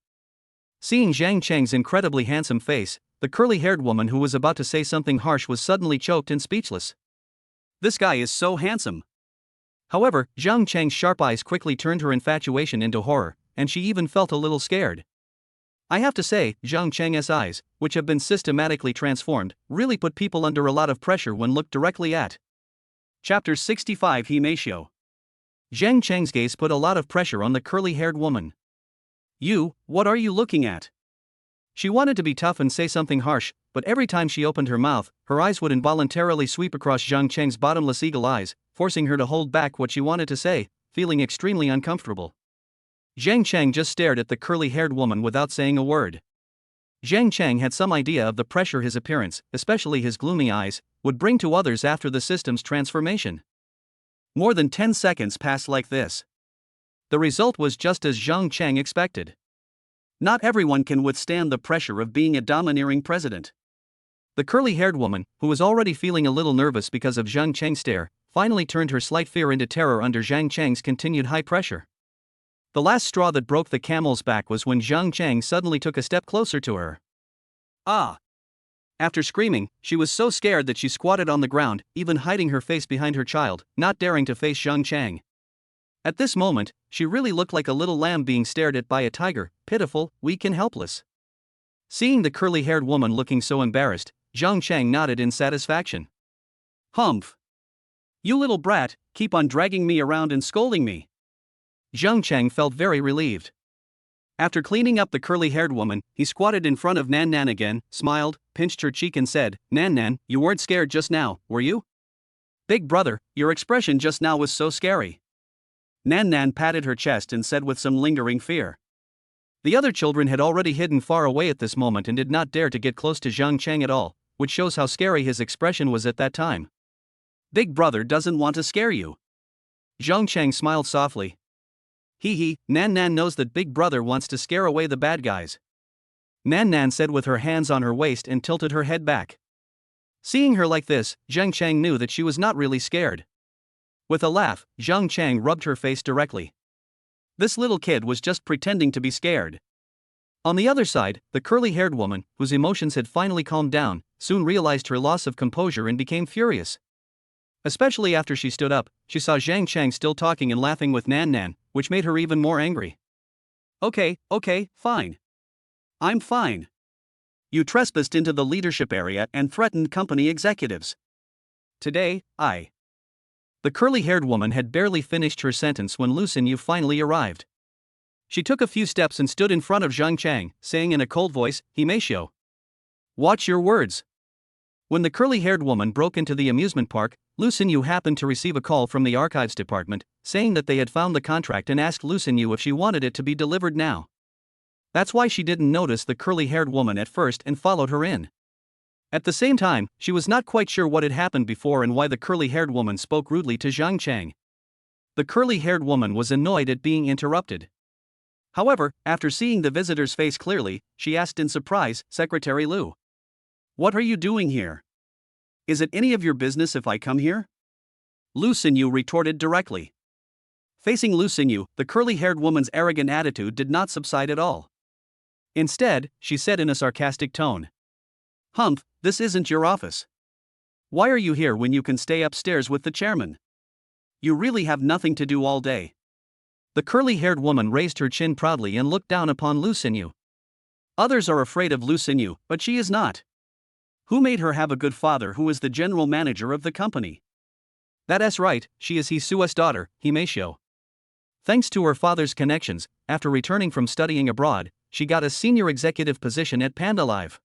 Seeing Zhang Chang's incredibly handsome face, the curly-haired woman who was about to say something harsh was suddenly choked and speechless. This guy is so handsome. However, Zhang Chang's sharp eyes quickly turned her infatuation into horror, and she even felt a little scared. I have to say, Zhang Chang's eyes, which have been systematically transformed, really put people under a lot of pressure when looked directly at. Chapter 65 Himeishio. Zhang Chang's gaze put a lot of pressure on the curly-haired woman. You, what are you looking at? She wanted to be tough and say something harsh, but every time she opened her mouth, her eyes would involuntarily sweep across Zhang Chang's bottomless eagle eyes, forcing her to hold back what she wanted to say, feeling extremely uncomfortable. Zhang Chang just stared at the curly-haired woman without saying a word. Zhang Chang had some idea of the pressure his appearance, especially his gloomy eyes, would bring to others after the system's transformation. More than 10 seconds passed like this. The result was just as Zhang Chang expected. Not everyone can withstand the pressure of being a domineering president. The curly-haired woman, who was already feeling a little nervous because of Zhang Chang's stare, finally turned her slight fear into terror under Zhang Chang's continued high pressure. The last straw that broke the camel's back was when Zhang Chang suddenly took a step closer to her. Ah! After screaming, she was so scared that she squatted on the ground, even hiding her face behind her child, not daring to face Zhang Chang. At this moment, she really looked like a little lamb being stared at by a tiger, pitiful, weak and helpless. Seeing the curly-haired woman looking so embarrassed, Zhang Chang nodded in satisfaction. Humph! You little brat, keep on dragging me around and scolding me. Zhang Chang felt very relieved. After cleaning up the curly-haired woman, he squatted in front of Nan Nan again, smiled, pinched her cheek and said, Nan Nan, you weren't scared just now, were you? Big brother, your expression just now was so scary. Nan Nan patted her chest and said with some lingering fear. The other children had already hidden far away at this moment and did not dare to get close to Zhang Chang at all, which shows how scary his expression was at that time. Big brother doesn't want to scare you. Zhang Chang smiled softly. Hee, Nan Nan knows that Big Brother wants to scare away the bad guys. Nan Nan said with her hands on her waist and tilted her head back. Seeing her like this, Zhang Chang knew that she was not really scared. With a laugh, Zhang Chang rubbed her face directly. This little kid was just pretending to be scared. On the other side, the curly-haired woman, whose emotions had finally calmed down, soon realized her loss of composure and became furious. Especially after she stood up, she saw Zhang Chang still talking and laughing with Nan Nan, which made her even more angry. Okay, fine. I'm fine. You trespassed into the leadership area and threatened company executives. Today, The curly-haired woman had barely finished her sentence when Lu Xinyu finally arrived. She took a few steps and stood in front of Zhang Chang, saying in a cold voice, Himeishio. Watch your words. When the curly-haired woman broke into the amusement park, Lu Xinyu happened to receive a call from the archives department, saying that they had found the contract and asked Lu Xinyu if she wanted it to be delivered now. That's why she didn't notice the curly-haired woman at first and followed her in. At the same time, she was not quite sure what had happened before and why the curly-haired woman spoke rudely to Zhang Chang. The curly-haired woman was annoyed at being interrupted. However, after seeing the visitor's face clearly, she asked in surprise, Secretary Lu. What are you doing here? Is it any of your business if I come here? Lu Xinyu retorted directly. Facing Lu Xinyu, the curly-haired woman's arrogant attitude did not subside at all. Instead, she said in a sarcastic tone. Humph, this isn't your office. Why are you here when you can stay upstairs with the chairman? You really have nothing to do all day. The curly-haired woman raised her chin proudly and looked down upon Lu Xinyu. Others are afraid of Lu Xinyu, but she is not. Who made her have a good father who is the general manager of the company? That's right, she is Hisua's daughter, Himeisho. Thanks to her father's connections, after returning from studying abroad, she got a senior executive position at PandaLive.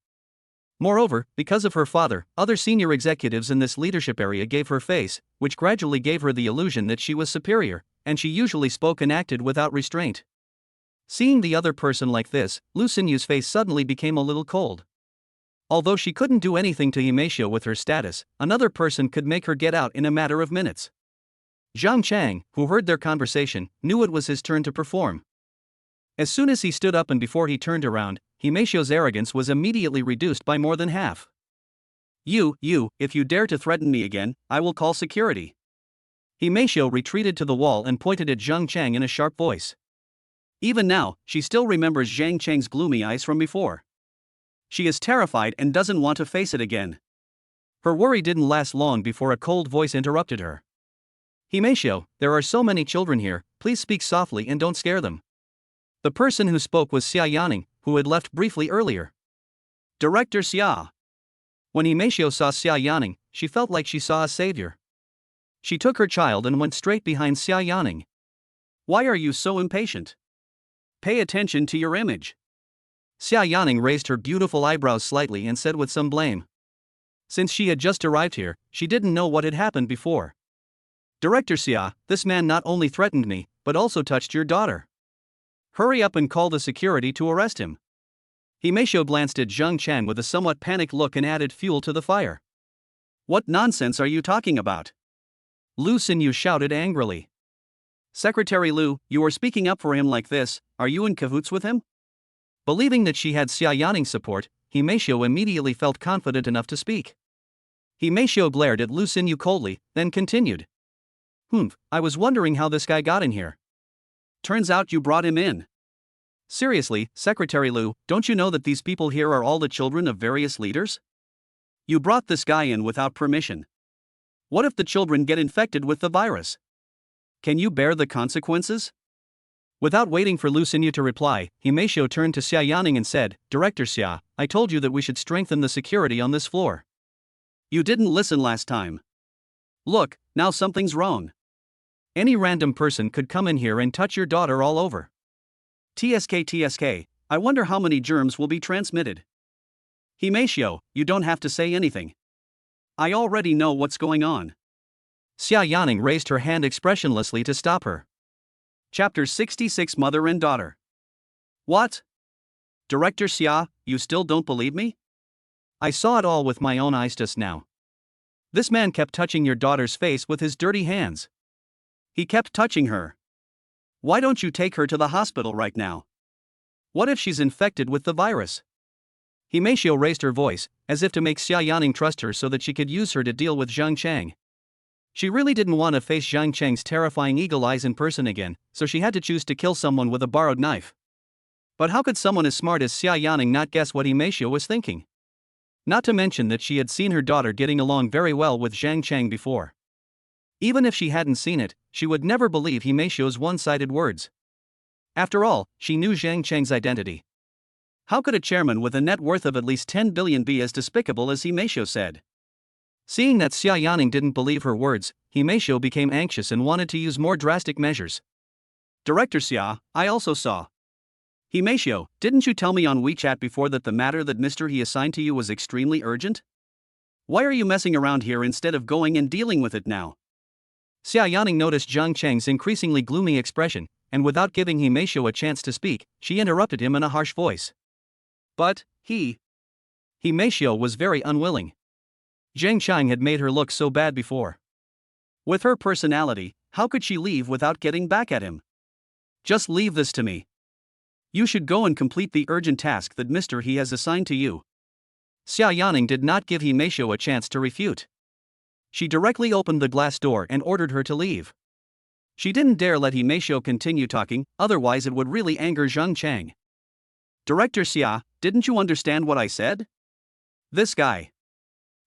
Moreover, because of her father, other senior executives in this leadership area gave her face, which gradually gave her the illusion that she was superior, and she usually spoke and acted without restraint. Seeing the other person like this, Lu Xinyu's face suddenly became a little cold. Although she couldn't do anything to Himeisho with her status, another person could make her get out in a matter of minutes. Zhang Chang, who heard their conversation, knew it was his turn to perform. As soon as he stood up and before he turned around, Himeisho's arrogance was immediately reduced by more than half. You, if you dare to threaten me again, I will call security. Himeisho retreated to the wall and pointed at Zhang Chang in a sharp voice. Even now, she still remembers Zhang Chang's gloomy eyes from before. She is terrified and doesn't want to face it again. Her worry didn't last long before a cold voice interrupted her. Himeisho, there are so many children here, please speak softly and don't scare them. The person who spoke was Xia Yaning, who had left briefly earlier. Director Xia. When Himeisho saw Xia Yaning, she felt like she saw a savior. She took her child and went straight behind Xia Yaning. Why are you so impatient? Pay attention to your image. Xia Yaning raised her beautiful eyebrows slightly and said with some blame. Since she had just arrived here, she didn't know what had happened before. Director Xia, this man not only threatened me, but also touched your daughter. Hurry up and call the security to arrest him. Himeisho glanced at Zhang Chang with a somewhat panicked look and added fuel to the fire. What nonsense are you talking about? Lu Xinyu shouted angrily. Secretary Lu, you are speaking up for him like this, are you in cahoots with him? Believing that she had Xia Yaning's support, Himeisho immediately felt confident enough to speak. Himeisho glared at Lu Xinyu coldly, then continued. I was wondering how this guy got in here. Turns out you brought him in. Seriously, Secretary Lu, don't you know that these people here are all the children of various leaders? You brought this guy in without permission. What if the children get infected with the virus? Can you bear the consequences? Without waiting for Lu Xinyu to reply, Himeisho turned to Xia Yaning and said, Director Xia, I told you that we should strengthen the security on this floor. You didn't listen last time. Look, now something's wrong. Any random person could come in here and touch your daughter all over. TSK, I wonder how many germs will be transmitted. Himeisho, you don't have to say anything. I already know what's going on. Xia Yaning raised her hand expressionlessly to stop her. Chapter 66 Mother and Daughter. What? Director Xia, you still don't believe me? I saw it all with my own eyes just now. This man kept touching your daughter's face with his dirty hands. He kept touching her. Why don't you take her to the hospital right now? What if she's infected with the virus? Himeisho raised her voice, as if to make Xia Yaning trust her so that she could use her to deal with Zhang Chang. She really didn't want to face Zhang Chang's terrifying eagle eyes in person again, so she had to choose to kill someone with a borrowed knife. But how could someone as smart as Xia Yaning not guess what Himeisho was thinking? Not to mention that she had seen her daughter getting along very well with Zhang Chang before. Even if she hadn't seen it, she would never believe Himeisho's one-sided words. After all, she knew Zhang Chang's identity. How could a chairman with a net worth of at least 10 billion be as despicable as Himeisho said? Seeing that Xia Yaning didn't believe her words, Himeisho became anxious and wanted to use more drastic measures. Director Xia, I also saw. Himeisho, didn't you tell me on WeChat before that the matter that Mr. He assigned to you was extremely urgent? Why are you messing around here instead of going and dealing with it now? Xia Yaning noticed Zhang Chang's increasingly gloomy expression, and without giving Himeisho a chance to speak, she interrupted him in a harsh voice. But, Himeisho was very unwilling. Zhang Chang had made her look so bad before. With her personality, how could she leave without getting back at him? Just leave this to me. You should go and complete the urgent task that Mr. He has assigned to you. Xia Yaning did not give Himeisho a chance to refute. She directly opened the glass door and ordered her to leave. She didn't dare let Himeisho continue talking, otherwise it would really anger Zhang Chang. Director Xia, didn't you understand what I said? This guy.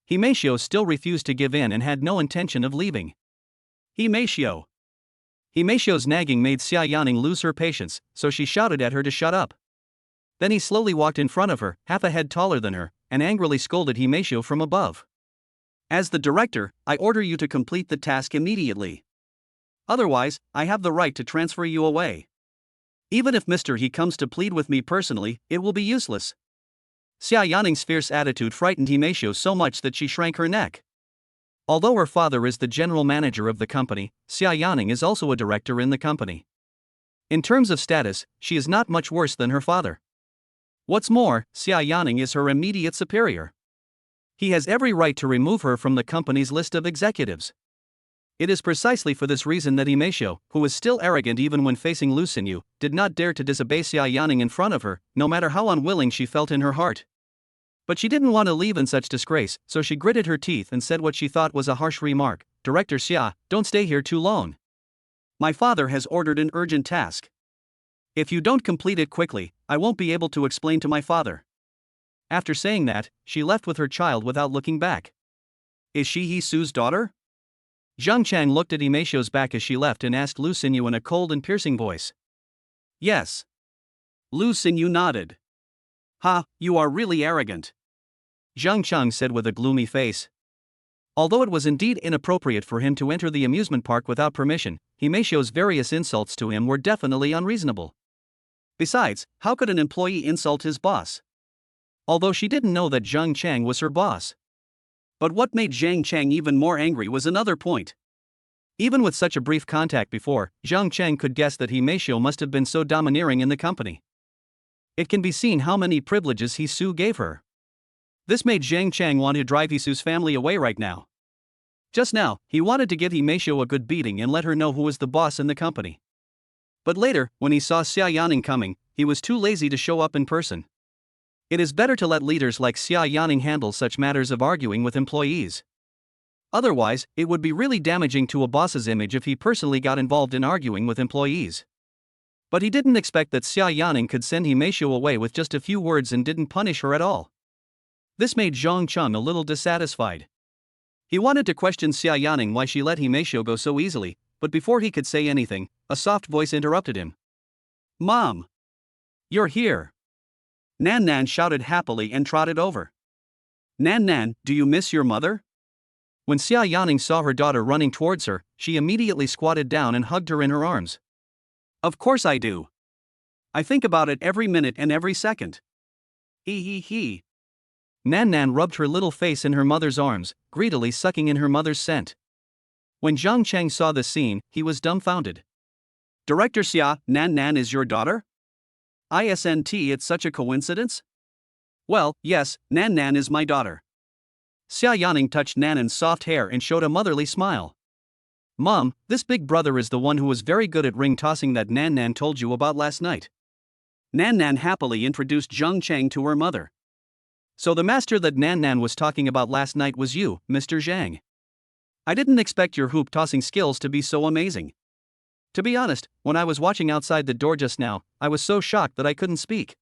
Himeisho still refused to give in and had no intention of leaving. Himeisho. Himeisho's nagging made Xia Yaning lose her patience, so she shouted at her to shut up. Then he slowly walked in front of her, half a head taller than her, and angrily scolded Himeisho from above. As the director, I order you to complete the task immediately. Otherwise, I have the right to transfer you away. Even if Mr. He comes to plead with me personally, it will be useless. Xia Yaning's fierce attitude frightened Himeisho so much that she shrank her neck. Although her father is the general manager of the company, Xia Yaning is also a director in the company. In terms of status, she is not much worse than her father. What's more, Xia Yaning is her immediate superior. He has every right to remove her from the company's list of executives. It is precisely for this reason that Himeisho, who was still arrogant even when facing Lu Xinyu, did not dare to disobey Xia Yaning in front of her, no matter how unwilling she felt in her heart. But she didn't want to leave in such disgrace, so she gritted her teeth and said what she thought was a harsh remark. Director Xia, don't stay here too long. My father has ordered an urgent task. If you don't complete it quickly, I won't be able to explain to my father. After saying that, she left with her child without looking back. Is she He Su's daughter? Zhang Chang looked at Himeisho's back as she left and asked Lu Xinyu in a cold and piercing voice. Yes. Lu Xinyu nodded. Ha, you are really arrogant. Zhang Chang said with a gloomy face. Although it was indeed inappropriate for him to enter the amusement park without permission, Himeisho's various insults to him were definitely unreasonable. Besides, how could an employee insult his boss? Although she didn't know that Zhang Chang was her boss. But what made Zhang Chang even more angry was another point. Even with such a brief contact before, Zhang Chang could guess that Himeisho must have been so domineering in the company. It can be seen how many privileges He Su gave her. This made Zhang Chang want to drive He Su's family away right now. Just now, he wanted to give Himeisho a good beating and let her know who was the boss in the company. But later, when he saw Xia Yaning coming, he was too lazy to show up in person. It is better to let leaders like Xia Yaning handle such matters of arguing with employees. Otherwise, it would be really damaging to a boss's image if he personally got involved in arguing with employees. But he didn't expect that Xia Yaning could send Himeisho away with just a few words and didn't punish her at all. This made Zhang Chang a little dissatisfied. He wanted to question Xia Yaning why she let Himeisho go so easily, but before he could say anything, a soft voice interrupted him. Mom! You're here! Nan Nan shouted happily and trotted over. Nan Nan, do you miss your mother? When Xia Yaning saw her daughter running towards her, she immediately squatted down and hugged her in her arms. Of course I do. I think about it every minute and every second. He. Nan Nan rubbed her little face in her mother's arms, greedily sucking in her mother's scent. When Zhang Chang saw the scene, he was dumbfounded. Director Xia, Nan Nan is your daughter? Isn't it such a coincidence? Well, yes, Nan Nan is my daughter. Xia Yaning touched Nan's soft hair and showed a motherly smile. Mom, this big brother is the one who was very good at ring tossing that Nan Nan told you about last night. Nan Nan happily introduced Zhang Chang to her mother. So the master that Nan Nan was talking about last night was you, Mr. Zhang. I didn't expect your hoop tossing skills to be so amazing. To be honest, when I was watching outside the door just now, I was so shocked that I couldn't speak.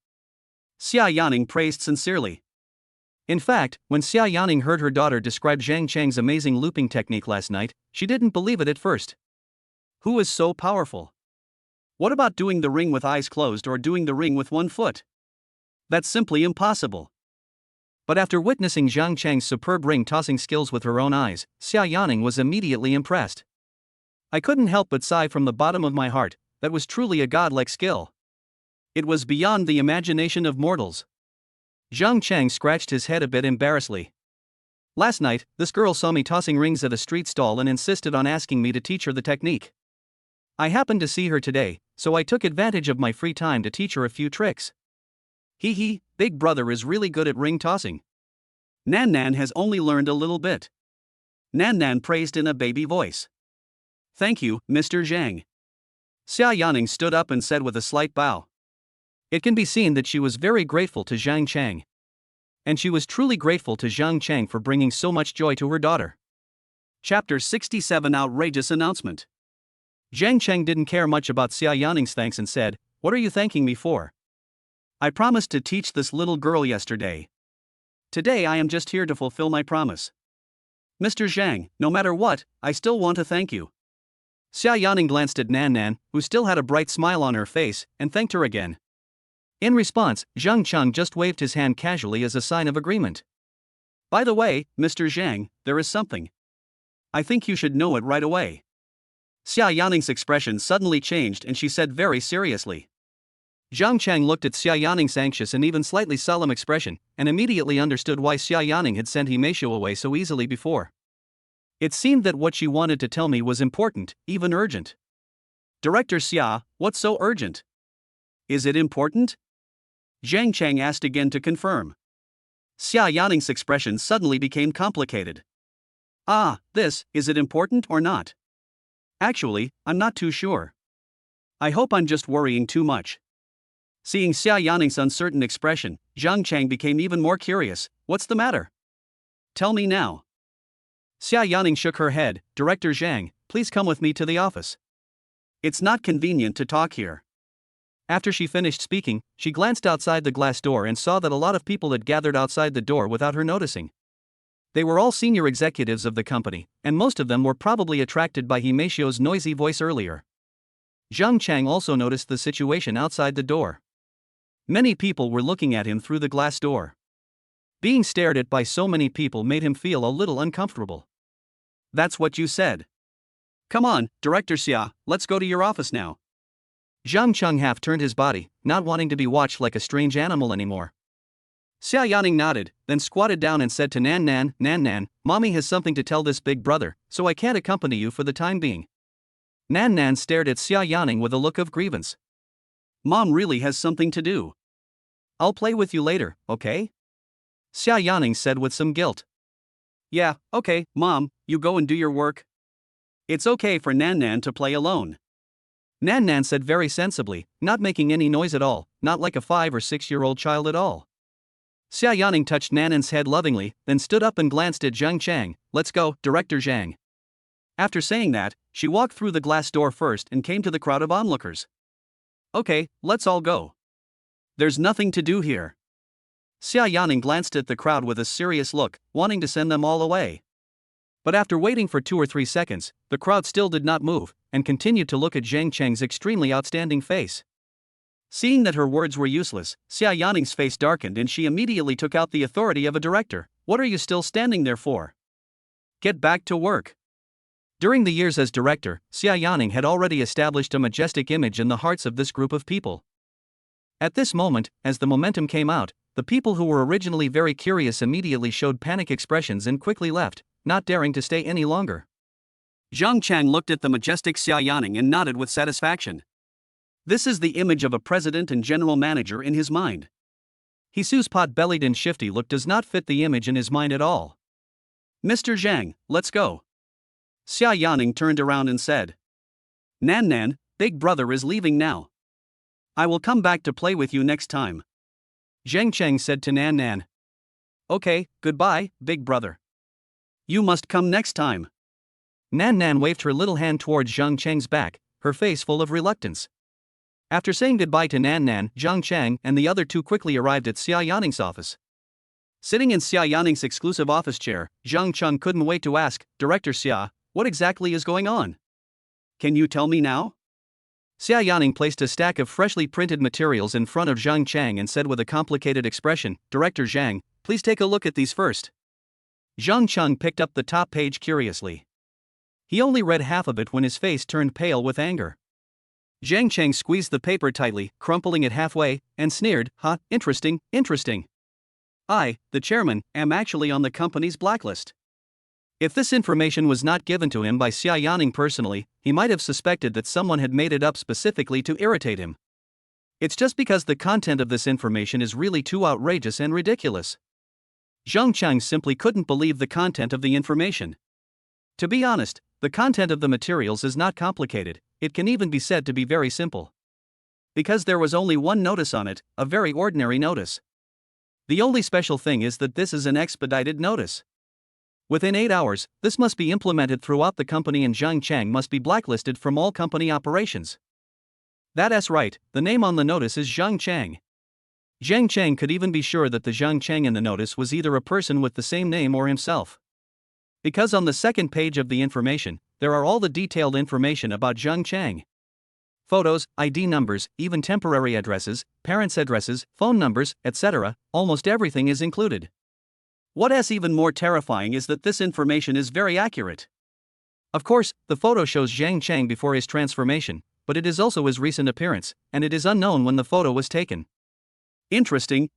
Xia Yaning praised sincerely. In fact, when Xia Yaning heard her daughter describe Zhang Chang's amazing looping technique last night, she didn't believe it at first. Who is so powerful? What about doing the ring with eyes closed or doing the ring with one foot? That's simply impossible. But after witnessing Zhang Chang's superb ring tossing skills with her own eyes, Xia Yaning was immediately impressed. I couldn't help but sigh from the bottom of my heart. That was truly a godlike skill. It was beyond the imagination of mortals. Zhang Chang scratched his head a bit embarrassedly. Last night, this girl saw me tossing rings at a street stall and insisted on asking me to teach her the technique. I happened to see her today, so I took advantage of my free time to teach her a few tricks. Big brother is really good at ring tossing. Nan Nan has only learned a little bit. Nan Nan praised in a baby voice. Thank you, Mr. Zhang. Xia Yaning stood up and said with a slight bow. It can be seen that she was very grateful to Zhang Chang. And she was truly grateful to Zhang Chang for bringing so much joy to her daughter. Chapter 67 Outrageous Announcement. Zhang Chang didn't care much about Xia Yaning's thanks and said, What are you thanking me for? I promised to teach this little girl yesterday. Today I am just here to fulfill my promise. Mr. Zhang, no matter what, I still want to thank you. Xia Yaning glanced at Nan Nan, who still had a bright smile on her face, and thanked her again. In response, Zhang Cheng just waved his hand casually as a sign of agreement. By the way, Mr. Zhang, there is something. I think you should know it right away. Xia Yaning's expression suddenly changed and she said very seriously. Zhang Cheng looked at Xia Yaning's anxious and even slightly solemn expression, and immediately understood why Xia Yaning had sent Himeishu away so easily before. It seemed that what she wanted to tell me was important, even urgent. Director Xia, what's so urgent? Is it important? Zhang Cheng asked again to confirm. Xia Yaning's expression suddenly became complicated. Is it important or not? Actually, I'm not too sure. I hope I'm just worrying too much. Seeing Xia Yaning's uncertain expression, Zhang Cheng became even more curious. What's the matter? Tell me now. Xia Yaning shook her head. Director Zhang, please come with me to the office. It's not convenient to talk here. After she finished speaking, she glanced outside the glass door and saw that a lot of people had gathered outside the door without her noticing. They were all senior executives of the company, and most of them were probably attracted by Himeishu's noisy voice earlier. Zhang Cheng also noticed the situation outside the door. Many people were looking at him through the glass door. Being stared at by so many people made him feel a little uncomfortable. That's what you said. Come on, Director Xia, let's go to your office now. Zhang Cheng half turned his body, not wanting to be watched like a strange animal anymore. Xia Yaning nodded, then squatted down and said to Nan Nan, Mommy has something to tell this big brother, so I can't accompany you for the time being. Nan Nan stared at Xia Yaning with a look of grievance. Mom really has something to do. I'll play with you later, okay? Xia Yaning said with some guilt. Yeah, okay, Mom, you go and do your work. It's okay for Nan Nan to play alone. Nan Nan said very sensibly, not making any noise at all, not like a 5 or 6-year-old child at all. Xia Yaning touched Nan Nan's head lovingly, then stood up and glanced at Zhang Cheng. Let's go, Director Zhang. After saying that, she walked through the glass door first and came to the crowd of onlookers. Okay, let's all go. There's nothing to do here. Xia Yaning glanced at the crowd with a serious look, wanting to send them all away. But after waiting for 2 or 3 seconds, the crowd still did not move, and continued to look at Zhang Cheng's extremely outstanding face. Seeing that her words were useless, Xia Yaning's face darkened and she immediately took out the authority of a director. What are you still standing there for? Get back to work. During the years as director, Xia Yaning had already established a majestic image in the hearts of this group of people. At this moment, as the momentum came out, the people who were originally very curious immediately showed panic expressions and quickly left, not daring to stay any longer. Zhang Cheng looked at the majestic Xia Yaning and nodded with satisfaction. This is the image of a president and general manager in his mind. Hisu's pot-bellied and shifty look does not fit the image in his mind at all. Mr. Zhang, let's go. Xia Yaning turned around and said. Nan Nan, big brother is leaving now. I will come back to play with you next time. Zhang Cheng said to Nan Nan. Okay, goodbye, big brother. You must come next time. Nan Nan waved her little hand towards Zhang Cheng's back, her face full of reluctance. After saying goodbye to Nan Nan, Zhang Cheng and the other two quickly arrived at Xia Yaning's office. Sitting in Xia Yaning's exclusive office chair, Zhang Cheng couldn't wait to ask, Director Xia, what exactly is going on? Can you tell me now? Xia Yaning placed a stack of freshly printed materials in front of Zhang Cheng and said with a complicated expression, Director Zhang, please take a look at these first. Zhang Cheng picked up the top page curiously. He only read half of it when his face turned pale with anger. Zhang Cheng squeezed the paper tightly, crumpling it halfway, and sneered, interesting. I, the chairman, am actually on the company's blacklist. If this information was not given to him by Xia Yaning personally, he might have suspected that someone had made it up specifically to irritate him. It's just because the content of this information is really too outrageous and ridiculous. Zhang Cheng simply couldn't believe the content of the information. To be honest, the content of the materials is not complicated, it can even be said to be very simple. Because there was only one notice on it, a very ordinary notice. The only special thing is that this is an expedited notice. Within 8 hours, this must be implemented throughout the company and Zhang Cheng must be blacklisted from all company operations. That's right, the name on the notice is Zhang Cheng. Zhang Cheng could even be sure that the Zhang Cheng in the notice was either a person with the same name or himself. Because on the second page of the information, there are all the detailed information about Zhang Cheng. photos, ID numbers, even temporary addresses, parents' addresses, phone numbers, etc., almost everything is included. What's even more terrifying is that this information is very accurate. Of course, the photo shows Zhang Chang before his transformation, but it is also his recent appearance, and it is unknown when the photo was taken. Interesting.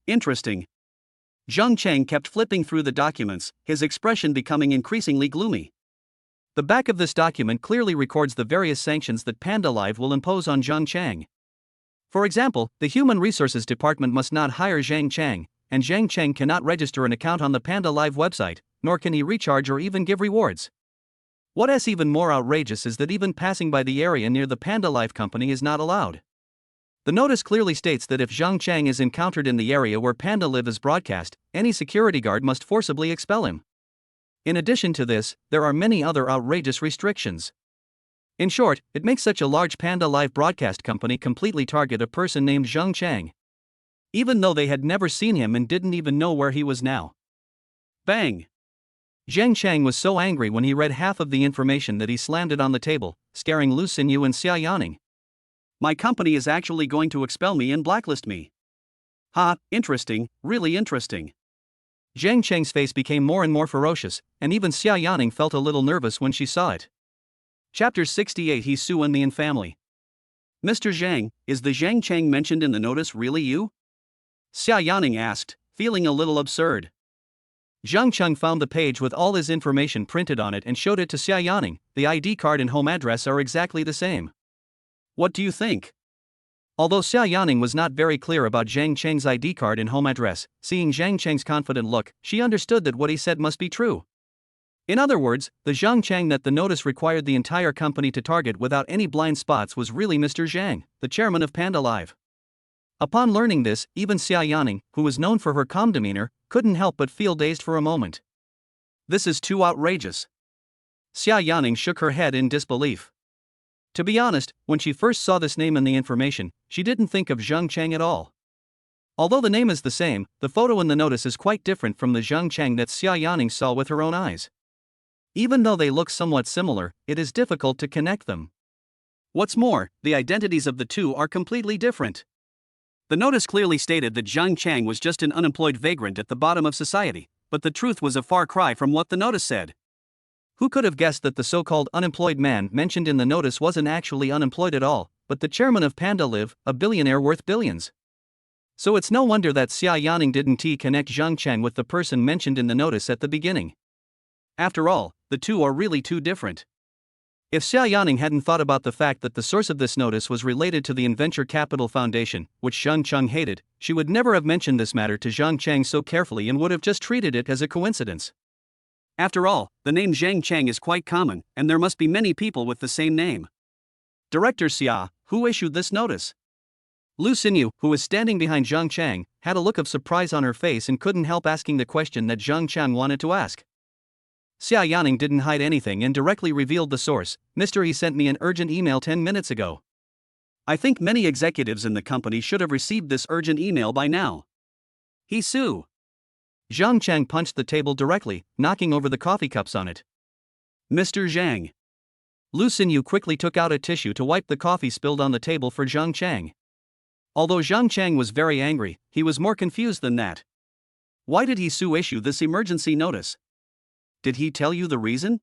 Zhang Chang kept flipping through the documents, his expression becoming increasingly gloomy. The back of this document clearly records the various sanctions that PandaLive will impose on Zhang Chang. For example, the Human Resources Department must not hire Zhang Chang, and Zhang Chang cannot register an account on the PandaLive website, nor can he recharge or even give rewards. What's even more outrageous is that even passing by the area near the PandaLive company is not allowed. The notice clearly states that if Zhang Chang is encountered in the area where PandaLive is broadcast, any security guard must forcibly expel him. In addition to this, there are many other outrageous restrictions. In short, it makes such a large PandaLive broadcast company completely target a person named Zhang Chang, even though they had never seen him and didn't even know where he was now. Bang! Zhang Chang was so angry when he read half of the information that he slammed it on the table, scaring Lu Xinyu and Xia Yaning. My company is actually going to expel me and blacklist me. Ha, interesting, really interesting. Zhang Chang's face became more and more ferocious, and even Xia Yaning felt a little nervous when she saw it. Chapter 68 He Su and the In Family. Mr. Zhang, is the Zhang Chang mentioned in the notice really you? Xia Yaning asked, feeling a little absurd. Zhang Cheng found the page with all his information printed on it and showed it to Xia Yaning. The ID card and home address are exactly the same. What do you think? Although Xia Yaning was not very clear about Zhang Cheng's ID card and home address, seeing Zhang Cheng's confident look, she understood that what he said must be true. In other words, the Zhang Cheng that the notice required the entire company to target without any blind spots was really Mr. Zhang, the chairman of PandaLive. Upon learning this, even Xia Yaning, who was known for her calm demeanor, couldn't help but feel dazed for a moment. This is too outrageous. Xia Yaning shook her head in disbelief. To be honest, when she first saw this name in the information, she didn't think of Zhang Cheng at all. Although the name is the same, the photo in the notice is quite different from the Zhang Cheng that Xia Yaning saw with her own eyes. Even though they look somewhat similar, it is difficult to connect them. What's more, the identities of the two are completely different. The notice clearly stated that Zhang Cheng was just an unemployed vagrant at the bottom of society, but the truth was a far cry from what the notice said. Who could have guessed that the so-called unemployed man mentioned in the notice wasn't actually unemployed at all, but the chairman of PandaLive, a billionaire worth billions? So it's no wonder that Xia Yaning didn't connect Zhang Cheng with the person mentioned in the notice at the beginning. After all, the two are really too different. If Xia Yaning hadn't thought about the fact that the source of this notice was related to the Venture Capital Foundation, which Zhang Cheng hated, she would never have mentioned this matter to Zhang Cheng so carefully and would have just treated it as a coincidence. After all, the name Zhang Cheng is quite common, and there must be many people with the same name. Director Xia, who issued this notice? Lu Xinyu, who was standing behind Zhang Cheng, had a look of surprise on her face and couldn't help asking the question that Zhang Cheng wanted to ask. Xia Yaning didn't hide anything and directly revealed the source. Mr. He sent me an urgent email 10 minutes ago. I think many executives in the company should have received this urgent email by now. He Su. Zhang Cheng punched the table directly, knocking over the coffee cups on it. Mr. Zhang. Lu Xinyu quickly took out a tissue to wipe the coffee spilled on the table for Zhang Cheng. Although Zhang Cheng was very angry, he was more confused than that. Why did He Su issue this emergency notice? Did he tell you the reason?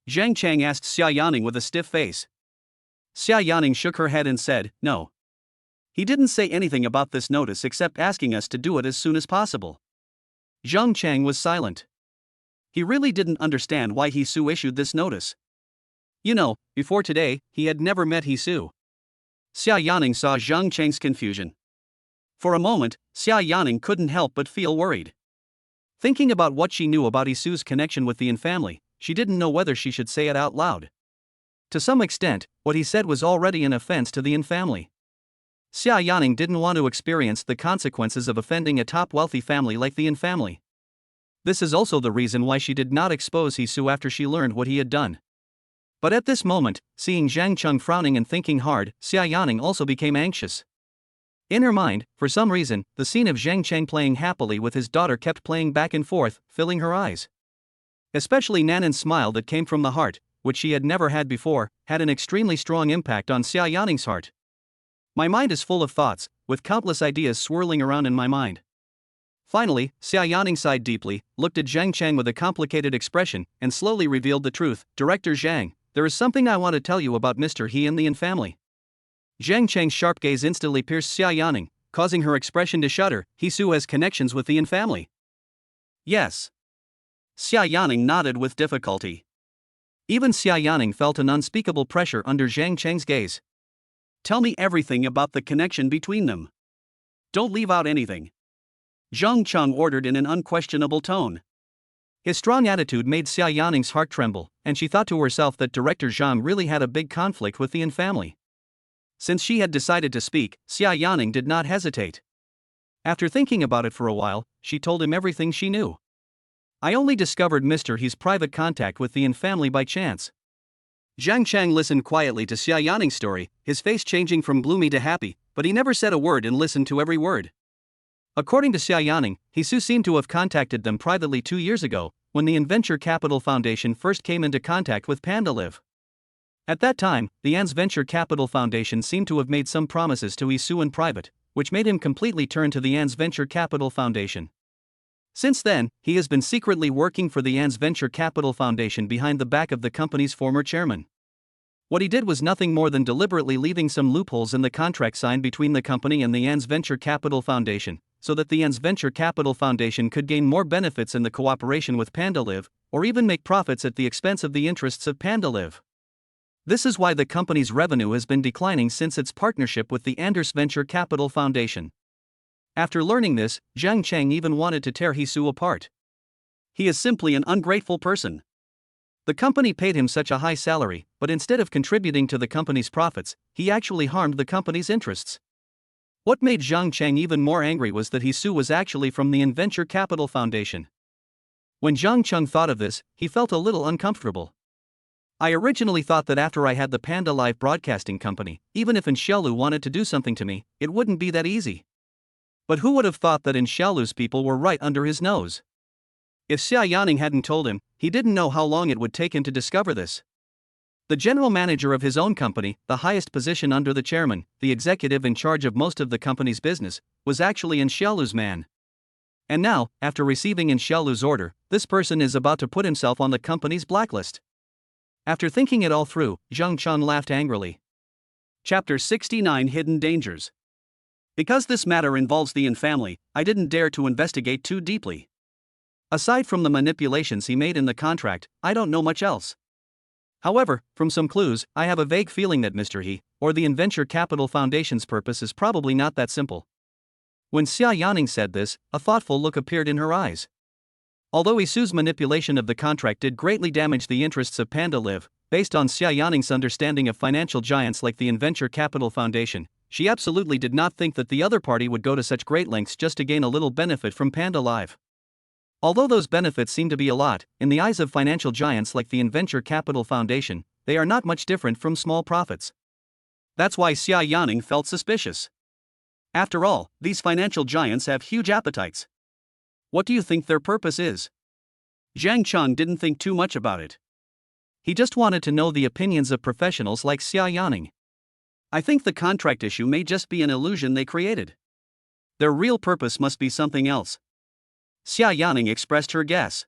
Zhang Cheng asked Xia Yaning with a stiff face. Xia Yaning shook her head and said, no. He didn't say anything about this notice except asking us to do it as soon as possible. Zhang Cheng was silent. He really didn't understand why He Su issued this notice. You know, before today, he had never met He Su. Xia Yaning saw Zhang Cheng's confusion. For a moment, Xia Yaning couldn't help but feel worried. Thinking about what she knew about He Su's connection with the In family, she didn't know whether she should say it out loud. To some extent, what he said was already an offense to the In family. Xia Yaning didn't want to experience the consequences of offending a top wealthy family like the In family. This is also the reason why she did not expose He Su after she learned what he had done. But at this moment, seeing Zhang Cheng frowning and thinking hard, Xia Yaning also became anxious. In her mind, for some reason, the scene of Zhang Cheng playing happily with his daughter kept playing back and forth, filling her eyes. Especially Nanan's smile that came from the heart, which she had never had before, had an extremely strong impact on Xia Yaning's heart. My mind is full of thoughts, with countless ideas swirling around in my mind. Finally, Xia Yaning sighed deeply, looked at Zhang Chang with a complicated expression, and slowly revealed the truth. Director Zhang, there is something I want to tell you about Mr. He and the Yin family. Zhang Chang's sharp gaze instantly pierced Xia Yaning, causing her expression to shudder. He Su has connections with the Yin family. Yes. Xia Yaning nodded with difficulty. Even Xia Yaning felt an unspeakable pressure under Zhang Chang's gaze. Tell me everything about the connection between them. Don't leave out anything. Zhang Cheng ordered in an unquestionable tone. His strong attitude made Xia Yaning's heart tremble, and she thought to herself that Director Zhang really had a big conflict with the Yin family. Since she had decided to speak, Xia Yaning did not hesitate. After thinking about it for a while, she told him everything she knew. I only discovered Mr. He's private contact with the Yin family by chance. Zhang Chang listened quietly to Xia Yaning's story, his face changing from gloomy to happy, but he never said a word and listened to every word. According to Xia Yaning, He Su seemed to have contacted them privately 2 years ago, when the Venture Capital Foundation first came into contact with part.If. At that time, the Yan's Venture Capital Foundation seemed to have made some promises to He Su in private, which made him completely turn to the Yan's Venture Capital Foundation. Since then, he has been secretly working for the Yan's Venture Capital Foundation behind the back of the company's former chairman. What he did was nothing more than deliberately leaving some loopholes in the contract signed between the company and the Yan's Venture Capital Foundation, so that the Yan's Venture Capital Foundation could gain more benefits in the cooperation with part.If, or even make profits at the expense of the interests of part.If. This is why the company's revenue has been declining since its partnership with the Yan's Venture Capital Foundation. After learning this, Zhang Chang even wanted to tear He Su apart. He is simply an ungrateful person. The company paid him such a high salary, but instead of contributing to the company's profits, he actually harmed the company's interests. What made Zhang Chang even more angry was that He Su was actually from the Venture Capital Foundation. When Zhang Cheng thought of this, he felt a little uncomfortable. I originally thought that after I had the Panda Live Broadcasting Company, even if Xiaolu wanted to do something to me, it wouldn't be that easy. But who would have thought that Xiaolu's people were right under his nose? If Xia Yaning hadn't told him, he didn't know how long it would take him to discover this. The general manager of his own company, the highest position under the chairman, the executive in charge of most of the company's business, was actually Xiaolu's man. And now, after receiving Xiaolu's order, this person is about to put himself on the company's blacklist. After thinking it all through, Zhang Cheng laughed angrily. Chapter 69 Hidden Dangers. Because this matter involves the Yin family, I didn't dare to investigate too deeply. Aside from the manipulations he made in the contract, I don't know much else. However, from some clues, I have a vague feeling that Mr. He, or the Venture Capital Foundation's purpose is probably not that simple. When Xia Yaning said this, a thoughtful look appeared in her eyes. Although He Su's manipulation of the contract did greatly damage the interests of part.If, based on Xia Yaning's understanding of financial giants like the Venture Capital Foundation, she absolutely did not think that the other party would go to such great lengths just to gain a little benefit from part.If. Although those benefits seem to be a lot, in the eyes of financial giants like the Venture Capital Foundation, they are not much different from small profits. That's why Xia Yaning felt suspicious. After all, these financial giants have huge appetites. What do you think their purpose is? Zhang Cheng didn't think too much about it. He just wanted to know the opinions of professionals like Xia Yaning. I think the contract issue may just be an illusion they created. Their real purpose must be something else. Xia Yaning expressed her guess.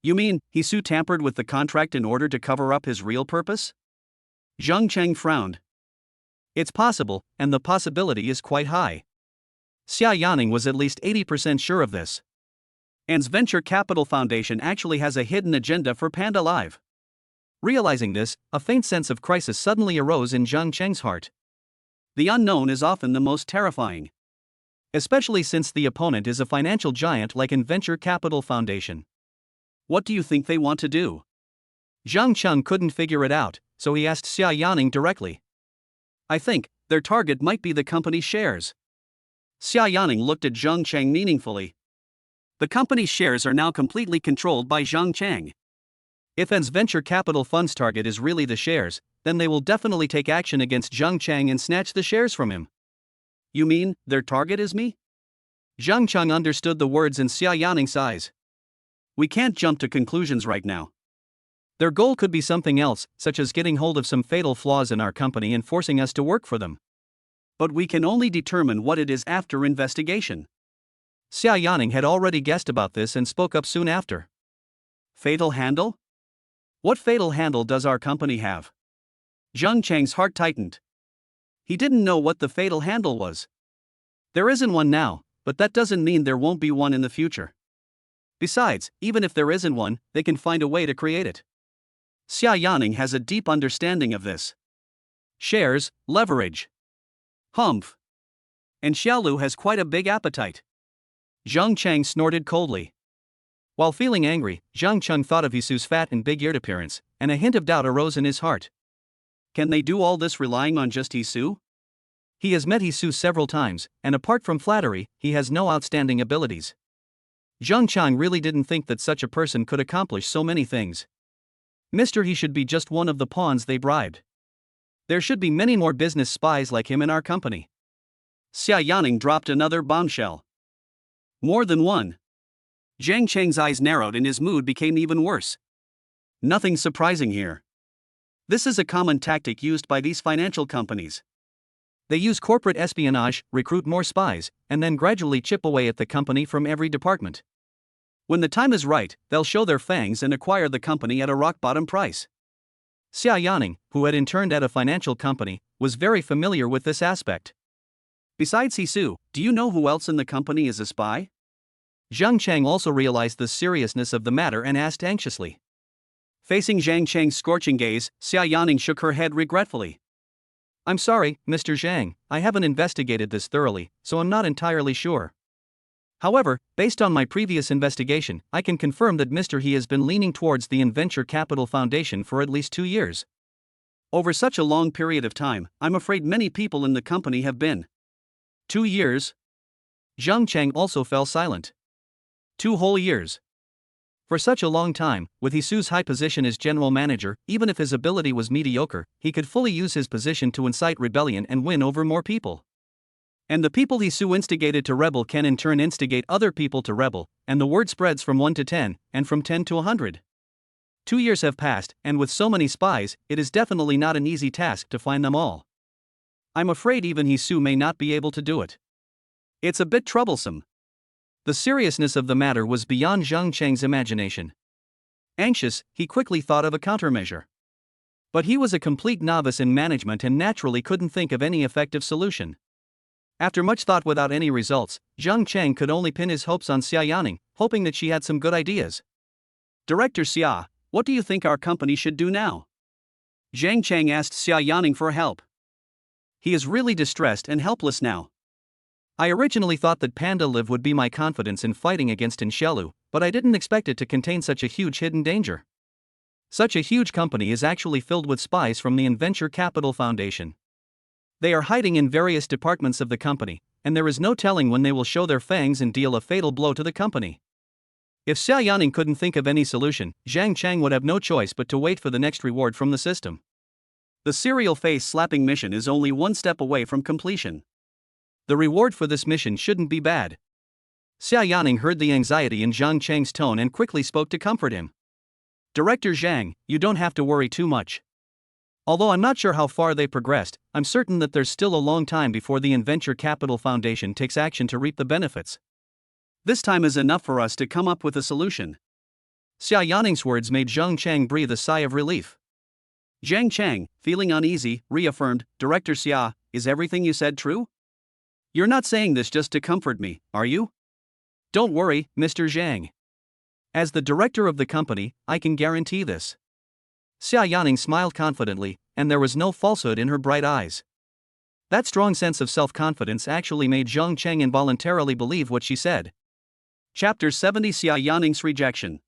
You mean, He Su tampered with the contract in order to cover up his real purpose? Zhang Cheng frowned. It's possible, and the possibility is quite high. Xia Yaning was at least 80% sure of this. An's Venture Capital Foundation actually has a hidden agenda for part.Live. Realizing this, a faint sense of crisis suddenly arose in Zhang Cheng's heart. The unknown is often the most terrifying. Especially since the opponent is a financial giant like Venture Capital Foundation. What do you think they want to do? Zhang Cheng couldn't figure it out, so he asked Xia Yaning directly. I think their target might be the company's shares. Xia Yaning looked at Zhang Cheng meaningfully. The company's shares are now completely controlled by Zhang Cheng. If An's Venture Capital Fund's target is really the shares, then they will definitely take action against Zhang Cheng and snatch the shares from him. You mean, their target is me? Zhang Cheng understood the words in Xia Yaning's eyes. We can't jump to conclusions right now. Their goal could be something else, such as getting hold of some fatal flaws in our company and forcing us to work for them. But we can only determine what it is after investigation. Xia Yaning had already guessed about this and spoke up soon after. Fatal handle? What fatal handle does our company have? Zheng Cheng's heart tightened. He didn't know what the fatal handle was. There isn't one now, but that doesn't mean there won't be one in the future. Besides, even if there isn't one, they can find a way to create it. Xia Yaning has a deep understanding of this. Shares, leverage. Humph. And Xiaolu has quite a big appetite. Zheng Cheng snorted coldly. While feeling angry, Zhang Cheng thought of Yisu's fat and big-eared appearance, and a hint of doubt arose in his heart. Can they do all this relying on just Yisu? He has met Yisu several times, and apart from flattery, he has no outstanding abilities. Zhang Cheng really didn't think that such a person could accomplish so many things. He should be just one of the pawns they bribed. There should be many more business spies like him in our company. Xia Yaning dropped another bombshell. More than one. Zhang Cheng's eyes narrowed and his mood became even worse. Nothing surprising here. This is a common tactic used by these financial companies. They use corporate espionage, recruit more spies, and then gradually chip away at the company from every department. When the time is right, they'll show their fangs and acquire the company at a rock-bottom price. Xia Yaning, who had interned at a financial company, was very familiar with this aspect. Besides Yisu, do you know who else in the company is a spy? Zhang Cheng also realized the seriousness of the matter and asked anxiously. Facing Zhang Cheng's scorching gaze, Xia Yaning shook her head regretfully. I'm sorry, Mr. Zhang, I haven't investigated this thoroughly, so I'm not entirely sure. However, based on my previous investigation, I can confirm that Mr. He has been leaning towards the Venture Capital Foundation for at least 2 years. Over such a long period of time, I'm afraid many people in the company have been. 2 years? Zhang Cheng also fell silent. 2 whole years. For such a long time, with Yisu's high position as general manager, even if his ability was mediocre, he could fully use his position to incite rebellion and win over more people. And the people Yisu instigated to rebel can in turn instigate other people to rebel, and the word spreads from 1 to 10, and from 10 to 100. 2 years have passed, and with so many spies, it is definitely not an easy task to find them all. I'm afraid even Yisu may not be able to do it. It's a bit troublesome. The seriousness of the matter was beyond Zhang Cheng's imagination. Anxious, he quickly thought of a countermeasure. But he was a complete novice in management and naturally couldn't think of any effective solution. After much thought without any results, Zhang Cheng could only pin his hopes on Xia Yaning, hoping that she had some good ideas. Director Xia, what do you think our company should do now? Zhang Cheng asked Xia Yaning for help. He is really distressed and helpless now. I originally thought that Panda Live would be my confidence in fighting against Inshelu, but I didn't expect it to contain such a huge hidden danger. Such a huge company is actually filled with spies from the Venture Capital Foundation. They are hiding in various departments of the company, and there is no telling when they will show their fangs and deal a fatal blow to the company. If Xia Yaning couldn't think of any solution, Zhang Cheng would have no choice but to wait for the next reward from the system. The serial face-slapping mission is only 1 step away from completion. The reward for this mission shouldn't be bad. Xia Yaning heard the anxiety in Zhang Cheng's tone and quickly spoke to comfort him. Director Zhang, you don't have to worry too much. Although I'm not sure how far they progressed, I'm certain that there's still a long time before the Venture Capital Foundation takes action to reap the benefits. This time is enough for us to come up with a solution. Xia Yaning's words made Zhang Cheng breathe a sigh of relief. Zhang Cheng, feeling uneasy, reaffirmed, Director Xia, is everything you said true? You're not saying this just to comfort me, are you? Don't worry, Mr. Zhang. As the director of the company, I can guarantee this. Xia Yaning smiled confidently, and there was no falsehood in her bright eyes. That strong sense of self-confidence actually made Zhang Cheng involuntarily believe what she said. Chapter 70 Xia Yaning's Rejection.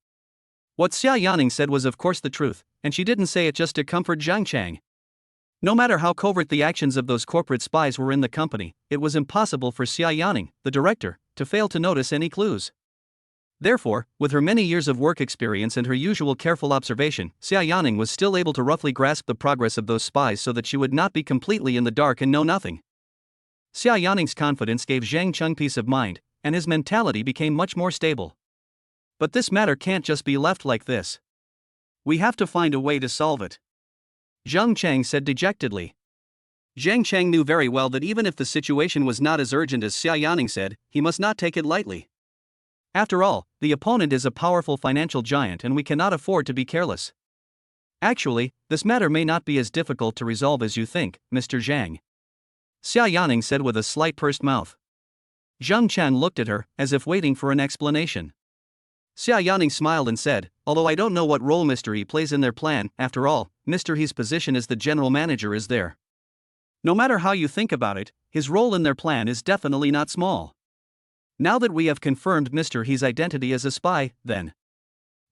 What Xia Yaning said was of course the truth, and she didn't say it just to comfort Zhang Cheng. No matter how covert the actions of those corporate spies were in the company, it was impossible for Xia Yaning, the director, to fail to notice any clues. Therefore, with her many years of work experience and her usual careful observation, Xia Yaning was still able to roughly grasp the progress of those spies so that she would not be completely in the dark and know nothing. Xia Yaning's confidence gave Zhang Cheng peace of mind, and his mentality became much more stable. But this matter can't just be left like this. We have to find a way to solve it, Zhang Chang said dejectedly. Zhang Chang knew very well that even if the situation was not as urgent as Xia Yaning said, he must not take it lightly. After all, the opponent is a powerful financial giant and we cannot afford to be careless. Actually, this matter may not be as difficult to resolve as you think, Mr. Zhang, Xia Yaning said with a slight pursed mouth. Zhang Chen looked at her, as if waiting for an explanation. Xia Yaning smiled and said, although I don't know what role Mr. He plays in their plan, after all, Mr. He's position as the general manager is there. No matter how you think about it, his role in their plan is definitely not small. Now that we have confirmed Mr. He's identity as a spy, then.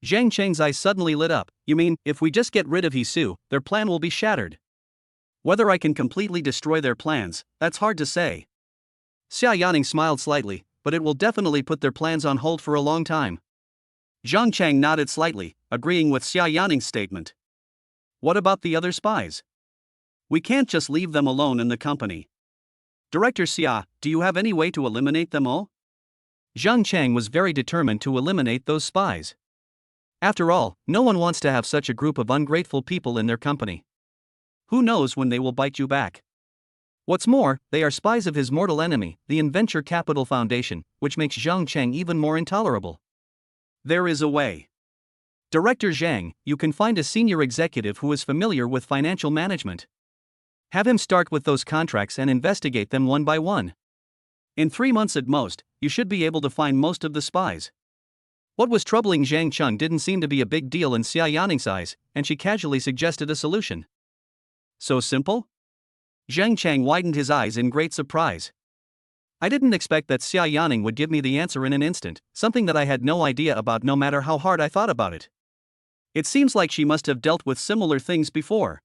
Zhang Cheng's eyes suddenly lit up. You mean, if we just get rid of He Su, their plan will be shattered? Whether I can completely destroy their plans, that's hard to say. Xia Yaning smiled slightly, but it will definitely put their plans on hold for a long time. Zhang Chang nodded slightly, agreeing with Xia Yaning's statement. What about the other spies? We can't just leave them alone in the company. Director Xia, do you have any way to eliminate them all? Zhang Chang was very determined to eliminate those spies. After all, no one wants to have such a group of ungrateful people in their company. Who knows when they will bite you back? What's more, they are spies of his mortal enemy, the Venture Capital Foundation, which makes Zhang Chang even more intolerable. There is a way. Director Zhang, you can find a senior executive who is familiar with financial management. Have him start with those contracts and investigate them one by one. In 3 months at most, you should be able to find most of the spies. What was troubling Zhang Cheng didn't seem to be a big deal in Xia Yaning's eyes, and she casually suggested a solution. So simple? Zhang Chang widened his eyes in great surprise. I didn't expect that Xia Yaning would give me the answer in an instant, something that I had no idea about no matter how hard I thought about it. It seems like she must have dealt with similar things before.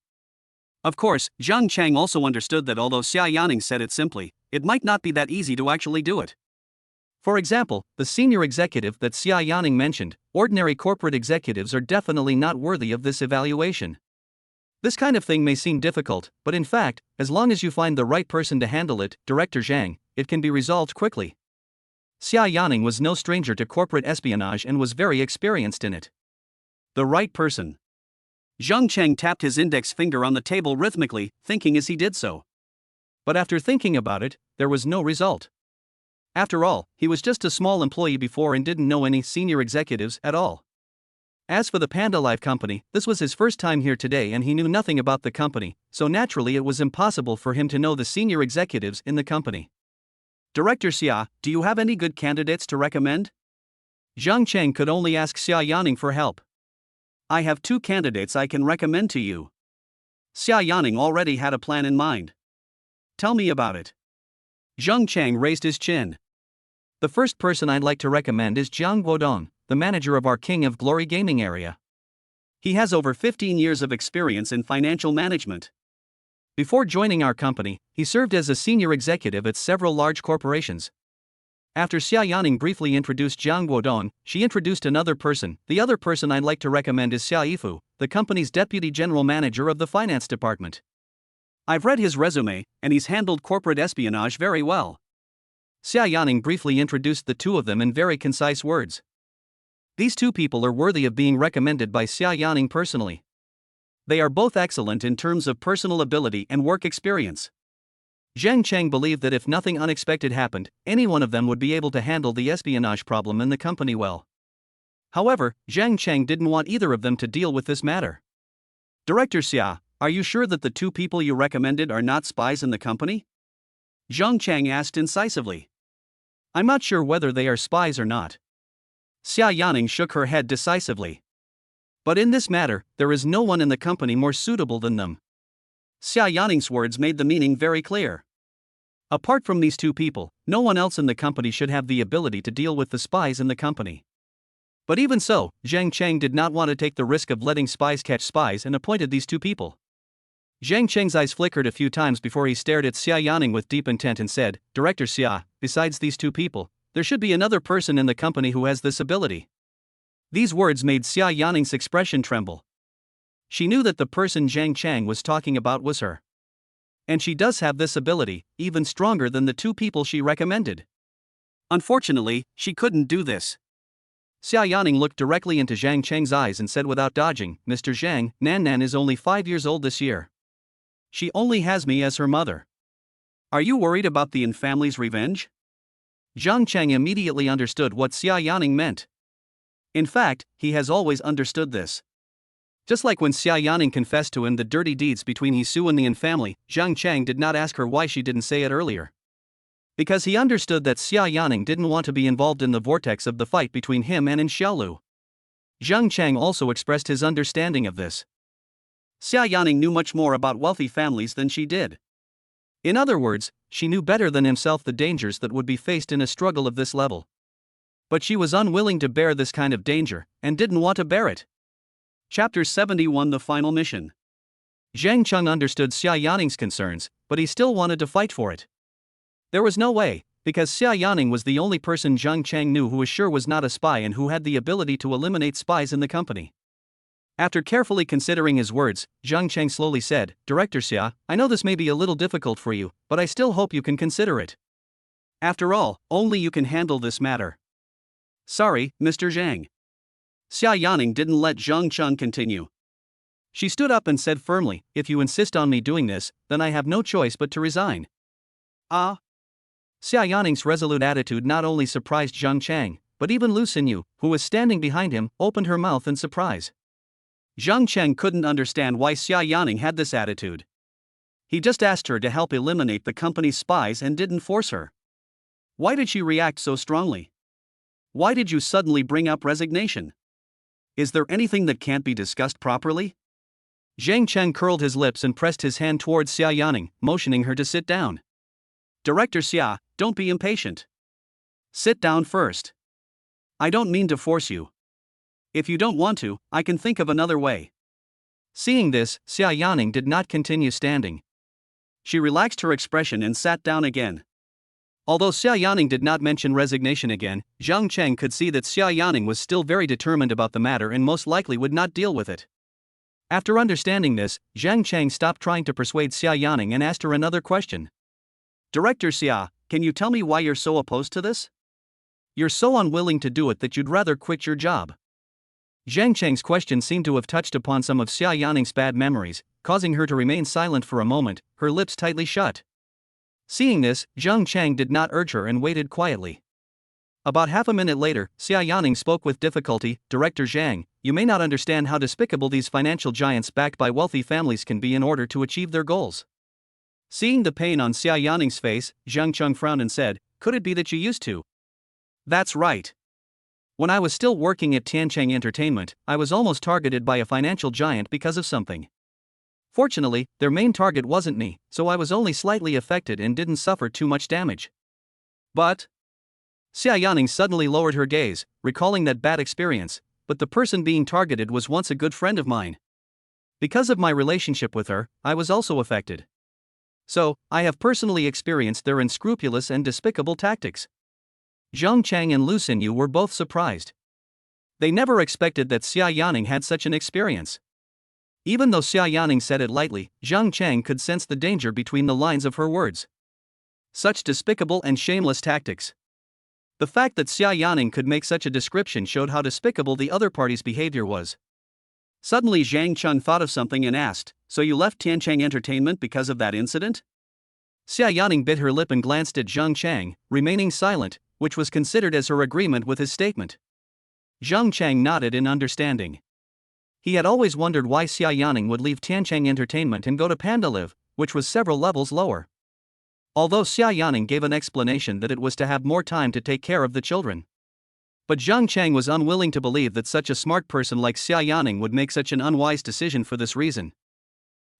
Of course, Zhang Chang also understood that although Xia Yaning said it simply, it might not be that easy to actually do it. For example, the senior executive that Xia Yaning mentioned, ordinary corporate executives are definitely not worthy of this evaluation. This kind of thing may seem difficult, but in fact, as long as you find the right person to handle it, Director Zhang, it can be resolved quickly. Xia Yaning was no stranger to corporate espionage and was very experienced in it. The right person. Zhang Cheng tapped his index finger on the table rhythmically, thinking as he did so. But after thinking about it, there was no result. After all, he was just a small employee before and didn't know any senior executives at all. As for the Panda Life company, this was his first time here today and he knew nothing about the company, so naturally it was impossible for him to know the senior executives in the company. Director Xia, do you have any good candidates to recommend? Zhang Cheng could only ask Xia Yaning for help. I have 2 candidates I can recommend to you. Xia Yaning already had a plan in mind. Tell me about it. Zhang Cheng raised his chin. The first person I'd like to recommend is Jiang Guodong, the manager of our King of Glory gaming area. He has over 15 years of experience in financial management. Before joining our company, he served as a senior executive at several large corporations. After Xia Yaning briefly introduced Jiang Guodong, she introduced another person. The other person I'd like to recommend is Xia Yifu, the company's deputy general manager of the finance department. I've read his resume, and he's handled corporate espionage very well. Xia Yaning briefly introduced the 2 of them in very concise words. These 2 people are worthy of being recommended by Xia Yaning personally. They are both excellent in terms of personal ability and work experience. Zhang Cheng believed that if nothing unexpected happened, any one of them would be able to handle the espionage problem in the company well. However, Zhang Cheng didn't want either of them to deal with this matter. Director Xia, are you sure that the 2 people you recommended are not spies in the company? Zhang Cheng asked incisively. I'm not sure whether they are spies or not. Xia Yaning shook her head decisively. But in this matter, there is no one in the company more suitable than them. Xia Yaning's words made the meaning very clear. Apart from these 2 people, no one else in the company should have the ability to deal with the spies in the company. But even so, Zhang Cheng did not want to take the risk of letting spies catch spies and appointed these 2 people. Zhang Cheng's eyes flickered a few times before he stared at Xia Yaning with deep intent and said, Director Xia, besides these 2 people, there should be another person in the company who has this ability. These words made Xia Yaning's expression tremble. She knew that the person Zhang Cheng was talking about was her. And she does have this ability, even stronger than the 2 people she recommended. Unfortunately, she couldn't do this. Xia Yaning looked directly into Zhang Cheng's eyes and said without dodging, "Mr. Zhang, Nan Nan is only 5 years old this year. She only has me as her mother. Are you worried about the Yin family's revenge?" Zhang Cheng immediately understood what Xia Yaning meant. In fact, he has always understood this. Just like when Xia Yaning confessed to him the dirty deeds between Hisu and the Yin family, Zhang Cheng did not ask her why she didn't say it earlier. Because he understood that Xia Yaning didn't want to be involved in the vortex of the fight between him and Yin Xiaolu. Zhang Cheng also expressed his understanding of this. Xia Yaning knew much more about wealthy families than she did. In other words, she knew better than himself the dangers that would be faced in a struggle of this level. But she was unwilling to bear this kind of danger, and didn't want to bear it. Chapter 71 The Final Mission. Zhang Cheng understood Xia Yaning's concerns, but he still wanted to fight for it. There was no way, because Xia Yaning was the only person Zhang Cheng knew who was sure was not a spy and who had the ability to eliminate spies in the company. After carefully considering his words, Zhang Cheng slowly said, "Director Xia, I know this may be a little difficult for you, but I still hope you can consider it. After all, only you can handle this matter." "Sorry, Mr. Zhang." Xia Yaning didn't let Zhang Cheng continue. She stood up and said firmly, "If you insist on me doing this, then I have no choice but to resign." Ah. Xia Yaning's resolute attitude not only surprised Zhang Cheng, but even Lu Xinyu, who was standing behind him, opened her mouth in surprise. Zhang Cheng couldn't understand why Xia Yaning had this attitude. He just asked her to help eliminate the company's spies and didn't force her. Why did she react so strongly? Why did you suddenly bring up resignation? Is there anything that can't be discussed properly? Zhang Cheng curled his lips and pressed his hand towards Xia Yaning, motioning her to sit down. "Director Xia, don't be impatient. Sit down first. I don't mean to force you. If you don't want to, I can think of another way." Seeing this, Xia Yaning did not continue standing. She relaxed her expression and sat down again. Although Xia Yaning did not mention resignation again, Zhang Cheng could see that Xia Yaning was still very determined about the matter and most likely would not deal with it. After understanding this, Zhang Cheng stopped trying to persuade Xia Yaning and asked her another question. "Director Xia, can you tell me why you're so opposed to this? You're so unwilling to do it that you'd rather quit your job." Zhang Cheng's question seemed to have touched upon some of Xia Yaning's bad memories, causing her to remain silent for a moment, her lips tightly shut. Seeing this, Zhang Cheng did not urge her and waited quietly. About half a minute later, Xia Yaning spoke with difficulty, "Director Zhang, you may not understand how despicable these financial giants backed by wealthy families can be in order to achieve their goals." Seeing the pain on Xia Yaning's face, Zhang Cheng frowned and said, "Could it be that you used to?" "That's right. When I was still working at Tiancheng Entertainment, I was almost targeted by a financial giant because of something. Fortunately, their main target wasn't me, so I was only slightly affected and didn't suffer too much damage. But..." Xia Yaning suddenly lowered her gaze, recalling that bad experience, "But the person being targeted was once a good friend of mine. Because of my relationship with her, I was also affected. So, I have personally experienced their unscrupulous and despicable tactics." Zhang Cheng and Lu Xinyu were both surprised. They never expected that Xia Yaning had such an experience. Even though Xia Yaning said it lightly, Zhang Cheng could sense the danger between the lines of her words. Such despicable and shameless tactics. The fact that Xia Yaning could make such a description showed how despicable the other party's behavior was. Suddenly Zhang Cheng thought of something and asked, "So you left Tiancheng Entertainment because of that incident?" Xia Yaning bit her lip and glanced at Zhang Cheng, remaining silent, which was considered as her agreement with his statement. Zhang Cheng nodded in understanding. He had always wondered why Xia Yaning would leave Tiancheng Entertainment and go to PandaLive, which was several levels lower. Although Xia Yaning gave an explanation that it was to have more time to take care of the children. But Zhang Cheng was unwilling to believe that such a smart person like Xia Yaning would make such an unwise decision for this reason.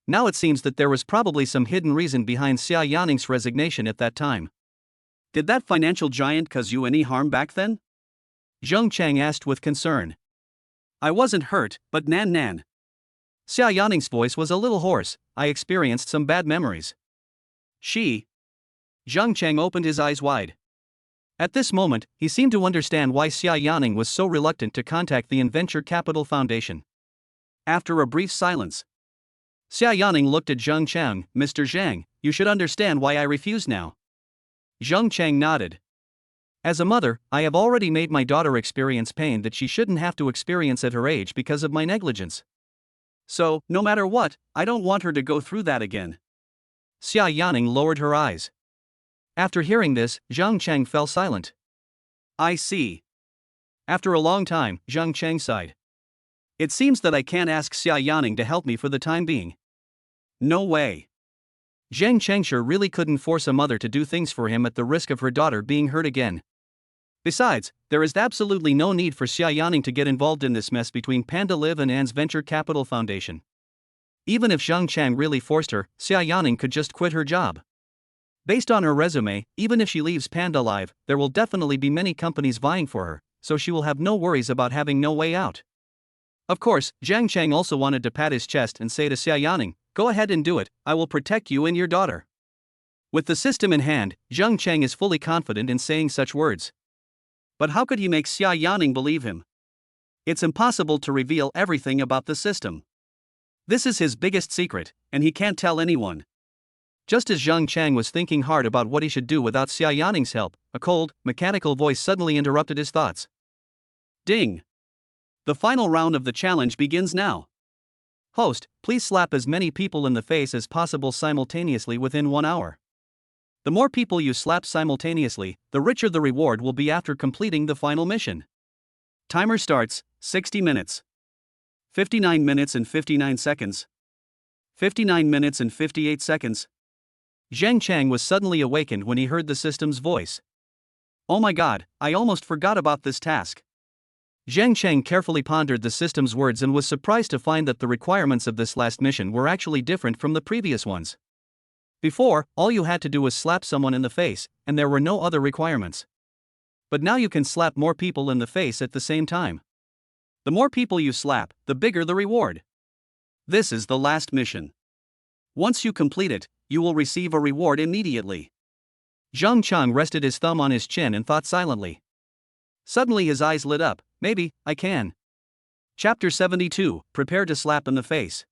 Now it seems that there was probably some hidden reason behind Xia Yaning's resignation at that time. "Did that financial giant cause you any harm back then?" Zhang Cheng asked with concern. "I wasn't hurt, but Nan Nan." Xia Yaning's voice was a little hoarse. "I experienced some bad memories." "She?" Zhang Cheng opened his eyes wide. At this moment, he seemed to understand why Xia Yaning was so reluctant to contact the Venture Capital Foundation. After a brief silence, Xia Yaning looked at Zhang Cheng. "Mr. Zhang, you should understand why I refuse now." Zhang Cheng nodded. As a mother, I have already made my daughter experience pain that she shouldn't have to experience at her age because of my negligence. So, no matter what, I don't want her to go through that again. Xia Yaning lowered her eyes. After hearing this, Zhang Cheng fell silent. I see. After a long time, Zhang Cheng sighed. It seems that I can't ask Xia Yaning to help me for the time being. No way. Zhang Chengshe really couldn't force a mother to do things for him at the risk of her daughter being hurt again. Besides, there is absolutely no need for Xia Yaning to get involved in this mess between part.Live and Anne's Venture Capital Foundation. Even if Zhang Cheng really forced her, Xia Yaning could just quit her job. Based on her resume, even if she leaves part.Live, there will definitely be many companies vying for her, so she will have no worries about having no way out. Of course, Zhang Cheng also wanted to pat his chest and say to Xia Yaning, "Go ahead and do it, I will protect you and your daughter." With the system in hand, Zhang Cheng is fully confident in saying such words. But how could he make Xia Yaning believe him? It's impossible to reveal everything about the system. This is his biggest secret, and he can't tell anyone. Just as Zhang Cheng was thinking hard about what he should do without Xia Yaning's help, a cold, mechanical voice suddenly interrupted his thoughts. Ding! The final round of the challenge begins now. Host, please slap as many people in the face as possible simultaneously within 1 hour. The more people you slap simultaneously, the richer the reward will be after completing the final mission. Timer starts, 60 minutes. 59 minutes and 59 seconds. 59 minutes and 58 seconds. Zhang Cheng was suddenly awakened when he heard the system's voice. Oh my god, I almost forgot about this task. Zhang Cheng carefully pondered the system's words and was surprised to find that the requirements of this last mission were actually different from the previous ones. Before, all you had to do was slap someone in the face, and there were no other requirements. But now you can slap more people in the face at the same time. The more people you slap, the bigger the reward. This is the last mission. Once you complete it, you will receive a reward immediately. Zhang Cheng rested his thumb on his chin and thought silently. Suddenly his eyes lit up. Maybe I can. Chapter 72, Prepare to slap in the face.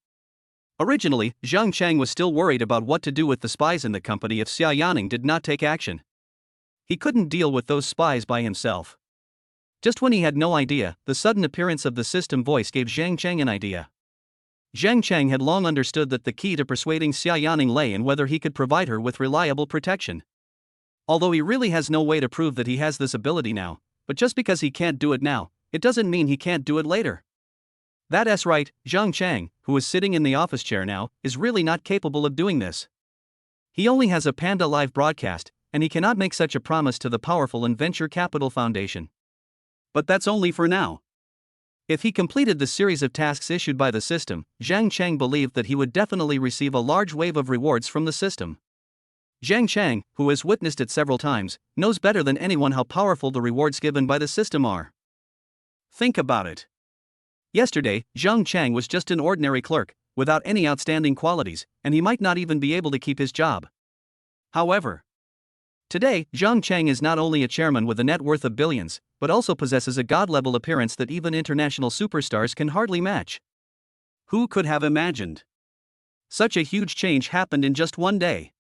Originally, Zhang Cheng was still worried about what to do with the spies in the company if Xia Yaning did not take action. He couldn't deal with those spies by himself. Just when he had no idea, the sudden appearance of the system voice gave Zhang Cheng an idea. Zhang Cheng had long understood that the key to persuading Xia Yaning lay in whether he could provide her with reliable protection. Although he really has no way to prove that he has this ability now, but just because he can't do it now, it doesn't mean he can't do it later. That's right, Zhang Cheng, who is sitting in the office chair now, is really not capable of doing this. He only has a part.Live broadcast, and he cannot make such a promise to the powerful and Venture Capital Foundation. But that's only for now. If he completed the series of tasks issued by the system, Zhang Cheng believed that he would definitely receive a large wave of rewards from the system. Zhang Cheng, who has witnessed it several times, knows better than anyone how powerful the rewards given by the system are. Think about it. Yesterday, Zhang Cheng was just an ordinary clerk, without any outstanding qualities, and he might not even be able to keep his job. However, today, Zhang Cheng is not only a chairman with a net worth of billions, but also possesses a god-level appearance that even international superstars can hardly match. Who could have imagined? Such a huge change happened in just one day.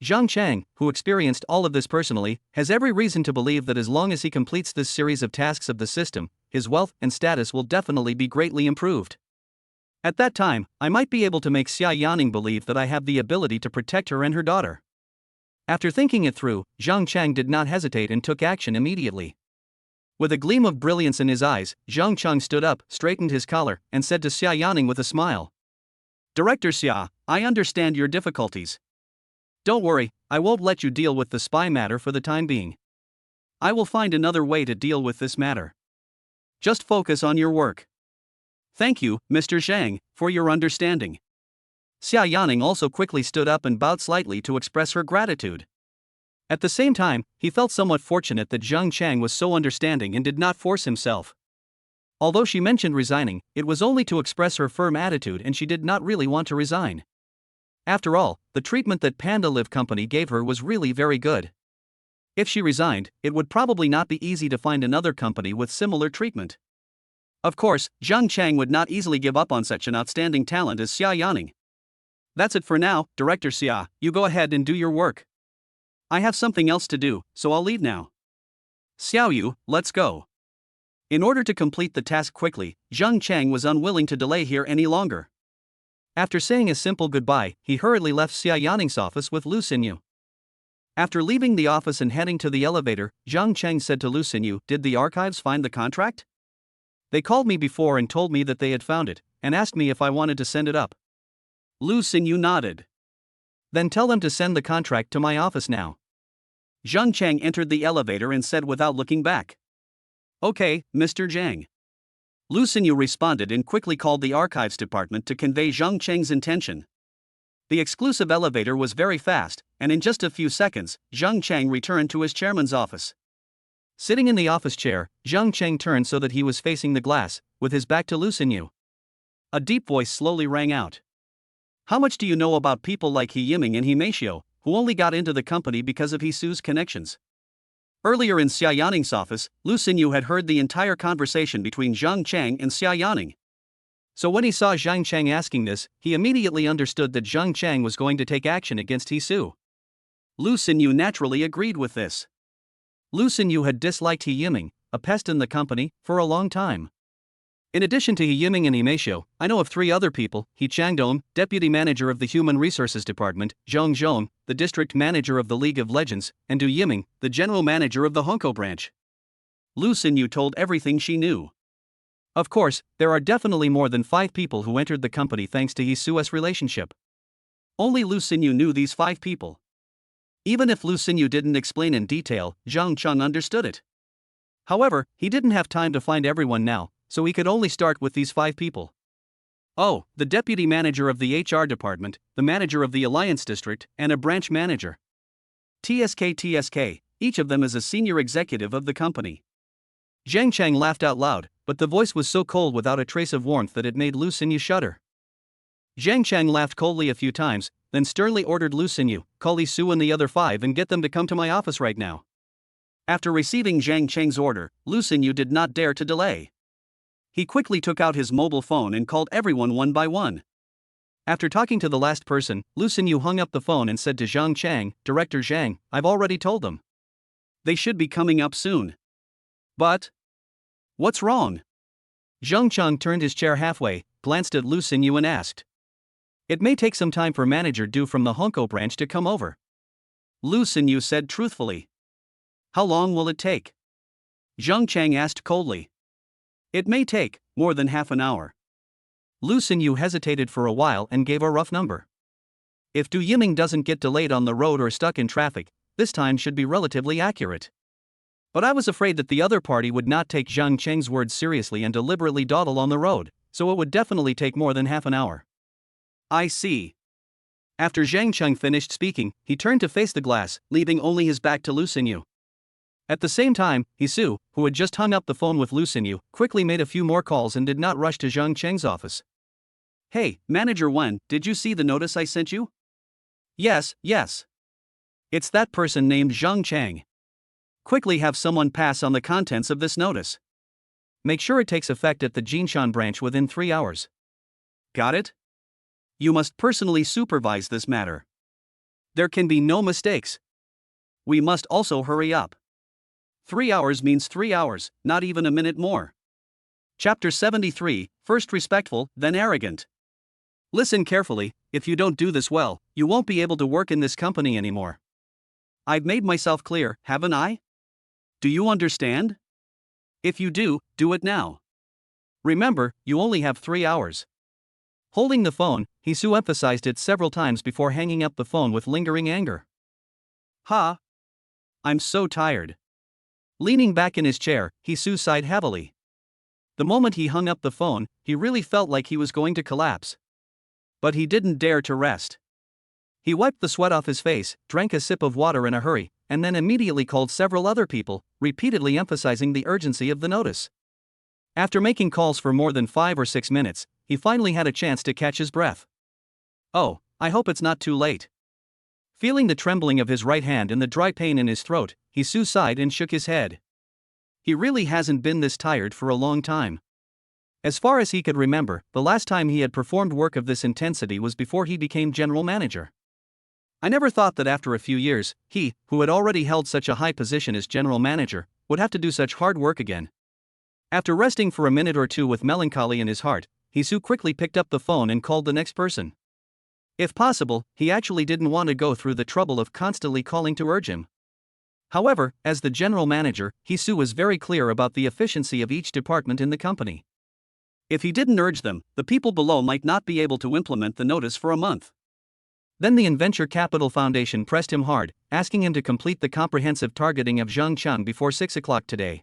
Zhang Cheng, who experienced all of this personally, has every reason to believe that as long as he completes this series of tasks of the system, his wealth and status will definitely be greatly improved. At that time, I might be able to make Xia Yaning believe that I have the ability to protect her and her daughter. After thinking it through, Zhang Cheng did not hesitate and took action immediately. With a gleam of brilliance in his eyes, Zhang Cheng stood up, straightened his collar, and said to Xia Yaning with a smile. Director Xia, I understand your difficulties. Don't worry, I won't let you deal with the spy matter for the time being. I will find another way to deal with this matter. Just focus on your work. Thank you, Mr. Zhang, for your understanding. Xia Yaning also quickly stood up and bowed slightly to express her gratitude. At the same time, he felt somewhat fortunate that Zhang Cheng was so understanding and did not force himself. Although she mentioned resigning, it was only to express her firm attitude and she did not really want to resign. After all, the treatment that part.Live company gave her was really very good. If she resigned, it would probably not be easy to find another company with similar treatment. Of course, Zhang Cheng would not easily give up on such an outstanding talent as Xia Yaning. That's it for now, Director Xia, you go ahead and do your work. I have something else to do, so I'll leave now. Xiaoyu, let's go. In order to complete the task quickly, Zhang Chang was unwilling to delay here any longer. After saying a simple goodbye, he hurriedly left Xia Yanning's office with Lu Xinyu. After leaving the office and heading to the elevator, Zhang Chang said to Lu Xinyu, "Did the archives find the contract? They called me before and told me that they had found it, and asked me if I wanted to send it up." Lu Xinyu nodded. "Then tell them to send the contract to my office now." Zhang Chang entered the elevator and said without looking back, "Okay, Mr. Zhang." Lu Xinyu responded and quickly called the archives department to convey Zhang Chang's intention. The exclusive elevator was very fast, and in just a few seconds, Zhang Chang returned to his chairman's office. Sitting in the office chair, Zhang Chang turned so that he was facing the glass, with his back to Lu Xinyu. A deep voice slowly rang out. "How much do you know about people like He Yiming and He Meishio, who only got into the company because of He Su's connections?" Earlier in Xia Yanning's office, Lu Xinyu had heard the entire conversation between Zhang Chang and Xia Yanning. So when he saw Zhang Chang asking this, he immediately understood that Zhang Chang was going to take action against He Su. Lu Xinyu naturally agreed with this. Lu Xinyu had disliked He Yiming, a pest in the company, for a long time. In addition to He Yiming and He Meishio, I know of 3 other people: He Changdong, deputy manager of the Human Resources Department; Zhong Zhong, the district manager of the League of Legends; and Du Yiming, the general manager of the Honko branch. Lu Xinyu told everything she knew. Of course, there are definitely more than 5 people who entered the company thanks to He Su's relationship. Only Lu Xinyu knew these 5 people. Even if Lu Xinyu didn't explain in detail, Zhang Chang understood it. However, he didn't have time to find everyone now, so he could only start with these 5 people. Oh, the deputy manager of the HR department, the manager of the Alliance district, and a branch manager. TSK, each of them is a senior executive of the company. Zhang Chang laughed out loud, but the voice was so cold without a trace of warmth that it made Lu Xinyu shudder. Zhang Chang laughed coldly a few times, then sternly ordered Lu Xinyu, "Call He Su and the other 5 and get them to come to my office right now." After receiving Zhang Chang's order, Lu Xinyu did not dare to delay. He quickly took out his mobile phone and called everyone one by one. After talking to the last person, Lu Xinyu hung up the phone and said to Zhang Chang, "Director Zhang, I've already told them. They should be coming up soon." "But what's wrong?" Zhang Chang turned his chair halfway, glanced at Lu Xinyu and asked. "It may take some time for Manager Du from the Honko branch to come over." Lu Xinyu said truthfully. "How long will it take?" Zhang Chang asked coldly. "It may take more than half an hour." Lu Xinyu hesitated for a while and gave a rough number. If Du Yiming doesn't get delayed on the road or stuck in traffic, this time should be relatively accurate. But I was afraid that the other party would not take Zhang Cheng's words seriously and deliberately dawdle on the road, so it would definitely take more than half an hour. "I see." After Zhang Cheng finished speaking, he turned to face the glass, leaving only his back to Lu Xinyu. At the same time, He Su, who had just hung up the phone with Lu Xinyu, quickly made a few more calls and did not rush to Zhang Cheng's office. "Hey, Manager Wen, did you see the notice I sent you?" Yes. It's that person named Zhang Chang. Quickly have someone pass on the contents of this notice. Make sure it takes effect at the Jinshan branch within 3 hours. Got it? You must personally supervise this matter. There can be no mistakes. We must also hurry up. 3 hours means 3 hours, not even a minute more. Chapter 73, First respectful, then arrogant. Listen carefully, if you don't do this well, you won't be able to work in this company anymore. I've made myself clear, haven't I? Do you understand? If you do, do it now. Remember, you only have 3 hours. Holding the phone, He Su emphasized it several times before hanging up the phone with lingering anger. I'm so tired. Leaning back in his chair, He Su sighed heavily. The moment he hung up the phone, he really felt like he was going to collapse. But he didn't dare to rest. He wiped the sweat off his face, drank a sip of water in a hurry, and then immediately called several other people, repeatedly emphasizing the urgency of the notice. After making calls for more than 5 or 6 minutes, he finally had a chance to catch his breath. Oh, I hope it's not too late. Feeling the trembling of his right hand and the dry pain in his throat, He Su sighed and shook his head. He really hasn't been this tired for a long time. As far as he could remember, the last time he had performed work of this intensity was before he became general manager. I never thought that after a few years, he, who had already held such a high position as general manager, would have to do such hard work again. After resting for a minute or two with melancholy in his heart, Hisu quickly picked up the phone and called the next person. If possible, he actually didn't want to go through the trouble of constantly calling to urge him. However, as the general manager, Hisu was very clear about the efficiency of each department in the company. If he didn't urge them, the people below might not be able to implement the notice for a month. Then the Venture Capital Foundation pressed him hard, asking him to complete the comprehensive targeting of Zhang Chang before 6 o'clock today.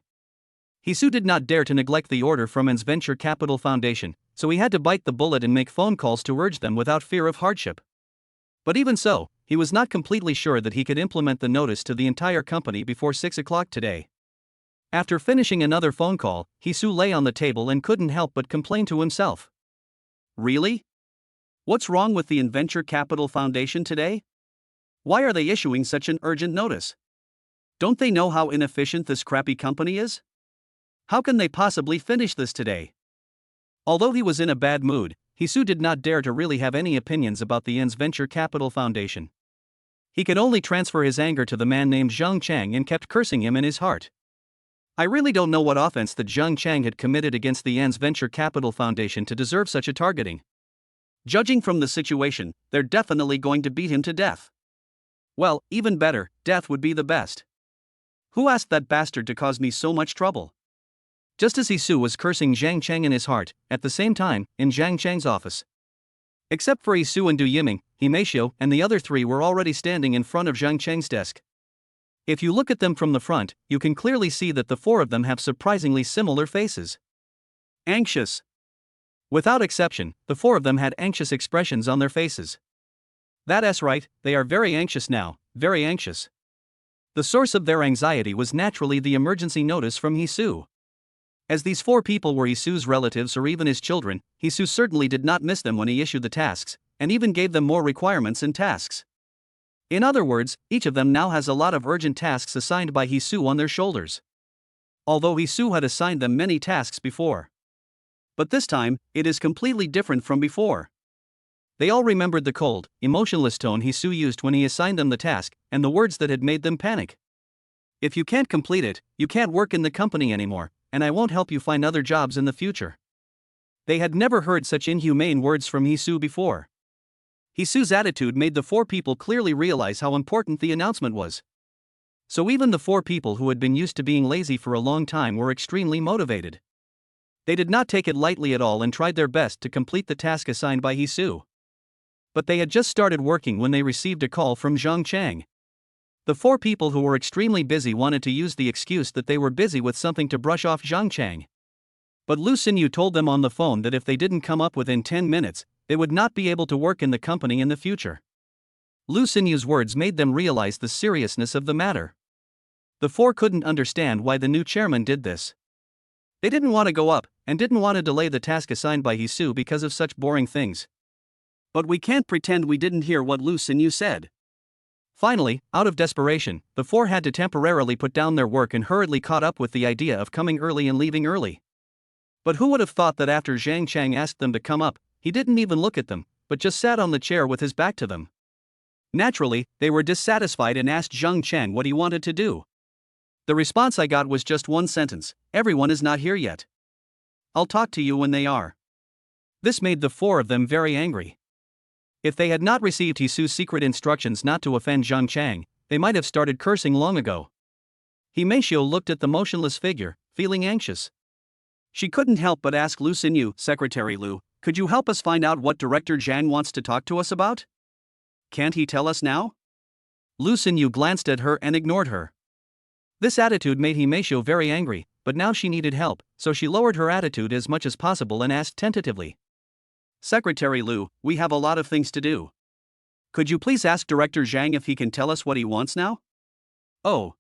Hisu did not dare to neglect the order from Venture Capital Foundation, so he had to bite the bullet and make phone calls to urge them without fear of hardship. But even so, he was not completely sure that he could implement the notice to the entire company before 6 o'clock today. After finishing another phone call, Hisu lay on the table and couldn't help but complain to himself. Really? What's wrong with the Venture Capital Foundation today? Why are they issuing such an urgent notice? Don't they know how inefficient this crappy company is? How can they possibly finish this today? Although he was in a bad mood, Hisu did not dare to really have any opinions about the Venture Capital Foundation. He could only transfer his anger to the man named Zhang Chang and kept cursing him in his heart. I really don't know what offense that Zhang Chang had committed against the Venture Capital Foundation to deserve such a targeting. Judging from the situation, they're definitely going to beat him to death. Well, even better, death would be the best. Who asked that bastard to cause me so much trouble? Just as Hisu was cursing Zhang Chang in his heart, at the same time, in Zhang Chang's office. Except for Hisu and Du Yiming, Himeishio and the other three were already standing in front of Zhang Chang's desk. If you look at them from the front, you can clearly see that the four of them have surprisingly similar faces. Anxious. Without exception, the four of them had anxious expressions on their faces. That's right, they are very anxious now, very anxious. The source of their anxiety was naturally the emergency notice from Hisu. As these four people were Hisu's relatives or even his children, Hisu certainly did not miss them when he issued the tasks, and even gave them more requirements and tasks. In other words, each of them now has a lot of urgent tasks assigned by Hisu on their shoulders. Although Hisu had assigned them many tasks before. But this time, it is completely different from before. They all remembered the cold, emotionless tone Hisu used when he assigned them the task, and the words that had made them panic. If you can't complete it, you can't work in the company anymore, and I won't help you find other jobs in the future. They had never heard such inhumane words from Hisu before. Hisu's attitude made the four people clearly realize how important the announcement was. So even the four people who had been used to being lazy for a long time were extremely motivated. They did not take it lightly at all and tried their best to complete the task assigned by Hisu. But they had just started working when they received a call from Zhang Chang. The four people who were extremely busy wanted to use the excuse that they were busy with something to brush off Zhang Chang. But Lu Xinyu told them on the phone that if they didn't come up within 10 minutes, they would not be able to work in the company in the future. Lu Xinyu's words made them realize the seriousness of the matter. The four couldn't understand why the new chairman did this. They didn't want to go up, and didn't want to delay the task assigned by Hisu because of such boring things. But we can't pretend we didn't hear what Lu Xinyu said. Finally, out of desperation, the four had to temporarily put down their work and hurriedly caught up with the idea of coming early and leaving early. But who would have thought that after Zhang Chang asked them to come up, he didn't even look at them, but just sat on the chair with his back to them. Naturally, they were dissatisfied and asked Zhang Chang what he wanted to do. The response I got was just one sentence: everyone is not here yet. I'll talk to you when they are. This made the four of them very angry. If they had not received Hisu's secret instructions not to offend Zhang Chang, they might have started cursing long ago. Himeishio looked at the motionless figure, feeling anxious. She couldn't help but ask Lu Xinyu, Secretary Lu, could you help us find out what Director Zhang wants to talk to us about? Can't he tell us now? Lu Xinyu glanced at her and ignored her. This attitude made Himeishio very angry, but now she needed help, so she lowered her attitude as much as possible and asked tentatively. Secretary Lu, we have a lot of things to do. Could you please ask Director Zhang if he can tell us what he wants now? Oh.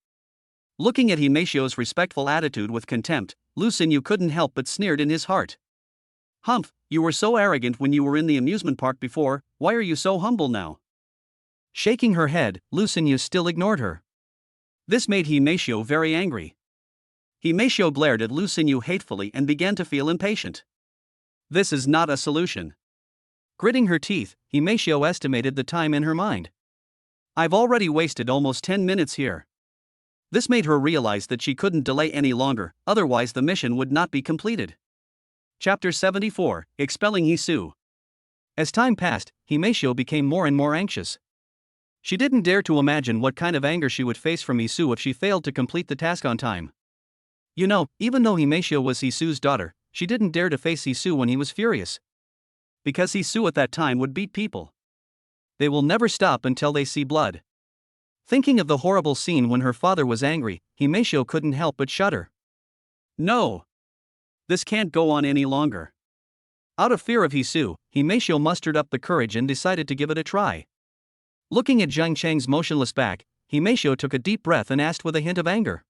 Looking at Himeishio's respectful attitude with contempt, Lu Xinyu couldn't help but sneered in his heart. Humph, you were so arrogant when you were in the amusement park before, why are you so humble now? Shaking her head, Lu Xinyu still ignored her. This made Himeishio very angry. Himeishio glared at Lu Xinyu hatefully and began to feel impatient. This is not a solution. Gritting her teeth, Himeishio estimated the time in her mind. I've already wasted almost 10 minutes here. This made her realize that she couldn't delay any longer, otherwise the mission would not be completed. Chapter 74, Expelling Hisu. As time passed, Himeishio became more and more anxious. She didn't dare to imagine what kind of anger she would face from Hisu if she failed to complete the task on time. You know, even though Himeishio was Hisu's daughter, she didn't dare to face Hisu when he was furious. Because Hisu at that time would beat people. They will never stop until they see blood. Thinking of the horrible scene when her father was angry, Himeishio couldn't help but shudder. No! This can't go on any longer. Out of fear of Hisu, Himeishio mustered up the courage and decided to give it a try. Looking at Zhang Chang's motionless back, Himeishio took a deep breath and asked with a hint of anger.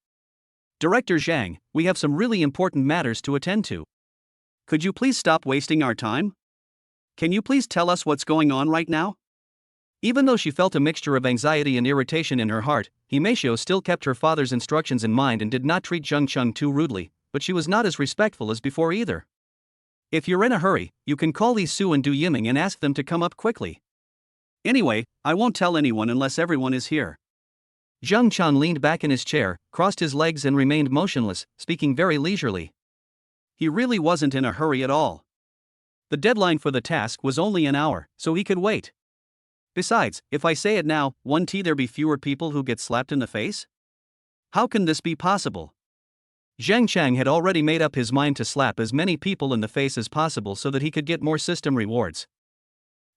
Director Zhang, we have some really important matters to attend to. Could you please stop wasting our time? Can you please tell us what's going on right now? Even though she felt a mixture of anxiety and irritation in her heart, Himeishio still kept her father's instructions in mind and did not treat Zhang Cheng too rudely, but she was not as respectful as before either. If you're in a hurry, you can call Isu and Du Yiming and ask them to come up quickly. Anyway, I won't tell anyone unless everyone is here. Zhang Chan leaned back in his chair, crossed his legs and remained motionless, speaking very leisurely. He really wasn't in a hurry at all. The deadline for the task was only an hour, so he could wait. Besides, if I say it now, won't there be fewer people who get slapped in the face? How can this be possible? Zhang Chang had already made up his mind to slap as many people in the face as possible so that he could get more system rewards.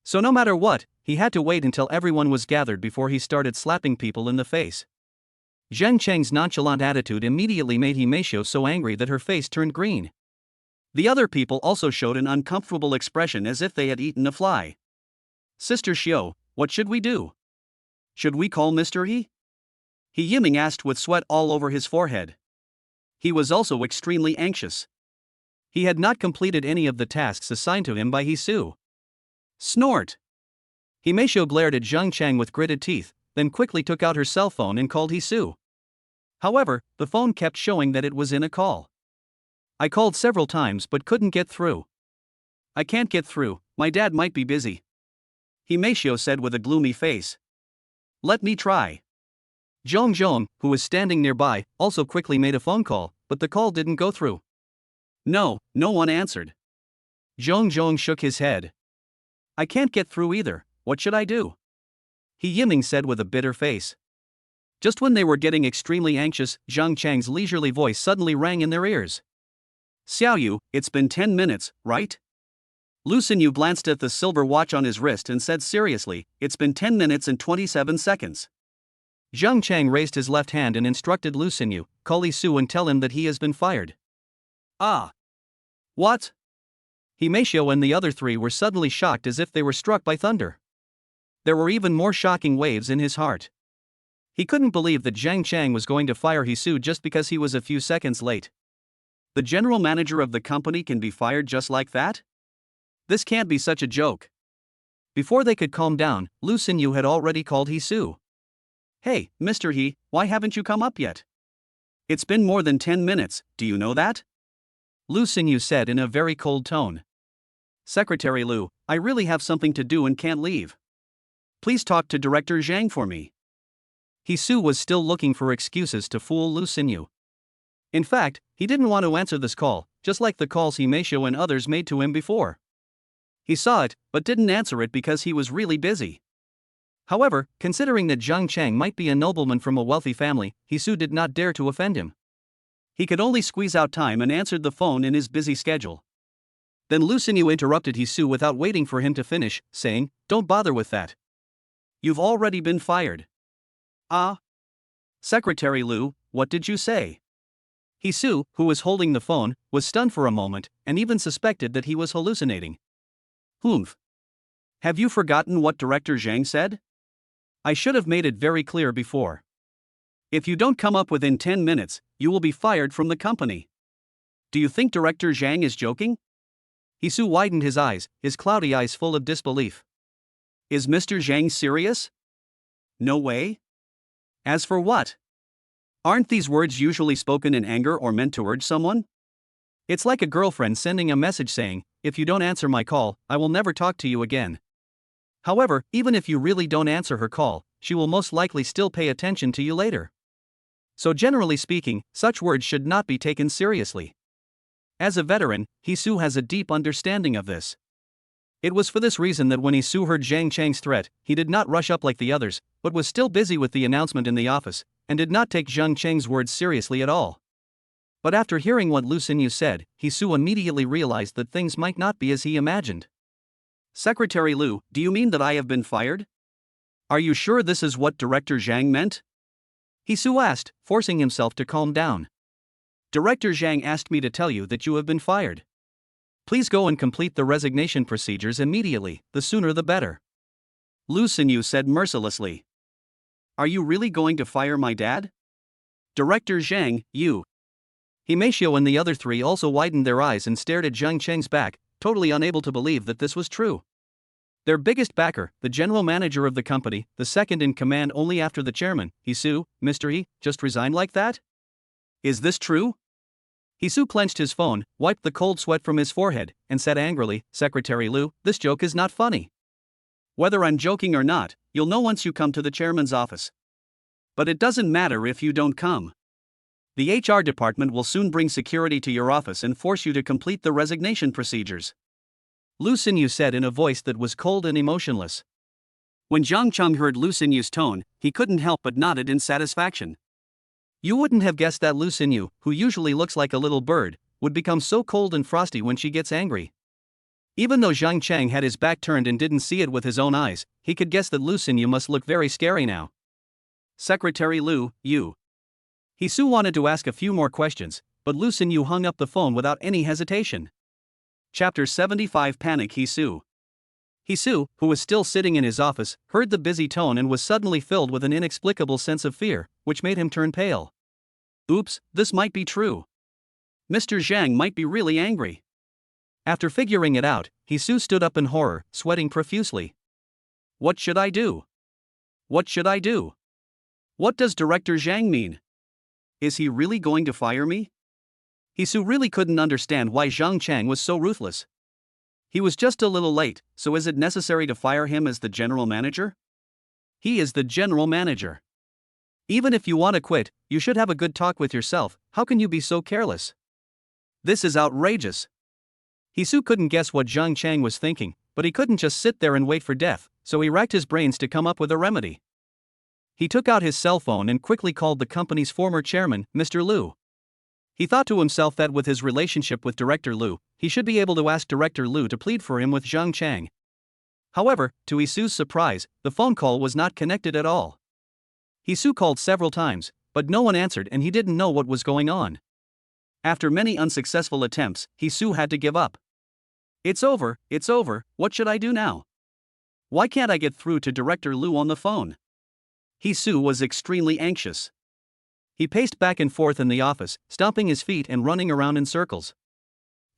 So no matter what, he had to wait until everyone was gathered before he started slapping people in the face. Zhang Chang's nonchalant attitude immediately made Himeishio so angry that her face turned green. The other people also showed an uncomfortable expression as if they had eaten a fly. Sister Xiao, what should we do? Should we call Mr. He? He Yiming asked with sweat all over his forehead. He was also extremely anxious. He had not completed any of the tasks assigned to him by Hisu. Snort! Himeishio glared at Zhang Chang with gritted teeth, then quickly took out her cell phone and called Hisu. However, the phone kept showing that it was in a call. I called several times but couldn't get through. I can't get through, my dad might be busy. Himeishio said with a gloomy face. Let me try. Zhong Zhong, who was standing nearby, also quickly made a phone call, but the call didn't go through. No one answered. Zhong Zhong shook his head. I can't get through either, what should I do? He Yiming said with a bitter face. Just when they were getting extremely anxious, Zhang Chang's leisurely voice suddenly rang in their ears. Xiaoyu, it's been 10 minutes, right? Lu Xinyu glanced at the silver watch on his wrist and said seriously, it's been 10 minutes and 27 seconds. Zhang Chang raised his left hand and instructed Lu Xinyu, call Isu and tell him that he has been fired. Ah! What? Himeishio and the other three were suddenly shocked as if they were struck by thunder. There were even more shocking waves in his heart. He couldn't believe that Zhang Chang was going to fire Hisu just because he was a few seconds late. The general manager of the company can be fired just like that? This can't be such a joke. Before they could calm down, Lu Xinyu had already called Hisu. Hey, Mr. He, why haven't you come up yet? It's been more than 10 minutes, do you know that? Lu Xinyu said in a very cold tone. Secretary Lu, I really have something to do and can't leave. Please talk to Director Zhang for me. Hisu was still looking for excuses to fool Lu Xinyu. In fact, he didn't want to answer this call, just like the calls Himeishio and others made to him before. He saw it, but didn't answer it because he was really busy. However, considering that Zhang Chang might be a nobleman from a wealthy family, Hisu did not dare to offend him. He could only squeeze out time and answered the phone in his busy schedule. Then Lu Xinyu interrupted Hisu without waiting for him to finish, saying, Don't bother with that. You've already been fired. Ah? Secretary Lu, what did you say? Hisu, who was holding the phone, was stunned for a moment, and even suspected that he was hallucinating. Humph. Have you forgotten what Director Zhang said? I should have made it very clear before. If you don't come up within 10 minutes, you will be fired from the company. Do you think Director Zhang is joking? Hisu widened his eyes, his cloudy eyes full of disbelief. Is Mr. Zhang serious? No way. As for what? Aren't these words usually spoken in anger or meant to urge someone? It's like a girlfriend sending a message saying, if you don't answer my call, I will never talk to you again. However, even if you really don't answer her call, she will most likely still pay attention to you later. So generally speaking, such words should not be taken seriously. As a veteran, Hisu has a deep understanding of this. It was for this reason that when Hisu heard Zhang Cheng's threat, he did not rush up like the others, but was still busy with the announcement in the office, and did not take Zhang Cheng's words seriously at all. But after hearing what Lu Xinyu said, Hisu immediately realized that things might not be as he imagined. Secretary Lu, do you mean that I have been fired? Are you sure this is what Director Zhang meant? Hisu asked, forcing himself to calm down. Director Zhang asked me to tell you that you have been fired. Please go and complete the resignation procedures immediately, the sooner the better. Lu Xinyu said mercilessly. Are you really going to fire my dad? Director Zhang, you. Himeishio and the other three also widened their eyes and stared at Zhang Cheng's back, totally unable to believe that this was true. Their biggest backer, the general manager of the company, the second in command only after the chairman, Hisu, Mr. He, just resigned like that? Is this true? Hisu clenched his phone, wiped the cold sweat from his forehead, and said angrily, Secretary Lu, this joke is not funny. Whether I'm joking or not, you'll know once you come to the chairman's office. But it doesn't matter if you don't come. The HR department will soon bring security to your office and force you to complete the resignation procedures. Lu Xinyu said in a voice that was cold and emotionless. When Zhang Cheng heard Lu Xinyu's tone, he couldn't help but nodded in satisfaction. You wouldn't have guessed that Lu Xinyu, who usually looks like a little bird, would become so cold and frosty when she gets angry. Even though Zhang Cheng had his back turned and didn't see it with his own eyes, he could guess that Lu Xinyu must look very scary now. Secretary Lu, you. Hisu wanted to ask a few more questions, but Lu Xinyu hung up the phone without any hesitation. Chapter 75 Panic Hisu. Hisu, who was still sitting in his office, heard the busy tone and was suddenly filled with an inexplicable sense of fear, which made him turn pale. Oops, this might be true. Mr. Zhang might be really angry. After figuring it out, Hisu stood up in horror, sweating profusely. What should I do? What should I do? What does Director Zhang mean? Is he really going to fire me? Hisu really couldn't understand why Zhang Cheng was so ruthless. He was just a little late, so is it necessary to fire him as the general manager? He is the general manager. Even if you want to quit, you should have a good talk with yourself. How can you be so careless? This is outrageous. Hisu couldn't guess what Zhang Cheng was thinking, but he couldn't just sit there and wait for death, so he racked his brains to come up with a remedy. He took out his cell phone and quickly called the company's former chairman, Mr. Lu. He thought to himself that with his relationship with Director Lu, he should be able to ask Director Lu to plead for him with Zhang Cheng. However, to Hisu's surprise, the phone call was not connected at all. Hisu called several times, but no one answered and he didn't know what was going on. After many unsuccessful attempts, Hisu had to give up. It's over, what should I do now? Why can't I get through to Director Lu on the phone? Hisu was extremely anxious. He paced back and forth in the office, stomping his feet and running around in circles.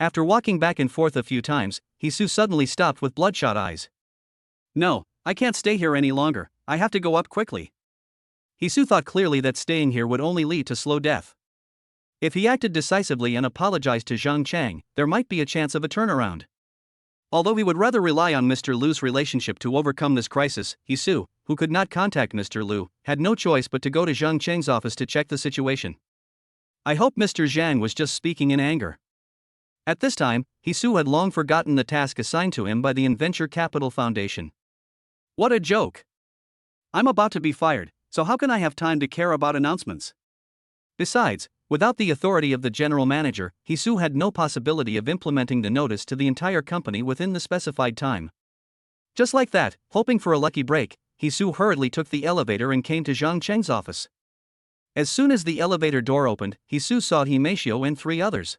After walking back and forth a few times, Hisu suddenly stopped with bloodshot eyes. No, I can't stay here any longer, I have to go up quickly. Hisu thought clearly that staying here would only lead to slow death. If he acted decisively and apologized to Zhang Cheng, there might be a chance of a turnaround. Although he would rather rely on Mr. Lu's relationship to overcome this crisis, Hisu, who could not contact Mr. Lu, had no choice but to go to Zhang Cheng's office to check the situation. I hope Mr. Zhang was just speaking in anger. At this time, Hisu had long forgotten the task assigned to him by the Venture Capital Foundation. What a joke! I'm about to be fired, so how can I have time to care about announcements? Besides, without the authority of the general manager, Hisu had no possibility of implementing the notice to the entire company within the specified time. Just like that, hoping for a lucky break, Hisu hurriedly took the elevator and came to Zhang Cheng's office. As soon as the elevator door opened, Hisu saw Himeishio and three others.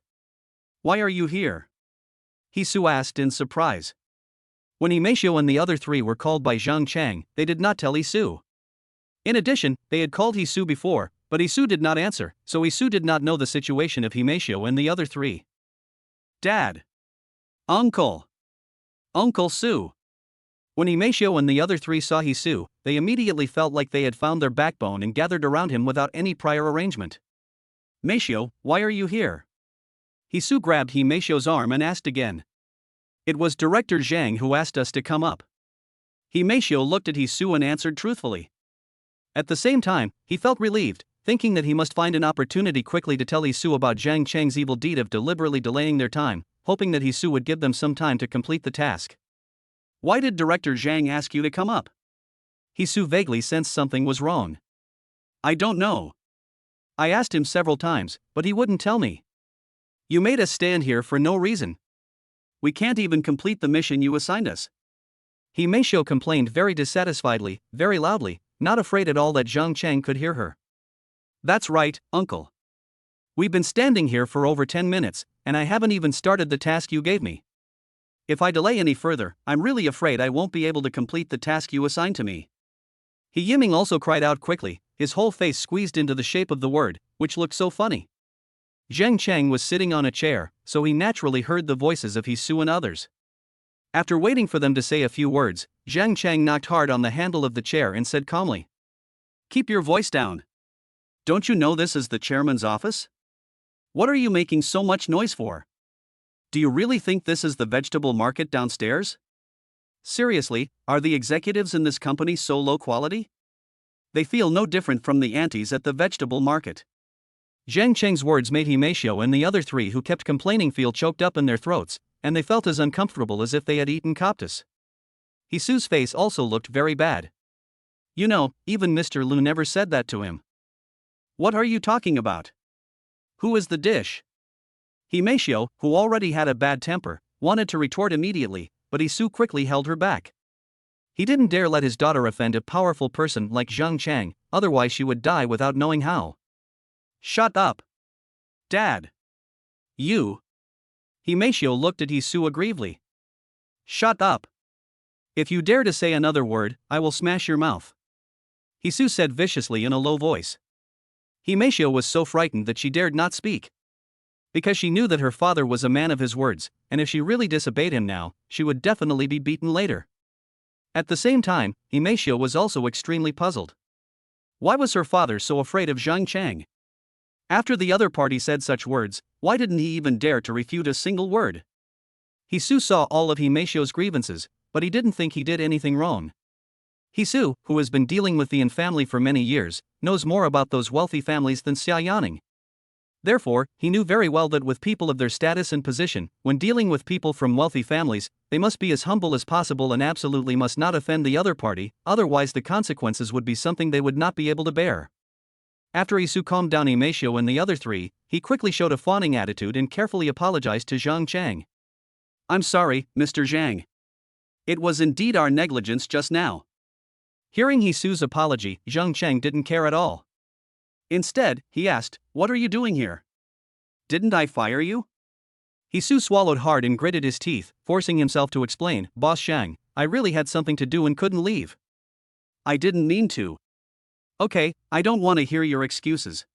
Why are you here? Hisu asked in surprise. When Himeishio and the other three were called by Zhang Cheng, they did not tell Hisu. In addition, they had called Hisu before, but Hisu did not answer, so Hisu did not know the situation of Himeishio and the other three. Dad. Uncle. Uncle Su. When Himeishio and the other three saw Hisu, they immediately felt like they had found their backbone and gathered around him without any prior arrangement. Meishio, why are you here? Hisu grabbed Himeishio's arm and asked again. It was Director Zhang who asked us to come up. Himeishio looked at Hisu and answered truthfully. At the same time, he felt relieved, thinking that he must find an opportunity quickly to tell Hisu about Zhang Cheng's evil deed of deliberately delaying their time, hoping that Hisu would give them some time to complete the task. Why did Director Zhang ask you to come up? Hisu vaguely sensed something was wrong. I don't know. I asked him several times, but he wouldn't tell me. You made us stand here for no reason. We can't even complete the mission you assigned us. Himeisho complained very dissatisfiedly, very loudly, not afraid at all that Zhang Cheng could hear her. That's right, uncle. We've been standing here for over 10 minutes, and I haven't even started the task you gave me. If I delay any further, I'm really afraid I won't be able to complete the task you assigned to me. He Yiming also cried out quickly, his whole face squeezed into the shape of the word, which looked so funny. Zhang Cheng was sitting on a chair, so he naturally heard the voices of Hisu and others. After waiting for them to say a few words, Zhang Cheng knocked hard on the handle of the chair and said calmly, "Keep your voice down. Don't you know this is the chairman's office? What are you making so much noise for? Do you really think this is the vegetable market downstairs? Seriously, are the executives in this company so low quality? They feel no different from the aunties at the vegetable market." Zhang Cheng's words made Himeisho and the other three who kept complaining feel choked up in their throats, and they felt as uncomfortable as if they had eaten cactus. Hisu's face also looked very bad. You know, even Mr. Lu never said that to him. What are you talking about? Who is the dish? Himeisho, who already had a bad temper, wanted to retort immediately, but Hisu quickly held her back. He didn't dare let his daughter offend a powerful person like Zhang Cheng, otherwise she would die without knowing how. Shut up. Dad. You. Himeisho looked at Hisu aggrievely. Shut up. If you dare to say another word, I will smash your mouth. Hisu said viciously in a low voice. Himeisho was so frightened that she dared not speak. Because she knew that her father was a man of his words, and if she really disobeyed him now, she would definitely be beaten later. At the same time, Himeisho was also extremely puzzled. Why was her father so afraid of Zhang Cheng? After the other party said such words, why didn't he even dare to refute a single word? Hisu saw all of Himeisho's grievances, but he didn't think he did anything wrong. Hisu, who has been dealing with the Yin family for many years, knows more about those wealthy families than Xia Yaning. Therefore, he knew very well that with people of their status and position, when dealing with people from wealthy families, they must be as humble as possible and absolutely must not offend the other party, otherwise the consequences would be something they would not be able to bear. After Hisu calmed down Himeisho and the other three, he quickly showed a fawning attitude and carefully apologized to Zhang Cheng. I'm sorry, Mr. Zhang. It was indeed our negligence just now. Hearing Hisu's apology, Zhang Cheng didn't care at all. Instead, he asked, what are you doing here? Didn't I fire you? Hisu swallowed hard and gritted his teeth, forcing himself to explain, Boss Zhang, I really had something to do and couldn't leave. I didn't mean to. Okay, I don't want to hear your excuses.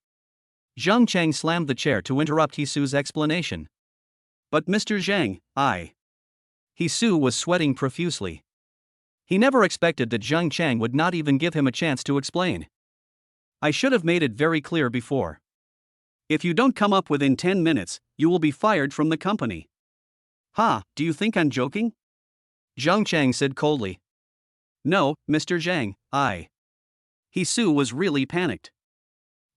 Zhang Cheng slammed the chair to interrupt Hisu's explanation. But Mr. Zhang, Hisu was sweating profusely. He never expected that Zhang Cheng would not even give him a chance to explain. I should have made it very clear before. If you don't come up within 10 minutes, you will be fired from the company. Do you think I'm joking? Zhang Cheng said coldly. No, Mr. Zhang, Hisu was really panicked.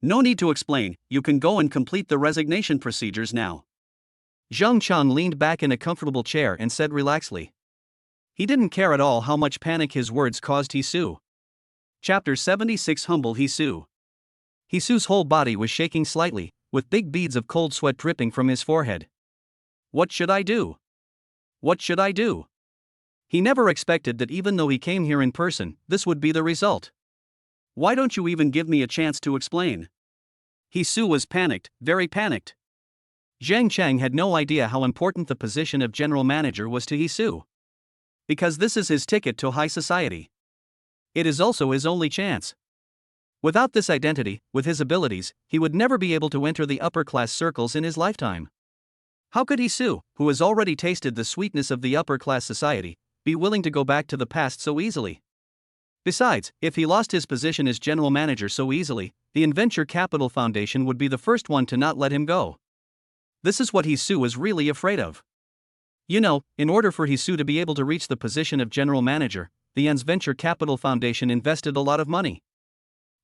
No need to explain, you can go and complete the resignation procedures now. Zhang Cheng leaned back in a comfortable chair and said relaxedly. He didn't care at all how much panic his words caused Hisu. Chapter 76 Humble Hisu. Hisu's whole body was shaking slightly, with big beads of cold sweat dripping from his forehead. What should I do? What should I do? He never expected that even though he came here in person, this would be the result. Why don't you even give me a chance to explain? Hisu was panicked, very panicked. Zhang Cheng had no idea how important the position of general manager was to Hisu. Because this is his ticket to high society. It is also his only chance. Without this identity, with his abilities, he would never be able to enter the upper-class circles in his lifetime. How could Hisu, who has already tasted the sweetness of the upper-class society, be willing to go back to the past so easily? Besides, if he lost his position as general manager so easily, the Venture Capital Foundation would be the first one to not let him go. This is what Hisu was really afraid of. You know, in order for Hisu to be able to reach the position of general manager, the Venture Capital Foundation invested a lot of money.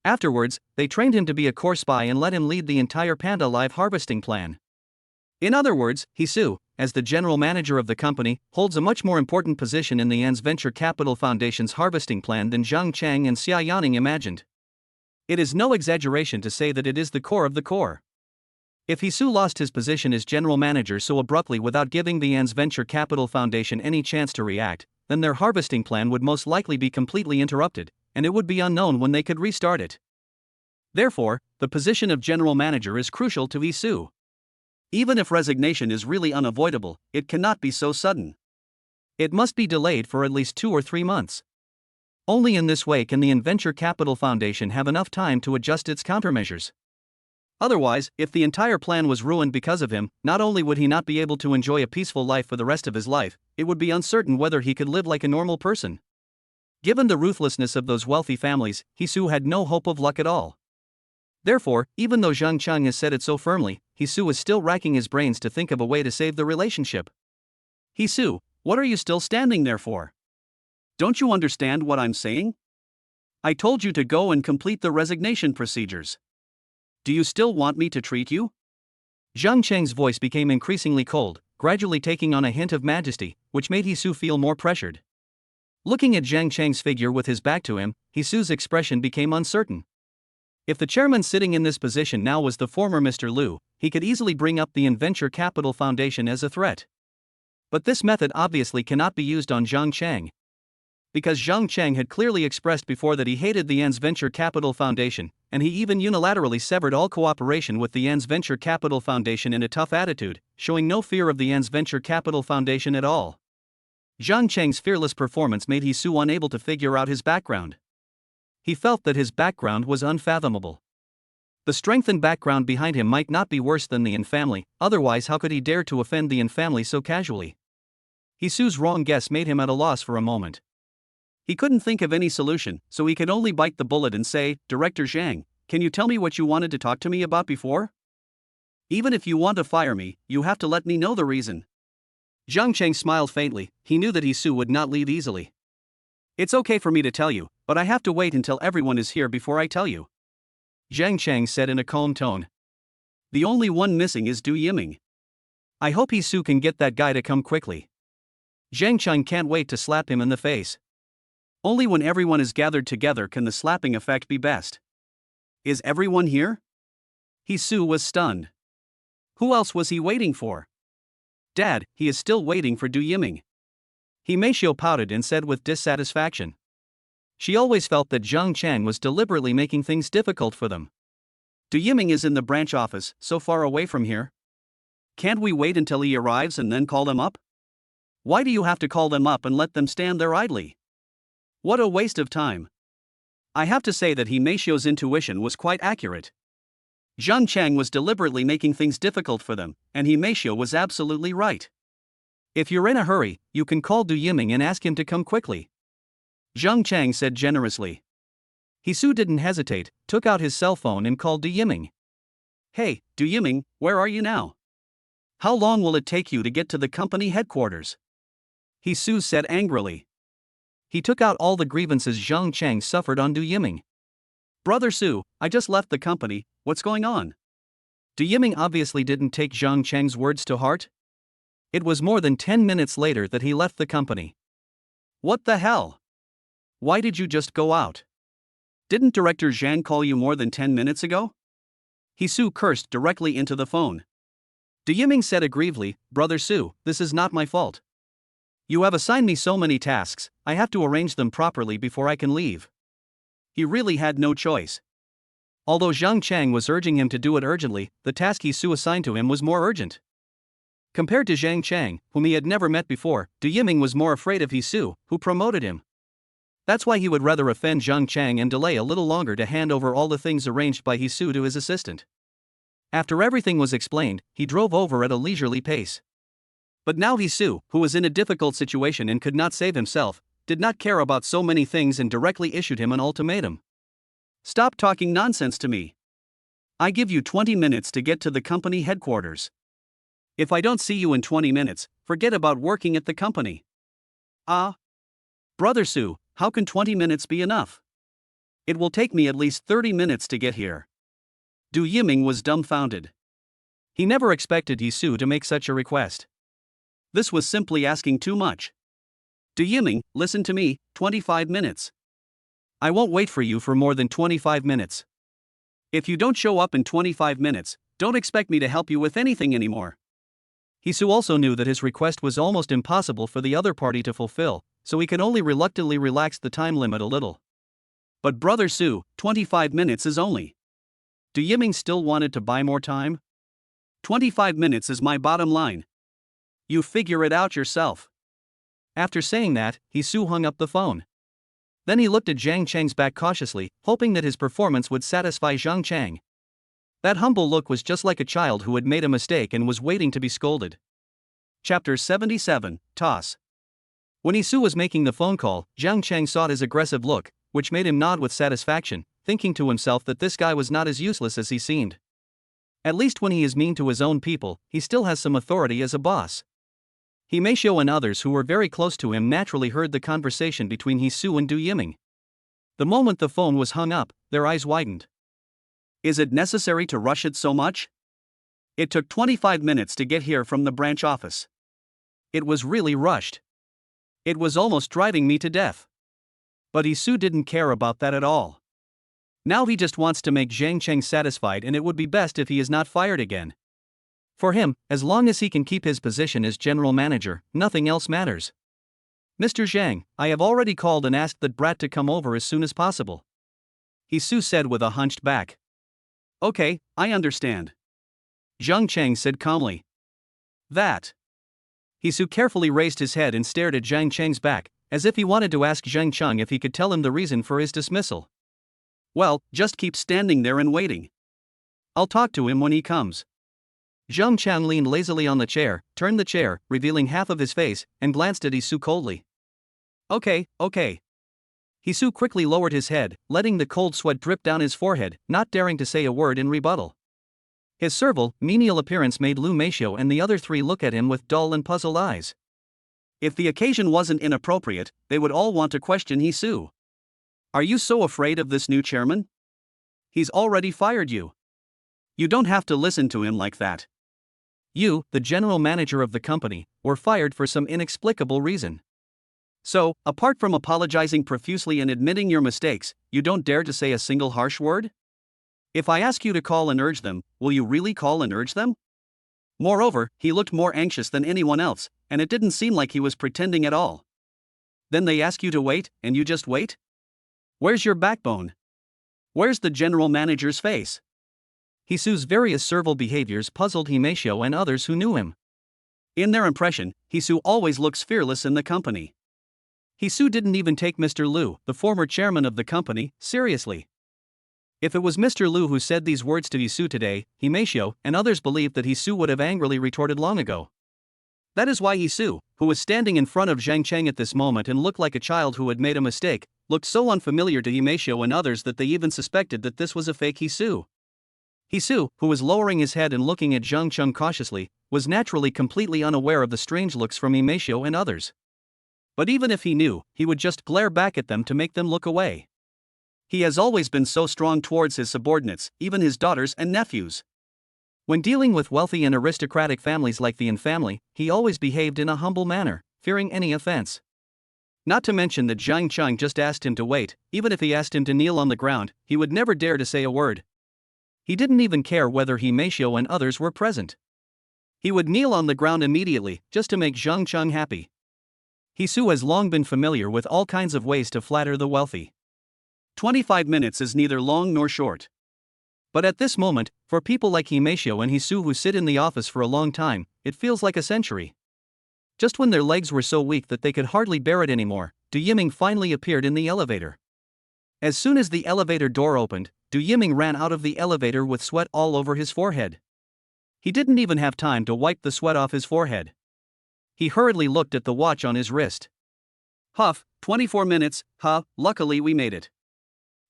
Afterwards, they trained him to be a core spy and let him lead the entire panda live harvesting plan. In other words, Hisu, as the general manager of the company, holds a much more important position in the An's Venture Capital Foundation's harvesting plan than Zhang Chang and Xia Yaning imagined. It is no exaggeration to say that it is the core of the core. If Hisu lost his position as general manager so abruptly without giving the An's Venture Capital Foundation any chance to react, then their harvesting plan would most likely be completely interrupted, and it would be unknown when they could restart it. Therefore, the position of general manager is crucial to Hisu. Even if resignation is really unavoidable, it cannot be so sudden. It must be delayed for at least 2 or 3 months. Only in this way can the Venture Capital Foundation have enough time to adjust its countermeasures. Otherwise, if the entire plan was ruined because of him, not only would he not be able to enjoy a peaceful life for the rest of his life, it would be uncertain whether he could live like a normal person. Given the ruthlessness of those wealthy families, Hisu had no hope of luck at all. Therefore, even though Zhang Chang has said it so firmly, Hisu is still racking his brains to think of a way to save the relationship. Hisu, what are you still standing there for? Don't you understand what I'm saying? I told you to go and complete the resignation procedures. Do you still want me to treat you? Zhang Chang's voice became increasingly cold, gradually taking on a hint of majesty, which made Hisu feel more pressured. Looking at Zhang Chang's figure with his back to him, Hisu's expression became uncertain. If the chairman sitting in this position now was the former Mr. Liu, he could easily bring up the Venture Capital Foundation as a threat. But this method obviously cannot be used on Zhang Chang. Because Zhang Chang had clearly expressed before that he hated the Venture Capital Foundation, and he even unilaterally severed all cooperation with the Venture Capital Foundation in a tough attitude, showing no fear of the Venture Capital Foundation at all. Zhang Chang's fearless performance made Hisu unable to figure out his background. He felt that his background was unfathomable. The strength and background behind him might not be worse than the Yin family, otherwise how could he dare to offend the Yin family so casually? Hisu's wrong guess made him at a loss for a moment. He couldn't think of any solution, so he could only bite the bullet and say, Director Zhang, can you tell me what you wanted to talk to me about before? Even if you want to fire me, you have to let me know the reason. Zhang Chang smiled faintly. He knew that Hisu would not leave easily. It's okay for me to tell you, but I have to wait until everyone is here before I tell you. Zhang Chang said in a calm tone. The only one missing is Du Yiming. I hope Hisu can get that guy to come quickly. Zhang Chang can't wait to slap him in the face. Only when everyone is gathered together can the slapping effect be best. Is everyone here? Hisu was stunned. Who else was he waiting for? Dad, he is still waiting for Du Yiming. Meishio pouted and said with dissatisfaction. She always felt that Zhang Chang was deliberately making things difficult for them. Du Yiming is in the branch office, so far away from here. Can't we wait until he arrives and then call them up? Why do you have to call them up and let them stand there idly? What a waste of time. I have to say that Meishio's intuition was quite accurate. Zhang Chang was deliberately making things difficult for them, and Meishio was absolutely right. If you're in a hurry, you can call Du Yiming and ask him to come quickly. Zhang Chang said generously. Hisu didn't hesitate, took out his cell phone and called Du Yiming. Hey, Du Yiming, where are you now? How long will it take you to get to the company headquarters? Hisu said angrily. He took out all the grievances Zhang Chang suffered on Du Yiming. Brother Su, I just left the company, what's going on? Du Yiming obviously didn't take Zhang Chang's words to heart. It was more than 10 minutes later that he left the company. What the hell? Why did you just go out? Didn't Director Zhang call you more than 10 minutes ago? Hisu cursed directly into the phone. Du Yiming said aggrievedly, Brother Su, this is not my fault. You have assigned me so many tasks, I have to arrange them properly before I can leave. He really had no choice. Although Zhang Chang was urging him to do it urgently, the task Hisu assigned to him was more urgent. Compared to Zhang Chang, whom he had never met before, Du Yiming was more afraid of Hisu, who promoted him. That's why he would rather offend Zhang Chang and delay a little longer to hand over all the things arranged by Hisu to his assistant. After everything was explained, he drove over at a leisurely pace. But now Hisu, who was in a difficult situation and could not save himself, did not care about so many things and directly issued him an ultimatum. Stop talking nonsense to me. I give you 20 minutes to get to the company headquarters. If I don't see you in 20 minutes, forget about working at the company. Brother Su, how can 20 minutes be enough? It will take me at least 30 minutes to get here. Du Yiming was dumbfounded. He never expected Yisu to make such a request. This was simply asking too much. Du Yiming, listen to me, 25 minutes. I won't wait for you for more than 25 minutes. If you don't show up in 25 minutes, don't expect me to help you with anything anymore. Yisu also knew that his request was almost impossible for the other party to fulfill, so he could only reluctantly relax the time limit a little. But Brother Su, 25 minutes is only. Du Yiming still wanted to buy more time? 25 minutes is my bottom line. You figure it out yourself. After saying that, Yisu hung up the phone. Then he looked at Zhang Cheng's back cautiously, hoping that his performance would satisfy Zhang Cheng. That humble look was just like a child who had made a mistake and was waiting to be scolded. Chapter 77, Toss. When Yisu was making the phone call, Zhang Cheng saw his aggressive look, which made him nod with satisfaction, thinking to himself that this guy was not as useless as he seemed. At least when he is mean to his own people, he still has some authority as a boss. Himeisho and others who were very close to him naturally heard the conversation between Yisu and Du Yiming. The moment the phone was hung up, their eyes widened. Is it necessary to rush it so much? It took 25 minutes to get here from the branch office. It was really rushed. It was almost driving me to death. But Yisu didn't care about that at all. Now he just wants to make Zhang Cheng satisfied, and it would be best if he is not fired again. For him, as long as he can keep his position as general manager, nothing else matters. Mr. Zhang, I have already called and asked that brat to come over as soon as possible. Yisu said with a hunched back. Okay, I understand. Zhang Cheng said calmly. That. Yisu carefully raised his head and stared at Zhang Cheng's back, as if he wanted to ask Zhang Cheng if he could tell him the reason for his dismissal. Well, just keep standing there and waiting. I'll talk to him when he comes. Zhang Cheng leaned lazily on the chair, turned the chair, revealing half of his face, and glanced at Yisu coldly. Okay. Yisu quickly lowered his head, letting the cold sweat drip down his forehead, not daring to say a word in rebuttal. His servile, menial appearance made Lu Meisho and the other three look at him with dull and puzzled eyes. If the occasion wasn't inappropriate, they would all want to question Yisu. Are you so afraid of this new chairman? He's already fired you. You don't have to listen to him like that. You, the general manager of the company, were fired for some inexplicable reason. So, apart from apologizing profusely and admitting your mistakes, you don't dare to say a single harsh word? If I ask you to call and urge them, will you really call and urge them? Moreover, he looked more anxious than anyone else, and it didn't seem like he was pretending at all. Then they ask you to wait, and you just wait? Where's your backbone? Where's the general manager's face? Hisu's various servile behaviors puzzled Himeisho and others who knew him. In their impression, Yisu always looks fearless in the company. Yisu didn't even take Mr. Lu, the former chairman of the company, seriously. If it was Mr. Lu who said these words to Yisu today, Himeisho and others believed that Yisu would have angrily retorted long ago. That is why Yisu, who was standing in front of Zhang Cheng at this moment and looked like a child who had made a mistake, looked so unfamiliar to Himeisho and others that they even suspected that this was a fake Yisu. Yisu, who was lowering his head and looking at Zhang Cheng cautiously, was naturally completely unaware of the strange looks from Himeisho and others. But even if he knew, he would just glare back at them to make them look away. He has always been so strong towards his subordinates, even his daughters and nephews. When dealing with wealthy and aristocratic families like the Yin family, he always behaved in a humble manner, fearing any offense. Not to mention that Zhang Cheng just asked him to wait. Even if he asked him to kneel on the ground, he would never dare to say a word. He didn't even care whether Himeisho and others were present. He would kneel on the ground immediately, just to make Zhang Cheng happy. Yisu has long been familiar with all kinds of ways to flatter the wealthy. 25 minutes is neither long nor short. But at this moment, for people like Himeisho and Yisu who sit in the office for a long time, it feels like a century. Just when their legs were so weak that they could hardly bear it anymore, Du Yiming finally appeared in the elevator. As soon as the elevator door opened, Du Yiming ran out of the elevator with sweat all over his forehead. He didn't even have time to wipe the sweat off his forehead. He hurriedly looked at the watch on his wrist. Huff, 24 minutes, luckily we made it.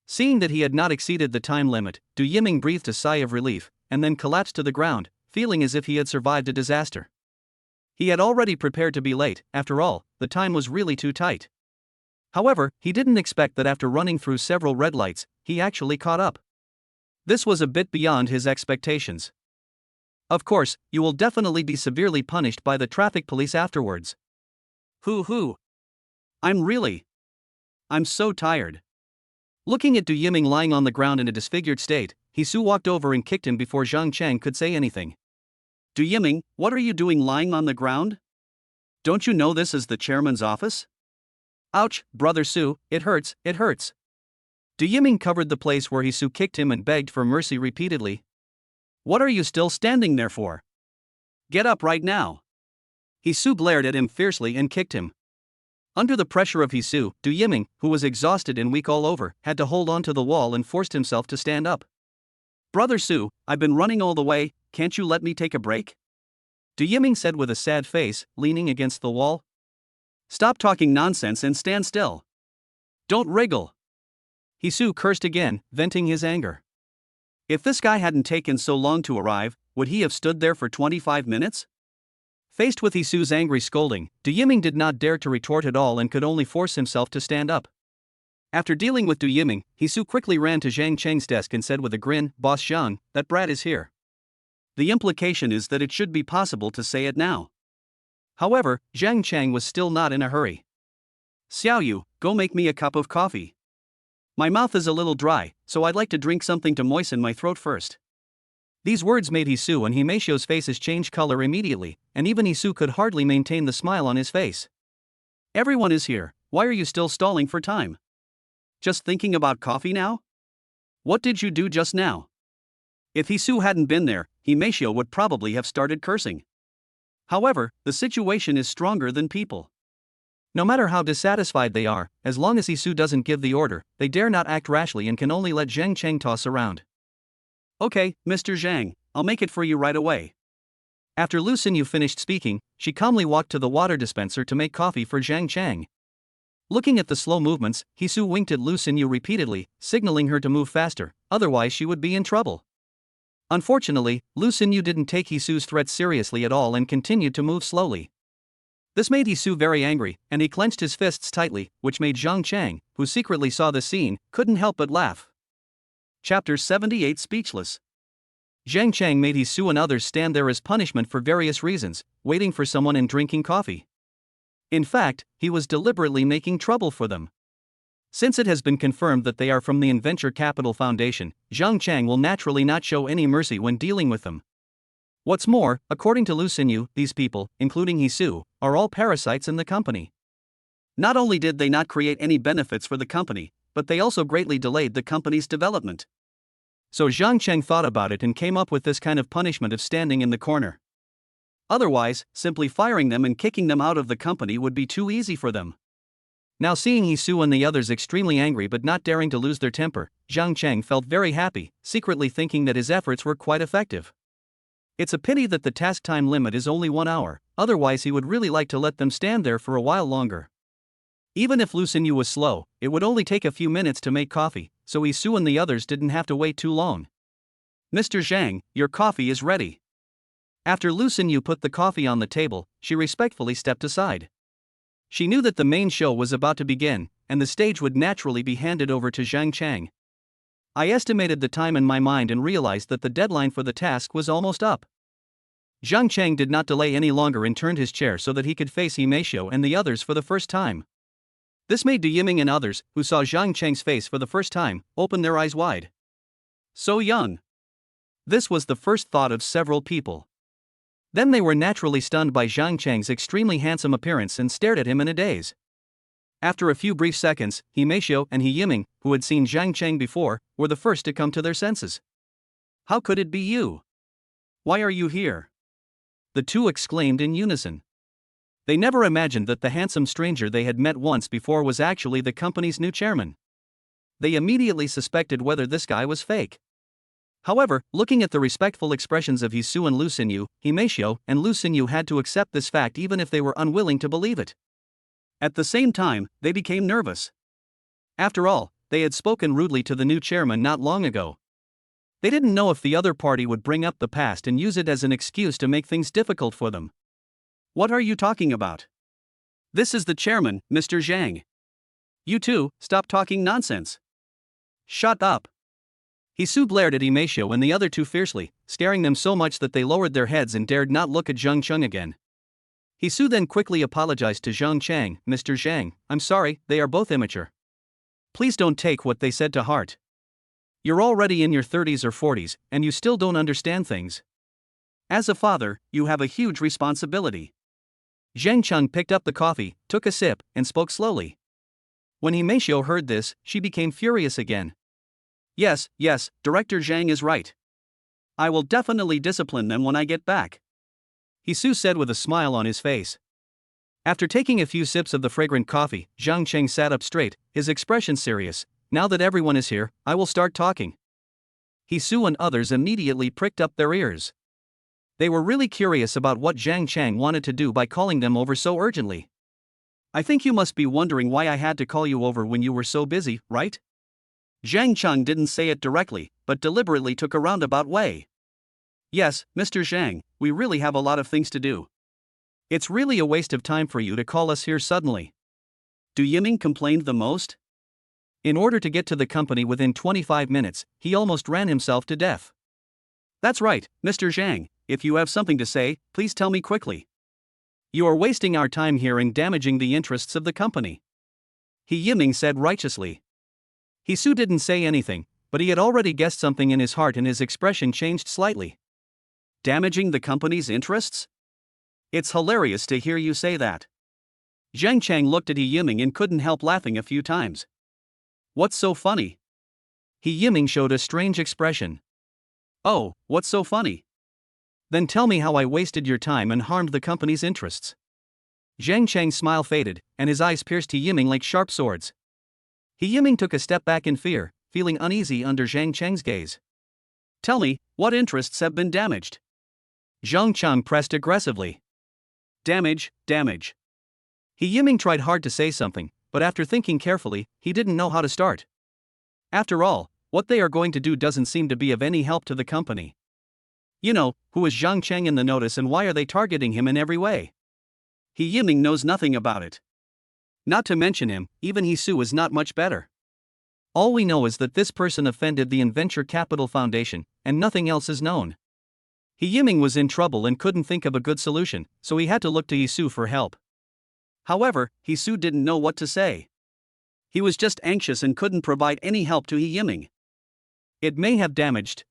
Seeing that he had not exceeded the time limit, Du Yiming breathed a sigh of relief, and then collapsed to the ground, feeling as if he had survived a disaster. He had already prepared to be late. After all, the time was really too tight. However, he didn't expect that after running through several red lights, he actually caught up. This was a bit beyond his expectations. Of course, you will definitely be severely punished by the traffic police afterwards. Hoo. I'm so tired. Looking at Du Yiming lying on the ground in a disfigured state, Hisu walked over and kicked him before Zhang Chang could say anything. Du Yiming, what are you doing lying on the ground? Don't you know this is the chairman's office? Ouch, brother Su, it hurts. Du Yiming covered the place where Hisu kicked him and begged for mercy repeatedly. What are you still standing there for? Get up right now. Hisu glared at him fiercely and kicked him. Under the pressure of Hisu, Du Yiming, who was exhausted and weak all over, had to hold onto the wall and forced himself to stand up. Brother Su, I've been running all the way, can't you let me take a break? Du Yiming said with a sad face, leaning against the wall. Stop talking nonsense and stand still. Don't wriggle. Hisu cursed again, venting his anger. If this guy hadn't taken so long to arrive, would he have stood there for 25 minutes? Faced with Hisu's angry scolding, Du Yiming did not dare to retort at all and could only force himself to stand up. After dealing with Du Yiming, Hisu quickly ran to Zhang Cheng's desk and said with a grin, Boss Zhang, that brat is here. The implication is that it should be possible to say it now. However, Zhang Cheng was still not in a hurry. Xiao Yu, go make me a cup of coffee. My mouth is a little dry, so I'd like to drink something to moisten my throat first. These words made Hisu and Himeshio's faces change color immediately, and even Hisu could hardly maintain the smile on his face. Everyone is here, why are you still stalling for time? Just thinking about coffee now? What did you do just now? If Hisu hadn't been there, Himeshio would probably have started cursing. However, the situation is stronger than people. No matter how dissatisfied they are, as long as Hisu doesn't give the order, they dare not act rashly and can only let Zhang Cheng toss around. Okay, Mr. Zhang, I'll make it for you right away. After Lu Xinyu finished speaking, she calmly walked to the water dispenser to make coffee for Zhang Cheng. Looking at the slow movements, Hisu winked at Lu Xinyu repeatedly, signaling her to move faster, otherwise she would be in trouble. Unfortunately, Lu Xinyu didn't take Hisu's threats seriously at all and continued to move slowly. This made Hisu very angry, and he clenched his fists tightly, which made Zhang Cheng, who secretly saw the scene, couldn't help but laugh. Chapter 78 Speechless. Zhang Cheng made Hisu and others stand there as punishment for various reasons, waiting for someone and drinking coffee. In fact, he was deliberately making trouble for them. Since it has been confirmed that they are from the Adventure Capital Foundation, Zhang Cheng will naturally not show any mercy when dealing with them. What's more, according to Lu Xinyu, these people, including Hisu, are all parasites in the company. Not only did they not create any benefits for the company, but they also greatly delayed the company's development. So Zhang Cheng thought about it and came up with this kind of punishment of standing in the corner. Otherwise, simply firing them and kicking them out of the company would be too easy for them. Now seeing Hisu and the others extremely angry but not daring to lose their temper, Zhang Cheng felt very happy, secretly thinking that his efforts were quite effective. It's a pity that the task time limit is only 1 hour, otherwise he would really like to let them stand there for a while longer. Even if Lu Xinyu was slow, it would only take a few minutes to make coffee, so Hisu and the others didn't have to wait too long. Mr. Zhang, your coffee is ready. After Lu Xinyu put the coffee on the table, she respectfully stepped aside. She knew that the main show was about to begin, and the stage would naturally be handed over to Zhang Cheng. I estimated the time in my mind and realized that the deadline for the task was almost up. Zhang Cheng did not delay any longer and turned his chair so that he could face Himeshio and the others for the first time. This made Du Yiming and others, who saw Zhang Cheng's face for the first time, open their eyes wide. So young. This was the first thought of several people. Then they were naturally stunned by Zhang Cheng's extremely handsome appearance and stared at him in a daze. After a few brief seconds, Himeshio and He Yiming, who had seen Zhang Cheng before, were the first to come to their senses. How could it be you? Why are you here? The two exclaimed in unison. They never imagined that the handsome stranger they had met once before was actually the company's new chairman. They immediately suspected whether this guy was fake. However, looking at the respectful expressions of Hisu and Lu Xinyu, Himeshio and Lu Xinyu had to accept this fact even if they were unwilling to believe it. At the same time, they became nervous. After all, they had spoken rudely to the new chairman not long ago. They didn't know if the other party would bring up the past and use it as an excuse to make things difficult for them. What are you talking about? This is the chairman, Mr. Zhang. You two, stop talking nonsense. Shut up. Hisu glared at Imashio and the other two fiercely, staring them so much that they lowered their heads and dared not look at Zhang Cheng again. Hisu then quickly apologized to Zhang Chang. Mr. Zhang, I'm sorry, they are both immature. Please don't take what they said to heart. You're already in your 30s or 40s, and you still don't understand things. As a father, you have a huge responsibility. Zhang Cheng picked up the coffee, took a sip, and spoke slowly. When Imashio heard this, she became furious again. Yes, Director Zhang is right. I will definitely discipline them when I get back. Hisu said with a smile on his face. After taking a few sips of the fragrant coffee, Zhang Cheng sat up straight, his expression serious. Now that everyone is here, I will start talking. Hisu and others immediately pricked up their ears. They were really curious about what Zhang Cheng wanted to do by calling them over so urgently. I think you must be wondering why I had to call you over when you were so busy, right? Zhang Cheng didn't say it directly, but deliberately took a roundabout way. Yes, Mr. Zhang, we really have a lot of things to do. It's really a waste of time for you to call us here suddenly. Du Yiming complained the most. In order to get to the company within 25 minutes, he almost ran himself to death. That's right, Mr. Zhang, if you have something to say, please tell me quickly. You are wasting our time here and damaging the interests of the company. He Yiming said righteously. Hisu didn't say anything, but he had already guessed something in his heart and his expression changed slightly. Damaging the company's interests? It's hilarious to hear you say that. Zhang Cheng looked at He Yiming and couldn't help laughing a few times. What's so funny? He Yiming showed a strange expression. Oh, what's so funny? Then tell me how I wasted your time and harmed the company's interests. Zhang Cheng's smile faded, and his eyes pierced He Yiming like sharp swords. He Yiming took a step back in fear, feeling uneasy under Zhang Cheng's gaze. Tell me, what interests have been damaged? Zhang Cheng pressed aggressively. Damage. He Yiming tried hard to say something, but after thinking carefully, he didn't know how to start. After all, what they are going to do doesn't seem to be of any help to the company. You know, who is Zhang Cheng in the notice and why are they targeting him in every way? He Yiming knows nothing about it. Not to mention him, even Hisu is not much better. All we know is that this person offended the Venture Capital Foundation, and nothing else is known. He Yiming was in trouble and couldn't think of a good solution, so he had to look to Hisu for help. However, Hisu didn't know what to say. He was just anxious and couldn't provide any help to He Yiming. It may have damaged.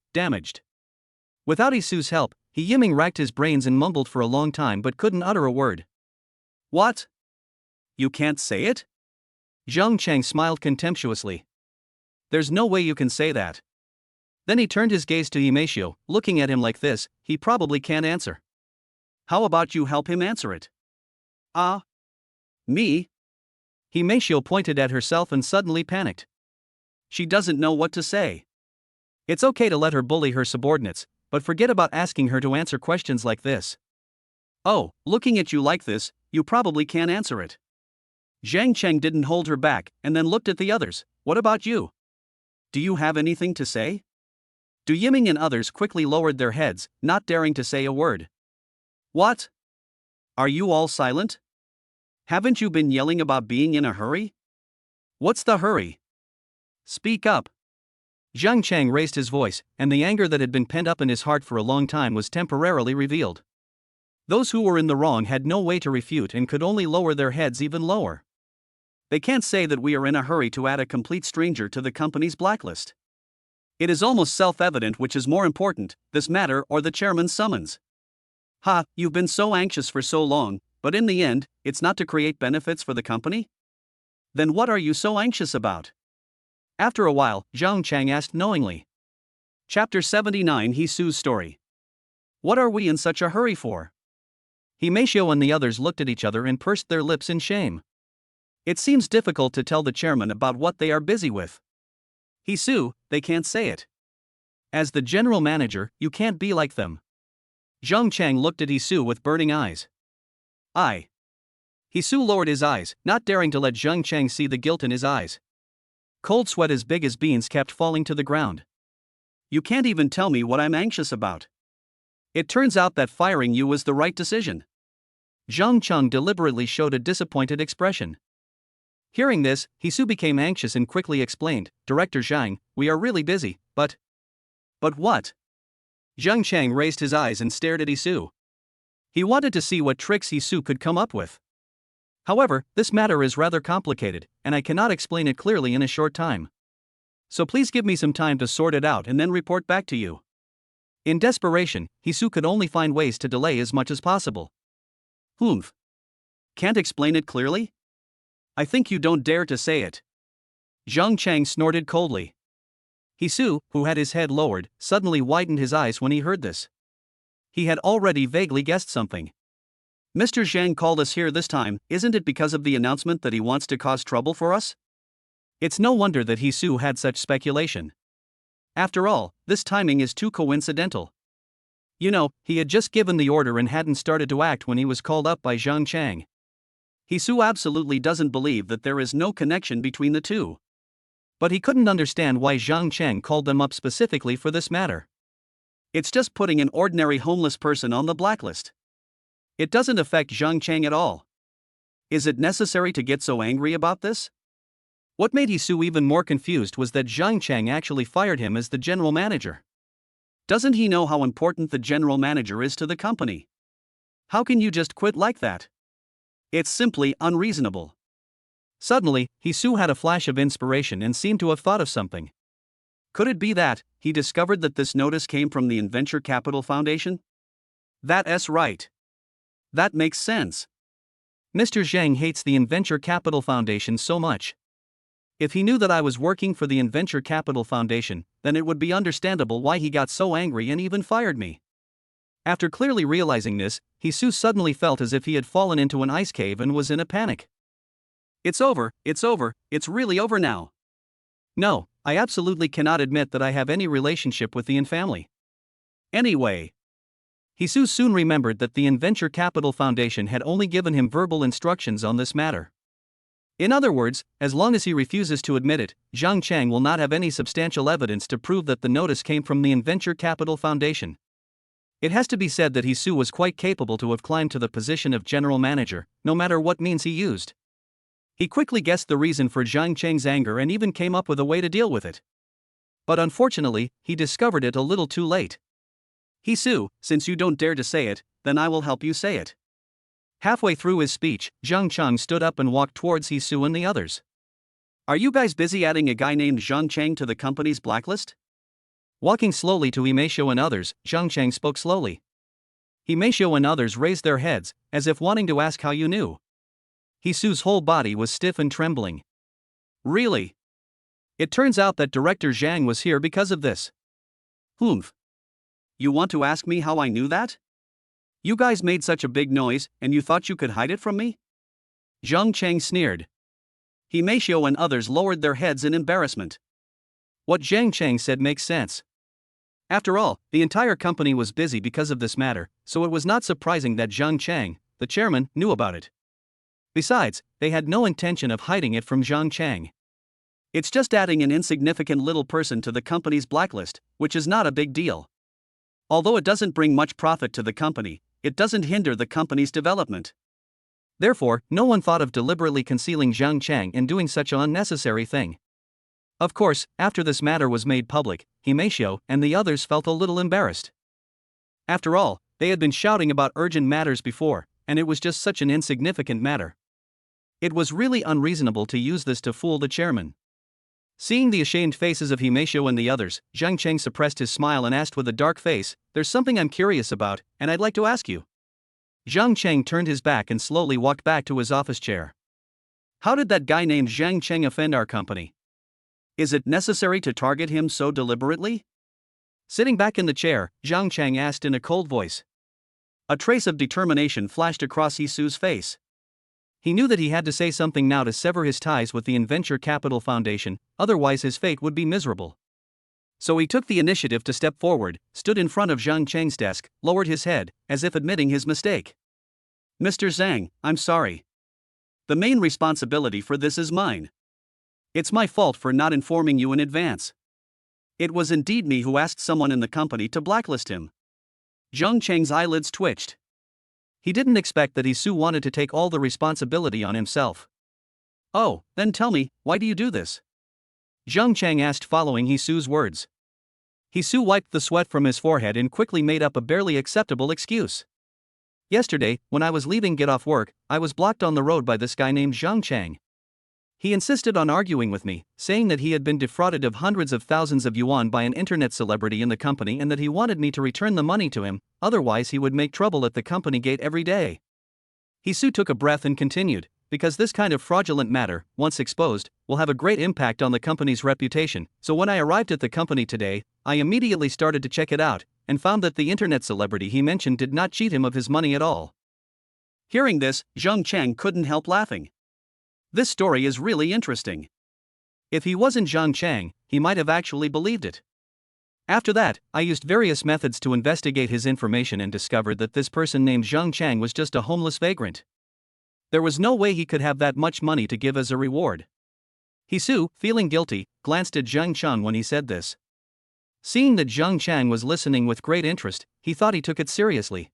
Without Hisu's help, He Yiming racked his brains and mumbled for a long time but couldn't utter a word. What? You can't say it? Zhang Cheng smiled contemptuously. There's no way you can say that. Then he turned his gaze to Imashio, looking at him like this, he probably can't answer. How about you help him answer it? Me? Imashio pointed at herself and suddenly panicked. She doesn't know what to say. It's okay to let her bully her subordinates, but forget about asking her to answer questions like this. Oh, looking at you like this, you probably can't answer it. Zhang Cheng didn't hold her back, and then looked at the others. What about you? Do you have anything to say? Du Yiming and others quickly lowered their heads, not daring to say a word. What? Are you all silent? Haven't you been yelling about being in a hurry? What's the hurry? Speak up. Zhang Cheng raised his voice, and the anger that had been pent up in his heart for a long time was temporarily revealed. Those who were in the wrong had no way to refute and could only lower their heads even lower. They can't say that we are in a hurry to add a complete stranger to the company's blacklist. It is almost self-evident which is more important, this matter or the chairman's summons. You've been so anxious for so long, but in the end, it's not to create benefits for the company? Then what are you so anxious about? After a while, Zhang Cheng asked knowingly. Chapter 79 Hisu's Story. What are we in such a hurry for? Imashio and the others looked at each other and pursed their lips in shame. It seems difficult to tell the chairman about what they are busy with. Hisu, they can't say it. As the general manager, you can't be like them. Zhang Cheng looked at Hisu with burning eyes. Hisu lowered his eyes, not daring to let Zhang Cheng see the guilt in his eyes. Cold sweat as big as beans kept falling to the ground. You can't even tell me what I'm anxious about. It turns out that firing you was the right decision. Zhang Cheng deliberately showed a disappointed expression. Hearing this, Hisu became anxious and quickly explained, Director Zhang, we are really busy, but. But what? Zhang Chang raised his eyes and stared at Hisu. He wanted to see what tricks Hisu could come up with. However, this matter is rather complicated, and I cannot explain it clearly in a short time. So please give me some time to sort it out and then report back to you. In desperation, Hisu could only find ways to delay as much as possible. Humph. Can't explain it clearly? I think you don't dare to say it. Zhang Chang snorted coldly. Hisu, who had his head lowered, suddenly widened his eyes when he heard this. He had already vaguely guessed something. Mr. Zhang called us here this time, isn't it because of the announcement that he wants to cause trouble for us? It's no wonder that Hisu had such speculation. After all, this timing is too coincidental. You know, he had just given the order and hadn't started to act when he was called up by Zhang Chang. Hisu absolutely doesn't believe that there is no connection between the two. But he couldn't understand why Zhang Chang called them up specifically for this matter. It's just putting an ordinary homeless person on the blacklist. It doesn't affect Zhang Chang at all. Is it necessary to get so angry about this? What made Hisu even more confused was that Zhang Chang actually fired him as the general manager. Doesn't he know how important the general manager is to the company? How can you just quit like that? It's simply unreasonable. Suddenly, Hisu had a flash of inspiration and seemed to have thought of something. Could it be that he discovered that this notice came from the Venture Capital Foundation? That's right. That makes sense. Mr. Zhang hates the Venture Capital Foundation so much. If he knew that I was working for the Venture Capital Foundation, then it would be understandable why he got so angry and even fired me. After clearly realizing this, Hisu suddenly felt as if he had fallen into an ice cave and was in a panic. It's over, it's really over now. No, I absolutely cannot admit that I have any relationship with the Yin family. Anyway. Hisu soon remembered that the Venture Capital Foundation had only given him verbal instructions on this matter. In other words, as long as he refuses to admit it, Zhang Chang will not have any substantial evidence to prove that the notice came from the Venture Capital Foundation. It has to be said that Hisu was quite capable to have climbed to the position of general manager, no matter what means he used. He quickly guessed the reason for Zhang Chang's anger and even came up with a way to deal with it. But unfortunately, he discovered it a little too late. Hisu, since you don't dare to say it, then I will help you say it. Halfway through his speech, Zhang Chang stood up and walked towards Hisu and the others. Are you guys busy adding a guy named Zhang Chang to the company's blacklist? Walking slowly to Himeisho and others, Zhang Chang spoke slowly. Himeisho and others raised their heads, as if wanting to ask how you knew. Hisu's whole body was stiff and trembling. Really? It turns out that Director Zhang was here because of this. Humph. You want to ask me how I knew that? You guys made such a big noise, and you thought you could hide it from me? Zhang Chang sneered. Himeisho and others lowered their heads in embarrassment. What Zhang Chang said makes sense. After all, the entire company was busy because of this matter, so it was not surprising that Zhang Chang, the chairman, knew about it. Besides, they had no intention of hiding it from Zhang Chang. It's just adding an insignificant little person to the company's blacklist, which is not a big deal. Although it doesn't bring much profit to the company, it doesn't hinder the company's development. Therefore, no one thought of deliberately concealing Zhang Chang and doing such an unnecessary thing. Of course, after this matter was made public, Himeisho and the others felt a little embarrassed. After all, they had been shouting about urgent matters before, and it was just such an insignificant matter. It was really unreasonable to use this to fool the chairman. Seeing the ashamed faces of Himeisho and the others, Zhang Chang suppressed his smile and asked with a dark face, "There's something I'm curious about, and I'd like to ask you." Zhang Chang turned his back and slowly walked back to his office chair. How did that guy named Zhang Cheng offend our company? Is it necessary to target him so deliberately? Sitting back in the chair, Zhang Chang asked in a cold voice. A trace of determination flashed across Hisu's face. He knew that he had to say something now to sever his ties with the Venture Capital Foundation, otherwise his fate would be miserable. So he took the initiative to step forward, stood in front of Zhang Cheng's desk, lowered his head, as if admitting his mistake. Mr. Zhang, I'm sorry. The main responsibility for this is mine. It's my fault for not informing you in advance. It was indeed me who asked someone in the company to blacklist him. Zhang Cheng's eyelids twitched. He didn't expect that Hisu wanted to take all the responsibility on himself. Oh, then tell me, why do you do this? Zhang Chang asked following Hisu's words. Hisu wiped the sweat from his forehead and quickly made up a barely acceptable excuse. Yesterday, when I was leaving get off work, I was blocked on the road by this guy named Zhang Chang. He insisted on arguing with me, saying that he had been defrauded of hundreds of thousands of yuan by an internet celebrity in the company and that he wanted me to return the money to him, otherwise he would make trouble at the company gate every day. Hisu took a breath and continued, because this kind of fraudulent matter, once exposed, will have a great impact on the company's reputation, so when I arrived at the company today, I immediately started to check it out, and found that the internet celebrity he mentioned did not cheat him of his money at all. Hearing this, Zhang Chang couldn't help laughing. This story is really interesting. If he wasn't Zhang Chang, he might have actually believed it. After that, I used various methods to investigate his information and discovered that this person named Zhang Chang was just a homeless vagrant. There was no way he could have that much money to give as a reward. Hisu, feeling guilty, glanced at Zhang Chang when he said this. Seeing that Zhang Chang was listening with great interest, he thought he took it seriously.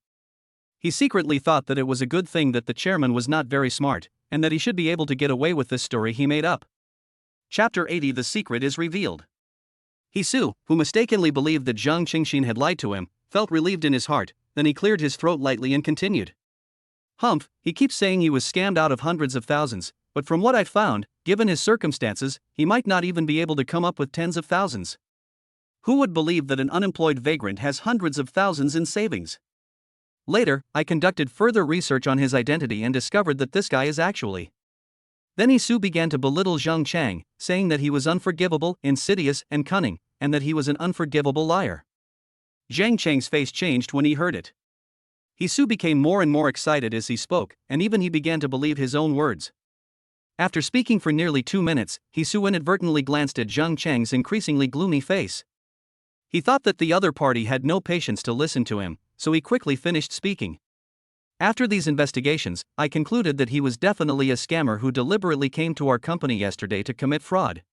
He secretly thought that it was a good thing that the chairman was not very smart, and that he should be able to get away with this story he made up. Chapter 80. The secret is revealed. Hisu, who mistakenly believed that Zhang Qingxin had lied to him, felt relieved in his heart, then he cleared his throat lightly and continued. Humph, he keeps saying he was scammed out of hundreds of thousands, but from what I've found, given his circumstances, he might not even be able to come up with tens of thousands. Who would believe that an unemployed vagrant has hundreds of thousands in savings? Later, I conducted further research on his identity and discovered that this guy is actually. Then Hisu began to belittle Zhang Chang, saying that he was unforgivable, insidious, and cunning, and that he was an unforgivable liar. Zhang Chang's face changed when he heard it. Hisu became more and more excited as he spoke, and even he began to believe his own words. After speaking for nearly 2 minutes, Hisu inadvertently glanced at Zhang Chang's increasingly gloomy face. He thought that the other party had no patience to listen to him, so he quickly finished speaking. After these investigations, I concluded that he was definitely a scammer who deliberately came to our company yesterday to commit fraud.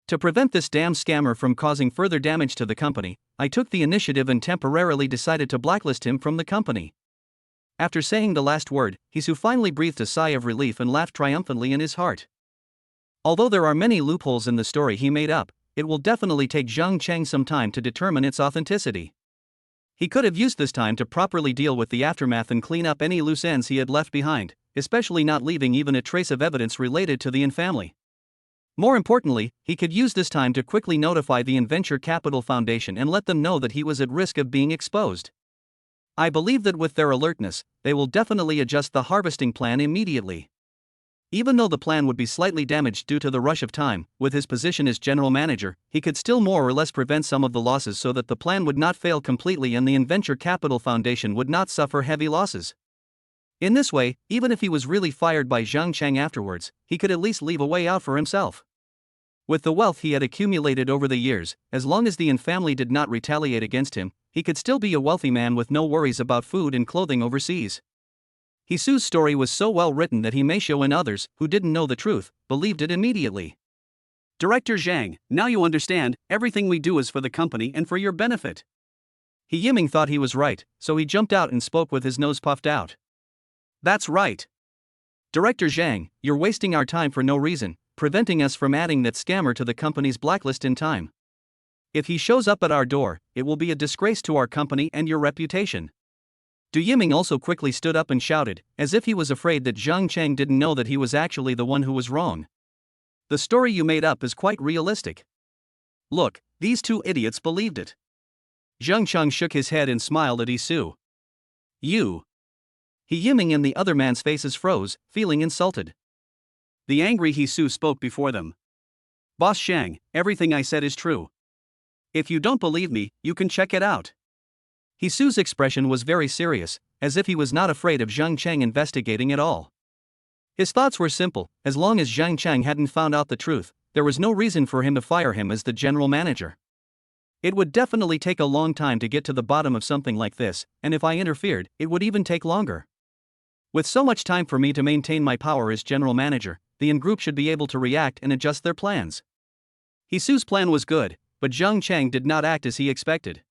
To prevent this damn scammer from causing further damage to the company, I took the initiative and temporarily decided to blacklist him from the company. After saying the last word, Hisu finally breathed a sigh of relief and laughed triumphantly in his heart. Although there are many loopholes in the story he made up, it will definitely take Zhang Chang some time to determine its authenticity. He could have used this time to properly deal with the aftermath and clean up any loose ends he had left behind, especially not leaving even a trace of evidence related to the family. More importantly, he could use this time to quickly notify the Venture Capital Foundation and let them know that he was at risk of being exposed. I believe that with their alertness, they will definitely adjust the harvesting plan immediately. Even though the plan would be slightly damaged due to the rush of time, with his position as general manager, he could still more or less prevent some of the losses so that the plan would not fail completely and the Venture Capital Foundation would not suffer heavy losses. In this way, even if he was really fired by Zhang Chang afterwards, he could at least leave a way out for himself. With the wealth he had accumulated over the years, as long as the family did not retaliate against him, he could still be a wealthy man with no worries about food and clothing overseas. Hisu's story was so well written that he may show in others, who didn't know the truth, believed it immediately. Director Zhang, now you understand, everything we do is for the company and for your benefit. He Yiming thought he was right, so he jumped out and spoke with his nose puffed out. That's right. Director Zhang, you're wasting our time for no reason, preventing us from adding that scammer to the company's blacklist in time. If he shows up at our door, it will be a disgrace to our company and your reputation. Du Yiming also quickly stood up and shouted, as if he was afraid that Zhang Chang didn't know that he was actually the one who was wrong. The story you made up is quite realistic. Look, these two idiots believed it. Zhang Chang shook his head and smiled at Hisu. You. He Yiming and the other man's faces froze, feeling insulted. The angry Hisu spoke before them. Boss Shang, everything I said is true. If you don't believe me, you can check it out. Hisu's expression was very serious, as if he was not afraid of Zhang Chang investigating at all. His thoughts were simple: as long as Zhang Chang hadn't found out the truth, there was no reason for him to fire him as the general manager. It would definitely take a long time to get to the bottom of something like this, and if I interfered, it would even take longer. With so much time for me to maintain my power as general manager, the group should be able to react and adjust their plans. Hisu's plan was good, but Zhang Chang did not act as he expected.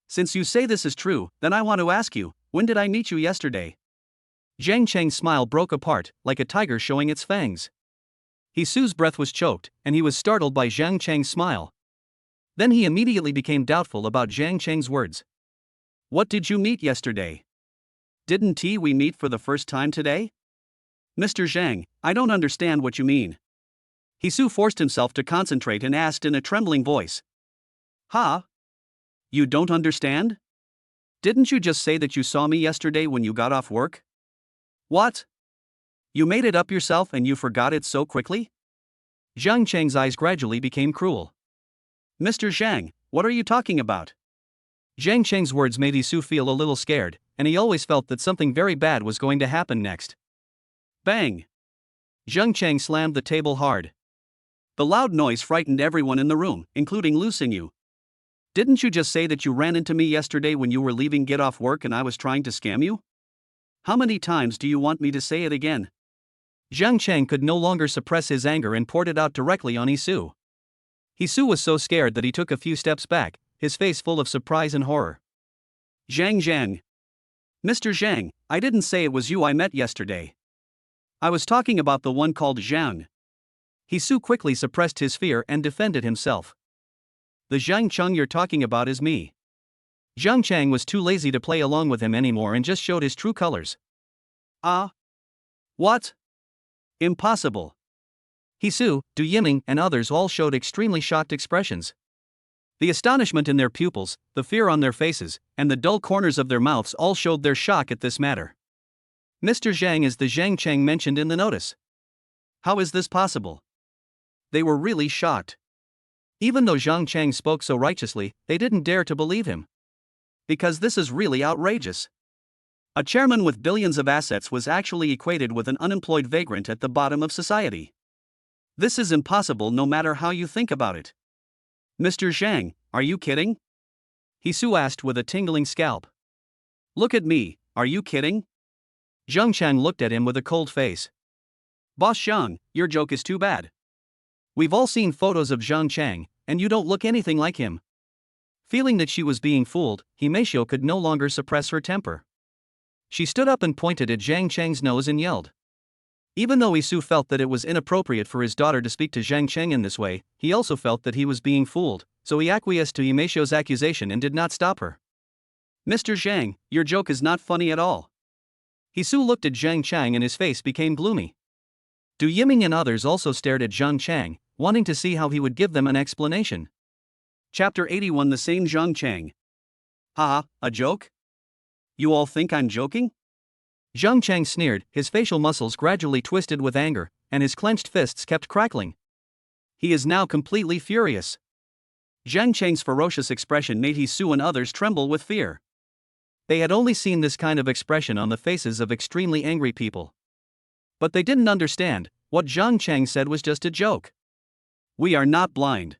Since you say this is true, then I want to ask you, when did I meet you yesterday? Zhang Chang's smile broke apart, like a tiger showing its fangs. Hisu's breath was choked, and he was startled by Zhang Cheng's smile. Then he immediately became doubtful about Zhang Cheng's words. What did you meet yesterday? Didn't we meet for the first time today? Mr. Zhang, I don't understand what you mean. Hisu forced himself to concentrate and asked in a trembling voice. Huh? You don't understand? Didn't you just say that you saw me yesterday when you got off work? What? You made it up yourself and you forgot it so quickly? Zhang Cheng's eyes gradually became cruel. Mr. Zhang, what are you talking about? Zhang Cheng's words made Hisu feel a little scared, and he always felt that something very bad was going to happen next. Bang! Zhang Cheng slammed the table hard. The loud noise frightened everyone in the room, including Lu Xingyu. Didn't you just say that you ran into me yesterday when you were leaving get off work and I was trying to scam you? How many times do you want me to say it again? Zhang Cheng could no longer suppress his anger and poured it out directly on Hisu. Hisu was so scared that he took a few steps back, his face full of surprise and horror. Zhang. Mr. Zhang, I didn't say it was you I met yesterday. I was talking about the one called Zhang. Hisu quickly suppressed his fear and defended himself. The Zhang Cheng you're talking about is me. Zhang Cheng was too lazy to play along with him anymore and just showed his true colors. What? Impossible. Hisu, Du Yiming, and others all showed extremely shocked expressions. The astonishment in their pupils, the fear on their faces, and the dull corners of their mouths all showed their shock at this matter. Mr. Zhang is the Zhang Cheng mentioned in the notice. How is this possible? They were really shocked. Even though Zhang Cheng spoke so righteously, they didn't dare to believe him. Because this is really outrageous. A chairman with billions of assets was actually equated with an unemployed vagrant at the bottom of society. This is impossible no matter how you think about it. Mr. Zhang, are you kidding? Hisu asked with a tingling scalp. Look at me, are you kidding? Zhang Cheng looked at him with a cold face. Boss Zhang, your joke is too bad. We've all seen photos of Zhang Cheng, and you don't look anything like him. Feeling that she was being fooled, Himeishio could no longer suppress her temper. She stood up and pointed at Zhang Cheng's nose and yelled. Even though Hisu felt that it was inappropriate for his daughter to speak to Zhang Cheng in this way, he also felt that he was being fooled, so he acquiesced to Himeishio's accusation and did not stop her. Mr. Zhang, your joke is not funny at all. Hisu looked at Zhang Cheng and his face became gloomy. Du Yiming and others also stared at Zhang Cheng, wanting to see how he would give them an explanation. Chapter 81 The same Zhang Cheng. Haha, a joke? You all think I'm joking? Zhang Cheng sneered, his facial muscles gradually twisted with anger, and his clenched fists kept crackling. He is now completely furious. Zhang Cheng's ferocious expression made Hisu and others tremble with fear. They had only seen this kind of expression on the faces of extremely angry people. But they didn't understand, what Zhang Cheng said was just a joke. We are not blind.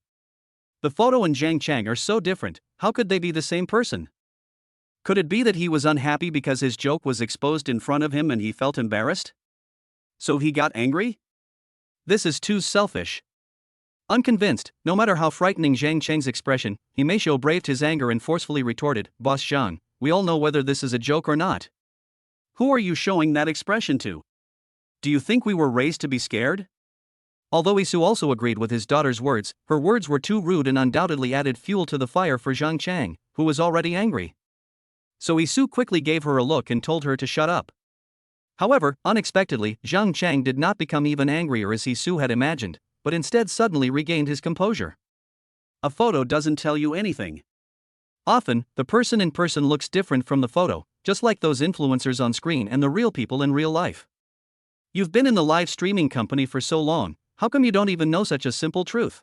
The photo and Zhang Cheng are so different, how could they be the same person? Could it be that he was unhappy because his joke was exposed in front of him and he felt embarrassed? So he got angry? This is too selfish. Unconvinced, no matter how frightening Zhang Cheng's expression, Himeishio braved his anger and forcefully retorted, Boss Zhang, we all know whether this is a joke or not. Who are you showing that expression to? Do you think we were raised to be scared? Although Hisu also agreed with his daughter's words, her words were too rude and undoubtedly added fuel to the fire for Zhang Cheng, who was already angry. So Hisu quickly gave her a look and told her to shut up. However, unexpectedly, Zhang Cheng did not become even angrier as Hisu had imagined, but instead suddenly regained his composure. A photo doesn't tell you anything. Often, the person in person looks different from the photo, just like those influencers on screen and the real people in real life. You've been in the live streaming company for so long, how come you don't even know such a simple truth?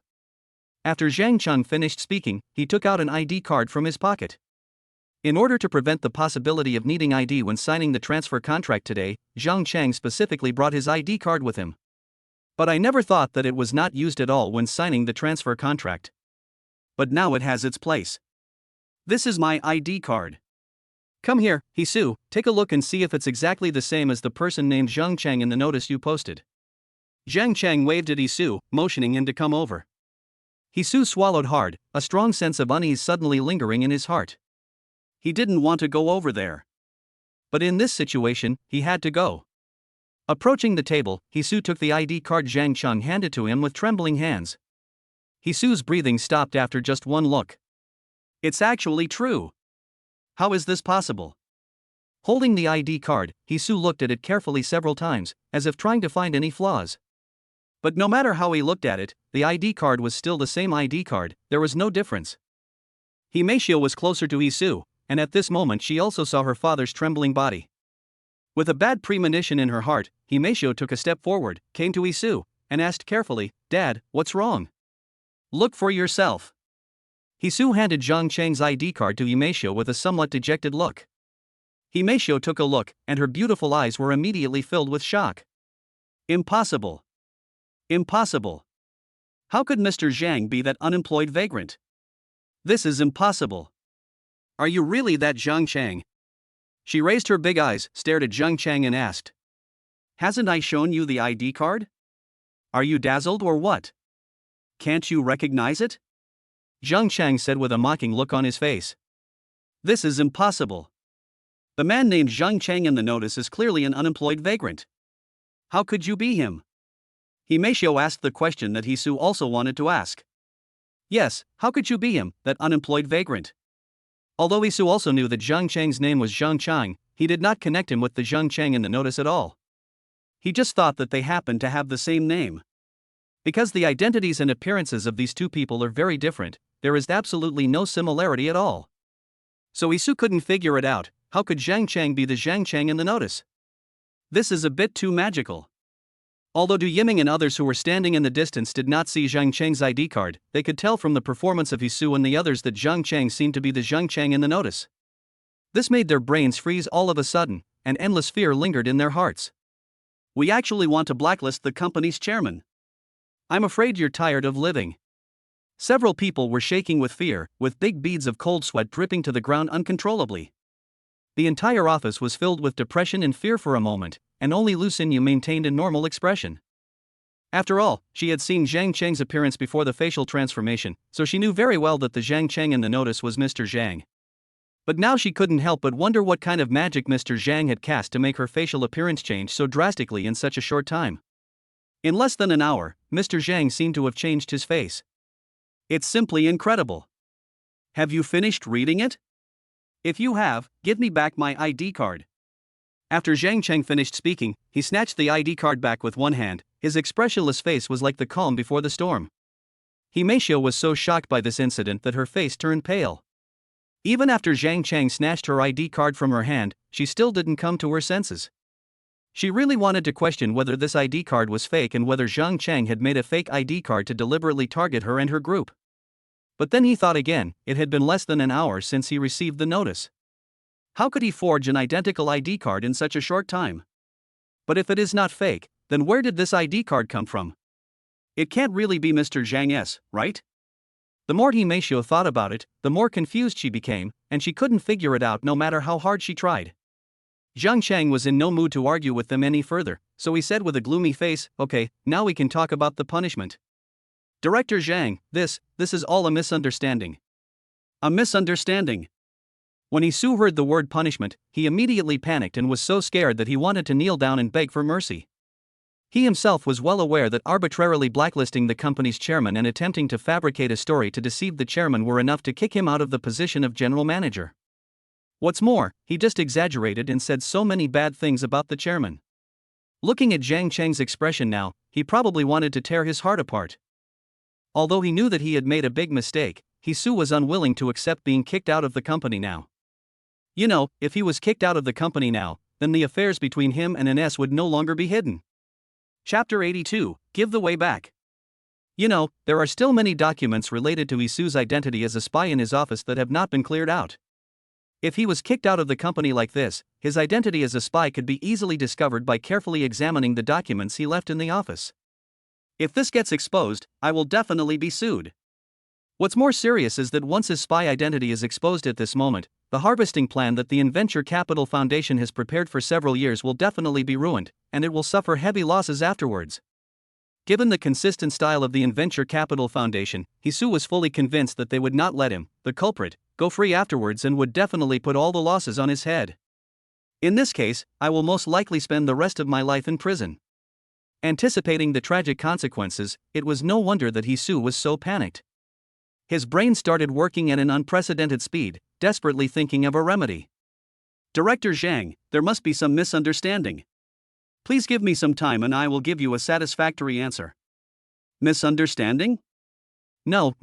After Zhang Cheng finished speaking, he took out an ID card from his pocket. In order to prevent the possibility of needing ID when signing the transfer contract today, Zhang Cheng specifically brought his ID card with him. But I never thought that it was not used at all when signing the transfer contract. But now it has its place. This is my ID card. Come here, Hisu, take a look and see if it's exactly the same as the person named Zhang Cheng in the notice you posted. Zhang Cheng waved at Hisu, motioning him to come over. Hisu swallowed hard, a strong sense of unease suddenly lingering in his heart. He didn't want to go over there. But in this situation, he had to go. Approaching the table, Hisu took the ID card Zhang Cheng handed to him with trembling hands. Hisu's breathing stopped after just one look. It's actually true. How is this possible? Holding the ID card, Hisu looked at it carefully several times, as if trying to find any flaws. But no matter how he looked at it, the ID card was still the same ID card, there was no difference. Himeishio was closer to Hisu, and at this moment she also saw her father's trembling body. With a bad premonition in her heart, Himeishio took a step forward, came to Hisu, and asked carefully, "Dad, what's wrong? Look for yourself." Hisu handed Zhang Cheng's ID card to Himeishio with a somewhat dejected look. Himeishio took a look, and her beautiful eyes were immediately filled with shock. Impossible. Impossible. How could Mr. Zhang be that unemployed vagrant? This is impossible. Are you really that Zhang Cheng? She raised her big eyes, stared at Zhang Cheng and asked. Hasn't I shown you the ID card? Are you dazzled or what? Can't you recognize it? Zhang Cheng said with a mocking look on his face. This is impossible. The man named Zhang Cheng in the notice is clearly an unemployed vagrant. How could you be him? Himeishio asked the question that Hisu also wanted to ask. Yes, how could you be him, that unemployed vagrant? Although Hisu also knew that Zhang Cheng's name was Zhang Cheng, he did not connect him with the Zhang Cheng in the notice at all. He just thought that they happened to have the same name. Because the identities and appearances of these two people are very different, there is absolutely no similarity at all. So Hisu couldn't figure it out. How could Zhang Cheng be the Zhang Cheng in the notice? This is a bit too magical. Although Du Yiming and others who were standing in the distance did not see Zhang Cheng's ID card, they could tell from the performance of Hisu and the others that Zhang Cheng seemed to be the Zhang Cheng in the notice. This made their brains freeze all of a sudden, and endless fear lingered in their hearts. We actually want to blacklist the company's chairman. I'm afraid you're tired of living. Several people were shaking with fear, with big beads of cold sweat dripping to the ground uncontrollably. The entire office was filled with depression and fear for a moment, and only Lu Xinyu maintained a normal expression. After all, she had seen Zhang Cheng's appearance before the facial transformation, so she knew very well that the Zhang Cheng in the notice was Mr. Zhang. But now she couldn't help but wonder what kind of magic Mr. Zhang had cast to make her facial appearance change so drastically in such a short time. In less than an hour, Mr. Zhang seemed to have changed his face. It's simply incredible. Have you finished reading it? If you have, give me back my ID card. After Zhang Cheng finished speaking, he snatched the ID card back with one hand. His expressionless face was like the calm before the storm. Himeishio was so shocked by this incident that her face turned pale. Even after Zhang Cheng snatched her ID card from her hand, she still didn't come to her senses. She really wanted to question whether this ID card was fake and whether Zhang Cheng had made a fake ID card to deliberately target her and her group. But then he thought again, it had been less than an hour since he received the notice. How could he forge an identical ID card in such a short time? But if it is not fake, then where did this ID card come from? It can't really be Mr. Zhang's, right? The more Himeishio thought about it, the more confused she became, and she couldn't figure it out no matter how hard she tried. Zhang Cheng was in no mood to argue with them any further, so he said with a gloomy face, "Okay, now we can talk about the punishment. Director Zhang, this is all a misunderstanding." A misunderstanding? When Hisu heard the word punishment, he immediately panicked and was so scared that he wanted to kneel down and beg for mercy. He himself was well aware that arbitrarily blacklisting the company's chairman and attempting to fabricate a story to deceive the chairman were enough to kick him out of the position of general manager. What's more, he just exaggerated and said so many bad things about the chairman. Looking at Zhang Cheng's expression now, he probably wanted to tear his heart apart. Although he knew that he had made a big mistake, Hisu was unwilling to accept being kicked out of the company now. You know, if he was kicked out of the company now, then the affairs between him and NS would no longer be hidden. Chapter 82, Give the Way Back. You know, there are still many documents related to Hisu's identity as a spy in his office that have not been cleared out. If he was kicked out of the company like this, his identity as a spy could be easily discovered by carefully examining the documents he left in the office. If this gets exposed, I will definitely be sued. What's more serious is that once his spy identity is exposed at this moment, the harvesting plan that the Inventure Capital Foundation has prepared for several years will definitely be ruined, and it will suffer heavy losses afterwards. Given the consistent style of the Inventure Capital Foundation, Hisu was fully convinced that they would not let him, the culprit, go free afterwards and would definitely put all the losses on his head. In this case, I will most likely spend the rest of my life in prison. Anticipating the tragic consequences, it was no wonder that Hisu was so panicked. His brain started working at an unprecedented speed, desperately thinking of a remedy. Director Zhang, there must be some misunderstanding. Please give me some time and I will give you a satisfactory answer. Misunderstanding? No,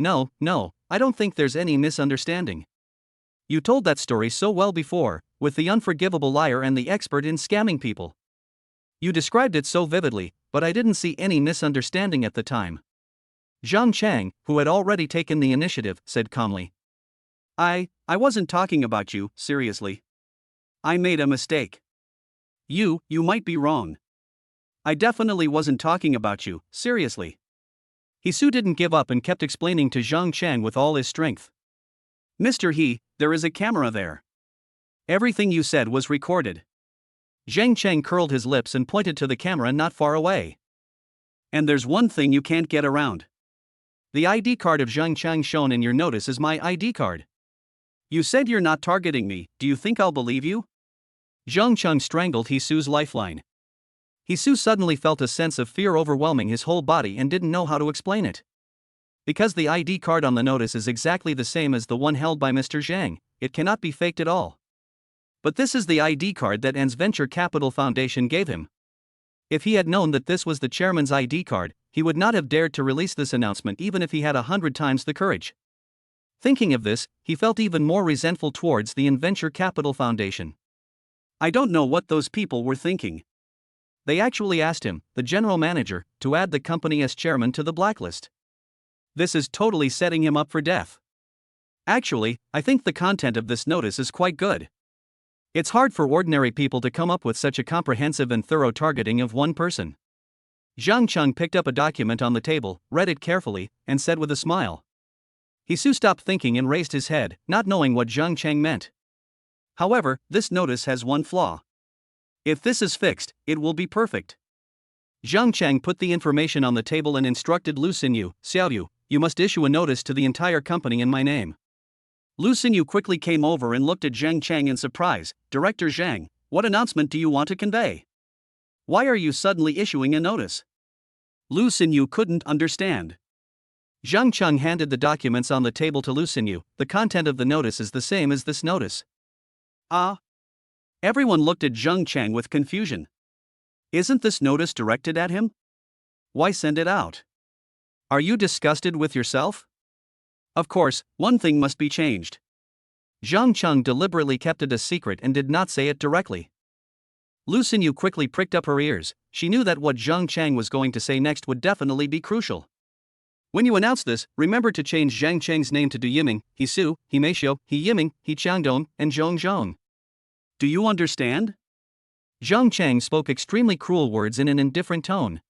I don't think there's any misunderstanding. You told that story so well before, with the unforgivable liar and the expert in scamming people. You described it so vividly, but I didn't see any misunderstanding at the time. Zhang Chang, who had already taken the initiative, said calmly. I wasn't talking about you, seriously. I made a mistake. You might be wrong. I definitely wasn't talking about you, seriously. Hisu didn't give up and kept explaining to Zhang Chang with all his strength. Mr. He, there is a camera there. Everything you said was recorded. Zhang Chang curled his lips and pointed to the camera not far away. And there's one thing you can't get around. The ID card of Zhang Chang shown in your notice is my ID card. You said you're not targeting me, do you think I'll believe you? Zhang Chang strangled Hisu's lifeline. Hisu suddenly felt a sense of fear overwhelming his whole body and didn't know how to explain it. Because the ID card on the notice is exactly the same as the one held by Mr. Zhang, it cannot be faked at all. But this is the ID card that An's Venture Capital Foundation gave him. If he had known that this was the chairman's ID card, he would not have dared to release this announcement even if he had 100 times the courage. Thinking of this, he felt even more resentful towards the Venture Capital Foundation. I don't know what those people were thinking. They actually asked him, the general manager, to add the company as chairman to the blacklist. This is totally setting him up for death. Actually, I think the content of this notice is quite good. It's hard for ordinary people to come up with such a comprehensive and thorough targeting of one person. Zhang Cheng picked up a document on the table, read it carefully, and said with a smile. Hisu stopped thinking and raised his head, not knowing what Zhang Cheng meant. However, this notice has one flaw. If this is fixed, it will be perfect. Zhang Cheng put the information on the table and instructed Lu Xinyu, Xiaoyu, you must issue a notice to the entire company in my name. Lu Xinyu quickly came over and looked at Zhang Cheng in surprise. Director Zhang, what announcement do you want to convey? Why are you suddenly issuing a notice? Lu Xinyu couldn't understand. Zhang Cheng handed the documents on the table to Lu Xinyu. The content of the notice is the same as this notice. Ah? Everyone looked at Zhang Cheng with confusion. Isn't this notice directed at him? Why send it out? Are you disgusted with yourself? Of course, one thing must be changed. Zhang Cheng deliberately kept it a secret and did not say it directly. Lu Xinyu quickly pricked up her ears. She knew that what Zhang Cheng was going to say next would definitely be crucial. When you announce this, remember to change Zhang Cheng's name to Du Yiming, Hisu, Himeishio, He Yiming, He Changdong, and Zhong Zhong. Do you understand? Zhang Cheng spoke extremely cruel words in an indifferent tone.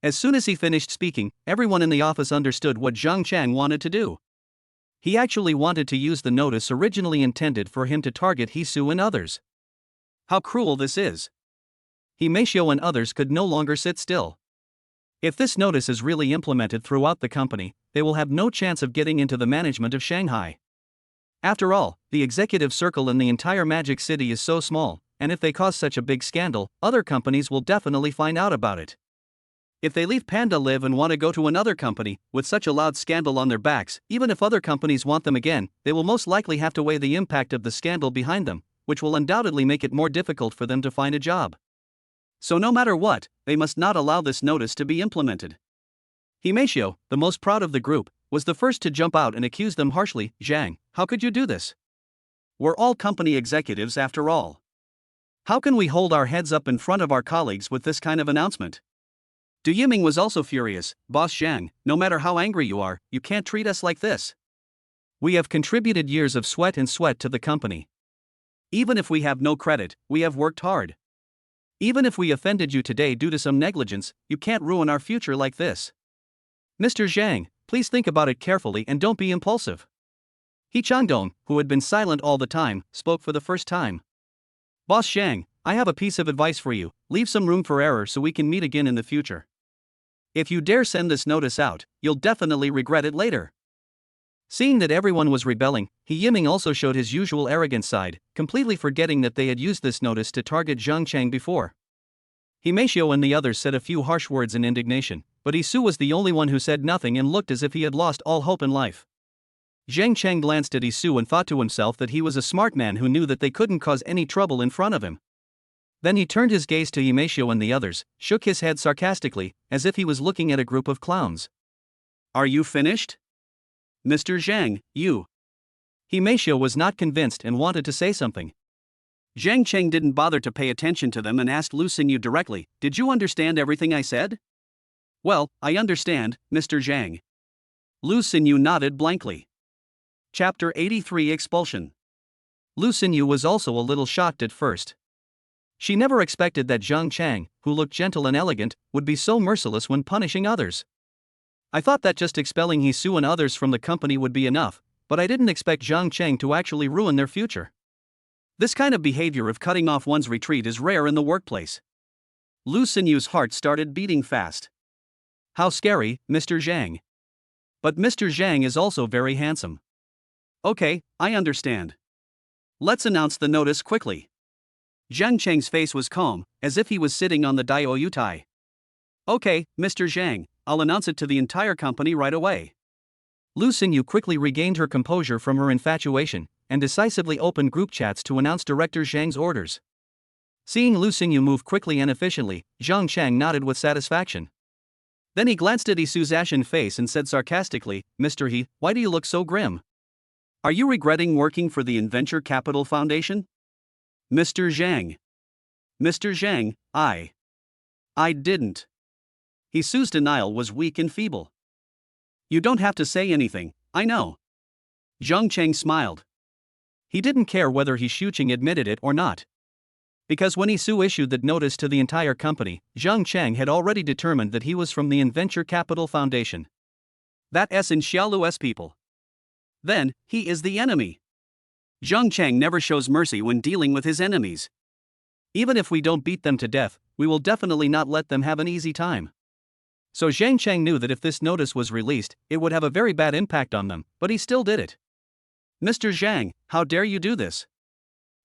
As soon as he finished speaking, everyone in the office understood what Zhang Cheng wanted to do. He actually wanted to use the notice originally intended for him to target Hisu and others. How cruel this is! Himeishio and others could no longer sit still. If this notice is really implemented throughout the company, they will have no chance of getting into the management of Shanghai. After all, the executive circle in the entire Magic City is so small, and if they cause such a big scandal, other companies will definitely find out about it. If they leave Panda Live and want to go to another company, with such a loud scandal on their backs, even if other companies want them again, they will most likely have to weigh the impact of the scandal behind them, which will undoubtedly make it more difficult for them to find a job. So no matter what, they must not allow this notice to be implemented. Himeishio, the most proud of the group, was the first to jump out and accuse them harshly. Zhang, how could you do this? We're all company executives after all. How can we hold our heads up in front of our colleagues with this kind of announcement? Du Yiming was also furious. Boss Zhang, no matter how angry you are, you can't treat us like this. We have contributed years of sweat to the company. Even if we have no credit, we have worked hard. Even if we offended you today due to some negligence, you can't ruin our future like this. Mr. Zhang, please think about it carefully and don't be impulsive. He Changdong, who had been silent all the time, spoke for the first time. Boss Zhang, I have a piece of advice for you. Leave some room for error so we can meet again in the future. If you dare send this notice out, you'll definitely regret it later. Seeing that everyone was rebelling, He Yiming also showed his usual arrogant side, completely forgetting that they had used this notice to target Zhang Chang before. Himeishio and the others said a few harsh words in indignation, but Isu was the only one who said nothing and looked as if he had lost all hope in life. Zhang Chang glanced at Isu and thought to himself that he was a smart man who knew that they couldn't cause any trouble in front of him. Then he turned his gaze to Himeishio and the others, shook his head sarcastically, as if he was looking at a group of clowns. "Are you finished? Mr. Zhang, you." Himeishio was not convinced and wanted to say something. Zhang Cheng didn't bother to pay attention to them and asked Lu Xingyu directly, "Did you understand everything I said?" "Well, I understand, Mr. Zhang." Lu Xingyu nodded blankly. Chapter 83 Expulsion. Lu Xingyu was also a little shocked at first. She never expected that Zhang Chang, who looked gentle and elegant, would be so merciless when punishing others. "I thought that just expelling Hisu and others from the company would be enough, but I didn't expect Zhang Chang to actually ruin their future. This kind of behavior of cutting off one's retreat is rare in the workplace." Lu Xinyu's heart started beating fast. "How scary, Mr. Zhang. But Mr. Zhang is also very handsome." "Okay, I understand. Let's announce the notice quickly." Zhang Cheng's face was calm, as if he was sitting on the Daiyutai. "Okay, Mr. Zhang, I'll announce it to the entire company right away." Lu Xingyu quickly regained her composure from her infatuation, and decisively opened group chats to announce Director Zhang's orders. Seeing Lu Xingyu move quickly and efficiently, Zhang Chang nodded with satisfaction. Then he glanced at Isu's ashen face and said sarcastically, "Mr. He, why do you look so grim? Are you regretting working for the Adventure Capital Foundation?" "Mr. Zhang. Mr. Zhang, I didn't." Isu's denial was weak and feeble. "You don't have to say anything, I know." Zhang Cheng smiled. He didn't care whether He Shuqing admitted it or not. Because when Isu issued that notice to the entire company, Zhang Cheng had already determined that he was from the Adventure Capital Foundation. That S in Xiaolu's people. Then, he is the enemy. Zhang Cheng never shows mercy when dealing with his enemies. Even if we don't beat them to death, we will definitely not let them have an easy time. So Zhang Cheng knew that if this notice was released, it would have a very bad impact on them, but he still did it. "Mr. Zhang, how dare you do this?"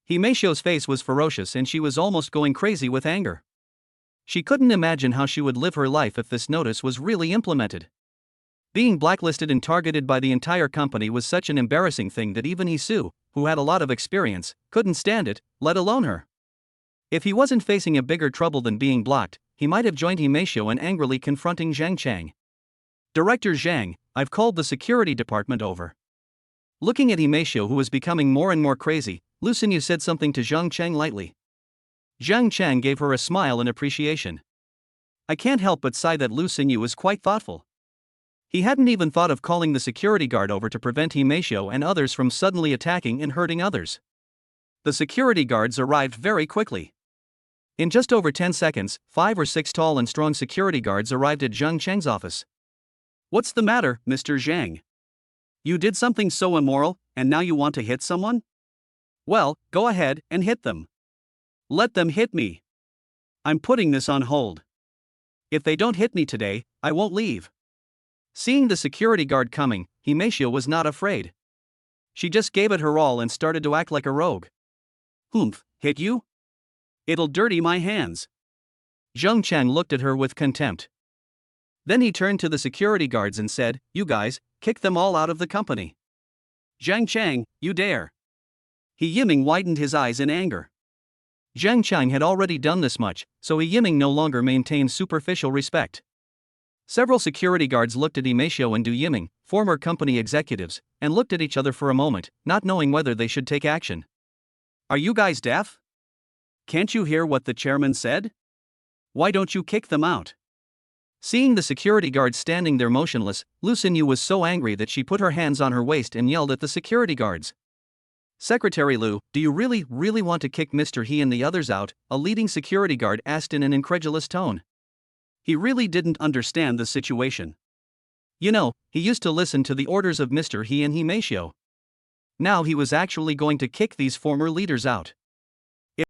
Himeishio's face was ferocious and she was almost going crazy with anger. She couldn't imagine how she would live her life if this notice was really implemented. Being blacklisted and targeted by the entire company was such an embarrassing thing that even Isu, who had a lot of experience, couldn't stand it, let alone her. If he wasn't facing a bigger trouble than being blocked, he might have joined Himeishio in angrily confronting Zhang Chang. "Director Zhang, I've called the security department over." Looking at Himeishio, who was becoming more and more crazy, Lu Xingyu said something to Zhang Chang lightly. Zhang Chang gave her a smile in appreciation. I can't help but sigh that Lu Xingyu was quite thoughtful. He hadn't even thought of calling the security guard over to prevent Himeishio and others from suddenly attacking and hurting others. The security guards arrived very quickly. In just over 10 seconds, 5 or 6 tall and strong security guards arrived at Zhang Cheng's office. "What's the matter, Mr. Zhang? You did something so immoral, and now you want to hit someone? Well, go ahead and hit them. Let them hit me. I'm putting this on hold. If they don't hit me today, I won't leave." Seeing the security guard coming, Himeishio was not afraid. She just gave it her all and started to act like a rogue. "Humph, hit you? It'll dirty my hands." Zhang Chang looked at her with contempt. Then he turned to the security guards and said, "You guys, kick them all out of the company." "Zhang Chang, you dare." He Yiming widened his eyes in anger. Zhang Chang had already done this much, so He Yiming no longer maintained superficial respect. Several security guards looked at Himeishio and Du Yiming, former company executives, and looked at each other for a moment, not knowing whether they should take action. "Are you guys deaf? Can't you hear what the chairman said? Why don't you kick them out?" Seeing the security guards standing there motionless, Lu Xingyu was so angry that she put her hands on her waist and yelled at the security guards. "Secretary Lu, do you really want to kick Mr. He and the others out?" a leading security guard asked in an incredulous tone. He really didn't understand the situation. You know, he used to listen to the orders of Mr. He and Himeishio. Now he was actually going to kick these former leaders out.